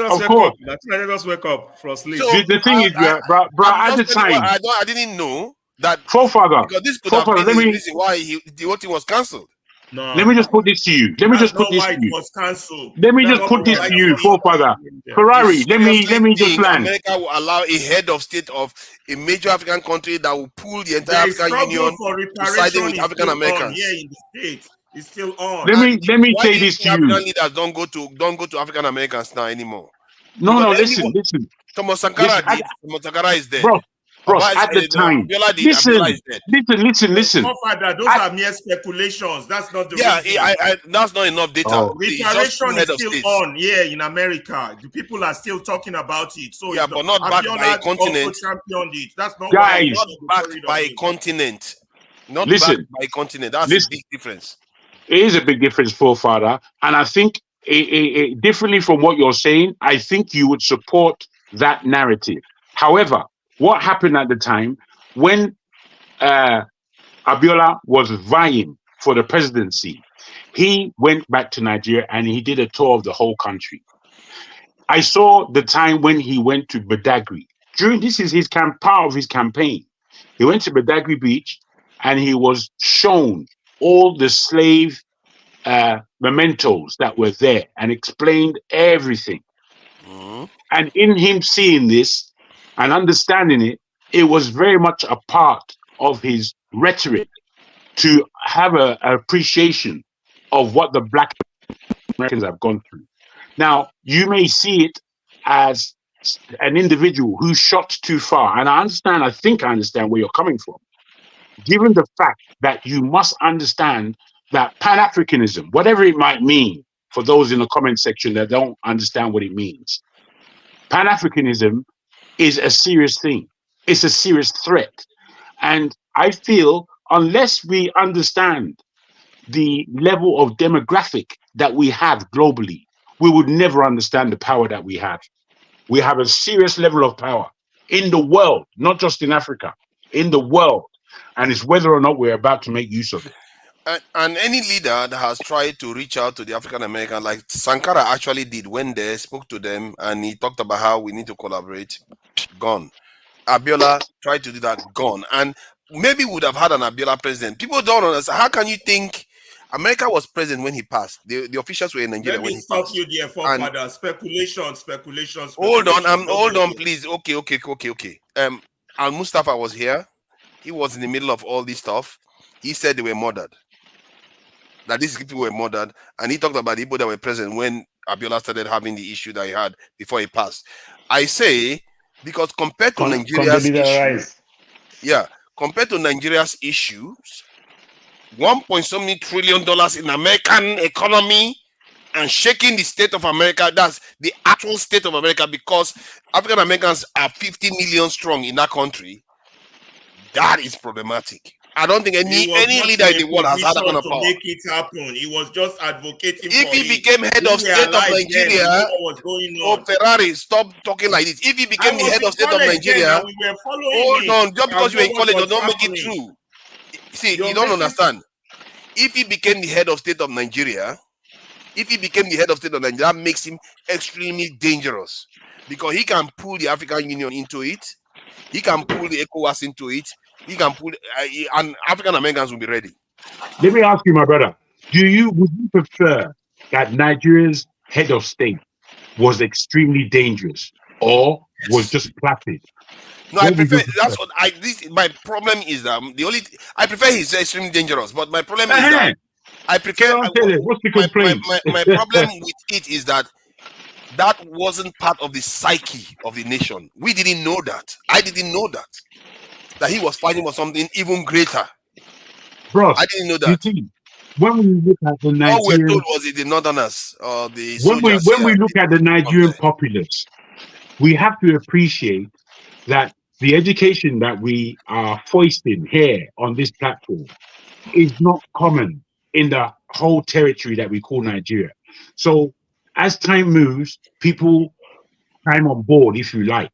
Of course. Let us wake up from sleep. So the thing is, bro, at the time, I didn't know that forefather. Because this could have been the reason why the whole thing was cancelled. No. Let me just put this to you. Let me just put this to you. Let me just put this to you, forefather. Ferrari, let me just land. America will allow a head of state of a major African country that will pull the entire African Union to siding with African Americans. Yeah, in the States, it's still on. Let me say this to you. African leaders don't go to African Americans now anymore. No, listen. Thomas Sankara did. Thomas Sankara is dead. Bro, at the time, listen. Father, those are mere speculations. That's not the that's not enough data. Reparation is still on in America. The people are still talking about it. So but not backed by a continent. Championed it. That's not guys. Not backed by a continent. Not backed by a continent. That's a big difference. It is a big difference, forefather, and I think differently from what you're saying, I think you would support that narrative. However, what happened at the time when Abiola was vying for the presidency, he went back to Nigeria and he did a tour of the whole country. I saw the time when he went to Badagry. This is his part of his campaign. He went to Badagry Beach and he was shown all the slave mementos that were there and explained everything. And in him seeing this and understanding it, it was very much a part of his rhetoric to have an appreciation of what the Black Americans have gone through. Now, you may see it as an individual who shot too far. And I think I understand where you're coming from. Given the fact that you must understand that Pan-Africanism, whatever it might mean, for those in the comment section that don't understand what it means, Pan-Africanism is a serious thing. It's a serious threat. And I feel unless we understand the level of demographic that we have globally, we would never understand the power that we have. We have a serious level of power in the world, not just in Africa, in the world. And it's whether or not we're about to make use of it. And any leader that has tried to reach out to the African American, like Sankara actually did, went there, spoke to them, and he talked about how we need to collaborate, gone. Abiola tried to do that, gone. And maybe we would have had an Abiola president. People don't understand. How can you think America was present when he passed? The officials were in Nigeria when he passed. Let me stop you there, forefather. Speculations. Hold on, please. Okay. Al Mustafa was here. He was in the middle of all this stuff. He said they were murdered. That these people were murdered, and he talked about the people that were present when Abiola started having the issue that he had before he passed. I say because compared to Nigeria's issues, compared to Nigeria's issues, $1.7 trillion in American economy and shaking the state of America, that's the actual state of America, because African Americans are 50 million strong in that country. That is problematic. I don't think any leader in the world has had that kind of power. Make it happen. He was just advocating. If he became head of state of Nigeria, Ferrari, stop talking like this. If he became the head of state of Nigeria, hold on, just because you were in college, don't make it true. See, you don't understand. If he became the head of state of Nigeria, that makes him extremely dangerous, because he can pull the African Union into it. He can pull the ECOWAS into it. He can pull, and African Americans will be ready. Let me ask you, my brother, would you prefer that Nigeria's head of state was extremely dangerous or was just placid? No, I prefer. That's what my problem is that I prefer he's extremely dangerous, but my problem is that I prefer. What's the complaint? My problem with it is that that wasn't part of the psyche of the nation. We didn't know that. I didn't know that he was fighting for something even greater. Bros, I didn't know you that. see, when we look at the All we're Nigerian, told was the Northerners or the when soldiers. we look at the Nigerian populace, we have to appreciate that the education that we are foisting here on this platform is not common in the whole territory that we call Nigeria. So as time moves, people climb on board, if you like.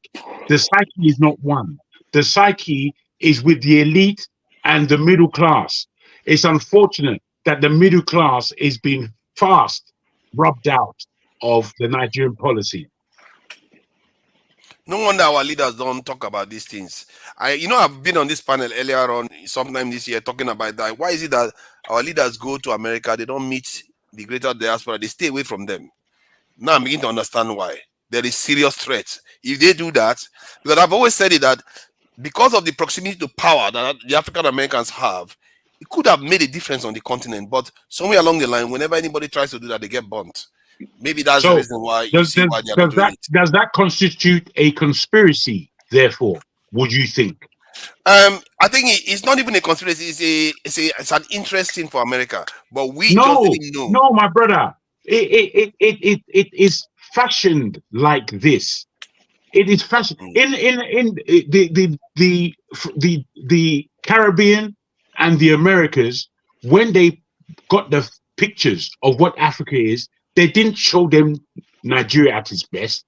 The psyche is not one. The psyche is with the elite and the middle class. It's unfortunate that the middle class is being fast rubbed out of the Nigerian policy. No wonder our leaders don't talk about these things. I've been on this panel earlier on, sometime this year, talking about that. Why is it that our leaders go to America, they don't meet the greater diaspora, they stay away from them? Now I'm beginning to understand why. There is serious threat. If they do that, because I've always said it, that because of the proximity to power that the African Americans have, it could have made a difference on the continent. But somewhere along the line, whenever anybody tries to do that, they get burnt. Maybe that's the reason why you see why they're not doing it. Does that constitute a conspiracy, therefore, would you think? I think it's not even a conspiracy. It's an interest thing for America, but we just didn't know. No, my brother, it is fashioned like this. It is fashioned in the Caribbean and the Americas. When they got the pictures of what Africa is, they didn't show them Nigeria at its best.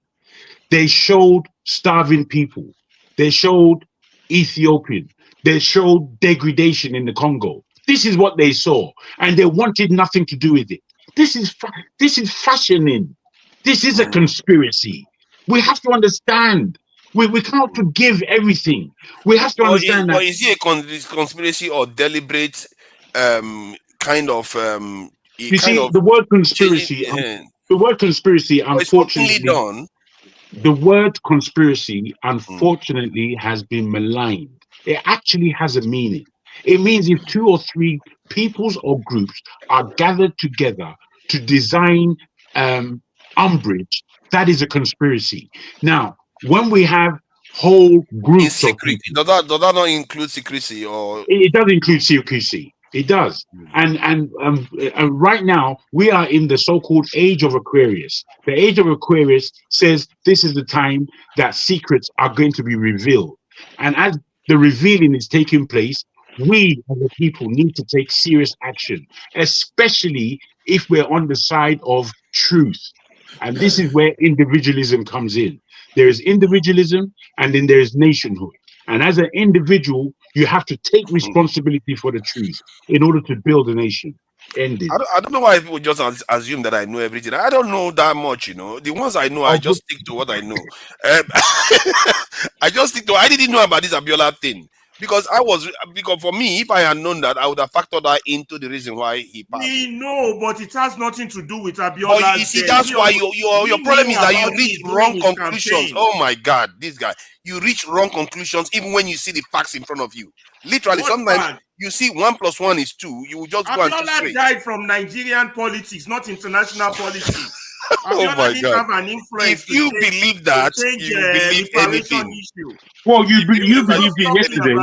They showed starving people. They showed Ethiopian. They showed degradation in the Congo. This is what they saw, and they wanted nothing to do with it. This is fashioning. This is a conspiracy. We have to understand. We can't forgive everything. We have to understand that. Is it a conspiracy or deliberate kind of? The word conspiracy. The word conspiracy, unfortunately, the word conspiracy, unfortunately, has been maligned. It actually has a meaning. It means if 2 or 3 peoples or groups are gathered together to design umbrage, that is a conspiracy. Now, when we have whole groups of people, does that not include secrecy? Or it does include secrecy. It does. And right now, we are in the so-called age of Aquarius. The age of Aquarius says this is the time that secrets are going to be revealed. And as the revealing is taking place, we as a people need to take serious action, especially if we're on the side of truth. And this is where individualism comes in. There is individualism, and then there is nationhood. And as an individual, you have to take responsibility for the truth in order to build a nation. Ended. I don't know why people just assume that I know everything. I don't know that much, The ones I know, I just stick to what I know. I didn't know about this Abiola thing. Because for me, if I had known that, I would have factored that into the reason why he passed. We know, but it has nothing to do with Abiola. But you see, that's why your problem is that you reach wrong conclusions. Oh my God, this guy. You reach wrong conclusions even when you see the facts in front of you. Literally, sometimes you see 1 + 1 is 2. You will just go and choose Abiola straight. died from Nigerian politics, not international politics. Oh my didn't God! have an influence If you believe that, you believe anything. Issue. Well, you believed it yesterday.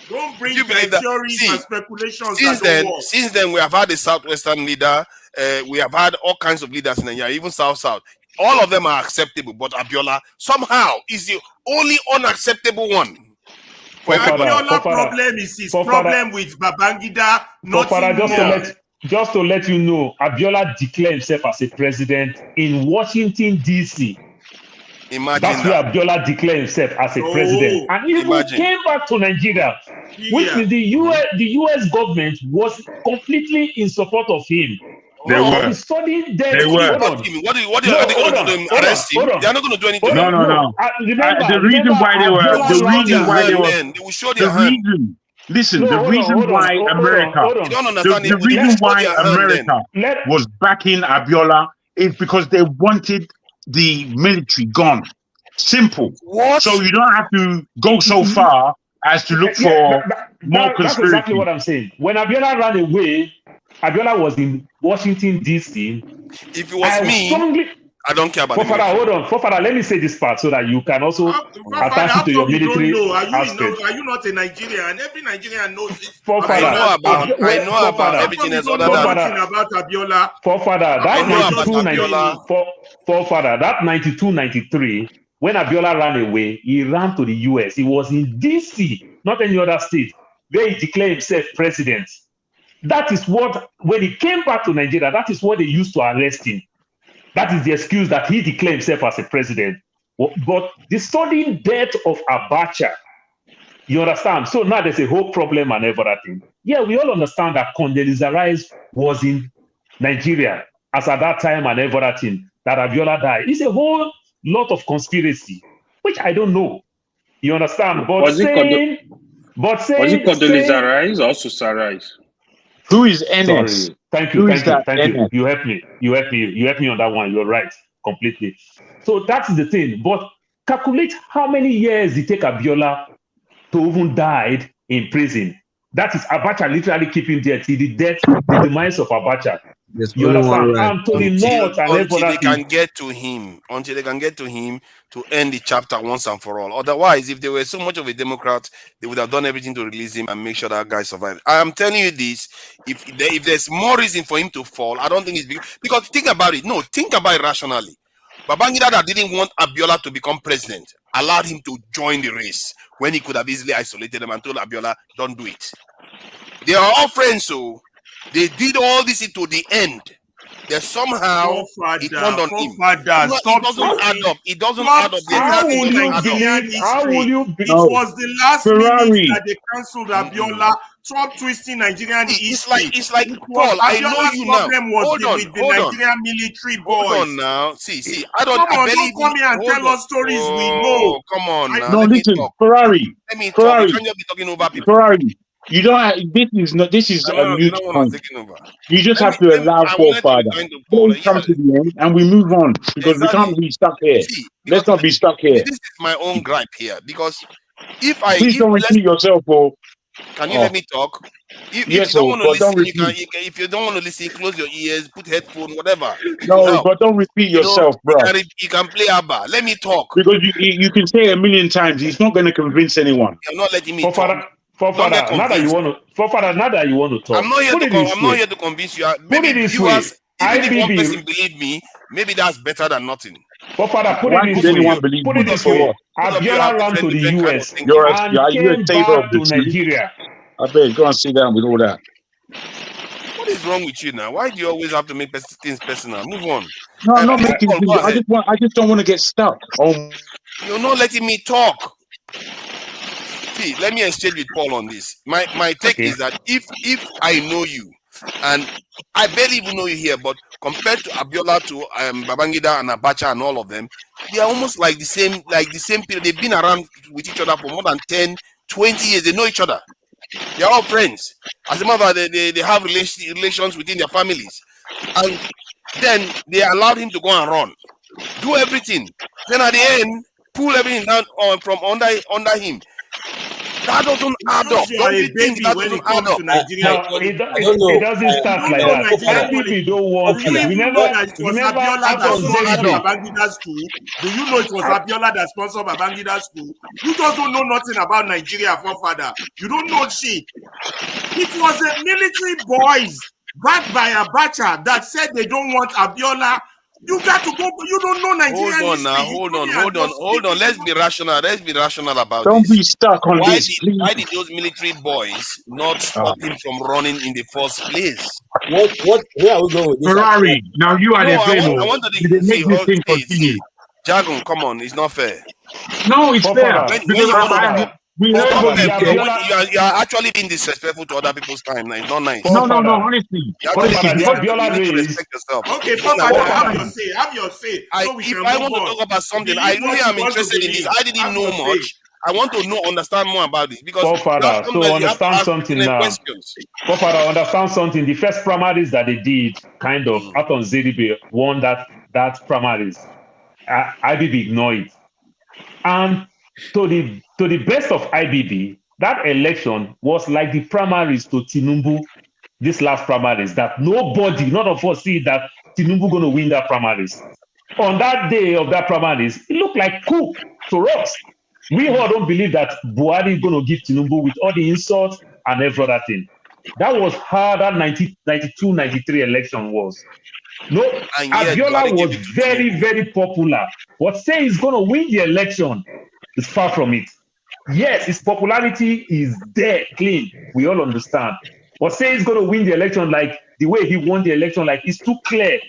Don't bring theories and speculations. Since then, we have had a Southwestern leader. We have had all kinds of leaders in Nigeria, even South. All of them are acceptable, but Abiola somehow is the only unacceptable one. Abiola problem is his problem with Babangida. Just to let you know, Abiola declared himself as a president in Washington, D.C. That's where Abiola declared himself as a president. And even came back to Nigeria, which means the US government was completely in support of him. They were. Studying death. They were. What are they going to do? Arrest him? They're not going to do anything. No. The reason why they were. They will show their hand. Listen, the reason why America was backing Abiola is because they wanted the military gone. Simple. What? So you don't have to go so far as to look for more conspiracy. That's exactly what I'm saying. When Abiola ran away, Abiola was in Washington, D.C. If it was me, I don't care about Forefather, hold on. Forefather, let me say this part so that you can also attach it to your military aspect. Are you not a Nigerian? Every Nigerian knows this. I know about everything else other than about Abiola. Forefather, that 92-93, when Abiola ran away, he ran to the US. He was in DC, not any other state, where he declared himself president. That is what, when he came back to Nigeria, that is what they used to arrest him. That is the excuse that he declared himself as a president. But the sudden death of Abacha, you understand? So now there's a whole problem and everything. Yeah, we all understand that Condoleezza Rice was in Nigeria as at that time and everything, that Abiola died. It's a whole lot of conspiracy, which I don't know. You understand? But was it Condoleezza Rice or Susa Rice? Who is NS? Sorry. Thank you. You helped me. You helped me on that one. You're right, completely. So that's the thing. But calculate how many years it take Abiola to even died in prison. That is Abacha literally keeping there till the demise of Abacha. You understand? And to the north and until they can get to him to end the chapter once and for all. Otherwise, if they were so much of a Democrat, they would have done everything to release him and make sure that guy survived. I am telling you this: if there's more reason for him to fall, I don't think it's because think about it. No, think about it rationally. Babangida that didn't want Abiola to become president allowed him to join the race when he could have easily isolated him and told Abiola, "Don't do it." They are all friends, so they did all this to the end. They somehow it turned on him. It doesn't add up. It doesn't add up. How will you believe? It was the last minute that they cancelled Abiola. Trump twisting Nigerian history. It's like Paul. I know you now. Hold on. Nigerian military boys. Hold on now. See. Don't come here and tell us stories we know. Come on now. No, listen, Ferrari. Let me talk. You can't just be talking over people. Ferrari. You don't have, this is a mute point. You just have to allow forefather. Don't come to the end and we move on because we can't be stuck here. Let's not be stuck here. This is my own gripe here because please don't repeat yourself, Paul. Can you let me talk? If you don't want to listen, if you don't want to listen, close your ears, put headphones, whatever. No, but don't repeat yourself, bro. You can play Abba. Let me talk. Because you can say 1,000,000 times. He's not going to convince anyone. You're not letting me talk. Forefather, now that you want to talk. I'm not here to convince you. Maybe viewers, even if one person believe me, maybe that's better than nothing. Forefather, put it this way. Abiola ran to the US and came back to Nigeria. I bet go and sit down with all that. What is wrong with you now? Why do you always have to make things personal? Move on. No, I'm not making things. I just don't want to get stuck. You're not letting me talk. See, let me exchange with Paul on this. My take is that if I know you, and I barely even know you here, but compared to Abiola, to Babangida and Abacha and all of them, they are almost like the same period. They've been around with each other for more than 10, 20 years. They know each other. They're all friends. As a matter of fact, they have relations within their families. And then they allowed him to go and run. Do everything. Then at the end, pull everything down from under him. That doesn't add up. Don't you think that doesn't add up? It doesn't start like that. IBB don't want to. Remember Abiola that sponsored Babangida school? Do you know it was Abiola that sponsored Babangida school? You just don't know nothing about Nigeria, forefather. You don't know shit. It was the military boys backed by Abacha that said they don't want Abiola. You got to go. You don't know Nigeria. Hold on. Let's be rational. Let's be rational about this. Don't be stuck on this. Why did those military boys not stop him from running in the first place? Where are we going with this? Ferrari. Now you are the I want to make this thing continue. Jagun, come on. It's not fair. No, it's fair. You are actually being disrespectful to other people's time. It's not nice. No, honestly. Respect yourself. Okay, have your say. If I want to talk about something, I really am interested in this. I didn't know much. I want to understand more about this because understand something now. Understand something. The first primaries that they did, kind of out on ZDB, won that primaries. IBB ignored it, and to the best of IBB, that election was like the primaries to Tinubu this last primaries that none of us see that Tinubu going to win that primaries. On that day of that primaries, it looked like coup to us. We all don't believe that Buhari is going to give Tinubu with all the insults and every other thing. That was how that 1992-93 election was. No, And yet, Abiola Buhari gave was it to very, Tinubu. very popular. But saying he's going to win the election is far from it. Yes, his popularity is there, clean. We all understand. But saying he's going to win the election like the way he won the election, like it's too clear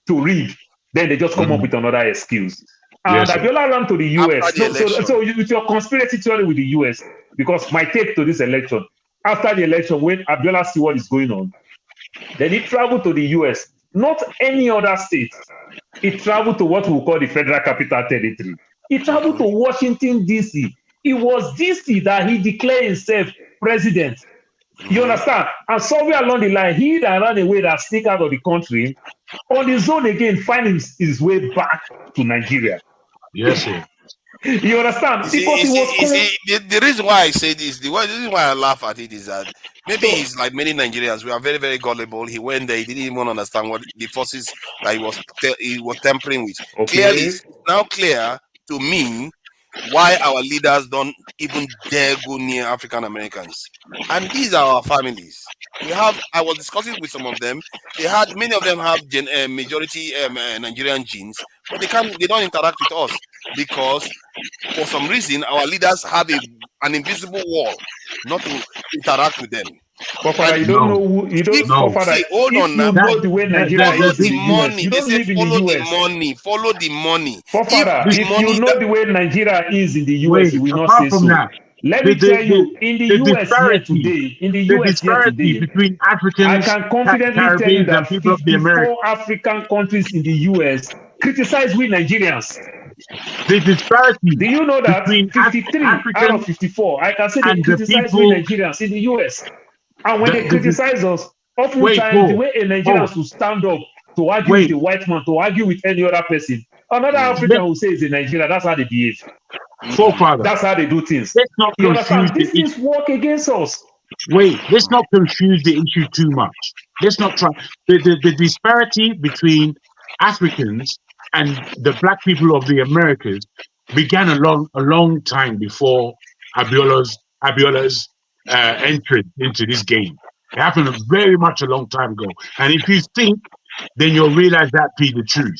to read. Then they just come up with another excuse. And Yes, Abiola ran to the US. After the election. So with your conspiracy theory with the US, because my take to this election, after the election, when Abiola see what is going on, then he traveled to the US, not any other state. He traveled to what we call the Federal Capital Territory. He traveled to Washington, D.C. It was D.C. that he declared himself president. You understand? And somewhere along the line, he that ran away, that sneak out of the country, on his own again, find his way back to Nigeria. Yes, sir. You understand? Because he was the reason why I say this, the reason why I laugh at it is that maybe he's like many Nigerians. We are very, very gullible. He went there. He didn't even understand what the forces that he was tampering with. Okay. Clearly, it's now clear to me why our leaders don't even dare go near African Americans. And these are our families. I was discussing with some of them. Many of them have majority Nigerian genes, but they don't interact with us because for some reason our leaders have an invisible wall not to interact with them. Father, you don't know who you don't know. Father, hold on now. You know the way Nigeria is in the US. You don't live in the US. Follow the money. Father, if you know the way Nigeria is in the US, you will not say so. Let me tell you, in the US here today, between Africans, I can confidently tell you that people of the Americas, African countries in the US criticize we Nigerians. The disparity. Do you know that 53 out of 54, I can say they criticize we Nigerians in the US. And when they criticize us, oftentimes the way a Nigerian should stand up to argue with a white man, to argue with any other person, another African will say it's a Nigerian. That's how they behave. That's how they do things. Let's not confuse these things work against us. Wait, let's not confuse the issue too much. Let's not try. The disparity between Africans and the black people of the Americas began a long time before Abiola's entry into this game. It happened very much a long time ago. And if you think, then you'll realize that be the truth.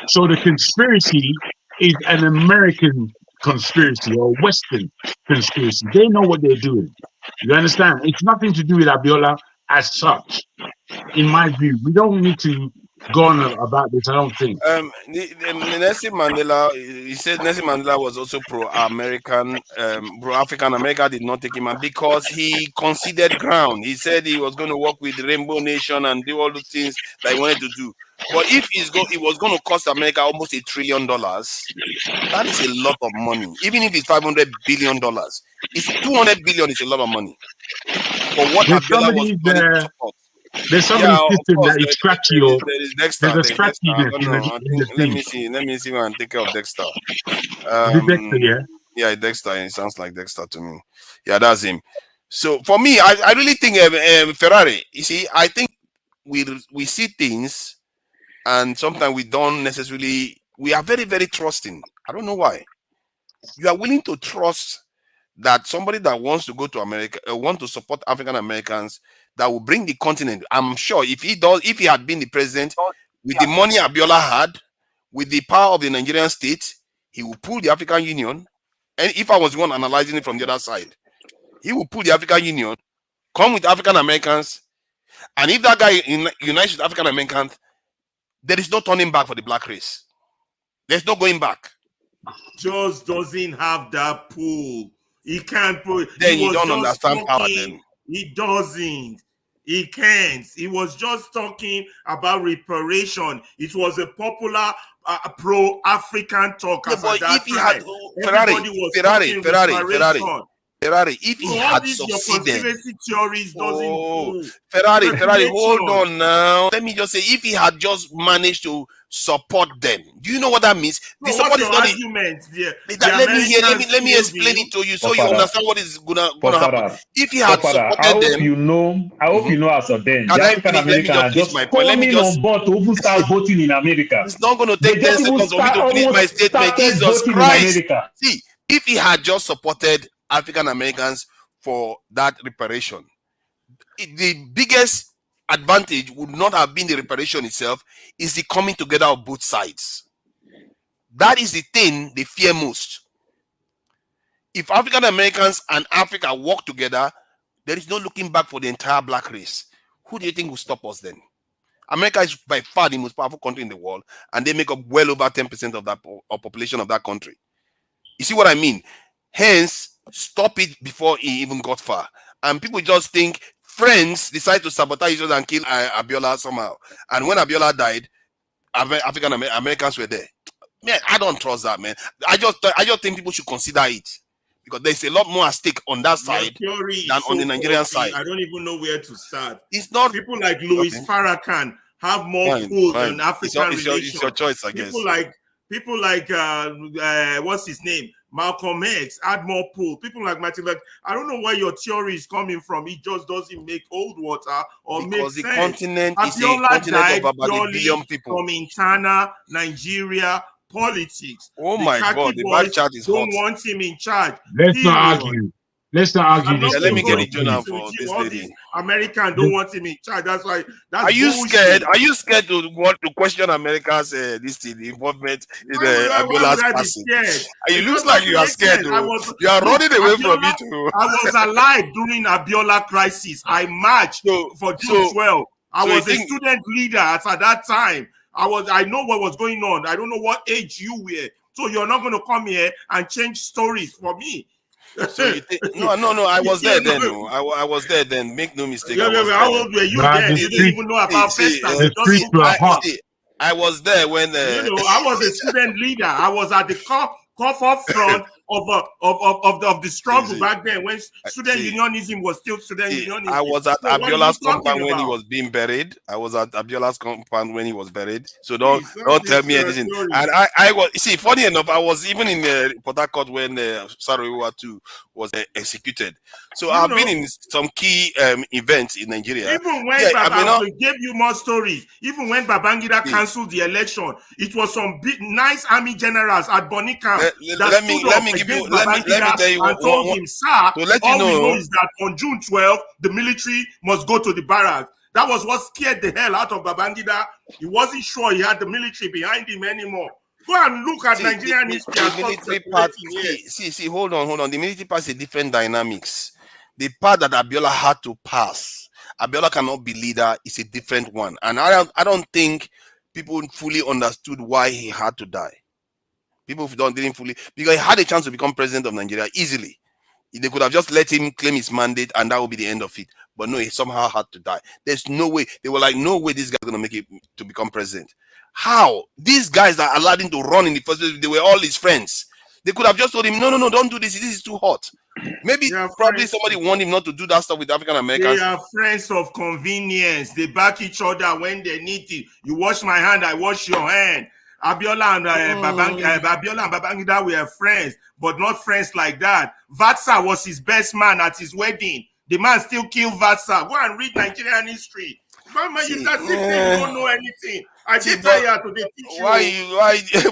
So the conspiracy is an American conspiracy or Western conspiracy. They know what they're doing. You understand? It's nothing to do with Abiola as such. In my view, we don't need to go on about this, I don't think. Nelson Mandela, he said Nelson Mandela was also pro-American, pro-African. America did not take him on because he conceded ground. He said he was going to work with the Rainbow Nation and do all the things that he wanted to do. But if it was going to cost America almost $1 trillion, that is a lot of money. Even if it's $500 billion, it's $200 billion is a lot of money. For what Abiola was going to support. There's some system that is scratchy. There's a scratchiness. Let me see when I take care of Dexter. Dexter, yeah? Yeah, Dexter. It sounds like Dexter to me. Yeah, that's him. So for me, I really think Ferrari. You see, I think we see things, and sometimes we don't necessarily. We are very, very trusting. I don't know why. You are willing to trust that somebody that wants to go to America, want to support African Americans, that will bring the continent. I'm sure if he had been the president, with the money Abiola had, with the power of the Nigerian state, he will pull the African Union. And if I was the one analyzing it from the other side, he will pull the African Union, come with African Americans, and if that guy unites with African Americans, there is no turning back for the black race. There's no going back. Just doesn't have that pull. He can't pull. Then you don't understand power then. He doesn't. He can't. He was just talking about reparation. It was a popular pro-African talk. Yeah, but if he had Ferrari, Ferrari, if he all had these your succeeded. conspiracy theories doesn't do. Ferrari, Speculation. hold on now. Let me just say, if he had just managed to support them, do you know what that means? The So support what's is your not argument? let me explain it to you so you understand what is gonna happen. If he had supported I hope them, you know. I hope you know as of then, can the I African please let me Americans just are finish just my point? Let me coming just. on board to even start voting in America. It's not going to They take 10 just even seconds for me start to finish my almost statement. started Jesus voting in Christ! America. See, if he had just supported African Americans for that reparation, the biggest advantage would not have been the reparation itself, is the coming together of both sides. That is the thing they fear most. If African Americans and Africa work together, there is no looking back for the entire black race. Who do you think will stop us then? America is by far the most powerful country in the world, and they make up well over 10% of that population of that country. You see what I mean? Hence, stop it before he even got far. And people just think friends decide to sabotage each other and kill Abiola somehow. And when Abiola died, African Americans were there. Man, I don't trust that, man. I just think people should consider it, because there's a lot more at stake on that side than on the Nigerian side. I don't even know where to start. It's not people like Louis Farrakhan have more pull than African relations. It's your choice, I guess. People like what's his name? Malcolm X had more pull. People like Martin Luther. I don't know where your theory is coming from. It just doesn't make old water or make sense. Because the continent is a Abiola continent of about a purely billion people. from internal Nigeria politics. Oh my God, the back chat is don't hot. want him in charge. Let's not argue. Let's not argue this. Let me going get to it go done into for it. this All lady. these Americans don't want him in charge. That's why. That's Are you bullshit. scared? Are you scared to want to question America's the involvement in Abiola's passing? It looks like you are scared. You are running away from it. I was alive during Abiola crisis. I marched for June 12. I was a student leader at that time. I know what was going on. I don't know what age you were. So you're not going to come here and change stories for me. So you think, no, I was there then. No. I was there then. Make no mistake. How old were you then? You didn't even know about Festa. I was there when I was a student leader. I was at the forefront of the struggle back then when student unionism was still student unionism. I was at Abiola's compound when he was being buried. I was at Abiola's compound when he was buried. So don't tell me anything. And I was, see, funny enough, I was even in Port Harcourt when Sadiya II was executed. So I've been in some key events in Nigeria. Even when I gave you more stories. Even when Babangida cancelled the election, it was some big nice army generals at Bonica let me tell you and told him, sir, to let all you know, we know is that on June 12th, the military must go to the barracks. That was what scared the hell out of Babangida. He wasn't sure he had the military behind him anymore. Go and look at Nigerian history. The military part, hold on. The military part is a different dynamics. The part that Abiola had to pass, Abiola cannot be leader, is a different one. And I don't think people fully understood why he had to die. People didn't fully, because he had a chance to become president of Nigeria easily. They could have just let him claim his mandate and that would be the end of it. But no, he somehow had to die. There's no way. They were like, no way this guy's going to make it to become president. How? These guys that allowed him to run in the first place, they were all his friends. They could have just told him, no, don't do this. This is too hot. Maybe probably somebody warned him not to do that stuff with African Americans. They are friends of convenience. They back each other when they need it. You wash my hand, I wash your hand. Abiola and Babangida were friends, but not friends like that. Vatsa was his best man at his wedding. The man still killed Vatsa. Go and read Nigerian history. Mama, you don't know anything. I did tired to teach you.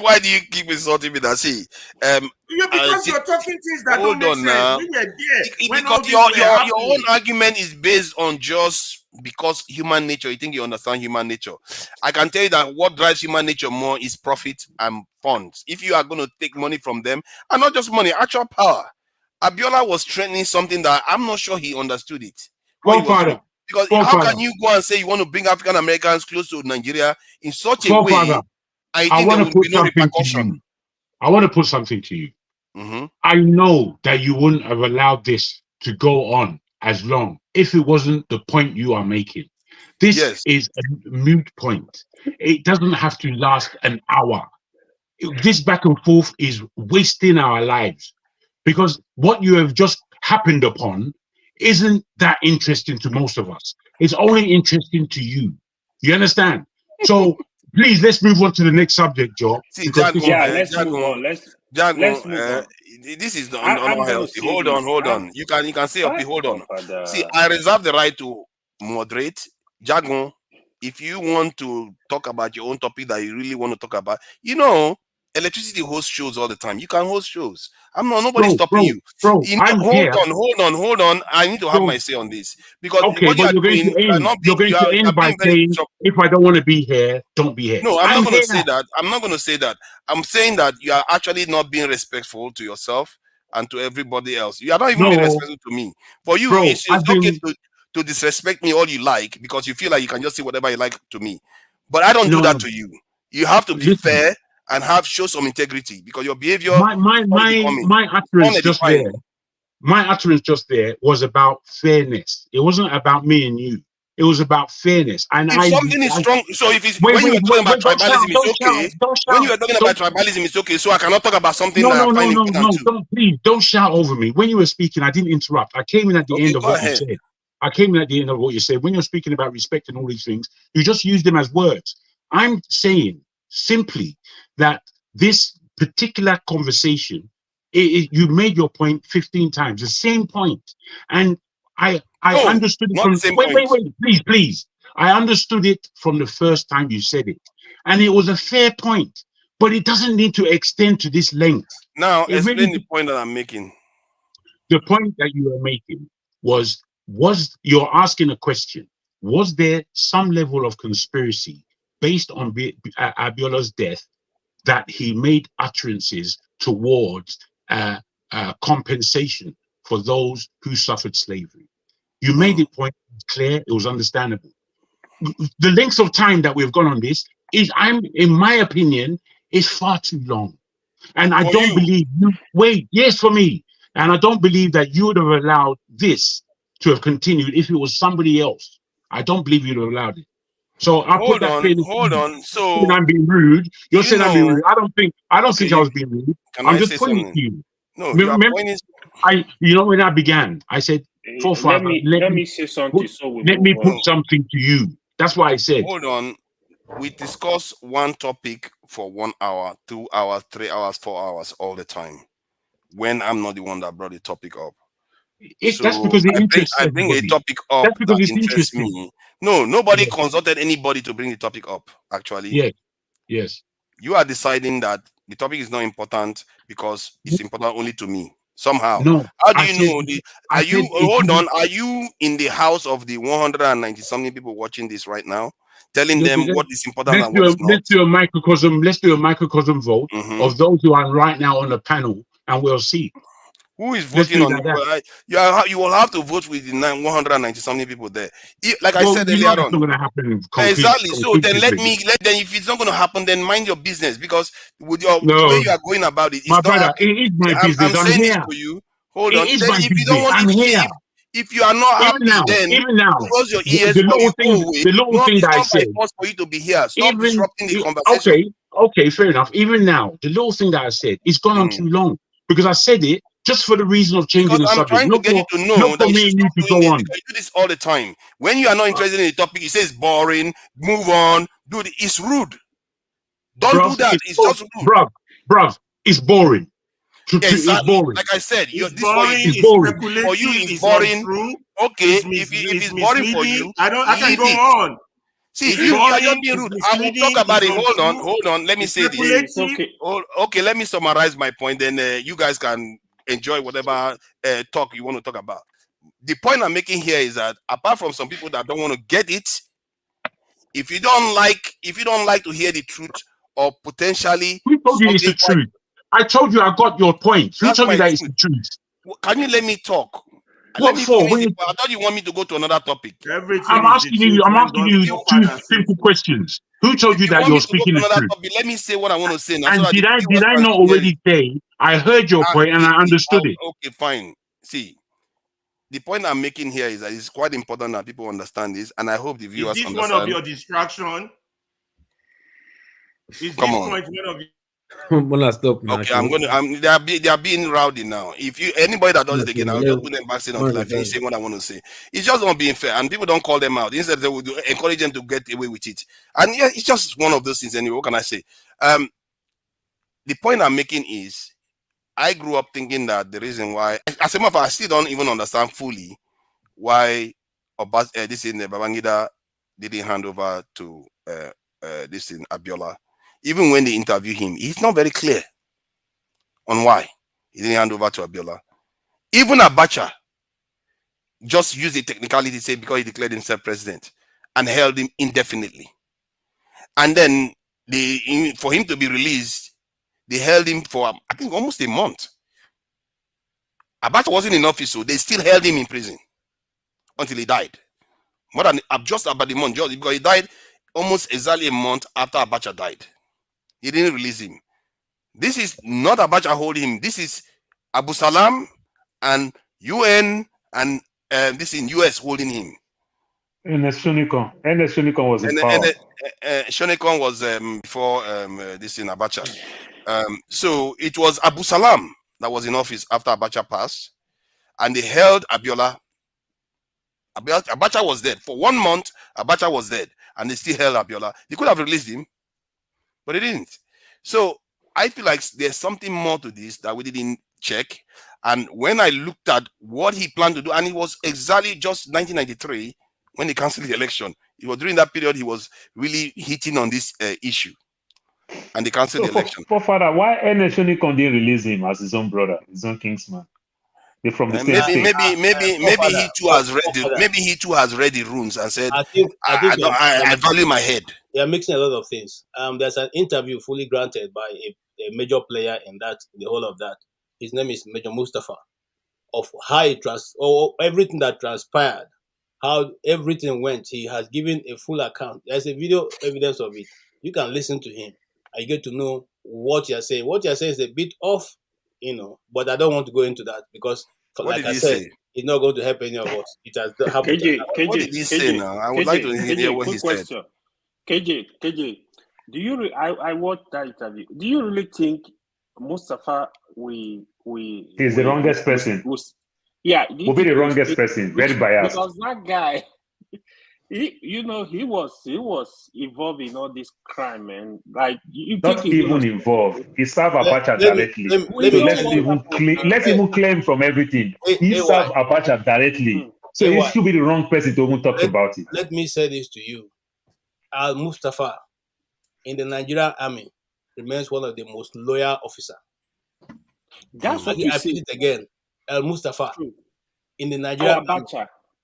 Why do you keep insulting me? That because you're talking things that don't make sense. We were there. Because your own argument is based on just because human nature. You think you understand human nature. I can tell you that what drives human nature more is profit and funds. If you are going to take money from them, and not just money, actual power. Abiola was threatening something that I'm not sure he understood it. Because how can you go and say you want to bring African Americans close to Nigeria in such a way? I want to put something to you. I want to put something to you. I know that you wouldn't have allowed this to go on as long if it wasn't the point you are making. This is a moot point. It doesn't have to last an hour. This back and forth is wasting our lives, because what you have just happened upon isn't that interesting to most of us. It's only interesting to you. You understand? So please, let's move on to the next subject, Joe. See, Because Jagon, let's move on. Let's move on. This is I'm not going to healthy. say Hold this. on, hold on. You can say your piece. Hold on. Okada. See, I reserve the right to moderate. Jagon, if you want to talk about your own topic that you really want to talk about, you know, electricity hosts shows all the time. You can host shows. Nobody's stopping you. Bro, You know, I'm here. hold on. I need to have my say on this because Okay, what you but are you're going doing, to end. You're going to end by being very saying, if I don't want to be here, don't be here. No, I'm not going here. to say that. I'm not going to say that. I'm saying that you are actually not being respectful to yourself and to everybody else. You are not even being respectful to me. For you, Bro, it's okay to disrespect me all you like because you feel like you can just say whatever you like to me. But I don't do that to you. You have to be fair and show some integrity because your behavior my utterance just there. My utterance just there was about fairness. It wasn't about me and you. It was about fairness. And if something is strong, so if it's when you were talking about tribalism, it's okay. When you were talking about tribalism, it's okay. So I cannot talk about something that I find important too. Don't shout over me. When you were speaking, I didn't interrupt. I came in at the end of what you said. I came in at the end of what you said. When you're speaking about respect and all these things, you just use them as words. I'm saying simply that this particular conversation, you made your point 15 times, the same point. And I understood it from wait, please. I understood it from the first time you said it. And it was a fair point, but it doesn't need to extend to this length. Now, explain the point that I'm making. The point that you were making was you're asking a question. Was there some level of conspiracy based on Abiola's death that he made utterances towards compensation for those who suffered slavery? You made it point clear, it was understandable. The length of time that we've gone on this in my opinion, is far too long. And I don't believe for me. And I don't believe that you would have allowed this to have continued if it was somebody else. I don't believe you'd have allowed it. So I'll put that hold on. So I'm being rude. You're saying I'm being rude. I don't think I was being rude. I'm just pointing to you. No, you are pointing. When I began, I said, let me say something. Let me put something to you. That's why I said. Hold on. We discuss one topic for 1 hour, 2 hours, 3 hours, 4 hours all the time. When I'm not the one that brought the topic up. That's because it interests I bring a topic up that interests me. No, nobody consulted anybody to bring the topic up, actually. Yes. You are deciding that the topic is not important because it's important only to me. Somehow. No. How do you know? Are you in the house of the 190-something people watching this right now? Telling them what is important and what is not? Let's do a microcosm vote of those who are right now on the panel, and we'll see. Who is voting on the you will have to vote with the 190-something people there. Like I said earlier on. It's not going to happen. Exactly. So then if it's not going to happen, then mind your business because with the way you are going about it, it's my not brother, happening. it is my business. I'm saying this to you. Hold on. If you don't want if you are not happy, even now, close your ears. The little thing that I said. For you to be here. Stop disrupting the conversation. Okay, fair enough. Even now, the little thing that I said is gone on too long because I said it just for the reason of changing the subject. I'm trying to get you to know that you should stop doing this because you do this all the time. When you are not interested in the topic, you say it's boring. Move on. Dude, it's rude. Don't do that. It's just rude. Bruv, it's boring. Exactly. It's boring. Like I said, it's boring. For you, it's boring. Okay, if it's boring for you, I can go on. See, you are just being rude. I will talk about it. Hold on. Let me say this. Okay, let me summarize my point. Then you guys can enjoy whatever talk you want to talk about. The point I'm making here is that apart from some people that don't want to get it, if you don't like to hear the truth or potentially, who told you it's the truth? I told you I got your point. Who told you that it's the truth? Can you let me talk? What for? I thought you want me to go to another topic. I'm asking you two simple questions. Who told you that you're speaking the truth? Let me say what I want to say now. And did I not already say I heard your point and I understood it? Okay, fine. See, the point I'm making here is that it's quite important that people understand this, and I hope the viewers understand. Is this one of your distraction? Come on. Stop now. Okay, they are being rowdy now. If anybody that does it again, I'll just put them back in until I finish saying what I want to say. It's just not being fair, and people don't call them out. Instead, they will encourage them to get away with it. And yeah, it's just one of those things. Anyway, what can I say? The point I'm making is, I grew up thinking that the reason why, as a matter of fact, I still don't even understand fully why this in Babangida didn't hand over to this in Abiola. Even when they interview him, he's not very clear on why he didn't hand over to Abiola. Even Abacha just used the technicality to say because he declared himself president and held him indefinitely. And then for him to be released, they held him for, I think, almost a month. Abacha wasn't in office, so they still held him in prison until he died. More than just about a month, just because he died almost exactly a month after Abacha died. He didn't release him. This is not Abacha holding him. This is Abu Salam and UN and this in US holding him. And Shonikon was in power. Shonikon was before this in Abacha. So it was Abu Salam that was in office after Abacha passed, and they held Abiola. Abacha was dead for 1 month. Abacha was dead, and they still held Abiola. They could have released him, but they didn't. So I feel like there's something more to this that we didn't check. And when I looked at what he planned to do, and it was exactly just 1993 when he canceled the election. It was during that period he was really hitting on this issue, and they canceled the election. For father, why Shonikon didn't release him as his own brother, his own kingsman? They're from the same state. Maybe he too has read maybe he too has read the runes and said, I value my head. They are mixing a lot of things. There's an interview fully granted by a major player in the whole of that. His name is Major Mustafa, of how everything that transpired, how everything went. He has given a full account. There's a video evidence of it. You can listen to him. I get to know what you're saying. What you're saying is a bit off, but I don't want to go into that because, like I said, it's not going to help any of us. It has happened. KJ, what did he say now? I would like to hear what he said. KJ, do you? I watched that interview. Do you really think Mustafa he's the wrongest person? Yeah, will be the wrongest person. Very biased. Because that guy, he was involved in all this crime, man. Like not even involved. He served Abacha directly. Let's even claim from everything. He served Abacha directly. So he should be the wrong person to even talk about it. Let me say this to you. Al Mustafa in the Nigerian army remains one of the most loyal officers. That's what you I see. it again. Al Mustafa in the Nigerian army.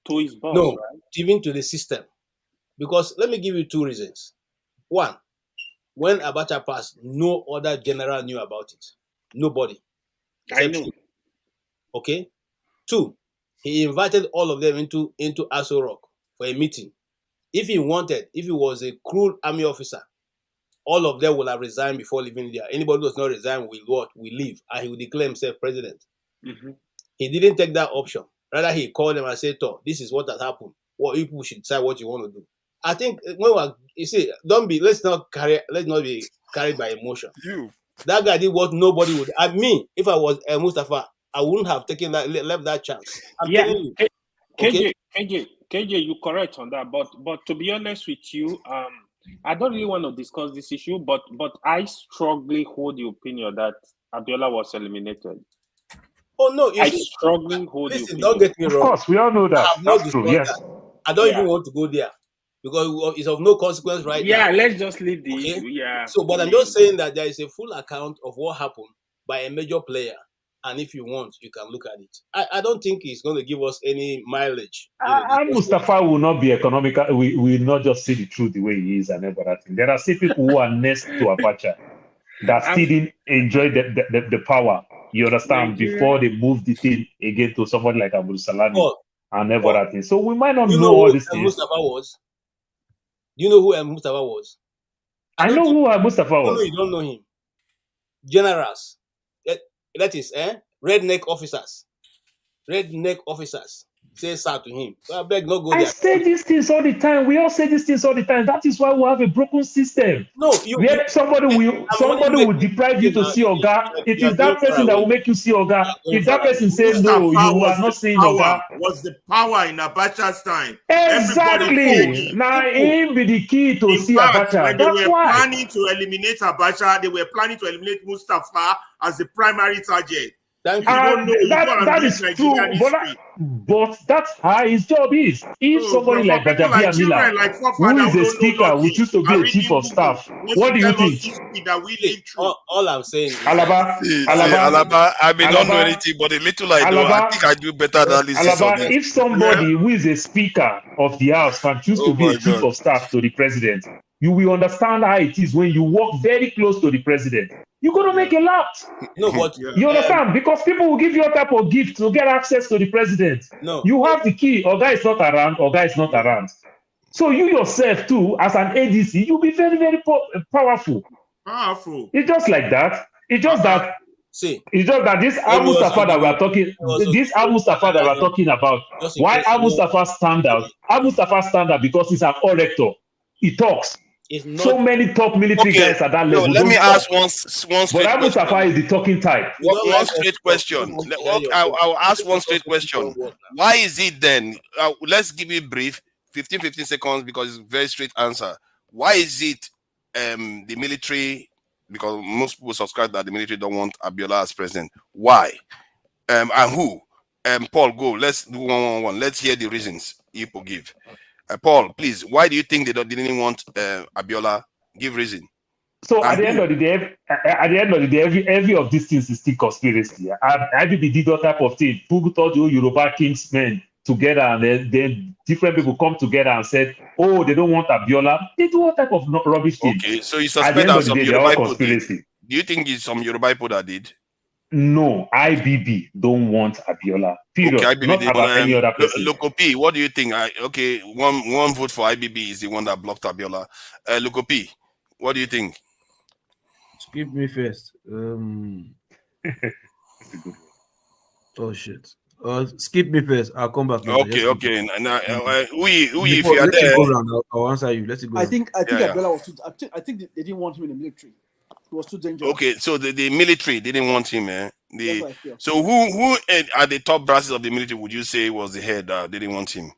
To his boss, no, right? even to the system. Because let me give you two reasons. One, when Abacha passed, no other general knew about it. Nobody. I know. Okay? Two, he invited all of them into Aso Rock for a meeting. If he was a cruel army officer, all of them will have resigned before leaving there. Anybody who does not resign will leave, and he will declare himself president. Mm-hmm. He didn't take that option. Rather, he called them and said, this is what has happened. What people should decide what you want to do. I think let's not be carried by emotion. That guy did what nobody would. If I was Mustafa, I wouldn't have left that chance. I'm telling you. KJ, you're correct on that. But to be honest with you, I don't really want to discuss this issue, but I strongly hold the opinion that Abiola was eliminated. Oh no! I strongly hold the opinion. Don't get me wrong. Of course, we all know that. That's true. Yes. I don't even want to go there because it's of no consequence right now. Yeah, let's just leave the issue. Yeah. So, but I'm just saying that there is a full account of what happened by a major player. And if you want, you can look at it. I don't think he's going to give us any mileage. Mustafa will not be economical. We will not just see the truth the way he is and everything. There are still people who are next to Abacha that still didn't enjoy the power. You understand? Nigeria. Before they move the thing again to somebody like Abu Salami and everything. So we might not know all these things. Mustafa was? Do you know who Mustafa was? I know who Mustafa was. No, you don't know him. Generals. That is, redneck officers. say sir to him. So I beg, no go I there. say these things all the time. We all say these things all the time. That is why we have a broken system. No, you Where somebody I'm will deprive you to see Oga. It you're is going that far person that away. will make you see Oga. You're going If far that away. person say no, Mustafa you are was not the seeing power, Oga. was the power in Abacha's time. Everybody feared Exactly. him. Now People. him be the key to In see fact, when Abacha. they That's were why. planning to eliminate Abacha, they were planning to eliminate Mustafa as the primary target. If you don't know, you go and That read is Nigerian true, history. but that's how his job is. If So, somebody but for like people like Bajabia Miller, children, like who forefather is who a don't know speaker, who nothing, used to be are a chief reading of Google, staff, wants what to do you tell us think? history that we See, live through. all I'm saying is Alaba, See, Alaba, Alaba, I may not know Alaba, anything, but the little I know, I Alaba, think I do better analysis on Alaba, it. if Yeah. somebody who is a speaker of the house can choose to Oh be a my chief God. of staff to the president, you will understand how it is when you work very close to the president. You're going to make a lot. no, but You understand? Because people will give you a type of gift to get access to the president. no, You have the key. Oga is not around. Oga is not around. So you yourself too, as an ADC, you'll be very, very powerful. Powerful. It's just like that. It's just that. See, It's just that this Al let me also Mustafa that give we you. are talking, Let me also this Al Mustafa that we are analyze talking about. just in Why case Al you know. Mustafa stand out? Al Mustafa stand out because he's an orator. He talks. It's not So many top military Okay, guys at that no, level let don't me talk. ask one But straight Al Mustafa question. is the talking type. you don't One like straight us question. to hear your I'll ask one Let us straight also put your question. own word now. Why is it then? Let's give you a brief, 15 seconds, because it's a very straight answer. Why is it the military, because most people subscribe that the military don't want Abiola as president? Why? And who? Paul, go. Let's do one. Let's hear the reasons people give. Paul, please, why do you think didn't want Abiola? Give reason. So And at the end who? of the day, every of these things is still conspiracy. IBB did that type of thing. People thought you Yoruba kings men together, and then different people come together and said, "Oh, they don't want Abiola." They do all type of rubbish things. Okay, so you At suspect the end that of the some day, they're Yoruba all people did. conspiracy. Do you think it's some Yoruba people that did? No, IBB don't want Abiola. Period. Okay, IBB Not did. about any other person. Loco P, what do you think? Okay, one vote for IBB is the one that blocked Abiola. Loco P, what do you think? Skip me first. That's a good one. Oh shit. Skip me first. I'll come back later. Okay, okay. Now, if Before, you are let it there, go round. I'll answer you. Let it go. I think yeah. Abiola was too. I think they didn't want him in the military. He was too dangerous. Okay, so the military didn't want him, eh? That's what I feel. So who at the top brasses of the military would you say was the head that didn't want him?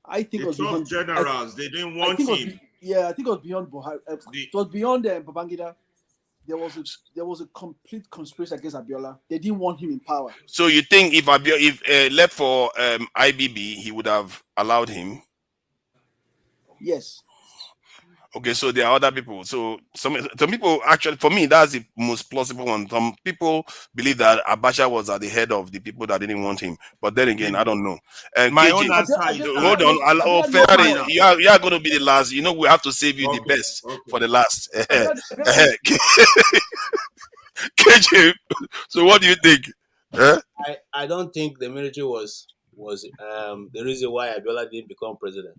I think it was The top beyond generals, they didn't want him. I think it was beyond Buhari. It was beyond Babangida. There was a complete conspiracy against Abiola. They didn't want him in power. So you think if left for IBB, he would have allowed him? Yes. Okay, so there are other people. So some people actually, for me, that's the most plausible one. Some people believe that Abacha was at the head of the people that didn't want him. But then again, I don't know. My KJ, own answer is hold on. Ferrari, you are going to be the last. You know, we have to save you the best for the last. KJ, so what do you think? I don't think the military was the reason why Abiola didn't become president.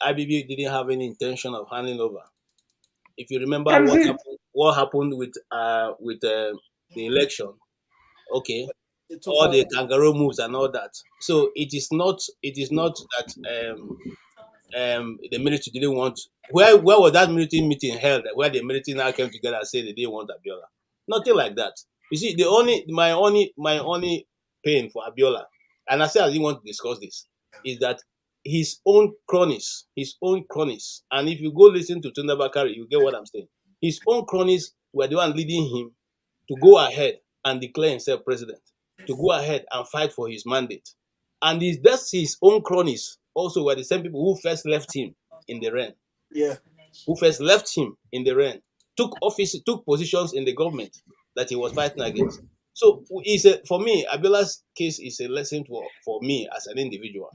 IBB didn't have any intention of handing over. If you remember what happened with the election, okay, all the kangaroo moves and all that. So it is not that the military didn't want. Where was that military meeting held? Where the military now came together and said they didn't want Abiola? Nothing like that. You see, my only pain for Abiola, and I said I didn't want to discuss this, is that his own cronies, and if you go listen to Tunda Bakari, you get what I'm saying. His own cronies were the one leading him to go ahead and declare himself president, to go ahead and fight for his mandate. And that's his own cronies also were the same people who first left him in the rain. Yeah. Who first left him in the rain, took positions in the government that he was fighting against. So for me, Abiola's case is a lesson for me as an individual.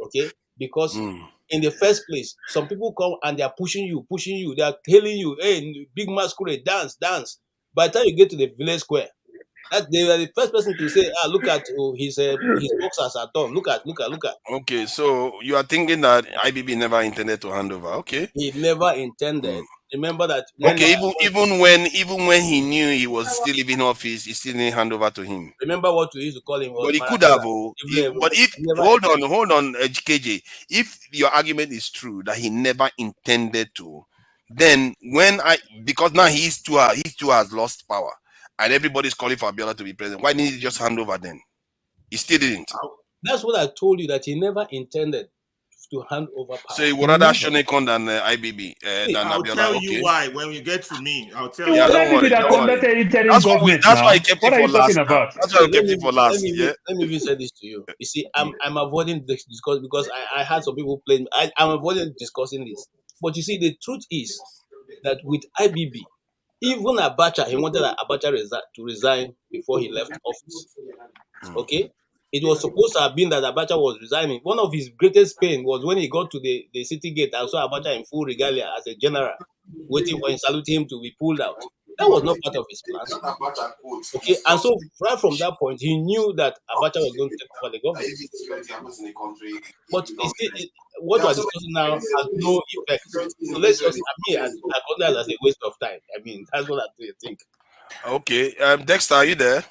Okay? Because in the first place, some people come and they are pushing you, they are telling you, hey, big masquerade, dance. By the time you get to the village square, That they were the first person to say, look at his boxers at home. Look at. Okay, so you are thinking that IBB never intended to hand over. Okay. He never intended. Remember that. Okay, even when he knew he was still leaving office, he still didn't hand over to him. Remember what we used to call him? But he could have. But if hold on, KJ. If your argument is true that he never intended to, then because now he too has lost power, and everybody's calling for Abiola to be president, why didn't he just hand over then? He still didn't. That's what I told you, that he never intended to hand over power. So he would rather Shonekon than IBB than I'll Abiola. tell you why when we get to me. I'll tell you. Yeah, don't worry. That's why he kept it for last. That's why he kept it for last. Let me even say this to you. You see, I'm avoiding this discussion because I had some people playing. I'm avoiding discussing this. But you see, the truth is that with IBB, even Abacha, he wanted Abacha to resign before he left office. Okay? It was supposed to have been that Abacha was resigning. One of his greatest pain was when he got to the city gate and saw Abacha in full regalia as a general, waiting for him, saluting him to be pulled out. That was not part of his plans. Okay, and so right from that point, he knew that Abacha was going to take over the government. But what we're discussing now has no effect. So let's just, I consider that as a waste of time. I mean, that's what I think. Okay, Dexter, are you there?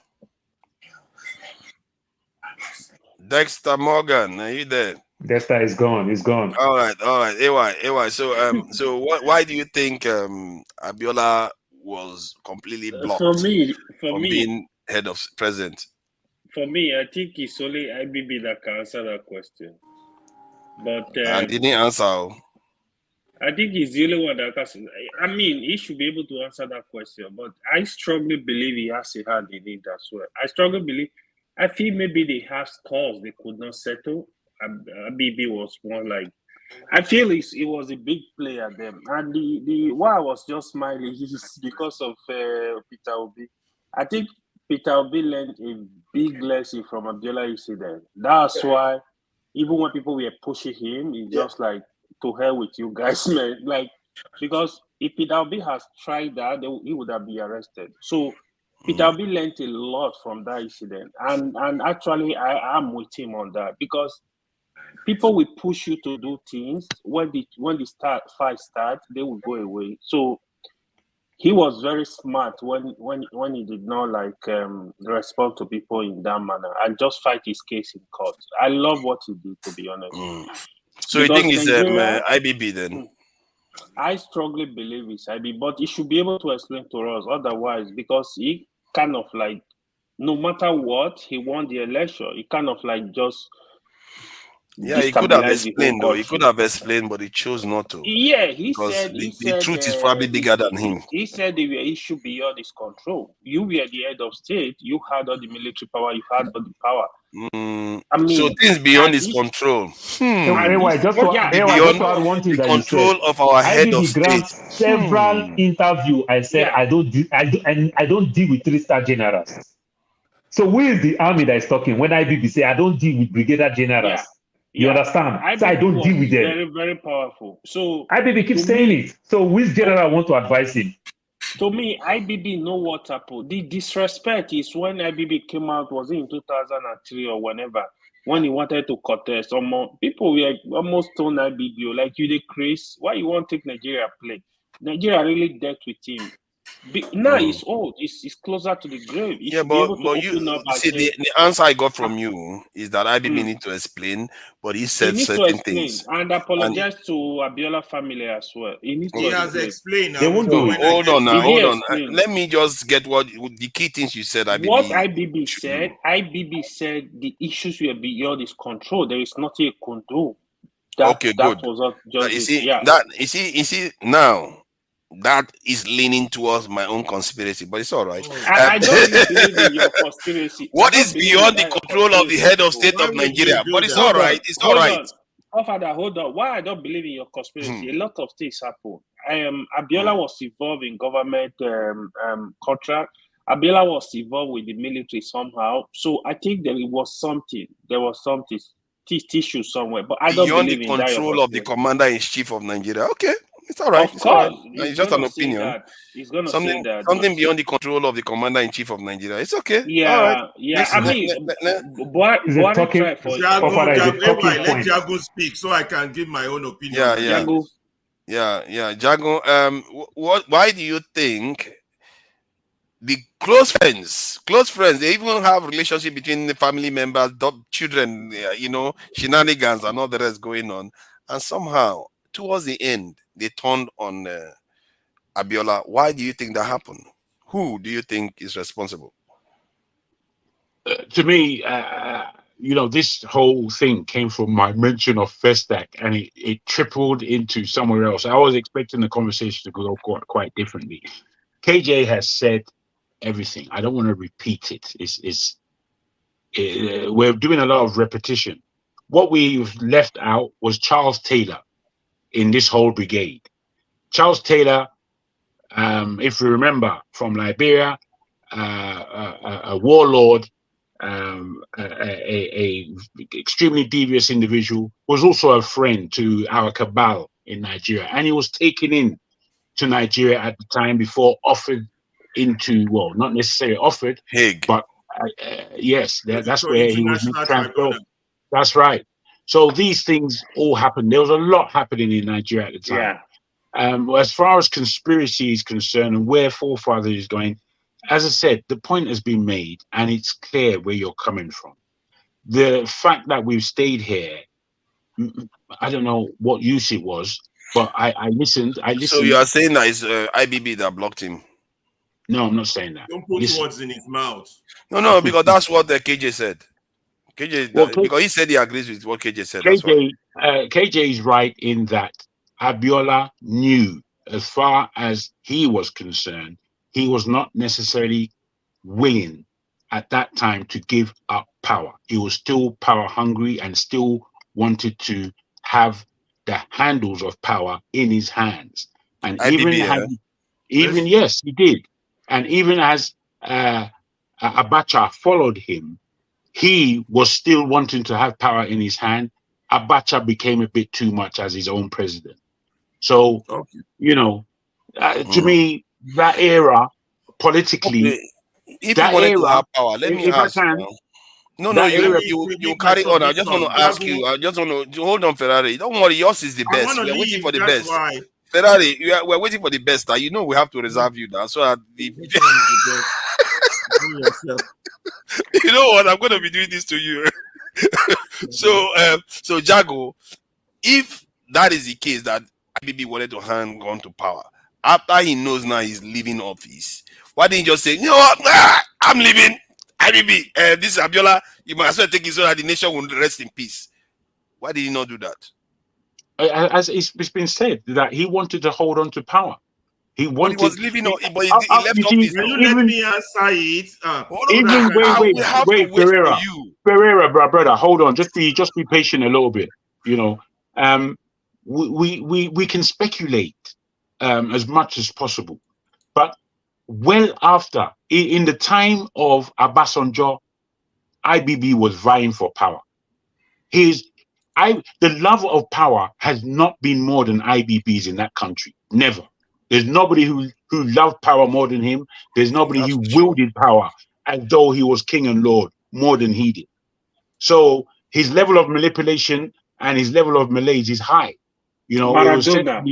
Dexter Morgan, are you there? Dexter is gone. He's gone. All right. AY. So why do you think Abiola was completely blocked from being head of president? For me, I think it's only IBB that can answer that question. But and didn't answer. I think he's the only one that can. I mean, he should be able to answer that question. But I strongly believe he has a hand in it as well. I feel maybe they have scores they could not settle. IBB was more like, I feel it was a big player then. And the why I was just smiling is because of Peter Obi. I think Peter Obi learned a big lesson from Abiola incident. That's why even when people were pushing him, it's just like, to hell with you guys, man. Like, because if Peter Obi has tried that, he would have been arrested. So Peter Obi learned a lot from that incident. And actually, I am with him on that, because people will push you to do things. When the fight starts, they will go away. So he was very smart when he did not respond to people in that manner and just fight his case in court. I love what he did, to be honest. So you think it's IBB then? I strongly believe it's IBB, but he should be able to explain to us otherwise, because he kind of like, no matter what, he won the election. He kind of like just he could have explained though. He could have explained, but he chose not to. Yeah, he said the truth is probably bigger than him. He said they were issues beyond his control. You were the head of state. You had all the military power. You had all the power. I mean, so things beyond his control. Just to add one thing, that control you said, of our head of state. Several interviews, I said I don't deal with 3-star generals. So who is the army that is talking? When IBB say I don't deal with brigadier generals. You understand? IBB so I don't deal with them. Very, very powerful. So IBB keeps saying it. So which general want to advise him? To me, IBB know what happened. The disrespect is when IBB came out, was it in 2003 or whenever, when he wanted to contest. People were almost told IBB, like, you the craze, why you want to take Nigeria play? Nigeria really dealt with him. Now he's old. He's closer to the grave. But you see, the answer I got from you is that IBB need to explain, but he said certain things and apologize to Abiola family as well. He has explained. They won't do it. Hold on. Let me just get what the key things you said. What IBB said. IBB said the issues were beyond his control. There is nothing he could do. Okay, good. You see now. That is leaning towards my own conspiracy, but it's all right. I don't believe in your conspiracy. What is beyond the control of the head of state of Nigeria? But it's all right. It's all right. Father, hold on. Why I don't believe in your conspiracy? A lot of things happen. Abiola was involved in government contract. Abiola was involved with the military somehow. So I think there was something. Tissue somewhere. But I don't believe in that. Beyond the control of the commander in chief of Nigeria. Okay. It's all right. Of It's all right. course, It's he's just an gonna say opinion. that. He's gonna say Something that. something beyond the control of the commander-in-chief of Nigeria. It's okay. All right. Yeah. I mean, Is it Buhari talking? tried for Forefather is a talking Let point. Jago speak so I can give my own opinion. Yeah. Jago, why do you think the close friends, they even have relationship between the family members, children, shenanigans and all the rest going on, and somehow towards the end they turned on Abiola? Why do you think that happened? Who do you think is responsible? To me, this whole thing came from my mention of Festac, and it tripled into somewhere else. I was expecting the conversation to go quite differently. KJ has said everything. I don't want to repeat it. We're doing a lot of repetition. What we've left out was Charles Taylor in this whole brigade. Charles Taylor, if you remember, from Liberia, a warlord, a extremely devious individual, was also a friend to our cabal in Nigeria, and he was taken in to Nigeria at the time before offered into, well, not necessarily offered, Hague, but yes, that's So where he was international transferred. tribunal. That's right. So these things all happened. There was a lot happening in Nigeria at the time. As far as conspiracy is concerned and where forefather is going, as I said, the point has been made, and it's clear where you're coming from. The fact that we've stayed here, I don't know what use it was, but I listened. So you are saying that it's IBB that blocked him? No, I'm not saying that. Don't put words in his mouth. No, because that's what the KJ said. Because he said he agrees with what KJ said. That's why. KJ is right in that Abiola knew, as far as he was concerned, he was not necessarily willing at that time to give up power. He was still power hungry and still wanted to have the handles of power in his hands. And yes, he did. And even as Abacha followed him, he was still wanting to have power in his hand. Abacha became a bit too much as his own president. So, to me, that era, politically, if you wanted to have power, let me ask. You carry on. I just want to ask you. I just want to hold on, Ferrari. Don't worry, yours is the best. We're waiting for the best. Ferrari, we're waiting for the best. We have to reserve you now. So you know what? I'm going to be doing this to you. So Jago, if that is the case, that IBB wanted to hang on to power after he knows now he's leaving office, why didn't he just say, you know what, I'm leaving IBB, this is Abiola, you might as well take it so that the nation will rest in peace? Why did he not do that? As it's been said, that he wanted to hold on to power. He was leaving, but he left office. Can you let me answer it? Wait, Pereira, brother, hold on. Just be patient a little bit. We can speculate as much as possible, but well after, in the time of Obasanjo, IBB was vying for power. The love of power has not been more than IBB's in that country. Never. There's nobody who loved power more than him. There's nobody who wielded power as though he was king and lord more than he did. So his level of manipulation and his level of malaise is high. Maradona.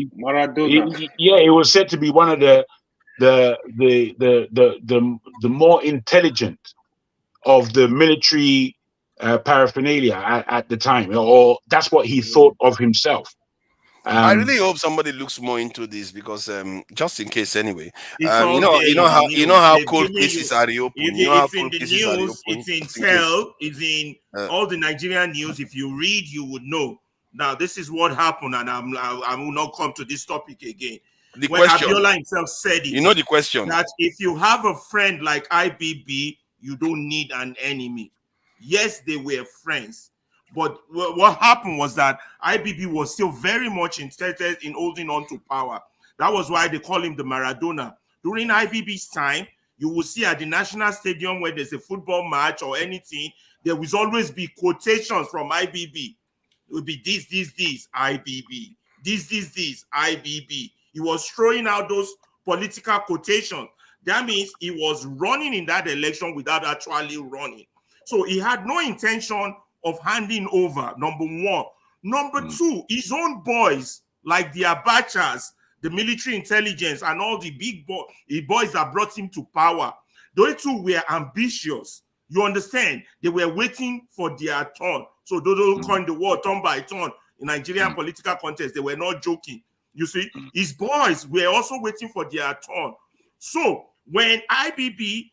It was said to be one of the more intelligent of the military paraphernalia at the time, or that's what he thought of himself. I really hope somebody looks more into this, because just in case anyway, you know how cold cases are reopened. It's in Tel, it's in all the Nigerian news. If you read, you would know. Now this is what happened, and I will not come to this topic again. When Abiola himself said it, the question that if you have a friend like IBB, you don't need an enemy. Yes, they were friends. But what happened was that IBB was still very much interested in holding on to power. That was why they call him the Maradona. During IBB's time, you will see at the National Stadium where there's a football match or anything, there will always be quotations from IBB. It will be this, IBB. this, IBB. He was throwing out those political quotations. That means he was running in that election without actually running. So he had no intention of handing over, number one. Number two, his own boys, like the Abachas, the military intelligence, and all the boys that brought him to power, those two were ambitious. You understand? They were waiting for their turn. So those who coined the word turn by turn in Nigerian political contest, they were not joking. You see, his boys were also waiting for their turn. So when IBB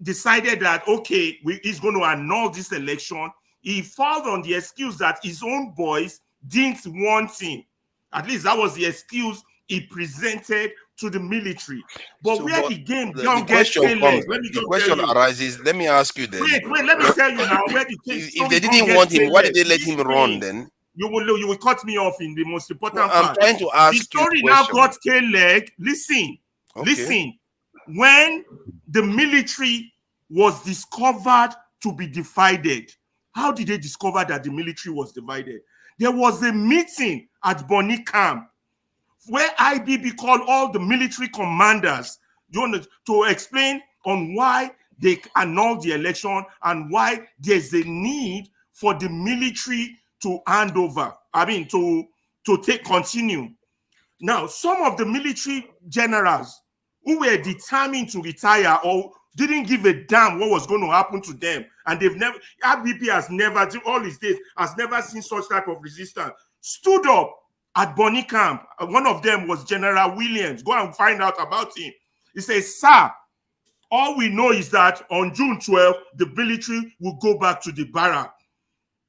decided that, okay, he's going to annul this election, he filed on the excuse that his own boys didn't want him. At least that was the excuse he presented to the military. But So, where but the game the don't get question comes, the question tell you. arises. Let me ask you then. Wait, let me tell you now where the If they didn't want him, why did they let him run then? You will cut me off in the most important I'm part. trying to ask the you story a now question. got K-leg. Listen. When the military was discovered to be divided, how did they discover that the military was divided? There was a meeting at Bonny Camp where IBB called all the military commanders to explain on why they annulled the election and why there's a need for the military to hand over. I mean, to continue. Now, some of the military generals who were determined to retire or didn't give a damn what was going to happen to them, and IBB has never, all his days, has never seen such type of resistance, stood up at Bonny Camp. One of them was General Williams. Go and find out about him. He says, sir, all we know is that on June 12th, the military will go back to the barrack.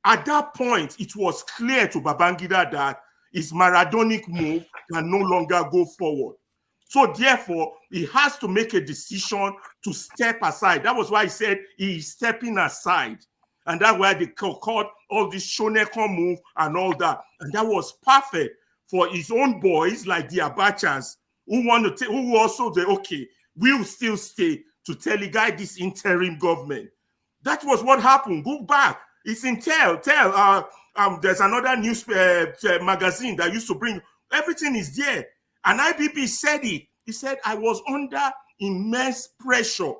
At that point, it was clear to Babangida that his Maradonic move can no longer go forward. So therefore, he has to make a decision to step aside. That was why he said he is stepping aside. And that's why they called all this Shoneko move and all that. And that was perfect for his own boys like the Abachas who want to who also say, okay, we'll still stay to teleguide this interim government. That was what happened. Go back. It's in Tell. There's another news magazine that used to bring, everything is there. And IBB said it. He said, I was under immense pressure,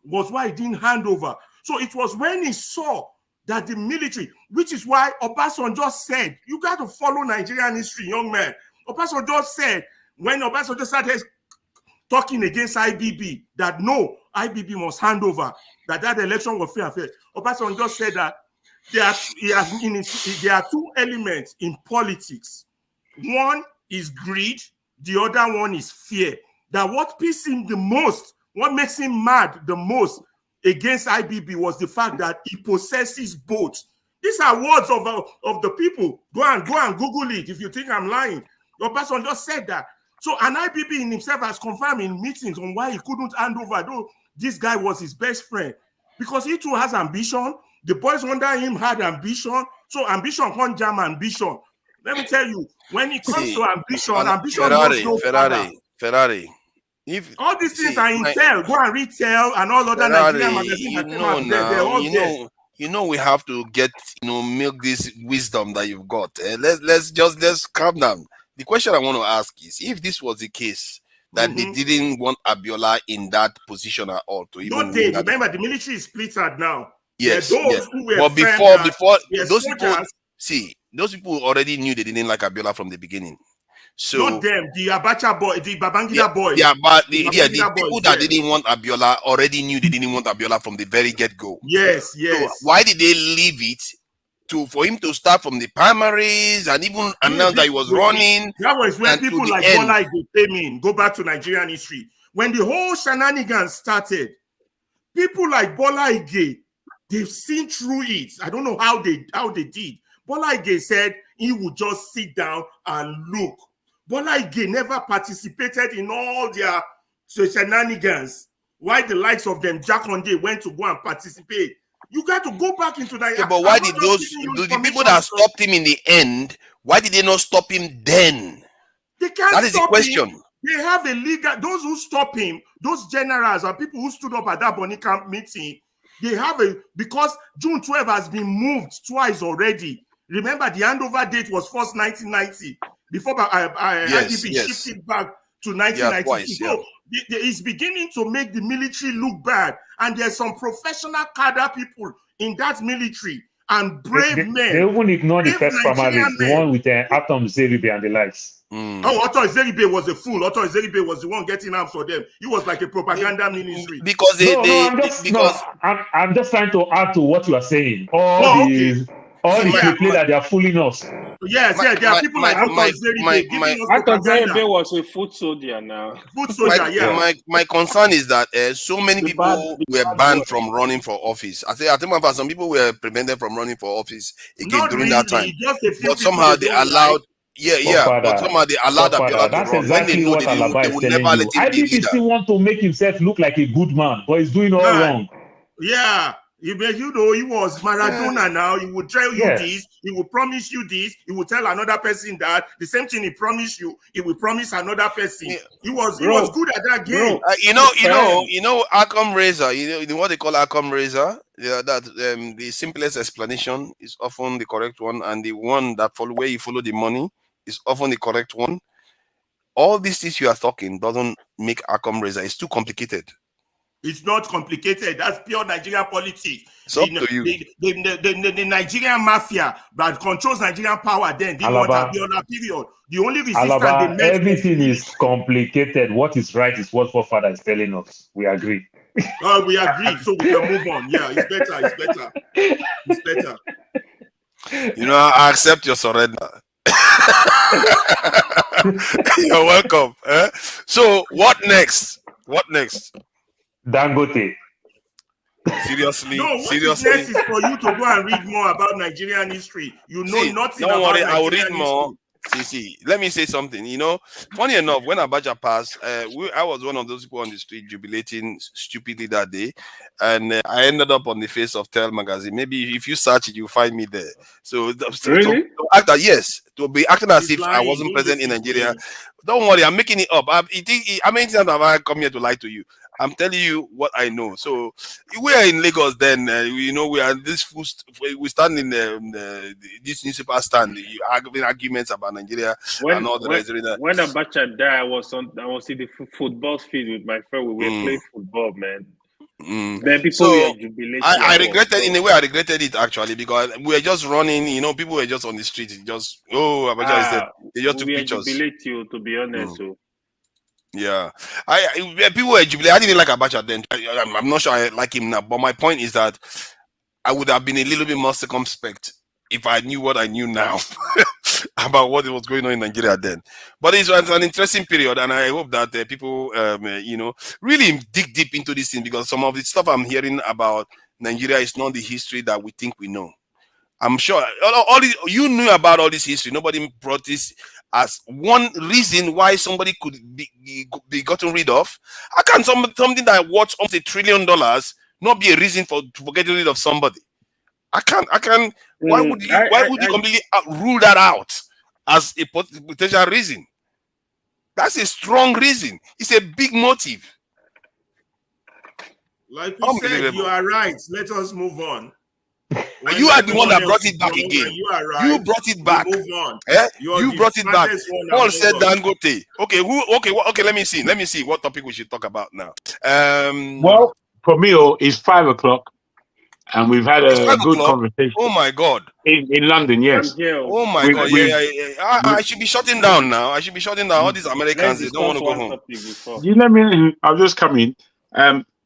was why he didn't hand over. So it was when he saw that the military, which is why Obasanjo said, you got to follow Nigerian history, young man. Obasanjo said, when Obasanjo started talking against IBB, that no, IBB must hand over, that election was fair and fair. Obasanjo said that there are two elements in politics. One is greed, the other one is fear. That what pissed him the most, what makes him mad the most against IBB was the fact that he possesses both. These are words of the people. Go and Google it if you think I'm lying. Obasanjo said that. So an IBB in himself has confirmed in meetings on why he couldn't hand over, though this guy was his best friend. Because he too has ambition. The boys under him had ambition. So ambition can't jam ambition. Let me tell you, when it comes to ambition, ambition goes no further. Ferrari. If all these things are in Tell, go and read Tell and all other Nigerian magazines. You know we have to get milk this wisdom that you've got. Let's calm down. The question I want to ask is, if this was the case that they didn't want Abiola in that position at all to even remember the military is splintered now. Yes, those who were but before those soldiers, people, those people already knew they didn't like Abiola from the beginning. So not them, the Abacha boy, the Babangida boys. Yeah, but the people that didn't want Abiola already knew they didn't want Abiola from the very get-go. Yes. So why did they leave it for him to start from the primaries and even announce that he was running? That was when people like Bola came in. Go back to Nigerian history. When the whole shenanigans started, people like Bola Ige, they've seen through it. I don't know how they did. Bola Ige said he would just sit down and look. Bola Ige never participated in all their shenanigans. Why the likes of them, Jack Onde, went to go and participate? You got to go back into that. Yeah, but why did the people that stopped him in the end, why did they not stop him then? They can't. That is the question. Him. They have a legal, those who stop him, those generals and people who stood up at that Bonny Camp meeting, they have because June 12 has been moved twice already. Remember, the handover date was first 1990. before Yes, IDB yes. shifted back to Yeah, 1992. twice, yeah. So it's beginning to make the military look bad. And there's some professional cadre people in that military and brave men. They even ignore the brave first Nigerian farmers, the men. one with Atom Zeribe and the likes. Oh, Otto Ezeribe was a fool. Otto Ezeribe was the one getting arms for them. He was like a propaganda ministry. Because I'm just trying to add to what you are saying. All the play that they are fooling us. Yes, there are people like Otto Ezeribe giving us propaganda. Ezeribe was a foot soldier now. Foot soldier, yeah. My concern is that so many people were banned from running for office. I think some people were prevented from running for office again during that time. Just a few but somehow they allowed. But somehow they allowed Abiola to That's run. exactly what Alaba is telling you. IDB still want to make himself look like a good man, but he's doing all wrong. Yeah. You know, he was Maradona now. He would tell you this. He will promise you this. He will tell another person that. The same thing he promised you, he will promise another person. He was good at that game. You know, Arkham Razor. You know what they call Arkham Razor. Yeah, that the simplest explanation is often the correct one, and the one that where you follow the money is often the correct one. All these things you are talking doesn't make Arkham Razor. It's too complicated. It's not complicated. That's pure Nigerian politics. It's up to you. The Nigerian mafia that controls Nigerian power then didn't want Abiola, period. The only resistance they met everything is complicated. What is right is what forefather is telling us. We agree. We agree, so we can move on. Yeah, it's better. It's better. You know, I accept your surrender. You're welcome. So, what next? Dangote. Seriously? No, what is next is for you to go and read more about Nigerian history. You know nothing don't about worry, Nigerian I will read history. more. See, let me say something. You know, funny enough, when Abacha passed, I was one of those people on the street jubilating stupidly that day, and I ended up on the face of Tell magazine. Maybe if you search it, you'll find me there. So, really? to be acting as if I wasn't present in Nigeria. Don't worry, I'm making it up. How many times have I come here to lie to you? I'm telling you what I know. So we are in Lagos. Then we are this. We stand in this newspaper stand. Having arguments about Nigeria and all the rest of that. When Abacha died, I was in the football field with my friend. We were playing football, man. Then people were jubilating. I regretted in a way. I regretted it actually because we were just running. You know, people were just on the street. Just Abacha is dead. They just took pictures. Jubilate you, to be honest. So. Yeah, people were jubilating. I didn't like Abacha then. I'm not sure I like him now. But my point is that I would have been a little bit more circumspect if I knew what I knew now about what was going on in Nigeria then. But it was an interesting period, and I hope that people, really dig deep into this thing because some of the stuff I'm hearing about Nigeria is not the history that we think we know. I'm sure you knew about all this history. Nobody brought this as one reason why somebody could be gotten rid of. How can something that worth almost $1 trillion not be a reason for getting rid of somebody? I can't. Why would you completely rule that out as a potential reason? That's a strong reason. It's a big motive. Like we said, you are right. Let us move on. You are the one that brought it back again. You are right. You brought it back. Move on. You brought it back. Paul said Dangote. Okay. Let me see what topic we should talk about now. Well, for me, it's 5 o'clock, and we've had a good conversation. Oh my God! In London, yes. Oh my God! I should be shutting down now. I should be shutting down. All these Americans, they don't want to go home. You let me. I'll just come in.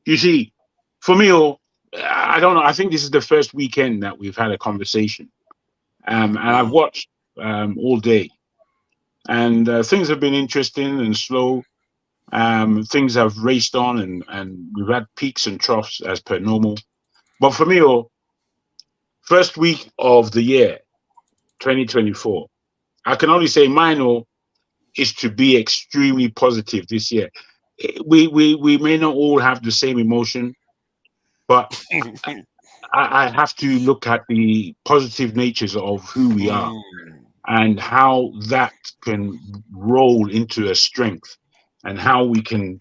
You see, for me, I don't know. I think this is the first weekend that we've had a conversation, and I've watched all day, and things have been interesting and slow. Things have raced on, and we've had peaks and troughs as per normal. But for me, first week of the year, 2024, I can only say mine is to be extremely positive this year. We may not all have the same emotion, but I have to look at the positive natures of who we are and how that can roll into a strength and how we can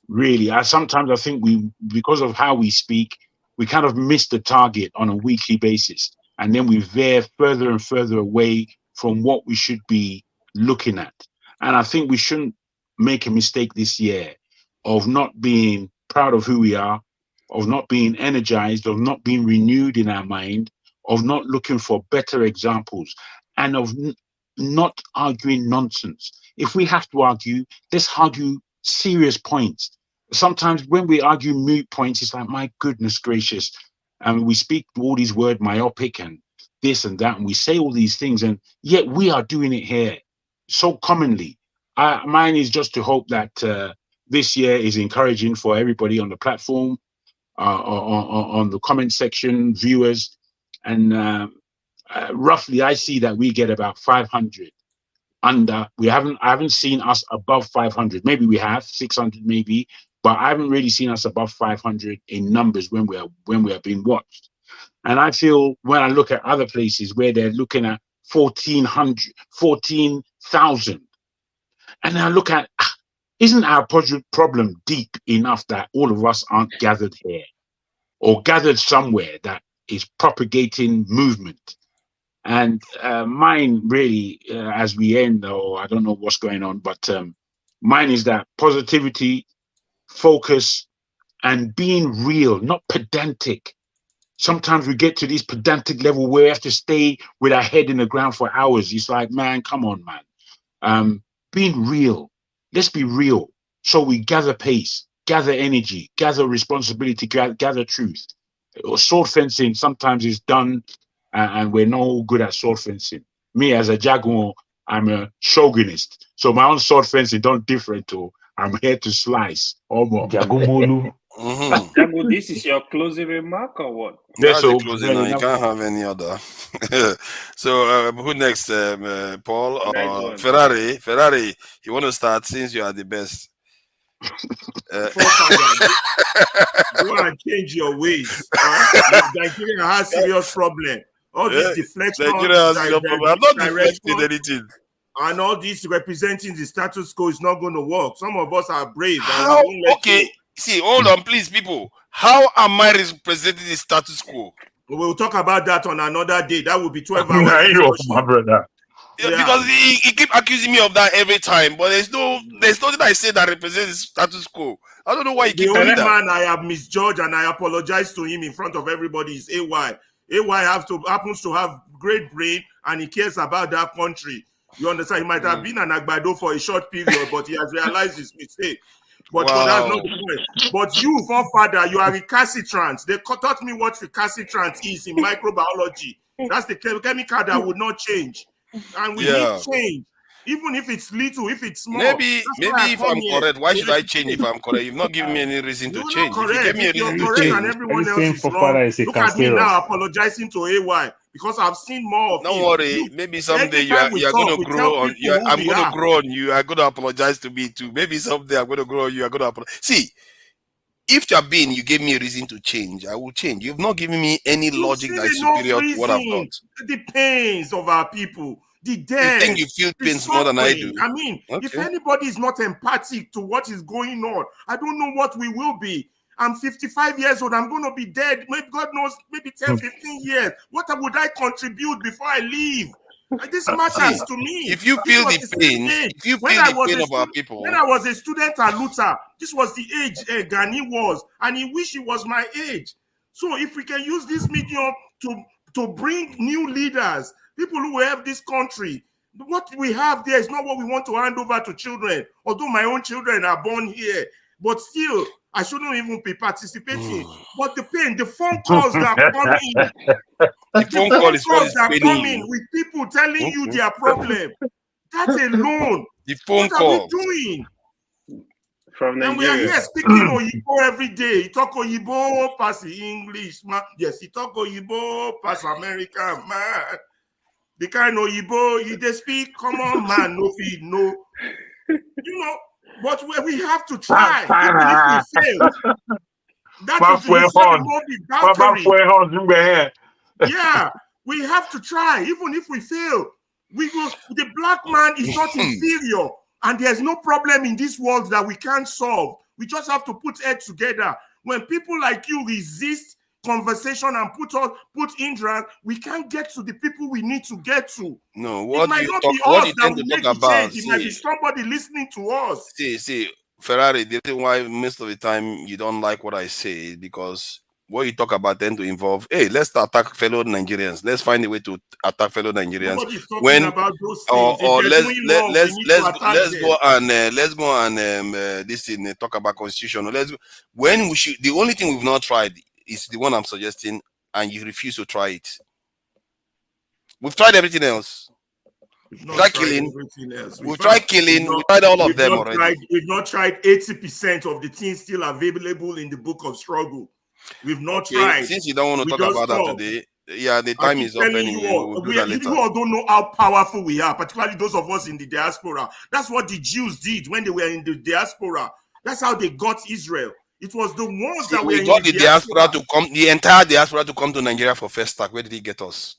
really, sometimes I think because of how we speak, we kind of miss the target on a weekly basis. And then we veer further and further away from what we should be looking at. And I think we shouldn't make a mistake this year of not being proud of who we are, of not being energized, of not being renewed in our mind, of not looking for better examples, and of not arguing nonsense. If we have to argue, let's argue serious points. Sometimes when we argue moot points, it's like, my goodness gracious. And we speak all these words, myopic and this and that, and we say all these things, and yet we are doing it here so commonly. Mine is just to hope that this year is encouraging for everybody on the platform, on the comment section, viewers, and roughly I see that we get about 500 under. I haven't seen us above 500. Maybe we have 600, maybe, but I haven't really seen us above 500 in numbers when we are being watched. And I feel when I look at other places where they're looking at 1,400, 14,000, and I look at, isn't our problem deep enough that all of us aren't gathered here or gathered somewhere that is propagating movement? And mine really, as we end, or I don't know what's going on, but mine is that positivity, focus, and being real, not pedantic. Sometimes we get to this pedantic level where we have to stay with our head in the ground for hours. It's like, man, come on, man. Being real. Let's be real. So we gather pace, gather energy, gather responsibility, gather truth. Sword fencing sometimes is done, and we're no good at sword fencing. Me as a Jaguar, I'm a shogunist. So my own sword fencing don't different to, I'm here to slice. Jagumolu. Jago, this is your closing remark or what? That's the closing. Now. You can't have any other. So who next? Paul or Ferrari? Ferrari, you want to start since you are the best? Go and change your ways. Nigeria has serious problem. All these deflections, Nigeria has serious problem. I'm not deflecting anything. And all this representing the status quo is not going to work. Some of us are brave. How? Okay. See, hold on, please, people. How am I representing the status quo? We'll talk about that on another day. That will be 12 hours. My brother. Yeah. Because he keep accusing me of that every time, but there's nothing I say that represents the status quo. I don't know why he keep doing that. The only man I have misjudged and I apologize to him in front of everybody is AY. AY happens to have great brain and he cares about that country. You understand? He might have been an Agbado for a short period, but he has realized his mistake. But that's not the point. But you, forefather, you are recalcitrant. They taught me what recalcitrant is in microbiology. That's the chemical that would not change. And we need change. Even if it's little, if it's small. Maybe if I'm correct, why should I change if I'm correct? You've not given me any reason to change. If you give me a reason to change, and everyone else is wrong. Look at me now apologizing to AY because I've seen more of Don't worry, maybe someday you are going to grow on. I'm going to grow on you. I'm going to apologize to me too. Maybe someday I'm going to grow on you. I'm going to apologize. See, if you gave me a reason to change, I will change. You've not given me any logic that is superior to what I've got. The pains of our people. The death, you think you feel pains more than I do? I mean, if anybody is not empathic to what is going on, I don't know what we will be. I'm 55 years old. I'm going to be dead. Maybe God knows, maybe 10, 15 years. What would I contribute before I leave? This matters to me. If you feel the pain, if you feel the pain of our people. When I was a student at Luther, this was the age Gani was, and he wished he was my age. So if we can use this medium to bring new leaders, people who have this country, what we have there is not what we want to hand over to children. Although my own children are born here, but still, I shouldn't even be participating. But the pain, the phone calls that are coming, the phone calls that are coming with people telling you their problem. That alone, the phone what are we doing? From Nigeria. And we are here speaking Oyibo every day. He talk Oyibo, pass English, man. Yes, he talk Oyibo, pass American, man. The kind of Oyibo, they speak, come on, man, no feed, no. You know, but we have to try, even if we fail. That is the yeah, we have to try, even if we fail. The black man is not inferior, and there's no problem in this world that we can't solve. We just have to put heads together. When people like you resist conversation and put hindrance, we can't get to the people we need to get to. No, It what might you not talk, be what us you that tend will to make talk the change. about, It might be see, somebody listening to us. see, Ferrari, the reason why most of the time you don't like what I say is because what you talk about tend to involve, hey, let's attack fellow Nigerians. Let's find a way to attack fellow Nigerians. Nobody's talking about those things. Or If they're doing wrong, we need to attack let's go and this thing talk about constitution. When we should, the only thing we've not tried is the one I'm suggesting, and you refuse to try it. We've tried everything else. We've tried killing. everything else. We've tried killing. We've tried all of them already. We've not tried 80% of the things still available in the book of struggle. We've not tried. Since you don't want to talk about that today, yeah, the time is up anyway. We'll do that later. You all don't know how powerful we are, particularly those of us in the diaspora. That's what the Jews did when they were in the diaspora. That's how they got Israel. It was the ones that were in the diaspora to come, the entire diaspora to come to Nigeria for first attack. Where did he get us?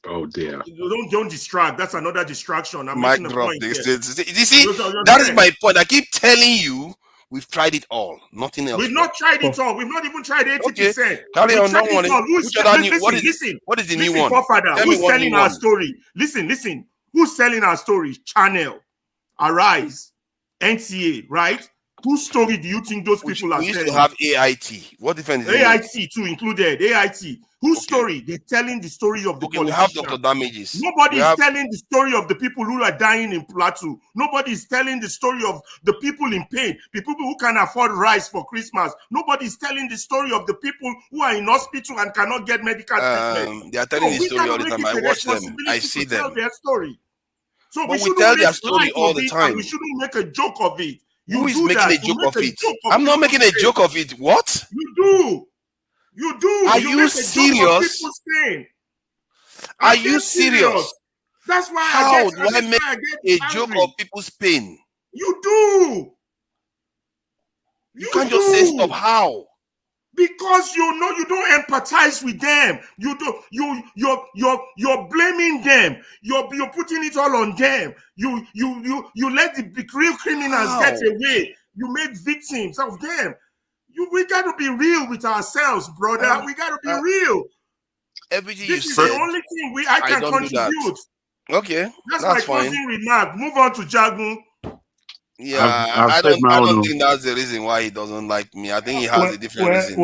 Oh dear! Don't distract. That's another distraction. I'm Mic making a drop. point. You see, that is my point. I keep telling you, we've tried it all. Nothing else. We've not tried it all. We've not even tried 80%. Okay. Carry on. Don't worry. Listen. What is the new one? Who's selling our story? Listen. Who's selling our story? Channel, Arise, NTA, right? Whose story do you think those people are selling? We used to have AIT. What difference is AIT too included. AIT. Whose story? They're telling the story of the politicians. We have Dr. Damages. Nobody is telling the story of the people who are dying in Plateau. Nobody is telling the story of the people in pain, the people who can afford rice for Christmas. Nobody is telling the story of the people who are in hospital and cannot get medical treatment. They are telling the story all the time. I watch them. I see them. Tell their story. So but we tell their story all the time. We shouldn't make a joke of it. Who is making a joke of it? I'm not making a joke of it. What? You do. You do. Are you serious? Are you serious? That's why how do I make a joke of people's pain? You do. You can't just say stuff. How? Because you know you don't empathize with them. You do. You're blaming them. You're putting it all on them. You let the real criminals get away. You make victims of them. We got to be real with ourselves, brother. We got to be real. Everything this you is said, the only thing I can contribute. Okay, that's my closing remark. Move on to Jagun. Yeah, I don't think that's the reason why he doesn't like me. I think he has a different reason.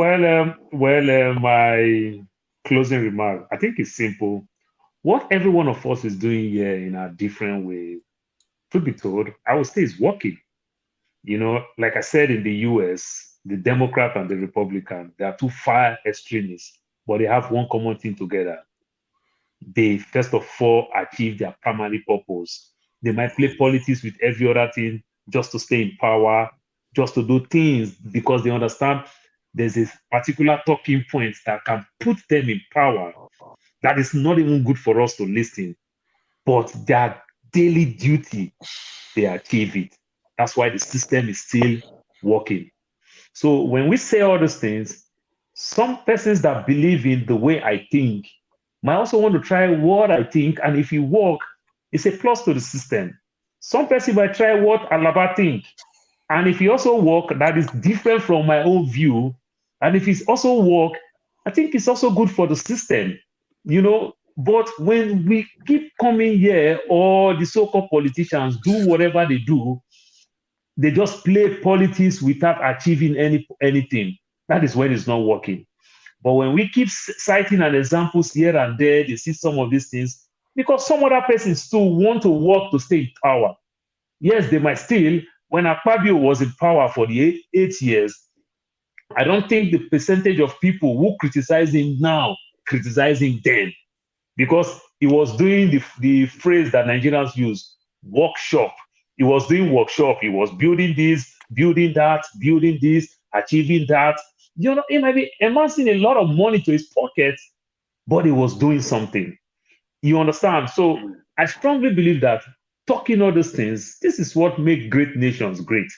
My closing remark, I think it's simple. What every one of us is doing here in a different way, to be told, I would say is working. You know, like I said, in the US, the Democrat and the Republican, they are two far extremists, but they have one common thing together. They, first of all, achieve their primary purpose. They might play politics with every other thing just to stay in power, just to do things because they understand there's a particular talking point that can put them in power. That is not even good for us to listen, but their daily duty, they achieve it. That's why the system is still working. So when we say all those things, some persons that believe in the way I think might also want to try what I think, and if you work, it's a plus to the system. Some person might try what Alaba think, and if you also work, that is different from my own view, and if it's also work, I think it's also good for the system, you know. But when we keep coming here, or the so-called politicians do whatever they do, they just play politics without achieving anything. That is when it's not working. But when we keep citing an examples here and there, they see some of these things, because some other persons still want to work to stay in power. Yes, they might still. When Akpabio was in power for the 8 years, I don't think the percentage of people who criticize him now criticize him then, because he was doing the phrase that Nigerians use, workshop. He was doing workshop. He was building this, building that, building this, achieving that. You know, he might be amassing a lot of money to his pockets, but he was doing something. You understand? So I strongly believe that talking all those things, this is what makes great nations great.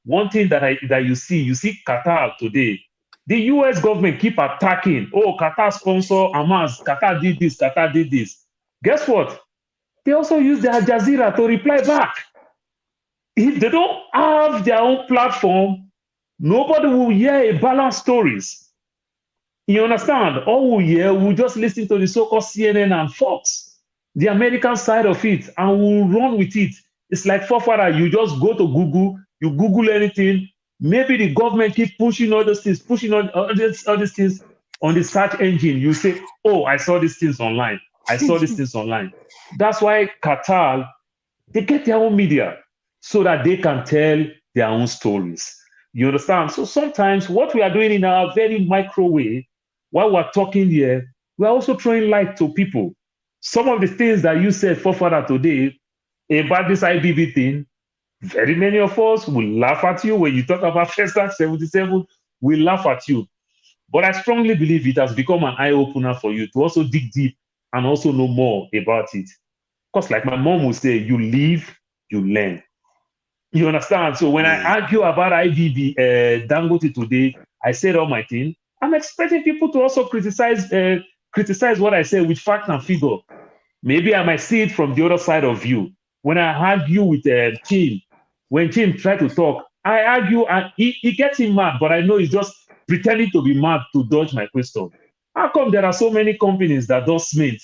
One thing that you see Qatar today. The US government keep attacking. Oh, Qatar sponsor Hamas. Qatar did this. Qatar did this. Guess what? They also use the Al Jazeera to reply back. If they don't have their own platform, nobody will hear a balanced stories. You understand? All we hear, we just listen to the so-called CNN and Fox, the American side of it, and we'll run with it. It's like forefather, you just go to Google, you Google anything. Maybe the government keep pushing all those things, pushing all these things on the search engine. You say, oh, I saw these things online. I saw these things online. That's why Qatar, they get their own media so that they can tell their own stories. You understand? So sometimes what we are doing in our very micro way, while we're talking here, we're also throwing light to people. Some of the things that you said, forefather, today about this IBB thing, very many of us will laugh at you when you talk about First Act 77. We laugh at you. But I strongly believe it has become an eye-opener for you to also dig deep and also know more about it. Because like my mom would say, you live, you learn. You understand? So when I argue about IBB Dangote today, I said all my thing. I'm expecting people to also criticize what I say with fact and figure. Maybe I might see it from the other side of view. When I argue with Chin, when Chin try to talk, I argue and he gets him mad, but I know he's just pretending to be mad to dodge my question. How come there are so many companies that do cement?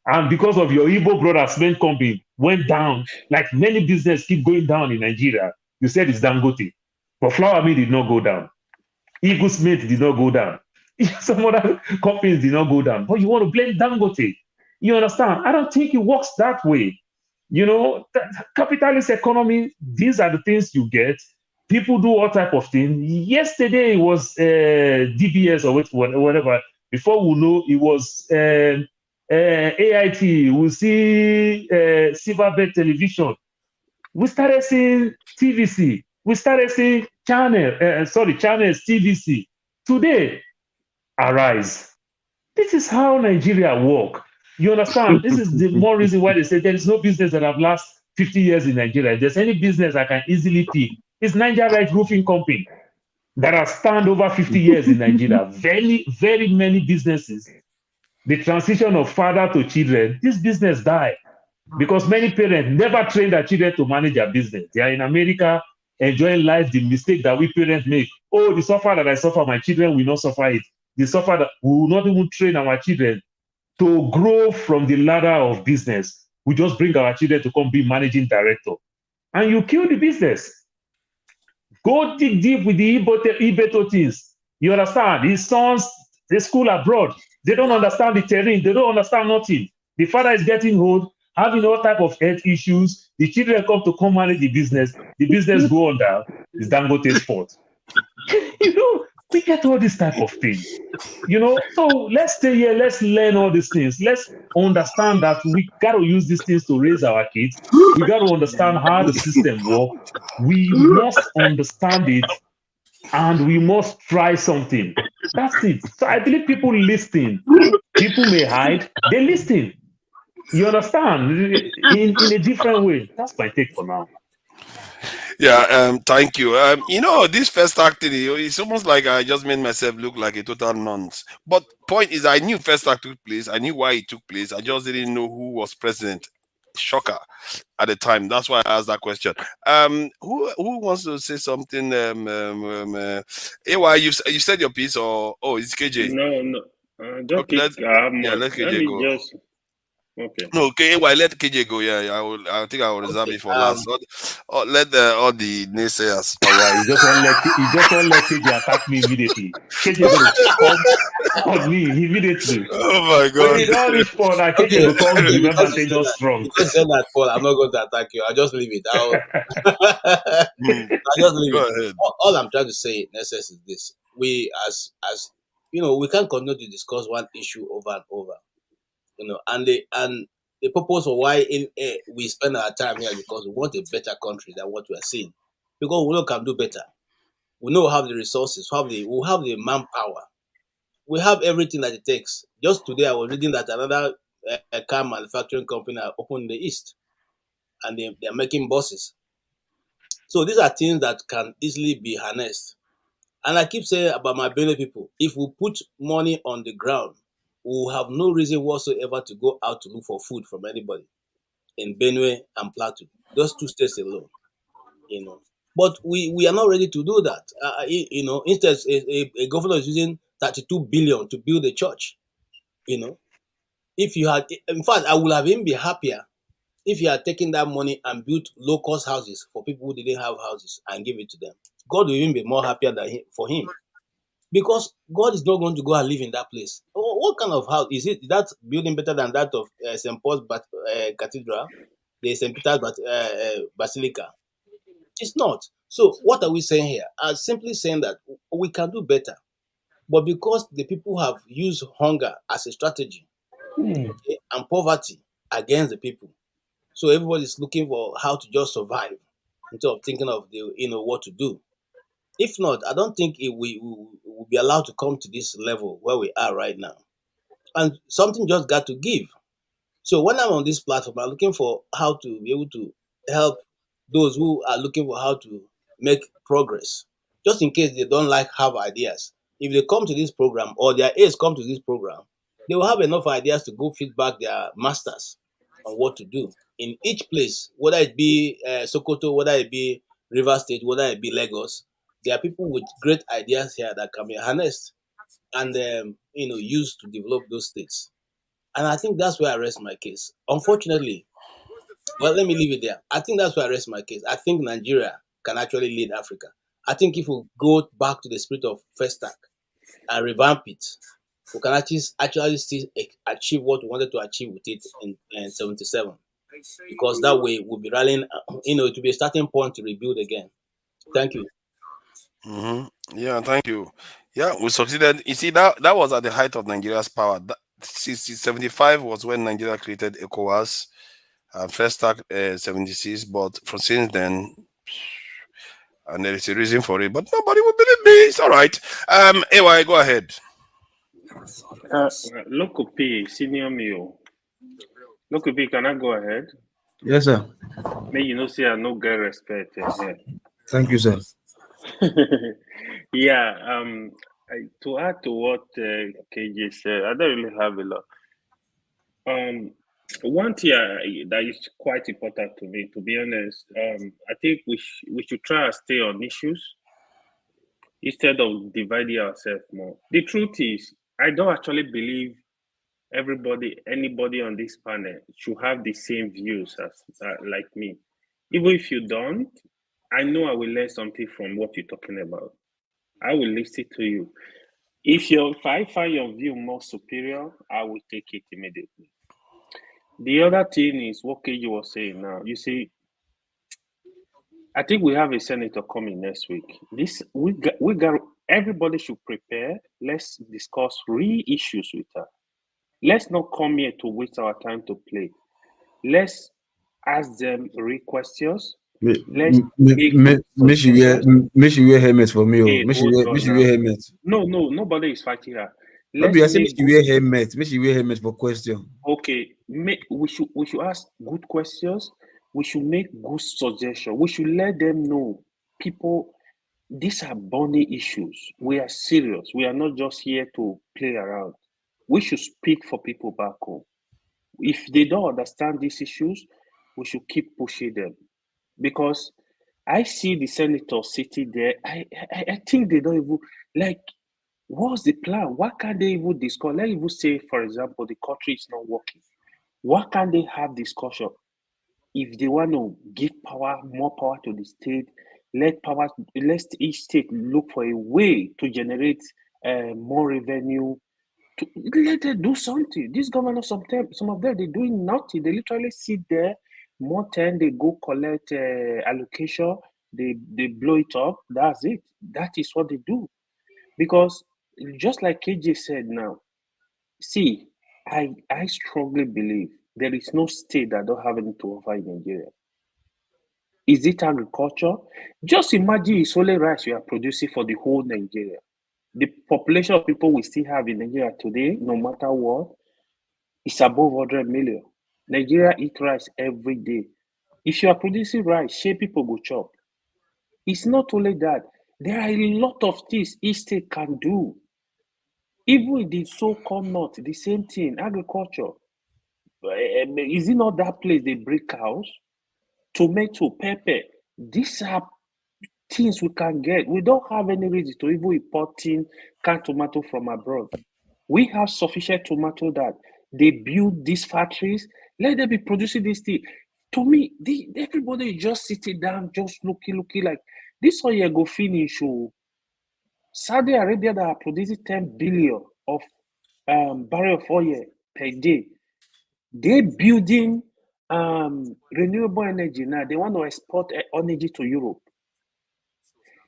And because of your Igbo brother cement company went down, like many businesses keep going down in Nigeria, you said it's Dangote. But flour mill did not go down. Eagle cement did not go down. Some other companies did not go down. But you want to blame Dangote. You understand? I don't think it works that way. You know, capitalist economy, these are the things you get. People do all type of things. Yesterday it was DBS or whatever. Before we know, it was AIT. We see Silverbird Television. We started seeing TVC. We started seeing channels TVC. Today, Arise. This is how Nigeria work. You understand? This is the more reason why they say there is no business that have last 50 years in Nigeria. If there's any business I can easily pick, it's Nigeria Right Roofing Company that has stand over 50 years in Nigeria. Very, very many businesses. The transition of father to children, this business died because many parents never train their children to manage their business. They are in America enjoying life, the mistake that we parents make. Oh, the suffer that I suffer, my children will not suffer it. The suffer that we will not even train our children to grow from the ladder of business. We just bring our children to come be managing director. And you kill the business. Go dig deep with the Ibeto things. You understand? His sons, they school abroad. They don't understand the terrain. They don't understand nothing. The father is getting old, having all type of health issues. The children come manage the business. The business go on down. It's Dangote's fault. You know, we get all this type of things. You know, so let's stay here. Let's learn all these things. Let's understand that we got to use these things to raise our kids. We got to understand how the system works. We must understand it, and we must try something. That's it. So I believe people listen. People may hide. They listen. You understand? In a different way. That's my take for now. Yeah, thank you. You know, this first act, it's almost like I just made myself look like a total nonce. But point is, I knew first act took place. I knew why it took place. I just didn't know who was president. Shocker at the time. That's why I asked that question. Who wants to say something? AY, you said your piece, or it's KJ? No. Just okay, let KJ go. Just... Okay. No, okay. Well, let KJ go. Yeah, I think I will reserve it for last. Let all the naysayers. All right, you just won't let KJ attack me immediately. KJ will come on me immediately. Oh my God! When all this for that, KJ will come. Remember, say just strong. Just say that, Paul. I'm not going to attack you. I'll just leave it. I'll just leave it. All I'm trying to say, in essence, is this: we, as you know, we can't continue to discuss one issue over and over. You know, and the purpose of why we spend our time here is because we want a better country than what we are seeing. Because we know can do better. We know we have the resources, we have the manpower. We have everything that it takes. Just today, I was reading that another car manufacturing company opened in the East, and they're making buses. So these are things that can easily be harnessed. And I keep saying about my Benin people, if we put money on the ground, we will have no reason whatsoever to go out to look for food from anybody in Benue and Plateau. Those two states alone, you know. But we are not ready to do that. You know, instead, a governor is using 32 billion to build a church. You know, if you had, in fact, I would have even been happier if you had taken that money and built low-cost houses for people who didn't have houses and give it to them. God will even be more happier than for him. Because God is not going to go and live in that place. What kind of house is it? That building better than that of St. Paul's Cathedral, the St. Peter's Basilica? It's not. So what are we saying here? I'm simply saying that we can do better. But because the people have used hunger as a strategy, okay, and poverty against the people, so everybody's looking for how to just survive instead of thinking of what to do. If not, I don't think we will be allowed to come to this level where we are right now. And something just got to give. So when I'm on this platform, I'm looking for how to be able to help those who are looking for how to make progress, just in case they don't have ideas. If they come to this program or their aides come to this program, they will have enough ideas to go feedback their masters on what to do in each place, whether it be Sokoto, whether it be River State, whether it be Lagos. There are people with great ideas here that can be harnessed and used to develop those states. And I think that's where I rest my case. Unfortunately, well, let me leave it there. I think that's where I rest my case. I think Nigeria can actually lead Africa. I think if we go back to the spirit of Festac and revamp it, we can actually still achieve what we wanted to achieve with it in 77. Because that way we'll be rallying, it will be a starting point to rebuild again. Thank you. Yeah, thank you. Yeah, we succeeded. You see, that was at the height of Nigeria's power. 75 was when Nigeria created ECOWAS, first start 76, but from since then, and there is a reason for it, but nobody will believe me. It's all right. Anyway, go ahead. Local P, senior meal. Local P, can I go ahead? Yes, sir. May you know, say I no get respect here. Thank you, sir. Yeah, to add to what KJ said, I don't really have a lot. One thing that is quite important to me, to be honest, I think we should try and stay on issues instead of dividing ourselves more. The truth is, I don't actually believe anybody on this panel should have the same views as like me. Even if you don't, I know I will learn something from what you're talking about. I will listen to you. If I find your view more superior, I will take it immediately. The other thing is what KJ was saying now. You see, I think we have a senator coming next week. We got everybody should prepare. Let's discuss real issues with her. Let's not come here to waste our time to play. Let's ask them real questions. Let's make she wear helmet for me. Hey, Make she wear helmet. No, nobody is fighting her. I say make she wear helmet. Make she wear helmet for question. Okay, we should ask good questions. We should make good suggestions. We should let them know, people, these are burning issues. We are serious. We are not just here to play around. We should speak for people back home. If they don't understand these issues, we should keep pushing them. Because I see the senators sitting there. I think they don't even, what's the plan? Why can't they even discuss? Let's even say, for example, the country is not working. Why can't they have discussion? If they want to give more power to the state, let each state look for a way to generate more revenue. Let them do something. These governors, some of them, they're doing nothing. They literally sit there. More time they go collect allocation. They blow it up. That's it. That is what they do. Because just like KJ said now, see, I strongly believe there is no state that don't have anything to offer in Nigeria. Is it agriculture? Just imagine it's only rice we are producing for the whole Nigeria. The population of people we still have in Nigeria today, no matter what, is above 100 million. Nigeria eat rice every day. If you are producing rice, share people go chop. It's not only that. There are a lot of things each state can do. Even in the so-called north, the same thing, agriculture. Is it not that place they breed cows? Tomato, pepper. These are things we can get. We don't have any reason to even importing canned tomato from abroad. We have sufficient tomato that they build these factories. Let them be producing this thing. To me, everybody is just sitting down, just looking like this oil go finish. Saudi Arabia that are producing 10 billion of barrel of oil per day. They building renewable energy now. They want to export energy to Europe.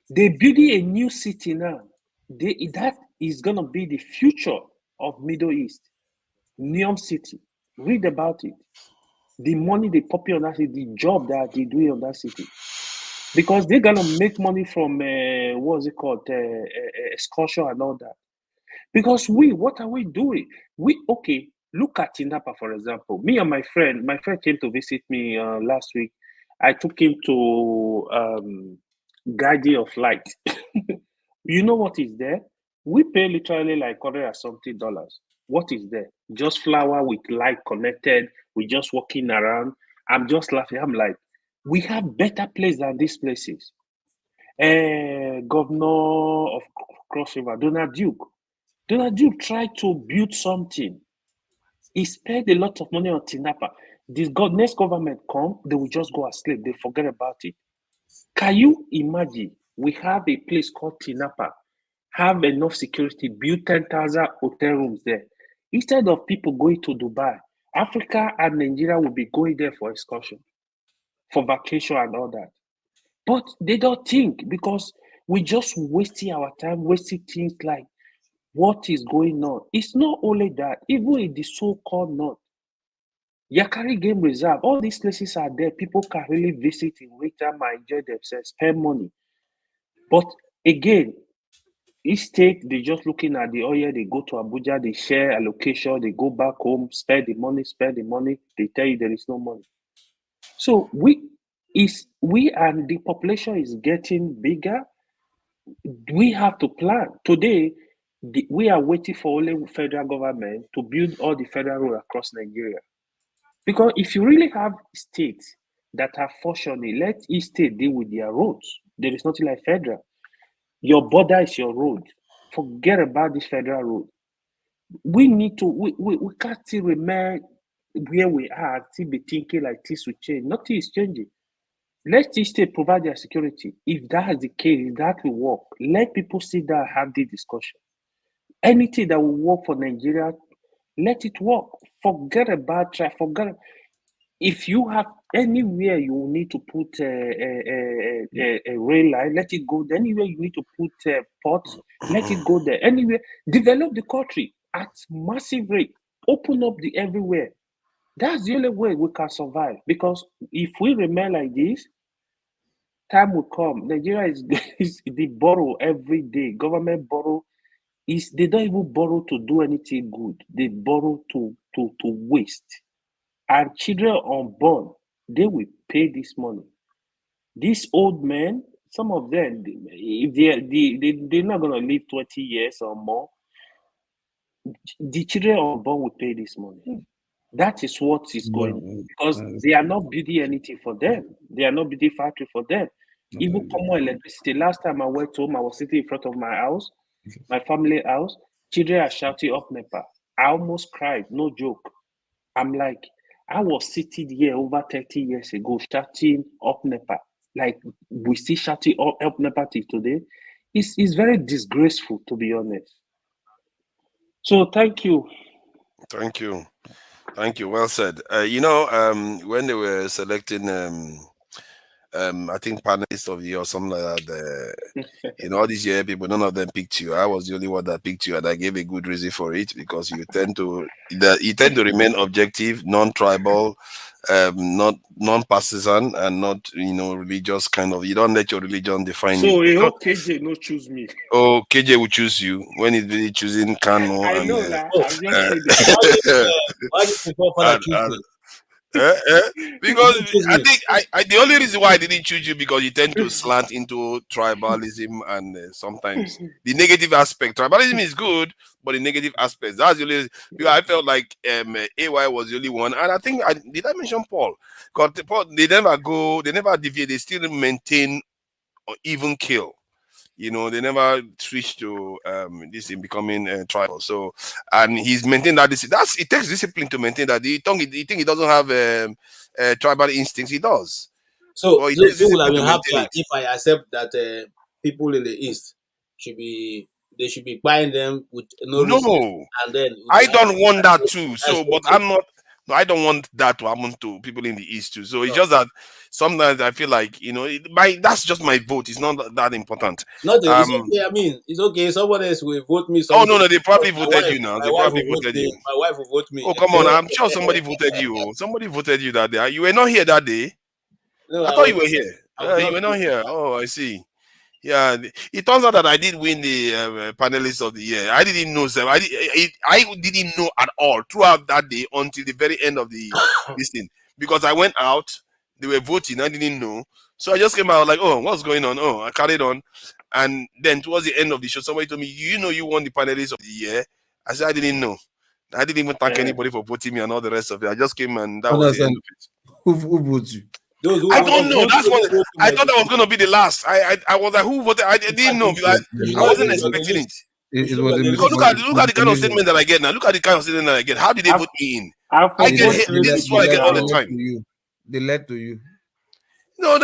They're building a new city now. That is going to be the future of Middle East. Neom City. Read about it. The money they pop on that city, the job that they do on that city. Because they're going to make money from, what's it called, excursion and all that. Because what are we doing? Okay, look at Tinapa, for example. Me and my friend came to visit me last week. I took him to Guardian of Light. You know what is there? We pay literally like $100 or something. What is there? Just flower with light connected. We're just walking around. I'm just laughing. I'm like, we have better place than these places. Governor of Cross River, Donald Duke tried to build something. He spent a lot of money on Tinapa. This next government come, they will just go asleep. They forget about it. Can you imagine? We have a place called Tinapa, have enough security, build 10,000 hotel rooms there. Instead of people going to Dubai, Africa and Nigeria will be going there for excursion, for vacation and all that. But they don't think, because we just wasting our time, wasting things like what is going on. It's not only that, even in the so-called north, Yakari Game Reserve, all these places are there. People can really visit in return and enjoy themselves, spend money. But again, each state, they just looking at the oil, they go to Abuja, they share allocation, they go back home, spend the money, they tell you there is no money. So we and the population is getting bigger. We have to plan. Today, we are waiting for only federal government to build all the federal roads across Nigeria. Because if you really have states that are fortunate, let each state deal with their roads. There is nothing like federal. Your border is your road. Forget about this federal road. We need to, we can't still remain where we are, still be thinking like this will change. Nothing is changing. Let each state provide their security. If that is the case, if that will work, let people sit down and have the discussion. Anything that will work for Nigeria, let it work. Forget about if you have anywhere you need to put a rail line, let it go there. Anywhere you need to put ports, let it go there. Anywhere, develop the country at massive rate. Open up the everywhere. That's the only way we can survive. Because if we remain like this, time will come. Nigeria is they borrow every day. Government borrow. They don't even borrow to do anything good. They borrow to waste. And children unborn, they will pay this money. These old men, some of them, if they're not going to live 20 years or more, the children unborn will pay this money. That is what is going, because they are not building anything for them. They are not building factory for them. Even common electricity. Last time I went home, I was sitting in front of my house, my family house. Children are shouting up NEPA. I almost cried, no joke. I'm like, I was sitting here over 30 years ago shouting up NEPA. Like, we still shouting up NEPA till today. It's very disgraceful, to be honest. So thank you. Thank you. Thank you. Well said. When they were selecting, I think panelists of the year or something like that, all these year people, none of them picked you. I was the only one that picked you, and I gave a good reason for it, because you tend to remain objective, non-tribal, not non-partisan, and not religious kind of. You don't let your religion define you. So I hope KJ no choose me. Oh, KJ will choose you when he's really choosing Kano. I know and, that. I'm just kidding. Why did people Father choose me? Because I think I the only reason why I didn't choose you, because you tend to slant into tribalism, and sometimes the negative aspect. Tribalism is good, but the negative aspects, that's the only. Because I felt like AY was the only one, and I think did I mention Paul? Because Paul, they never deviate. They still maintain even kill. You know, they never switched to this in becoming tribal. So, and he's maintained that it takes discipline to maintain that. You think he doesn't have tribal instincts? He does. So, But it so takes you would have discipline to been maintain happier it. if I accept that people in the East should be buying them with no reason, No, and then I don't want that too. So, but I'm not. No, I don't want that to happen to people in the East too. So it's just that sometimes I feel like, you know, that's just my vote. It's not that important. Nothing. It's okay. I mean, it's okay. Someone else will vote me. Oh Something. no, they probably My voted wife, you now. my They wife probably will vote voted me. you. My wife will vote me. Oh come on, I'm sure somebody voted you. Somebody voted you that day. You were not here that day. No, I thought you were here. You were not here. Oh, I see. Yeah, it turns out that I did win the panelist of the year. I didn't know, sir. I didn't know at all throughout that day until the very end of the this thing, because I went out. They were voting. I didn't know, so I just came out like, oh, what's going on? Oh, I carried on, and then towards the end of the show, somebody told me, you know, you won the panelist of the year. I said I didn't know. I didn't even thank anybody for voting me and all the rest of it. I just came and that was the end of it. Who voted you? I don't know. That's what I thought that was going to be the last. I was like, who voted? I didn't know because I wasn't expecting it. It was Because look at the kind of statement that I get now. Look at the kind of statement that I get. How did they vote me in? I get this is what I get all the time. They lied to you. No.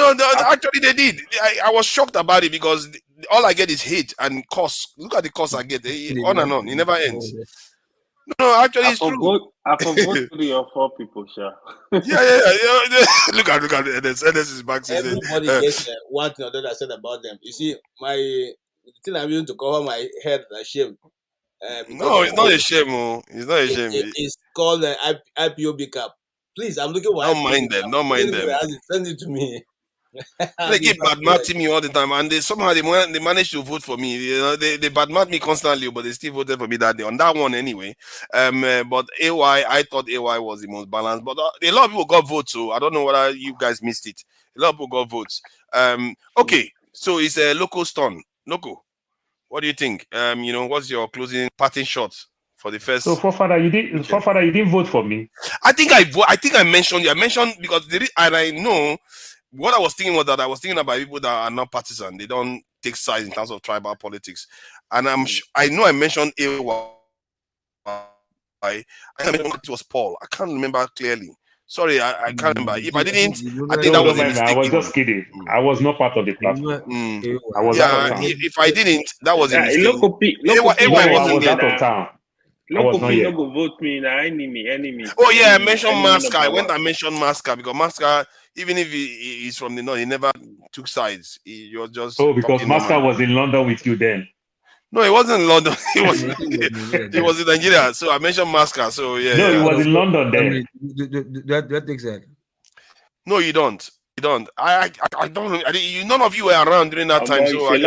Actually, they did. I was shocked about it because all I get is hate and cost. Look at the cost I get. On and on. It never ends. No, actually, it's true. I forgot 3 or 4 people, sure. Yeah. Look at NS is back. Everybody gets one thing or the other said about them. You see, the thing I'm using to cover my head is shame. No, it's not a shame. It's not a shame. It's called the IPOB cap. Please, I'm looking for. Don't mind them. Don't mind them. Send it to me. They keep badmouthing me all the time, and somehow they managed to vote for me. You know, they badmouth me constantly, but they still voted for me that day on that one anyway. But AY, I thought AY was the most balanced, but a lot of people got votes. So I don't know whether you guys missed it. A lot of people got votes. Okay, so it's a local stun. Local, what do you think? You know, what's your closing parting shot for the first? So Forefather, you didn't vote for me. I think I mentioned you. I mentioned because I know. What I was thinking was that I was thinking about people that are not partisan. They don't take sides in terms of tribal politics. And I know I mentioned AY. I mentioned it was Paul. I can't remember clearly. Sorry, I can't remember. If I didn't, I think that was a mistake. I was just kidding. I was not part of the platform. I was out of town. If I didn't, that was a mistake. I was out of town. Local people go vote me na enemy. Oh yeah, I mentioned Masca. I mentioned Masca because Masca, even if he's from the north, he never took sides. You're just because Masca was in London with you then. No, he wasn't in London. He was in Nigeria. So I mentioned Masca. So yeah. No, he was in London then. That takes that. No, you don't. You don't. I don't. None of you were around during that time. So I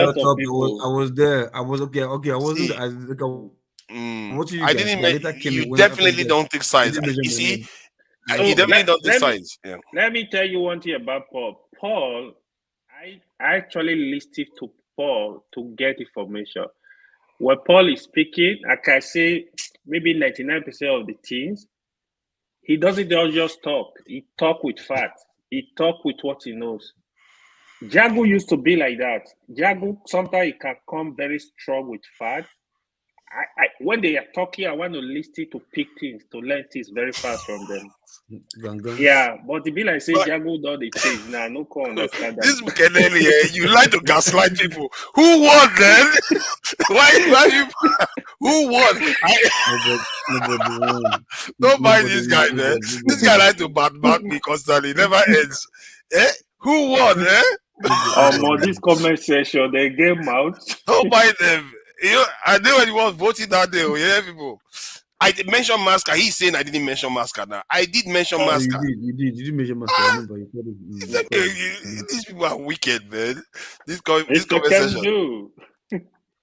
was there. I was okay. I wasn't. I didn't. You definitely don't take sides. You see, you definitely don't take sides. Yeah. Let me tell you one thing about Paul. Paul, I actually listened to Paul to get information. When Paul is speaking, I can say maybe 99% of the things, he doesn't just talk. He talk with facts. He talk with what he knows. Jago used to be like that. Jago, sometimes he can come very strong with facts. When they are talking, I want to listen to pick things, to learn things very fast from them. Yeah, but the be like say Jago don't they change now. No can understand that. This Kelly, you like to gaslight people. Who won then? why you? Who won? Don't mind this guy, man. This guy like to badmouth me constantly. Never ends. Who won? This comment section, they game out. Don't mind them. I know when he was voting that day. Yeah, people. I mentioned Masca. He's saying I didn't mention Masca now. I did mention Masca. You did mention Masca. I remember These people are wicked, man. This conversation.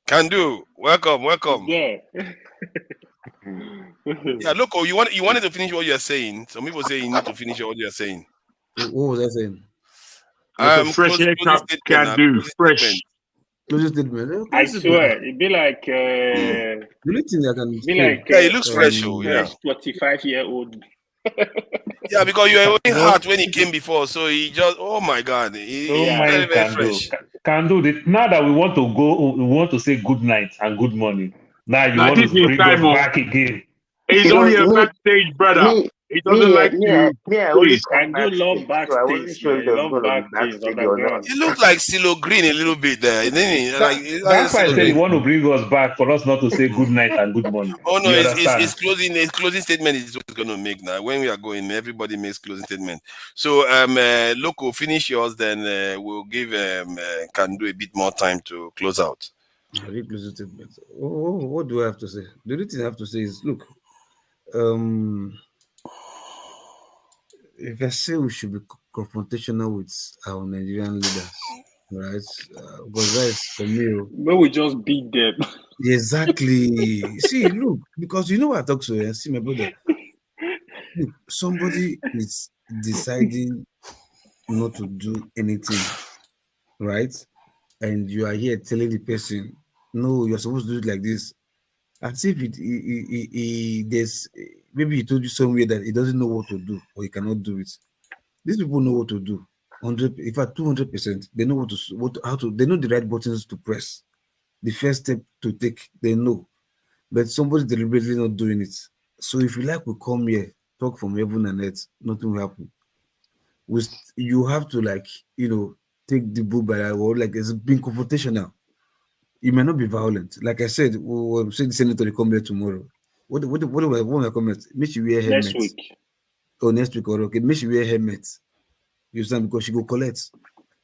Can do. Welcome. Yeah. Yeah, look, you wanted to finish what you're saying. Some people say you need to finish what you're saying. What was I saying? Fresh air can do. Fresh. I swear, it'd be like the only thing I can be like it looks fresh. Yeah, 45-year-old Yeah, because you were working hard when he came before, so he just, oh my God, he's very, very fresh. Can do it. Now that we want to go, we want to say good night and good morning. Now you want to bring us back again. He's only a backstage brother. He doesn't like to. I do love backstage, man. Love backstage underground. He looked like CeeLo Green a little bit there, didn't he? That's why I said he want to bring us back for us not to say good night and good morning. Oh no, You his closing statement is what he's going to make now. When we are going, everybody makes closing statement. So Loco, finish yours, then we'll give Kandu a bit more time to close out. Closing statement. What do I have to say? The only thing I have to say is, look, if I say we should be confrontational with our Nigerian leaders, right? Because that is for me. But we just beat them. Exactly. See, look, because you know what I talk to. See, my brother. Look, somebody is deciding not to do anything, right? And you are here telling the person, no, you're supposed to do it like this. As if there's maybe he told you somewhere that he doesn't know what to do or he cannot do it. These people know what to do. 100, in fact, 200%. They know they know the right buttons to press. The first step to take, they know. But somebody's deliberately not doing it. So if you like, we come here, talk from heaven and earth, nothing will happen. You have to, like, take the bull by the word, like it's being confrontational. You may not be violent. Like I said, we'll say the senator will come here tomorrow. What am I comment? Make sure you wear helmet. Next week. Oh, next week, or okay. Make sure you wear helmet. You understand? Because she go collect.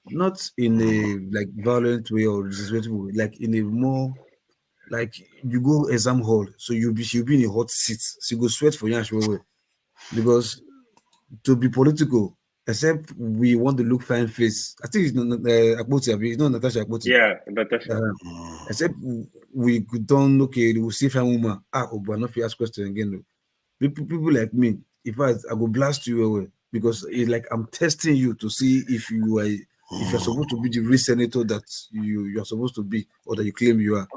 Not in a like violent way or disrespectful way, like in a more like you go exam hall, so she'll be in a hot seat. She go sweat for you, because to be political, except we want to look fine face. I think it's not Akpoti, it's not Natasha Akpoti. Yeah, Natasha. Except we don't we'll see fine woman. But not if you ask question again though. People like me, if I go blast you away, because it's like I'm testing you to see if you're supposed to be the real senator that you're supposed to be, or that you claim you are.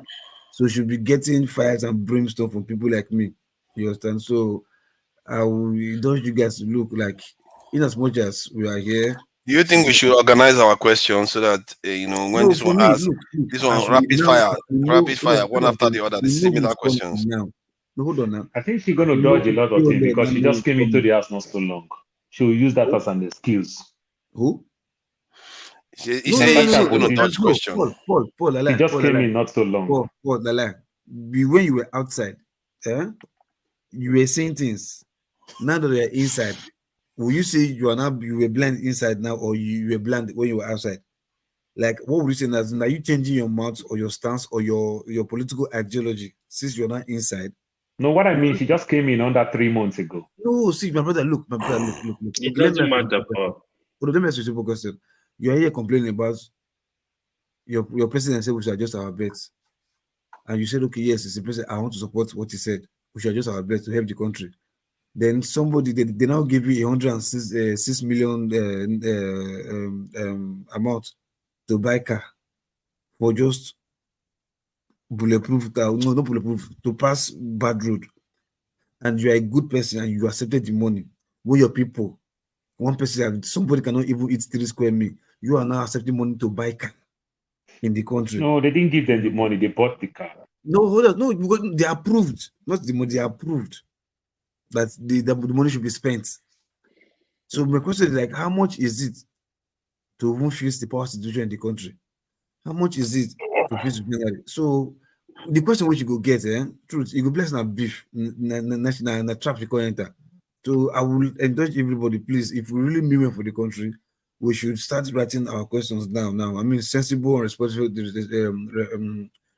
So you should be getting fires and brimstone from people like me. You understand? So I will indulge you guys to look like, in as much as we are here. Do you think we should organize our questions so that when this one asks, this one rapid fire, one after the other, the similar questions? Now, no, hold on now. I think she's going to dodge a lot of things because she just came into the house not so long. She'll use that as an excuse. Who? He said he's going to dodge questions. Paul, he just came in not so long. Paul, when you were outside, you were saying things. Now that you're inside, will you say you were blind inside now, or you were blind when you were outside? Like, what would you say now? Are you changing your mouth or your stance or your political ideology since you're not inside? No, what I mean, she just came in under 3 months ago. No, see, my brother, look. It doesn't matter, Paul. Let me ask you a simple question. You are here complaining about your president said we should adjust our bets. And you said, okay, yes, it's the president. I want to support what he said. We should adjust our bets to help the country. Then somebody, they now give you 106 million amount to buy car for just bulletproof, not bulletproof, to pass bad road. And you are a good person and you accepted the money. When your people, one person, somebody cannot even eat 3 square meals, you are now accepting money to buy car in the country. No, they didn't give them the money, they bought the car. No, hold on, no, they approved, not the money, they approved that the money should be spent. So my question is, like, how much is it to even fix the power situation in the country? How much is it to fix the country? So the question which you go get, truth, you go bless na beef, na trap you can enter. So I will encourage everybody, please, if we really mean well for the country, we should start writing our questions down now. I mean, sensible and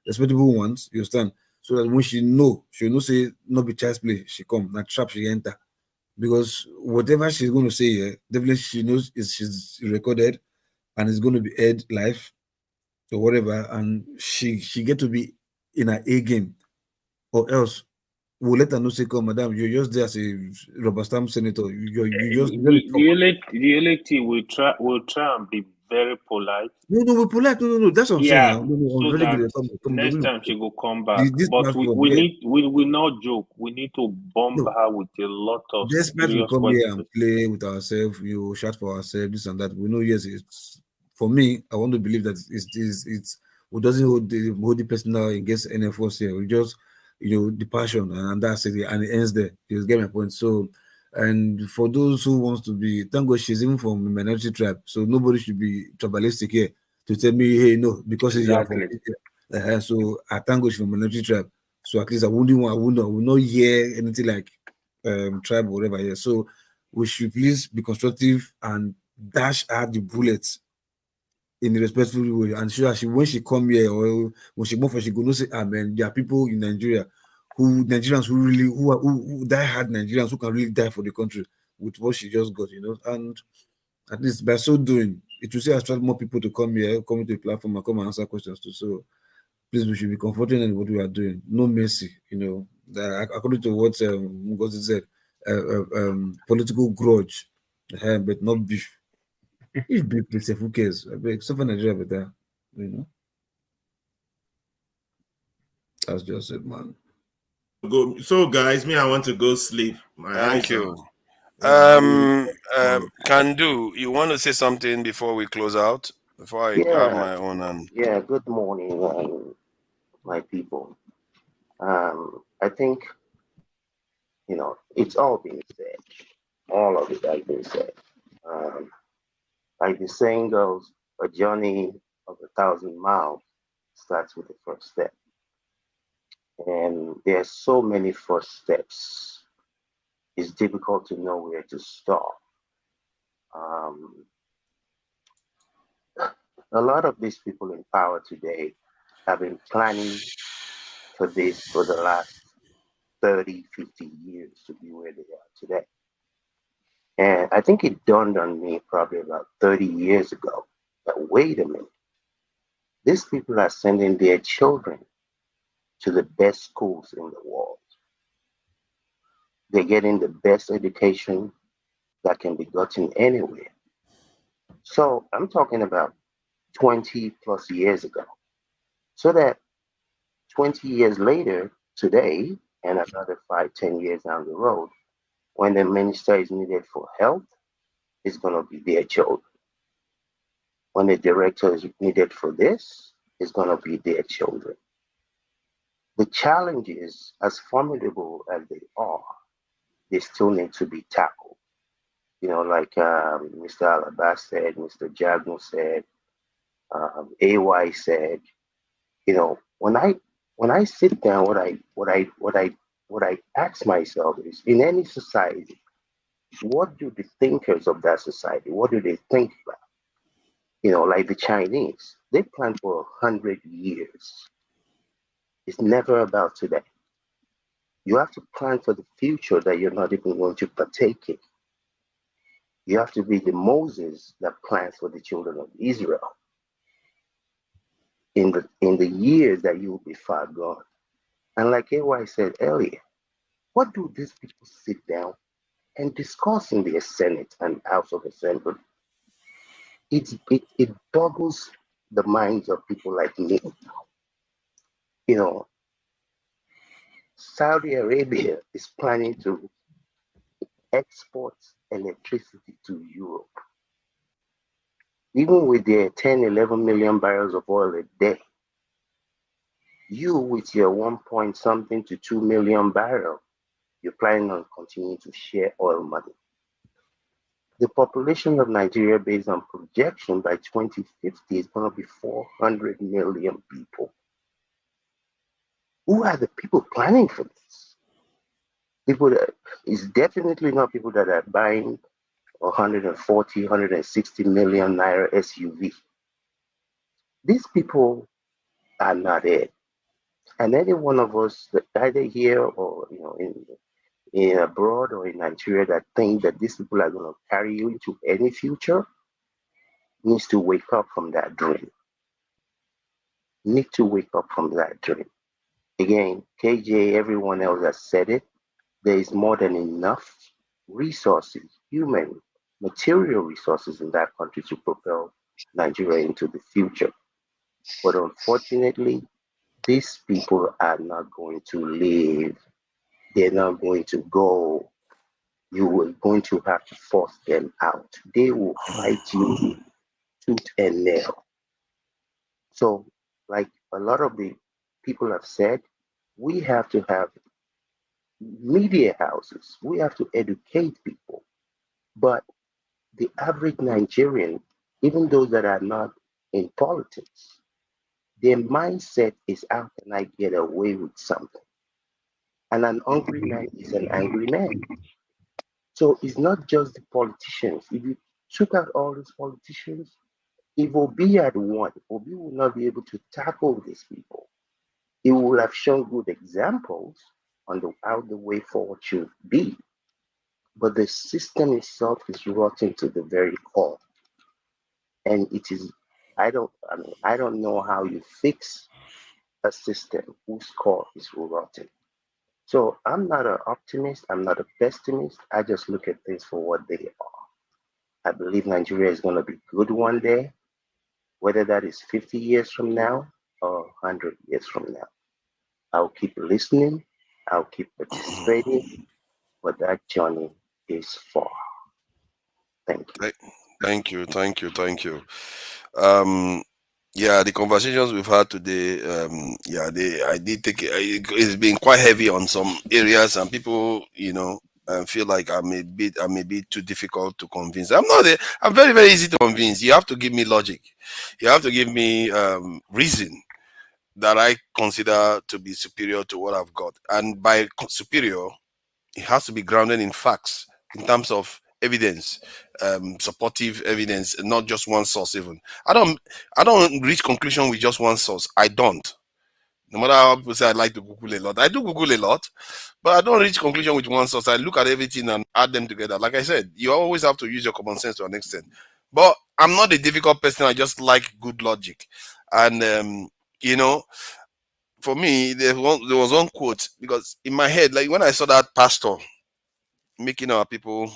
respectable ones, you understand? So that when she know say not be child's play, she come, not trap she enter. Because whatever she's going to say, definitely she knows she's recorded and it's going to be aired live or whatever, and she get to be in her A game, or else we'll let her know, say, come, madam, you're just there as a rubber stamp senator. You just the electee will try and be very polite. No, we're polite. No. That's what I'm saying now. No, I'm so very that good. Come, next no. time she will come back. This But platform, we will not joke. We need to bomb no. her with a lot of Despite we serious come here questions. and play with ourselves, shout for ourselves, this and that. We know, yes, it's for me. I want to believe that it's we doesn't hold the personal against NFOs here. We just the passion and that's it, and it ends there. You get my point. So, and for those who wants to be, thank God she's even from a minority tribe, so nobody should be tribalistic here to tell me, hey, no, because you are from. So I thank God she's from a minority tribe. So at least I will not hear anything like tribe or whatever here. So we should please be constructive and dash out the bullets in a respectful way. And sure, when she come here or when she move, she go no say, man, there are people in Nigeria Nigerians who really who die hard Nigerians who can really die for the country with what she just got, and at least by so doing, it will say attract more people to come here, come to the platform and come and answer questions too. So please, we should be comforting in what we are doing. No mercy, according to what Ngozi said, political grudge, but not beef. If beef, it's who cares? I beg, so for Nigeria better, That's just it, man. So, guys, I want to go sleep. My Thank eyes you. are- Can do. You want to say something before we close out? Before I have my own and Yeah, good morning, my people. I think, it's all been said. All of it has been said. Like the saying goes, a journey of 1,000 miles starts with the first step. And there are so many first steps. It's difficult to know where to start. A lot of these people in power today have been planning for this for the last 30, 50 years to be where they are today. And I think it dawned on me probably about 30 years ago that, wait a minute, these people are sending their children to the best schools in the world. They're getting the best education that can be gotten anywhere. So I'm talking about 20 plus years ago. So that 20 years later, today, and another 5, 10 years down the road, when the minister is needed for health, it's going to be their children. When the director is needed for this, it's going to be their children. The challenges, as formidable as they are, they still need to be tackled. Like Mr. Alabas said, Mr. Jagno said, AY said, when I sit down, what I ask myself is, in any society, what do the thinkers of that society, what do they think about? Like the Chinese, they plan for 100 years. It's never about today. You have to plan for the future that you're not even going to partake in. You have to be the Moses that plans for the children of Israel in the years that you will be far gone. And like AY said earlier, what do these people sit down and discuss in their Senate and House of Assembly? It boggles the minds of people like me. Saudi Arabia is planning to export electricity to Europe. Even with their 10, 11 million barrels of oil a day, you with your 1 point something to 2 million barrel, you're planning on continuing to share oil money. The population of Nigeria, based on projection, by 2050 is going to be 400 million people. Who are the people planning for this? People that is definitely not people that are buying 140, 160 million naira SUV. These people are not it. And any one of us that either here or in abroad or in Nigeria that think that these people are going to carry you into any future needs to wake up from that dream. Need to wake up from that dream. Again, KJ, everyone else has said it. There is more than enough resources, human, material resources in that country to propel Nigeria into the future. But unfortunately, these people are not going to live. They're not going to go. You are going to have to force them out. They will fight you tooth and nail. So, like a lot of the people have said, we have to have media houses. We have to educate people. But the average Nigerian, even those that are not in politics, their mindset is how can I get away with something? And an hungry man is an angry man. So it's not just the politicians. If you took out all these politicians, if Obi had won, Obi will not be able to tackle these people. He will have shown good examples on how the way forward should be. But the system itself is rotten to the very core. And it is, I don't know how you fix a system whose core is rotten. So I'm not an optimist, I'm not a pessimist. I just look at things for what they are. I believe Nigeria is going to be good one day, whether that is 50 years from now or 100 years from now. I'll keep listening, I'll keep participating, but that journey is far. Thank you. Thank you. Yeah, the conversations we've had today, I did take it's been quite heavy on some areas, and people, feel like I may be too difficult to convince. I'm very, very easy to convince. You have to give me logic. You have to give me reason that I consider to be superior to what I've got. And by superior, it has to be grounded in facts, in terms of evidence, supportive evidence, not just one source. Even I don't reach conclusion with just one source. I don't. No matter how people say I like to Google a lot, I do Google a lot, but I don't reach conclusion with one source. I look at everything and add them together. Like I said, you always have to use your common sense to an extent. But I'm not a difficult person. I just like good logic, and for me, there was one quote, because in my head, like when I saw that pastor making our people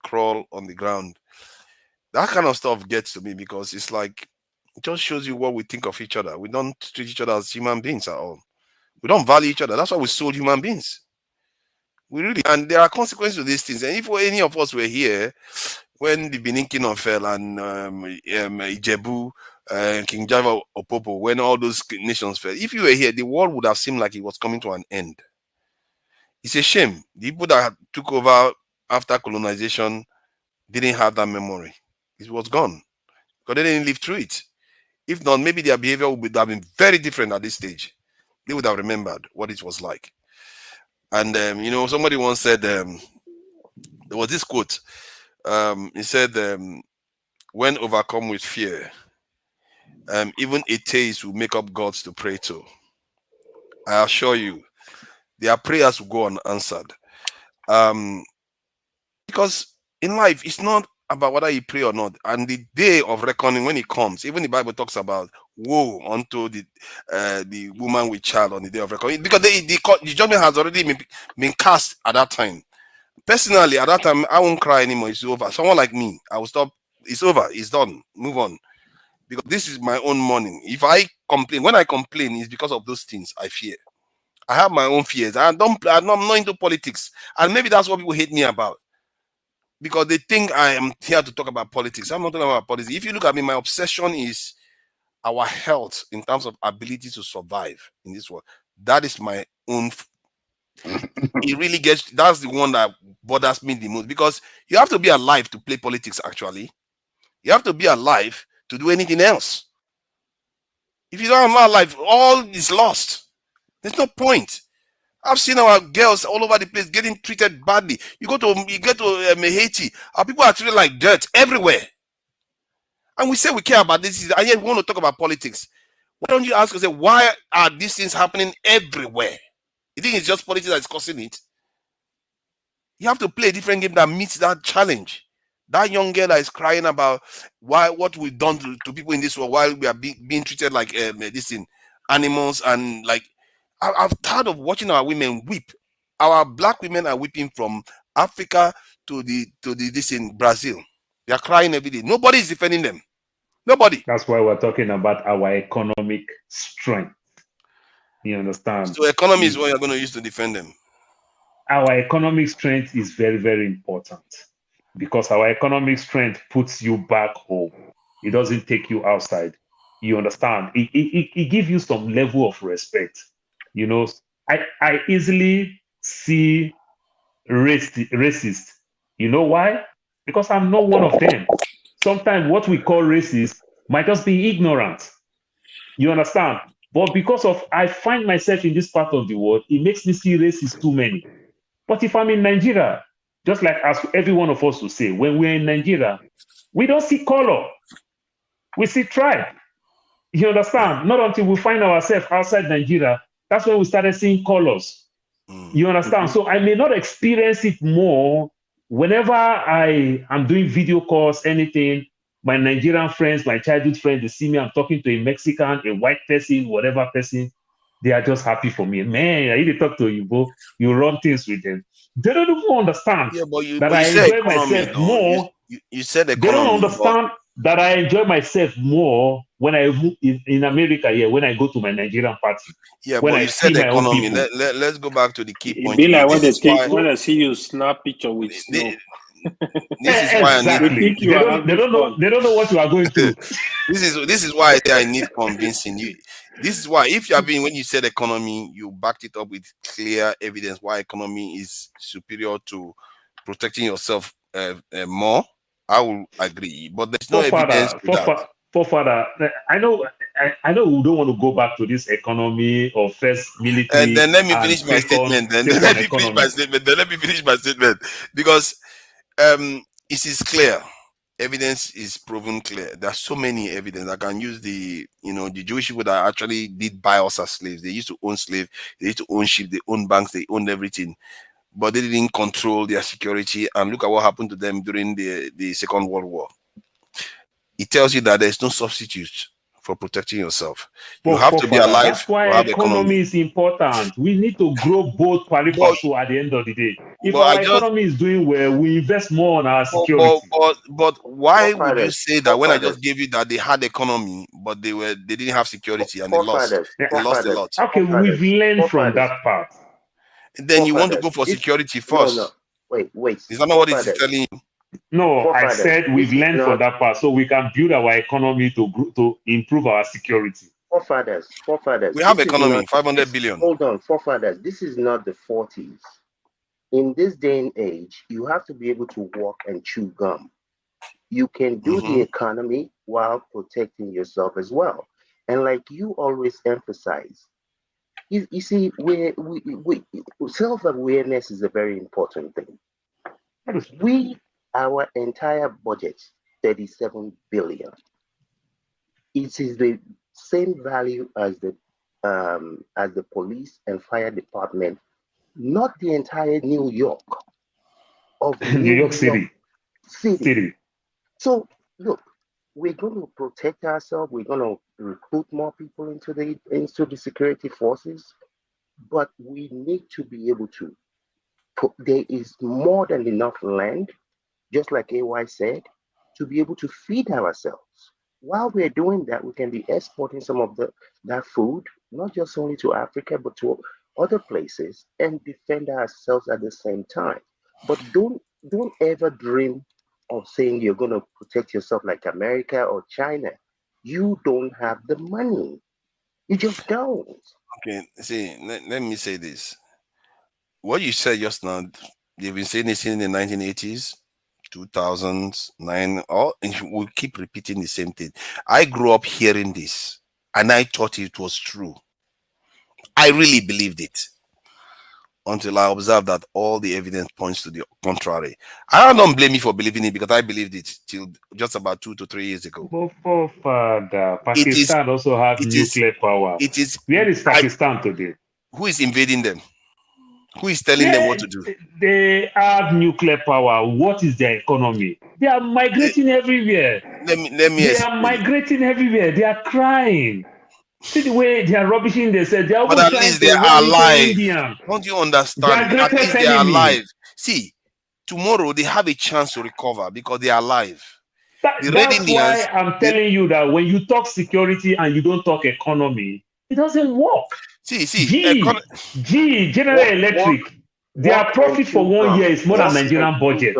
crawl on the ground, that kind of stuff gets to me, because it's like, it just shows you what we think of each other. We don't treat each other as human beings at all. We don't value each other. That's why we sold human beings. We really, and there are consequences to these things. And if any of us were here when the Benin Kingdom fell, and Ijebu, King Java Opopo, when all those nations fell, if you were here, the world would have seemed like it was coming to an end. It's a shame. The people that took over after colonization didn't have that memory. It was gone because they didn't live through it. If not, maybe their behavior would have been very different at this stage. They would have remembered what it was like. And somebody once said, there was this quote. He said, when overcome with fear, even atheists will make up gods to pray to. I assure you, their prayers will go unanswered. Because in life, it's not about whether you pray or not. And the day of reckoning, when it comes, even the Bible talks about woe unto the woman with child on the day of reckoning, because the judgment has already been cast at that time. Personally, at that time, I won't cry anymore. It's over. Someone like me, I will stop. It's over. It's done. Move on. Because this is my own morning. If I complain, when I complain, it's because of those things I fear. I have my own fears. I'm not into politics. And maybe that's what people hate me about, because they think I am here to talk about politics. I'm not talking about politics. If you look at me, my obsession is our health in terms of ability to survive in this world. That is my own. It really that's the one that bothers me the most, because you have to be alive to play politics. Actually, you have to be alive to do anything else. If you don't have alive, all is lost. There's no point. I've seen our girls all over the place getting treated badly. You get to Haiti, our people are treated like dirt everywhere. And we say we care about this, and yet we want to talk about politics. Why don't you ask yourself, why are these things happening everywhere? You think it's just politics that's causing it? You have to play a different game that meets that challenge. That young girl that is crying about what we've done to people in this world while we are being treated like animals, and like I'm tired of watching our women weep. Our black women are weeping from Africa to this in Brazil. They are crying every day. Nobody is defending them. Nobody. That's why we're talking about our economic strength. You understand? So economy is what you're going to use to defend them. Our economic strength is very, very important because our economic strength puts you back home. It doesn't take you outside. You understand? It gives you some level of respect. You know, I easily see racist. You know why? Because I'm not one of them. Sometimes what we call racist might just be ignorant. You understand? But because of I find myself in this part of the world, it makes me see racists too many. But if I'm in Nigeria, just like as every one of us will say, when we're in Nigeria, we don't see color. We see tribe. You understand? Not until we find ourselves outside Nigeria, that's when we started seeing colors. You understand? So I may not experience it more whenever I am doing video calls, anything. My Nigerian friends, my childhood friends, they see me, I'm talking to a Mexican, a white person, whatever person, they are just happy for me. Man, I need to talk to you, you run things with them. They don't even understand that I enjoy myself more. You said They don't understand that I enjoy myself more when I in America here, when I go to my Nigerian party. Yeah, when but I you said see my own economy. people. Let's go back to the key point. Be like when This they is take when I see you snap picture with snow. This is why I Exactly. need. They don't know what you are going through. This is why I say I need convincing you. This is why if you have been when you said economy, you backed it up with clear evidence why economy is superior to protecting yourself more. I will agree, but there's no evidence to that. Forefather, I know we don't want to go back to this economy of first military. And then let me finish my statement. Then let me finish my statement. Because it is clear. Evidence is proven clear. There's so many evidence. I can use the Jewish people that actually did buy us as slaves. They used to own slaves. They used to own ships. They own banks. They owned everything. But they didn't control their security. And look at what happened to them during the Second World War. It tells you that there's no substitute for protecting yourself. You have to be alive. That's why economy is important. We need to grow both paripasu at the end of the day. If our economy is doing well, we invest more on our security. But why would you say that when I just gave you that they had economy, but they didn't have security and they lost? They lost a lot. Okay, we've learned from that part. Then you want to go for security first. No. Wait. Is that not what it's telling you? No, I said we've learned from that part, so we can build our economy to improve our security. Forefathers. We have economy, 500 billion. Hold on, forefathers. This is not the 40s. In this day and age, you have to be able to walk and chew gum. You can do the economy while protecting yourself as well. And like you always emphasize, you see, we self-awareness is a very important thing. Our entire budget, 37 billion. It is the same value as the police and fire department, not the entire New York of New York City. So look, we're going to protect ourselves. We're going to recruit more people into the security forces, but we need to be able to. There is more than enough land, just like AY said, to be able to feed ourselves. While we're doing that, we can be exporting some of that food, not just only to Africa, but to other places, and defend ourselves at the same time. But don't ever dream of saying you're going to protect yourself like America or China. You don't have the money. You just don't. Okay, see, let me say this. What you said just now, they've been saying this in the 1980s. 2009, we'll keep repeating the same thing. I grew up hearing this and I thought it was true. I really believed it until I observed that all the evidence points to the contrary. I don't blame me for believing it because I believed it till just about 2 to 3 years ago. But Pakistan also has nuclear power. Where is Pakistan today? Who is invading them? Who is telling them what to do? They have nuclear power. What is their economy? They are migrating everywhere. Let me They are migrating everywhere. They are crying. See the way they are rubbishing themselves. They are but at least they are alive. Don't you understand? At least they are alive. See, tomorrow they have a chance to recover because they are alive. That's why I'm telling you that when you talk security and you don't talk economy, it doesn't work. General Electric, their profit for 1 year is more than Nigerian budget.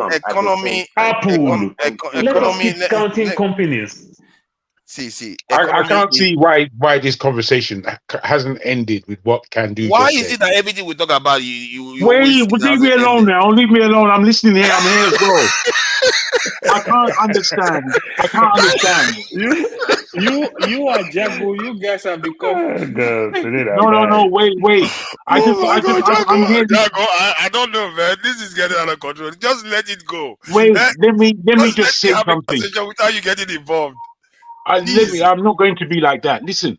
Apple. Let us keep counting companies. I can't see why this conversation hasn't ended with what Kandu Why just is said. it that everything we talk about you Wait, leave me alone now. Leave me alone. I'm listening here. I'm here as well. I can't understand. You are Jago. You guys have become. No. Wait. I'm here. Jago, I don't know, man. This is getting out of control. Just let it go. Wait, let me just say have something. A conversation without you getting involved. I'm not going to be like that. Listen,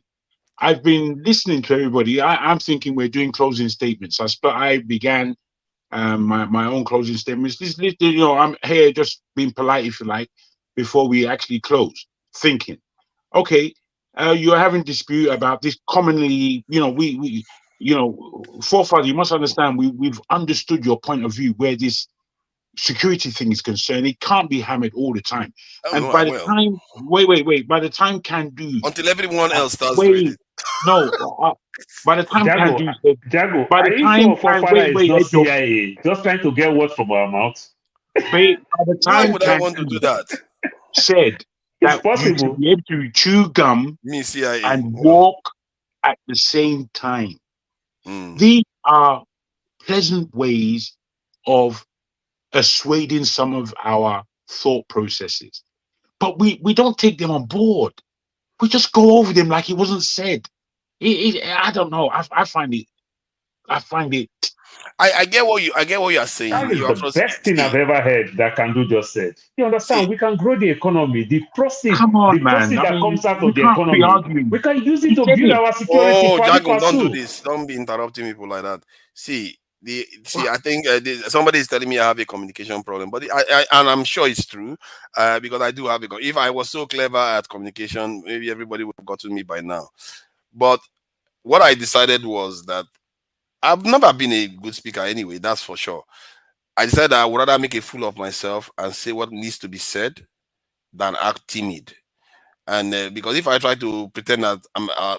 I've been listening to everybody. I'm thinking we're doing closing statements. I began my own closing statements. I'm here just being polite, if you like, before we actually close. Thinking, okay, you're having dispute about this commonly. We forefather. You must understand. We've understood your point of view where this security thing is concerned. It can't be hammered all the time. By the time, wait. By the time until everyone else starts doing it. By the time Jago, are you sure forefather is not CIA? Just trying to get words from our mouths. By the time why would I want to do that? Said that you to be able to chew gum and walk at the same time. These are pleasant ways of assuading some of our thought processes, but we don't take them on board. We just go over them like it wasn't said. I don't know. I find it. I get what you are saying. That is the best thing I've ever heard that Kandu just said. You understand? We can grow the economy. The proceeds that comes out of the economy, we can use it to build our security. Jago, don't do this. Don't be interrupting people like that. I think somebody is telling me I have a communication problem, but and I'm sure it's true because I do have it. If I was so clever at communication, maybe everybody would have gotten me by now. But what I decided was that I've never been a good speaker anyway, that's for sure. I decided I would rather make a fool of myself and say what needs to be said than act timid. And because if I try to pretend that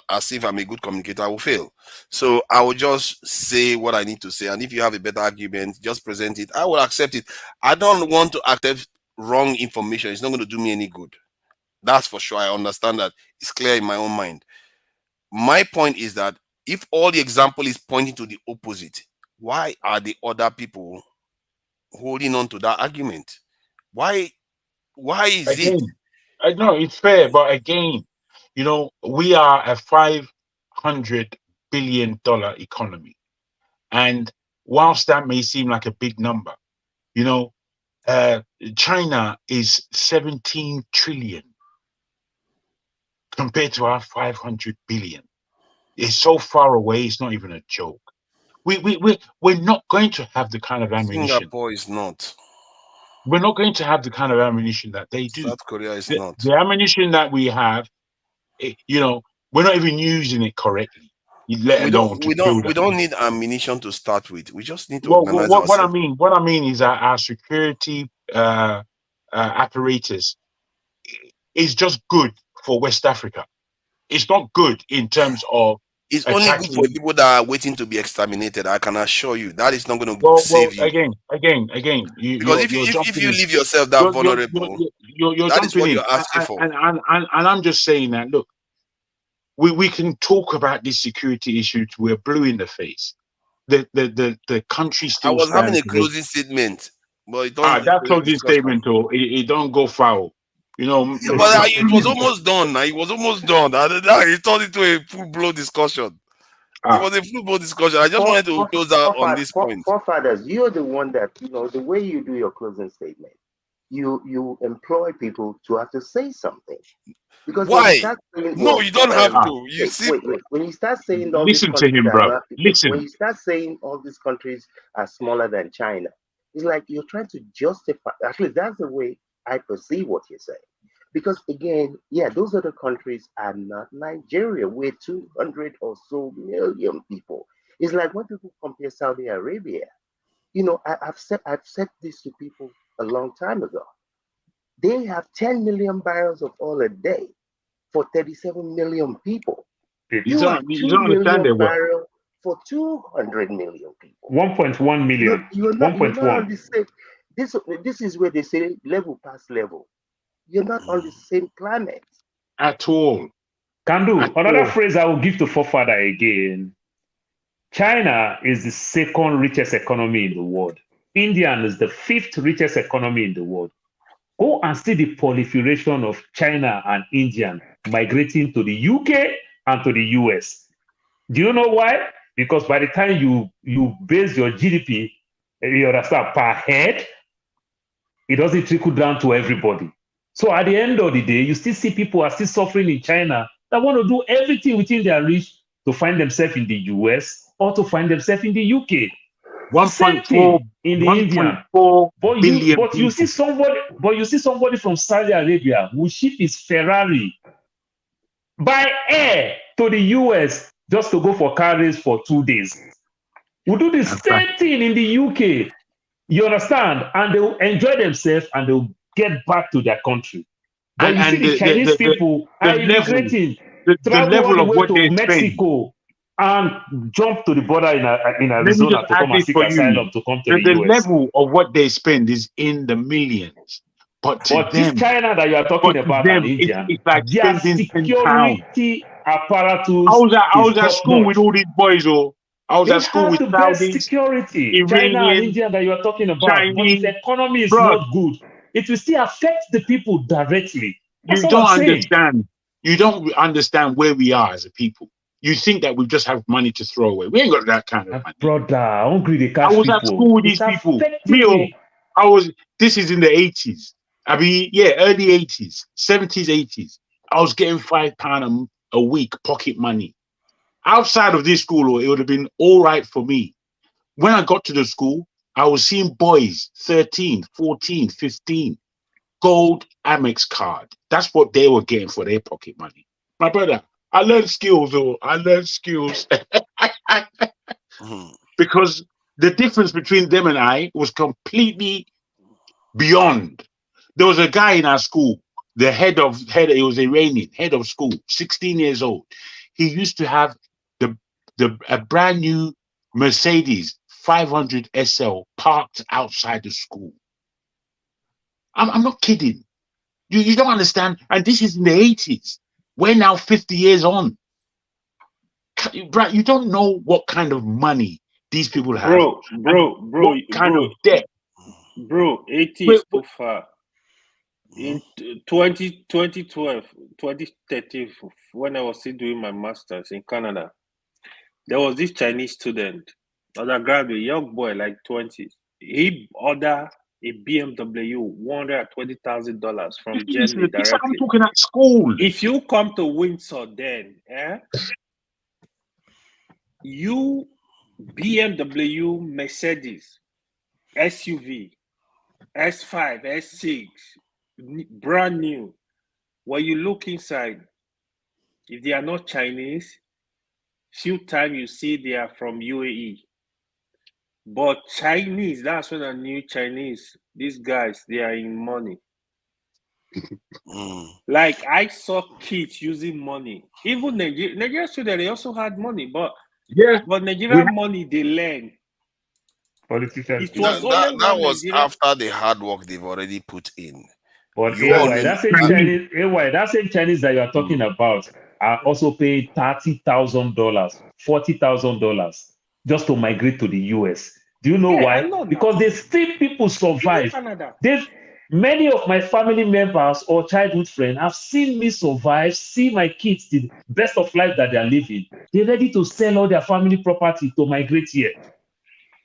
as if I'm a good communicator, I will fail. So I will just say what I need to say. And if you have a better argument, just present it. I will accept it. I don't want to accept wrong information. It's not going to do me any good. That's for sure. I understand that. It's clear in my own mind. My point is that if all the example is pointing to the opposite, why are the other people holding on to that argument? Why is it? I know it's fair, but again, we are a $500 billion economy, and whilst that may seem like a big number, China is 17 trillion compared to our 500 billion. It's so far away. It's not even a joke. We're not going to have the kind of ammunition. Singapore is not. We're not going to have the kind of ammunition that they do. South Korea is not. The ammunition that we have, we're not even using it correctly. We don't need ammunition to start with. We just need to organize ourselves. What I mean is that our security apparatus is just good for West Africa. It's not good in terms of. It's only good for people that are waiting to be exterminated. I can assure you that is not going to save you. Again. Because if you leave yourself that vulnerable, that is what you're asking for. And I'm just saying that, look, we can talk about this security issue till we're blue in the face. The country still. I was having a closing statement, but it don't. That closing statement, it don't go foul. But it was almost done. It was almost done. It turned into a full-blown discussion. It was a full-blown discussion. I just wanted to close out on this point. Forefathers, you're the one that, the way you do your closing statement, you employ people to have to say something. Because why? You don't have to. Wait. When you start saying all listen to him, bro. Listen. When you start saying all these countries are smaller than China, it's like you're trying to justify. Actually, that's the way I perceive what you're saying. Because again, those other countries are not Nigeria. We're 200 or so million people. It's like when people compare Saudi Arabia. I've said this to people a long time ago. They have 10 million barrels of oil a day for 37 million people. You don't 2 understand million it well. barrels for 200 million people. 1.1 million. You're not on 1.1. the same. This is where they say level past level. You're not on the same planet at all. Kandu, another phrase I will give to forefather again. China is the second richest economy in the world. India is the 5th richest economy in the world. Go and see the proliferation of China and Indian migrating to the UK and to the US. Do you know why? Because by the time you base your GDP, you understand, per head, it doesn't trickle down to everybody. So at the end of the day, you still see people are still suffering in China that want to do everything within their reach to find themselves in the US or to find themselves in the UK. 1.4 in the Indian. But you see somebody from Saudi Arabia who ship his Ferrari by air to the US just to go for car race for 2 days. We do the same thing in the UK. You understand? And they will enjoy themselves and they will get back to their country. But you see the Chinese people are immigrating, travel all the way to Mexico and jump to the border in Arizona to come and seek asylum to come to the US. level of what they spend is in the millions. But this China that you are talking about and India, it's like their spending security apparatus I was at school with all these boys, I was at school with the best Saudis, security. China and India that you are talking about, Chinese, but if the economy is bro, not good, it will still affect the people directly. That's you all I'm don't saying. understand. You don't understand where we are as a people. You think that we just have money to throw away. We ain't got that kind of money. Brother, hungry they catch I was people. at school with these people. This is in the 80s. I mean, yeah, early 80s, 70s, 80s. I was getting £5 a week pocket money. Outside of this school, it would have been all right for me. When I got to the school, I was seeing boys, 13, 14, 15, gold Amex card. That's what they were getting for their pocket money. My brother, I learned skills, because the difference between them and I was completely beyond. There was a guy in our school, it was Iranian, head of school, 16 years old. He used to have a brand new Mercedes 500 SL parked outside the school. I'm not kidding. You don't understand. And this is in the 80s. We're now 50 years on. You don't know what kind of money these people have. What kind of debt. Bro, 80 is too far. In 2012, 2013, when I was still doing my master's in Canada, there was this Chinese student, undergraduate, young boy, like 20s. He ordered a BMW $120,000 from Germany directly. I'm talking at school. If you come to Windsor then, you BMW, Mercedes, SUV, S5, S6, brand new. When you look inside, if they are not Chinese, few times you see they are from UAE. But Chinese, that's when I knew Chinese. These guys, they are in money. Like I saw kids using money. Even Nigeria students, they also had money, but Nigerian money they learn. Politicians. That was after the hard work they've already put in. But that same Chinese that you are talking about are also paying $30,000, $40,000 just to migrate to the US. Do you know why? Because they still people survive. Many of my family members or childhood friends have seen me survive, see my kids the best of life that they are living. They're ready to sell all their family property to migrate here.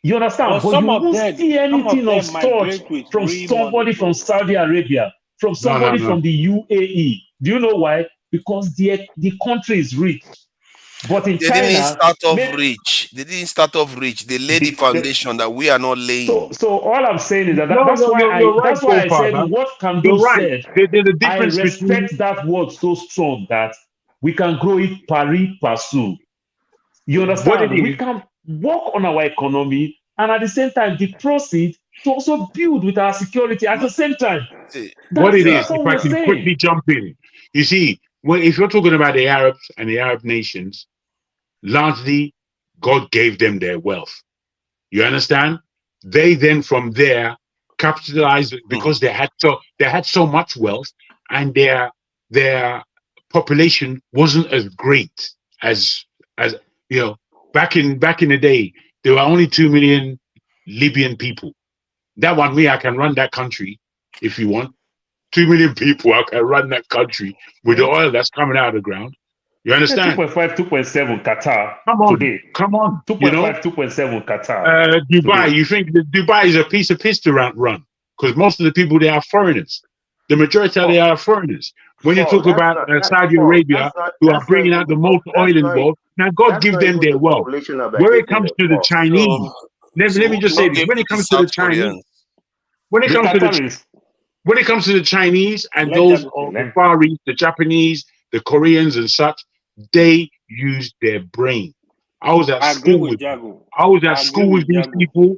You understand? But you won't see anything of such from somebody from Saudi Arabia, from somebody from the UAE. Do you know why? Because the country is rich. But in China, they didn't start off rich. They laid the foundation that we are not laying. So all I'm saying is that's why I said what Kandu said. I respect that word so strong that we can grow it pari passu. You understand? We can work on our economy and at the same time the proceeds to also build with our security at the same time. What it is, That's all if I we're can saying. quickly jump in, you see, if you're talking about the Arabs and the Arab nations, largely God gave them their wealth. You understand? They then from there capitalized because they had so much wealth, and their population wasn't as great as you know, back in the day. There were only 2 million Libyan people. That one, me, I can run that country if you want. 2 million people, I can run that country with the oil that's coming out of the ground. You understand? 2.5, 2.7 Qatar today. Come on. 2.5, 2.7 Qatar. Dubai, today. you think that Dubai is a piece of history run? Because most of the people there are foreigners. The majority of they are foreigners. When you talk about Saudi Arabia, who are bringing out the most oil in the world, now God give them their wealth. When it comes to the Chinese, let me just say this: when it comes to the Chinese, when it comes to the Chinese and those of the Far East, the Japanese, the Koreans and such, they use their brain. I was at school with these people,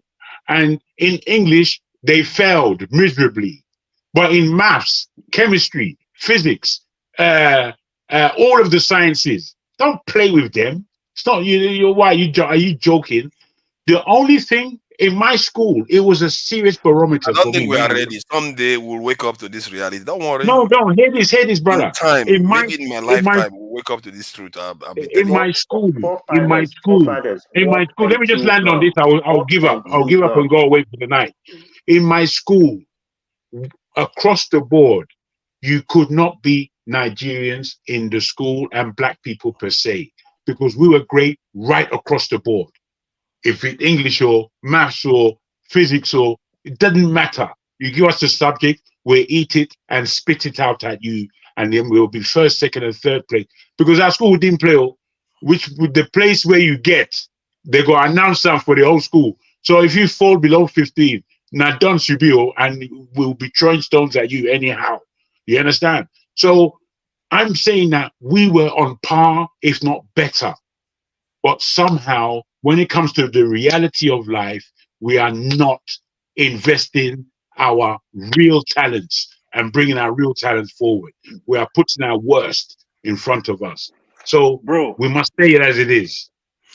and in English they failed miserably, but in maths, chemistry, physics, all of the sciences, don't play with them. It's not you. Why are you joking? The only thing in my school, it was a serious barometer I don't for think me. we are ready. Someday we'll wake up to this reality. Don't worry. No, hear this, brother. In time, maybe in my lifetime, we'll wake up to this truth. I'll be in my school, let me just land on this. I'll give up and go away for the night. In my school, across the board, you could not be Nigerians in the school and black people per se, because we were great right across the board. If it's English or maths or physics or it doesn't matter. You give us the subject, we'll eat it and spit it out at you, and then we'll be first, second, and third place. Because our school didn't play, which with the place where you get, they go announce them for the whole school. So if you fall below 15, now done should be, and we'll be throwing stones at you anyhow. You understand? So I'm saying that we were on par, if not better. But somehow, when it comes to the reality of life, we are not investing our real talents and bringing our real talents forward. We are putting our worst in front of us. So, we must say it as it is.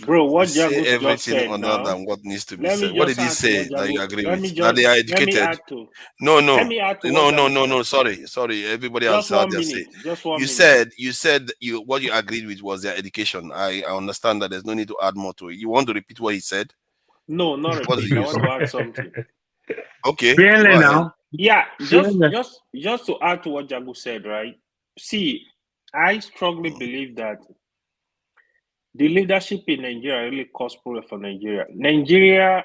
Bro, what say Jagus just everything said other now. than what needs to be Let me said. What just did he add to say what that you Jagus. agree Let me with? That just they are let me educated? add to. No. Let me add to what Jagus No. said. Sorry. Everybody has Just had 1 their minute. say. Just 1 You minute. said what you agreed with was their education. I understand that there's no need to add more to it. You want to repeat what he said? No, not What did repeat. I you want say? to add something. Okay, go ahead. Yeah, just to add to what Jagu said, right? See, I strongly believe that the leadership in Nigeria really caused problem for Nigeria. Nigeria,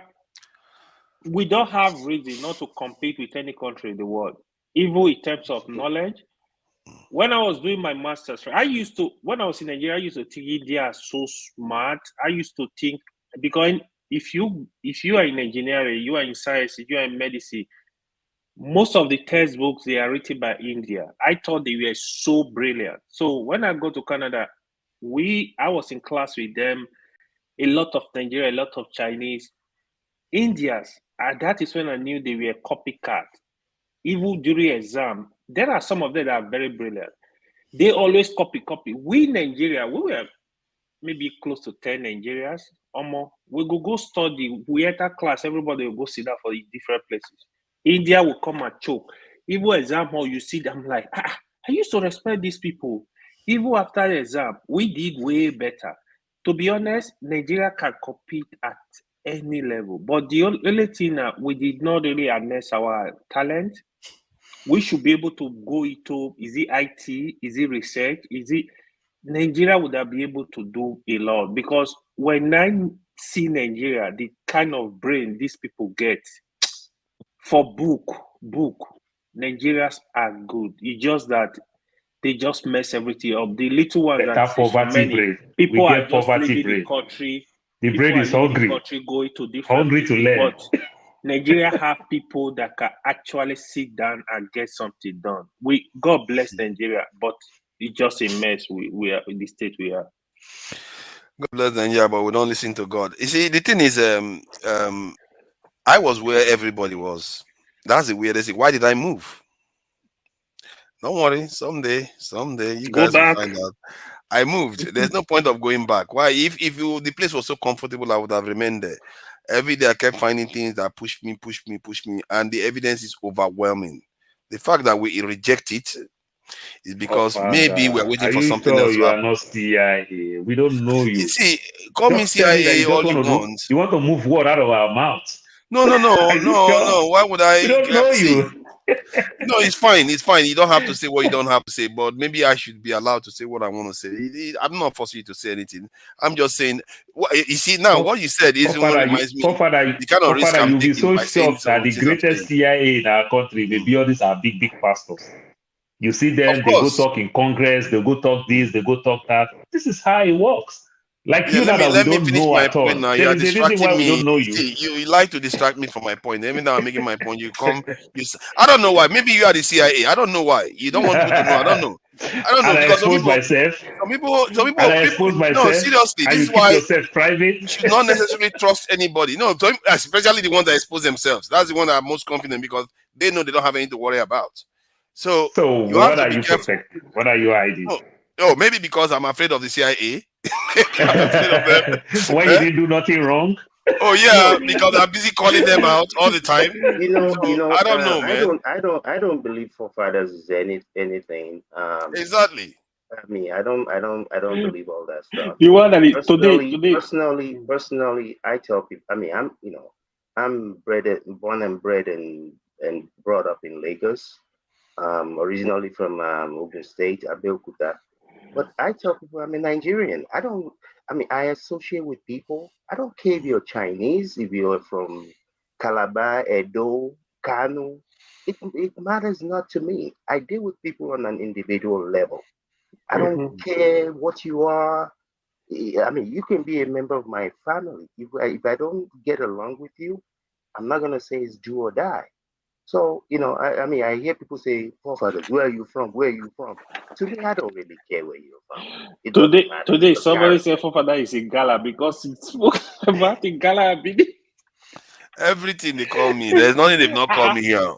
we don't have reason not to compete with any country in the world, even in terms of knowledge. When I was doing my master's, when I was in Nigeria, I used to think they are so smart. I used to think, because if you are in engineering, you are in science, you are in medicine, most of the textbooks, they are written by India. I thought they were so brilliant. So when I go to Canada, I was in class with them, a lot of Nigeria, a lot of Chinese, Indians. And that is when I knew they were copycat. Even during exam, there are some of them that are very brilliant. They always copy. We Nigeria, we were maybe close to 10 Nigerians. We go study. We enter class, everybody will go sit down for the different places. India will come and choke. Even exam hall, you see them like, I used to respect these people. Even after the exam, we did way better. To be honest, Nigeria can compete at any level. But the only thing that we did not really harness our talent. We should be able to go into, is it IT? Is it research? Nigeria would have been able to do a lot, because when I see Nigeria, the kind of brain these people get for book, Nigerians are good. It's just that they just mess everything up. The little ones that is many people are just leaving the country. The People brain are is leaving the hungry. country, going to different Hungry to places. learn. But Nigeria have people that can actually sit down and get something done. God bless Nigeria, but it's just a mess. We are in the state we are. God bless Nigeria, but we don't listen to God. You see, the thing is, I was where everybody was. That's the weirdest thing. Why did I move? Don't worry. Someday you Go guys will back. find out. I moved. There's no point of going back. Why? If the place was so comfortable, I would have remained there. Every day I kept finding things that push me, and the evidence is overwhelming. The fact that we reject it is because maybe we're Father, waiting are for you something sure else to you are happen. not CIA? We don't know You you. see, call me Just tell me that CIA you all just you want to do. want. You want to move word out of our mouths. No. Are you sure? Why would We I don't know see? you. No, it's fine. It's fine. You don't have to say what you don't have to say, but maybe I should be allowed to say what I want to say. I'm not forcing you to say anything. I'm just saying. You see, now what you said is what reminds me the kind of risk I'm You'll be taking so by saying shocked that some the things I'm greatest saying. CIA in our country may be all these are big pastors. You see them, Of they go course. talk in Congress, they go talk this, they go talk that. This is how it works. Like Yeah, you now that we let me don't finish know my at all. point now. You There are is a reason why distracting we me. don't know you. See, you like to distract me from my point. Every time I'm making my point, you come. I don't know why. Maybe you are the CIA. I don't know why. You don't want people to know. I don't know. And I Because some expose people, myself. some And I people. expose No, myself. seriously, And this you is keep why yourself private. you should not necessarily trust anybody. No, especially the ones that expose themselves. That's the one that are most confident because they know they don't have anything to worry about. So So you have what to are be you careful. protecting? What are you hiding? Oh, maybe because I'm afraid of the CIA. I'm afraid of them. Why you didn't do nothing wrong? Oh yeah, because I'm busy calling them out all the time. I don't know, man. I don't believe forefathers is anything. Exactly. I mean, I don't believe all that stuff. You want that today. Personally, I tell people. I mean, I'm born and bred and brought up in Lagos. Originally from Ogun State, Abeokuta. But I tell people I'm a Nigerian. I associate with people. I don't care if you're Chinese, if you're from Calabar, Edo, Kano. It matters not to me. I deal with people on an individual level. I don't care what you are. I mean, you can be a member of my family. If I don't get along with you, I'm not going to say it's do or die. So, I hear people say, forefathers, where are you from? Where are you from? To me, I don't really care where you're from. It doesn't matter. Today somebody said forefather is in Gala because he spoke about in Gala. Everything they call me. There's nothing they've not called me here.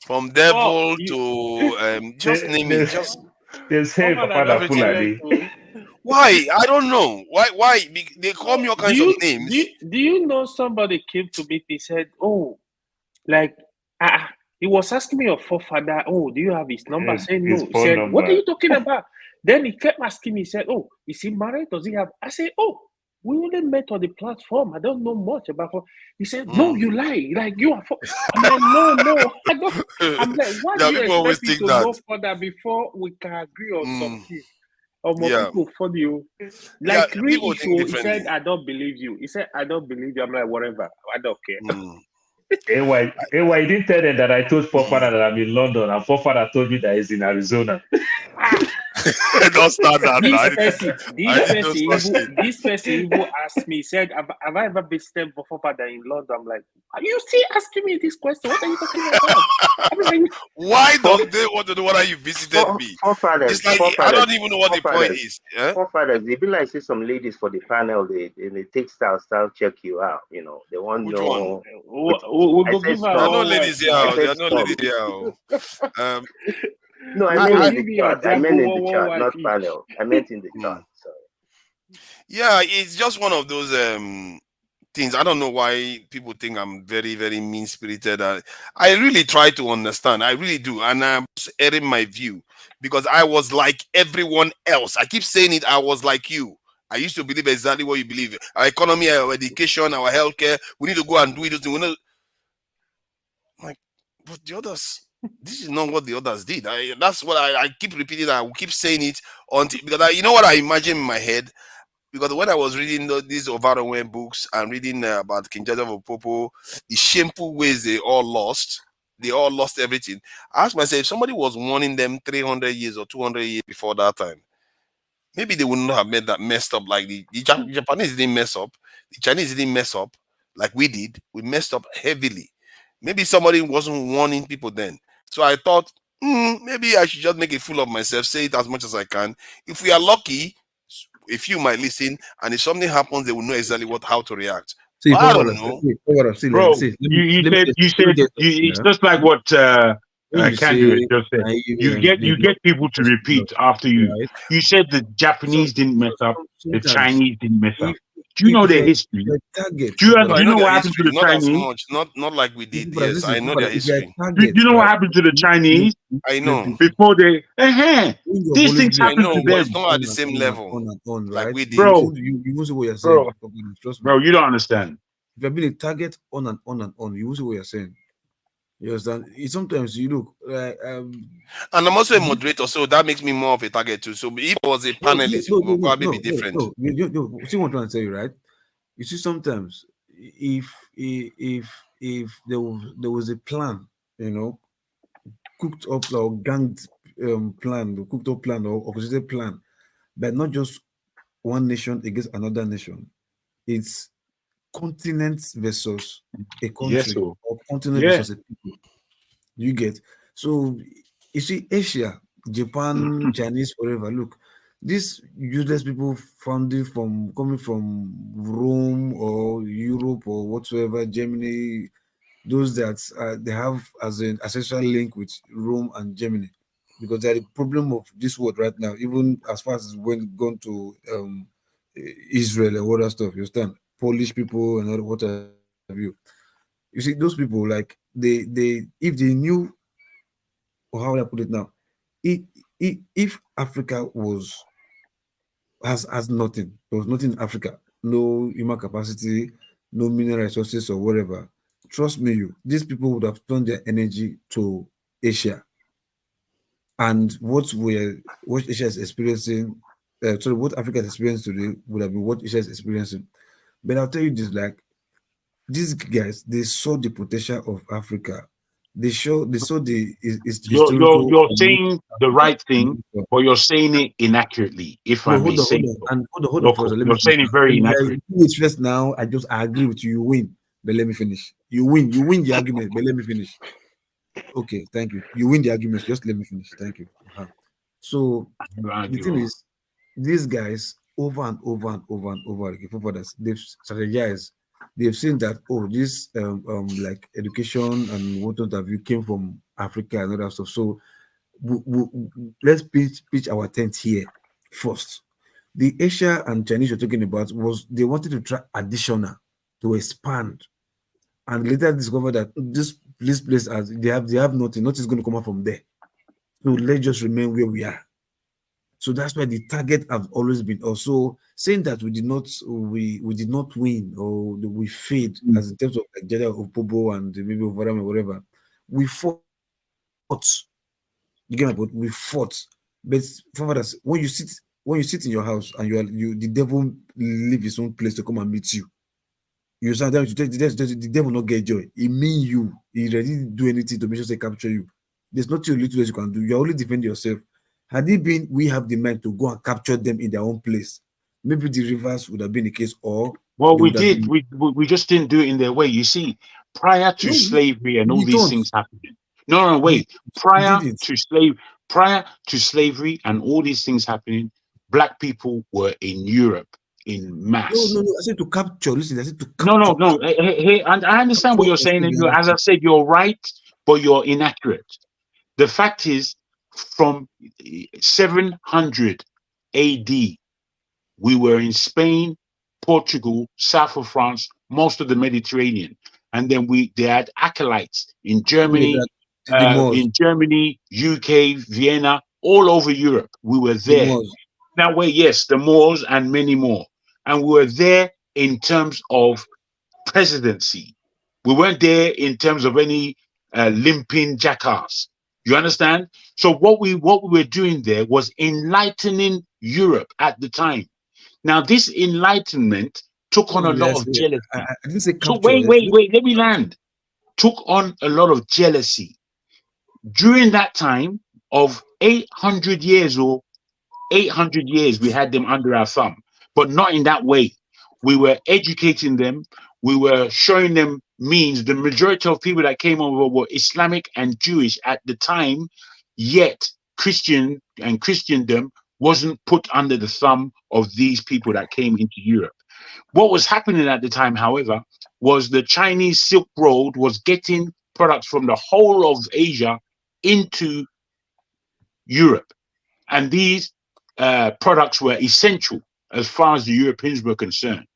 From devil to just name it. Just they say Papa da Fulani. Why? I don't know. Why? They call me all kinds of names. Do you know somebody came to me? He said, "Oh, like he was asking me your forefather. Oh, do you have his number?" I said, "No." He said, "What are you talking about?" Then he kept asking me. He said, "Oh, is he married? Does he have?" I said, "Oh, we only met on the platform. I don't know much about her." He said, "No, you lie. Like you are." I'm like, "No, I don't." I'm like, "Why do you expect me to go further before we can agree on something?" Or more people for you. Like real issue. He said, "I don't believe you." He said, "I don't believe you." I'm like, "Whatever. I don't care." AY didn't tell them that I told forefather that I'm in London, and forefather told me that he's in Arizona. Don't start that. This person even asked me, said, have I ever visited forefather in London? I'm like, are you still asking me this question? What are you talking about? I'm like, why don't they want to know whether you visited me? Forefathers, I don't even know what the point is. Forefathers, they be like say some ladies for the panel, they take style check you out. They want to know. There are no ladies here. There are no ladies here. No, I meant in the chart. I meant in the chart, not panel. I meant in the chart. Sorry. Yeah, it's just one of those things. I don't know why people think I'm very, very mean-spirited. I really try to understand. I really do. And I'm airing my view because I was like everyone else. I keep saying it. I was like you. I used to believe exactly what you believe. Our economy, our education, our healthcare. We need to go and do it. Like, but the others, this is not what the others did. That's what I keep repeating. I will keep saying it until because you know what I imagine in my head. Because when I was reading these Ovaronwe books and reading about King George of Popo, the shameful ways they all lost everything. I asked myself, if somebody was warning them 300 years or 200 years before that time, maybe they would not have made that messed up like the Japanese didn't mess up, the Chinese didn't mess up like we did. We messed up heavily. Maybe somebody wasn't warning people then. So I thought, maybe I should just make a fool of myself, say it as much as I can. If we are lucky, a few might listen, and if something happens, they will know exactly how to react. I don't know. Bro, you said it's just like what when I you can't do it. say Just say naive you and they get people to repeat after you. right? You said the Some, Japanese didn't mess up, the sometimes Chinese didn't mess up. if Do you know if their you're, history? target Do you for No, do I you know know their what happened to history, the not as Chinese? much, not like we did. brothers, Yes, I listen, know brothers, their if you're a history. Do target, you know what right? happened to the Chinese I When know. people before they? when you have These always things been I happened know, to but it's them, not at the same level and on, like right? we did. bro, You won't see what you're saying. bro, Trust me. bro. You don't understand. If you're being a target on, you won't see what you're saying. You understand? Sometimes you look And I'm also a moderator, so that makes me more of a target too. So if I was a panelist, it would probably be different. See what I'm trying to tell you, right? You see, sometimes if there was a plan, cooked up or ganged plan, or cooked up plan or orchestrated plan, but not just one nation against another nation. It's continents versus a Yes, country so or continent yeah. versus a people. You get so you see Asia, Japan, Chinese, whatever. Look, these useless people founded from coming from Rome or Europe or whatsoever, Germany, those that they have as an ancestral link with Rome and Germany, because they're the problem of this world right now, even as far as when gone to Israel and all that stuff. You understand? Polish people and all what have you. You see, those people, like they if they knew, or how would I put it now, if Africa has nothing, there was nothing in Africa, no human capacity, no mineral resources or whatever. Trust me, these people would have turned their energy to Asia, and what Asia is experiencing, what Africa is experiencing today would have been what Asia is experiencing. But I'll tell you this: like these guys, they saw the potential of Africa. They saw the historical. You're saying the right thing, but you're saying it inaccurately, if I No, may hold on, say hold on, so. and hold on first. Okay, Let me you're finish saying it now. very You inaccurate. do it first now. I agree with you. You win, but let me finish. You win the argument, but let me finish. Okay, thank you. You win the argument. Just let me finish. Thank you. So the thing is, these guys over and over and over and over again, for others, they've strategized. They've seen that this like education and what have you came from Africa and other stuff. So let's pitch our tent here first. The Asia and Chinese you're talking about was they wanted to try additional to expand, and later discovered that this place as they have nothing is going to come out from there. So let's just remain where we are. So that's why the target have always been also saying that we did not win, or we failed as in terms of Nigeria or Pobo and maybe Overam or whatever. We fought. You get my point? We fought. But fathers, when you sit in your house and the devil leave his own place to come and meet you. You sometimes the devil not get joy. It mean you. He ready to do anything to make sure they capture you. There's nothing little that you can do. You only defend yourself. Had it been we have the mind to go and capture them in their own place, maybe the reverse would have been the case, or Well, they we would have did. been. We just didn't do it in their way. You see, prior to No, slavery and all we these don't. things happening. No, We wait. Prior didn't. to slavery and all these things happening, black people were in Europe in mass. No. I said to capture. Listen, I said to No. Hey, and I understand what you're saying, and as I said, you're right, but you're inaccurate. The fact is, from 700 AD, we were in Spain, Portugal, south of France, most of the Mediterranean, and then they had acolytes in Germany, the Moors. UK, Vienna, all over Europe. We were The there. Moors. Now, yes, the Moors and many more, and we were there in terms of presidency. We weren't there in terms of any limping jackass. You understand? So what we were doing there was enlightening Europe at the time. Now, this enlightenment took on a lot of I jealousy. didn't say So capture. wait, let me land. Took on a lot of jealousy. During that time of 800 years, we had them under our thumb, but not in that way. We were educating them. We were showing them means. The majority of people that came over were Islamic and Jewish at the time, yet Christian and Christendom wasn't put under the thumb of these people that came into Europe. What was happening at the time, however, was the Chinese Silk Road was getting products from the whole of Asia into Europe. And these products were essential as far as the Europeans were concerned.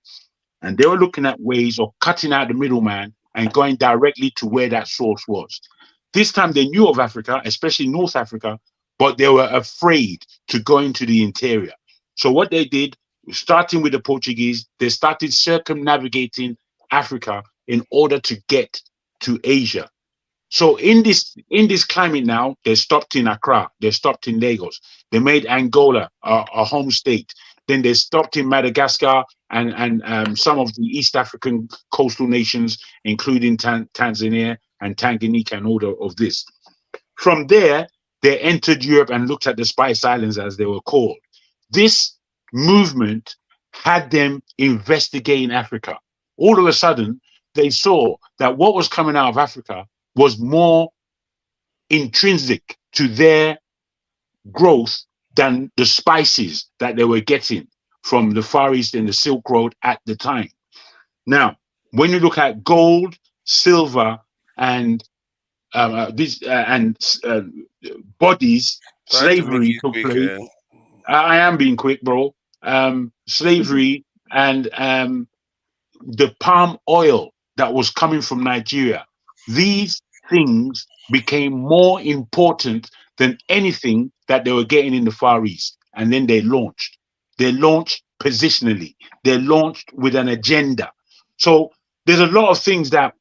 And they were looking at ways of cutting out the middleman and going directly to where that source was. This time they knew of Africa, especially North Africa, but they were afraid to go into the interior. So what they did, starting with the Portuguese, they started circumnavigating Africa in order to get to Asia. So in this climate now, they stopped in Accra, they stopped in Lagos, they made Angola a home state. Then they stopped in Madagascar and some of the East African coastal nations, including Tanzania and Tanganyika and all of this. From there, they entered Europe and looked at the Spice Islands, as they were called. This movement had them investigating Africa. All of a sudden, they saw that what was coming out of Africa was more intrinsic to their growth than the spices that they were getting from the Far East and the Silk Road at the time. Now, when you look at gold, silver, and bodies, slavery took place. I am being quick, bro. Slavery and the palm oil that was coming from Nigeria. These things became more important than anything that they were getting in the Far East. And then they launched. They launched positionally. They launched with an agenda. So there's a lot of things that,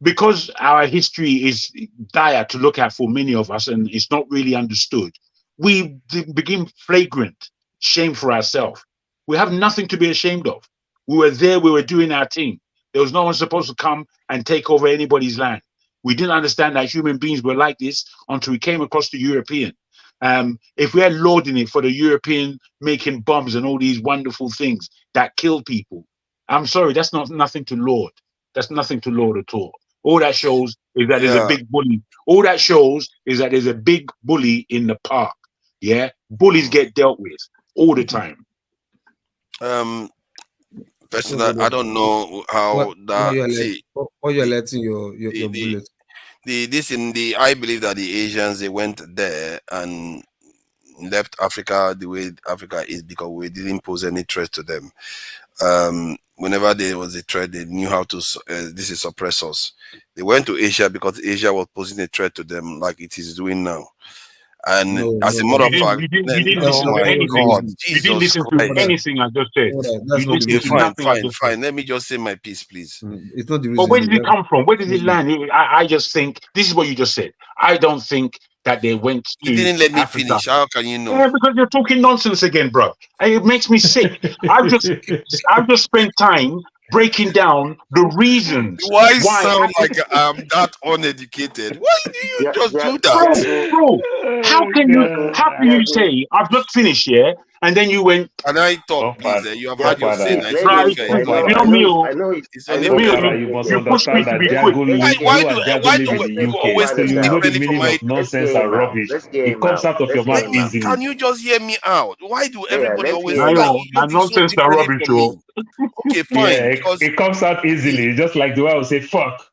because our history is dire to look at for many of us and it's not really understood, we begin flagrant shame for ourselves. We have nothing to be ashamed of. We were there, we were doing our thing. There was no one supposed to come and take over anybody's land. We didn't understand that human beings were like this until we came across the European. If we had lauding it for the European making bombs and all these wonderful things that kill people, I'm sorry, that's nothing to laud. That's nothing to laud at all. All that shows is that there's a big bully. All that shows is that there's a big bully in the park. Yeah, bullies get dealt with all the time. Personally, I don't know how you're letting your bullet. I believe that the Asians, they went there and left Africa the way Africa is because we didn't pose any threat to them. Whenever there was a threat, they knew how to suppress us. They went to Asia because Asia was posing a threat to them, like it is doing now. And as a matter of fact, you didn't listen to anything. You didn't listen to anything I just said. Fine. Let me just say my piece, please. It's not the reason. But where did it come from? Where did it land? I just think this is what you just said. I don't think that they went to. You didn't let me Africa. finish. How can you know? Yeah, because you're talking nonsense again, bro. And it makes me sick. I've just spent time breaking down the reasons why sound like I'm that uneducated. Why do you just do that, bro? How can you say I've just finished here and then you went? Can I talk, please? You have had your say. You know me. You must understand that Why do you always so you know the meaning of nonsense and rubbish? It comes out of your mouth easily. Can you just hear me out? Why do everybody always nonsense and rubbish? Okay, fine. Yeah, it comes out easily, just like the way I would say "fuck."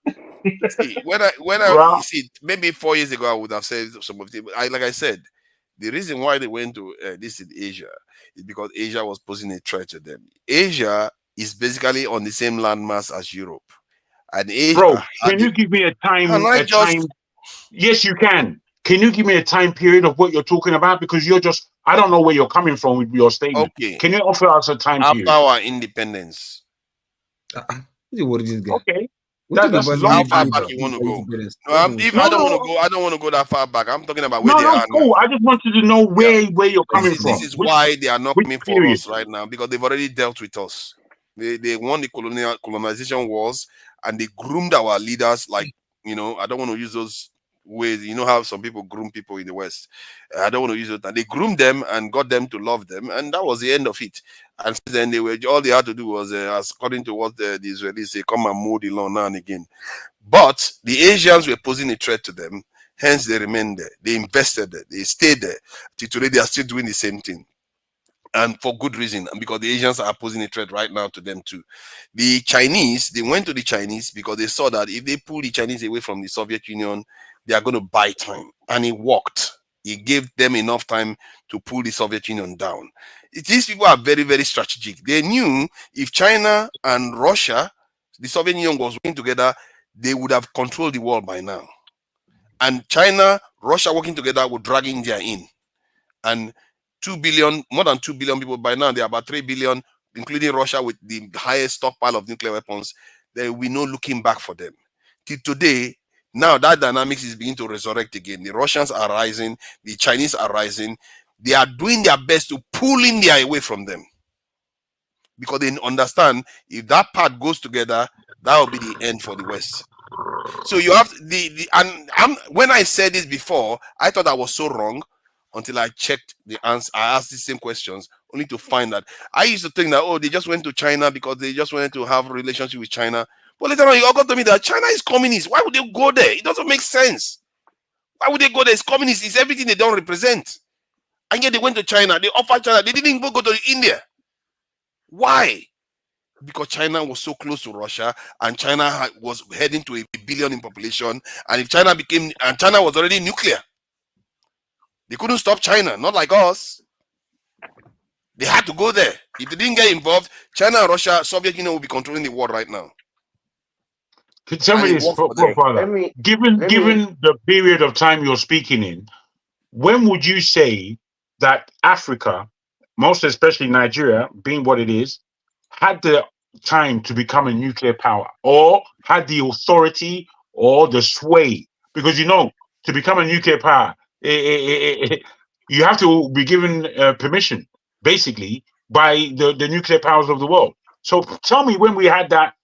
See, when I see, maybe 4 years ago I would have said some of it. Like I said, the reason why they went to this in Asia is because Asia was posing a threat to them. Asia is basically on the same landmass as Europe, and Asia. Bro, can you give me a time? Yes, you can. Can you give me a time period of what you're talking about? Because I don't know where you're coming from with your statement. Okay. Can you offer us a time period? After our independence. Okay. That's how far back you want to go. I don't want to go that far back. I'm talking about where they are now. I just wanted to know where you're coming from. This is why they are not coming for us right now, because they've already dealt with us. They won the colonization wars and they groomed our leaders like, I don't want to use those ways. You know how some people groom people in the West. I don't want to use it. And they groomed them and got them to love them, and that was the end of it. And then all they had to do was, according to what the Israelis say, come and mow the lawn now and again. But the Asians were posing a threat to them, hence they remained there. They invested there. They stayed there. Till today, they are still doing the same thing. And for good reason, and because the Asians are posing a threat right now to them too. The Chinese, they went to the Chinese because they saw that if they pull the Chinese away from the Soviet Union, they are going to buy time. And it worked. It gave them enough time to pull the Soviet Union down. These people are very, very strategic. They knew if China and Russia, the Soviet Union was working together, they would have controlled the world by now. And China, Russia working together would drag India in. And 2 billion, more than 2 billion people by now, there are about 3 billion, including Russia with the highest stockpile of nuclear weapons. There will be no looking back for them. Till today, now that dynamics is beginning to resurrect again. The Russians are rising, the Chinese are rising. They are doing their best to pull India away from them. Because they understand if that part goes together, that will be the end for the West. So you have when I said this before, I thought I was so wrong until I checked the answer. I asked the same questions only to find that I used to think that, oh, they just went to China because they just wanted to have a relationship with China. But later on, you all got to me that China is communist. Why would they go there? It doesn't make sense. Why would they go there? It's communist. It's everything they don't represent. And yet they went to China. They offered China. They didn't even go to India. Why? Because China was so close to Russia, and China was heading to 1 billion in population. And if China and China was already nuclear, they couldn't stop China, not like us. They had to go there. If they didn't get involved, China and Russia, Soviet Union will be controlling the world right now. Tell me this, Father. Given the period of time you're speaking in, when would you say that Africa, most especially Nigeria, being what it is, had the time to become a nuclear power, or had the authority or the sway? Because to become a nuclear power, you have to be given permission, basically, by the nuclear powers of the world. So tell me when we had that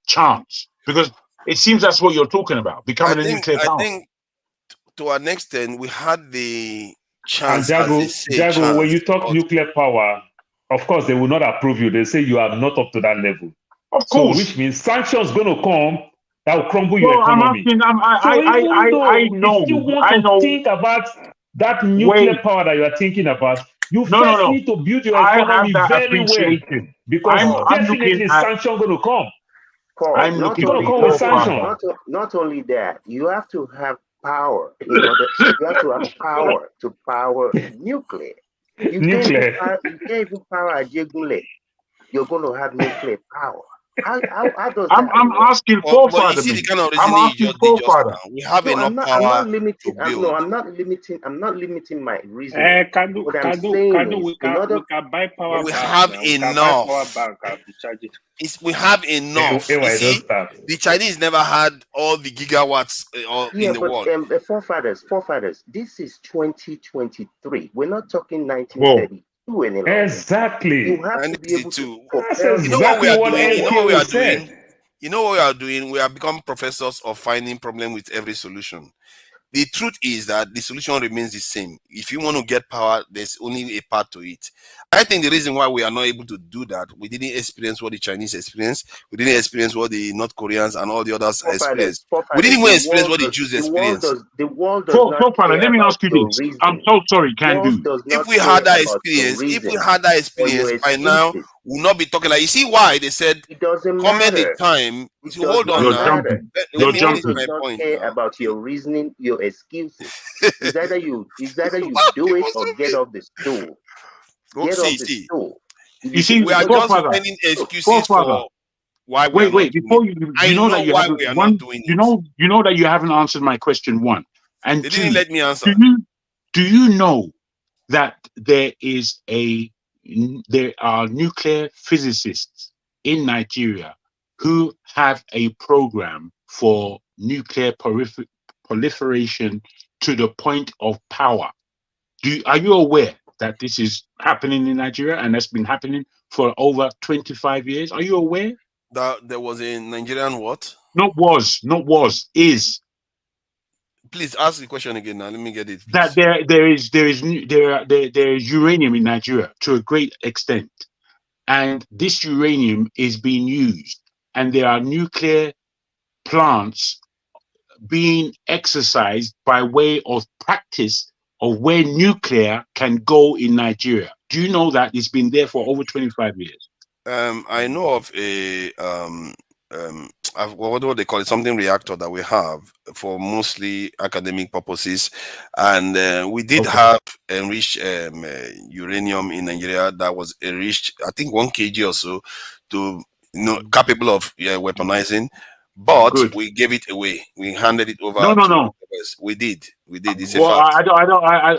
chance, because it seems that's what you're talking about, becoming a nuclear power. I think to an extent we had the chance. And Jago, when you talk nuclear power, of course they will not approve you. They say you are not up to that level. Of course. So which means sanctions going to come that will crumble your economy. I know. If you want to think about that nuclear power that you are thinking about, you first need to build your economy very well, because definitely sanctions going to come. Paul, not only that, you have to have power. You have to have power to power nuclear. You can't even power a Jegule. You're going to have nuclear power. How does that I'm asking forefather. I'm asking forefather. We have enough power. I'm not limiting my reasoning. What I'm saying is, we can buy power. We have enough. We have enough. You see, the Chinese never had all the gigawatts in the world. Forefathers, this is 2023. We're not talking 1932 anymore. Exactly. You have to be able to You know what we are doing? You know what we are doing? We have become professors of finding problem with every solution. The truth is that the solution remains the same. If you want to get power, there's only a part to it. I think the reason why we are not able to do that, we didn't experience what the Chinese experienced. We didn't experience what the North Koreans and all the others experienced. We didn't even experience what the Jews experienced. The world does not care let me ask you this. reasoning. I'm so sorry, can do. If we had that experience, by now we'll not be talking like. You see why they said it doesn't come at matter. the time. Hold on now. Let me finish my point. Care about your reasoning, your excuses. It's either you do it or get off the stool. Get off the stool. You see, we are just finding excuses for why we wait. Before you know that you know that you haven't answered my question one. And they didn't let me answer. Do you know that there are nuclear physicists in Nigeria who have a program for nuclear proliferation to the point of power? Are you aware that this is happening in Nigeria and that's been happening for over 25 years? Are you aware? That there was a Nigerian what? Not was, is. Please ask the question again now. Let me get it. Please. That there is uranium in Nigeria to a great extent. And this uranium is being used. And there are nuclear plants being exercised by way of practice of where nuclear can go in Nigeria. Do you know that it's been there for over 25 years? I know of a what do they call it? Something reactor that we have for mostly academic purposes, and we did have enriched uranium in Nigeria that was enriched, I think 1 kg or so, to capable of weaponizing. But we gave it away. We handed it over to No. others. We did. It's a Well, fact.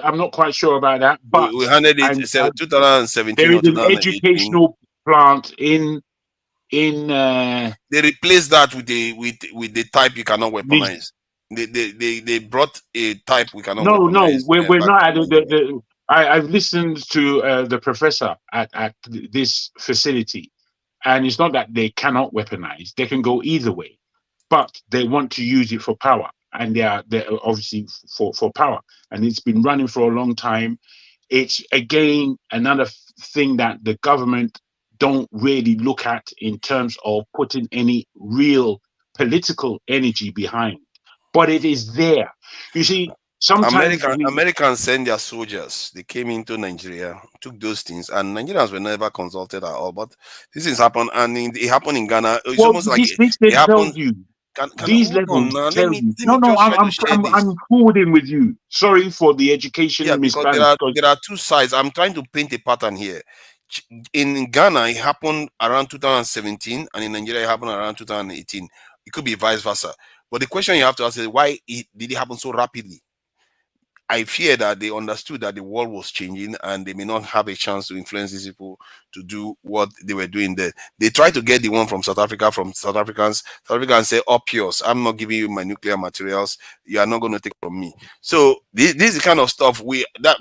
I'm not quite sure about that, but We handed it 2017 there or is an 2018. educational plant in They replaced that with the type you cannot weaponize. They brought a type we cannot No, weaponize. we're Back not to at Nigeria. I've listened to the professor at this facility, and it's not that they cannot weaponize; they can go either way, but they want to use it for power, and they're obviously for power, and it's been running for a long time. It's again another thing that the government don't really look at in terms of putting any real political energy behind, but it is there. You see, sometimes Americans send their soldiers. They came into Nigeria, took those things, and Nigerians were never consulted at all. But this has happened, and it happened in Ghana. It's well, almost like this they it tell happened. you. Can These hold on levels now? tell Let you. me No, just try to share this. I'm forwarding with you. Sorry for the education Yeah, because misbalance. there are two sides. I'm trying to paint a pattern here. In Ghana, it happened around 2017, and in Nigeria, it happened around 2018. It could be vice versa. But the question you have to ask is why did it happen so rapidly? I fear that they understood that the world was changing and they may not have a chance to influence these people to do what they were doing there. They tried to get the one from South Africa from South Africans. South Africans say, "Up yours. I'm not giving you my nuclear materials. You are not going to take from me." So this is the kind of stuff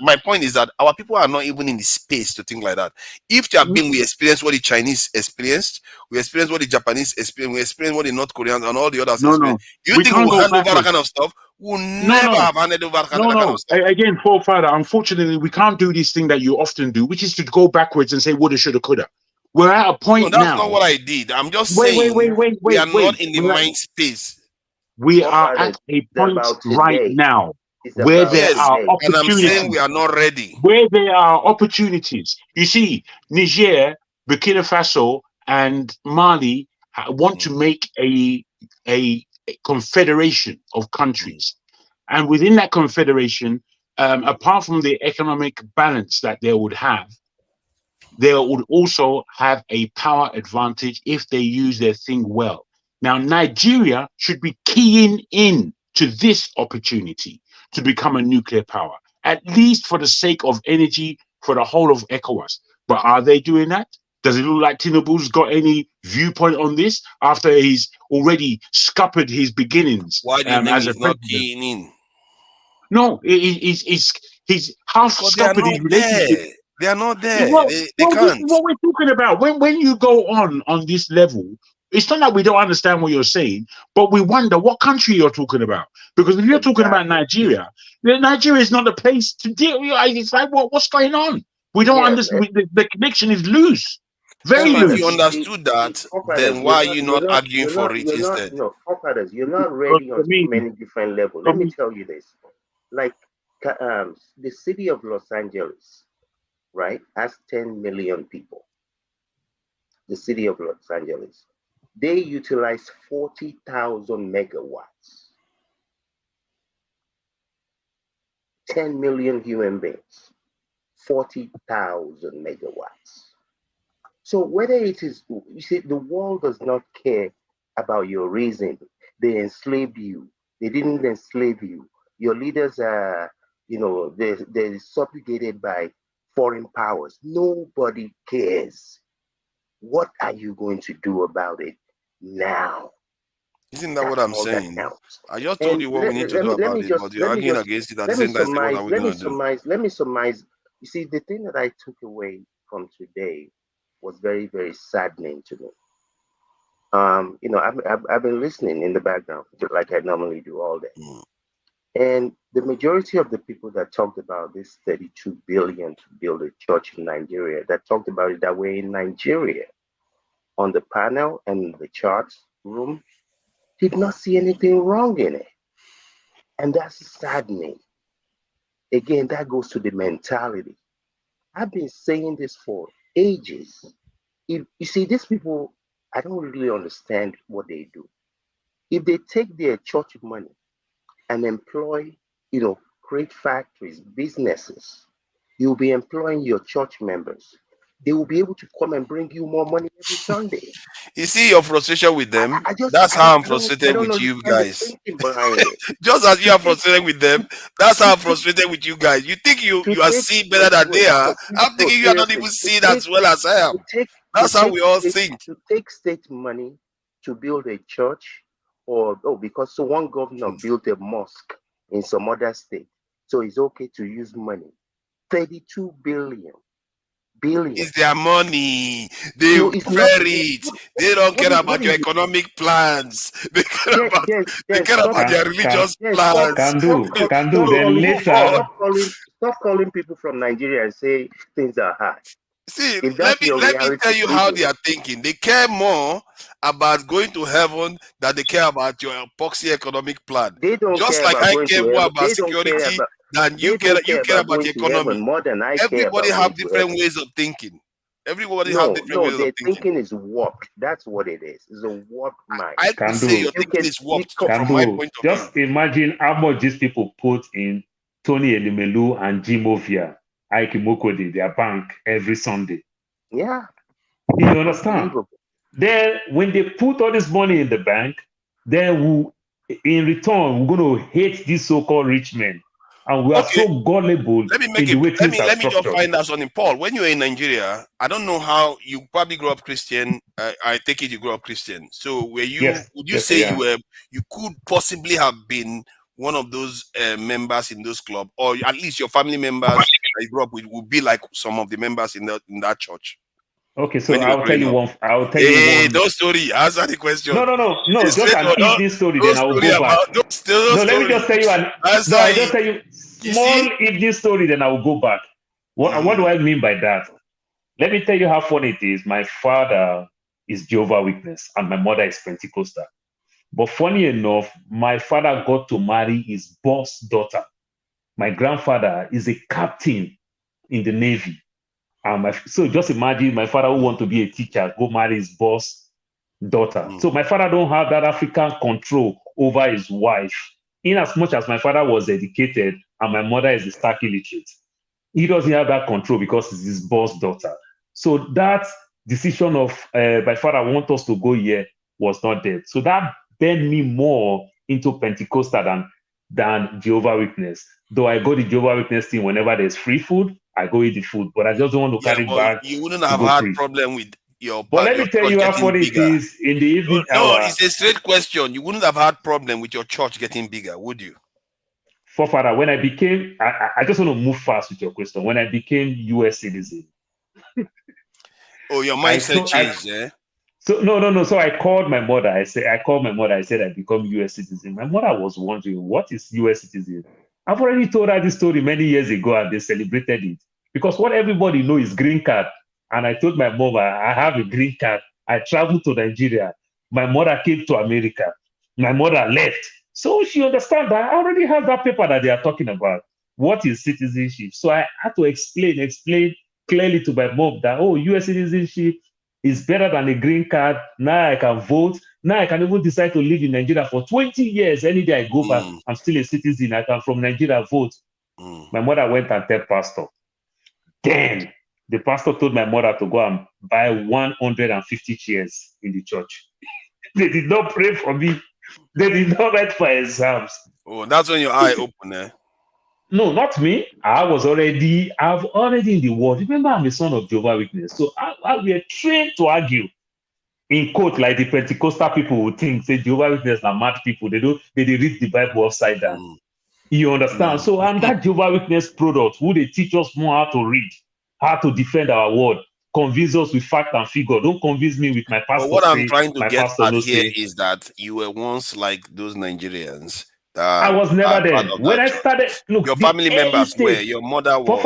my point is that our people are not even in the space to think like that. If they have been, we experience what the Chinese experienced, we experience what the Japanese experienced, we experience what the North Koreans and all the others experienced. You We think can't we'll go hand over that backwards. kind of stuff? We'll never have handed over that kind of stuff. Again, forefather, unfortunately, we can't do this thing that you often do, which is to go backwards and say woulda, shoulda, coulda. We're at a point No, that's now. not what I did. I'm just Wait. we are not in the mind space. We are at a point right now where there are opportunities. And I'm saying we are not ready. Where there are opportunities. You see, Niger, Burkina Faso, and Mali want to make a confederation of countries. And within that confederation, apart from the economic balance that they would also have a power advantage if they use their thing well. Now, Nigeria should be keying in to this opportunity to become a nuclear power, at least for the sake of energy for the whole of ECOWAS. But are they doing that? Does it look like Tinubu's got any viewpoint on this after he's already scuppered his beginnings Why do you think as a he's not president? keying in? No, he's half scuppered his relationship. They are not there. Well, They this can't. is what we're talking about. When you go on this level, it's not that we don't understand what you're saying, but we wonder what country you're talking about. Because if you're talking about Nigeria, then Nigeria is not the place to deal with. It's like, what's going on? We don't understand. The connection is loose, very So if loose. you understood that, then why are you not arguing for it instead? No, forefathers, you're not ready on so many different levels. Let me tell you this. Like the city of Los Angeles, right, has 10 million people. The city of Los Angeles. They utilize 40,000 megawatts. 10 million human beings. 40,000 megawatts. So whether it is, you see, the world does not care about your reason. They enslaved you. They didn't enslave you. Your leaders are, they're subjugated by foreign powers. Nobody cares. What are you going to do about it now? Isn't that what I'm saying? I just told you what we need to do let about me it, just but you're arguing against it at the same time. Say, what are we going to do? Let me summarize. You see, the thing that I took away from today was very, very saddening to me. I've been listening in the background like I normally do all day. And the majority of the people that talked about this 32 billion to build a church in Nigeria, that talked about it that way in Nigeria, on the panel and the charts room, did not see anything wrong in it. And that's saddening. Again, that goes to the mentality. I've been saying this for ages. You see, these people, I don't really understand what they do. If they take their church money and employ, create factories, businesses, you'll be employing your church members. They will be able to come and bring you more money every Sunday. You see your frustration with them? That's how I'm frustrated with you understand the guys. thinking behind it. Just as you are frustrated with them, that's how I'm frustrated with you guys. You think you are seeing better than they are. I'm thinking you are not even seeing as well as I am. That's how we all think. To take state money to build a church, because one governor built a mosque in some other state, so it's okay to use money. 32 billion. It's their money. They prefer it. They don't care about your economic plans. They care about their religious plans. Stop calling people from Nigeria and say things are hard. See, let me tell you how they are thinking. They care more about going to heaven than they care about your epoxy economic plan. They don't Just care like about I going care to more heaven. about security than you care about the economy. More than I care Everybody about have different ways of thinking. Everybody have different ways of their thinking. thinking is warped. That's what it is. It's a warped mind. I can say your thinking is warped from my point of view. Just imagine how much these people put in Tony Elimelu and Jim Ovia, Ike Mokode, their bank every Sunday. Yeah. You understand? Then when they put all this money in the bank, then in return, we're going to hate these so-called rich men. And we are so gullible. Let me just find out something, Paul. When you're in Nigeria, I don't know how you probably grew up Christian. I take it you grew up Christian. So would you say you could possibly have been one of those members in those clubs, or at least your family members that you grew up with would be like some of the members in that church? Okay, so I'll tell you one. Don't story. Answer the question. No. Just an evening story. Then I will go back. Let me just tell you I'll just tell you small evening story. Then I will go back. What do I mean by that? Let me tell you how funny it is. My father is Jehovah's Witness, and my mother is Pentecostal. But funny enough, my father got to marry his boss' daughter. My grandfather is a captain in the Navy. So just imagine my father who want to be a teacher, go marry his boss' daughter. So my father don't have that African control over his wife. In as much as my father was educated and my mother is a stark illiterate, he doesn't have that control because it's his boss' daughter. So that decision of my father want us to go here was not there. So that bent me more into Pentecostal than Jehovah's Witness. Though I go to Jehovah's Witness thing whenever there's free food, I go eat the food, but I just don't want to carry it back. You wouldn't have had problem with your. But let me tell you how funny it is in the evening hour. No, it's a straight question. You wouldn't have had problem with your church getting bigger, would you? Forefather, when I became, I just want to move fast with your question. When I became U.S. citizen. Oh, your mindset changed, eh? So no. So I called my mother. I said I become U.S. citizen. My mother was wondering, what is U.S. citizen? I've already told her this story many years ago, and they celebrated it. Because what everybody knows is green card. And I told my mom, I have a green card. I traveled to Nigeria. My mother came to America. My mother left. So she understands that I already have that paper that they are talking about. What is citizenship? So I had to explain clearly to my mom that, U.S. citizenship is better than a green card. Now I can vote. Now I can even decide to live in Nigeria for 20 years. Any day I go back, I'm still a citizen. I can from Nigeria vote. My mother went and told pastor. Then the pastor told my mother to go and buy 150 chairs in the church. They did not pray for me. They did not write for exams. Oh, that's when your eye opened, eh? No, not me. I'm already in the world. Remember, I'm a son of Jehovah's Witness. So we are trained to argue. In quote, like the Pentecostal people would think, say Jehovah's Witness are mad people. They read the Bible upside down. You understand? So I'm that Jehovah's Witness product who they teach us more how to read, how to defend our word, convince us with fact and figure. Don't convince me with my pastor. But what I'm trying to get at here is that you were once like those Nigerians. I was never there. When I started, look, your family members were, your mother was.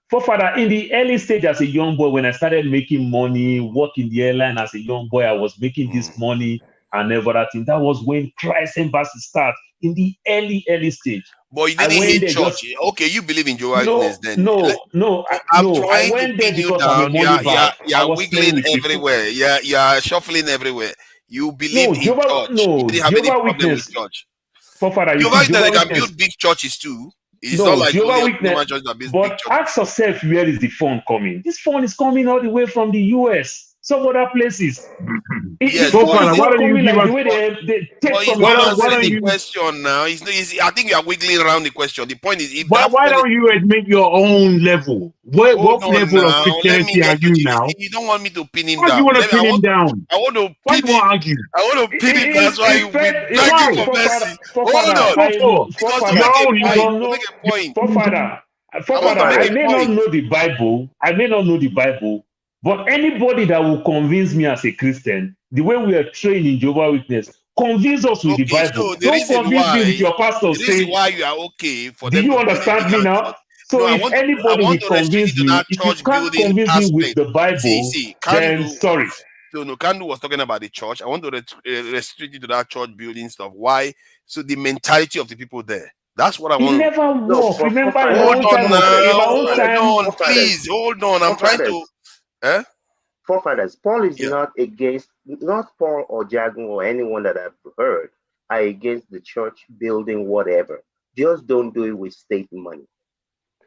Forefather, in the early stage as a young boy, when I started making money, working in the airline as a young boy, I was making this money and everything. That was when Christ Embassy started in the early stage. But you didn't hate church. Okay, you believe in Jehovah's Witness then. I went there because I'm a money bag. You're wiggling everywhere. You're shuffling everywhere. You believed in Jehovah, church. You didn't have any Jehovah problem with Witness. church. Forefather, you Jehovah see, Witness, they Jehovah can Witness. build big churches too. It's No, not like Jehovah only Witness. normal churches that build big But churches. ask yourself, where is the fund coming? This fund is coming all the way from the US, some other places. Yes, the fund is Forefather, why not don't you coming give like us? the way they take But he's from the not Why answering don't the you? question now. I think you are wiggling around the question. The point is, if Why that fund is, don't you admit your own level? hold What on level of now, let me Christianity are get to you the. now? You don't want me to pin him Why do you down. want to pin him down? I want to Why do pin you want him. to argue? I want to pin him. That's why we beg him Why? for mercy. Hold Forefather, on, What for? because to Your make a own, you point, don't don't know. Forefather, I want to I make a may point. not know the Bible. I may not know the Bible, but anybody that will convince me as a Christian, the way we are trained in Jehovah's Witness, convince us with the Okay, Bible. so Don't convince me with your pastor the reason saying, why you are okay for do them you to build a understand me bigger now? church. So No, if I anybody want will to restrict it convince to me, that if you church can't building convince me with aspect. the Bible, See, then Kandu. sorry. So no, Kandu was talking about the church. I want to restrict it to that church building stuff. Why? So the mentality of the people there. That's what I It want. never No, worked. for Remember, in my Hold own on time, in now. my own time, Hold on, please. Hold on. I'm trying to. Forefathers, Paul is Yeah. not against, not Paul or Jagun or anyone that I've heard are against the church building whatever. Just don't do it with state money.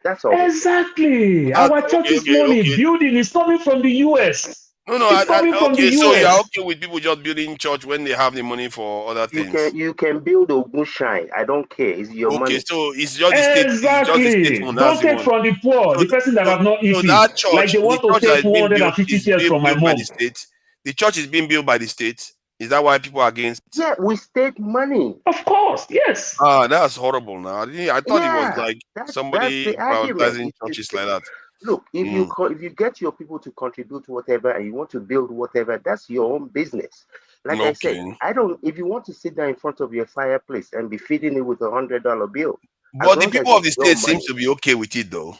That's all. Exactly. Our church's money building is coming from the US. No, It's coming from the okay. So you are US. okay with people just building church when they have the money for other things? You can build Ogun Shrine. I don't care. It's your money. So it's just the state. Exactly. It's just the state one. Don't That's the take one. from the poor, the person that have not eaten. that church, Like they want to the church that take is being built 150 is shares being from my built by mom. the state. The church is being built by the state. Is that why people are against? Yeah, with state money. Of course, yes. That's horrible. Now I thought it was like that's somebody the argument. prioritizing churches like that. Look, if you get your people to contribute whatever and you want to build whatever, that's your own business. Like I said, I don't. If you want to sit down in front of your fireplace and be feeding it with $100 bill, But the people of the state seems to be okay with it, though.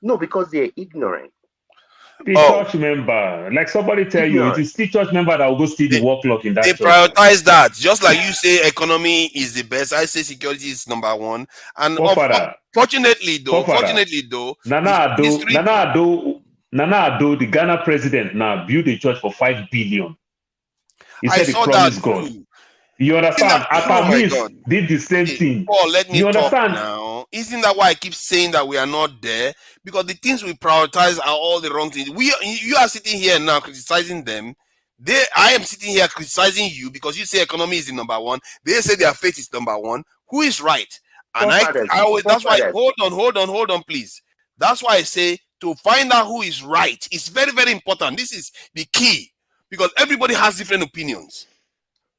No, because they're ignorant. The church member, like somebody tell you, it is the church member that will go steal the work clock in that They church. prioritize that. Just like you say economy is the best, I say security is number one. And fortunately though, Nana Ado, the Ghana president now built a church for 5 billion. He said he promised God. You understand? Atamis did the same thing. Paul, let me you talk understand? now. Isn't that why I keep saying that we are not there? Because the things we prioritize are all the wrong things. You are sitting here now criticizing them. I am sitting here criticizing you because you say economy is the number one. They say their faith is number one. Who is right? And I always, that's why, hold on, please. That's why I say to find out who is right is very, very important. This is the key because everybody has different opinions.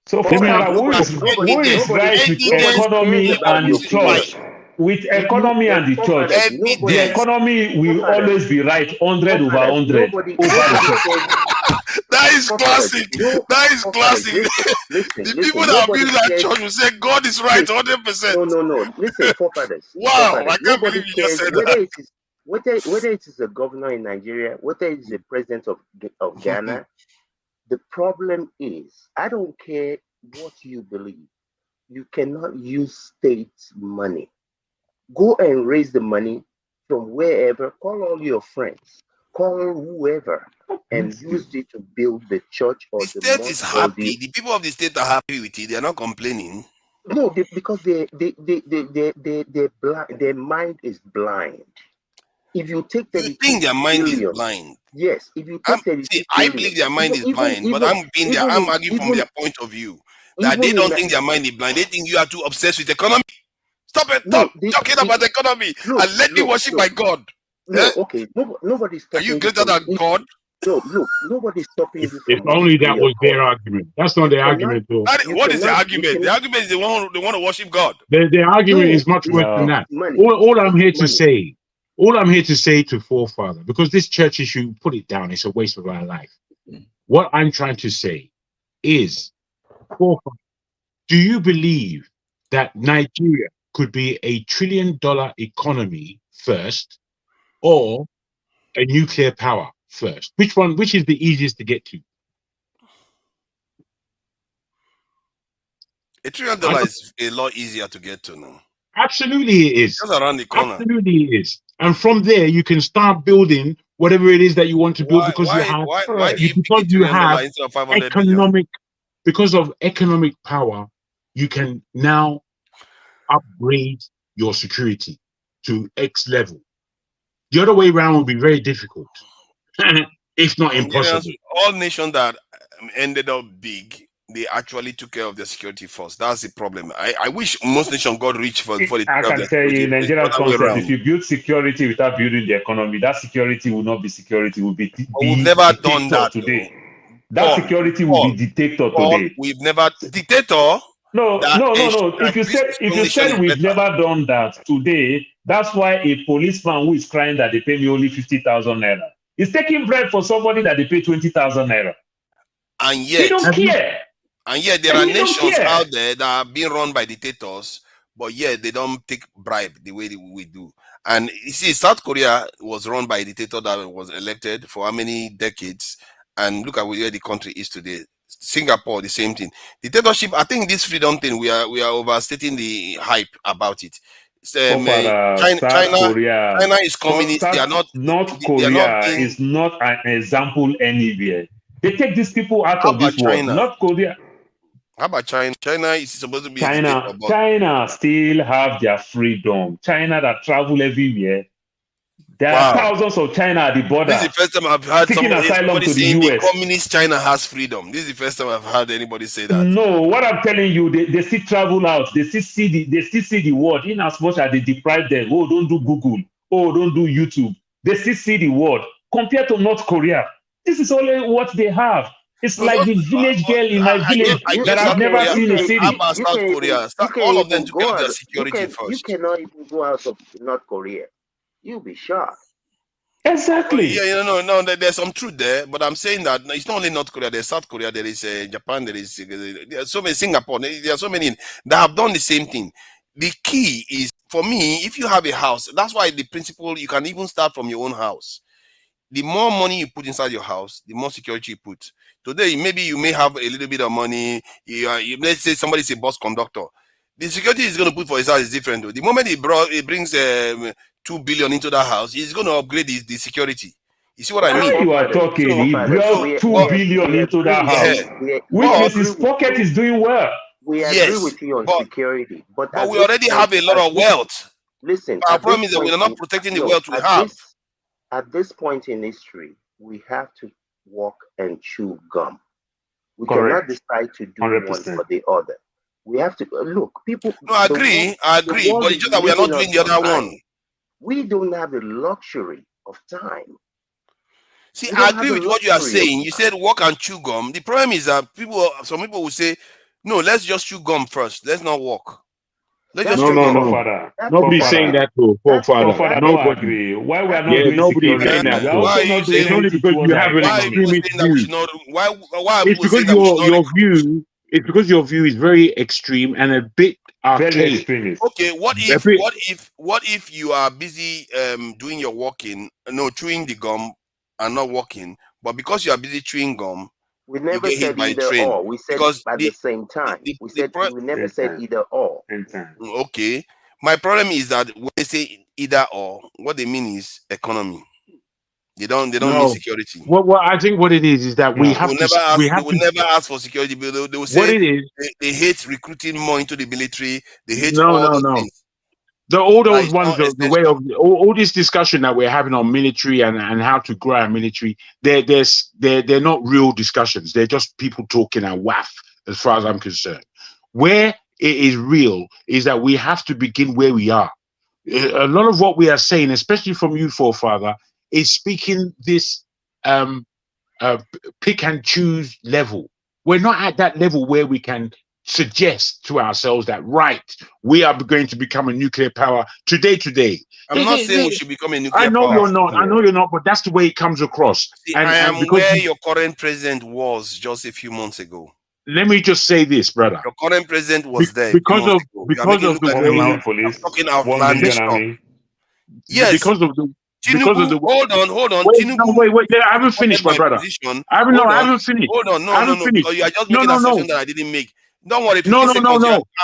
So, who is right with economy and the church? With economy and the church, the economy will always be right 100 over 100. That is classic. That is classic. The people that are building that church will say God is right 100%. No. Listen, forefathers. Wow, I can't believe you just said that. Whether it is a governor in Nigeria, whether it is a president of Ghana, the problem is, I don't care what you believe. You cannot use state money. Go and raise the money from wherever. Call all your friends. Call whoever and use it to build the church or the state is happy. The people of the state are happy with it. They are not complaining. No, because they're blind. Their mind is blind. If you take the you think their mind is blind. Yes, if you take I believe their mind is blind, but I'm arguing from their point of view that they don't think their mind is blind. They think you are too obsessed with economy. Stop it! Stop talking about economy and let me worship my God. No, okay. Nobody's. Are you greater than God? No, look, nobody's stopping you. If only that was their argument. That's not the argument, though. What is the argument? The argument is they want to worship God. The argument is much worse than that. All I'm here to say. All I'm here to say to Forefather, because this church issue, put it down, it's a waste of our life. What I'm trying to say is, Forefather, do you believe that Nigeria could be $1 trillion economy first, or a nuclear power first? Which is the easiest to get to? $1 trillion is a lot easier to get to now. Absolutely it is. Just around the corner. Absolutely it is. And from there, you can start building whatever it is that you want to build because you have economic because of economic power, you can now upgrade your security to X level. The other way around would be very difficult, if not impossible. All nations that ended up big, they actually took care of their security first. That's the problem. I wish most nations got rich for the I can tell you, Nigerian concept, if you build security without building the economy, that security will not be security, will be we've never done that today. That security will be dictator today. We've never dictator. No. If you said we've never done that today, that's why a policeman who is crying that they pay me only 50,000 naira is taking bread for somebody that they pay 20,000 naira. And yet, they don't care. And yet, there are nations out there that are being run by dictators, but yet they don't take bribe the way we do. And you see, South Korea was run by a dictator that was elected for how many decades? And look at where the country is today. Singapore, the same thing. Dictatorship, I think this freedom thing, we are overstating the hype about it. China is communist. They are not. North Korea is not an example anywhere. They take these people out of this world. North Korea. How about China? China is supposed to be China still have their freedom. China that travel everywhere. There are thousands of China at the border. This is the first time I've heard somebody saying the communist China has freedom. This is the first time I've heard anybody say that. No, what I'm telling you, they still travel out. They still see the world in as much as they deprive them. Oh, don't do Google. Oh, don't do YouTube. They still see the world. Compared to North Korea, this is only what they have. It's like the village girl in my village that I've never seen a city. How about South Korea? All of them took their security first. You cannot even go out of North Korea. You'll be shocked. Exactly. No, there's some truth there, but I'm saying that it's not only North Korea, there's South Korea, there is Japan, there are so many, Singapore, there are so many that have done the same thing. The key is, for me, if you have a house, that's why the principle, you can even start from your own house. The more money you put inside your house, the more security you put. Today, maybe you may have a little bit of money. Let's say somebody's a bus conductor. The security is going to put for his house is different. Though. The moment he brings 2 billion into that house, he's going to upgrade the security. You see what I mean? You are talking. He brought 2 billion into that house, which means his pocket is doing well. We agree with you on security, but we already have a lot of wealth. Listen, our problem is that we are not protecting the wealth we have. At this point in history, we have to walk and chew gum. We cannot decide to do 100%. One for the other. We have to look. People. No, I agree. But it's just that we are not doing the other one. We don't have the luxury of time. See, I agree with what you are saying. You said walk and chew gum. The problem is that some people will say, no, let's just chew gum first. Let's not walk. No, Father. Nobody saying that to Father. Nobody. Why we are not doing nobody saying that. It's only because you have an extremist view. It's because your view. It's because your view is very extreme and a bit archaic. Okay, what if you are busy doing your walking, chewing the gum and not walking, but because you are busy chewing gum, we never said either or. We said at the same time. We never said either or. Okay. My problem is that when they say either or, what they mean is economy. They don't mean security. Well, I think what it is that we have to. They will never ask for security, but they will say what it is. They hate recruiting more into the military. They hate no. Things. All those ones, the way of all this discussion that we're having on military and how to grow our military, they're not real discussions. They're just people talking and waff, as far as I'm concerned. Where it is real is that we have to begin where we are. A lot of what we are saying, especially from you, Forefather, is speaking this pick and choose level. We're not at that level where we can suggest to ourselves that we are going to become a nuclear power today. I'm not saying we should become a nuclear power. I know you're not, but that's the way it comes across. See, I am where your current president was just a few months ago. Let me just say this, brother. Your current president was there because of the police. Talking outlandish stuff. Yes. Because of the Tinubu, hold on. Tinubu, wait. I haven't finished, my brother. I haven't finished. Hold on, no. You are just making an assumption that I didn't make. Don't worry. No. I'm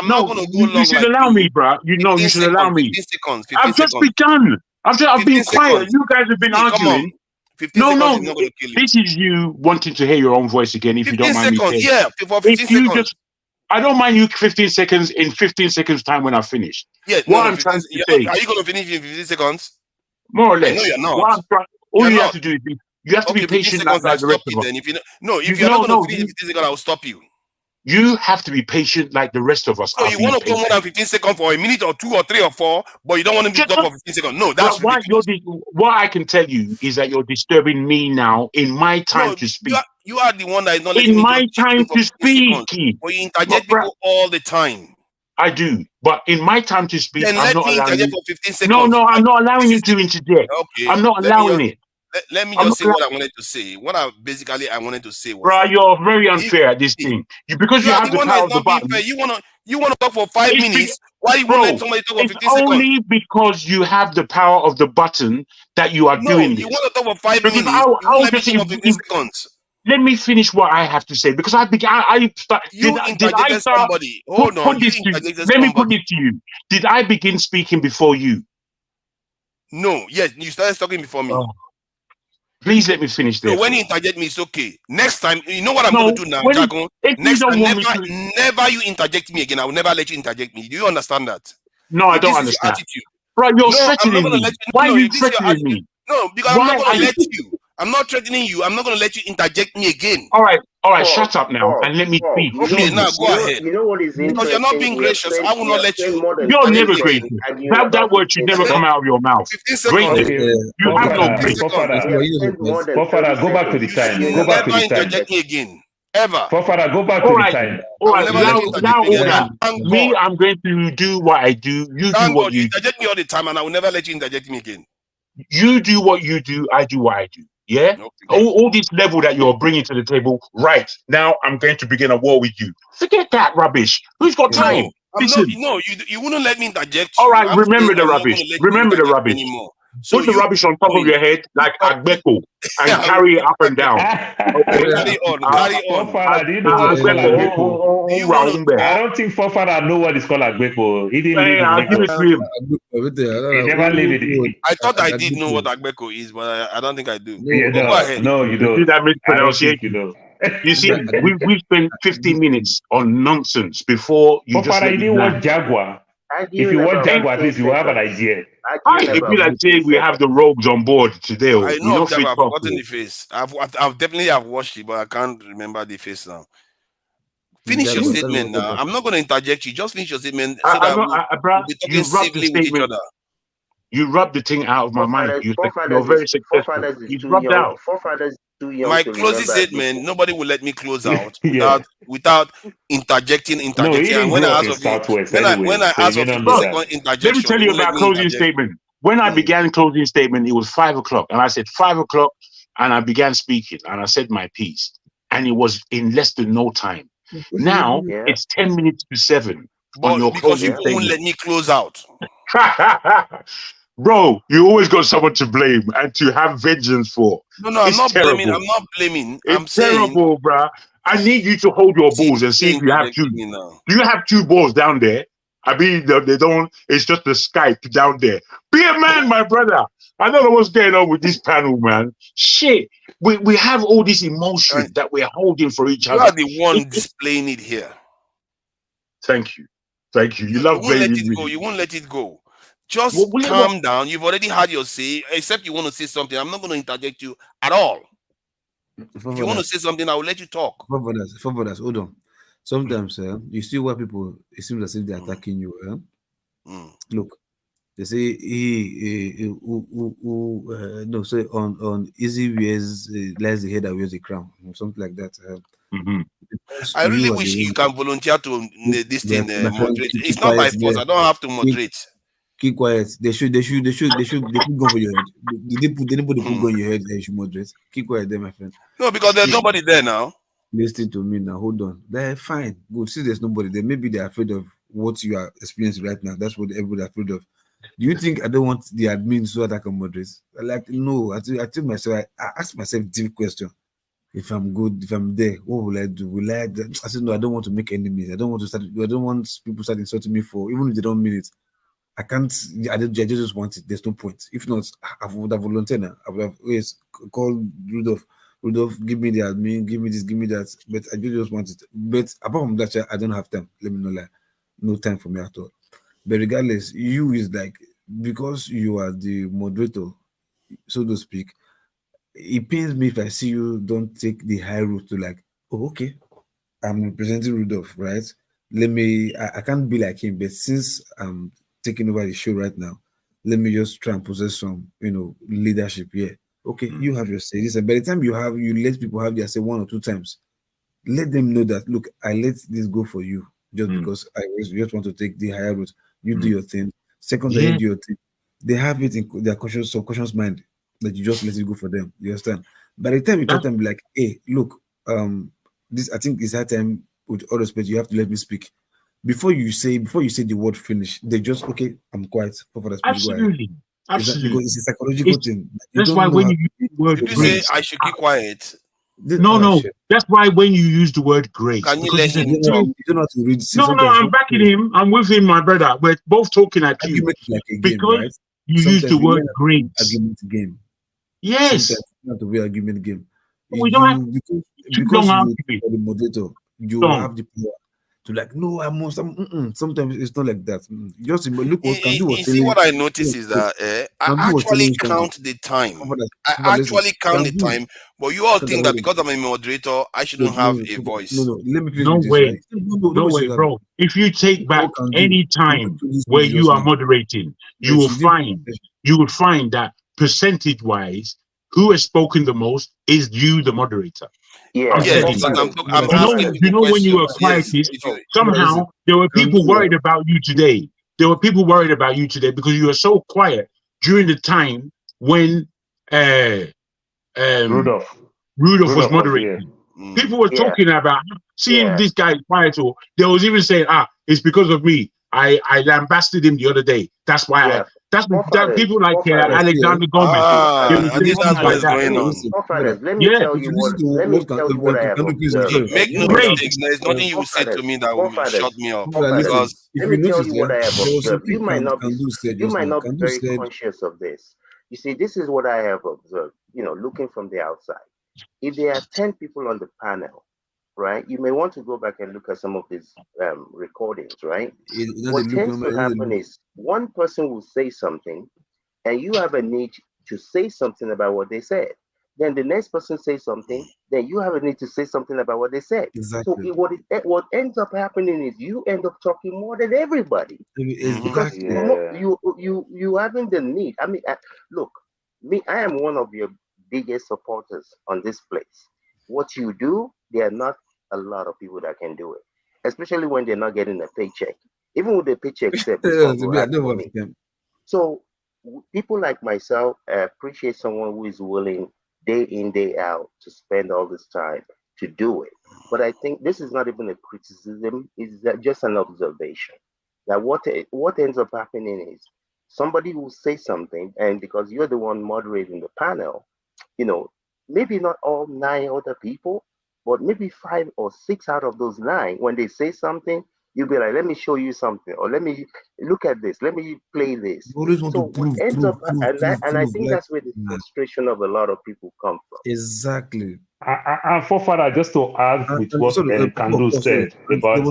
not going to go long. You should allow me, bro. You should allow me. 15 seconds. I've just begun. I've been quiet. You guys have been arguing. 15 No, seconds no. is not going to kill you. This is you wanting to hear your own voice again. If you 15 don't mind me seconds, saying, yeah, for 15 if you seconds. just, I don't mind you 15 seconds in 15 seconds time when I finish. Yeah, What no, I'm 15, trying to say, are you going to finish in 15 seconds? more or I know less, you're not. what I'm trying, all You're you not. have to do is you have to Okay, be 15 patient seconds, I'll like the rest stop you of us. then. If if you're not going to finish in 15 seconds, I'll stop you. You have to be patient like the rest of us. So you want to go more than 15 seconds for a minute or 2 or 3 or 4, but you don't want to talk for 15 seconds. No, that's But ridiculous. what I can tell you is that you're disturbing me now in my time to speak. You are the one that is not letting In me my time to speak. But you interject people all the time. I do, but in my time to speak, Then I'm let not me allowing interject you. for 15 seconds. No, I'm not allowing you to interject. Okay. I'm not allowing it. Let me I'm just say not what I wanted to say. What I wanted to say was Bro, that you're very unfair at this thing. Because you are have the the one that power is of the not being button. fair. You wanna talk for 5 It's minutes. Why you won't Bro, let somebody talk for it's 15 seconds? only because you have the power of the button that you are No, doing you this. want to talk for 5 Because minutes. You won't let me just, talk for 15 seconds. let me finish what I have to say because did I Interjected start somebody. Hold on. put You this to interjected let me put somebody. this to you. Did I begin speaking before you? No, yes, you started talking before me. Please let me finish So there. when you interject me, it's okay. Next time, you know what I'm going to do now, Jagon? If you Next don't time, want me to, never you interject me again. I will never let you interject me. Do you understand that? no, I If don't this is your understand. attitude. Right, you're No, I'm not threatening going to me. let you. Why No, are you if this is your threatening attitude. me? No, because I'm not going to let you. I'm not threatening you. I'm not going to let you interject me again. All right, Paul, shut up now and let me speak. Okay, now Jesus. go ahead. You know what is Because you're not interesting? being gracious, I will We not have let spent you more than You're 20 never interject me plus again. gracious. arguing That about word should 15 never come seconds. out of your mouth. 15 seconds. Greatness. Okay, You have no Fofana, 15 grace. Fofana, We have spent more than Fofana, 30 go back to seconds the You time. should arguing Go back about to never the 15 time. interject seconds. me again. Ever. Fofana, go back All to the right, time. all I will right. never let you interject Now, me again. order. Thank Me, God. I'm going to do what I do. You do Thank what God you you do. interject me all the time and I will never let you interject me again. You do what you do. I do what I do. Yeah. Okay. All this level that you're bringing to the table. Right now, I'm going to begin a war with you. Forget that rubbish. Who's got No, time? I'm not. Listen. No, you wouldn't let me interject All you. right. I'm saying Remember the I'm not going rubbish. to let you Remember the interject rubbish. anymore. So Put the you rubbish on keep top of going. your head like Agbeko and I will carry it keep up and down. Okay. carry on. Carry on. Fofana, do you know what is called Agbepo? Do you want to I talk? don't think Fofana know what is called Agbepo. He didn't live in I'll give it Lagos. to him. He never lived in. I thought I did know what Agbeko is, but I don't think I do. Yeah, But go ahead. no, you You see don't. that I don't think you mispronunciation? know. You see, we've spent 15 minutes on nonsense before you just Fofana, let you it didn't land. watch Jaguar. If Arguing you watch about Jaguar, at 15 least you will have an seconds. idea. Hi, Arguing it'd be about like 15 saying we have seconds. the rogues on board today. I We know not of Java. fit I've talk. forgotten the face. I've definitely have watched it, but I can't remember the face now. Finish your statement now. I'm not going to interject you. Just finish your statement so that we'll be talking You rubbed the civilly with each statement. other. You rubbed the thing out of my mind. You're very successful. Forefathers is You too rubbed young. out. Forefathers is too young My to closing remember statement, Agbeko. nobody will let me close out Yeah. without interjecting. No, he And didn't when I grow up ask in of you, Southwest when anyway, I so ask you for may not 15 know second that. Let me interjection, tell you you won't let about me closing interject. statement. When I began closing statement, it was 5 o'clock. And I said 5 o'clock and I began speaking and I said my piece. And it was in less than no time. Now it's 10 minutes to 7 on But your because you closing won't statement. let me close out. Bro, you always got someone to blame and to have vengeance for. No, I'm It's not blaming. terrible. I'm not blaming. I'm It's saying, terrible, bruh. I need you to hold your balls and see if you have two. interjecting me now. Do you have two balls down there? I mean, they don't. It's just the Skype down there. Be a man, my brother. I don't know what's going on with this panel, man. Shit. We have all this emotion that we're holding for each You other. are the one displaying it here. Thank you. Thank you. You You love won't let blaming it me. go. You won't let it go. Just calm down. You've already had your say. Except you want to say something, I'm not going to interject you at all. If you want to say something, I will let you talk. Forefathers, hold on. Sometimes you see why people, it seems as if they're attacking you. Look, they say no, say on easy wears lies the head that wears the crown, or something like that. I really You are wish the you can volunteer to this thing my friend, moderate. keep It's not by quiet force. there. I don't have to moderate. Keep quiet. They should put gun for your head. Did they put gun on your head and you should moderate? Keep quiet there, my friend. No, because there's nobody there now. Listen to me now. Hold on. They're fine. Good. See, there's nobody there. Maybe they're afraid of what you are experiencing right now. That's what everybody's afraid of. Do you think I don't want the admin so that I can moderate? Like, no. I tell myself, I ask myself deep question. If I'm good, if I'm there, what will I do? Will I said, no, I don't want to make enemies. I don't want to start. I don't want people start insulting me for, even if they don't mean it. I can't. I just want it. There's no point. If not, I would have volunteered. I would have called Rudolph. Rudolph, give me the admin, give me this, give me that. But I just want it. But apart from that, I don't have time. Let me know, like, no time for me at all. But regardless, you is like, because you are the moderator, so to speak, it pains me if I see you don't take the high road to like, oh, okay, I'm representing Rudolph, right? Let me, I can't be like him, but since I'm taking over the show right now, let me just try and possess some, leadership here. Okay, you have your say. Listen, by the time you let people have their say 1 or 2 times, let them know that, look, I let this go for you just because I just want to take the higher route. You do your thing. Second, you do your thing. They have it in their subconscious mind that you just let it go for them. You understand? By the time you tell them, like, hey, look, this, I think it's that time, with all respect, you have to let me speak. Before you say the word finish, they just, okay, I'm quiet. Absolutely. Absolutely. Because it's a psychological thing. That's why when you use the word Did you grace, say I should keep quiet? no. That's why when you use the word grace, Can you because let him talk? You don't have to read. No, I'm backing him. I'm with him, my brother. We're both talking at you. Like a game, because right? you use the word grace. Argument game. Yes. Sometimes you have to be argument game. We don't have because to you are the moderator, you have the power to like, no, I must. Sometimes it's not like that. Just look what Kandu was You telling see, what I you. notice is that I Kandu was telling actually you something. count the time. I Listen, actually count the Kandu, time, but you all think that because I'm a moderator, I shouldn't have a voice. No, let me finish No with this, way. right? No way, bro. If you take back any time where you are moderating, you will find that percentage-wise, who has spoken the most is you, the moderator. Yeah, I'm Yes, telling because you. I'm asking You people know when you were questions. Yes. quietest, somehow there were people worried about you today. There were people worried about you today because you were so quiet during the time when Rudolph was moderating. People were talking about seeing this guy quiet. Or there was even saying, it's because of me. I lambasted him the other day. That's why that people like Alexander Gomez. I think that's what is going on. Let me tell you what I have observed. Make no mistakes. There is nothing you will say to me that will shut me up. Because let me tell you what I have observed. You might not be very conscious of this. You see, this is what I have observed, looking from the outside. If there are 10 people on the panel, right, you may want to go back and look at some of these recordings, right? What tends to happen is one person will say something and you have a need to say something about what they said. Then the next person says something, then you have a need to say something about what they said. Exactly. So what ends up happening is you end up talking more than everybody. Because you having the need. I mean, look, I am one of your biggest supporters on this place. What you do, there are not a lot of people that can do it, especially when they're not getting a paycheck. Even with the paycheck, so people like myself appreciate someone who is willing day in, day out to spend all this time to do it. But I think this is not even a criticism, it's just an observation. That what ends up happening is somebody will say something, and because you're the one moderating the panel, maybe not all 9 other people, but maybe 5 or 6 out of those 9, when they say something, you'll be like, let me show you something, or let me look at this, let me play this. You always want to prove, I think that's where the frustration of a lot of people come from. Exactly. And Forefather, just to add with what Kandu said about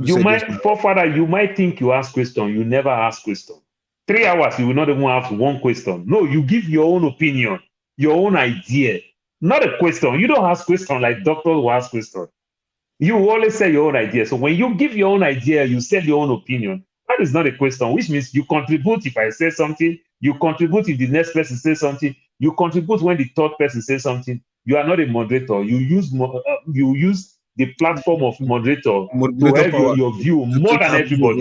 it, you might think you ask question, you never ask question. 3 hours, you will not even ask one question. No, you give your own opinion, your own idea, not a question. You don't ask question like doctors will ask question. You always say your own idea. So when you give your own idea, you say your own opinion. That is not a question, which means you contribute if I say something, you contribute if the next person says something, you contribute when the third person says something. You are not a moderator. You use the platform of moderator to have your view more than everybody.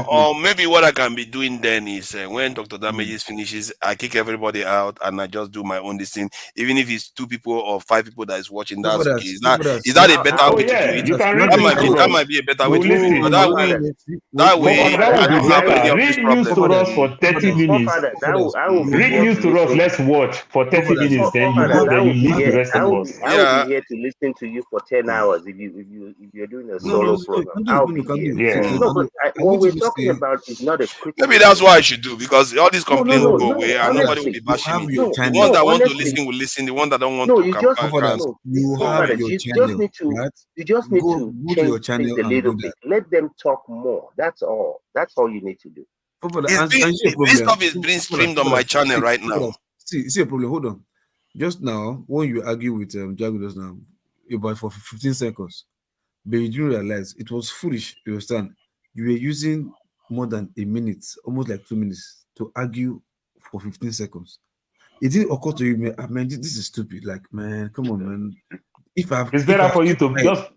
Or maybe what I can be doing then is when Dr. Damages finishes, I kick everybody out and I just do my own thing. Even if it's 2 people or 5 people that is watching, that's okay. Is that a better way to do it? That might be a better way to do it. That way, I don't have any of these read news to us for 30 minutes. Read news to us. Let's watch for 30 minutes. Then you leave the rest of us. I will be here to listen to you for 10 hours if you're doing a solo program. I'll be here. Yeah. No, but what we're talking about is not a criticism. Maybe that's what I should do, because all these complaints will go away and nobody will Honestly, be bashing me. no, The ones that want to honestly, listen will listen. The ones that don't want no, to you can just You go have away. your you channel, just need to right? you just need Go to to your change channel things a and little do bit. that. Let them talk more. That's all. That's all you need to do. This stuff is being streamed on my channel right now. See a problem. Hold on. Just now, when you argue with Jago just now, about for 15 seconds, but you didn't realize it was foolish. You understand? You were using more than a minute, almost like 2 minutes, to argue for 15 seconds. It didn't occur to you, man. I mean, this is stupid. Like, man, come on, man. It's better for you to just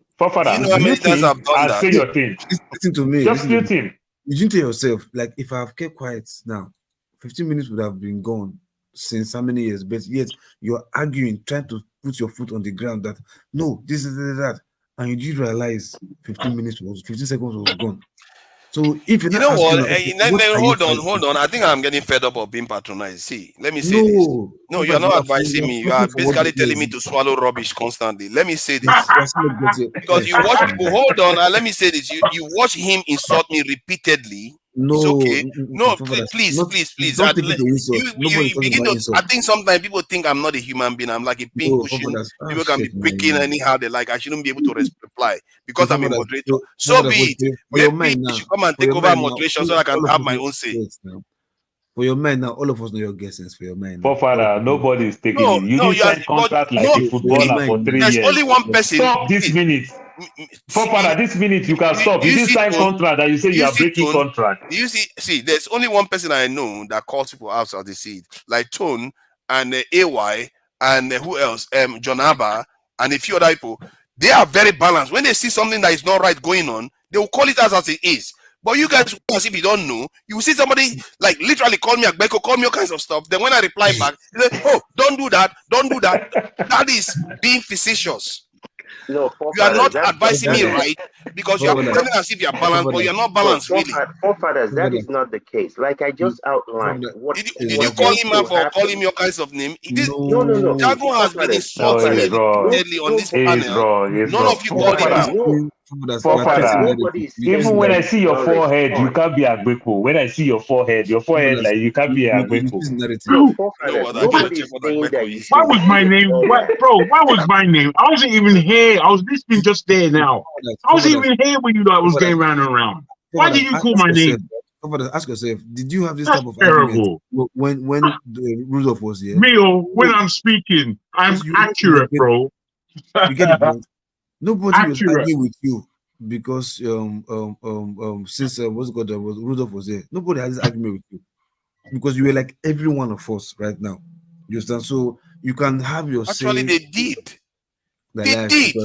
mute him and say your thing. Listen to me. Just mute him. You didn't tell yourself, like, if I have kept quiet now, 15 minutes would have been gone since how many years? But yet you're arguing, trying to put your foot on the ground that no, this is that, and you did realize 15 seconds was gone. So if you're You not know what? asking, what are Hold you on, fighting? hold on. I think I'm getting fed up of being patronized. See, let me say this. No, you're not advising me. You are basically telling me to swallow rubbish constantly. Let me say this. Because you watch people, hold on, let me say this. You watch him insult me repeatedly. It's okay. No, please. Don't take it to insult. Nobody's talking Begin about to. insult. I think sometimes people think I'm not a human being. I'm like a pin cushion. People can be picking anyhow they like. I shouldn't be able to reply because I'm a moderator. So be it. Maybe you should come and take over moderation so I can have my own say. For your mind now, all of us know your guesses. For your mind, Forefather, nobody is taking it. You didn't sign contract like a footballer for 3 years. There's only one person. Stop this minute. Forefather, this minute you can stop. You didn't sign contract that you say you are breaking contract. Do you see? There's only one person I know that calls people out as they see it, like Tone and AY and who else? John Abba and a few other people. They are very balanced. When they see something that is not right going on, they will call it as it is. But you guys, as if you don't know, you see somebody like literally call me Agbeko, call me all kinds of stuff. Then when I reply back, they say, "Oh, don't do that, don't do that." That is being facetious. No, you are not advising me right because you are pretending as if you are balanced, but you are not balanced really. Forefathers, that is not the case. Like I just outlined. Did you call him out for calling me all kinds of names? No. Jago has been insulting me repeatedly on this panel. None of you called him out. Even when I see your forehead, you can't be Agbeko. When I see your forehead like you can't be Agbeko. Why was my name? Why was my name? I wasn't even here. I was listening just there now. I wasn't even here when you know I was going round and round. Why did you call my name? Ask yourself, did you have this type of terrible argument when Rudolph was here? When I'm speaking, I'm accurate, bro. You get the point? Nobody was arguing with you because since what's it called, Rudolph was there. Nobody had this argument with you because you were like every one of us right now. You understand? So you can have your Actually, say. they did. They did.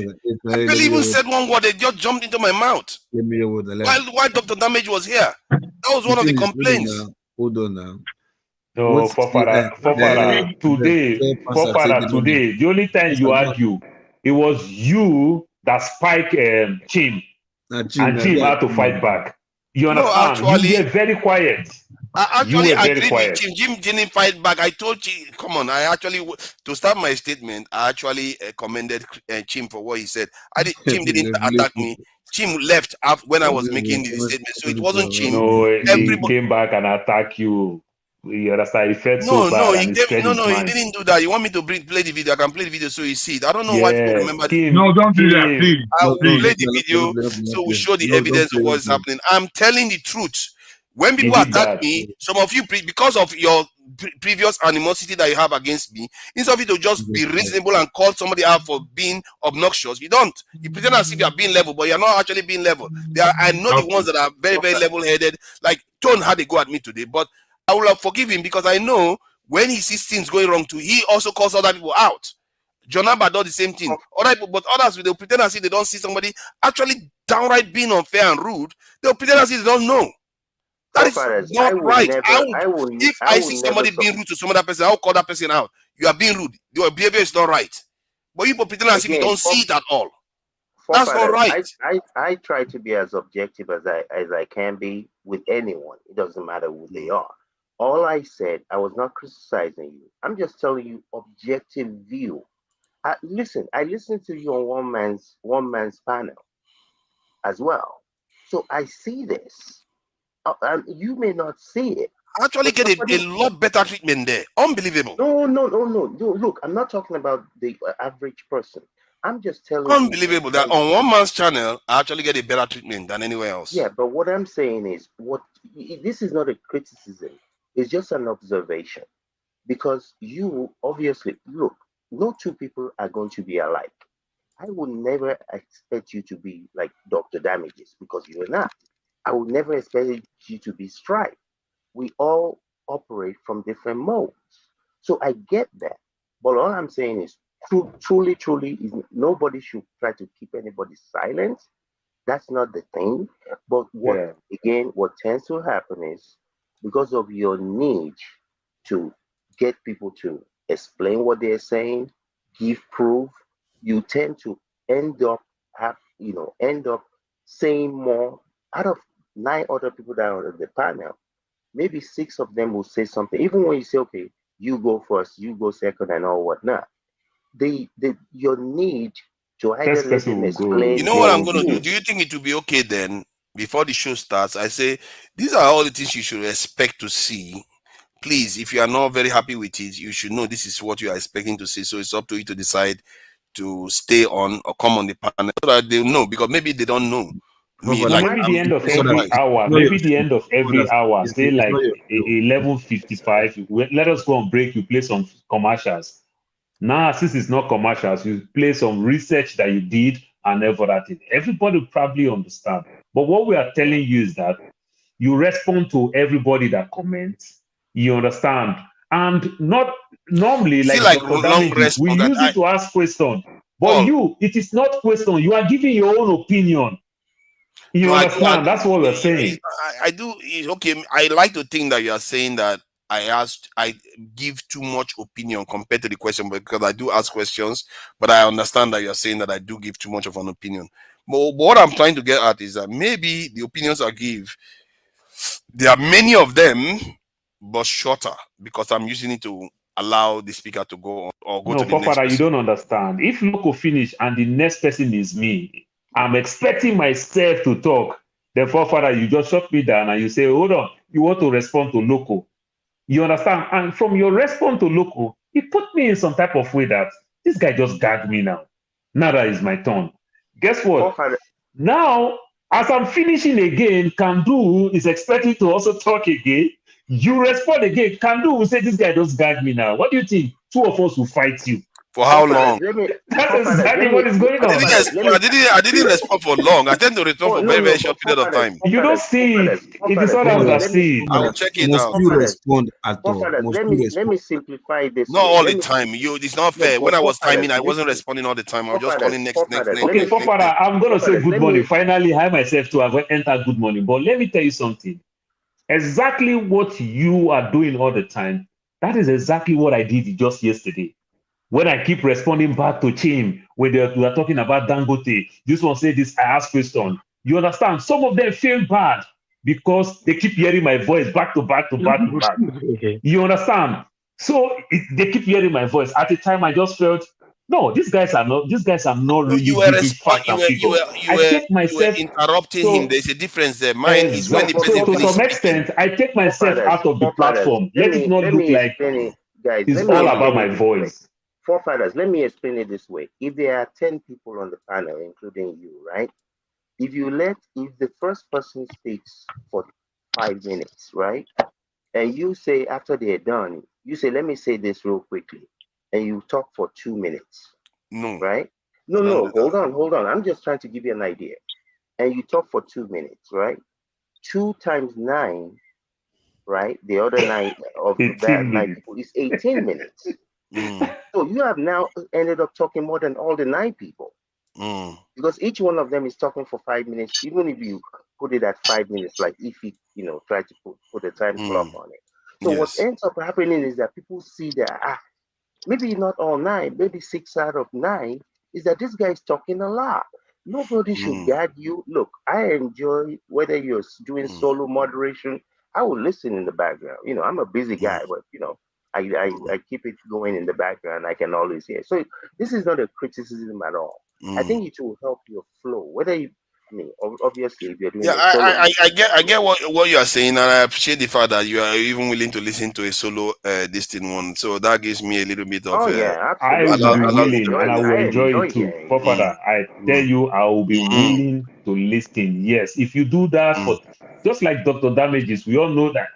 I barely even said one word. They just jumped into my mouth. While Dr. Damage was here. That was one of the complaints. Hold on now. No, Forefather, today, the only time you argue, it was you that spiked Chim, and Chim had to fight back. You understand? You were very quiet. I actually agreed with Jim. Jim didn't fight back. I told Jim, come on. To start my statement, I actually commended Jim for what he said. Jim didn't attack me. Jim left when I was making the statement, so it wasn't Jim. No, he came back and attacked you. You understand? He felt so bad. He didn't do that. You want me to play the video? I can play the video so you see it. I don't know why people remember. No, don't do that, please. I will play the video so we show the evidence of what's happening. I'm telling the truth. When people attack me, some of you, because of your previous animosity that you have against me, instead of you to just be reasonable and call somebody out for being obnoxious, you don't. You pretend as if you are being level, but you're not actually being level. I know the ones that are very, very level-headed. Like Tone had a go at me today, but I will forgive him because I know when he sees things going wrong too, he also calls other people out. John Abba does the same thing. Other people, but others will pretend as if they don't see somebody actually downright being unfair and rude. They'll pretend as if they don't know. That is not right. If I see somebody being rude to some other person, I'll call that person out. You are being rude. Your behavior is not right. But you pretend as if you don't see it at all. That's not right. I try to be as objective as I can be with anyone. It doesn't matter who they are. All I said, I was not criticizing you. I'm just telling you objective view. Listen, I listened to you on one man's panel as well. So I see this. You may not see it. Actually But get a lot better treatment there. Unbelievable. No. Look, I'm not talking about the average person. I'm just telling you. Unbelievable that on one man's channel, I actually get a better treatment than anywhere else. Yeah, but what I'm saying is, this is not a criticism. It's just an observation. Because you obviously, look, no two people are going to be alike. I would never expect you to be like Dr. Damages because you're not. I would never expect you to be Stripe. We all operate from different modes. So I get that. But all I'm saying is, truly, is nobody should try to keep anybody silent. That's not the thing. But what tends to happen is because of your need to get people to explain what they're saying, give proof, you tend to end up saying more. Out of 9 other people that are on the panel, maybe 6 of them will say something. Even when you say, okay, you go first, you go second, and all whatnot. Your need to either let them explain. You know what I'm gonna do? Do you think it will be okay then? Before the show starts, I say these are all the things you should expect to see. Please, if you are not very happy with it, you should know this is what you are expecting to see. So it's up to you to decide to stay on or come on the panel so that they know, because maybe they don't know. Maybe the end of every hour. Maybe the end of every hour. Say like 11:55. Let us go on break. You play some commercials. Now, since it's not commercials, you play some research that you did and everything. Everybody will probably understand. But what we are telling you is that you respond to everybody that comments. You understand? And not normally, like Dr. Damages, we use it to ask questions. But it is not question. You are giving your own opinion. You understand? That's what we're saying. I do. Okay, I like to think that you are saying that I give too much opinion compared to the question, because I do ask questions, but I understand that you're saying that I do give too much of an opinion. But what I'm trying to get at is that maybe the opinions I give, there are many of them, but shorter, because I'm using it to allow the speaker to go on or go to the next person. You don't understand. If Loco finish and the next person is me, I'm expecting myself to talk. Then, Father, you just shut me down and you say, hold on, you want to respond to Loco. You understand? And from your response to Loco, it put me in some type of way that this guy just gagged me now. Now that is my turn. Guess what? Now, as I'm finishing again, Kandu is expecting to also talk again. You respond again. Kandu will say, this guy just gagged me now. What do you think? 2 of us will fight you. For how long? That's exactly what is going on. I didn't respond for long. I tend to respond for very, very short period of time. You don't see it. It is all that see. I will check it out. Respond at all. Let me simplify this. Not all the time. It's not fair. When I was timing, I wasn't responding all the time. I was just calling next. Okay, Father, I'm going to say good morning. Finally, I myself too have entered good morning. But let me tell you something. Exactly what you are doing all the time, that is exactly what I did just yesterday. When I keep responding back to Chim, when we are talking about Dangote, this one say this, I ask question. You understand? Some of them feel bad because they keep hearing my voice back to back to back to back. You understand? So they keep hearing my voice. At the time, I just felt, no, these guys are not really giving facts and figures. I take myself interrupting him. There's a difference there. Mine is when the person to some extent, I take myself out of the platform. Let it not look like it's all about my voice. Forefathers, let me explain it this way. If there are 10 people on the panel, including you, right? If the first person speaks for 5 minutes, right? And you say after they're done, you say, let me say this real quickly. And you talk for 2 minutes. No. Right? No, hold on. I'm just trying to give you an idea. And you talk for 2 minutes, right? 2 times 9, right? The other 9 of that 9 people is 18 minutes. So you have now ended up talking more than all the 9 people. Because each one of them is talking for 5 minutes, even if you put it at 5 minutes, like if you try to put a time clock on it. So what ends up happening is that people see that maybe not all 9, maybe 6 out of 9 is that this guy is talking a lot. Nobody should guide you. Look, I enjoy whether you're doing solo moderation. I will listen in the background. I'm a busy guy, but I keep it going in the background. I can always hear. So this is not a criticism at all. I think it will help your flow. Whether you, I mean, obviously, if you're doing Yeah, a solo, I get what you are saying, and I appreciate the fact that you are even willing to listen to a solo this thing one. So that gives me a little bit of. oh yeah, I will absolutely. be willing and I will I enjoy enjoy it too. hearing. Father, I tell you, I will be willing to listen. Yes, if you do that for just like Dr. Damages, we all know that.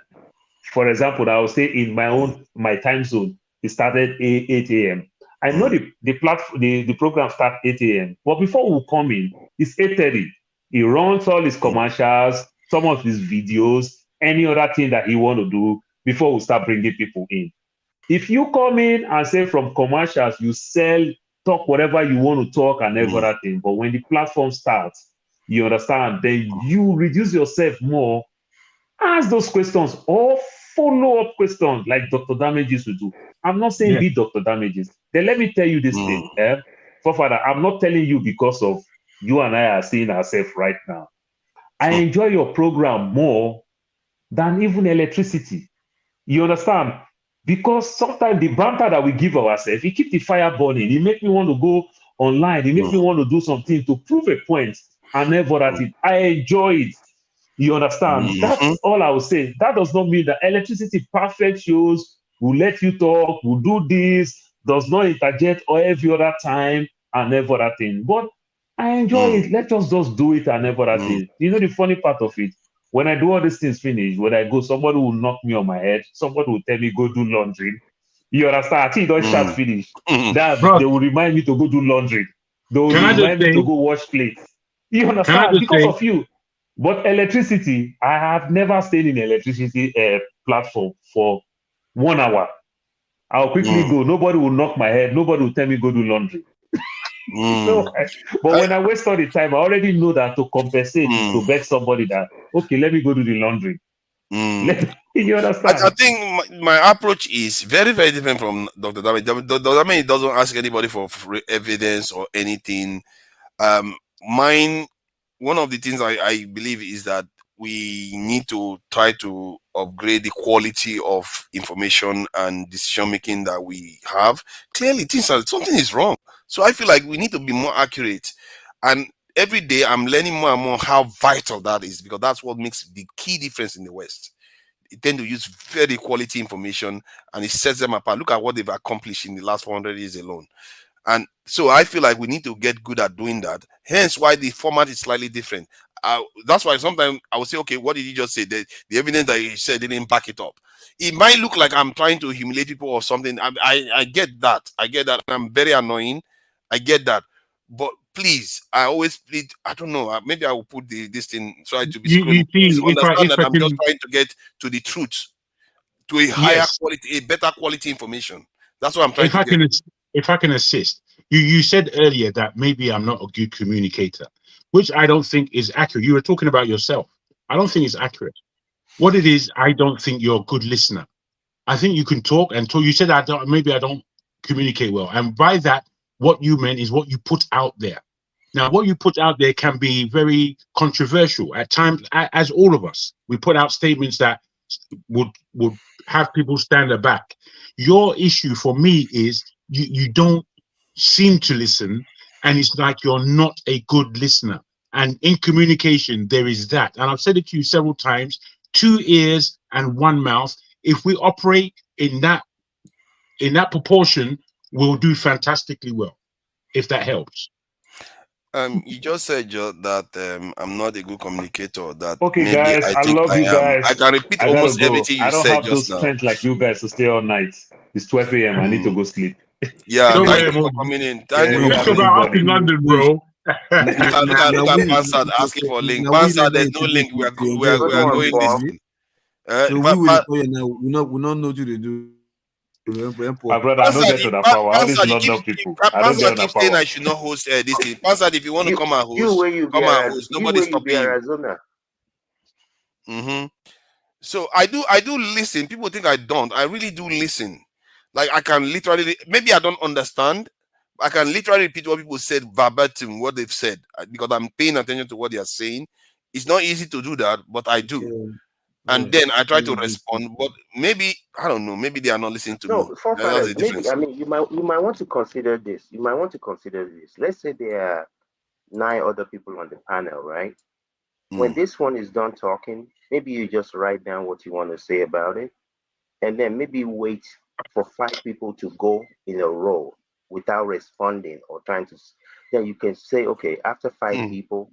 For example, I will say in my time zone, it started 8 a.m. I know the program starts 8 a.m. But before we come in, it's 8:30. He runs all his commercials, some of his videos, any other thing that he want to do before we start bringing people in. If you come in and say from commercials, you sell, talk whatever you want to talk and everything, but when the platform starts, you understand, then you reduce yourself more, ask those questions or follow-up questions like Dr. Damages will do. I'm not saying be Dr. Damages. Then let me tell you this thing. Father, I'm not telling you because of you and I are seeing ourselves right now. I enjoy your program more than even electricity. You understand? Because sometimes the banter that we give ourselves, it keep the fire burning. It make me want to go online. It make me want to do something to prove a point and everything. I enjoy it. You understand? That's all I would say. That does not mean that electricity perfect shows will let you talk, will do this, does not interject or every other time and everything. But I enjoy it. Let us just do it and everything. You know the funny part of it? When I do all these things finish, when I go, somebody will knock me on my head. Somebody will tell me, go do laundry. You understand? I think don't start finish. That they will remind me to go do laundry. They will remind me to go wash plates. You understand? Because of you. But electricity, I have never stayed in electricity platform for 1 hour. I'll quickly go. Nobody will knock my head. Nobody will tell me go do laundry. So, but when I waste all the time, I already know that to compensate is to beg somebody that, okay, let me go do the laundry. You understand? I think my approach is very, very different from Dr. Dame. Dr. Dame doesn't ask anybody for evidence or anything. Mine, one of the things I believe is that we need to try to upgrade the quality of information and decision making that we have. Clearly, something is wrong. So I feel like we need to be more accurate. And every day I'm learning more and more how vital that is, because that's what makes the key difference in the West. They tend to use very quality information and it sets them apart. Look at what they've accomplished in the last 400 years alone. And so I feel like we need to get good at doing that. Hence why the format is slightly different. That's why sometimes I will say, okay, what did you just say? The evidence that you said didn't back it up. It might look like I'm trying to humiliate people or something. I get that. I get that. I'm very annoying. I get that. But please, I always plead, I don't know, maybe I will put this thing, try to be scrolling. Please understand that I'm just trying to get to the truth, to a higher quality, a better quality information. That's what I'm trying to get. If I can assist, you said earlier that maybe I'm not a good communicator, which I don't think is accurate. You were talking about yourself. I don't think it's accurate. What it is, I don't think you're a good listener. I think you can talk and talk. You said maybe I don't communicate well. And by that, what you meant is what you put out there. Now, what you put out there can be very controversial at times, as all of us. We put out statements that would have people stand aback. Your issue for me is you don't seem to listen, and it's like you're not a good listener. And in communication, there is that. And I've said it to you several times, 2 ears and 1 mouth. If we operate in that proportion, we'll do fantastically well, if that helps. You just said that I'm not a good communicator. That okay, maybe guys, I think love you am. guys. I can repeat I gotta almost go. everything you I don't said have those just now. strength like you guys to stay all night. It's 12 a.m. I need to go sleep. Yeah, thank you for coming in. Thank you for coming about up in London, bro. Look at Bansad asking for a link. Bansad, there's no link. We are going this thing. So we will tell you now. We not know what they do. My brother, I don't get to that power. All these London people. I don't get to that saying power. I should not host this thing. Bansad, if you want to come and host, come and host. Nobody's stopping you. So I do listen. People think I don't. I really do listen. Like I can literally, maybe I don't understand. I can literally repeat what people said verbatim, what they've said, because I'm paying attention to what they are saying. It's not easy to do that, but I do. and then I try to respond. But maybe I don't know. Maybe they are not listening to me. No, That's forefathers, the maybe, difference. I mean, you might want to consider this. You might want to consider this. Let's say there are 9 other people on the panel, right? When this one is done talking, maybe you just write down what you want to say about it, and then maybe wait for 5 people to go in a row without responding or trying to. Then you can say, okay, after 5 people,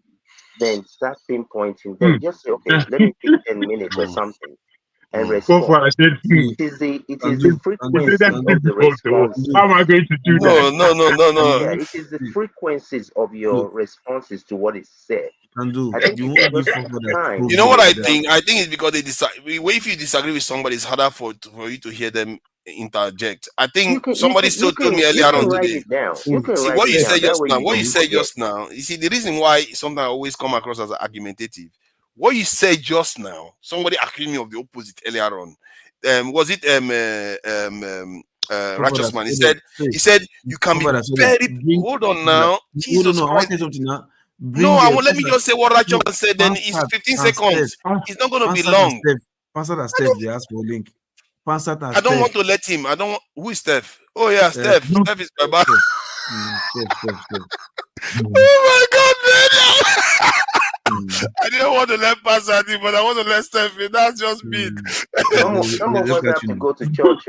then start pinpointing. Then just say, okay, let me take 10 minutes or something and respond. I said, It is the frequencies that's of the difficult. response. How am I going to do that? No. Yeah, it is the frequencies of your responses to what is said. Can I think you you can won't just give take someone that time. You know what I to think? I think it's because they disagree. If you disagree with somebody, it's harder for you to hear them interject. I think somebody still told me earlier on write today. it down. You can See write what it you down. said That just way now. you What you don't said forget. just now. You see, the reason why sometimes I always come across as argumentative. What you said just now, somebody accused me of the opposite earlier on. Was it righteous man? He said you can be very. Hold on now, Jesus I want Christ. to say something now. No, I won't let me just say what righteous man said. Then it's 15 seconds. It's not going to be long. Pastor and Steph, they ask for a link. Pastor and I don't want to let him. I don't want. Who is Steph? Oh yeah, Steph. Steph is my bad. Steph. Oh my God, man! I didn't want to let Pastor in, but I want to let Steph in. That's just mean. Some of us have to go to church.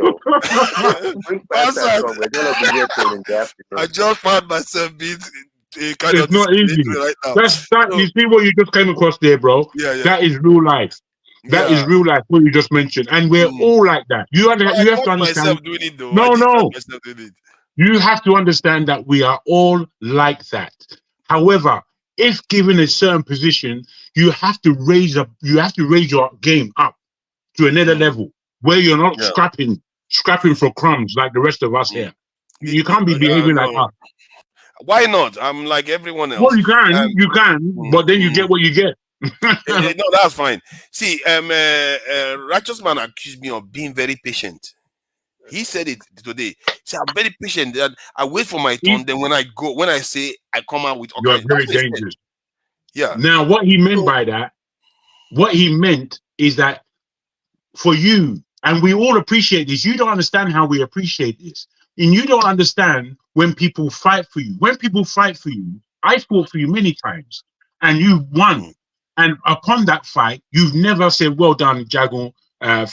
Bring Pastor from. We're gonna be here till in the afternoon. I just found myself being kind It's of not easy. right now. You see what you just came across there, bro? Yeah. That is real life. That is real life, what you just mentioned. And we're all like that. You have to understand. Myself doing it, though. No. Myself doing it. You have to understand that we are all like that. However, if given a certain position, you have to raise your game up to another level where you're not scrapping for crumbs like the rest of us here. You can't be behaving like us. Why not? I'm like everyone else. Well, you can, but then you get what you get. No, that's fine. See, righteous man accused me of being very patient. He said it today. See, I'm very patient. That I wait for my turn. Then when I say I come out with. You are very dangerous. Yeah. Now, what he meant by that, what he meant is that for you, and we all appreciate this. You don't understand how we appreciate this, and you don't understand when people fight for you. When people fight for you, I fought for you many times, and you won. And upon that fight, you've never said, "Well done, Jagon."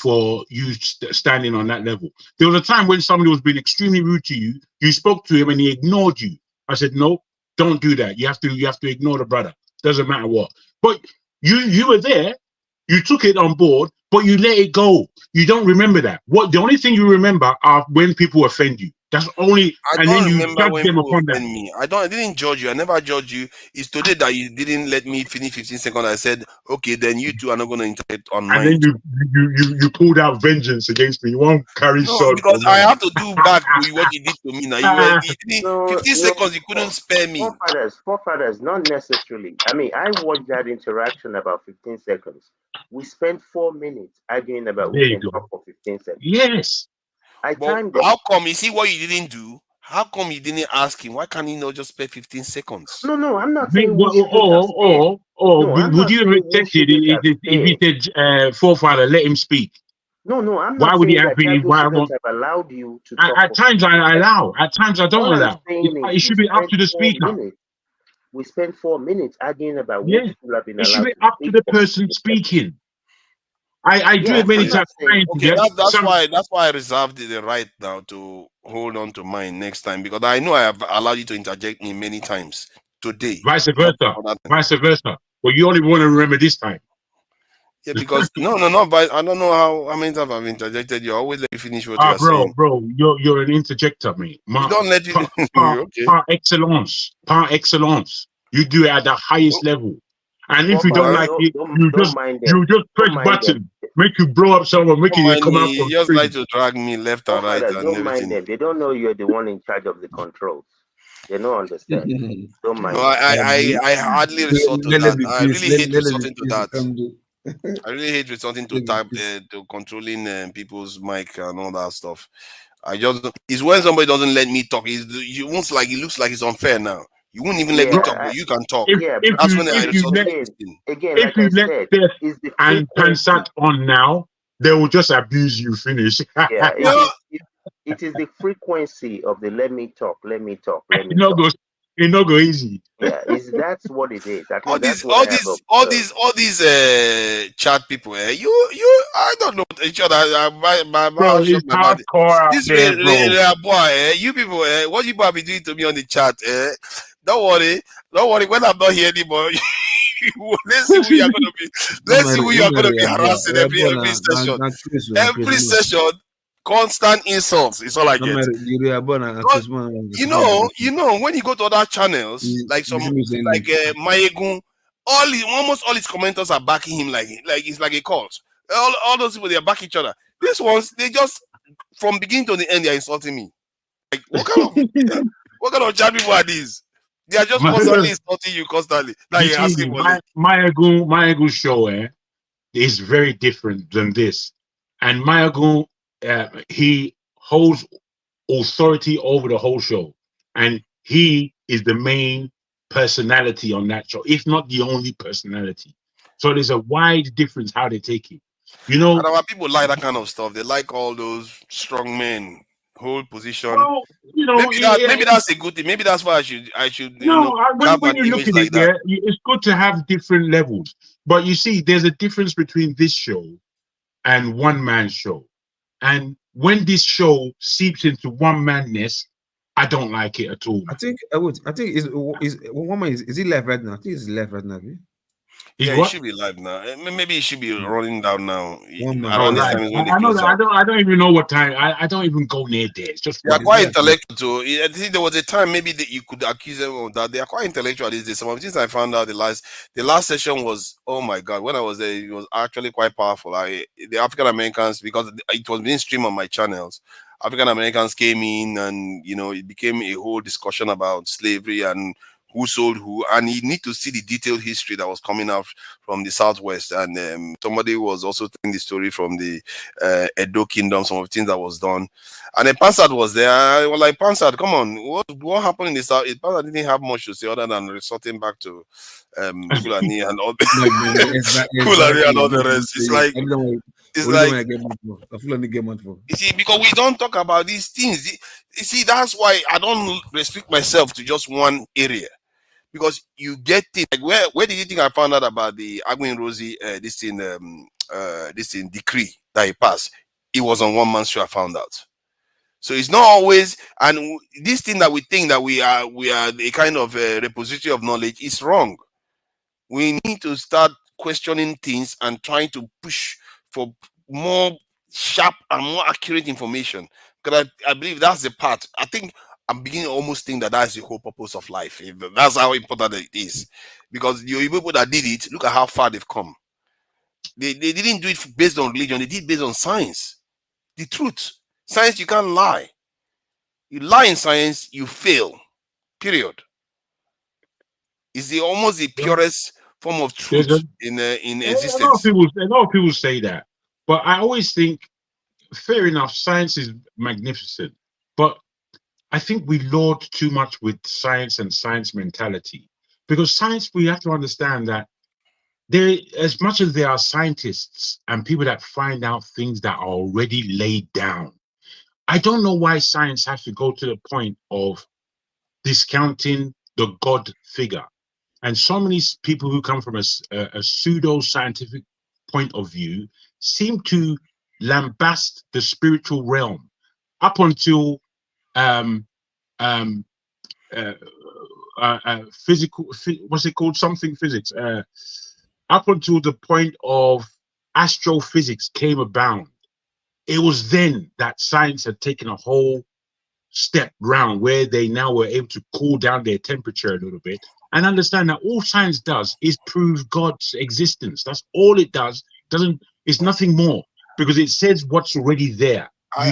For you standing on that level. There was a time when somebody was being extremely rude to you. You spoke to him and he ignored you. I said, no, don't do that. You have to ignore the brother. Doesn't matter what. But you were there. You took it on board, but you let it go. You don't remember that. The only thing you remember are when people offend you. That's only. I don't remember when people offend me. I didn't judge you. I never judged you. It's today that you didn't let me finish 15 seconds. I said, okay, then you two are not going to interact on mine. And then you pulled out vengeance against me. You won't carry sword. Because I have to do back to what you did to me. Now you were 15 seconds. You couldn't spare me. Forefathers, not necessarily. I mean, I watched that interaction about 15 seconds. We spent 4 minutes arguing about who can talk for 15 seconds. Yes. How come? You see what you didn't do? How come you didn't ask him? Why can't he not just spare 15 seconds? No, I'm not saying. Would you have accepted if he said, forefather, let him speak? No, I'm not. Why would he have been? Why have allowed you to talk? At times I allow. At times I don't allow. It should be up to the speaker. We spent 4 minutes arguing about what people have been allowed. It should be up to the person speaking. I do it many times. Okay, that's why I reserved the right now to hold on to mine next time, because I know I have allowed you to interject me many times today. Vice versa. Well, you only want to remember this time. Yeah, because no, but I don't know how many times I've interjected. You always let me finish what you're saying. Bro, you're an interjector, mate. You don't let you. Okay. Par excellence. You do it at the highest level. And if you don't like it, you just press button, make you blow up someone, make you come out. You just like to drag me left and right and everything. Mind them. They don't know you're the one in charge of the controls. They don't understand. Don't mind. No, I hardly resort to that. I really hate resorting to that. I really hate resorting to to controlling people's mic and all that stuff. It's when somebody doesn't let me talk. It looks like it's unfair now. You wouldn't even let me talk, but you can talk. That's when I resorted to this thing. If you let Steph and Pansat on now, they will just abuse you. Finish. Yeah, it is the frequency of the let me talk. It no go easy. Yeah, that's what it is. At all least these, that's what I have observed. all these chat people. I don't know each other. Bro, it's hardcore out there, bro. Boy, you people, what you have been doing to me on the chat? Don't worry. When I'm not here anymore. Let's see who you're gonna be. Let's see who you're gonna be harassing every session. Every session, constant insults. It's all I get. You know, when you go to other channels, like Mayegun, almost all his commenters are backing him like it's like a cult. All those people, they back each other. These ones, they just from beginning to the end, they are insulting me. Like what kind of chat people are these? They are just constantly insulting you constantly. Like you're asking for it. Mayegun show is very different than this. And Mayegun, he holds authority over the whole show. And he is the main personality on that show, if not the only personality. So there's a wide difference how they take it. And our people like that kind of stuff. They like all those strong men. Hold position. Well, maybe that's a good thing. Maybe that's why I should. When you look at it, it's good to have different levels. But you see, there's a difference between this show and one man show. And when this show seeps into one manness, I don't like it at all. I think is one man is he live right now? I think he's live right now. Yeah, it should be live now. Maybe it should be running down now. I know that. I don't even know what time. I don't even go near there. It's just they are quite intellectual. I think there was a time maybe that you could accuse them of that. They are quite intellectual these days. Some of the things I found out the last session was, oh my God, when I was there, it was actually quite powerful. The African Americans, because it was being streamed on my channels, African Americans came in and it became a whole discussion about slavery and who sold who, and you need to see the detailed history that was coming out from the Southwest. And somebody was also telling the story from the Edo Kingdom, some of the things that was done. And then Pansat was there. I was like, Pansat, come on, what happened in the South? Pansat didn't have much to say other than resorting back to Fulani and all Fulani and all the rest. It's like you see, because we don't talk about these things. You see, that's why I don't restrict myself to just one area. Because you get it, like where did you think I found out about the Agwin Rosie this thing decree that he passed? It was on one man's show I found out. So it's not always, and this thing that we think that we are a kind of repository of knowledge is wrong. We need to start questioning things and trying to push for more sharp and more accurate information. Because I believe that's the part. I think I'm beginning to almost think that that's the whole purpose of life. That's how important it is. Because the people that did it, look at how far they've come. They didn't do it based on religion. They did it based on science. The truth. Science, you can't lie. You lie in science, you fail. Period. It's almost the purest form of truth in existence. A lot of people say that. But I always think, fair enough, science is magnificent. But I think we laud too much with science and science mentality, because science, we have to understand that as much as there are scientists and people that find out things that are already laid down, I don't know why science has to go to the point of discounting the God figure. And so many people who come from a pseudo-scientific point of view seem to lambast the spiritual realm up until physical, what's it called? Something physics. Up until the point of astrophysics came about. It was then that science had taken a whole step round where they now were able to cool down their temperature a little bit and understand that all science does is prove God's existence. That's all it does. It's nothing more, because it says what's already there. I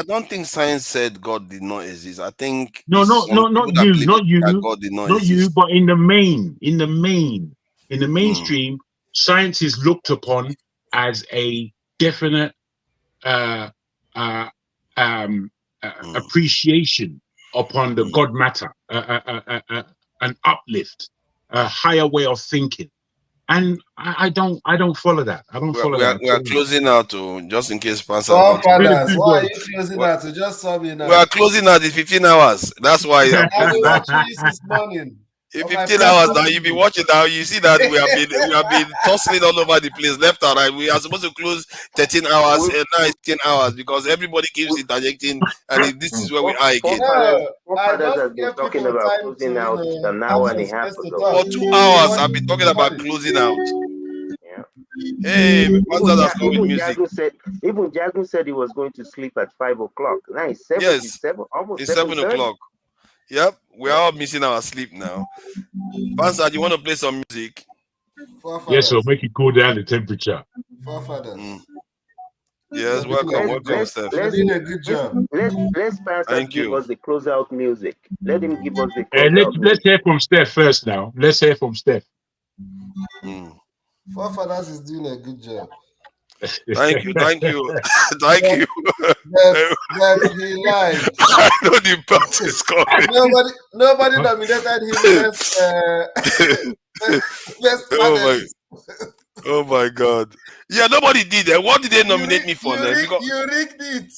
don't think science said God did not exist. I think not you, but in the mainstream, science is looked upon as a definite appreciation upon the God matter, an uplift, a higher way of thinking. And I don't follow that. I don't follow that. We are closing out to just in case Pastor Four wants to. fathers, why are you closing out? So just saw me now. We are closing out in 15 hours. That's why I'm I've been closing out. watching you since morning. In on my 15 hours platform now, you'll be TV. watching now. You see that we have been tossing all over the place, left and right. We are supposed to close 13 hours, and now it's 10 hours because everybody keeps interjecting, and this is where we are again. Forefathers has been talking about closing out an hour and a half ago. For 2 hours, I've been talking about closing out. Yeah. Hey, Pastor has come with music. Even Jagu said he was going to sleep at 5 o'clock. Now it's 7. Yes, It's 7, almost it's 7 7:30. o'clock. Yep, we are all missing our sleep now. Pastor, you want to play some music? Yes, so make it cool down the temperature. Forefathers. Yes, welcome, Steph. You're doing a good job. Let's Pastor give us the closeout music. Let him give us the closeout Let's hear from Steph first now. Let's hear from Steph. Forefathers is doing a good job. Thank you. Thank you. But he lied. I know the bus is coming. Nobody nominated him best Oh my God. Yeah, nobody did that. What did they nominate me for then? You rigged it.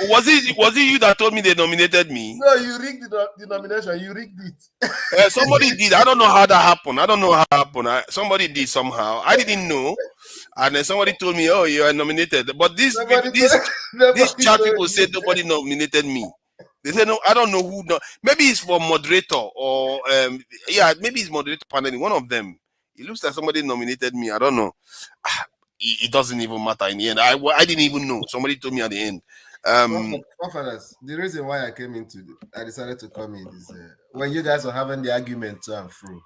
Was it you that told me they nominated me? No, you rigged the nomination. You rigged it. Somebody did. I don't know how that happened. Somebody did somehow. I didn't know. And then somebody told me, "Oh, you are nominated." But these chat people said nobody nominated me. They said no. I don't know who. Maybe it's for moderator or maybe it's moderator panel. One of them. It looks like somebody nominated me. I don't know. It doesn't even matter in the end. I didn't even know. Somebody told me at the end. The reason why I decided to come in is when you guys were having the argument to and fro.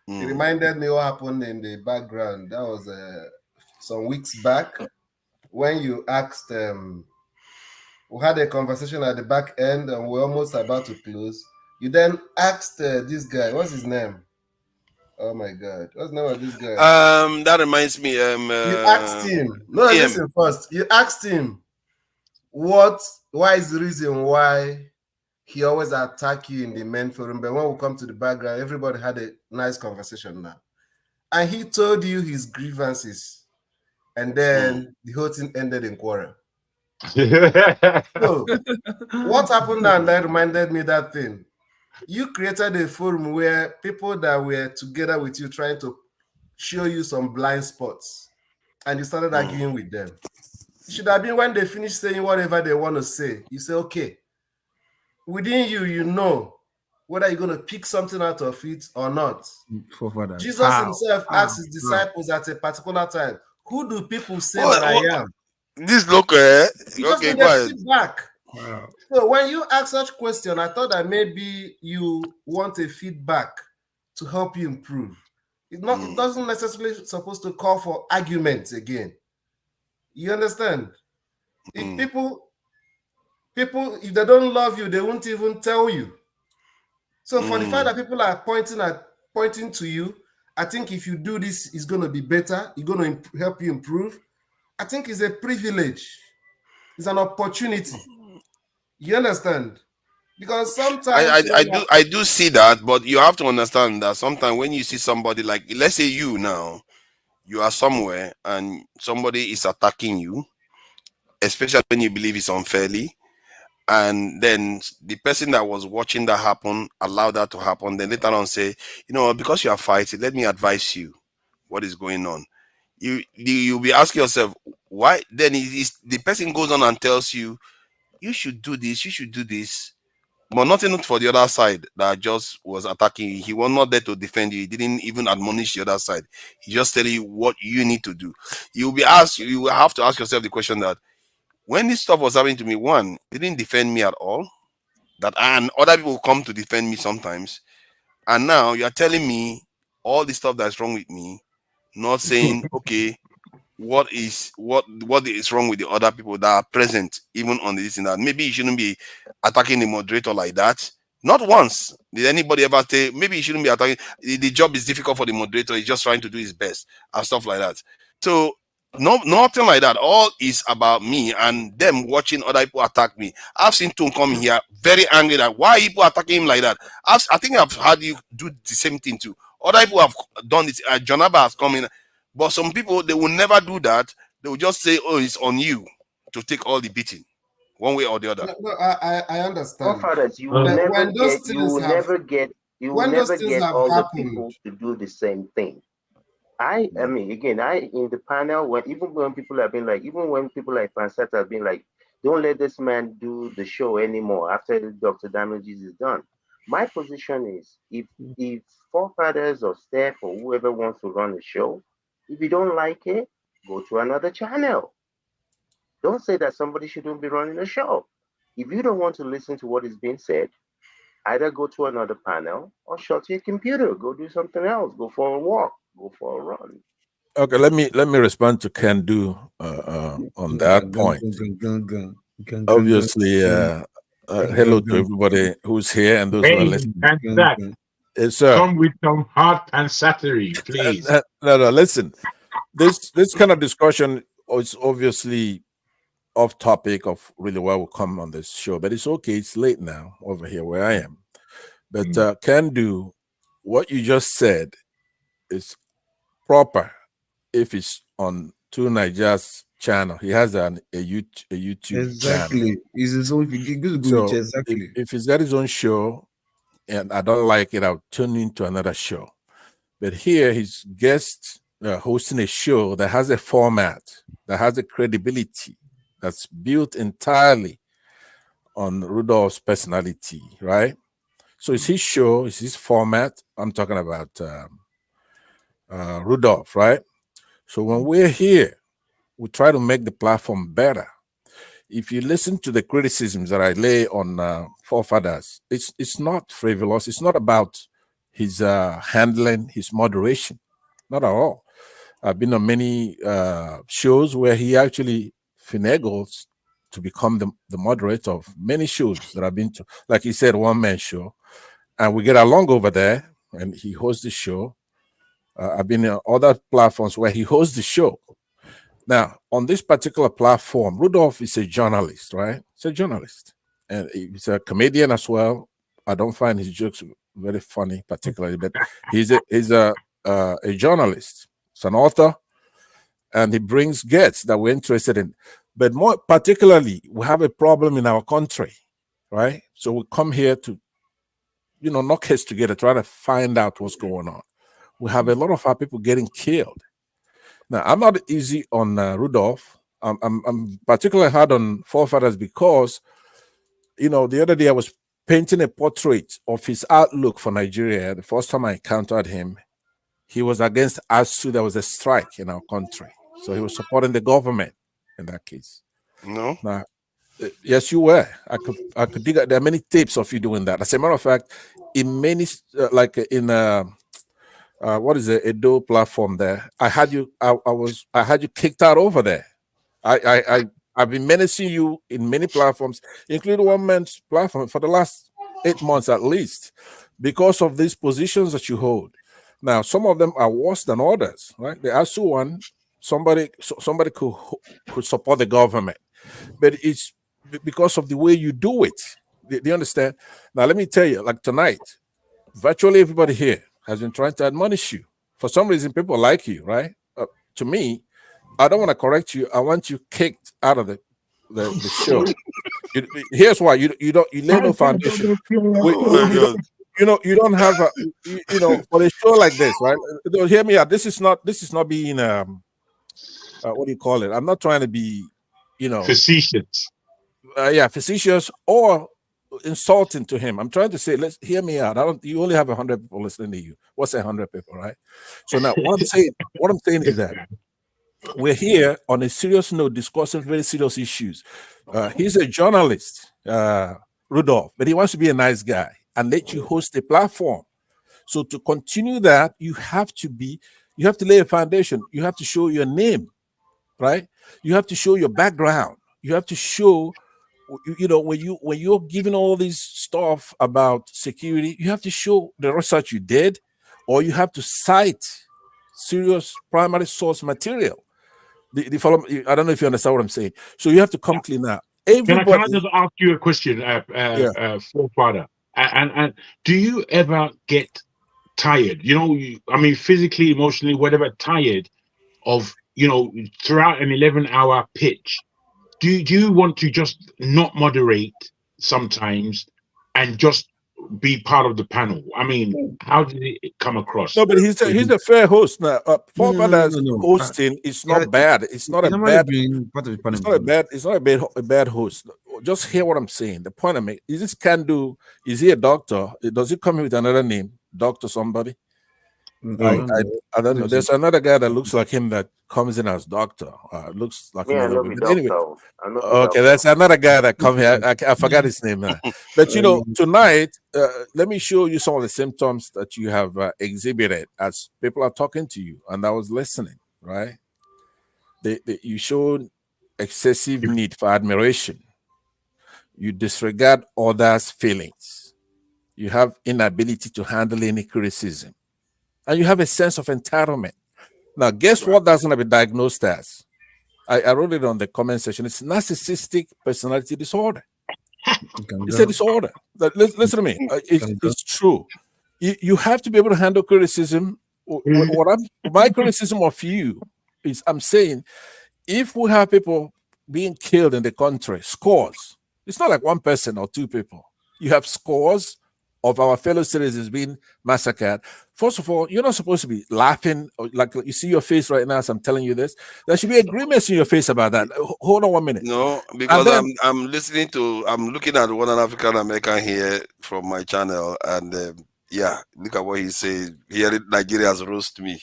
It reminded me what happened in the background. That was some weeks back when you asked. We had a conversation at the back end, and we're almost about to close. You then asked this guy. What's his name? Oh my God! What's the name of this guy? That reminds me. You asked him. No, listen first. You asked him why is the reason why he always attack you in the main forum, but when we come to the background, everybody had a nice conversation now. And he told you his grievances, and then the whole thing ended in quarrel. So what happened now that reminded me that thing? You created a forum where people that were together with you trying to show you some blind spots, and you started arguing with them. It should have been when they finish saying whatever they want to say, you say, okay, within you know whether you're going to pick something out of it or not. Jesus himself asked his disciples at a particular time, who do people say that I am? This local, okay, go ahead. Back. Wow. So when you ask such question, I thought that maybe you want a feedback to help you improve. It doesn't necessarily supposed to call for arguments again. You understand? If people, if they don't love you, they won't even tell you. So for the fact that people are pointing to you, I think if you do this, it's going to be better. It's going to help you improve. I think it's a privilege. It's an opportunity. You understand? Because sometimes I do see that, but you have to understand that sometimes when you see somebody like, let's say you now, you are somewhere and somebody is attacking you, especially when you believe it's unfairly, and then the person that was watching that happen allowed that to happen, then later on say, you know, because you are fighting, let me advise you what is going on. You'll be asking yourself, why? Then the person goes on and tells you, you should do this, you should do this. But nothing for the other side that just was attacking you. He was not there to defend you. He didn't even admonish the other side. He just telling you what you need to do. You will have to ask yourself the question that when this stuff was happening to me, one, they didn't defend me at all. And other people come to defend me sometimes. And now you're telling me all the stuff that's wrong with me, not saying, okay, what is wrong with the other people that are present even on this and that. Maybe you shouldn't be attacking the moderator like that. Not once did anybody ever say maybe you shouldn't be attacking. The job is difficult for the moderator. He's just trying to do his best and stuff like that. So No, nothing like that. All is about me and them watching other people attack me. I've seen Tom come here very angry that why people attacking him like that. I think I've had you do the same thing too. Other people have done it. Jonaba has come in, but some people they will never do that. They will just say, "Oh, it's on you to take all the beating, one way or the other." No, I understand. Forefathers, you will But never when those get, things have all the happened, people to do the same thing. I mean, again, in the panel, even when people have been like, even when people like Pansetta have been like, don't let this man do the show anymore after Dr. Damages is done. My position is, if forefathers or staff or whoever wants to run the show, if you don't like it, go to another channel. Don't say that somebody shouldn't be running the show. If you don't want to listen to what is being said, either go to another panel or shut your computer. Go do something else. Go for a walk. Go for a run. Okay, let me respond to Can Do on that point. Obviously, hello to everybody who's here and those who are listening. Yes, sir. Come with some hot and satire, please. No, listen. This kind of discussion is obviously off topic of really why we come on this show, but it's okay. It's late now over here where I am. But Can Do, what you just said is proper if it's on Two Nigeria's channel. He has a YouTube channel. It's his own. So Exactly. if he's got his own show and I don't like it, I'll tune into another show. But here he's guest hosting a show that has a format, that has a credibility, that's built entirely on Rudolph's personality, right? So it's his show, it's his format. I'm talking about Rudolph, right? So when we're here, we try to make the platform better. If you listen to the criticisms that I lay on forefathers, it's not frivolous. It's not about his handling, his moderation, not at all. I've been on many shows where he actually finagles to become the moderator of many shows that I've been to. Like he said, one-man show. And we get along over there, and he hosts the show. I've been on other platforms where he hosts the show. Now, on this particular platform, Rudolph is a journalist, right? He's a journalist. And he's a comedian as well. I don't find his jokes very funny, particularly, but he's a journalist. He's an author, and he brings guests that we're interested in. But more particularly, we have a problem in our country, right? So we come here to, knock heads together, try to find out what's going on. We have a lot of our people getting killed. Now, I'm not easy on Rudolph. I'm particularly hard on forefathers because, the other day I was painting a portrait of his outlook for Nigeria. The first time I encountered him, he was against ASU. There was a strike in our country. So he was supporting the government in that case. No. Now, yes, you were. I could dig out. There are many tapes of you doing that. As a matter of fact, in many, what is the Edo platform there? I had you. I had you kicked out over there. I've been menacing you in many platforms, including one man's platform, for the last 8 months at least, because of these positions that you hold. Now, some of them are worse than others, right? The ASU one, somebody could support the government, but it's because of the way you do it. Do you understand? Now, let me tell you, like tonight, virtually everybody here has been trying to admonish you. For some reason, people like you, right? To me, I don't want to correct you. I want you kicked out of the show. Here's why you lay no foundation. You don't have a for a show like this, right? Hear me out. This is not being what do you call it? I'm not trying to be facetious. Facetious or insulting to him. I'm trying to say, let's hear me out. You only have 100 people listening to you. What's 100 people, right? So now what I'm saying is that we're here on a serious note discussing very serious issues. He's a journalist, Rudolph, but he wants to be a nice guy and let you host a platform. So to continue that, you have to lay a foundation. You have to show your name, right? You have to show your background. You have to show, when you're giving all this stuff about security, you have to show the research you did, or you have to cite serious primary source material. The follow, I don't know if you understand what I'm saying. So you have to come clean out. Everybody. Can I just ask you a question, forefather? And do you ever get tired? You know, I mean, physically, emotionally, whatever, tired of, you know, throughout an 11-hour pitch? Do you want to just not moderate sometimes and just be part of the panel? I mean, how did it come across? No, but he's a fair host now. Forefather's hosting is not bad. It's not a bad. It's not a bad. It's not a bad host. Just hear what I'm saying. The point I make is this can do. Is he a doctor? Does he come with another name? Doctor somebody? I don't know. There's another guy that looks like him that comes in as doctor. Looks like Yeah, I another know one. the But anyway, doctor. I know the okay, doctor. that's another guy that come here. I forgot his name now. But you know, tonight, let me show you some of the symptoms that you have exhibited as people are talking to you, and I was listening. Right? You showed excessive need for admiration. You disregard others' feelings. You have inability to handle any criticism. And you have a sense of entitlement. Now, guess what that's going to be diagnosed as? I wrote it on the comment section. It's narcissistic personality disorder. It's a disorder. Listen to me. It's true. You have to be able to handle criticism. My criticism of you is I'm saying if we have people being killed in the country, scores, it's not like one person or two people. You have scores of our fellow citizens being massacred. First of all, you're not supposed to be laughing like you see your face right now as I'm telling you this. There should be a grimace in your face about that. Hold on 1 minute. No, because I'm looking at one African American here from my channel, and yeah, look at what he says. Here, Nigerians roast me.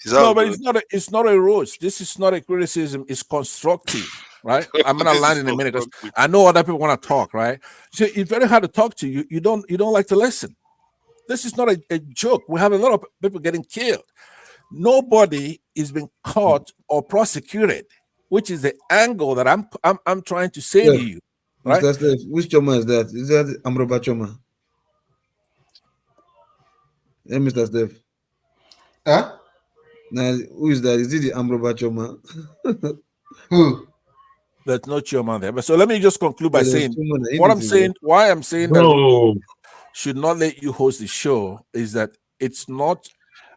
No, but it's not a roast. This is not a criticism. It's constructive, right? I'm gonna land in a minute because I know other people want to talk, right? So it's very hard to talk to you. You don't like to listen. This is not a joke. We have a lot of people getting killed. Nobody is being caught or prosecuted, which is the angle that I'm trying to say to you, right? Mr. Steph, which Choma is that? Is that Amroba Choma? Hey, Mr. Steph. Huh? Now, who is that? Is it the Amroba Choma? Who? There's no Choma there. But so let me just conclude by saying why I'm saying no. that should not let you host the show is that it's not.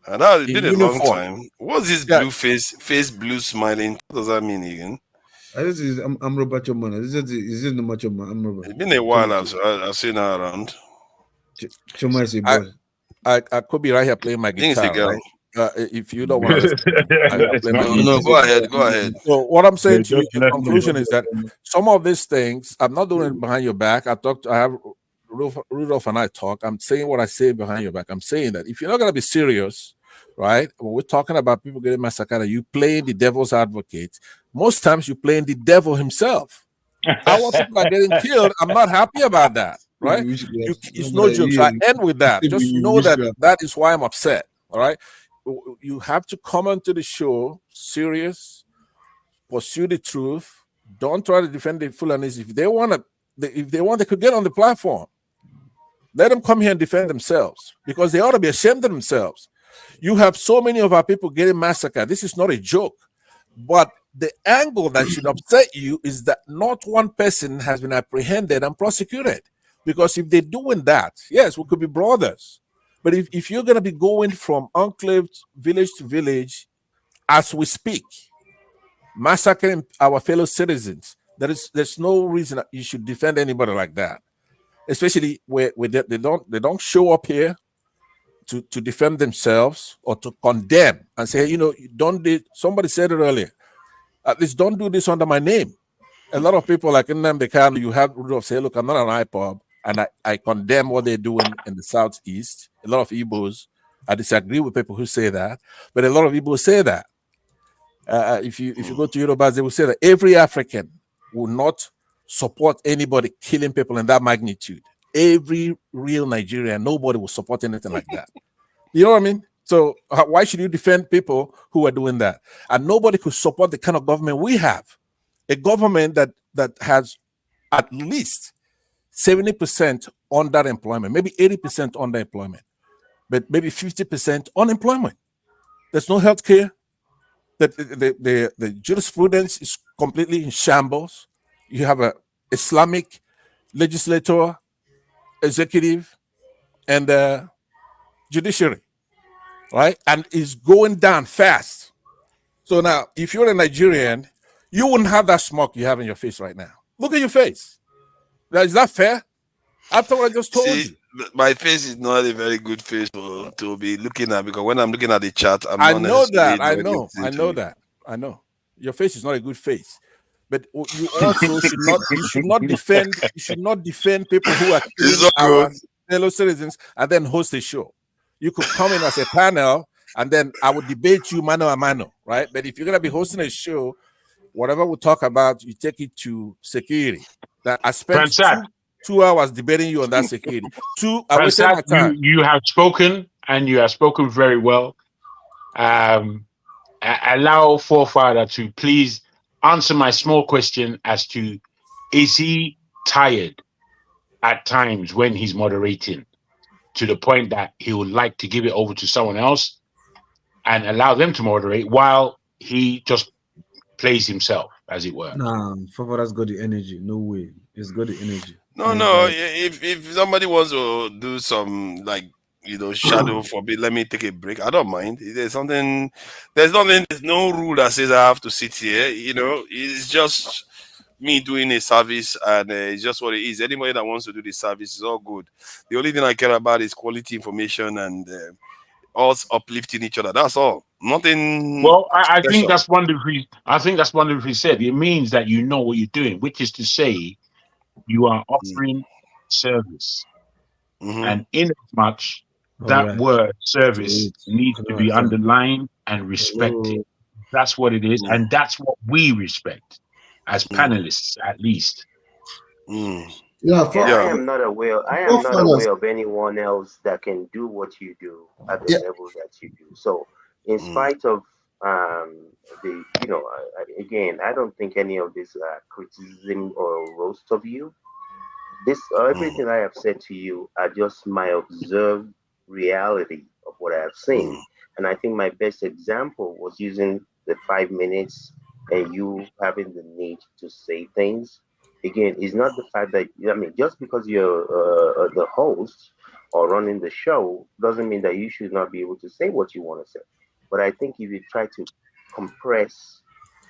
And now it's been a long time. What's this blue face blue smiling? What does that mean again? I think it's Amroba Choma. Is it no much Choma? Amroba. It's been a while. I've seen her around. Choma is a boy. I could be right here playing my guitar. I think it's a girl. Right? If you don't want to listen, no, go ahead. So what I'm saying to you in conclusion is that some of these things, I'm not doing it behind your back. I have Rudolph and I talk. I'm saying what I say behind your back. I'm saying that if you're not going to be serious, right, when we're talking about people getting massacred, you playing the devil's advocate. Most times you're playing the devil himself. Our people are getting killed. I'm not happy about that, right? It's no joke. So I end with that. Just know that is why I'm upset, all right? You have to come onto the show serious, pursue the truth. Don't try to defend the Fulanis. If they want, they could get on the platform. Let them come here and defend themselves because they ought to be ashamed of themselves. You have so many of our people getting massacred. This is not a joke. But the angle that should upset you is that not one person has been apprehended and prosecuted. Because if they're doing that, yes, we could be brothers. But if you're going to be going from enclave village to village as we speak, massacring our fellow citizens, there's no reason you should defend anybody like that. Especially where they don't show up here to defend themselves or to condemn and say, you know, somebody said it earlier, at least don't do this under my name. A lot of people like in them, you have Rudolph say, look, I'm not an IPOB, and I condemn what they're doing in the Southeast. A lot of Igbos, I disagree with people who say that, but a lot of Igbos say that. If you go to Yorubas, they will say that every African will not support anybody killing people in that magnitude. Every real Nigerian, nobody will support anything like that. You know what I mean? So why should you defend people who are doing that? And nobody could support the kind of government we have. A government that has at least 70% underemployment, maybe 80% underemployment, but maybe 50% unemployment. There's no health care. The jurisprudence is completely in shambles. You have a Islamic legislature, executive, and judiciary, right? And it's going down fast. So now, if you're a Nigerian, you wouldn't have that smoke you have in your face right now. Look at your face. Now, is that fair? After what I just told you. My face is not a very good face to be looking at, because when I'm looking at the chat, I not know that. necessarily I know. I know that. I know. Your face is not a good face. But you also should not. You should not defend. You should not defend people who are killing our fellow citizens and then host a show. You could come in as a panel and then I would debate you mano a mano, right? But if you're gonna be hosting a show, whatever we talk about, you take it to security. That I spent two hours debating you on that security. I wasted my time. You have spoken, and you have spoken very well. Allow Forefather to please answer my small question as to, is he tired at times when he's moderating to the point that he would like to give it over to someone else and allow them to moderate while he just plays himself, as it were? Nah, Forefather's got the energy. No way. He's got the energy. No. If somebody wants to do some, like, shadow forbid, let me take a break. I don't mind. There's no rule that says I have to sit here. It's just me doing a service, and it's just what it is. Anybody that wants to do the service is all good. The only thing I care about is quality information and us uplifting each other. That's all. Nothing. Well, I think that's wonderfully. I think that's wonderfully said. It means that you know what you're doing, which is to say, you are offering service, and in as much that word service needs to be underlined and respected. That's what it is, and that's what we respect as panelists, at least. I am not aware of anyone else that can do what you do at the level that you do. So, in spite of again, I don't think any of this criticism or roast of you. Everything I have said to you are just my observed reality of what I have seen. And I think my best example was using the 5 minutes and you having the need to say things. Again, it's not the fact that, just because you're the host or running the show doesn't mean that you should not be able to say what you want to say. But I think if you try to compress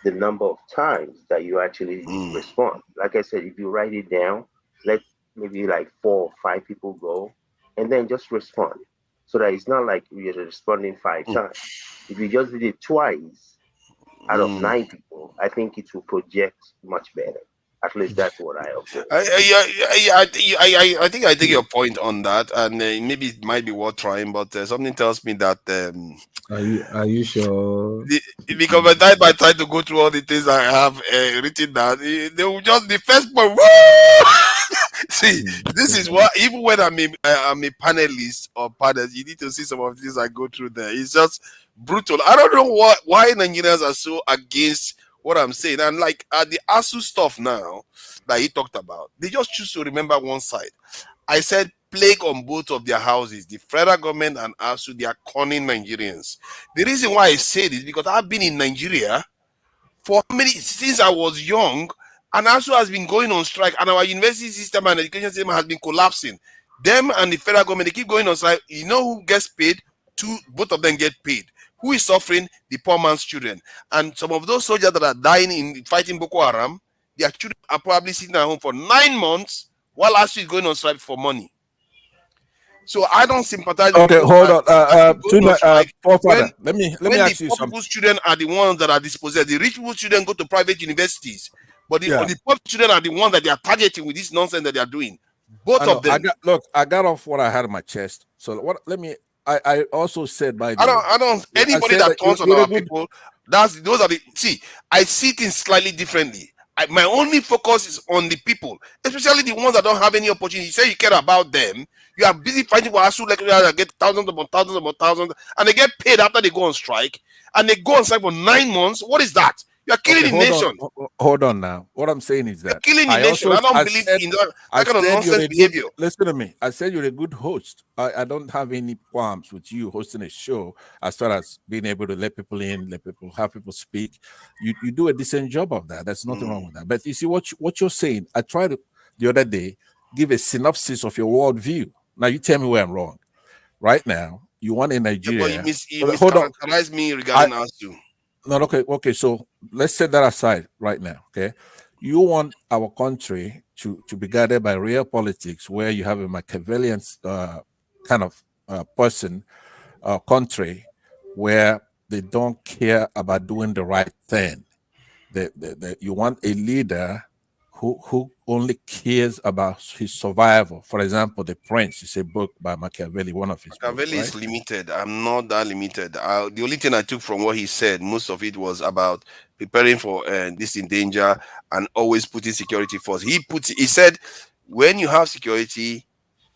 the number of times that you actually respond, like I said, if you write it down, let maybe like 4 or 5 people go, and then just respond, so that it's not like you're responding 5 times. If you just did it twice out of 9 people, I think it will project much better. At least that's what I observe. I think I take your point on that, and maybe it might be worth trying. But something tells me that. Are you sure? Because by the time I try to go through all the things I have written down, they will just the first point. See, this is what, even when I'm a panelist or panel, you need to see some of the things I go through there. It's just brutal. I don't know why Nigerians are so against what I'm saying. And like the ASU stuff now that he talked about, they just choose to remember one side. I said plague on both of their houses, the federal government and ASU. They are conning Nigerians. The reason why I say this is because I've been in Nigeria since I was young, and ASU has been going on strike, and our university system and education system has been collapsing. Them and the federal government, they keep going on strike. You know who gets paid? Both of them get paid. Who is suffering? The poor man's children. And some of those soldiers that are dying in fighting Boko Haram, their children are probably sitting at home for 9 months while ASU is going on strike for money. So I don't sympathize. Okay, hold on. Let me ask you something. The poor people's children are the ones that are dispossessed. The rich people's children go to private universities, but the poor children are the ones that they are targeting with this nonsense that they are doing. Both of them. I got off what I had in my chest. So I also said by anybody that turns on our people, those are the. See, I see things slightly differently. My only focus is on the people, especially the ones that don't have any opportunity. You say you care about them. You are busy fighting for ASU lecturers that get thousands upon thousands, and they get paid after they go on strike, and they go on strike for 9 months. What is that? You're killing the nation. Hold on now. What I'm saying is that You're killing the nation. I don't believe in that kind of nonsense behavior. Listen to me. I said you're a good host. I don't have any qualms with you hosting a show as far as being able to let people in, have people speak. You do a decent job of that. There's nothing wrong with that. But you see what you're saying. I tried to the other day give a synopsis of your worldview. Now you tell me where I'm wrong. Right now, you want in Nigeria. Yeah, but you mischaracterize me regarding us too. No, okay. So let's set that aside right now. Okay, you want our country to be guided by real politics, where you have a Machiavellian kind of person, country, where they don't care about doing the right thing. You want a leader who only cares about his survival. For example, The Prince is a book by Machiavelli, one of his Machiavelli books, is limited. I'm not that limited. The only thing I took from what he said, most of it was about preparing for this in danger and always putting security first. He said, when you have security,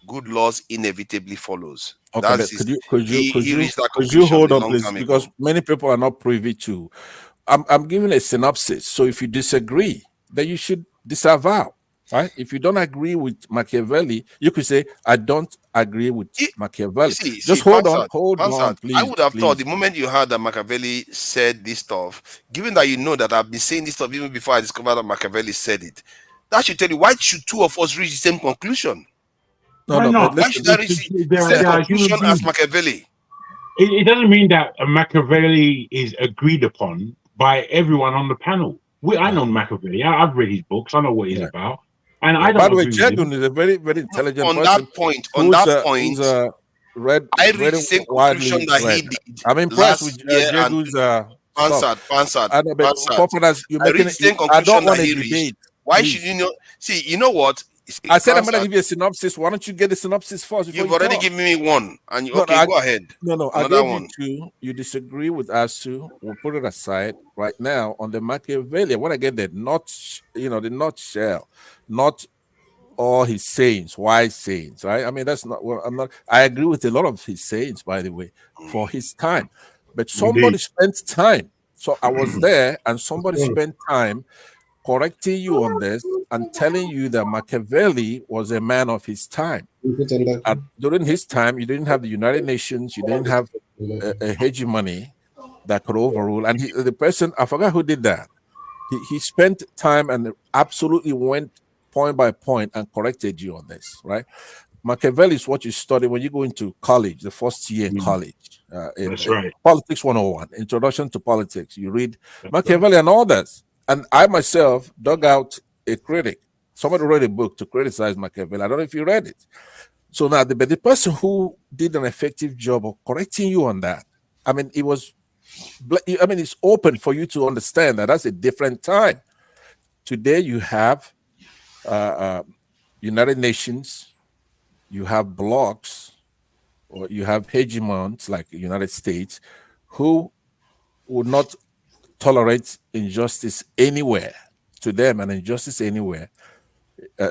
good laws inevitably follows. Okay, That's could you hold on, please? Because many people are not privy to. I'm giving a synopsis. So if you disagree, then you should disavow, right? If you don't agree with Machiavelli, you could say, I don't agree with Machiavelli. Just hold on, please. I would have thought the moment you heard that Machiavelli said this stuff, given that you know that I've been saying this stuff even before I discovered that Machiavelli said it, that should tell you, why should two of us reach the same conclusion? Why not? Why should I reach the same conclusion as Machiavelli? It doesn't mean that Machiavelli is agreed upon by everyone on the panel. I know Machiavelli. I've read his books. I know what he's about. And I don't. By the way, Jegun is a very, very intelligent person. On that point, I read the same conclusion that he did. I'm impressed with Jegun's Pansat. I read the same conclusion that he reached. Why should you know? See, you know what? I said I'm going to give you a synopsis. Why don't you get the synopsis first? You've already given me one. And go ahead. No, I gave you two. You disagree with us two. We'll put it aside right now on the Machiavelli. When I get the nutshell, not all his sayings, wise sayings, right? I mean, that's not well, I agree with a lot of his sayings, by the way, for his time. But somebody spent time. So I was there, and somebody spent time correcting you on this and telling you that Machiavelli was a man of his time. During his time, you didn't have the United Nations, you didn't have a hegemony that could overrule. And the person, I forgot who did that. He spent time and absolutely went point by point and corrected you on this, right? Machiavelli is what you study when you go into college, the first year in college. That's right. Politics 101, Introduction to Politics. You read Machiavelli and others. And I myself dug out a critic. Somebody wrote a book to criticize Machiavelli. I don't know if you read it. So now, the person who did an effective job of correcting you on that, I mean, it's open for you to understand that that's a different time. Today, you have United Nations, you have blocs, or you have hegemons like the United States, who would not tolerate injustice anywhere. To them, an injustice anywhere,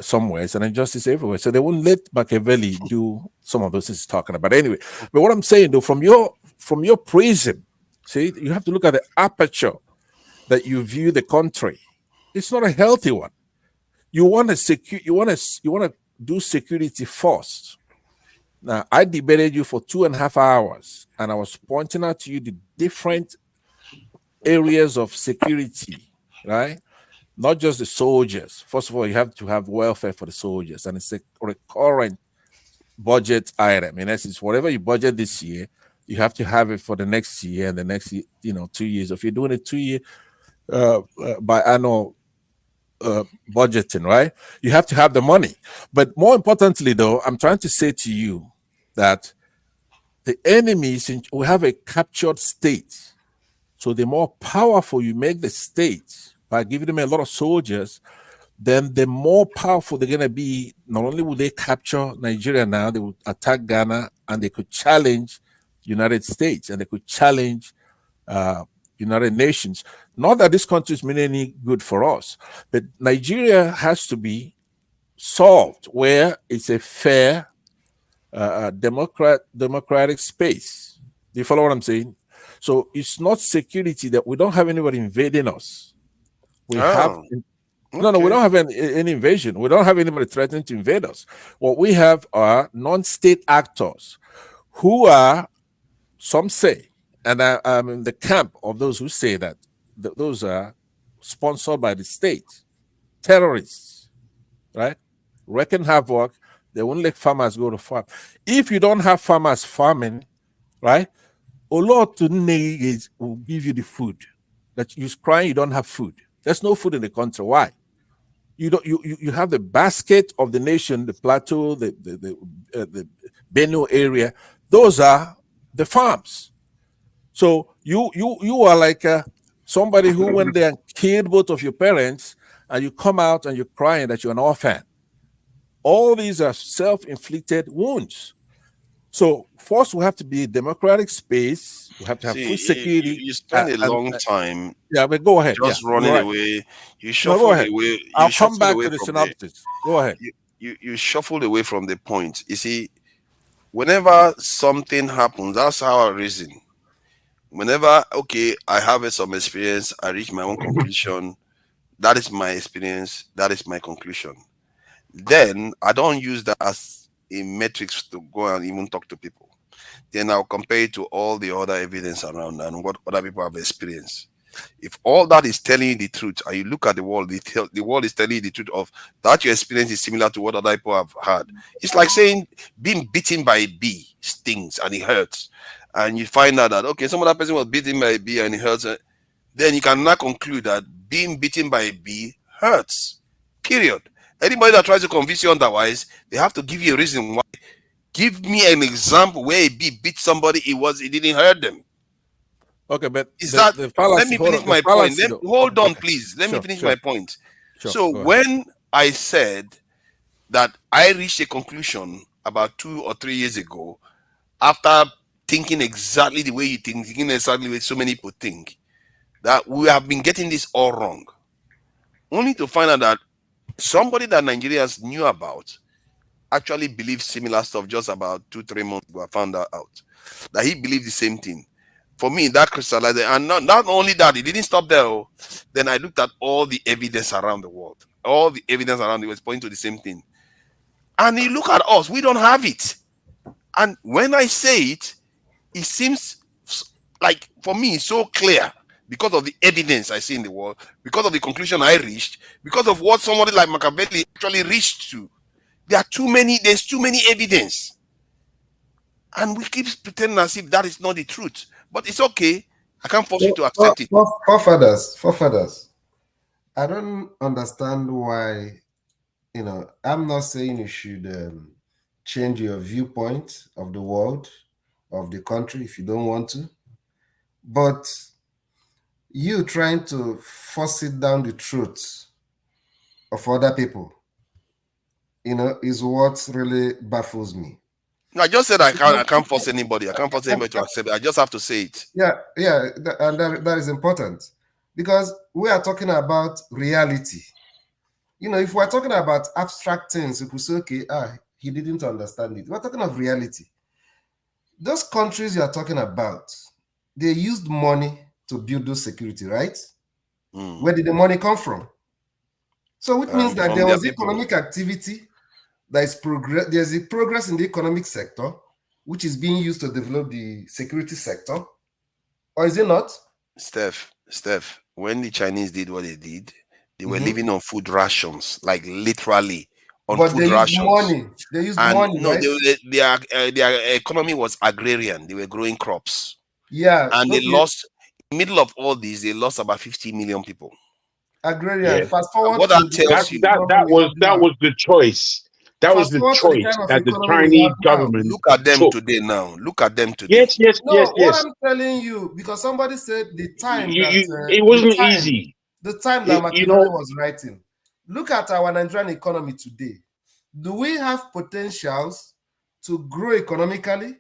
somewhere, it's an injustice everywhere. So they won't let Machiavelli do some of those things he's talking about. Anyway, but what I'm saying though, from your prism, see, you have to look at the aperture that you view the country. It's not a healthy one. You want to do security first. Now, I debated you for 2.5 hours, and I was pointing out to you the different areas of security, right? Not just the soldiers. First of all, you have to have welfare for the soldiers, and it's a recurrent budget item. In essence, whatever you budget this year, you have to have it for the next year and the next, 2 years. If you're doing a 2-year biannual budgeting, right? You have to have the money. But more importantly, though, I'm trying to say to you that the enemies, we have a captured state. So the more powerful you make the state by giving them a lot of soldiers, then the more powerful they're going to be. Not only will they capture Nigeria now, they will attack Ghana, and they could challenge the United States, and they could challenge United Nations. Not that this country is mean any good for us, but Nigeria has to be solved where it's a fair, democratic space. Do you follow what I'm saying? So it's not security that we don't have anybody invading us. We have no, we don't have any invasion. We don't have anybody threatening to invade us. What we have are non-state actors who are, some say, and I'm in the camp of those who say that those are sponsored by the state, terrorists, right? Wrecking havoc. They won't let farmers go to farm. If you don't have farmers farming, right, Olo will give you the food. That you're crying you don't have food. There's no food in the country. Why? You have the basket of the nation, the plateau, the Benin area. Those are the farms. So you are like somebody who went there and killed both of your parents, and you come out and you're crying that you're an orphan. All these are self-inflicted wounds. So first, we have to be a democratic space. We have to have food security. You spend a long time. Yeah, but go ahead. Just running away. You shuffle go ahead. away. I'll come back to the synopsis. Go ahead. You shuffle away from the point. You see, whenever something happens, that's how I reason. Whenever, okay, I have some experience, I reach my own conclusion. That is my experience. That is my conclusion. Then I don't use that as a metrics to go and even talk to people. Then I'll compare it to all the other evidence around and what other people have experienced. If all that is telling you the truth, and you look at the world, the world is telling you the truth of that your experience is similar to what other people have had. It's like saying being bitten by a bee stings and it hurts. And you find out that, okay, some other person was bitten by a bee and it hurts. Then you can now conclude that being bitten by a bee hurts. Period. Anybody that tries to convince you otherwise, they have to give you a reason why. Give me an example where a bee bit somebody, it didn't hurt them. Okay, but is that let me finish my point. Hold on, okay. Please. Let me finish my point. Sure, so when I said that I reached a conclusion about 2 or 3 years ago, after thinking exactly the way you think, thinking exactly the way so many people think, that we have been getting this all wrong. Only to find out that somebody that Nigerians knew about actually believed similar stuff just about 2-3 months ago. I found that out. That he believed the same thing. For me, that crystallized it. And not only that, it didn't stop there. Then I looked at all the evidence around the world. All the evidence around it was pointing to the same thing. And you look at us, we don't have it. And when I say it, it seems like, for me, it's so clear. Because of the evidence I see in the world, because of the conclusion I reached, because of what somebody like Machiavelli actually reached to. There's too many evidence. And we keep pretending as if that is not the truth. But it's okay. I can't force you to accept it. Forefathers, I don't understand why, I'm not saying you should change your viewpoint of the world, of the country, if you don't want to. But you trying to force it down the truth of other people, is what really baffles me. No, I just said I can't force anybody. I can't force anybody to accept it. I just have to say it. Yeah, and that is important. Because we are talking about reality. If we're talking about abstract things, we could say, okay, he didn't understand it. We're talking of reality. Those countries you are talking about, they used money to build those security, right? Where did the money come from? So it means that there was economic activity, there's a progress in the economic sector, which is being used to develop the security sector, or is it not? Steph, when the Chinese did what they did, they were living on food rations, like literally on food rations. They used money, no, right? their economy was agrarian. They were growing crops. Yeah. And they lost, in the middle of all this, they lost about 50 million people. Agrarian. Yeah. Fast forward. What that tells you. That was the choice. That was the choice that the Chinese government look at them took. today now. Look at them today. Yes. What I'm telling you, because somebody said the time it wasn't easy. The time that Machiavelli was writing. Look at our Nigerian economy today. Do we have potentials to grow economically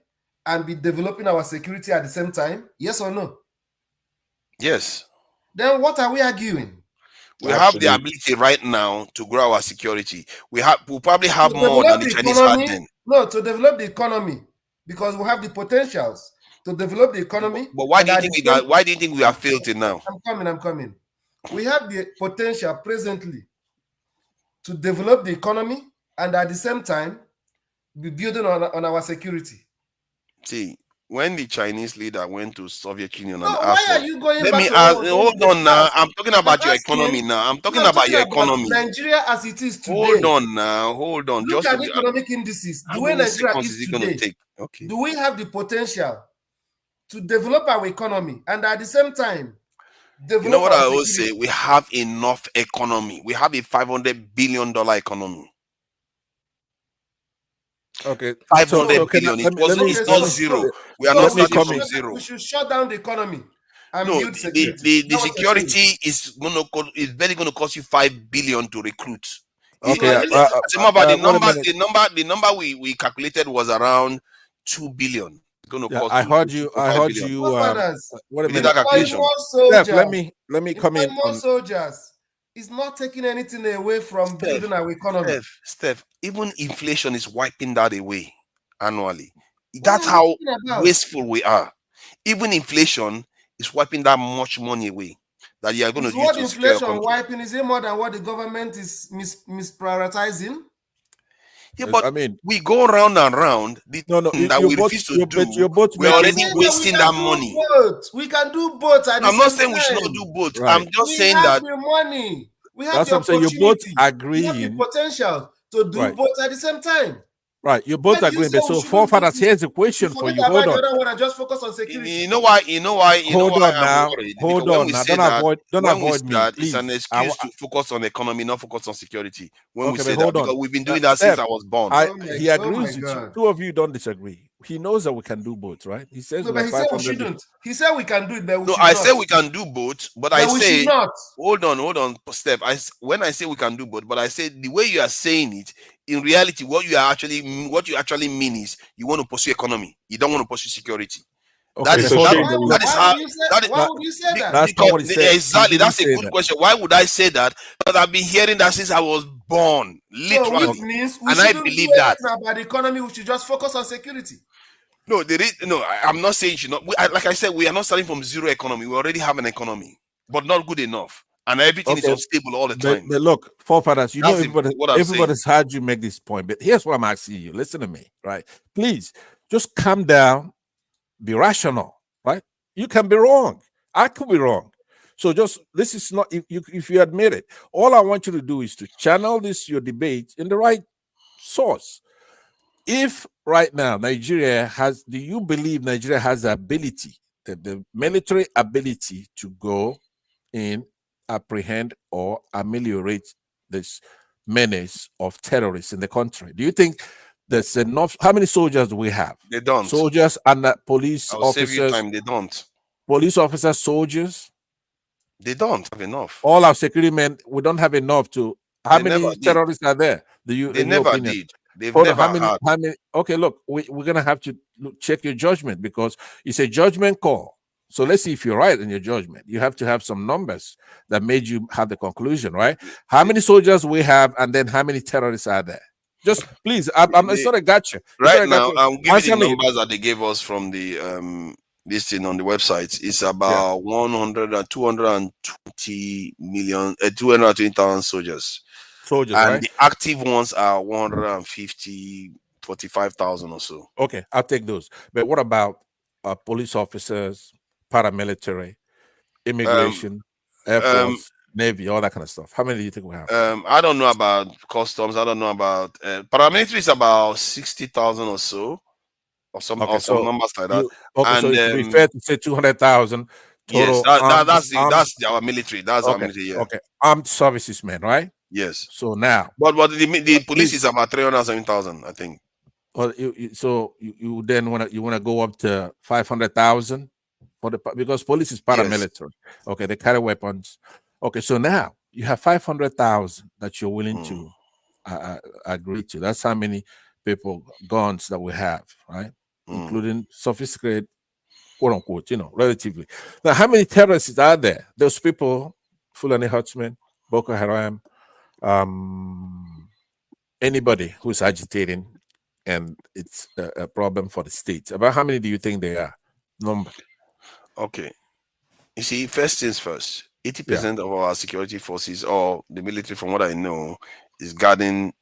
and be developing our security at the same time? Yes or no? Yes. Then what are we arguing? We have the ability right now to grow our security. We'll probably have more than the Chinese had then. No, to develop the economy, because we have the potentials to develop the economy. But why do you think why do you think we are failed till now? I'm coming. We have the potential presently to develop the economy and at the same time be building on our security. See, when the Chinese leader went to Soviet Union and why asked, are you going let back me to ask, war? hold on now. I'm talking about your asking, economy now. I'm talking I'm about your economy. Nigeria as it is today. Hold on now. Hold on. Look Just at economic indices. The how way many Nigeria seconds is is it going to today. take? Okay. Do we have the potential to develop our economy and at the same time develop You know what our I always security? say? We have enough economy. We have a $500 billion economy. Okay. 500 billion. It's not zero. We are not starting from zero. We should shut down the economy and No, build security. the security is very going to cost you $5 billion to recruit. Okay. As a matter of fact, the number we calculated was around 2 billion. It's going to cost. I heard you. What a minute. Steph, let me come in more soldiers. It's not taking anything away from building our economy. Steph, even inflation is wiping that away annually. That's how wasteful we are. Even inflation is wiping that much money away that you are going to use to secure your country. Wiping is it more than what the government is misprioritizing? Yeah, but I mean, we go round and round. We refuse to do. We're already wasting that money. We can do both. I'm not saying we should not do both. Right. I'm just saying that the money. We have that's the what I'm saying. You're both agreeing. We have the potential to do both at the same time. Right, you're both agreeing. So, forefathers, here's a question for you. Hold on. Just focus on security. You know why? Hold on now. Hold on now. Don't avoid me. It's an excuse to focus on economy, not focus on security. When we say hold that, on. Because we've been doing that since I was born. He agrees with you. Two of you don't disagree. He knows that we can do both, right? He says no, but he said we shouldn't. He said we can do it, but we should I not. say we can do both, but I say not. Hold on, Steph. When I say we can do both, but I say the way you are saying it, in reality, what you actually mean is you want to pursue economy. You don't want to pursue security. Okay, that is why would you say that? That's not what he said. Exactly. That's a good question. Why would I say that? Because I've been hearing that since I was born, literally. So which means we and I believe that about the economy, we should just focus on security. No, I'm not saying you should not. Like I said, we are not starting from zero economy. We already have an economy, but not good enough. And everything is unstable all the time. But look, forefathers, you know everybody's heard you make this point. But here's what I'm asking you. Listen to me, right? Please, just calm down, be rational, right? You can be wrong. I could be wrong. So this is not, if you admit it, all I want you to do is to channel your debate in the right source. If right now do you believe Nigeria has the ability, the military ability to go in, apprehend or ameliorate this menace of terrorists in the country? Do you think there's enough? How many soldiers do we have? They don't. Soldiers and police officers. Save you time. They don't. Police officers, soldiers. They don't have enough. All our security men, we don't have enough to. How many terrorists are there? They never did. They've Hold never on, had. how many? Okay, look, we're gonna have to check your judgment because it's a judgment call. So let's see if you're right in your judgment. You have to have some numbers that made you have the conclusion, right? How many soldiers we have, and then how many terrorists are there? Just please, I'm sort of got you. Right now, I'm giving you the numbers that they gave us from the this thing on the website. It's about 220 million, 220,000 soldiers. And right? The active ones are 45,000 or so. Okay, I'll take those. But what about police officers, paramilitary, immigration, Air Force, Navy, all that kind of stuff? How many do you think we have? I don't know about customs. I don't know about paramilitary is about 60,000 or so, or some numbers like that. So it would be fair to say 200,000 total. Yes, that's our military. That's our military. Yeah. Okay, armed services men, right? Yes. So now, but the police is about 307,000, I think. Well, you then want to go up to 500,000 because police is paramilitary. Yes. Okay, they carry weapons. Okay, so now you have 500,000 that you're willing to agree to. That's how many guns that we have, right? Including sophisticated, quote unquote, relatively. Now, how many terrorists are there? Those people, Fulani Herdsmen, Boko Haram, anybody who's agitating, and it's a problem for the state. About how many do you think they are? number. Okay. You see, first things first, 80% of our security forces or the military, from what I know, is guarding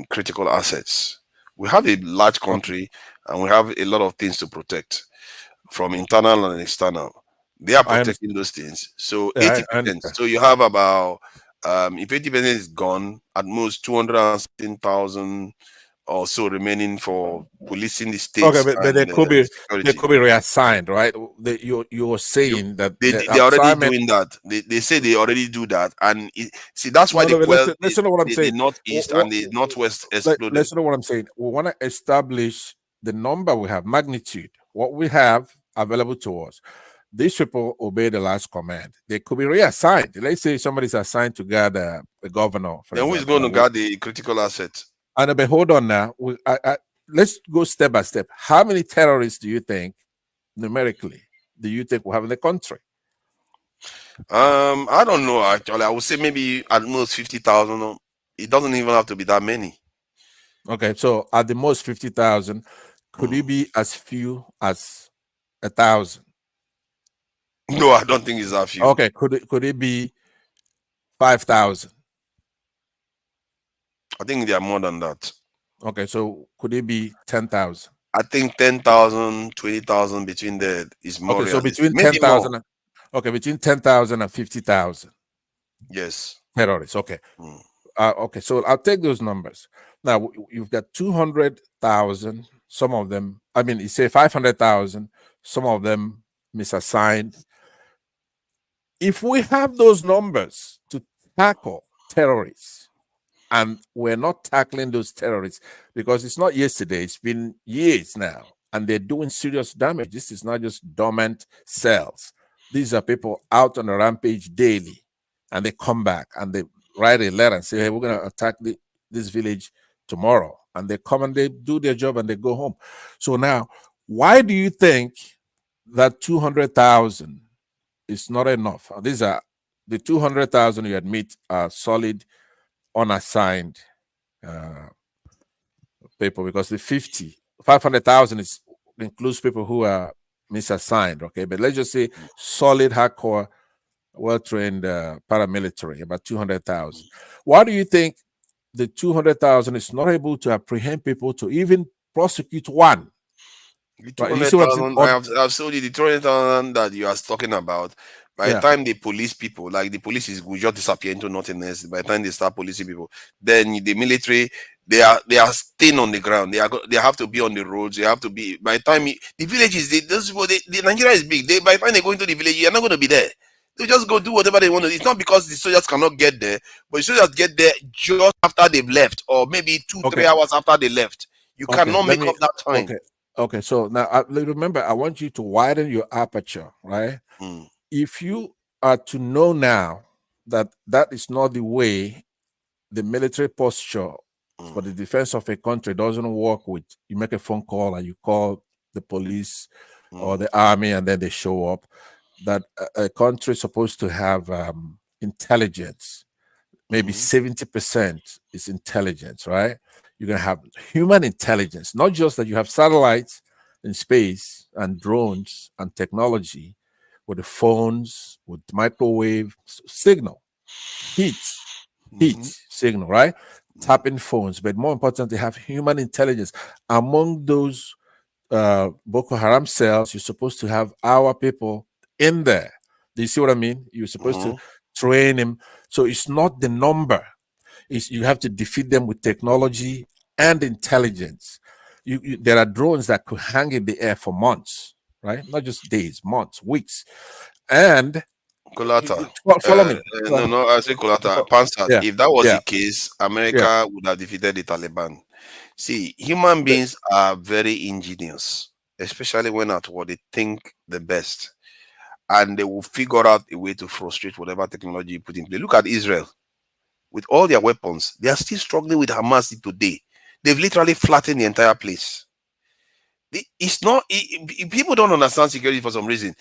critical assets. We have a large country and we have a lot of things to protect from internal and external. They are protecting those things. So 80%. So you have about if 80% is gone, at most 216,000 or so remaining for policing the states. Okay, but they could be reassigned, right? You were saying that they're already doing that. They say they already do that, and see that's why listen to what I'm saying. The northeast and the northwest exploded. Listen to what I'm saying. We want to establish the number we have, magnitude, what we have available to us. These people obey the last command. They could be reassigned. Let's say somebody's assigned to guard a governor. Then who is going to guard the critical asset? And but hold on now. Let's go step by step. How many terrorists do you think, numerically, do you think we have in the country? I don't know actually. I would say maybe at most 50,000. It doesn't even have to be that many. Okay, so at the most 50,000, could it be as few as 1,000? No, I don't think it's that few. Okay, could it be 5,000? I think they are more than that. Okay, so could it be 10,000? I think 10,000, 20,000 between there is more. Okay, so between 10,000, between 10,000 and 50,000. Yes. Terrorists. Okay. Okay, so I'll take those numbers. Now you've got 200,000. Some of them, I mean, you say 500,000. Some of them misassigned. If we have those numbers to tackle terrorists, and we're not tackling those terrorists because it's not yesterday, it's been years now, and they're doing serious damage. This is not just dormant cells. These are people out on a rampage daily, and they come back and they write a letter and say, hey, we're going to attack this village tomorrow. And they come and they do their job and they go home. So now, why do you think that 200,000 is not enough? These are the 200,000 you admit are solid, unassigned people, because the 500,000 includes people who are misassigned. Okay, but let's just say solid, hardcore, well-trained paramilitary, about 200,000. Why do you think the 200,000 is not able to apprehend people to even prosecute one? The 200,000, I've told you the 200,000 that you are talking about. By the time they police people, like the police will just disappear into nothingness. By the time they start policing people, then the military, they are staying on the ground. They have to be on the roads. They have to be. By the time the villages, those people, the Nigeria is big. By the time they go into the village, you're not going to be there. They just go do whatever they want to do. It's not because the soldiers cannot get there, but the soldiers get there just after they've left, or maybe 2-3 hours after they left. You cannot make up that time. Okay. So now remember, I want you to widen your aperture, right? If you are to know now that that is not the way the military posture for the defense of a country doesn't work with, you make a phone call and you call the police or the army and then they show up, that a country is supposed to have intelligence. Maybe 70% is intelligence, right? You're going to have human intelligence, not just that you have satellites in space and drones and technology with the phones, with microwave signal, heat signal, right? Tapping phones, but more important, they have human intelligence. Among those Boko Haram cells, you're supposed to have our people in there. Do you see what I mean? You're supposed to train them. So it's not the number. You have to defeat them with technology and intelligence. There are drones that could hang in the air for months, right? Not just days, months, weeks. And Kolata. Follow me. No, I say Kolata. Pansa, if that was the case, America would have defeated the Taliban. See, human beings are very ingenious, especially when at war. They think the best. And they will figure out a way to frustrate whatever technology you put in place. Look at Israel. With all their weapons, they are still struggling with Hamas today. They've literally flattened the entire place. It's not, people don't understand security for some reason.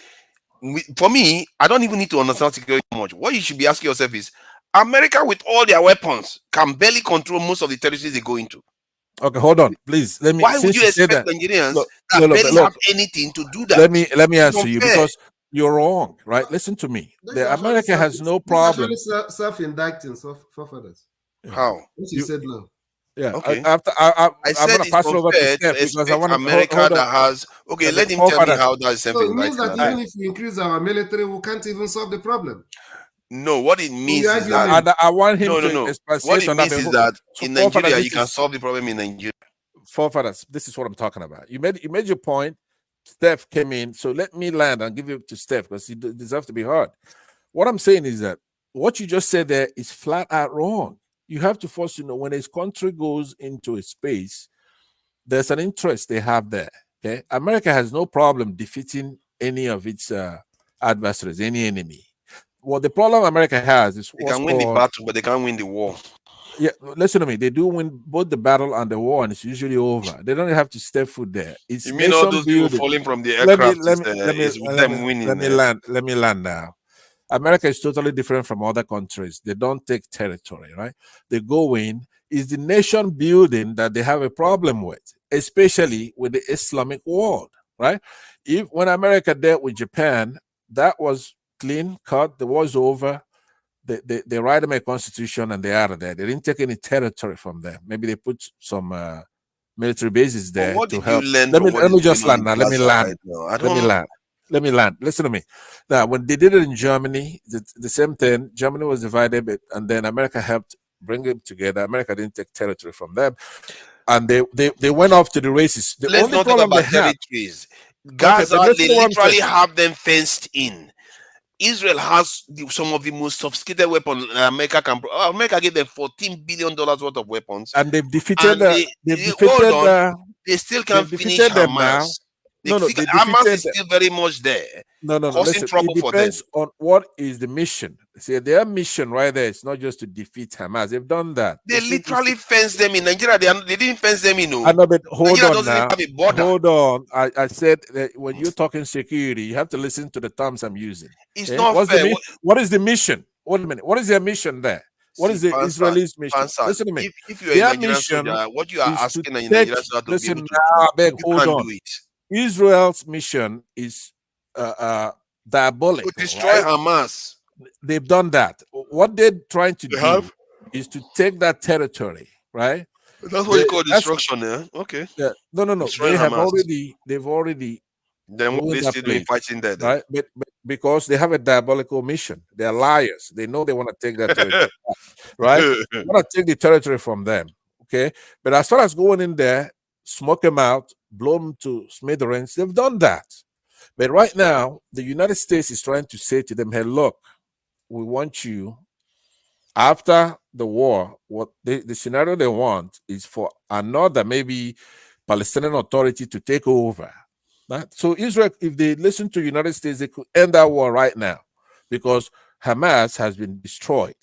For me, I don't even need to understand security much. What you should be asking yourself is, America with all their weapons can barely control most of the territories they go into. Okay, hold on, please. Let me. Why would Since you you said expect that, Nigerians look, that look, barely look, have anything to do that? let me It's answer you unfair. because you're wrong, right? Listen to me. The America has no problem. Self-indicting forefathers. How? What you said now. Yeah. Okay. I'm said gonna it's pass it over to unfair Steph to because I expect want to America hold on. that has. Okay, The let him tell me forefathers. how that is So it means self-indicting. that even if we increase our military, we can't even solve the problem. No, what it means is that I want him no. to What expatiate it on that. means is that So in forefathers, Nigeria, this you can is solve the problem in Nigeria. forefathers. This is what I'm talking about. You made your point. Steph came in, so let me land and give it to Steph because he deserves to be heard. What I'm saying is that what you just said there is flat out wrong. You have to first know when a country goes into a space, there's an interest they have there. Okay, America has no problem defeating any of its adversaries, any enemy. Well, the problem America has is They what's can win the called battle, but they can't win the war. yeah, listen to me. They do win both the battle and the war, and it's usually over. They don't have to step foot there. It's You mean all nation those people building. falling from the aircraft is with them Let winning? me land now. America is totally different from other countries. They don't take territory, right? They go in. Is the nation building that they have a problem with, especially with the Islamic world, right? If when America dealt with Japan, that was clean cut. The war's over. They write them a constitution and they're out of there. They didn't take any territory from them. Maybe they put some military bases there what to did help. you learn Let from what is me just going land on now. in Let me Gaza land. right now? Let me land. Listen to me. Now, when they did it in Germany, the same thing. Germany was divided, and then America helped bring them together. America didn't take territory from them, and they went off to the races. The Let's only not talk problem they about have. territories. Okay, Gaza, but listen they to what I'm literally saying. have them fenced in. Israel has some of the most sophisticated weapons America can. America gave them $14 billion worth of weapons, and they've defeated. Hold on, they still can't finish them now. Hamas. No, they Hamas defeated is them. still very much there, No. causing Listen, trouble it for them. depends on what is the mission. See, their mission right there. It's not just to defeat Hamas. They've done that. They literally fenced them in Nigeria. They didn't fence them in. I know, but hold Nigeria on doesn't now. even have a border. Hold on. I said that when you're talking security, you have to listen to the terms I'm using. It's not fair. What is the mission? Wait a minute. What is their mission there? What is the Israelis' mission? Listen to me. If you're Their a Nigerian mission soldier, what you are is to asking a take. Nigerian soldier to Listen be able to now, do, I beg, you hold can't on. do it. Israel's mission is diabolical. To destroy Hamas. They've done that. What they're trying to do is to take that territory, right? That's what you call destruction, eh? Okay. Yeah. No. Destroying They've already then what they still doing fighting there, right? But because they have a diabolical mission. They're liars. They know they want to take that territory, right? They want to take the territory from them. Okay. But as far as going in there, smoke them out, blow them to smithereens, they've done that. But right now, the United States is trying to say to them, hey, look, we want you after the war. What the scenario they want is for another maybe Palestinian Authority to take over. Right? So Israel, if they listen to the United States, they could end that war right now because Hamas has been destroyed.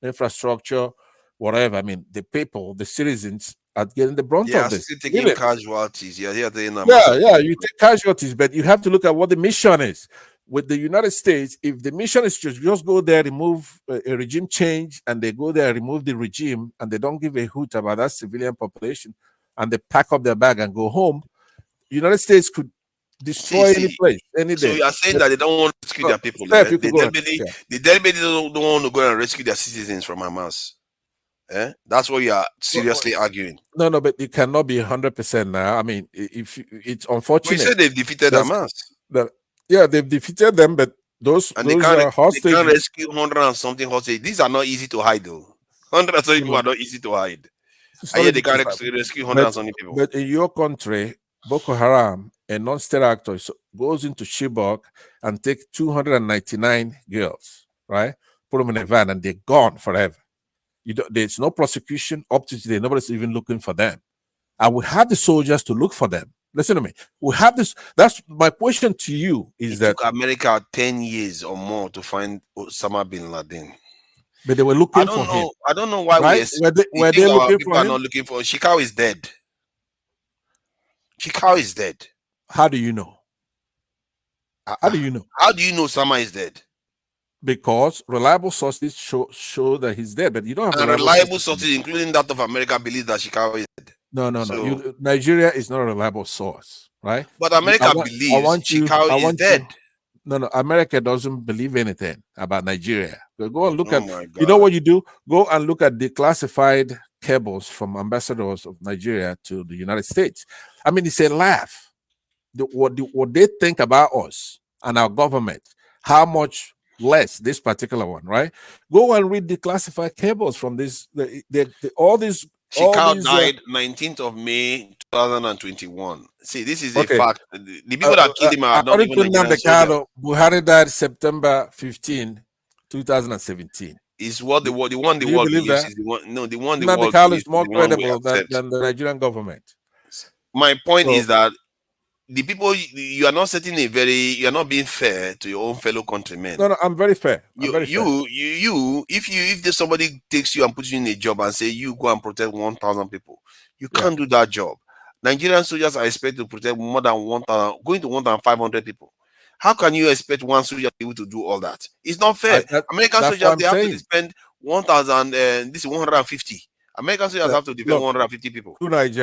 Infrastructure, whatever. I mean, the people, the citizens are getting the brunt of this. Still taking casualties. Yeah, you take casualties, but you have to look at what the mission is. With the United States, if the mission is to just go there, remove a regime change, and they go there, remove the regime, and they don't give a hoot about that civilian population, and they pack up their bag and go home, the United States could destroy any place, any day. So you are saying that they don't want to rescue their people. Steph, they deliberately don't want to go and rescue their citizens from Hamas. That's what you are seriously arguing. No, but it cannot be 100% now. I mean, if it's unfortunate. You said they've defeated Hamas. Yeah, they've defeated them, but those they can't rescue 100 and something hostages. These are not easy to hide, though. 100 and something people are not easy to hide. And yet they can't rescue 100 and something people. But in your country, Boko Haram, a non-state actor, goes into Chibok and take 299 girls, right? Put them in a van and they're gone forever. There's no prosecution up to today. Nobody's even looking for them. And we have the soldiers to look for them. Listen to me. We have this. That's my question to you. It took America 10 years or more to find Osama bin Laden. But they were looking for him. I don't know why right? Were they looking people for are him? not looking for him. Shekau is dead. Shekau is dead. How do you know? How do you know? How do you know Osama is dead? Because reliable sources show that he's dead, but you don't have reliable sources, including that of America, believe that Shekau is dead. No. So, Nigeria is not a reliable source, right? but America believes Chikau is dead. No. America doesn't believe anything about Nigeria. Go and look Oh at. my You know God. what you do? Go and look at the classified cables from ambassadors of Nigeria to the United States. I mean, it's a laugh. What they think about us and our government, how much less this particular one, right? Go and read the classified cables from this. All these. Chikau died 19th of May 2021. See, this is a Okay. fact. The people that killed him are not According even to Nigerian soldiers. Nandekado, Buhari died September 15, 2017. Is what the one the Do world you believe believes that? is the one. No, the one the world Nandekado believes is is more the one we credible accept. than the Nigerian government. My point So, is that the people you are not setting you are not being fair to your own fellow countrymen. No, I'm very fair. I'm very fair. If there's somebody takes you and puts you in a job and say you go and protect 1,000 people, you can't do that job. Nigerian soldiers are expected to protect more than 1,000, going to 1,500 people. How can you expect one soldier to be able to do all that? It's not fair. American soldiers, they have to spend 1,000 and this is 150. American soldiers have to defend 150 people. Nigeria.